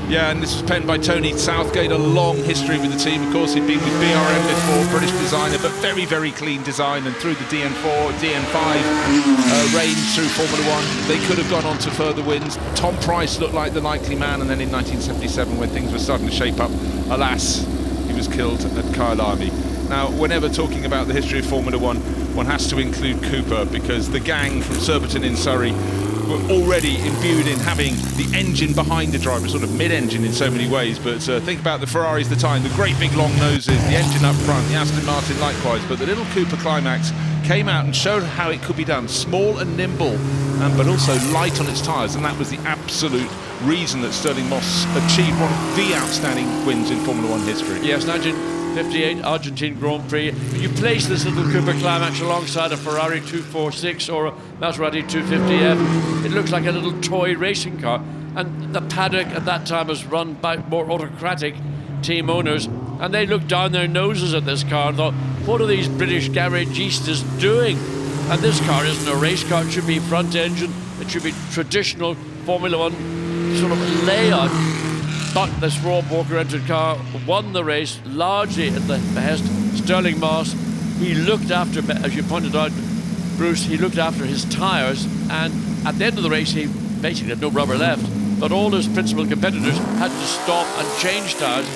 Speaker 2: Yeah, and this was penned by Tony Southgate, a long history with the team. Of course, he'd been with BRM before, British designer, but very, very clean design. And through the DN4, DN5 range through Formula One, they could have gone on to further wins. Tom Price looked like the likely man, and then in 1977, when things were starting to shape up, alas, he was killed at Kyalami. Now, whenever talking about the history of Formula One, one has to include Cooper, because the gang from Surbiton in Surrey were already imbued in having the engine behind the driver, sort of mid-engine in so many ways. But think about the Ferraris at the time, the great big long noses, the engine up front, the Aston Martin likewise. But the little Cooper Climax came out and showed how it could be done, small and nimble, but also light on its tyres, and that was the absolute reason that Stirling Moss achieved one of the outstanding wins in Formula One history.
Speaker 5: Yes, 58 Argentine Grand Prix. When you place this little Cooper Climax alongside a Ferrari 246 or a Maserati 250F, it looks like a little toy racing car. And the paddock at that time was run by more autocratic team owners, and they looked down their noses at this car and thought, what are these British garagistas doing? And this car isn't a race car. It should be front engine. It should be traditional Formula One sort of layout. But this Rob Walker-entered car won the race largely at the behest Sterling Moss. He looked after, as you pointed out, Bruce, he looked after his tyres, and at the end of the race he basically had no rubber left. But all his principal competitors had to stop and change tyres,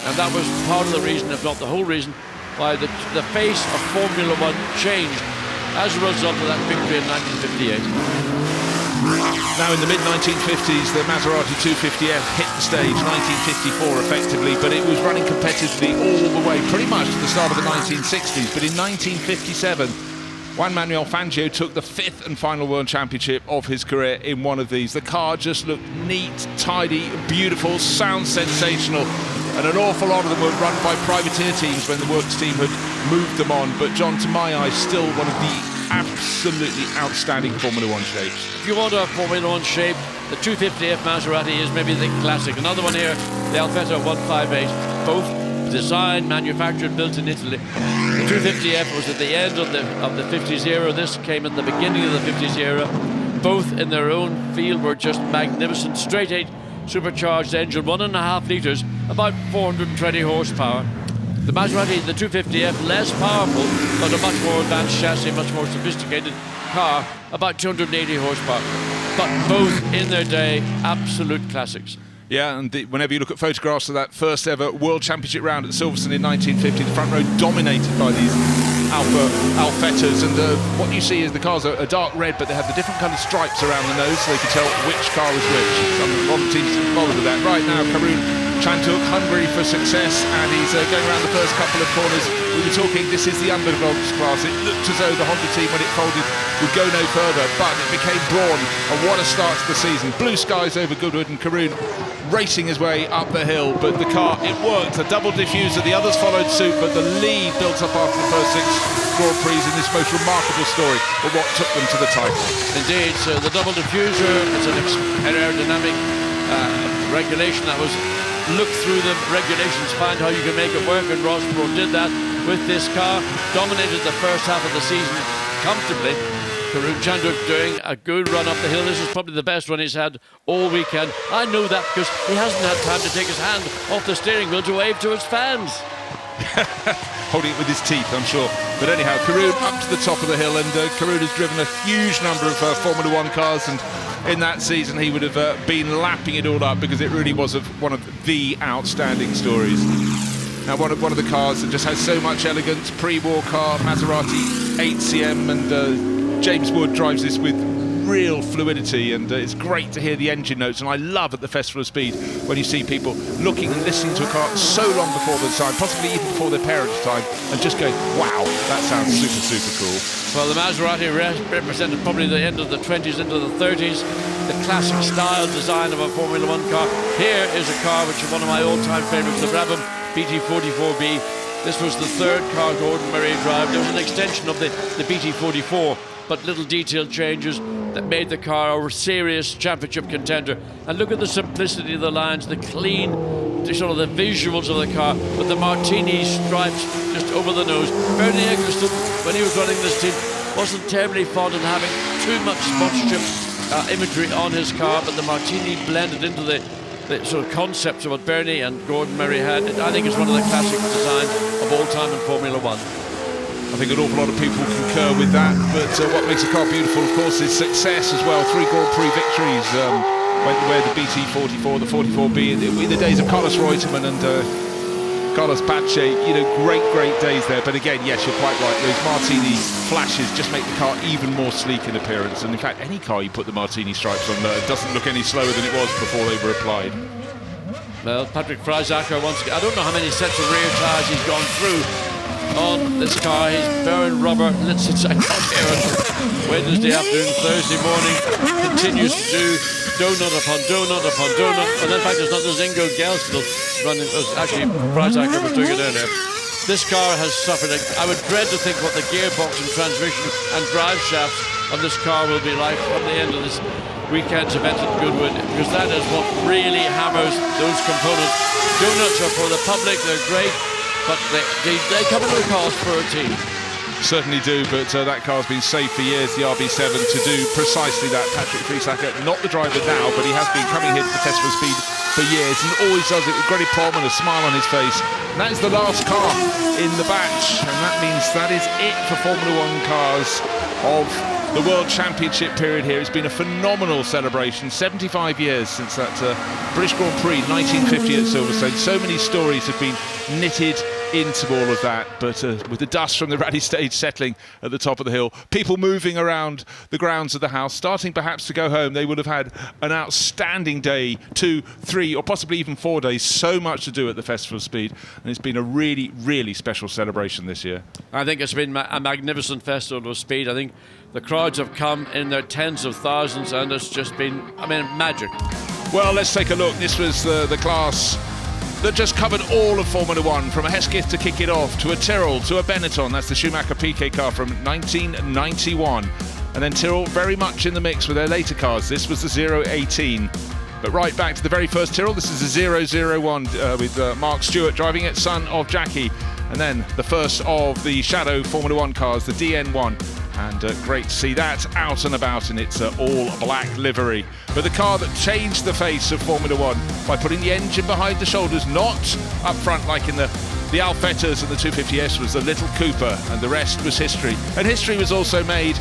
Speaker 5: and that was part of the reason, if not the whole reason, why the face of Formula One changed as a result of that victory in 1958.
Speaker 2: Now in the mid-1950s, the Maserati 250F hit the stage, 1954 effectively, but it was running competitively all the way, pretty much to the start of the 1960s. But in 1957, Juan Manuel Fangio took the 5th and final World Championship of his career in one of these. The car just looked neat, tidy, beautiful, sounds sensational, and an awful lot of them were run by privateer teams when the works team had moved them on. But John, to my eyes, still one of the absolutely outstanding Formula One shapes.
Speaker 5: If you want a Formula One shape, the 250F Maserati is maybe the classic. Another one here, the Alfetta 158, both designed, manufactured, built in Italy. The 250F was at the end of the 50s era. This came at the beginning of the 50s era. Both in their own field were just magnificent. Straight 8 supercharged engine, 1.5 litres, about 420 horsepower. The Maserati, the 250F, less powerful, but a much more advanced chassis, much more sophisticated car, about 280 horsepower. But both, in their day, absolute classics.
Speaker 2: Yeah, and whenever you look at photographs of that first ever World Championship round at Silverstone in 1950, the front row dominated by these Alfettas, and what you see is the cars are dark red, but they have the different kind of stripes around the nose, so they can tell which car is which. Some of the teams bother with that. Right now, Karun Chanduk, hungry for success, and he's going around the first couple of corners. We were talking, this is the underdogs class. It looked as though the Honda team, when it folded, would go no further, but it became Brawn, and what a start to the season. Blue skies over Goodwood, and Karun racing his way up the hill, but the car, it worked. A double diffuser, the others followed suit, but the lead built up after the first 6 Grand Prix in this most remarkable story of what took them to the title.
Speaker 5: Indeed, so the double diffuser, it's an aerodynamic regulation that was look through the regulations, find how you can make it work, and Ross Brawn did that with this car, dominated the first half of the season comfortably. Karun Chanduk doing a good run up the hill. This is probably the best one he's had all weekend. I know that because he hasn't had time to take his hand off the steering wheel to wave to his fans.
Speaker 2: Holding it with his teeth, I'm sure. But anyhow, Karun up to the top of the hill, and Karun has driven a huge number of Formula One cars, and in that season he would have been lapping it all up because it really was one of the outstanding stories. Now, one of the cars that just has so much elegance, pre-war car, Maserati 8CM, and James Wood drives this with real fluidity, and it's great to hear the engine notes. And I love at the Festival of Speed when you see people looking and listening to a car so long before their time, possibly even before their parents' time, and just going, wow, that sounds super, super cool.
Speaker 5: Well, the Maserati represented probably the end of the 20s into the 30s, the classic style design of a Formula One car. Here is a car which is one of my all-time favourites, the Brabham BT44B. This was the third car Gordon Murray drive. There was an extension of the BT44, but little detail changes that made the car a serious championship contender. And look at the simplicity of the lines, the clean, sort of the visuals of the car, with the martini stripes just over the nose. Bernie Eccleston, when he was running this team, wasn't terribly fond of having too much sponsorship imagery on his car, but the martini blended into the sort of concepts of what Bernie and Gordon Murray had. I think it's one of the classic designs of all time in Formula One.
Speaker 2: I think an awful lot of people concur with that, but what makes a car beautiful, of course, is success as well. 3 Grand Prix victories, where the BT44, the 44B, in the days of Carlos Reutemann and Carlos Pache, great days there. But again, yes, you're quite right. Those martini flashes just make the car even more sleek in appearance. And in fact, any car you put the martini stripes on doesn't look any slower than it was before they were applied.
Speaker 5: Well, Patrick Freisacker, once again, I don't know how many sets of rear tyres he's gone through on this car. He's burned rubber. Let's sit here on Wednesday afternoon, Thursday morning. Continues to do donut upon donut upon donut. And in fact, it's not the Zingo Gel still running. Actually, Freisacker was doing it earlier. this car has suffered. I would dread to think what the gearbox and transmission and drive shafts on this car will be like at the end of this weekend's event at Goodwood, because that is what really hammers those components. Donuts are for the public, they're great, but they come into the cost for a team.
Speaker 2: Certainly do, but that car's been saved for years, the RB7, to do precisely that. Patrick Friesacker, not the driver now, but he has been coming here to the Festival of Speed for years and always does it with great aplomb and a smile on his face. And that is the last car in the batch, and that means that is it for Formula One cars of the World Championship period here. It's been a phenomenal celebration. 75 years since that British Grand Prix, 1950 at Silverstone. So many stories have been knitted into all of that, but with the dust from the rally stage settling at the top of the hill, people moving around the grounds of the house, starting perhaps to go home. They would have had an outstanding day, 2, 3, or possibly even 4 days. So much to do at the Festival of Speed, and it's been a really, really special celebration this year.
Speaker 5: I think it's been a magnificent Festival of Speed. I think the crowds have come in their tens of thousands, and it's just been, magic.
Speaker 2: Well, let's take a look. This was the class that just covered all of Formula One, from a Hesketh to kick it off, to a Tyrrell, to a Benetton. That's the Schumacher Piquet car from 1991. And then Tyrrell very much in the mix with their later cars. This was the 018. But right back to the very first Tyrrell, this is the 001 with Mark Stewart driving it, son of Jackie. And then the first of the Shadow Formula One cars, the DN1. And great to see that out and about in its all black livery. But the car that changed the face of Formula One by putting the engine behind the shoulders, not up front like in the Alfettas and the 250S, was the little Cooper, and the rest was history. And history was also made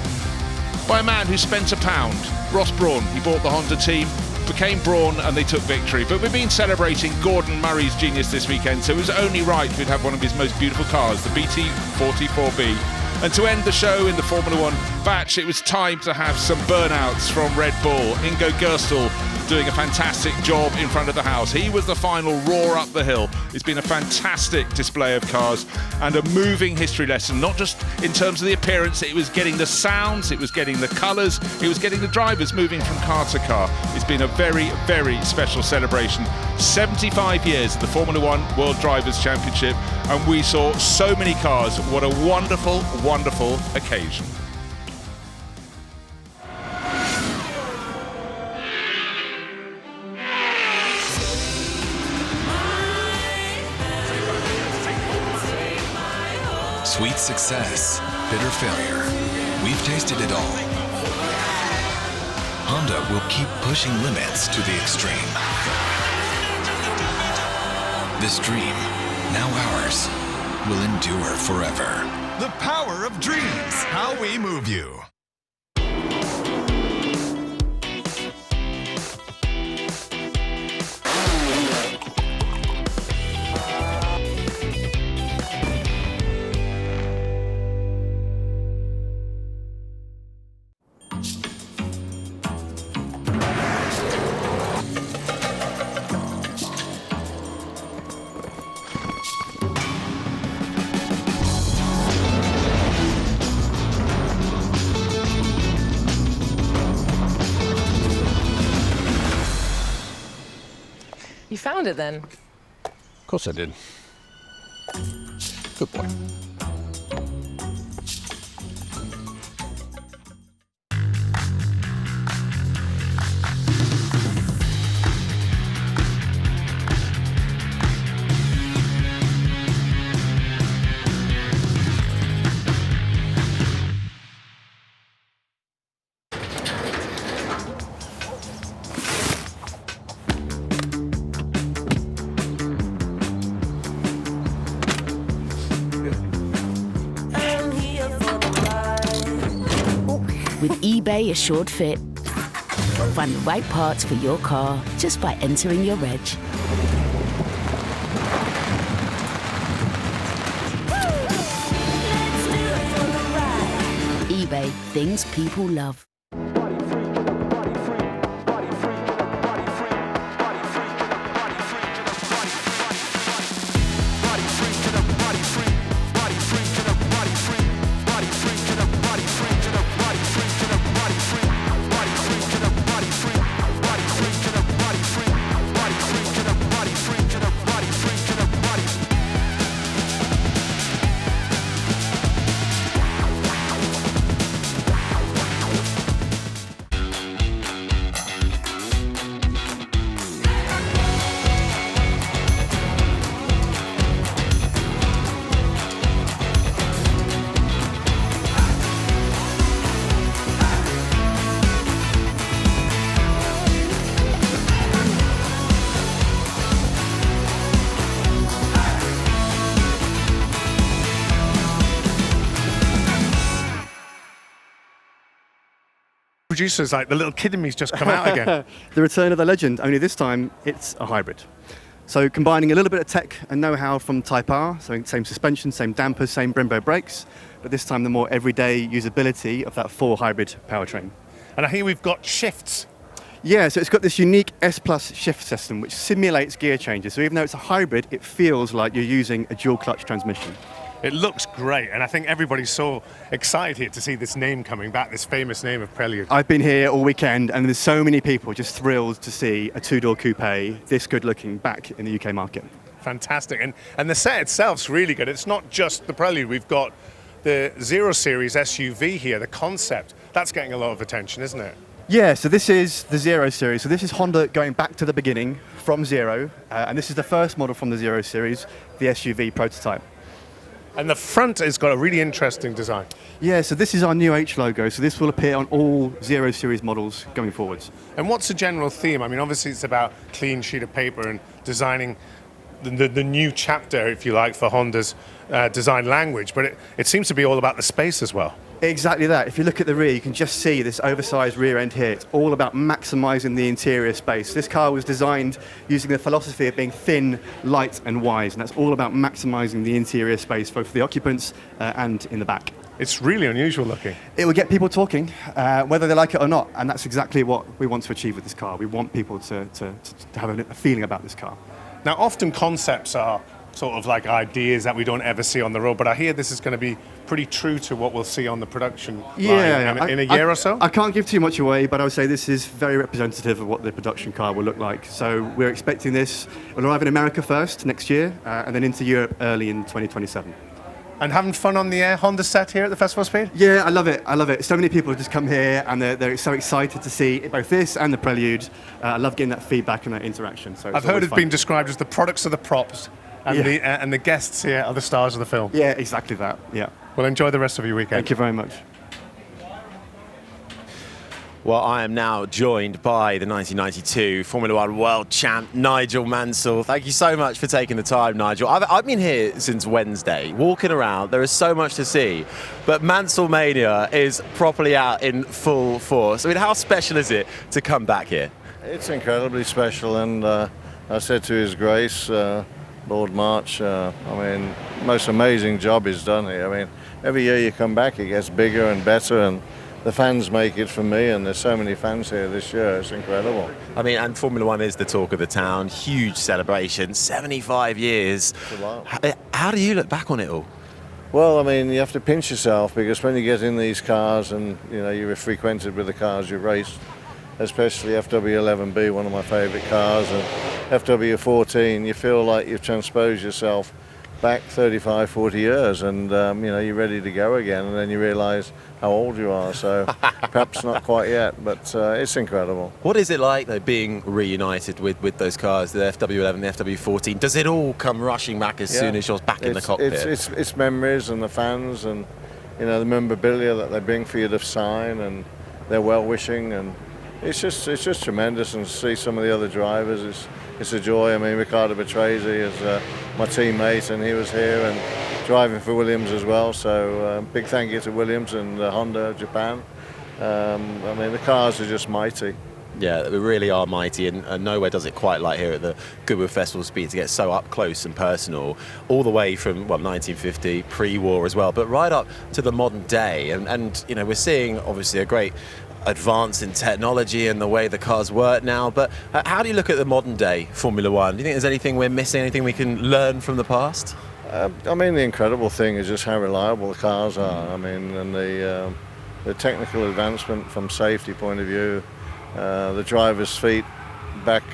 Speaker 2: by a man who spent £1. Ross Brawn. He bought the Honda team, became Brawn, and they took victory. But we've been celebrating Gordon Murray's genius this weekend, so it was only right we'd have one of his most beautiful cars, the BT44B. And to end the show in the Formula One batch, it was time to have some burnouts from Red Bull. Ingo Gerstel doing a fantastic job in front of the house. He was the final roar up the hill. It's been a fantastic display of cars and a moving history lesson, not just in terms of the appearance. It was getting the sounds, it was getting the colours, it was getting the drivers moving from car to car. It's been a very, very special celebration. 75 years of the Formula One World Drivers' Championship, and we saw so many cars. What a wonderful, wonderful occasion.
Speaker 7: Sweet success, bitter failure. We've tasted it all. Honda will keep pushing limits to the extreme. This dream, now ours, will endure forever.
Speaker 8: The power of dreams, how we move you.
Speaker 18: You found it then?
Speaker 13: Of course I did. Good boy.
Speaker 20: With eBay Assured Fit, find the right parts for your car just by entering your reg. eBay, things people love.
Speaker 9: producer's like, the little kid in me's just come out again.
Speaker 14: The return of the legend, only this time it's a hybrid. So combining a little bit of tech and know-how from Type R, so same suspension, same dampers, same Brembo brakes, but this time the more everyday usability of that full hybrid powertrain.
Speaker 9: And I hear we've got shifts.
Speaker 14: Yeah, so it's got this unique S Plus shift system which simulates gear changes. So even though it's a hybrid, it feels like you're using a dual clutch transmission.
Speaker 9: It looks great, and I think everybody's so excited here to see this name coming back, this famous name of Prelude.
Speaker 14: I've been here all weekend, and there's so many people just thrilled to see a two-door coupe this good looking back in the UK market.
Speaker 9: Fantastic, and the set itself's really good. It's not just the Prelude. We've got the 0 Series SUV here, the concept. That's getting a lot of attention, isn't it?
Speaker 14: Yeah, so this is the 0 Series. So this is Honda going back to the beginning from 0, and this is the first model from the 0 Series, the SUV prototype.
Speaker 9: And the front has got a really interesting design.
Speaker 14: Yeah, so this is our new H logo, so this will appear on all 0 Series models going forwards.
Speaker 9: And what's the general theme? I mean, obviously it's about clean sheet of paper and designing the new chapter, if you like, for Honda's design language, but it seems to be all about the space as well.
Speaker 14: Exactly that. If you look at the rear, you can just see this oversized rear end here. It's all about maximizing the interior space. This car was designed using the philosophy of being thin, light and wise, and that's all about maximizing the interior space, both for the occupants and in the back.
Speaker 9: It's really unusual looking.
Speaker 14: It will get people talking, whether they like it or not, and that's exactly what we want to achieve with this car. We want people to have a feeling about this car.
Speaker 9: Now, often concepts are sort of like ideas that we don't ever see on the road, but I hear this is going to be pretty true to what we'll see on the production line in a year or so?
Speaker 14: I can't give too much away, but I would say this is very representative of what the production car will look like. So we're expecting this will arrive in America first next year, and then into Europe early in 2027.
Speaker 9: And having fun on the Honda set here at the Festival of Speed?
Speaker 14: Yeah, I love it. I love it. So many people have just come here and they're so excited to see both this and the Prelude. I love getting that feedback and that interaction. So
Speaker 9: I've heard it's been described as the products of the props and the guests here are the stars of the film.
Speaker 14: Yeah, exactly that. Yeah.
Speaker 9: Well, enjoy the rest of your weekend.
Speaker 14: Thank you very much.
Speaker 4: Well, I am now joined by the 1992 Formula One World Champ, Nigel Mansell. Thank you so much for taking the time, Nigel. I've been here since Wednesday, walking around. There is so much to see, but Mansell Mania is properly out in full force. I mean, how special is it to come back here?
Speaker 16: It's incredibly special, and I said to His Grace, Lord March, I mean, most amazing job is done here. I mean, every year you come back, it gets bigger and better, and the fans make it for me, and there's so many fans here this year. It's incredible.
Speaker 4: I mean, and Formula One is the talk of the town. Huge celebration, 75 years. How do you look back on it all?
Speaker 16: Well, I mean, you have to pinch yourself, because when you get in these cars and, you know, you're frequented with the cars you raced, especially FW11B, one of my favourite cars, and FW14, you feel like you've transposed yourself back 35, 40 years, and you know, you're ready to go again, and then you realise how old you are, so perhaps not quite yet, but it's incredible.
Speaker 4: What is it like, though, being reunited with those cars, the FW11, the FW14? Does it all come rushing back as soon as you're back in the cockpit?
Speaker 16: It's memories, and the fans, and you know, the memorabilia that they bring for you to sign, and their well-wishing, and it's just tremendous. And to see some of the other drivers, it's a joy. I mean, Riccardo Patrese is my teammate, and he was here and driving for Williams as well. So big thank you to Williams and Honda Japan. I mean, the cars are just mighty.
Speaker 4: Yeah, they really are mighty, and nowhere does it quite like here at the Goodwood Festival of Speed to get so up close and personal, all the way from 1950, pre-war as well, but right up to the modern day. And you know, we're seeing obviously a great advance in technology and the way the cars work now, but how do you look at the modern day Formula One? Do you think there's anything we're missing, anything we can learn from the past?
Speaker 16: I mean, the incredible thing is just how reliable the cars are. I mean, and the technical advancement from safety point of view, the driver's feet back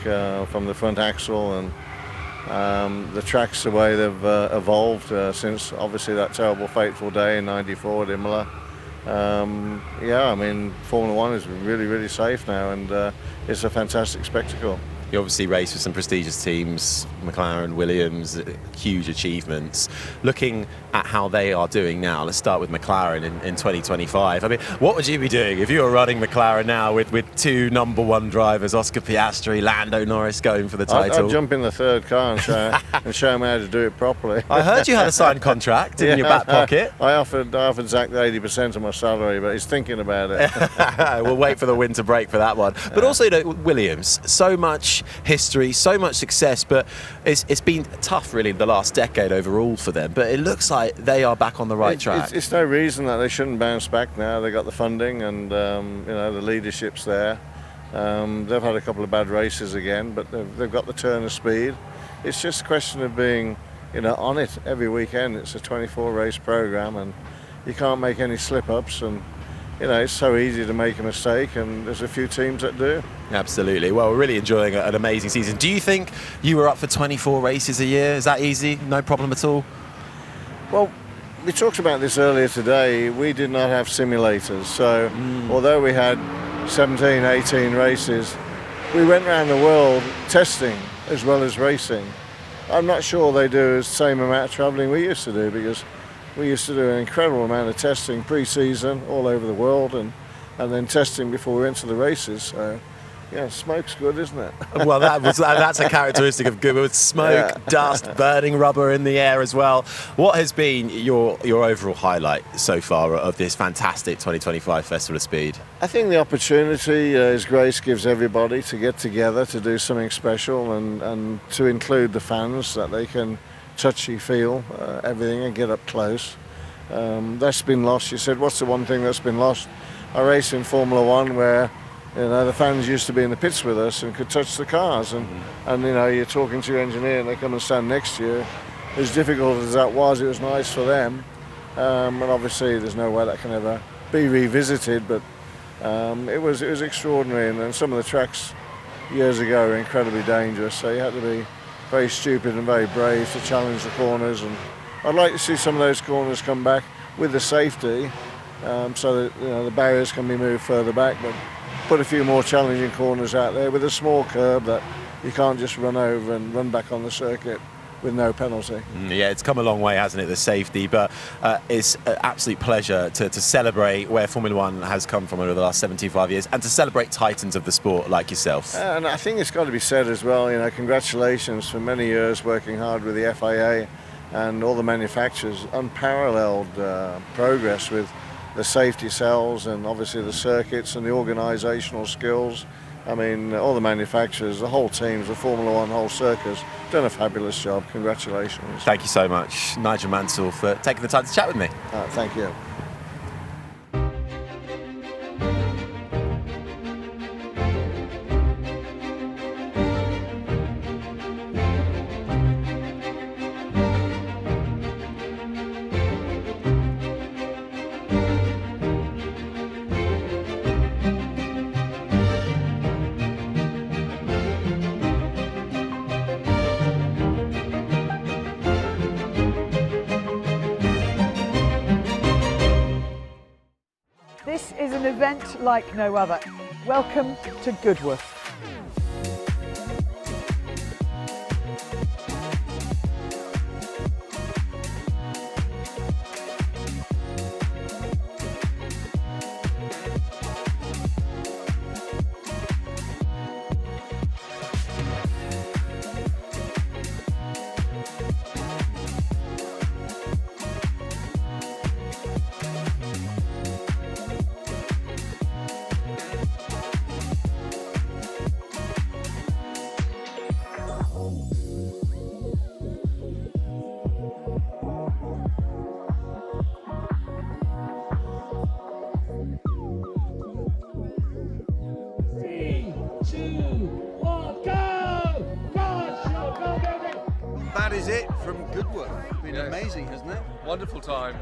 Speaker 16: from the front axle, and the tracks, the way they've evolved since obviously that terrible fateful day in '94 at Imola. Yeah, I mean, Formula One is really, really safe now, and it's a fantastic spectacle.
Speaker 4: You obviously race with some prestigious teams, McLaren, Williams, huge achievements. Looking at how they are doing now, let's start with McLaren in 2025. I mean, what would you be doing if you were running McLaren now with two number one drivers, Oscar Piastri, Lando Norris going for the title?
Speaker 16: I'd jump in the third car and show him how to do it properly.
Speaker 4: I heard you had a signed contract in your back pocket.
Speaker 16: I offered Zach 80% of my salary, but he's thinking about it.
Speaker 4: We'll wait for the winter break for that one. But also, you know, Williams, so much history, so much success, but it's been tough really the last decade overall for them. But it looks like they are back on the right track.
Speaker 16: It's no reason that they shouldn't bounce back now. They got the funding and you know, the leadership's there. They've had a couple of bad races again, but they've got the turn of speed. It's just a question of being, you know, on it every weekend. It's a 24 race program, and you can't make any slip ups. And you know, it's so easy to make a mistake, and there's a few teams that do.
Speaker 4: Absolutely. Well, we're really enjoying an amazing season. Do you think you were up for 24 races a year? Is that easy? No problem at all?
Speaker 16: Well, we talked about this earlier today. We did not have simulators, so although we had 17, 18 races, we went around the world testing as well as racing. I'm not sure they do the same amount of travelling we used to do, because we used to do an incredible amount of testing pre-season all over the world, and then testing before we went to the races. So, yeah, smoke's good, isn't it?
Speaker 4: Well, that's a characteristic of Goodwood. Smoke, dust, burning rubber in the air as well. What has been your overall highlight so far of this fantastic 2025 Festival of Speed?
Speaker 16: I think the opportunity, as Grace gives everybody, to get together to do something special, and to include the fans, that they can touchy feel everything and get up close. That's been lost. You said, what's the one thing that's been lost? I raced in Formula One where, you know, the fans used to be in the pits with us and could touch the cars, and you know, you're talking to your engineer and they come and stand next to you. As difficult as that was, it was nice for them, and obviously there's no way that can ever be revisited, but it was extraordinary. And then some of the tracks years ago were incredibly dangerous, so you had to be very stupid and very brave to challenge the corners, and I'd like to see some of those corners come back with the safety, so that, you know, the barriers can be moved further back, but put a few more challenging corners out there with a small curb that you can't just run over and run back on the circuit with no penalty.
Speaker 4: Yeah, it's come a long way, hasn't it, the safety, but it's an absolute pleasure to celebrate where Formula One has come from over the last 75 years, and to celebrate titans of the sport like yourself.
Speaker 16: And I think it's got to be said as well, you know, congratulations for many years working hard with the FIA and all the manufacturers. Unparalleled progress with the safety cells, and obviously the circuits and the organisational skills. I mean, all the manufacturers, the whole teams, the Formula One whole circus, done a fabulous job. Congratulations.
Speaker 4: Thank you so much, Nigel Mansell, for taking the time to chat with me.
Speaker 16: Thank you.
Speaker 3: This is an event like no other. Welcome to Goodwood.
Speaker 6: That is it from Goodwood. It's been amazing, hasn't it?
Speaker 18: Wonderful time.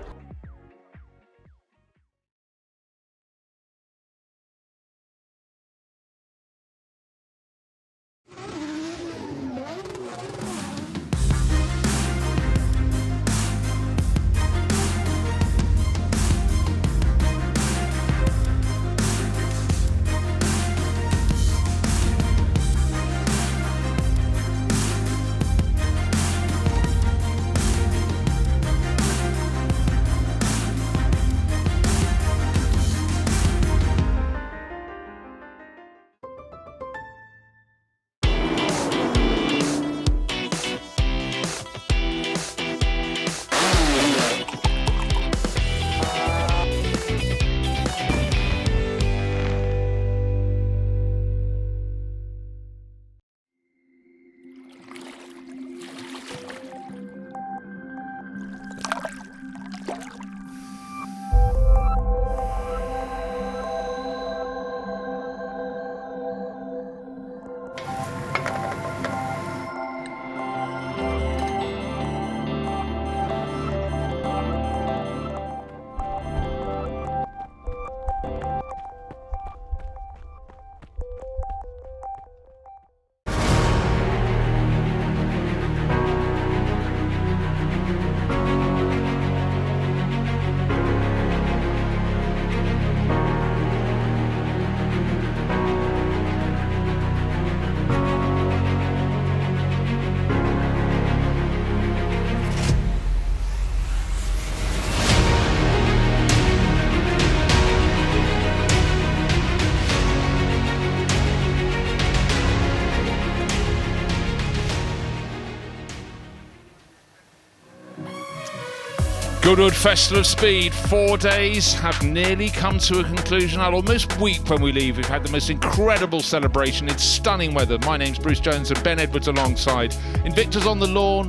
Speaker 2: Goodwood Festival of Speed, 4 days have nearly come to a conclusion. I'll almost weep when we leave. We've had the most incredible celebration in stunning weather. My name's Bruce Jones and Ben Edwards alongside. Invictus on the lawn,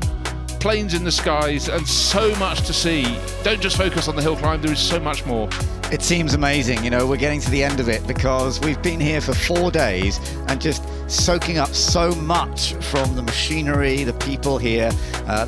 Speaker 2: planes in the skies, and so much to see. Don't just focus on the hill climb, there is so much more.
Speaker 10: It seems amazing, you know, we're getting to the end of it because we've been here for 4 days and just soaking up so much from the machinery, the people here,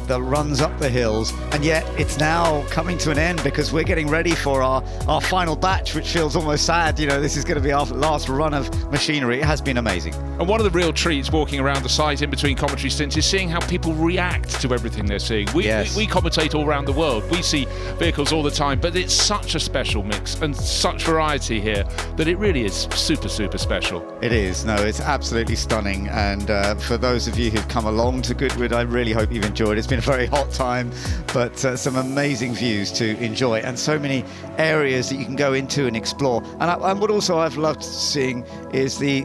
Speaker 10: the runs up the hills, and yet it's now coming to an end because we're getting ready for our final batch, which feels almost sad. You know, this is going to be our last run of machinery. It has been amazing.
Speaker 2: And one of the real treats walking around the site in between commentary stints is seeing how people react to everything they're seeing. We commentate all around the world. We see vehicles all the time, but it's such a special mix and such variety here that it really is super, super special.
Speaker 10: It is. No, it's absolutely stunning. And for those of you who've come along to Goodwood, I really hope you've enjoyed it. It's been a very hot time, but some amazing views to enjoy and so many areas that you can go into and explore. And what also I've loved seeing is the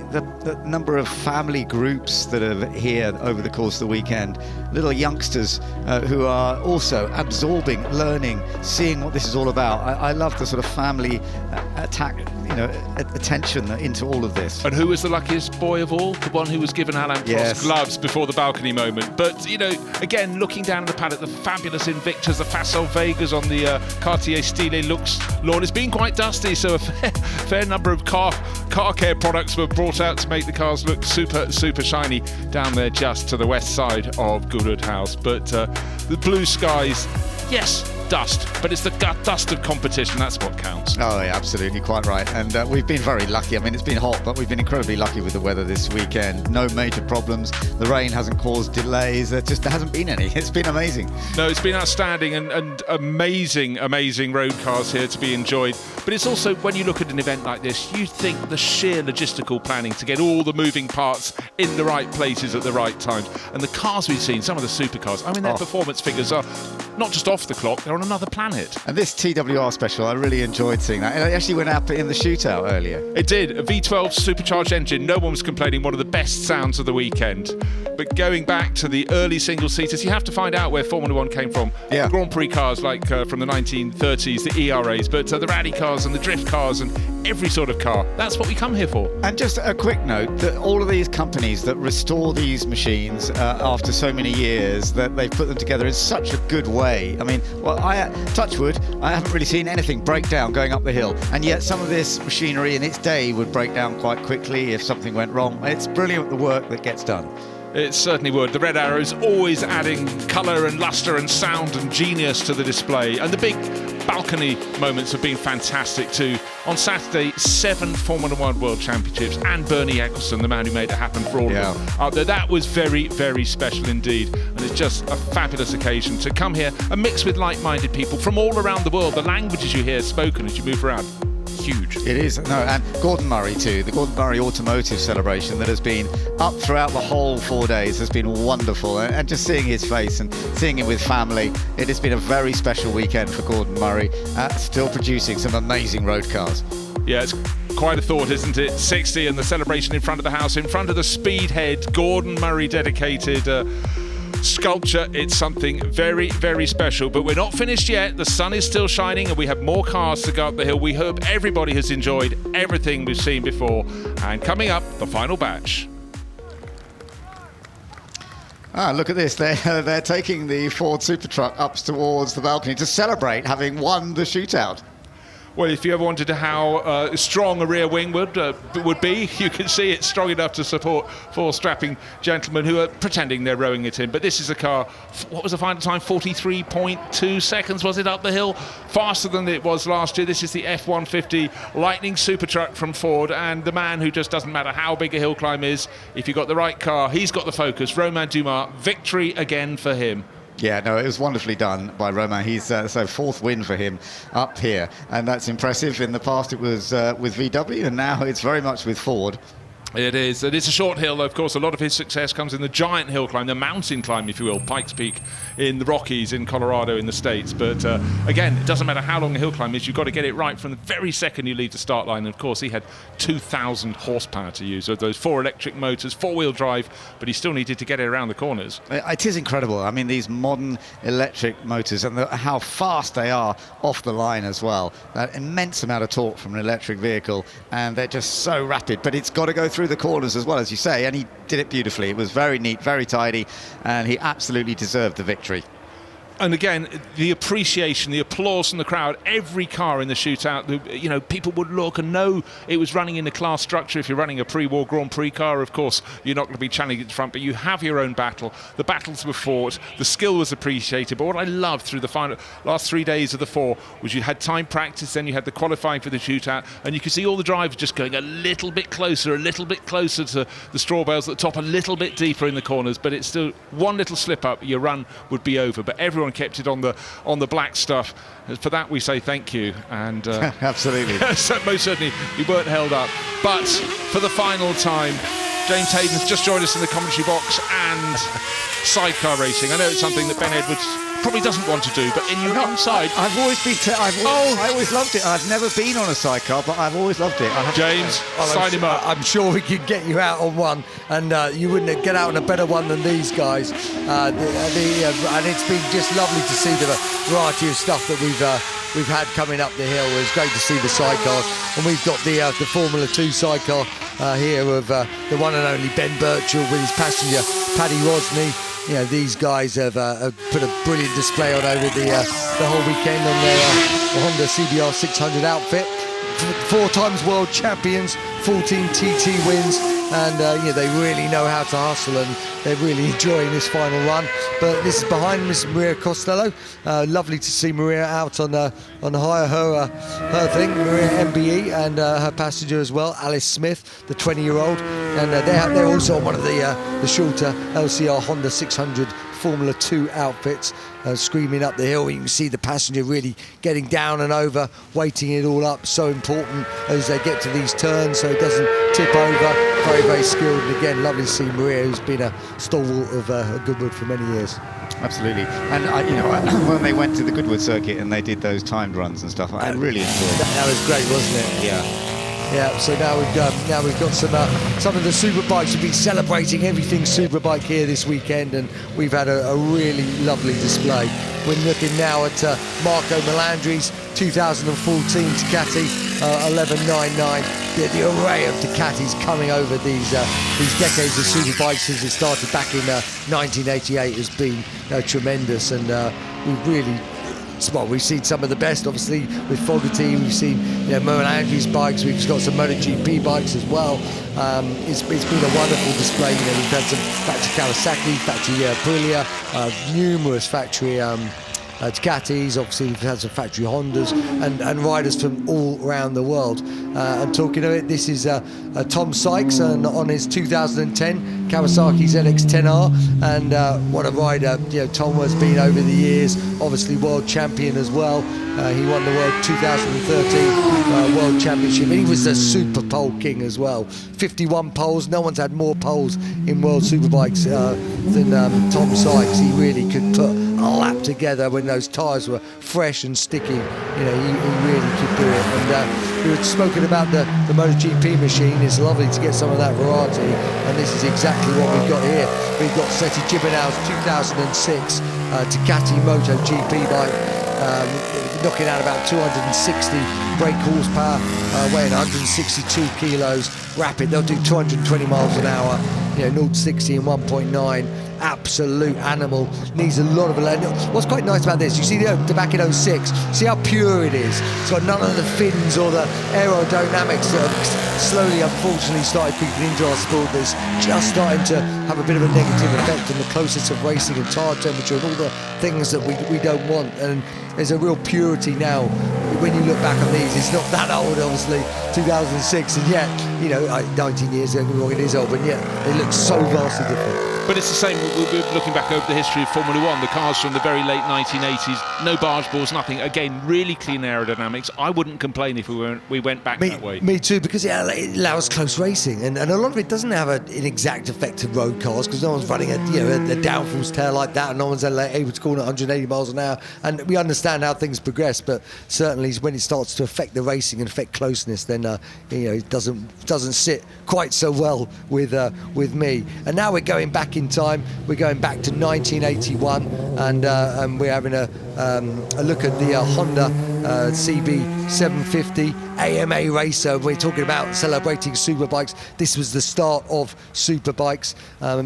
Speaker 10: number of family groups that are here over the course of the weekend. Little youngsters who are also absorbing, learning, seeing what this is all about. I love the sort of family attention into all of this.
Speaker 2: And who was the luckiest boy of all? The one who was given Alain Prost gloves before the balcony moment. But, you know, again, looking down at the paddock, the fabulous Invictus, the Facel Vegas on the Cartier Style Lux lawn. It's been quite dusty, so a fair number of car care products were brought out to make the cars look super, super shiny down there just to the west side of Goodwood House. But the blue skies, yes, dust, but it's the dust of competition, that's what counts.
Speaker 10: Oh yeah, absolutely, quite right. And we've been very lucky. I mean, it's been hot, but we've been incredibly lucky with the weather this weekend. No major problems. The rain hasn't caused delays. There hasn't been any. It's been amazing.
Speaker 2: No, it's been outstanding and amazing road cars here to be enjoyed. But it's also, when you look at an event like this, you think the sheer logistical planning to get all the moving parts in the right places at the right times. And the cars we've seen, some of the supercars, I mean, their performance figures are not just off the clock, they're on another planet.
Speaker 10: And this TWR special, I really enjoyed seeing that. It actually went up in the shootout earlier.
Speaker 2: It did. A V12 supercharged engine. No one was complaining. One of the best sounds of the weekend. But going back to the early single-seaters, you have to find out where Formula One came from.
Speaker 10: Yeah.
Speaker 2: Grand Prix cars like from the 1930s, the ERAs, but the rally cars and the drift cars and every sort of car. That's what we come here for.
Speaker 10: And just a quick note that all of these companies that restore these machines after so many years, that they've put them together in such a good way. I mean, well, touchwood, I haven't really seen anything break down going up the hill, and yet some of this machinery in its day would break down quite quickly if something went wrong. It's brilliant, the work that gets done.
Speaker 2: It certainly would. The red arrows always adding colour and lustre and sound and genius to the display. And the big balcony moments have been fantastic too. On Saturday, 7 Formula One World Championships and Bernie Ecclestone, the man who made it happen for all of them out there. That was very, very special indeed. And it's just a fabulous occasion to come here and mix with like-minded people from all around the world. The languages you hear spoken as you move around. Huge.
Speaker 10: It is. No, and Gordon Murray too. The Gordon Murray Automotive celebration that has been up throughout the whole 4 days has been wonderful. And just seeing his face and seeing him with family, it has been a very special weekend for Gordon Murray, still producing some amazing road cars.
Speaker 2: Yeah, it's quite a thought, isn't it? 60 and the celebration in front of the house, in front of the speedhead, Gordon Murray dedicated sculpture. It's something very, very special, but we're not finished yet. The sun is still shining and we have more cars to go up the hill. We hope everybody has enjoyed everything we've seen before. And coming up, the final batch.
Speaker 10: Look at this. They're taking the Ford Supertruck up towards the balcony to celebrate having won the shootout.
Speaker 2: Well, if you ever wondered how strong a rear wing would be, you can see it's strong enough to support 4 strapping gentlemen who are pretending they're rowing it in. But this is a car, what was the final time? 43.2 seconds, was it, up the hill? Faster than it was last year. This is the F-150 Lightning Supertruck from Ford, and the man who just doesn't matter how big a hill climb is, if you've got the right car, he's got the focus. Romain Dumas, victory again for him.
Speaker 10: Yeah, no, it was wonderfully done by Romain. He's so 4th win for him up here, and that's impressive. In the past it was with VW, and now it's very much with Ford.
Speaker 2: It is. And it's a short hill, of course. A lot of his success comes in the giant hill climb, the mountain climb, if you will, Pikes Peak in the Rockies in Colorado in the States. But again, it doesn't matter how long the hill climb is, you've got to get it right from the very second you leave the start line. And of course, he had 2,000 horsepower to use of those 4 electric motors, 4-wheel drive, but he still needed to get it around the corners.
Speaker 10: It is incredible. I mean, these modern electric motors and how fast they are off the line as well. That immense amount of torque from an electric vehicle, and they're just so rapid. But it's got to go through the corners as well, as you say, and he did it beautifully. It was very neat, very tidy, and he absolutely deserved the victory.
Speaker 2: And again, the appreciation, the applause from the crowd, every car in the shootout, you know, people would look and know it was running in the class structure. If you're running a pre-war Grand Prix car, of course, you're not going to be challenging at the front, but you have your own battle. The battles were fought, the skill was appreciated. But what I loved through the last 3 days of the 4 was you had time practice, then you had the qualifying for the shootout, and you could see all the drivers just going a little bit closer to the straw bales at the top, a little bit deeper in the corners, but it's still one little slip up, your run would be over. But everyone kept it on the black stuff. For that we say thank you, and
Speaker 10: absolutely.
Speaker 2: So most certainly you weren't held up. But for the final time, James Hayden's just joined us in the commentary box, and sidecar racing. I know it's something that Ben Edwards probably doesn't want to do, but in your inside,
Speaker 10: I've always been. I always loved it. I've never been on a sidecar, but I've always loved it.
Speaker 2: James, sign him up.
Speaker 12: I'm sure we could get you out on one, and you wouldn't get out on a better one than these guys. And it's been just lovely to see the variety of stuff that we've had coming up the hill. It's great to see the sidecars, and we've got the Formula 2 sidecar here of the one and only Ben Birchall with his passenger Paddy Rosney. You know, these guys have put a brilliant display on over the whole weekend on their Honda CBR 600 outfit. 4 times world champions, 14 TT wins, and they really know how to hustle, and they're really enjoying this final run. But this is behind Miss Maria Costello. Lovely to see Maria out on her thing, Maria MBE, and her passenger as well, Alice Smith, the 20-year-old, and they're also on one of the shorter LCR Honda 600 Formula 2 outfits, screaming up the hill. You can see the passenger really getting down and over, weighting it all up. So important as they get to these turns so it doesn't tip over. Very, very skilled. And again, lovely to see Maria, who's been a stalwart of Goodwood for many years.
Speaker 10: Absolutely. And when they went to the Goodwood circuit and they did those timed runs and stuff, I really enjoyed it.
Speaker 12: That was great, wasn't it?
Speaker 10: Yeah.
Speaker 12: Yeah, so now we've got some of the superbikes. We've been celebrating everything superbike here this weekend, and we've had a really lovely display. We're looking now at Marco Melandri's 2014 Ducati 1199. The array of Ducatis coming over these decades of superbikes since it started back in 1988 has been tremendous, and we've seen some of the best, obviously, with Fogarty. We've seen Melandri's bikes. We've got some MotoGP bikes as well. It's been a wonderful display. We've had some factory Kawasaki, factory Aprilia, numerous factory Ducatis. Obviously, we've had some factory Hondas and riders from all around the world. And talking of it, this is Tom Sykes on his 2010 Kawasaki ZX-10R, and what a rider Tom has been over the years. Obviously, world champion as well. He won the World 2013 World Championship, and he was the super pole king as well. 51 poles. No one's had more poles in World Superbikes than Tom Sykes. He really could put a lap together when those tyres were fresh and sticky. He really could do it. And we were spoken about the MotoGP machine. It's lovely to get some of that variety, and this is exactly what we've got here. We've got Seti Gibernau's 2006 Ducati MotoGP bike, knocking out about 260 brake horsepower, weighing 162 kilos, rapid. They'll do 220 miles an hour, 0 to 60 in 1.9. Absolute animal. Needs a lot of what's quite nice about this, you see the back in 06, see how pure it is. It's got none of the fins or the aerodynamics that have slowly, unfortunately, started creeping into our sport. That's just starting to have a bit of a negative effect on the closeness of racing and tyre temperature and all the things that we don't want. And there's a real purity now. When you look back on these, it's not that old, obviously, 2006, and yet, 19 years ago, it is old, but yet it looks so vastly different.
Speaker 2: But it's the same, we're looking back over the history of Formula One, the cars from the very late 1980s, no barge balls, nothing. Again, really clean aerodynamics. I wouldn't complain if we went back that way.
Speaker 12: Me too, because it allows close racing, and a lot of it doesn't have an exact effect to road cars, because no one's running a downforce tail like that, and no one's able to corner 180 miles an hour, and we understand how things progress, but certainly when it starts to affect the racing and affect closeness, then it doesn't sit quite so well with me. And now we're going back in time. We're going back to 1981, and we're having a look at the Honda CB750 AMA racer. We're talking about celebrating superbikes. This was the start of superbikes.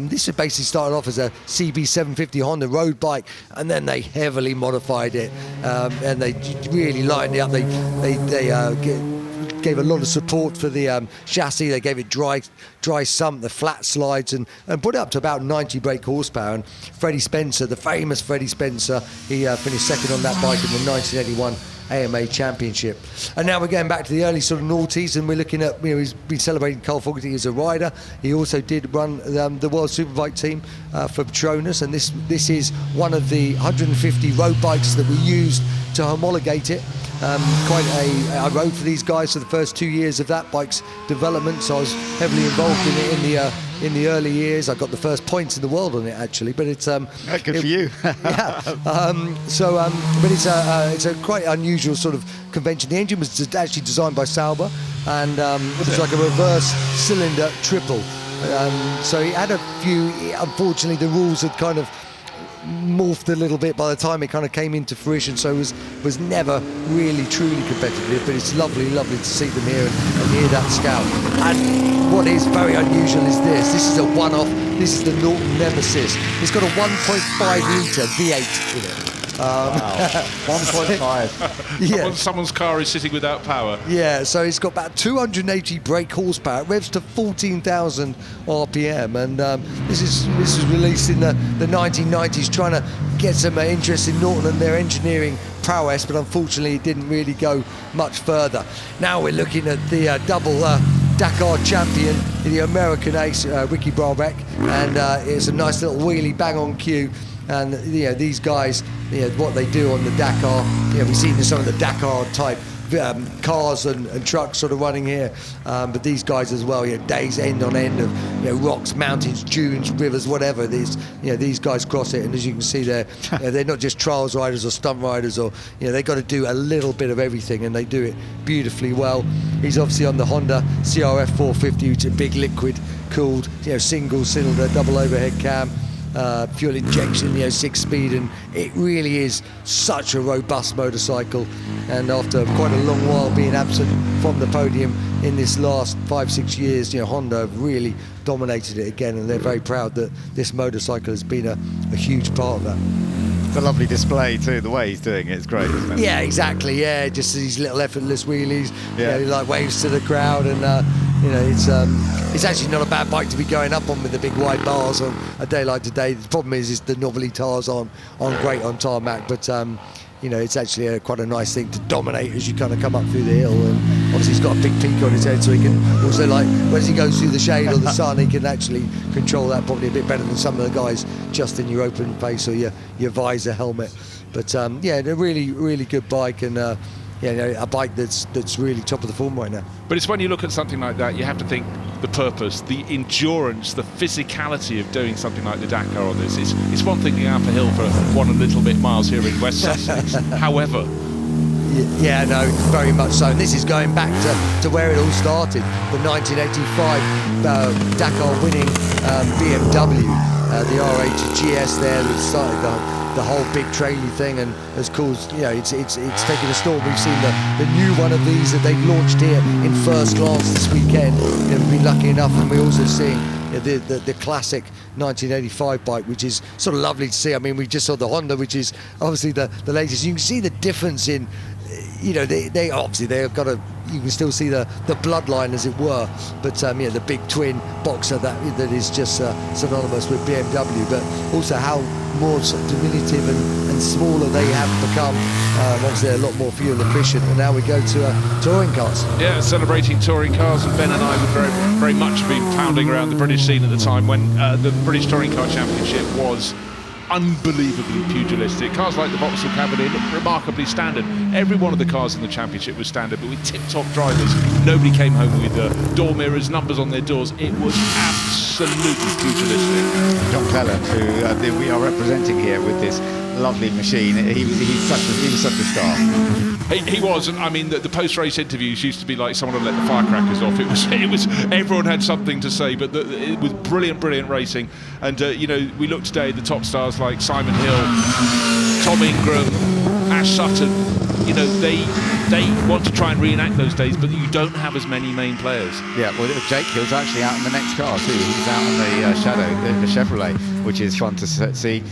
Speaker 12: This had basically started off as a CB750 Honda road bike, and then they heavily modified it, and they really lightened it up. They gave a lot of support for the chassis. They gave it dry sump, the flat slides, and put it up to about 90 brake horsepower. And Freddie Spencer, the famous Freddie Spencer, he finished second on that bike in the 1981 AMA Championship. And now we're going back to the early sort of noughties, and we're looking at, he's been celebrating Carl Fogarty as a rider. He also did run the World Superbike team for Petronas, and this is one of the 150 road bikes that we used to homologate it. I rode for these guys for the first 2 years of that bike's development, so I was heavily involved in it in the early years. I got the first points in the world on it, actually, but it's
Speaker 10: good for you.
Speaker 12: Yeah. But it's a quite unusual sort of convention. The engine was actually designed by Sauber, and it was like a reverse cylinder triple. So he had a few. Unfortunately, the rules had kind of morphed a little bit by the time it kind of came into fruition, so it was never really truly competitive, but it's lovely to see them here and hear that scout. And what is very unusual is this is a one-off. This is the Norton Nemesis. It's got a 1.5 litre V8 in it.
Speaker 10: Wow. 1.5.
Speaker 12: Yeah.
Speaker 2: Someone's car is sitting without power.
Speaker 12: Yeah, so it's got about 280 brake horsepower. It revs to 14,000 RPM, and this was released in the 1990s, trying to get some interest in Norton and their engineering prowess, but unfortunately it didn't really go much further. Now we're looking at the double Dakar champion, the American ace, Ricky Brabec, and it's a nice little wheelie bang on cue. And these guys, what they do on the Dakar, we've seen some of the Dakar type cars and trucks sort of running here, but these guys as well, days end on end of rocks, mountains, dunes, rivers, whatever. These guys cross it, and as you can see, they're not just trials riders or stunt riders, or they've got to do a little bit of everything, and they do it beautifully well. He's obviously on the Honda CRF 450, which is a big liquid cooled, single cylinder, double overhead cam. Fuel injection, 6-speed, and it really is such a robust motorcycle. And after quite a long while being absent from the podium in this last 5-6 years, Honda have really dominated it again, and they're very proud that this motorcycle has been a huge part of that.
Speaker 10: It's a lovely display too, the way he's doing it. It's great, isn't it?
Speaker 12: Yeah, exactly. Yeah, just these little effortless wheelies.
Speaker 10: Yeah.
Speaker 12: He like waves to the crowd, and it's actually not a bad bike to be going up on with the big wide bars on a day like today. The problem is the novelty tires aren't great on tarmac, but it's actually quite a nice thing to dominate as you kind of come up through the hill. And obviously he's got a big peak on his head, so he can also, as he goes through the shade or the sun, he can actually control that probably a bit better than some of the guys just in your open face or your visor helmet. But they're a really, really good bike, and a bike that's really top of the form right now.
Speaker 2: But it's when you look at something like that, you have to think the purpose, the endurance, the physicality of doing something like the Dakar on this. It's one thing going up a hill for 1 little bit miles here in West Sussex. However,
Speaker 12: yeah, no, very much so. And this is going back to where it all started, the 1985 Dakar winning BMW, the R8 GS there that started the whole big trailer thing, and has caused, it's taken a storm. We've seen the new one of these that they've launched here in first glance this weekend. We've been lucky enough, and we're also seeing the classic 1985 bike, which is sort of lovely to see. I mean, we just saw the Honda, which is obviously the latest. You can see the difference in, they obviously they've got to you can still see the bloodline, as it were. But the big twin boxer that is just synonymous with BMW, but also how more sort of diminutive and smaller they have become. Obviously, they're a lot more fuel efficient. And now we go to touring cars.
Speaker 2: Yeah, celebrating touring cars, and Ben and I would very, very much have been pounding around the British scene at the time when the British Touring Car Championship was unbelievably pugilistic. Cars like the Vauxhall Cavalier looked remarkably standard. Every one of the cars in the championship was standard, but with tip-top drivers. Nobody came home with door mirrors, numbers on their doors. It was absolutely pugilistic.
Speaker 10: John Cleland, who we are representing here with this lovely machine, he was such a star.
Speaker 2: He was, and I mean, the post-race interviews used to be like someone had let the firecrackers off. It was everyone had something to say, but it was brilliant racing. And we look today at the top stars like Simon Hill, Tom Ingram, Ash Sutton. They want to try and reenact those days, but you don't have as many main players.
Speaker 10: Yeah, well, Jake Hill's actually out in the next car too. He's out in the Shadow, the Chevrolet, which is fun to see.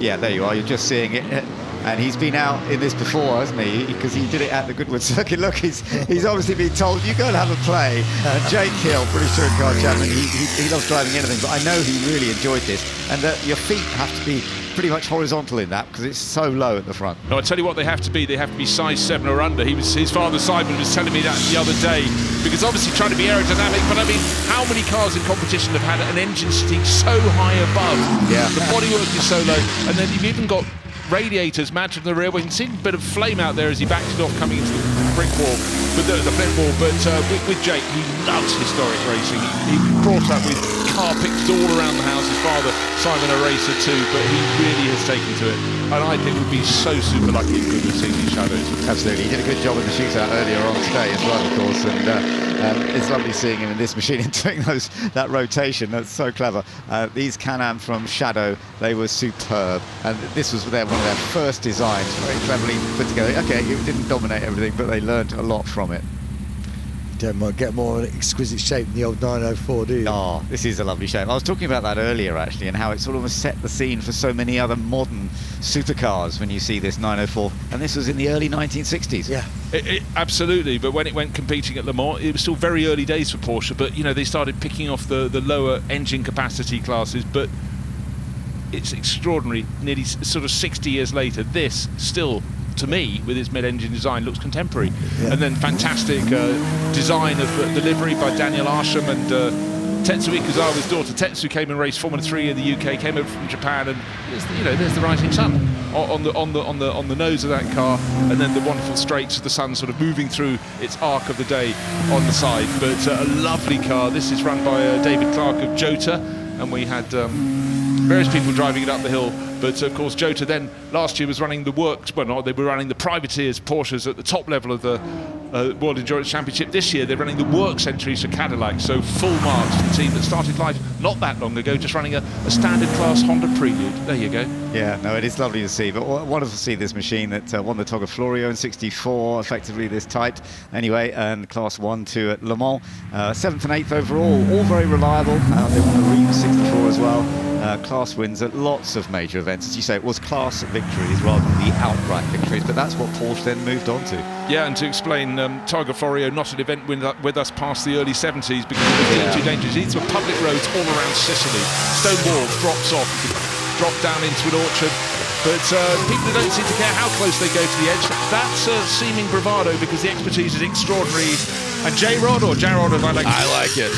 Speaker 10: Yeah, there you are. You're just seeing it. And he's been out in this before, hasn't he? Because he did it at the Goodwood circuit. Look, he's obviously been told, you go and have a play. Jake Hill, British Touring Car Champion, he loves driving anything, but I know he really enjoyed this. And your feet have to be pretty much horizontal in that because it's so low at the front.
Speaker 2: No, I tell you what they have to be size 7 or under. His father Simon was telling me that the other day, because obviously trying to be aerodynamic, but I mean, how many cars in competition have had an engine sitting so high above?
Speaker 10: Yeah.
Speaker 2: The bodywork is so low, and then you've even got radiators mounted in the rear. We can see a bit of flame out there as he backed it off coming into the brick wall, the flip wall. But with Jake, he loves historic racing. He brought up with car pictures all around the house. His father, Simon, a racer too, but he really has taken to it. And I think we'd be so super lucky if we could see these shadows.
Speaker 10: Absolutely. He did a good job in the shootout earlier on today as well, of course. And it's lovely seeing him in this machine and doing that rotation. That's so clever. These Can-Am from Shadow, they were superb. And this was one of their first designs, very cleverly put together. Okay, it didn't dominate everything, but they learned a lot from it.
Speaker 12: Don't get more exquisite shape than the old 904, do you?
Speaker 10: Oh, this is a lovely shape. I was talking about that earlier, actually, and how it sort of set the scene for so many other modern supercars when you see this 904. And this was in the early 1960s.
Speaker 12: Yeah.
Speaker 2: Absolutely, but when it went competing at Le Mans, it was still very early days for Porsche, but, they started picking off the lower engine capacity classes, but it's extraordinary. Nearly sort of 60 years later, this still, to me, with its mid-engine design, looks contemporary. Yeah. And then fantastic design of the livery by Daniel Arsham, and Tetsuya Ikuzawa's daughter Tetsu came and raced Formula 3 in the UK, came over from Japan, and there's the rising sun on the nose of that car, and then the wonderful straights of the sun sort of moving through its arc of the day on the side. But a lovely car. This is run by David Clark of Jota, and we had various people driving it up the hill. But of course, Jota then last year was running the works. Well, no, they were running the privateers Porsches at the top level of the World Endurance Championship. This year, they're running the works entries for Cadillac. So full marks for the team that started life not that long ago, just running a standard class Honda Prelude. There you go.
Speaker 10: Yeah, no, it is lovely to see. But wonderful to see this machine that won the Toga Florio in '64, effectively this tight. Anyway, and Class 1-2 at Le Mans, 7th and 8th overall, all very reliable. They won the Ream 64 as well. Class wins at lots of major events. As you say, it was class victories rather than the outright victories, but that's what Porsche then moved on to.
Speaker 2: Yeah, and to explain, Targa Florio not an event with us past the early 70s because it was being too dangerous. These were public roads all around Sicily. Stone wall drops off, you could drop down into an orchard. But people don't seem to care how close they go to the edge. That's seeming bravado because the expertise is extraordinary. And J-Rod, or Jarrod as I like
Speaker 4: it.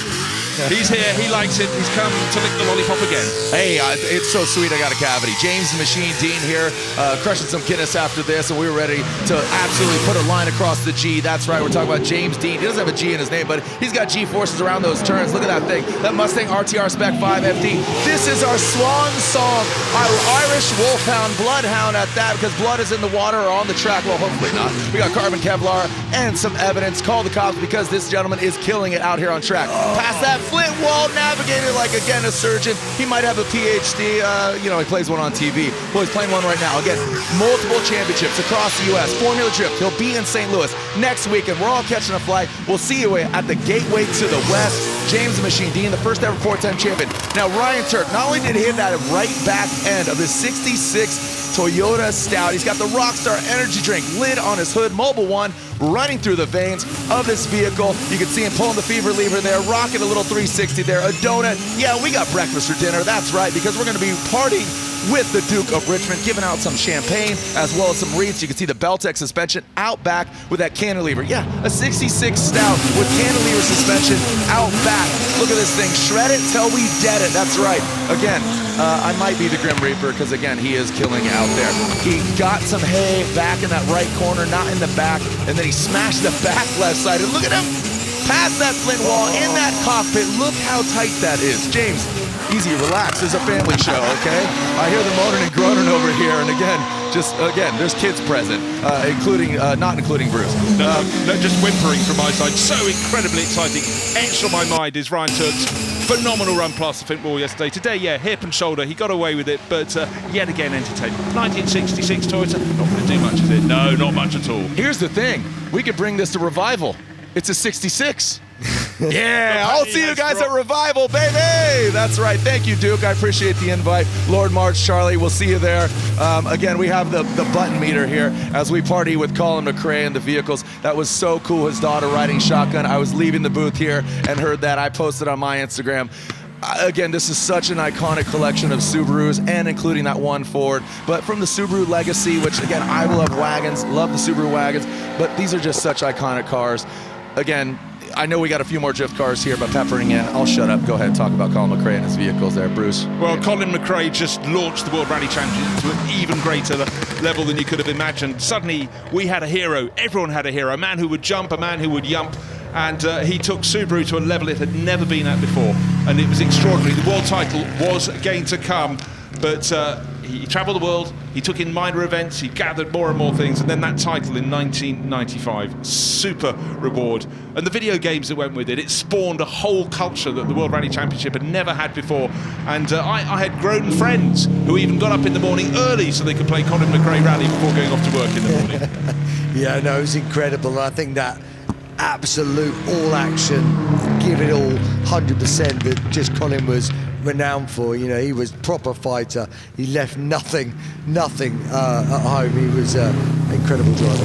Speaker 2: He's here, he likes it, he's come to lick the lollipop again.
Speaker 4: Hey, it's so sweet I got a cavity. James the Machine Dean here, crushing some Guinness after this, and we were ready to absolutely put a line across the G. That's right, we're talking about James Dean. He doesn't have a G in his name, but he's got G-forces around those turns. Look at that thing, that Mustang RTR Spec 5 FD. This is our swan song, our Irish Wolfhound, Bloodhound at that, because blood is in the water or on the track. Well, hopefully not. We got carbon Kevlar and some evidence. Call the cops because this gentleman is killing it out here on track. Past that Flint wall, navigated like, again, a surgeon. He might have a PhD. He plays one on TV. Well, he's playing one right now. Again, multiple championships across the U.S. Formula Drift. He'll be in St. Louis next weekend. We're all catching a flight. We'll see you at the Gateway to the West. James the Machine Dean, the first ever 4-time champion. Now, Ryan Turk, not only did he hit that right back end of the 66 Toyota Stout, he's got the Rockstar energy drink lid on his hood. Mobile One,
Speaker 11: running through the veins of this vehicle. You can see him pulling the fever lever there, rocking a little 360 there, a donut. Yeah, we got breakfast for dinner, that's right, because we're going to be partying with the Duke of Richmond, giving out some champagne as well as some wreaths. You can see the Beltec suspension out back with that cantilever. Yeah, a 66 Stout with cantilever suspension out back. Look at this thing, shred it till we dead it. That's right. Again, I might be the Grim Reaper because, again, he is killing out there. He got some hay back in that right corner, not in the back, and then he smashed the back left side. And look at him past that flint wall in that cockpit. Look how tight that is. James, easy, relax. It's a family show, okay? I hear the moaning and groaning over here, and again, there's kids present, not including Bruce.
Speaker 2: No, just whimpering from my side. So incredibly exciting. Etched on my mind is Ryan Turk's phenomenal run past the flint wall yesterday. Today, yeah, hip and shoulder, he got away with it, but yet again entertaining. 1966 Toyota, not going to do much, is it? No, not much at all.
Speaker 11: Here's the thing, we could bring this to Revival. It's a 66. Yeah, I'll see you guys at Revival, baby! That's right. Thank you, Duke. I appreciate the invite. Lord March, Charlie, we'll see you there. Again, we have the button meter here as we party with Colin McRae and the vehicles. That was so cool, his daughter riding shotgun. I was leaving the booth here and heard that. I posted on my Instagram. Again, this is such an iconic collection of Subarus, and including that one Ford. But from the Subaru legacy, which, again, I love wagons, love the Subaru wagons, but these are just such iconic cars. Again, I know we got a few more drift cars here, but peppering in. I'll shut up. Go ahead and talk about Colin McRae and his vehicles there, Bruce.
Speaker 2: Well, Colin McRae just launched the World Rally Championship to an even greater level than you could have imagined. Suddenly, we had a hero. Everyone had a hero. A man who would jump, a man who would yump. And he took Subaru to a level it had never been at before. And it was extraordinary. The world title was going to come, but he travelled the world, he took in minor events, he gathered more and more things, and then that title in 1995, super reward. And the video games that went with it, it spawned a whole culture that the World Rally Championship had never had before. And I had grown friends who even got up in the morning early so they could play Colin McRae Rally before going off to work in the morning.
Speaker 12: Yeah, no, it was incredible. And I think that absolute all action, give it all 100% that just Colin was renowned for. You know, he was proper fighter. He left nothing at home. He was an incredible driver.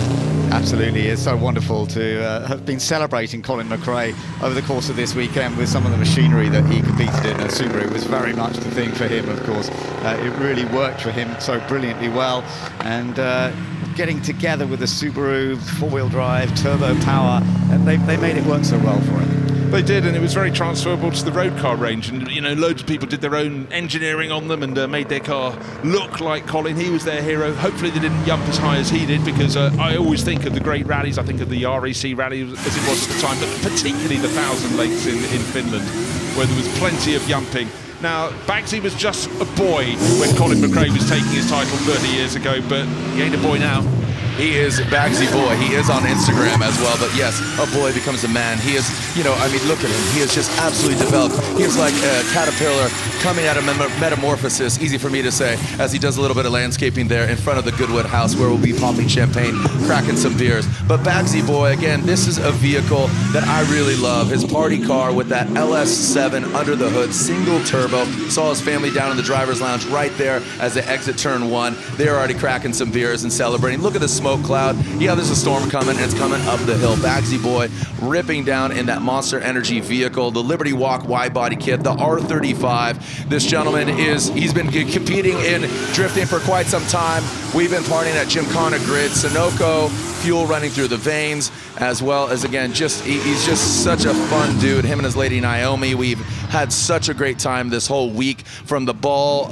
Speaker 10: Absolutely, it's so wonderful to have been celebrating Colin McRae over the course of this weekend with some of the machinery that he competed in. And Subaru was very much the thing for him, of course. It really worked for him so brilliantly well. And getting together with the Subaru four-wheel drive, turbo power, and they made it work so well for him.
Speaker 2: They did, and it was very transferable to the road car range. And, you know, loads of people did their own engineering on them and made their car look like Colin. He was their hero. Hopefully they didn't jump as high as he did, because I always think of the great rallies. I think of the RAC rally as it was at the time, but particularly the 1,000 Lakes in Finland, where there was plenty of jumping. Now, Bagsy was just a boy when Colin McRae was taking his title 30 years ago, but he ain't a boy now.
Speaker 11: He is Bagsy Boy. He is on Instagram as well. But yes, a boy becomes a man. He is, you know, I mean, look at him. He is just absolutely developed. He is like a caterpillar coming out of metamorphosis, easy for me to say, as he does a little bit of landscaping there in front of the Goodwood house, where we'll be popping champagne, cracking some beers. But Bagsy Boy, again, this is a vehicle that I really love. His party car with that LS7 under the hood, single turbo. Saw his family down in the driver's lounge right there as they exit turn 1. They're already cracking some beers and celebrating. Look at the smoke cloud. Yeah, there's a storm coming, and it's coming up the hill. Bagsy Boy ripping down in that Monster Energy vehicle, the Liberty Walk wide body kit, the R35. This gentleman he's been competing in drifting for quite some time. We've been partying at Gymkhana Grid, Sunoco, fuel running through the veins, as well as, again, he's just such a fun dude. Him and his lady Naomi, we've had such a great time this whole week, from the ball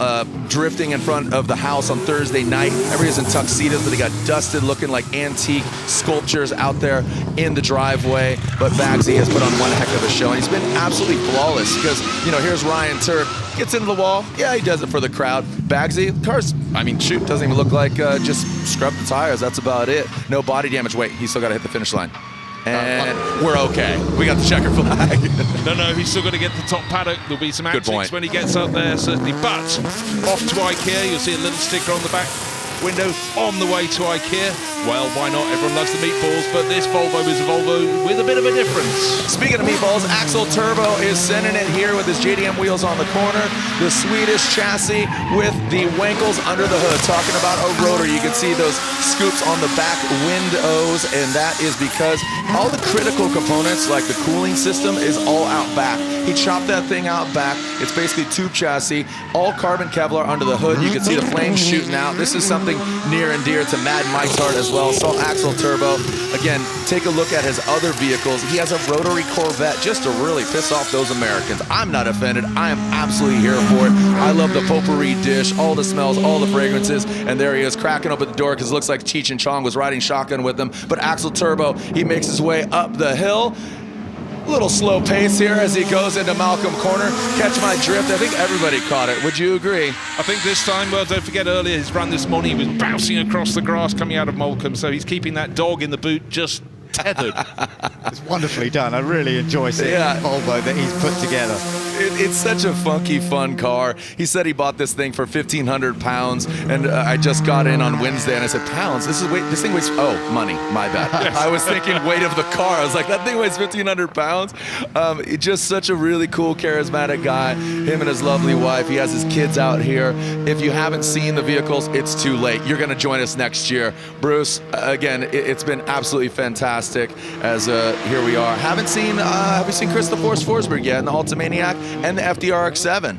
Speaker 11: drifting in front of the house on Thursday night. Everybody's in tuxedos, but they got dusted, looking like antique sculptures out there in the driveway. But Bagsy has put on one heck of a show, and he's been absolutely flawless, because, you know, here's Ryan Turk, gets into the wall. Yeah, he does it for the crowd. Bagsy, car's, I mean, shoot, doesn't even look like just scrubbed the tires. That's about it. No body damage. Wait, he's still got to hit the finish line. And we're okay. We got the checker flag.
Speaker 2: No, he's still got to get the top paddock. There'll be some antics when he gets up there, certainly. But off to IKEA, you'll see a little sticker on the back window, on the way to IKEA. Well, why not? Everyone loves the meatballs, but this Volvo is a Volvo with a bit of a difference.
Speaker 11: Speaking of meatballs, Axel Turbo is sending it here with his JDM wheels on the corner. The Swedish chassis with the Wankels under the hood. Talking about a rotor, you can see those scoops on the back windows, and that is because all the critical components, like the cooling system, is all out back. He chopped that thing out back. It's basically tube chassis, all carbon Kevlar under the hood. You can see the flames shooting out. This is something near and dear to Mad Mike's heart as well. So Axel Turbo, again, take a look at his other vehicles. He has a rotary Corvette just to really piss off those Americans. I'm not offended. I am absolutely here for it. I love the potpourri dish, all the smells, all the fragrances, and there he is cracking open the door because it looks like Cheech and Chong was riding shotgun with him. But Axel Turbo, he makes his way up the hill. A little slow pace here as he goes into Malcolm Corner. Catch my drift. I think everybody caught it. Would you agree?
Speaker 2: I think this time, well, don't forget earlier his run this morning, he was bouncing across the grass coming out of Malcolm, so he's keeping that dog in the boot just tethered.
Speaker 10: It's wonderfully done. I really enjoy seeing the Volvo that he's put together.
Speaker 11: It's such a funky, fun car. He said he bought this thing for 1,500 pounds, and I just got in on Wednesday, and I said, pounds? This thing weighs, oh, money, my bad. I was thinking weight of the car. I was like, that thing weighs 1,500 pounds. Just such a really cool, charismatic guy. Him and his lovely wife. He has his kids out here. If you haven't seen the vehicles, it's too late. You're going to join us next year. Bruce, again, it's been absolutely fantastic as here we are. Have you seen Chris the Force Forsberg yet in the Ultimaniac and the FDRX7?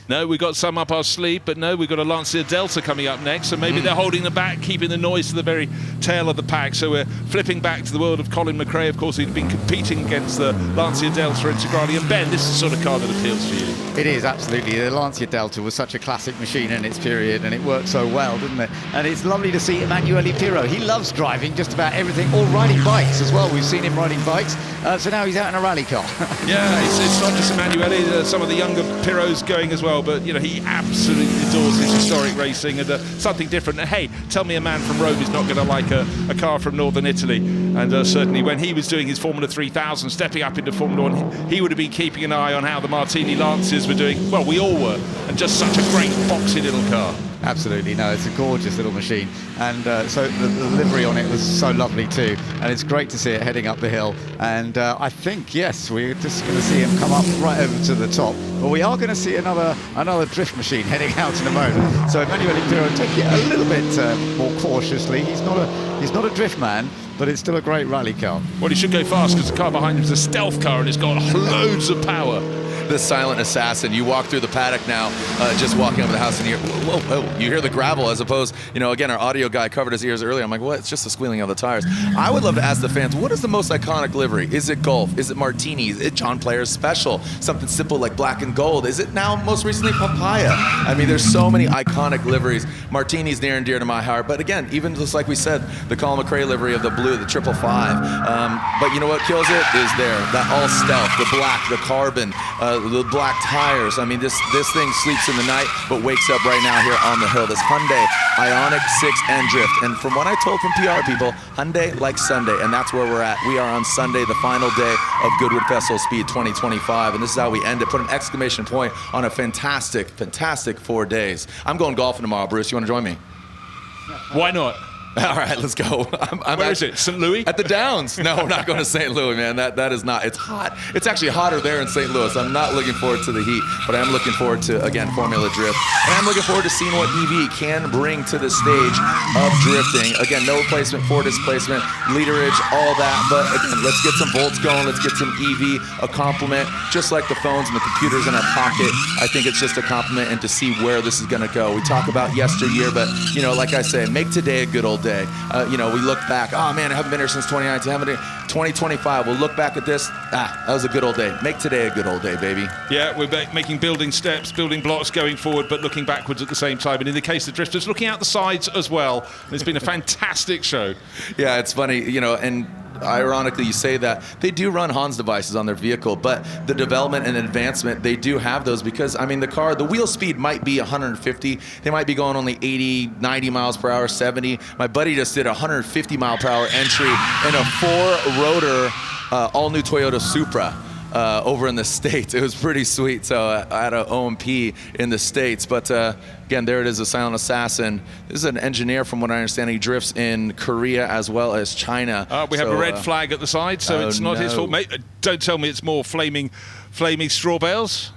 Speaker 2: No, we got some up our sleeve, but no, we've got a Lancia Delta coming up next, so maybe they're holding the back, keeping the noise to the very tail of the pack. So we're flipping back to the world of Colin McRae. Of course, he'd been competing against the Lancia Delta Integrale. And Ben, this is the sort of car that appeals to you.
Speaker 10: It is, absolutely. The Lancia Delta was such a classic machine in its period, and it worked so well, didn't it? And it's lovely to see Emanuele Pirro. He loves driving just about everything, or riding bikes as well. We've seen him riding bikes, so now he's out in a rally car.
Speaker 2: Yeah, it's not just Emanuele, some of the younger Pirros going as well, but you know, he absolutely adores his historic racing and something different. And hey, tell me a man from Rome is not going to like a car from northern Italy. And certainly when he was doing his Formula 3000, stepping up into Formula 1, he would have been keeping an eye on how the Martini Lancias were doing. Well, we all were. And just such a great, boxy little car.
Speaker 10: Absolutely, no, it's a gorgeous little machine, and so the livery on it was so lovely too, and it's great to see it heading up the hill. And I think, yes, we're just going to see him come up right over to the top, but we are going to see another drift machine heading out in a moment. So Emanuele Pirro, take it a little bit more cautiously. He's not a drift man, but it's still a great rally car.
Speaker 2: Well, he should go fast because the car behind him is a stealth car and it's got loads of power.
Speaker 11: The silent assassin. You walk through the paddock now, just walking over the house, and you hear, whoa, you hear the gravel, as opposed, again, our audio guy covered his ears earlier. I'm like, what? It's just the squealing of the tires. I would love to ask the fans, what is the most iconic livery? Is it Golf? Is it Martini? Is it John Player's Special? Something simple like black and gold? Is it now most recently Papaya? I mean, there's so many iconic liveries. Martini's near and dear to my heart, but again, even just like we said, the Colin McRae livery of the blue, the 555. But you know what kills it is that all stealth, the black, the carbon, the black tires. I mean, this thing sleeps in the night, but wakes up right now here on the hill. This Hyundai Ioniq 6 and Drift. And from what I told from PR people, Hyundai likes Sunday, and that's where we're at. We are on Sunday, the final day of Goodwood Festival of Speed 2025, and this is how we end it. Put an exclamation point on a fantastic, fantastic 4 days. I'm going golfing tomorrow, Bruce. You want to join me?
Speaker 2: Why not?
Speaker 11: All right, let's go.
Speaker 2: Where is it? St. Louis?
Speaker 11: At the Downs. No, we're not going to St. Louis, man. That is not. It's hot. It's actually hotter there in St. Louis. I'm not looking forward to the heat, but I am looking forward to, again, Formula Drift. And I'm looking forward to seeing what EV can bring to the stage of drifting. Again, no replacement for displacement, literage, all that. But again, let's get some volts going. Let's get some EV, a compliment. Just like the phones and the computers in our pocket, I think it's just a compliment, and to see where this is going to go. We talk about yesteryear, but, like I say, make today a good old day. We look back, oh man, I haven't been here since 2019, 2025. We'll look back at this, that was a good old day. Make today a good old day, baby.
Speaker 2: Yeah, we're making building steps, building blocks going forward, but looking backwards at the same time. And in the case of drifters, looking out the sides as well. It's been a fantastic show. Yeah,
Speaker 11: it's funny, and ironically you say that, they do run Hans devices on their vehicle, but the development and advancement, they do have those because, I mean, the wheel speed might be 150. They might be going only 80, 90 miles per hour, 70. My buddy just did a 150 mile per hour entry in a 4-rotor all-new Toyota Supra. over in the States. It was pretty sweet. So I had an OMP in the States. But again, there it is, a silent assassin. This is an engineer, from what I understand. He drifts in Korea as well as China.
Speaker 2: We have a red flag at the side, so it's not his fault. Mate, don't tell me it's more flaming straw bales.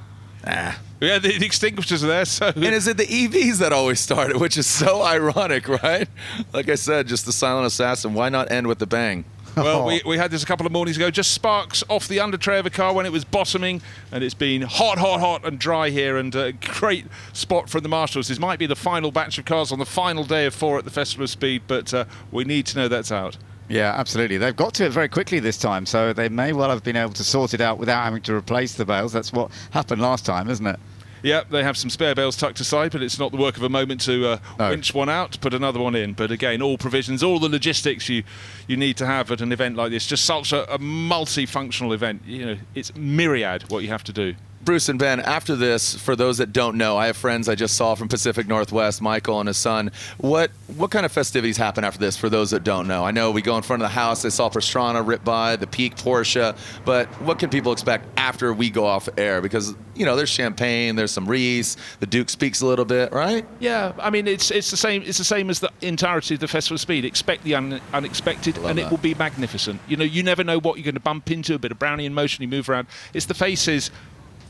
Speaker 11: Nah.
Speaker 2: Yeah, the extinguishers are there. So.
Speaker 11: And is it the EVs that always start it, which is so ironic, right? Like I said, just the silent assassin. Why not end with the bang?
Speaker 2: Well, we had this a couple of mornings ago. Just sparks off the under tray of a car when it was bottoming, and it's been hot and dry here, and a great spot from the marshals. This might be the final batch of cars on the final day of 4 at the Festival of Speed, but we need to know that's out.
Speaker 10: Yeah, absolutely. They've got to it very quickly this time, so they may well have been able to sort it out without having to replace the bales. That's what happened last time, isn't it?
Speaker 2: Yeah, they have some spare bales tucked aside, but it's not the work of a moment to winch one out, put another one in. But again, all provisions, all the logistics you need to have at an event like this. Just such a multifunctional event. You know, it's myriad what you have to do.
Speaker 11: Bruce and Ben, after this, for those that don't know, I have friends I just saw from Pacific Northwest, Michael and his son. What kind of festivities happen after this, for those that don't know? I know we go in front of the house, they saw Pastrana rip by, the Peak Porsche, but what can people expect after we go off air? Because, you know, there's champagne, there's some Reese, the Duke speaks a little bit, right?
Speaker 2: Yeah, I mean, it's the same as the entirety of the Festival of Speed. Expect the unexpected, and it will be magnificent. You know, you never know what you're going to bump into. A bit of Brownian motion, you move around. It's the faces,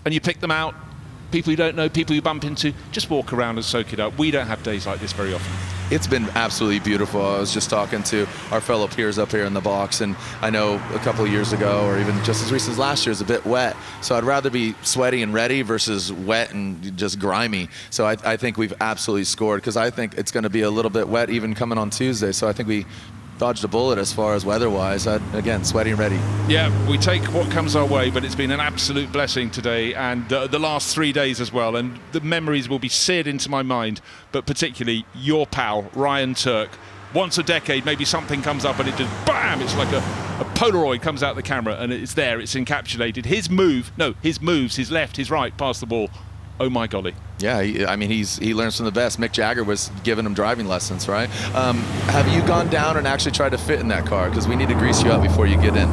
Speaker 2: and you pick them out, people you don't know, people you bump into, just walk around and soak it up. We don't have days like this very often.
Speaker 11: It's been absolutely beautiful. I was just talking to our fellow peers up here in the box, and I know a couple of years ago, or even just as recent as last year, it's a bit wet. So I'd rather be sweaty and ready versus wet and just grimy. So I think we've absolutely scored, because I think it's going to be a little bit wet even coming on Tuesday. So I think we dodged a bullet as far as weather-wise. Again, sweaty and ready.
Speaker 2: Yeah, we take what comes our way, but it's been an absolute blessing today, and the last 3 days as well, and the memories will be seared into my mind, but particularly your pal, Ryan Turk. Once a decade, maybe something comes up and it just, bam, it's like a Polaroid comes out the camera, and it's there, it's encapsulated. His moves, his left, his right, past the ball. Oh my golly.
Speaker 11: Yeah, he learns from the best. Mick Jagger was giving him driving lessons, right? Have you gone down and actually tried to fit in that car? Because we need to grease you up before you get in.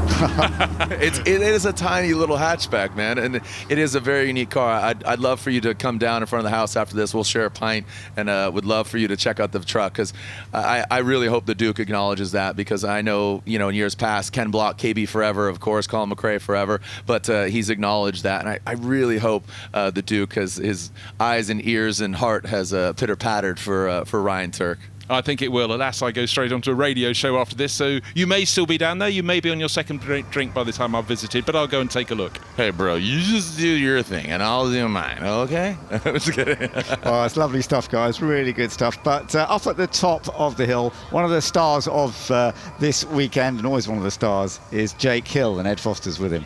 Speaker 11: It is a tiny little hatchback, man, and it is a very unique car. I'd love for you to come down in front of the house after this. We'll share a pint, and would love for you to check out the truck, because I really hope the Duke acknowledges that, because I know, you know, in years past, Ken Block, KB forever, of course, Colin McRae forever, but he's acknowledged that, and I really hope the Duke has his eyes and ears and heart has pitter-pattered for Ryan Turk.
Speaker 2: I think it will. Alas, I go straight onto a radio show after this, so you may still be down there. You may be on your second drink by the time I've visited, but I'll go and take a look.
Speaker 11: Hey, bro, you just do your thing, and I'll do mine, okay? Just kidding.
Speaker 10: Oh, it's lovely stuff, guys. Really good stuff. But up at the top of the hill, one of the stars of this weekend, and always one of the stars, is Jake Hill, and Ed Foster's with him.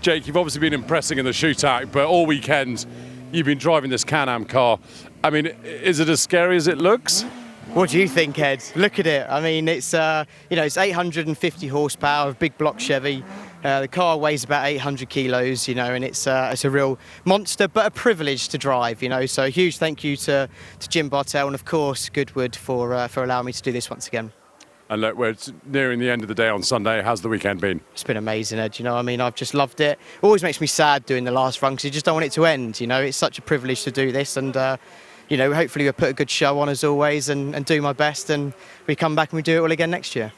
Speaker 13: Jake, you've obviously been impressing in the shootout, but all weekend you've been driving this Can-Am car. I mean, is it as scary as it looks?
Speaker 15: What do you think, Ed? Look at it. I mean, it's it's 850 horsepower, a big block Chevy. The car weighs about 800 kilos, you know, and it's a real monster, but a privilege to drive, you know. So a huge thank you to Jim Bartell and, of course, Goodwood for allowing me to do this once again.
Speaker 13: And look, we're nearing the end of the day on Sunday. How's the weekend been?
Speaker 15: It's been amazing, Ed. You know, I mean, I've just loved it. It always makes me sad doing the last run, because you just don't want it to end. You know, it's such a privilege to do this, and you know, hopefully we'll put a good show on as always, and do my best, and we come back and we do it all again next year.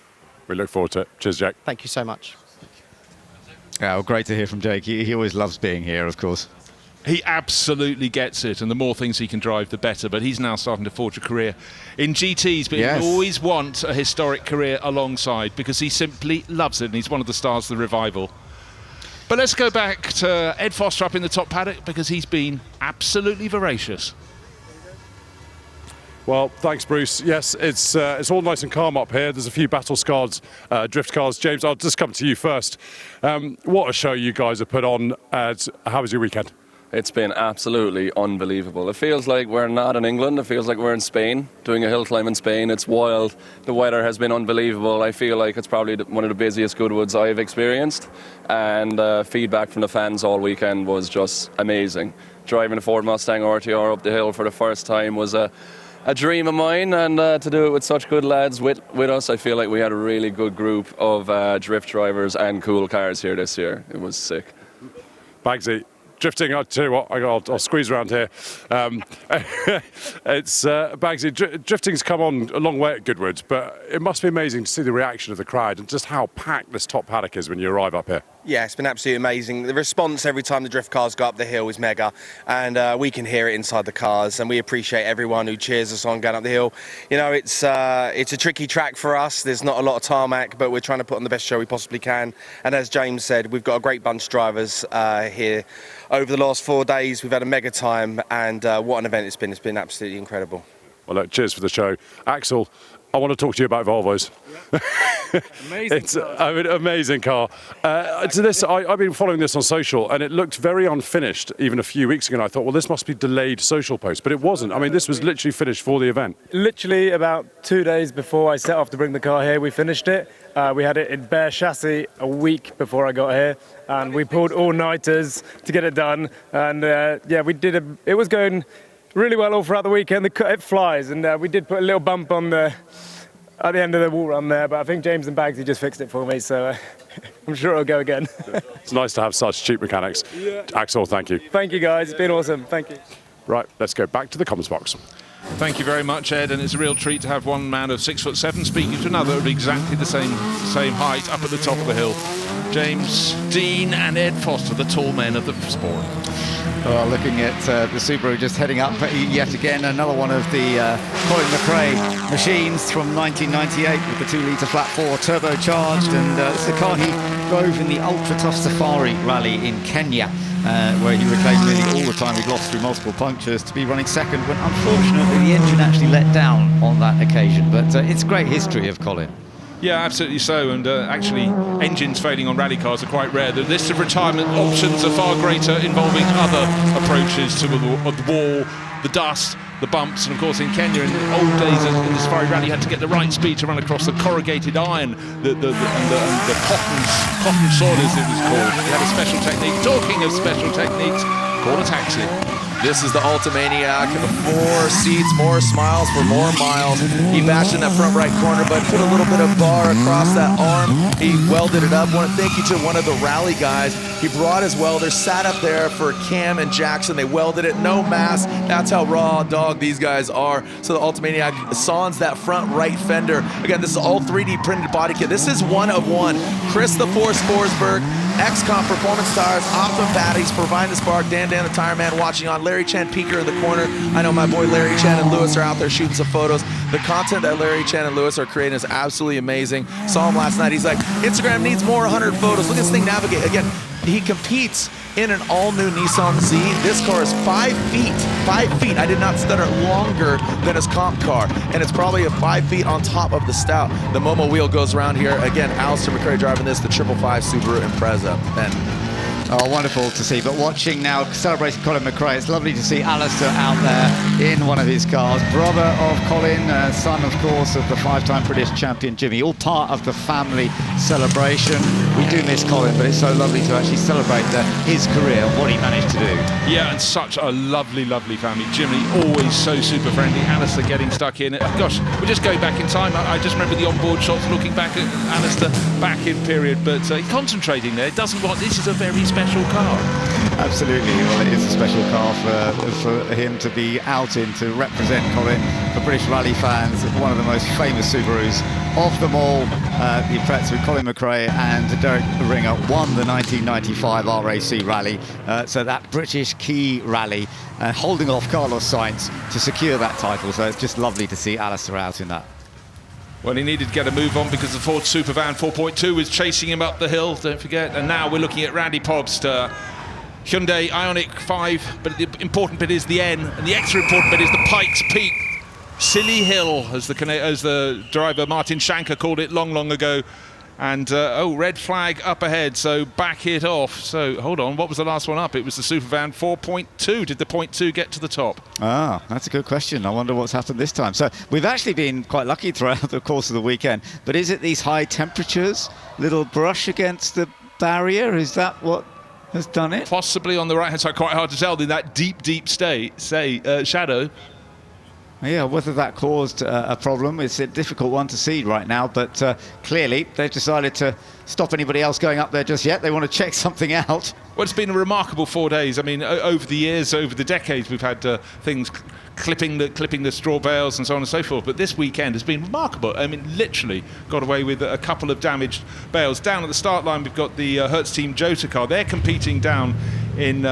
Speaker 13: We look forward to it. Cheers, Jake.
Speaker 15: Thank you so much.
Speaker 10: Yeah, well, great to hear from Jake. He always loves being here, of course.
Speaker 2: He absolutely gets it, and the more things he can drive, the better. But he's now starting to forge a career in GTs, but
Speaker 10: yes,
Speaker 2: he always wants a historic career alongside, because he simply loves it, and he's one of the stars of the revival. But let's go back to Ed Foster up in the top paddock, because he's been absolutely voracious.
Speaker 13: Well, thanks, Bruce. Yes, it's all nice and calm up here. There's a few battle-scarred drift cars. James, I'll just come to you first. What a show you guys have put on. How was your weekend?
Speaker 17: It's been absolutely unbelievable. It feels like we're not in England. It feels like we're in Spain, doing a hill climb in Spain. It's wild. The weather has been unbelievable. I feel like it's probably one of the busiest Goodwoods I've experienced. And feedback from the fans all weekend was just amazing. Driving a Ford Mustang RTR up the hill for the first time was a a dream of mine, and to do it with such good lads with us, I feel like we had a really good group of drift drivers and cool cars here this year. It was sick.
Speaker 13: Bagsy, drifting, I'll tell you what, I'll squeeze around here. It's Bagsy, drifting's come on a long way at Goodwood, but it must be amazing to see the reaction of the crowd and just how packed this top paddock is when you arrive up here.
Speaker 18: Yeah, it's been absolutely amazing. The response every time the drift cars go up the hill is mega, and we can hear it inside the cars, and we appreciate everyone who cheers us on going up the hill. You know, it's a tricky track for us. There's not a lot of tarmac, but we're trying to put on the best show we possibly can. And as James said, we've got a great bunch of drivers here. Over the last 4 days, we've had a mega time, and what an event it's been. It's been absolutely incredible.
Speaker 13: Well, look, cheers for the show. Axel, I want to talk to you about Volvos.
Speaker 19: Amazing
Speaker 13: It's amazing car. I've been following this on social, and it looked very unfinished even a few weeks ago. And I thought, well, this must be delayed social post, but it wasn't. I mean, this was literally finished for the event.
Speaker 19: Literally about 2 days before I set off to bring the car here, we finished it. We had it in bare chassis a week before I got here, and we pulled all-nighters to get it done. And yeah, we did it was going really well all throughout the weekend. It flies, and we did put a little bump on at the end of the wall run there, but I think James and Bagsy just fixed it for me, so I'm sure it'll go again.
Speaker 13: It's nice to have such cheap mechanics.
Speaker 19: Yeah.
Speaker 13: Axel, thank you.
Speaker 19: Thank you, guys. It's been awesome. Thank you.
Speaker 13: Right, let's go back to the comments box.
Speaker 2: Thank you very much, Ed, and it's a real treat to have one man of 6'7" speaking to another of exactly the same height up at the top of the hill. James Dean and Ed Foster, the tall men of the sport.
Speaker 10: Well, looking at the Subaru just heading up yet again, another one of the Colin McRae machines from 1998 with the 2-litre flat 4 turbocharged, and it's the car he drove in the Ultra Tough Safari Rally in Kenya, where he reclaimed nearly all the time he'd lost through multiple punctures to be running second when unfortunately the engine actually let down on that occasion. But it's great history of Colin.
Speaker 2: Yeah, absolutely so, and actually engines failing on rally cars are quite rare. The list of retirement options are far greater, involving other approaches to the wall, the dust, the bumps, and of course in Kenya in the old days in the Safari Rally you had to get the right speed to run across the corrugated iron, the cotton sod as it was called. He had a special technique. Talking of special techniques, called a taxi.
Speaker 11: This is the Ultimaniac. 4 seats, more smiles for more miles. He bashed in that front right corner, but put a little bit of bar across that arm. He welded it up. Thank you to one of the rally guys. He brought his welder, sat up there for Cam and Jackson. They welded it, no mass. That's how raw dog these guys are. So the Ultimaniac sans that front right fender. Again, this is all 3D printed body kit. This is one of one. Chris the Force Forsberg, XCOM Performance Tires, Optimum Batteries, providing the spark. Dan the Tire Man watching on. Larry Chan Peeker in the corner. I know my boy Larry Chan and Lewis are out there shooting some photos. The content that Larry Chan and Lewis are creating is absolutely amazing. Saw him last night. He's like, Instagram needs more 100 photos. Look at this thing navigate. Again, he competes in an all-new Nissan Z. This car is 5 feet. 5 feet. I did not stutter longer than his comp car. And it's probably 5 feet on top of the Stout. The Momo wheel goes around here. Again, Alistair McRae driving this, the 555 Subaru Impreza. And
Speaker 10: oh, wonderful to see. But watching now, celebrating Colin McRae, it's lovely to see Alistair out there in one of his cars. Brother of Colin, son, of course, of the 5-time British champion Jimmy, all part of the family celebration. We do miss Colin, but it's so lovely to actually celebrate his career, what he managed to do.
Speaker 2: Yeah, and such a lovely, lovely family. Jimmy, always so super friendly. Alistair getting stuck in. Gosh, we're just going back in time. I just remember the onboard shots looking back at Alistair back in period, but concentrating there. Doesn't want, this is a very special car.
Speaker 10: Absolutely. Well, it is a special car for him to be out in, to represent Colin. For British Rally fans, one of the most famous Subarus of them all. The Impreza with Colin McRae and Derek Ringer won the 1995 RAC Rally. So that British Key Rally, holding off Carlos Sainz to secure that title. So it's just lovely to see Alistair out in that.
Speaker 2: Well, he needed to get a move on because the Ford Supervan 4.2 was chasing him up the hill, don't forget. And now we're looking at Randy Pobst, Hyundai Ioniq 5, but the important bit is the N, and the extra important bit is the Pikes Peak. Silly Hill, as the driver Martin Shanker called it long ago. And, red flag up ahead, so back it off. So, hold on, what was the last one up? It was the Supervan 4.2. Did the 0.2 get to the top?
Speaker 10: Ah, that's a good question. I wonder what's happened this time. So, we've actually been quite lucky throughout the course of the weekend. But is it these high temperatures, little brush against the barrier? Is that what has done it?
Speaker 2: Possibly on the right-hand side, quite hard to tell in that deep shadow.
Speaker 10: Yeah, whether that caused a problem, it's a difficult one to see right now, but clearly they've decided to stop anybody else going up there just yet. They want to check something out.
Speaker 2: Well, it's been a remarkable 4 days. I mean, over the years, over the decades, we've had things clipping the straw bales and so on and so forth, but this weekend has been remarkable. I mean, literally got away with a couple of damaged bales. Down at the start line, we've got the Hertz Team Jota car. They're competing down in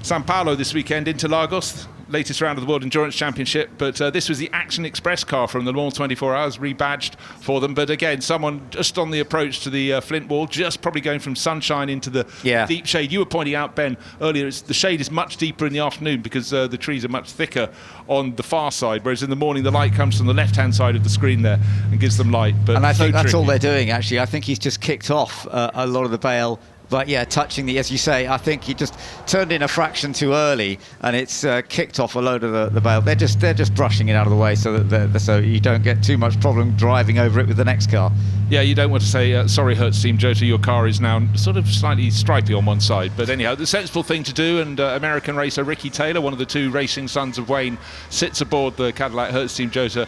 Speaker 2: Sao Paulo this weekend, Interlagos, latest round of the World Endurance Championship, but this was the Action Express car from the Le Mans 24 Hours, rebadged for them. But again, someone just on the approach to the Flint wall, just probably going from sunshine into the deep shade. You were pointing out, Ben, earlier, the shade is much deeper in the afternoon because the trees are much thicker on the far side, whereas in the morning the light comes from the left-hand side of the screen there and gives them light. But
Speaker 10: and I think that's
Speaker 2: tricky.
Speaker 10: all they're doing, actually. I think he's just kicked off a lot of the bale. But yeah, touching as you say, I think he just turned in a fraction too early, and it's kicked off a load of the bale. They're just brushing it out of the way so that so you don't get too much problem driving over it with the next car.
Speaker 2: Yeah, you don't want to say, sorry, Hertz Team Jota, your car is now sort of slightly stripy on one side. But anyhow, the sensible thing to do, and American racer Ricky Taylor, one of the two racing sons of Wayne, sits aboard the Cadillac Hertz Team Jota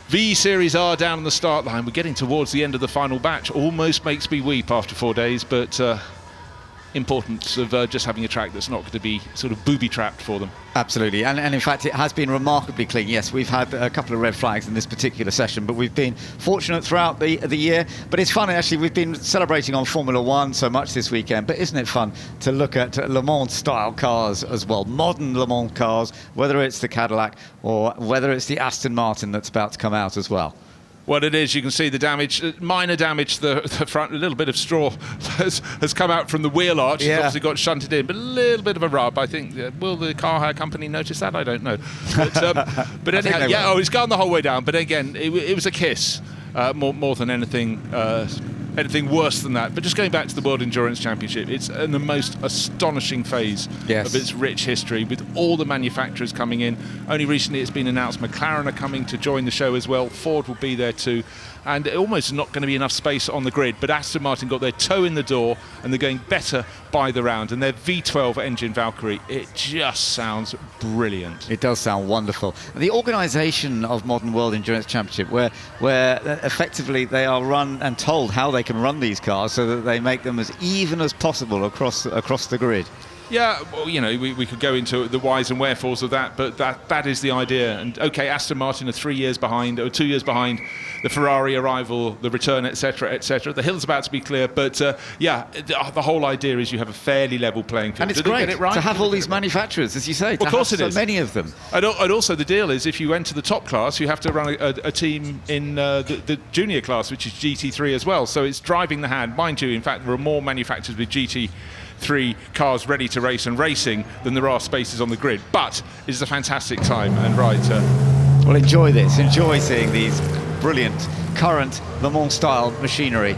Speaker 2: V Series R down on the start line. We're getting towards the end of the final batch. Almost makes me weep after 4 days, but importance of just having a track that's not going to be sort of booby-trapped for them.
Speaker 10: Absolutely, and in fact it has been remarkably clean. Yes, we've had a couple of red flags in this particular session, but we've been fortunate throughout the year. But it's fun, actually. We've been celebrating on Formula One so much this weekend, but isn't it fun to look at Le Mans style cars as well, modern Le Mans cars, whether it's the Cadillac or whether it's the Aston Martin that's about to come out as well.
Speaker 2: Well, it is. You can see the damage, minor damage to the front. A little bit of straw has come out from the wheel arch. It's obviously got shunted in, but a little bit of a rub. I think, will the car hire company notice that? I don't know. But anyhow, it's gone the whole way down. But again, it was a kiss more than anything worse than that. But just going back to the World Endurance Championship, it's in the most astonishing phase of its rich history, with all the manufacturers coming in. Only recently it's been announced McLaren are coming to join the show as well. Ford will be there too. And almost not going to be enough space on the grid, but Aston Martin got their toe in the door and they're going better by the round. And their V12 engine Valkyrie, it just sounds brilliant.
Speaker 10: It does sound wonderful. The organisation of Modern World Endurance Championship, where effectively they are run and told how they can run these cars so that they make them as even as possible across the grid.
Speaker 2: Yeah, well, you know, we could go into the whys and wherefores of that, but that is the idea. And okay, Aston Martin are 3 years behind, or 2 years behind the Ferrari arrival, the return, etc., etc. The hill's about to be clear, but the whole idea is you have a fairly level playing field.
Speaker 10: And it's great to have all these manufacturers, as you say, to have so many of them.
Speaker 2: And also the deal is, if you enter the top class, you have to run a team in the junior class, which is GT3 as well. So it's driving the hand. Mind you, in fact, there are more manufacturers with GT3 cars ready to race and racing than there are spaces on the grid. But it's a fantastic time, and
Speaker 10: well, enjoy this. Enjoy seeing these brilliant current Le Mans style machinery.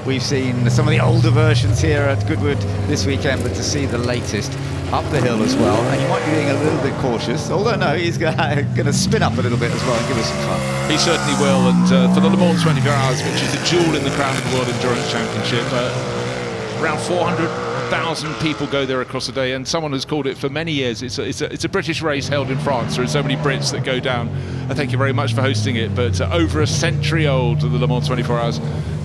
Speaker 10: We've seen some of the older versions here at Goodwood this weekend, but to see the latest up the hill as well, and you might be being a little bit cautious, although no, he's going to spin up a little bit as well and give us some fun.
Speaker 2: He certainly will. And for the Le Mans 24 Hours, which is the jewel in the crown of the World Endurance Championship, around 400,000 people go there across the day, and someone has called it for many years, it's a British race held in France. There are so many Brits that go down. Thank you very much for hosting it, but over a century old, the Le Mans 24 Hours,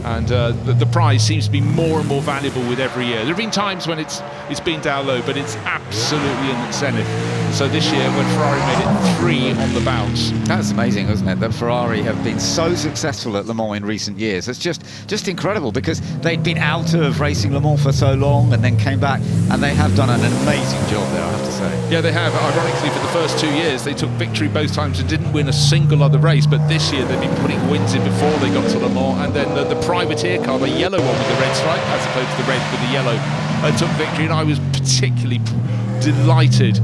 Speaker 2: and the prize seems to be more and more valuable with every year. There have been times when it's been down low, but it's absolutely in the zenith. So this year, when Ferrari made it 3 on the bounce.
Speaker 10: That's amazing, isn't it? That Ferrari have been so successful at Le Mans in recent years. It's just incredible, because they'd been out of racing Le Mans for so long and then came back, and they have done an amazing job there, I have to say.
Speaker 2: Yeah, they have. Ironically, for the first 2 years, they took victory both times and didn't win a single other race. But this year, they've been putting wins in before they got to Le Mans, and then the privateer car, the yellow one with the red stripe, as opposed to the red with the yellow, took victory. And I was particularly delighted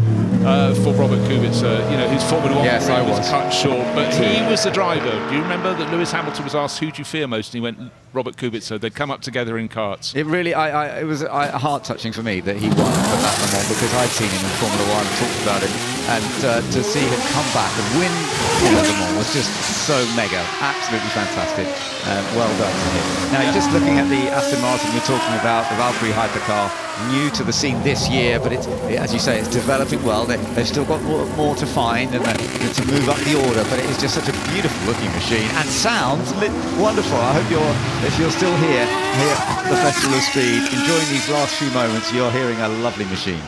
Speaker 2: for Robert Kubica, whose Formula 1 career was cut short, but he was the driver. Do you remember that Lewis Hamilton was asked, who do you fear most? And he went, Robert Kubica. They'd come up together in karts.
Speaker 10: It really, it was heart-touching for me that he won for that Le Mans, because I'd seen him in Formula 1, talked about it and to see him come back and win Le Mans was just so mega, absolutely fantastic. Well done to him. Now, just looking at the Aston Martin we're talking about, the Valkyrie Hypercar, new to the scene this year, but as you say, it's developing well. They've still got more to find and to move up the order, but it is just such a beautiful looking machine and sounds wonderful. I hope if you're still here at the Festival of Speed, enjoying these last few moments, you're hearing a lovely machine.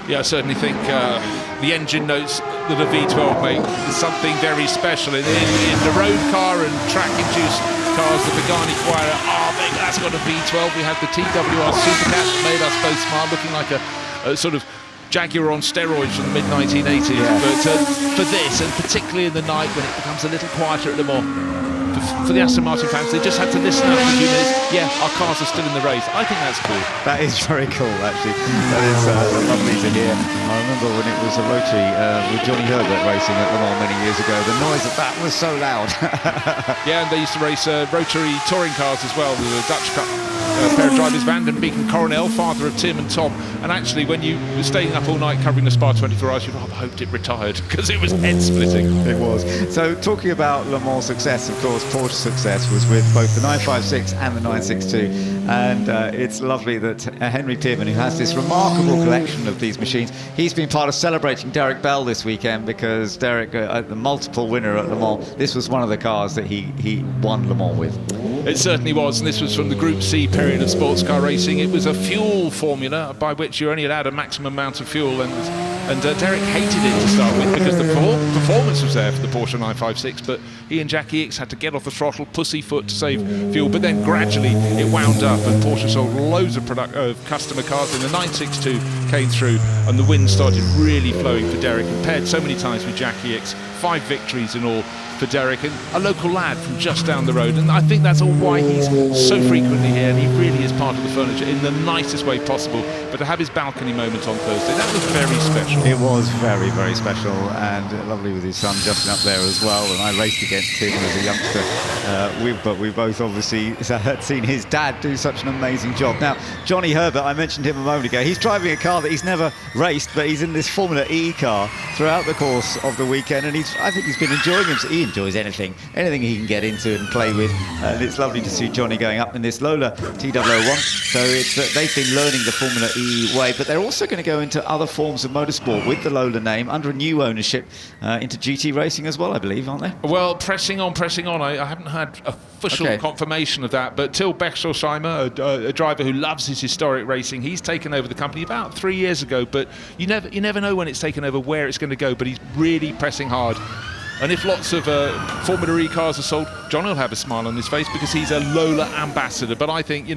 Speaker 2: Yeah, I certainly think the engine notes that a V12 make is something very special. In the road car and track-induced cars, the Pagani Huayra, that's got a V12. We had the TWR Supercar that made us both smile, looking like a sort of Jaguar on steroids from the mid-1980s. Yeah. But for this, and particularly in the night when it becomes a little quieter at Le Mans, for the Aston Martin fans, they just had to listen out for a few minutes. Yeah, our cars are still in the race. I think that's cool.
Speaker 10: That is very cool, actually. That is lovely to hear. I remember when it was a rotary with Johnny Herbert racing at Le Mans many years ago. The noise of that was so loud.
Speaker 2: Yeah, and they used to race rotary touring cars as well. The Dutch pair of drivers, Van den Beek and Coronel, father of Tim and Tom. And actually, when you were staying up all night covering the Spa 24 Hours, you rather hoped it retired because it was head-splitting.
Speaker 10: It was. So, talking about Le Mans success, of course, Porsche's success was with both the 956 and the 962. And it's lovely that Henry Pearman, who has this remarkable collection of these machines, he's been part of celebrating Derek Bell this weekend because Derek, the multiple winner at Le Mans, this was one of the cars that he won Le Mans with.
Speaker 2: It certainly was, and this was from the Group C period of sports car racing. It was a fuel formula by which you only allowed a maximum amount of fuel, and Derek hated it to start with because the performance was there for the Porsche 956, but he and Jackie Ickx had to get off the throttle, pussyfoot to save fuel, but then gradually it wound up and Porsche sold loads of customer cars, and the 962 came through and the wind started really flowing for Derek, and paired so many times with Jackie Ickx, 5 victories in all for Derek, and a local lad from just down the road, and I think that's all why he's so frequently here, and he really is part of the furniture in the nicest way possible. But to have his balcony moment on Thursday, that was very special.
Speaker 10: It was very, very special, and lovely with his son Justin up there as well, and I raced against him as a youngster, but we both obviously had seen his dad do such an amazing job. Now, Johnny Herbert, I mentioned him a moment ago, he's driving a car that he's never raced, but he's in this Formula E car throughout the course of the weekend, and I think he's been enjoying himself. He enjoys anything he can get into and play with, and it's lovely to see Johnny going up in this Lola TW01. So they've been learning the Formula E way, but they're also going to go into other forms of motorsport with the Lola name under a new ownership into GT racing as well, I believe, aren't they?
Speaker 2: Well, pressing on. I haven't had official confirmation of that, but Till Bechtelsheimer, a driver who loves his historic racing, he's taken over the company about 3 years ago, but you never know when it's taken over, where it's going to go, but he's really pressing hard. And if lots of Formula E cars are sold, Johnny will have a smile on his face because he's a Lola ambassador. But I think,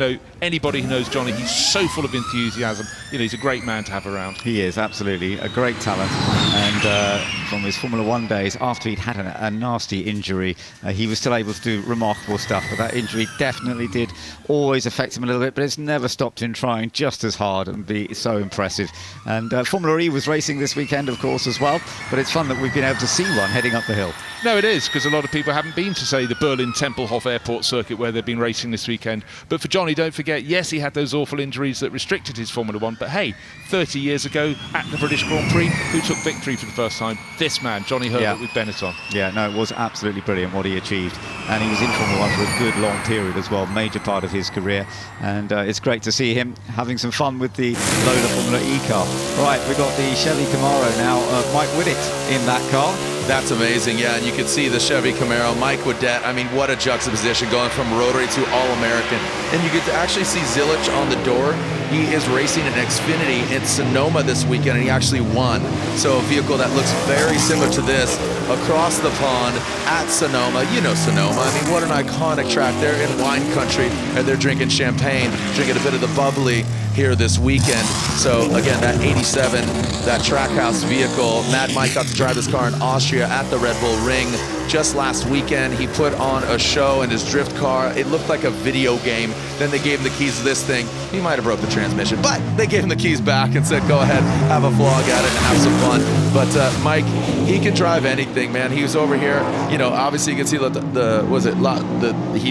Speaker 2: anybody who knows Johnny, he's so full of enthusiasm. He's a great man to have around.
Speaker 10: He is, absolutely. A great talent. And from his Formula One days, after he'd had a nasty injury, he was still able to do remarkable stuff. But that injury definitely did always affect him a little bit, but it's never stopped him trying just as hard and be so impressive. And Formula E was racing this weekend, of course, as well. But it's fun that we've been able to see one heading up the hill.
Speaker 2: No, it is, because a lot of people haven't been to, say, the Berlin Tempelhof Airport circuit where they've been racing this weekend. But for Johnny, don't forget, yes, he had those awful injuries that restricted his Formula One, but hey, 30 years ago at the British Grand Prix, who took victory for the first time? This man, Johnny Herbert with Benetton.
Speaker 10: Yeah, no, it was absolutely brilliant what he achieved. And he was in Formula One for a good long period as well, major part of his career. And it's great to see him having some fun with the Lola Formula E car. Right, we've got the Chevy Camaro now, Mike Whittitt in that car.
Speaker 11: That's amazing, yeah, and you can see the Chevy Camaro, Mike Whittitt. I mean, what a juxtaposition going from rotary to all-American. And you get to actually see Zilich on the door. He is racing an Xfinity in Sonoma this weekend, and he actually won. So a vehicle that looks very similar to this across the pond at Sonoma. You know Sonoma. I mean, what an iconic track. They're in wine country, and they're drinking champagne, drinking a bit of the bubbly here this weekend. So again, that 87, that Trackhouse vehicle, Mad Mike got to drive this car in Austria at the Red Bull Ring just last weekend. He put on a show in his drift car. It looked like a video game. Then they gave him the keys to this thing. He might have broke the transmission, but they gave him the keys back and said, go ahead, have a vlog at it and have some fun. But Mike, he can drive anything, man. He was over here, obviously you can see he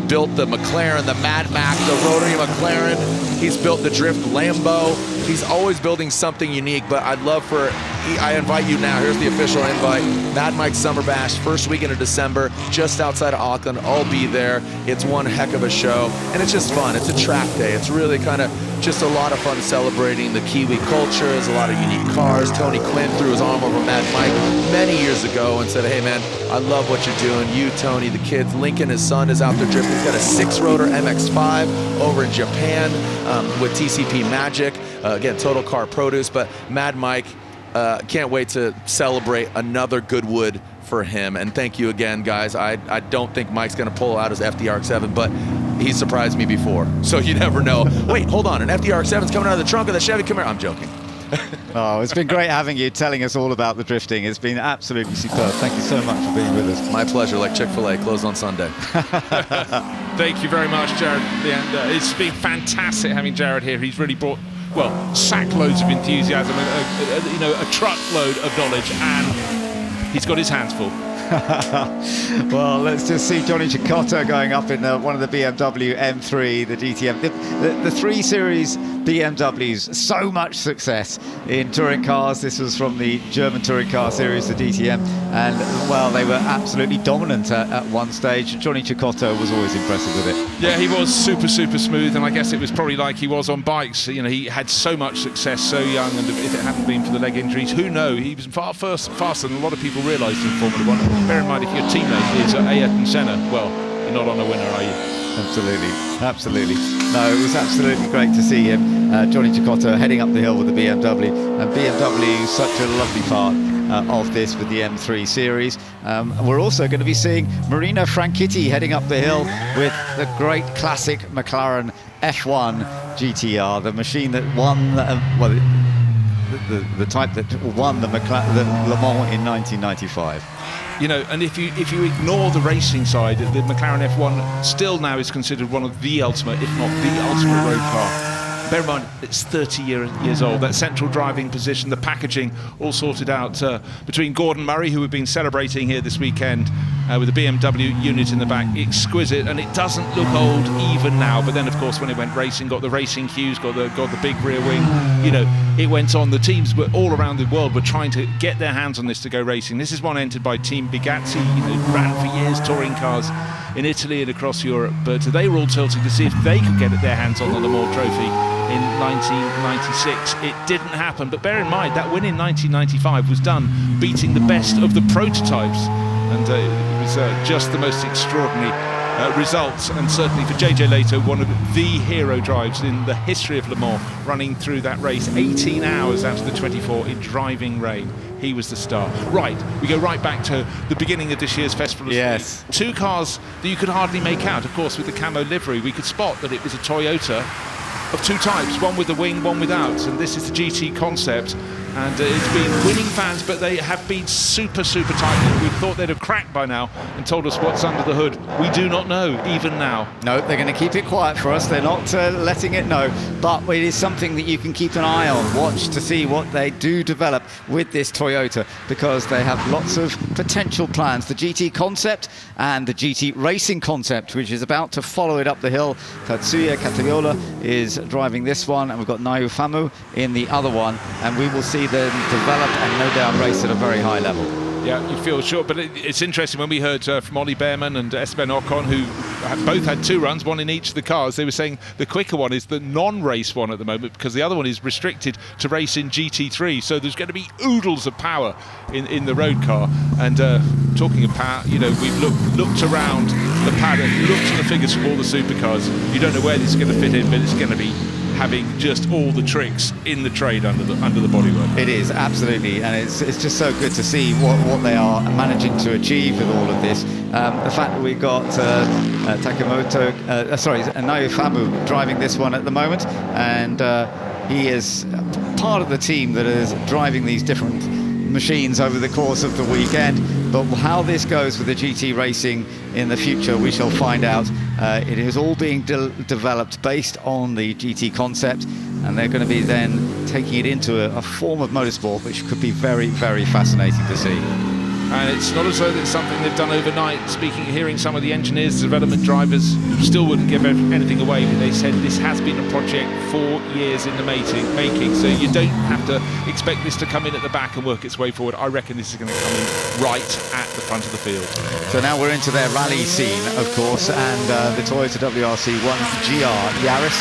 Speaker 11: built the McLaren, the Mad Max, the rotary McLaren. He's built the drift Lambo. He's always building something unique, but I'd love for, I invite you now, here's the official invite, Mad Mike's Summer Bash, first weekend of December, just outside of Auckland. I'll be there. It's one heck of a show, and it's just fun. It's a track day. It's really kind of just a lot of fun celebrating the Kiwi culture. There's a lot of unique cars. Tony Quinn threw his arm over Mad Mike many years ago and said, hey man, I love what you're doing. You, Tony, the kids. Lincoln, his son, is out there drifting. He's got a 6-rotor MX-5 over in Japan with TCP Magic. Again, Total Car Produce, but Mad Mike, can't wait to celebrate another Goodwood for him. And thank you again, guys. I don't think Mike's going to pull out his FDRX7, but he surprised me before, so you never know. Wait, hold on, an FDRX7's coming out of the trunk of the Chevy Camaro. I'm joking.
Speaker 10: Oh, it's been great having you, telling us all about the drifting. It's been absolutely superb. Thank you so much for being with us.
Speaker 11: My pleasure, like Chick-fil-A, closed on Sunday.
Speaker 2: Thank you very much, Jared. And it's been fantastic having Jared here. He's really brought, well, sack loads of enthusiasm, a truckload of knowledge, and he's got his hands full.
Speaker 10: Well, let's just see Johnny Cecotto going up in one of the BMW M3, the GTM. The 3 Series BMWs, so much success in touring cars. This was from the German touring car series, the DTM, and well, they were absolutely dominant at one stage. Johnny Cecotto was always impressive with it.
Speaker 2: Yeah, he was super smooth, and I guess it was probably like he was on bikes. You know, he had so much success so young, and if it hadn't been for the leg injuries, who knows? He was far faster than a lot of people realised in Formula One. Bear in mind, if your teammate is Ayrton Senna, well, you're not on a winner, are you?
Speaker 10: Absolutely. No, it was absolutely great to see him, Johnny Cecotto, heading up the hill with the BMW. And BMW is such a lovely part of this with the M3 Series. We're also going to be seeing Marino Franchitti heading up the hill with the great classic McLaren F1 GTR, the machine that won, the type that won the Le Mans in 1995.
Speaker 2: You know, and if you ignore the racing side, the McLaren F1 still now is considered one of the ultimate, if not the ultimate road car. Bear in mind, it's 30 years old. That central driving position, the packaging, all sorted out between Gordon Murray, who we've been celebrating here this weekend, with the BMW unit in the back. Exquisite, and it doesn't look old even now. But then, of course, when it went racing, got the racing cues, got the big rear wing. You know, it went on. The teams were all around the world were trying to get their hands on this to go racing. This is one entered by Team Bugatti. You know, ran for years touring cars in Italy and across Europe. But they were all tilting to see if they could get their hands on the Le Mans Trophy in 1996. It didn't happen, but bear in mind that win in 1995 was done beating the best of the prototypes, and it was just the most extraordinary results, and certainly for JJ Leto, one of the hero drives in the history of Le Mans, running through that race 18 hours out of the 24 in driving rain. He was the star. Right, we go right back to the beginning of this year's Festival of Speed.
Speaker 10: Yes.
Speaker 2: 2 cars that you could hardly make out. Of course, with the camo livery, we could spot that it was a Toyota of 2 types, one with the wing, one without, and this is the GT concept, and it's been winning fans, but they have been super tight. We thought they'd have cracked by now and told us what's under the hood. We do not know even now.
Speaker 10: No, they're going to keep it quiet for us. They're not letting it know, but it is something that you can keep an eye on, watch to see what they do develop with this Toyota, because they have lots of potential plans. The GT concept and the GT racing concept, which is about to follow it up the hill. Tatsuya Cataviola is driving this one, and we've got Nayu Famu in the other one, and we will see them develop and no doubt race at a very high level.
Speaker 2: Yeah, you feel sure, but it's interesting when we heard from Ollie Behrman and Esteban Ocon, who both had 2 runs, one in each of the cars. They were saying the quicker one is the non-race one at the moment, because the other one is restricted to race in GT3, so there's going to be oodles of power in the road car. And talking of power, you know, we've looked around the paddock, looked at the figures from all the supercars. You don't know where this is going to fit in, but it's going to be having just all the tricks in the trade under the bodywork.
Speaker 10: It is, absolutely, and it's just so good to see what they are managing to achieve with all of this. The fact that we've got Nayu Famu driving this one at the moment, and he is part of the team that is driving these different machines over the course of the weekend. But how this goes with the GT racing in the future, we shall find out. It is all being developed based on the GT concept, and they're going to be then taking it into a form of motorsport, which could be very fascinating to see.
Speaker 2: And it's not as though it's something they've done overnight. Hearing some of the engineers, development drivers, who still wouldn't give anything away, but they said this has been a project 4 years in the making. So you don't have to expect this to come in at the back and work its way forward. I reckon this is going to come in right at the front of the field.
Speaker 10: So now we're into their rally scene, of course, and the Toyota WRC1 GR Yaris.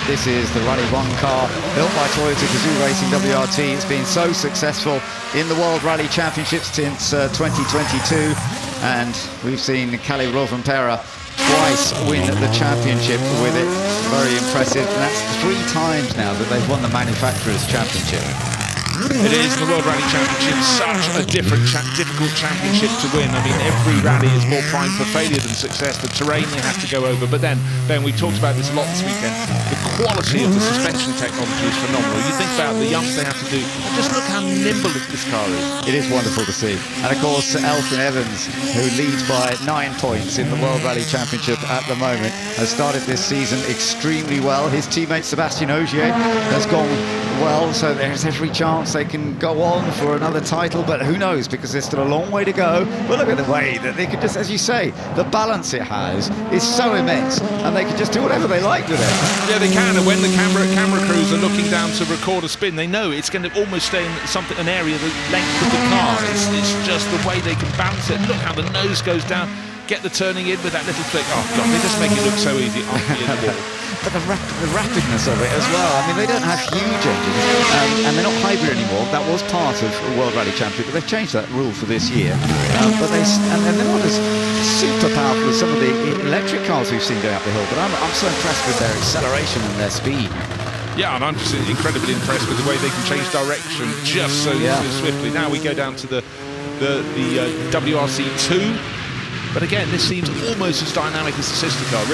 Speaker 10: This is the Rally 1 car built by Toyota Gazoo Racing WRT. It's been so successful in the World Rally Championships since 2022, and we've seen Kalle Rovanperä twice win the championship with it. Very impressive, and that's 3 times now that they've won the Manufacturers' Championship.
Speaker 2: It is the World Rally Championship, such a difficult championship to win. I mean, every rally is more primed for failure than success. The terrain they have to go over. But then, Ben, we talked about this a lot this weekend. The quality of the suspension technology is phenomenal. You think about the jumps they have to do, and just look how nimble this car is.
Speaker 10: It is wonderful to see. And of course, Elfyn Evans, who leads by 9 points in the World Rally Championship at the moment, has started this season extremely well. His teammate Sébastien Ogier has gone well, so there's every chance they can go on for another title, but who knows, because there's still a long way to go. But look at the way that they could just, as you say, the balance it has is so immense, and they can just do whatever they like with it.
Speaker 2: Yeah, they can, and when the camera crews are looking down to record a spin, they know it's going to almost stay in an area the length of the car. It's just the way they can balance it. Look how the nose goes down, get the turning in with that little flick. Oh God, they just make it look so easy after the end of the wall.
Speaker 10: But the rapidness of it as well. I mean, they don't have huge engines, and they're not hybrid anymore. That was part of the World Rally Championship, but they've changed that rule for this year. But they're not as super powerful as some of the electric cars we've seen going up the hill. But I'm so impressed with their acceleration and their speed.
Speaker 2: Yeah, and I'm just incredibly impressed with the way they can change direction just so swiftly. Now we go down to the WRC2. But again, this seems almost as dynamic as the sister car,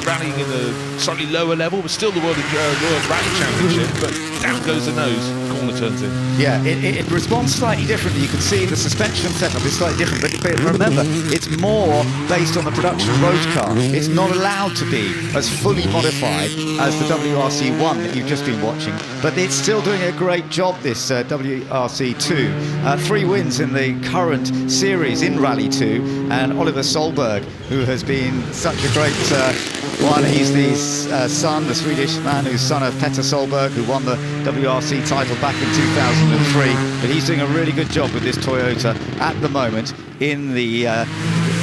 Speaker 2: rallying in the slightly lower level, but still the World Rally Championship. But down goes the nose, corner turns in.
Speaker 10: Yeah, it responds slightly differently. You can see the suspension setup is slightly different, but remember, it's more based on the production road car. It's not allowed to be as fully modified as the WRC1 that you've just been watching, but it's still doing a great job, this WRC2. 3 wins in the current series in Rally 2, and Oliver Solberg, who has been such a great one. He's the son, the Swedish man who's son of Petter Solberg, who won the WRC title back in 2003. But he's doing a really good job with this Toyota at the moment in the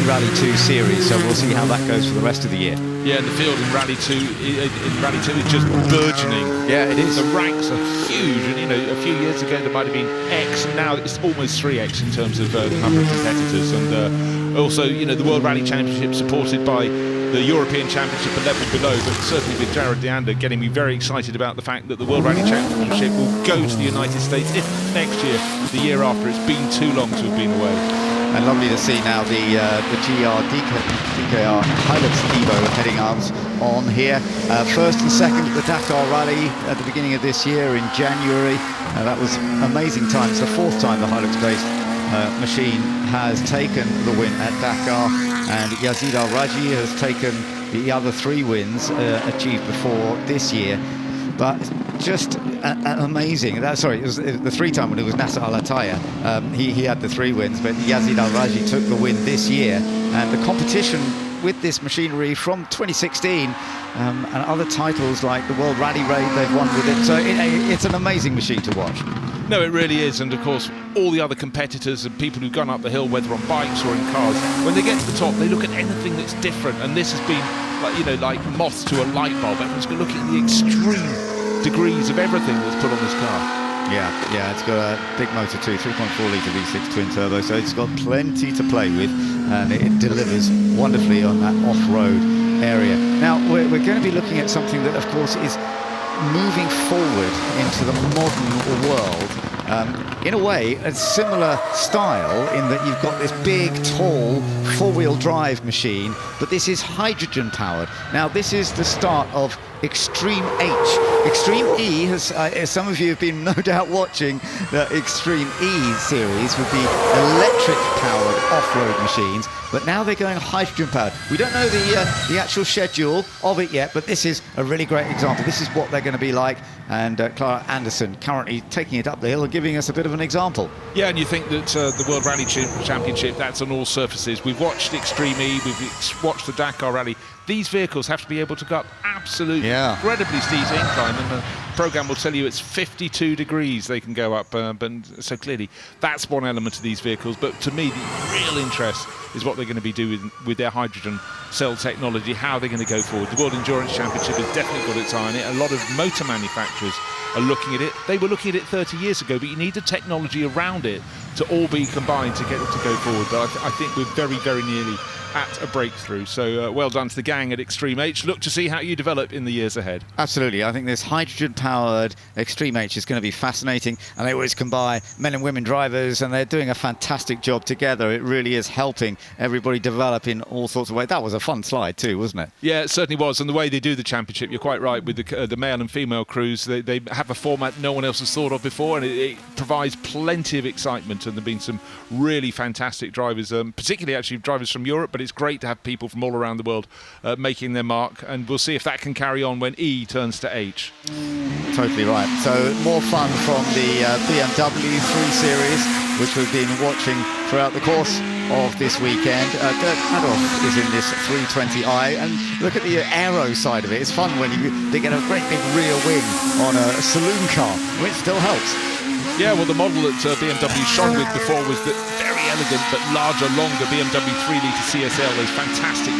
Speaker 10: Rally 2 series. So we'll see how that goes for the rest of the year.
Speaker 2: Yeah, and the field in Rally 2 is just burgeoning.
Speaker 10: Yeah, it is.
Speaker 2: The ranks are huge, and a few years ago there might have been X, and now it's almost 3X in terms of the number of competitors. And also, the World Rally Championship supported by the European Championship a level below, but certainly with Jared Deander getting me very excited about the fact that the World Rally Championship will go to the United States, if next year, the year after. It's been too long to have been away.
Speaker 10: And lovely to see now the GR DKR Hilux Evo heading arms on here. First and second at the Dakar Rally at the beginning of this year in January. That was amazing time. It's the 4th time the Hilux-based machine has taken the win at Dakar, and Yazid Al-Raji has taken the other 3 wins achieved before this year. But just amazing. Sorry, it was the 3-time winner was Nasser Al-Attiyah. He had the 3 wins, but Yazid Al-Raji took the win this year. And the competition with this machinery from 2016 and other titles like the World Rally Raid they've won with it. So it's an amazing machine to watch.
Speaker 2: No, it really is. And of course, all the other competitors and people who've gone up the hill, whether on bikes or in cars, when they get to the top, they look at anything that's different. And this has been like moths to a light bulb. Everyone's going to look at the extreme degrees of everything that's put on this car.
Speaker 10: Yeah, it's got a big motor too, 3.4 litre V6 twin turbo, so it's got plenty to play with, and it delivers wonderfully on that off-road area. Now, we're going to be looking at something that, of course, is moving forward into the modern world. In a way, a similar style in that you've got this big, tall, 4-wheel drive machine, but this is hydrogen powered. Now, this is the start of Extreme H. Extreme E has, as some of you have been no doubt watching the Extreme E series with the electric powered off-road machines. but now they're going hydrogen powered. We don't know the actual schedule of it yet, but this is a really great example. This is what they're going to be like, and Clara Anderson currently taking it up the hill and giving us a bit of an example.
Speaker 2: Yeah, and you think that the World Rally Championship, that's on all surfaces. We've watched Extreme E, we've watched the Dakar Rally. These vehicles have to be able to go up absolutely incredibly steep incline, and the programme will tell you it's 52 degrees they can go up, but so clearly that's one element of these vehicles. But to me, the real interest is what they're going to be doing with their hydrogen cell technology, how they're going to go forward. The World Endurance Championship has definitely got its eye on it. A lot of motor manufacturers are looking at it. They were looking at it 30 years ago, but you need the technology around it to all be combined to get it to go forward. But I think we're very, very nearly at a breakthrough. So well done to the gang at Extreme H. Look to see how you develop in the years ahead.
Speaker 10: Absolutely. I think this hydrogen-powered Extreme H is going to be fascinating, and they always combine men and women drivers, and they're doing a fantastic job together. It really is helping everybody develop in all sorts of ways. That was a fun slide too, wasn't it?
Speaker 2: Yeah, it certainly was. And the way they do the championship, you're quite right, with the male and female crews, they have a format no one else has thought of before, and it provides plenty of excitement. And there have been some really fantastic drivers, particularly actually drivers from Europe, but it's great to have people from all around the world making their mark, and we'll see if that can carry on when E turns to H.
Speaker 10: Totally right. So more fun from the BMW 3 Series, which we've been watching throughout the course of this weekend. Dirk Adolf is in this 320i, and look at the aero side of it. It's fun when they get a great big rear wing on a saloon car, which still helps.
Speaker 2: Yeah, well, the model that BMW shone with before was the very elegant but larger, longer BMW 3-litre CSL. Those fantastic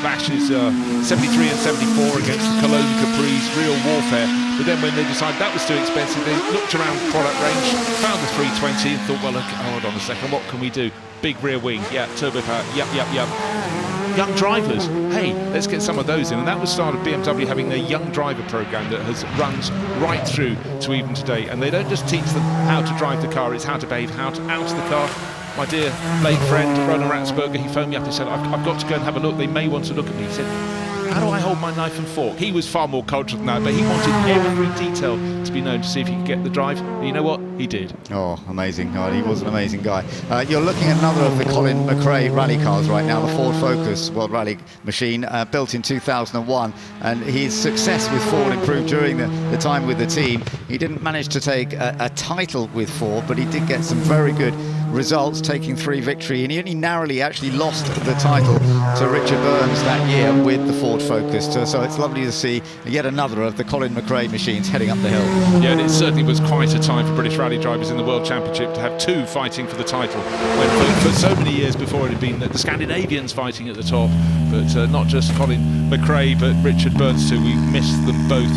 Speaker 2: bashes, 73 and 74 against the Cologne Caprice, real warfare. But then when they decided that was too expensive, they looked around the product range, found the 320 and thought, well, look, hold on a second, what can we do? Big rear wing, yeah, turbo power, yep. Young drivers, hey, let's get some of those in. And that was started BMW having their young driver program that runs right through to even today. And they don't just teach them how to drive the car, it's how to behave, how to out of the car. My dear late friend, Ronan Ratsberger, he phoned me up and said, I've got to go and have a look. They may want to look at me. He said, how do I hold my knife and fork? He was far more cultured than that, but he wanted every detail to be known to see if he could get the drive. And you know what? He did.
Speaker 10: Oh, amazing. God, he was an amazing guy. You're looking at another of the Colin McRae rally cars right now, the Ford Focus World Rally machine, built in 2001. And his success with Ford improved during the time with the team. He didn't manage to take a title with Ford, but he did get some very good results, taking 3 victories, and he only narrowly actually lost the title to Richard Burns that year with the Ford Focus. So it's lovely to see yet another of the Colin McRae machines heading up the hill.
Speaker 2: Yeah, and it certainly was quite a time for British rally drivers in the World Championship to have 2 fighting for the title, when for so many years before it had been the Scandinavians fighting at the top, but not just Colin McRae but Richard Burns too. We missed them both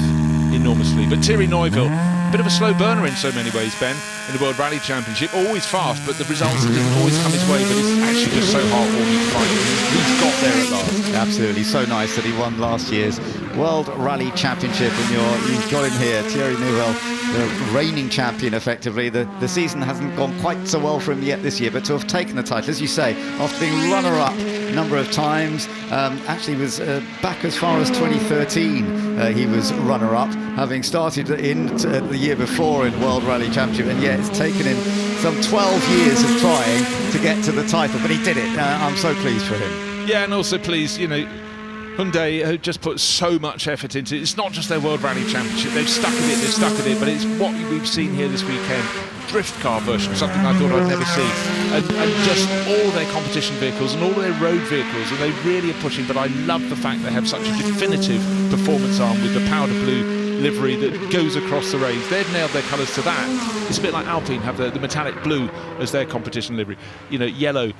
Speaker 2: enormously. But Thierry Neuville, a bit of a slow burner in so many ways, Ben, in the World Rally Championship. Always fast, but the results didn't always come his way. But it's actually just so heartwarming to find he's got there at last.
Speaker 10: Absolutely, so nice that he won last year's World Rally Championship, and you've got him here, Thierry Neuville, the reigning champion effectively. The season hasn't gone quite so well for him yet this year, but to have taken the title, as you say, after being runner-up a number of times, actually was back as far as 2013 he was runner-up, having started in the year before in World Rally Championship, and yet it's taken him some 12 years of trying to get to the title, but he did it. I'm so pleased for him.
Speaker 2: Yeah, and also pleased, Hyundai just put so much effort into it. It's not just their World Rally Championship. They've stuck at it, but it's what we've seen here this weekend. Drift car version, something I thought I'd never see. And just all their competition vehicles and all their road vehicles, and they really are pushing, but I love the fact they have such a definitive performance arm with the powder blue livery that goes across the range. They've nailed their colours to that. It's a bit like Alpine have the metallic blue as their competition livery. Yellow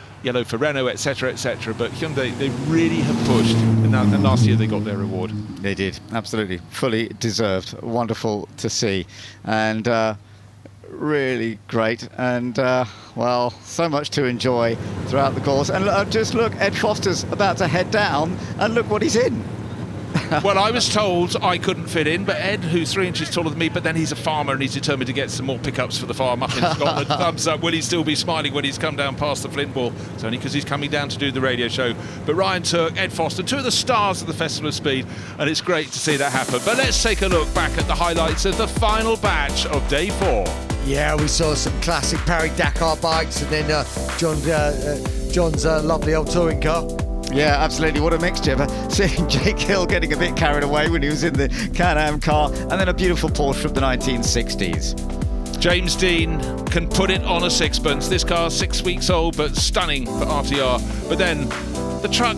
Speaker 2: for Renault, etc., etc. But Hyundai, they really have pushed, and last year they got their reward.
Speaker 10: They did, absolutely, fully deserved. Wonderful to see, and really great, and well, so much to enjoy throughout the course. And just look, Ed Foster's about to head down, and look what he's in.
Speaker 2: Well, I was told I couldn't fit in, but Ed, who's 3 inches taller than me, but then he's a farmer and he's determined to get some more pickups for the farm up in Scotland. Thumbs up. Will he still be smiling when he's come down past the Flint Wall? It's only because he's coming down to do the radio show. But Ryan Turk, Ed Foster, 2 of the stars of the Festival of Speed, and it's great to see that happen. But let's take a look back at the highlights of the final batch of Day 4.
Speaker 12: Yeah, we saw some classic Paris-Dakar bikes, and then John John's lovely old touring car.
Speaker 10: Yeah, absolutely. What a mixture. But seeing Jake Hill getting a bit carried away when he was in the Can-Am car, and then a beautiful Porsche from the 1960s.
Speaker 2: James Dean can put it on a sixpence. This car's 6 weeks old, but stunning for RTR. But then the truck,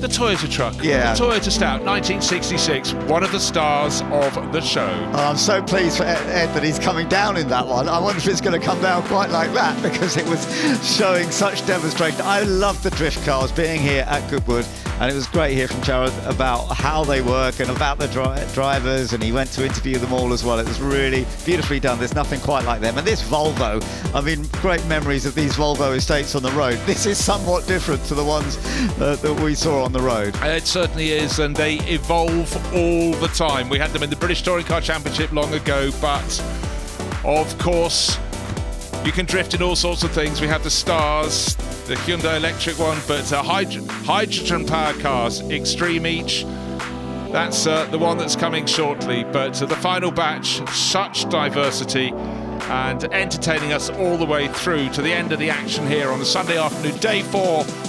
Speaker 2: the Toyota truck,
Speaker 10: Yeah.
Speaker 2: the Toyota Stout, 1966, one of the stars of the show.
Speaker 10: Oh, I'm so pleased for Ed that he's coming down in that one. I wonder if it's going to come down quite like that, because it was showing such demonstration. I love the drift cars being here at Goodwood, and it was great to hear from Jared about how they work and about the drivers, and he went to interview them all as well. It was really beautifully done. There's nothing quite like them. And this Volvo, I mean, great memories of these Volvo estates on the road. This is somewhat different to the ones that we saw on the road.
Speaker 2: It certainly is, and they evolve all the time. We had them in the British Touring Car Championship long ago, but of course you can drift in all sorts of things. We have the Stars, the Hyundai electric one, but hydrogen powered cars, Extreme each. That's the one that's coming shortly, but the final batch, such diversity and entertaining us all the way through to the end of the action here on the Sunday afternoon, day 4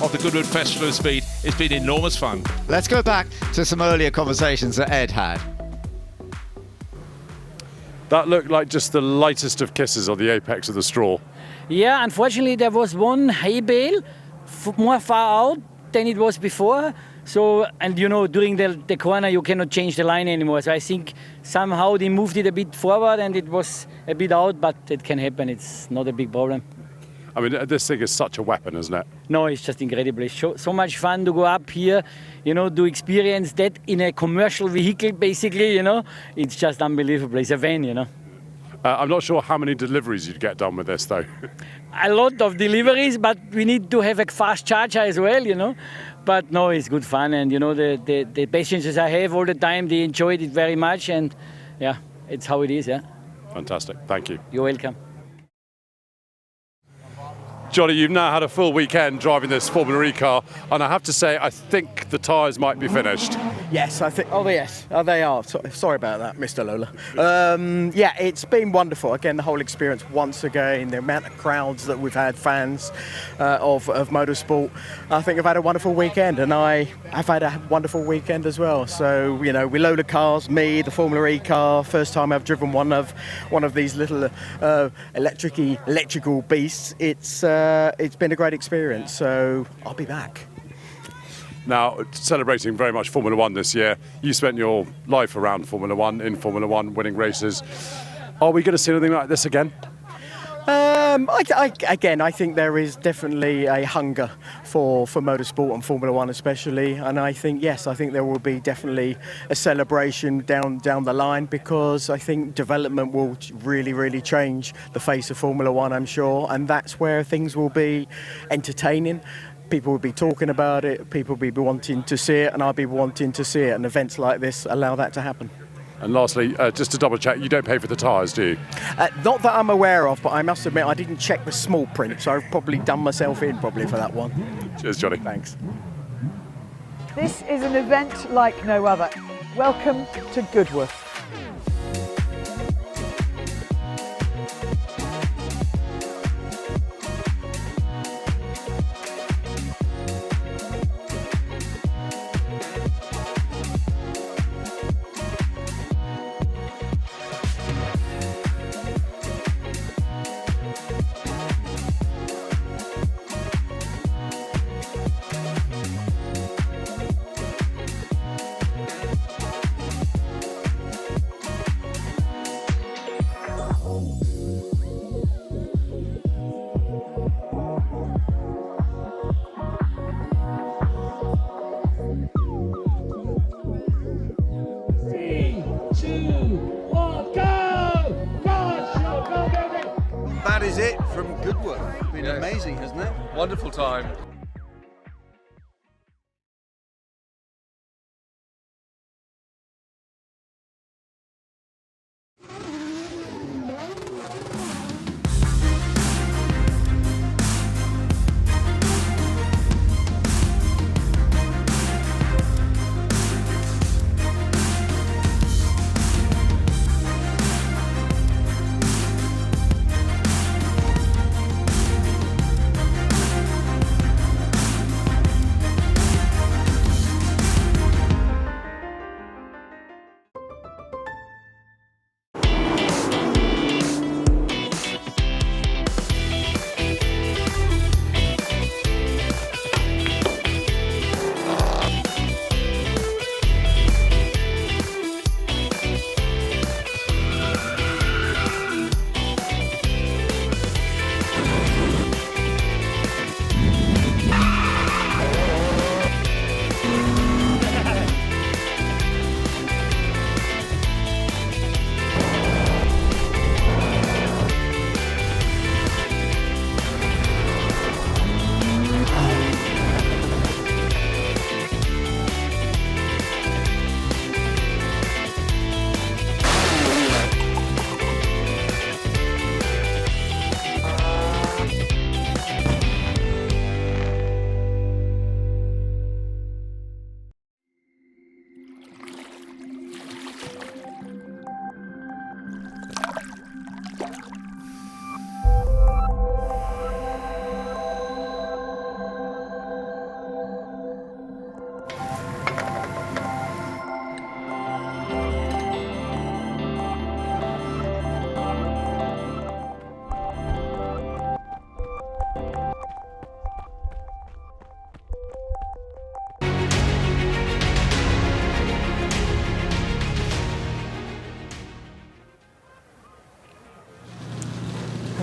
Speaker 2: of the Goodwood Festival of Speed. It's been enormous fun.
Speaker 10: Let's go back to some earlier conversations that Ed had.
Speaker 13: That looked like just the lightest of kisses on the apex of the straw.
Speaker 21: Yeah, unfortunately there was one hay bale more far out than it was before. So, and you know, during the corner you cannot change the line anymore. So I think somehow they moved it a bit forward and it was a bit out, but it can happen. It's not a big problem.
Speaker 13: I mean, this thing is such a weapon, isn't it?
Speaker 21: No, it's just incredible. It's so much fun to go up here, you know, to experience that in a commercial vehicle, basically, you know. It's just unbelievable. It's a van, you know.
Speaker 13: I'm not sure how many deliveries you'd get done with this, though.
Speaker 21: A lot of deliveries, but we need to have a fast charger as well, you know. But no, it's good fun, and you know, the passengers I have all the time, they enjoyed it very much, and yeah, it's how it is, yeah.
Speaker 13: Fantastic, thank you.
Speaker 21: You're welcome.
Speaker 13: Johnny, you've now had a full weekend driving this Formula E car, and I have to say, I think the tyres might be finished.
Speaker 22: Yes, I think. Oh, yes, they are. Sorry about that, Mr. Lola. Yeah, it's been wonderful. Again, the whole experience once again, the amount of crowds that we've had, fans of motorsport. I think I've had a wonderful weekend, and I've had a wonderful weekend as well. So, you know, we load of cars, me, the Formula E car. First time I've driven one of these little electrical beasts. It's been a great experience, so I'll be back.
Speaker 13: Now, celebrating very much Formula One this year, you spent your life around Formula One, in Formula One, winning races. Are we going to see anything like this again?
Speaker 22: I think there is definitely a hunger for motorsport and Formula One especially, and I think there will be definitely a celebration down the line, because I think development will really change the face of Formula One, I'm sure, and that's where things will be entertaining. People will be talking about it, people will be wanting to see it, and I'll be wanting to see it, and events like this allow that to happen.
Speaker 13: And lastly, just to double check, you don't pay for the tyres, do you?
Speaker 22: Not that I'm aware of, but I must admit I didn't check the small print, so I've probably done myself in for that one.
Speaker 13: Cheers, Johnny.
Speaker 22: Thanks.
Speaker 3: This is an event like no other. Welcome to Goodwood.
Speaker 6: That is it from Goodwood. It's been amazing, hasn't it?
Speaker 11: Wonderful time.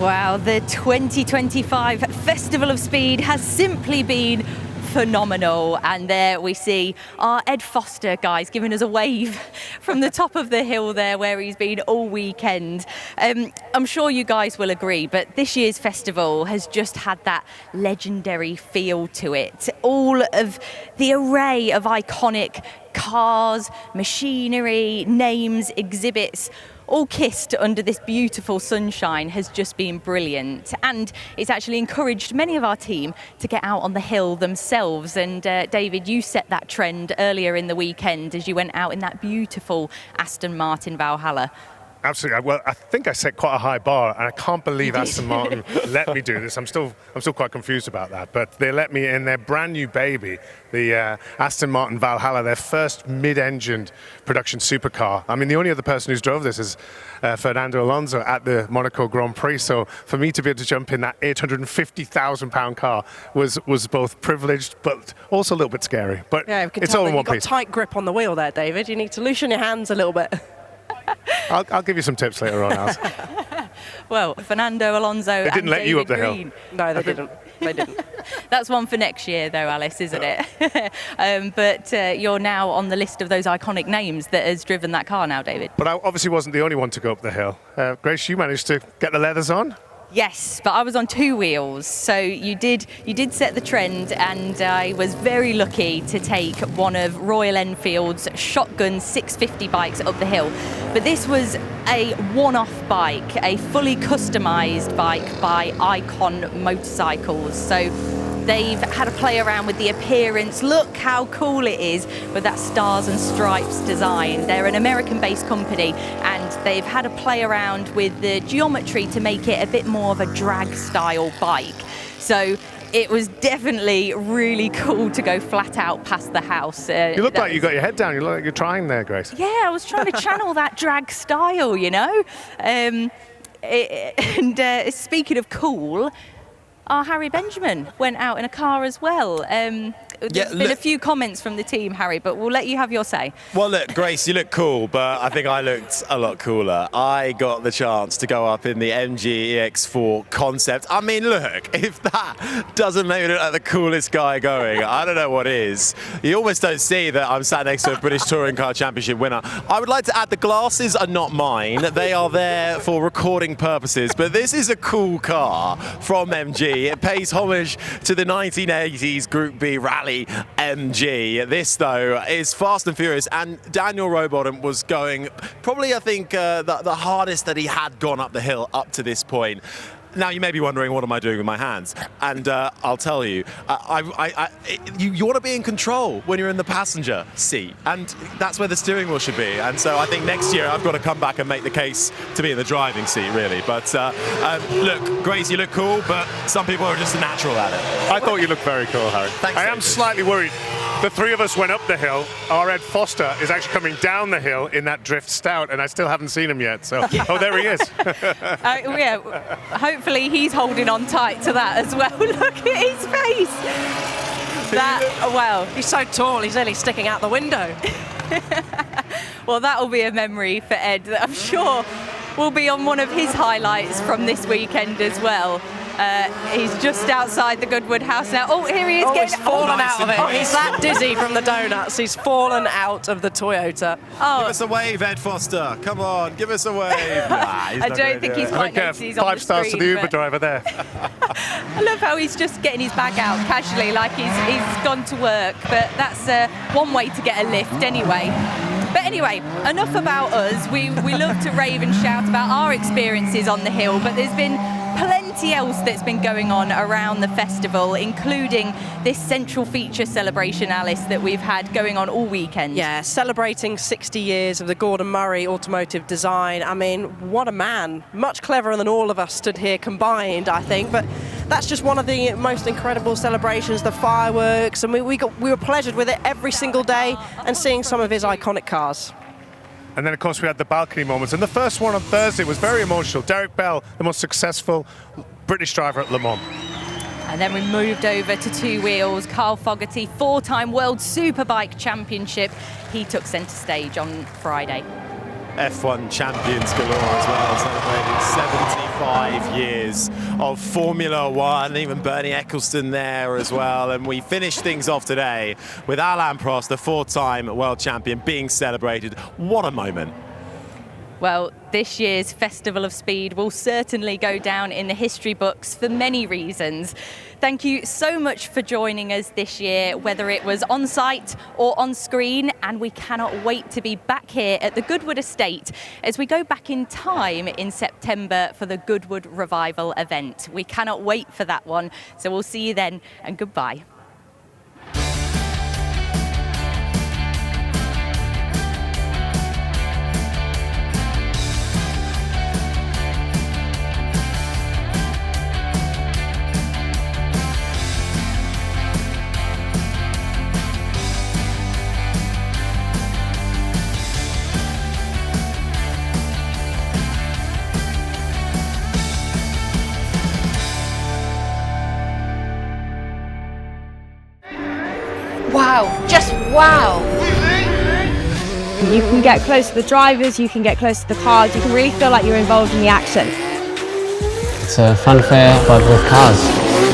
Speaker 1: Wow, the 2025 Festival of Speed has simply been phenomenal, and there we see our Ed Foster guys giving us a wave from the top of the hill there where he's been all weekend. I'm sure you guys will agree, but this year's festival has just had that legendary feel to it. All of the array of iconic cars, machinery, names, exhibits, all kissed under this beautiful sunshine has just been brilliant, and it's actually encouraged many of our team to get out on the hill themselves. And David, you set that trend earlier in the weekend as you went out in that beautiful Aston Martin Valhalla.
Speaker 9: Absolutely. Well, I think I set quite a high bar, and I can't believe Aston Martin let me do this. I'm still quite confused about that. But they let me in their brand new baby, the Aston Martin Valhalla, their first mid-engined production supercar. I mean, the only other person who's drove this is Fernando Alonso at the Monaco Grand Prix. So for me to be able to jump in that £850,000 car was both privileged, but also a little bit scary. But
Speaker 5: yeah, we can
Speaker 9: it's
Speaker 5: tell
Speaker 9: all in
Speaker 5: that
Speaker 9: one
Speaker 5: you've got
Speaker 9: piece.
Speaker 5: tight grip on the wheel there, David. You need to loosen your hands a little bit.
Speaker 9: I'll give you some tips later on, Alice.
Speaker 1: Well, Fernando Alonso
Speaker 9: They didn't
Speaker 1: and
Speaker 9: let
Speaker 1: David
Speaker 9: you up the
Speaker 1: Green.
Speaker 9: hill.
Speaker 5: No, they didn't. They didn't.
Speaker 1: That's one for next year, though, Alice, isn't it? But you're now on the list of those iconic names that has driven that car now, David.
Speaker 9: But I obviously wasn't the only one to go up the hill. Grace, you managed to get the leathers on?
Speaker 1: Yes, but I was on two wheels, so you did set the trend, and I was very lucky to take one of Royal Enfield's shotgun 650 bikes up the hill. But this was a one-off bike, a fully customised bike by Icon Motorcycles. So they've had a play around with the appearance. Look how cool it is with that stars and stripes design. They're an American-based company, and they've had a play around with the geometry to make it a bit more of a drag-style bike. So it was definitely really cool to go flat out past the house.
Speaker 9: You look like you got your head down. You look like you're trying there, Grace.
Speaker 1: Yeah, I was trying to channel that drag style, you know. Speaking of cool, our Harry Benjamin went out in a car as well. There's been a few comments from the team, Harry, but we'll let you have your say.
Speaker 4: Well, look, Grace, you look cool, but I think I looked a lot cooler. I got the chance to go up in the MG EX4 concept. I mean, look, if that doesn't make me look like the coolest guy going, I don't know what is. You almost don't see that I'm sat next to a British Touring Car Championship winner. I would like to add the glasses are not mine. They are there for recording purposes, but this is a cool car from MG. It pays homage to the 1980s Group B rally MG. This, though, is fast and furious, and Daniel Rowbottom was going probably, I think, the hardest that he had gone up the hill up to this point. Now, you may be wondering, what am I doing with my hands? And I'll tell you, you want to be in control when you're in the passenger seat, and that's where the steering wheel should be. And so I think next year I've got to come back and make the case to be in the driving seat, really. But look, Grace, you look cool, but some people are just natural at it.
Speaker 9: I thought you looked very cool, Harry.
Speaker 4: Thanks,
Speaker 9: I am slightly worried. The three of us went up the hill. Our Ed Foster is actually coming down the hill in that Drift Stout, and I still haven't seen him yet. So, oh, there he is.
Speaker 1: Yeah, hopefully he's holding on tight to that as well. Look at his face. Well,
Speaker 5: he's so tall, he's only sticking out the window.
Speaker 1: Well, that'll be a memory for Ed that I'm sure will be on one of his highlights from this weekend as well. He's just outside the Goodwood house now. Oh, here he is.
Speaker 5: He's fallen out of it. He's that dizzy from the donuts. He's fallen out of the Toyota.
Speaker 1: Oh.
Speaker 4: Give us a wave, Ed Foster. Come on, give us a wave.
Speaker 1: I don't think he's quite noticed he's on the
Speaker 9: 5 stars
Speaker 1: screen,
Speaker 9: to the Uber
Speaker 1: but
Speaker 9: driver there.
Speaker 1: I love how he's just getting his bag out casually, like he's gone to work. But that's one way to get a lift anyway. But anyway, enough about us. We love to rave and shout about our experiences on the hill, but there's been plenty else that's been going on around the festival, including this central feature celebration, Alice, that we've had going on all weekend.
Speaker 5: Yeah, celebrating 60 years of the Gordon Murray automotive design. I mean, what a man. Much cleverer than all of us stood here combined, I think. But that's just one of the most incredible celebrations, the fireworks, and we were pleasured with it every single day and seeing some of his iconic cars.
Speaker 9: And then, of course, we had the balcony moments. And the first one on Thursday was very emotional. Derek Bell, the most successful British driver at Le Mans.
Speaker 1: And then we moved over to two wheels. Carl Fogarty, 4-time World Superbike Championship. He took centre stage on Friday.
Speaker 4: F1 champions galore as well, celebrating 75 25 years of Formula One, even Bernie Ecclestone there as well. And we finish things off today with Alain Prost, the 4-time world champion, being celebrated. What a moment.
Speaker 1: Well, this year's Festival of Speed will certainly go down in the history books for many reasons. Thank you so much for joining us this year, whether it was on site or on screen, and we cannot wait to be back here at the Goodwood estate as we go back in time in September for the Goodwood Revival event. We cannot wait for that one, so we'll see you then, and goodbye.
Speaker 7: Wow, just wow.
Speaker 8: You can get close to the drivers, you can get close to the cars, you can really feel like you're involved in the action.
Speaker 23: It's a fun fair, but with cars.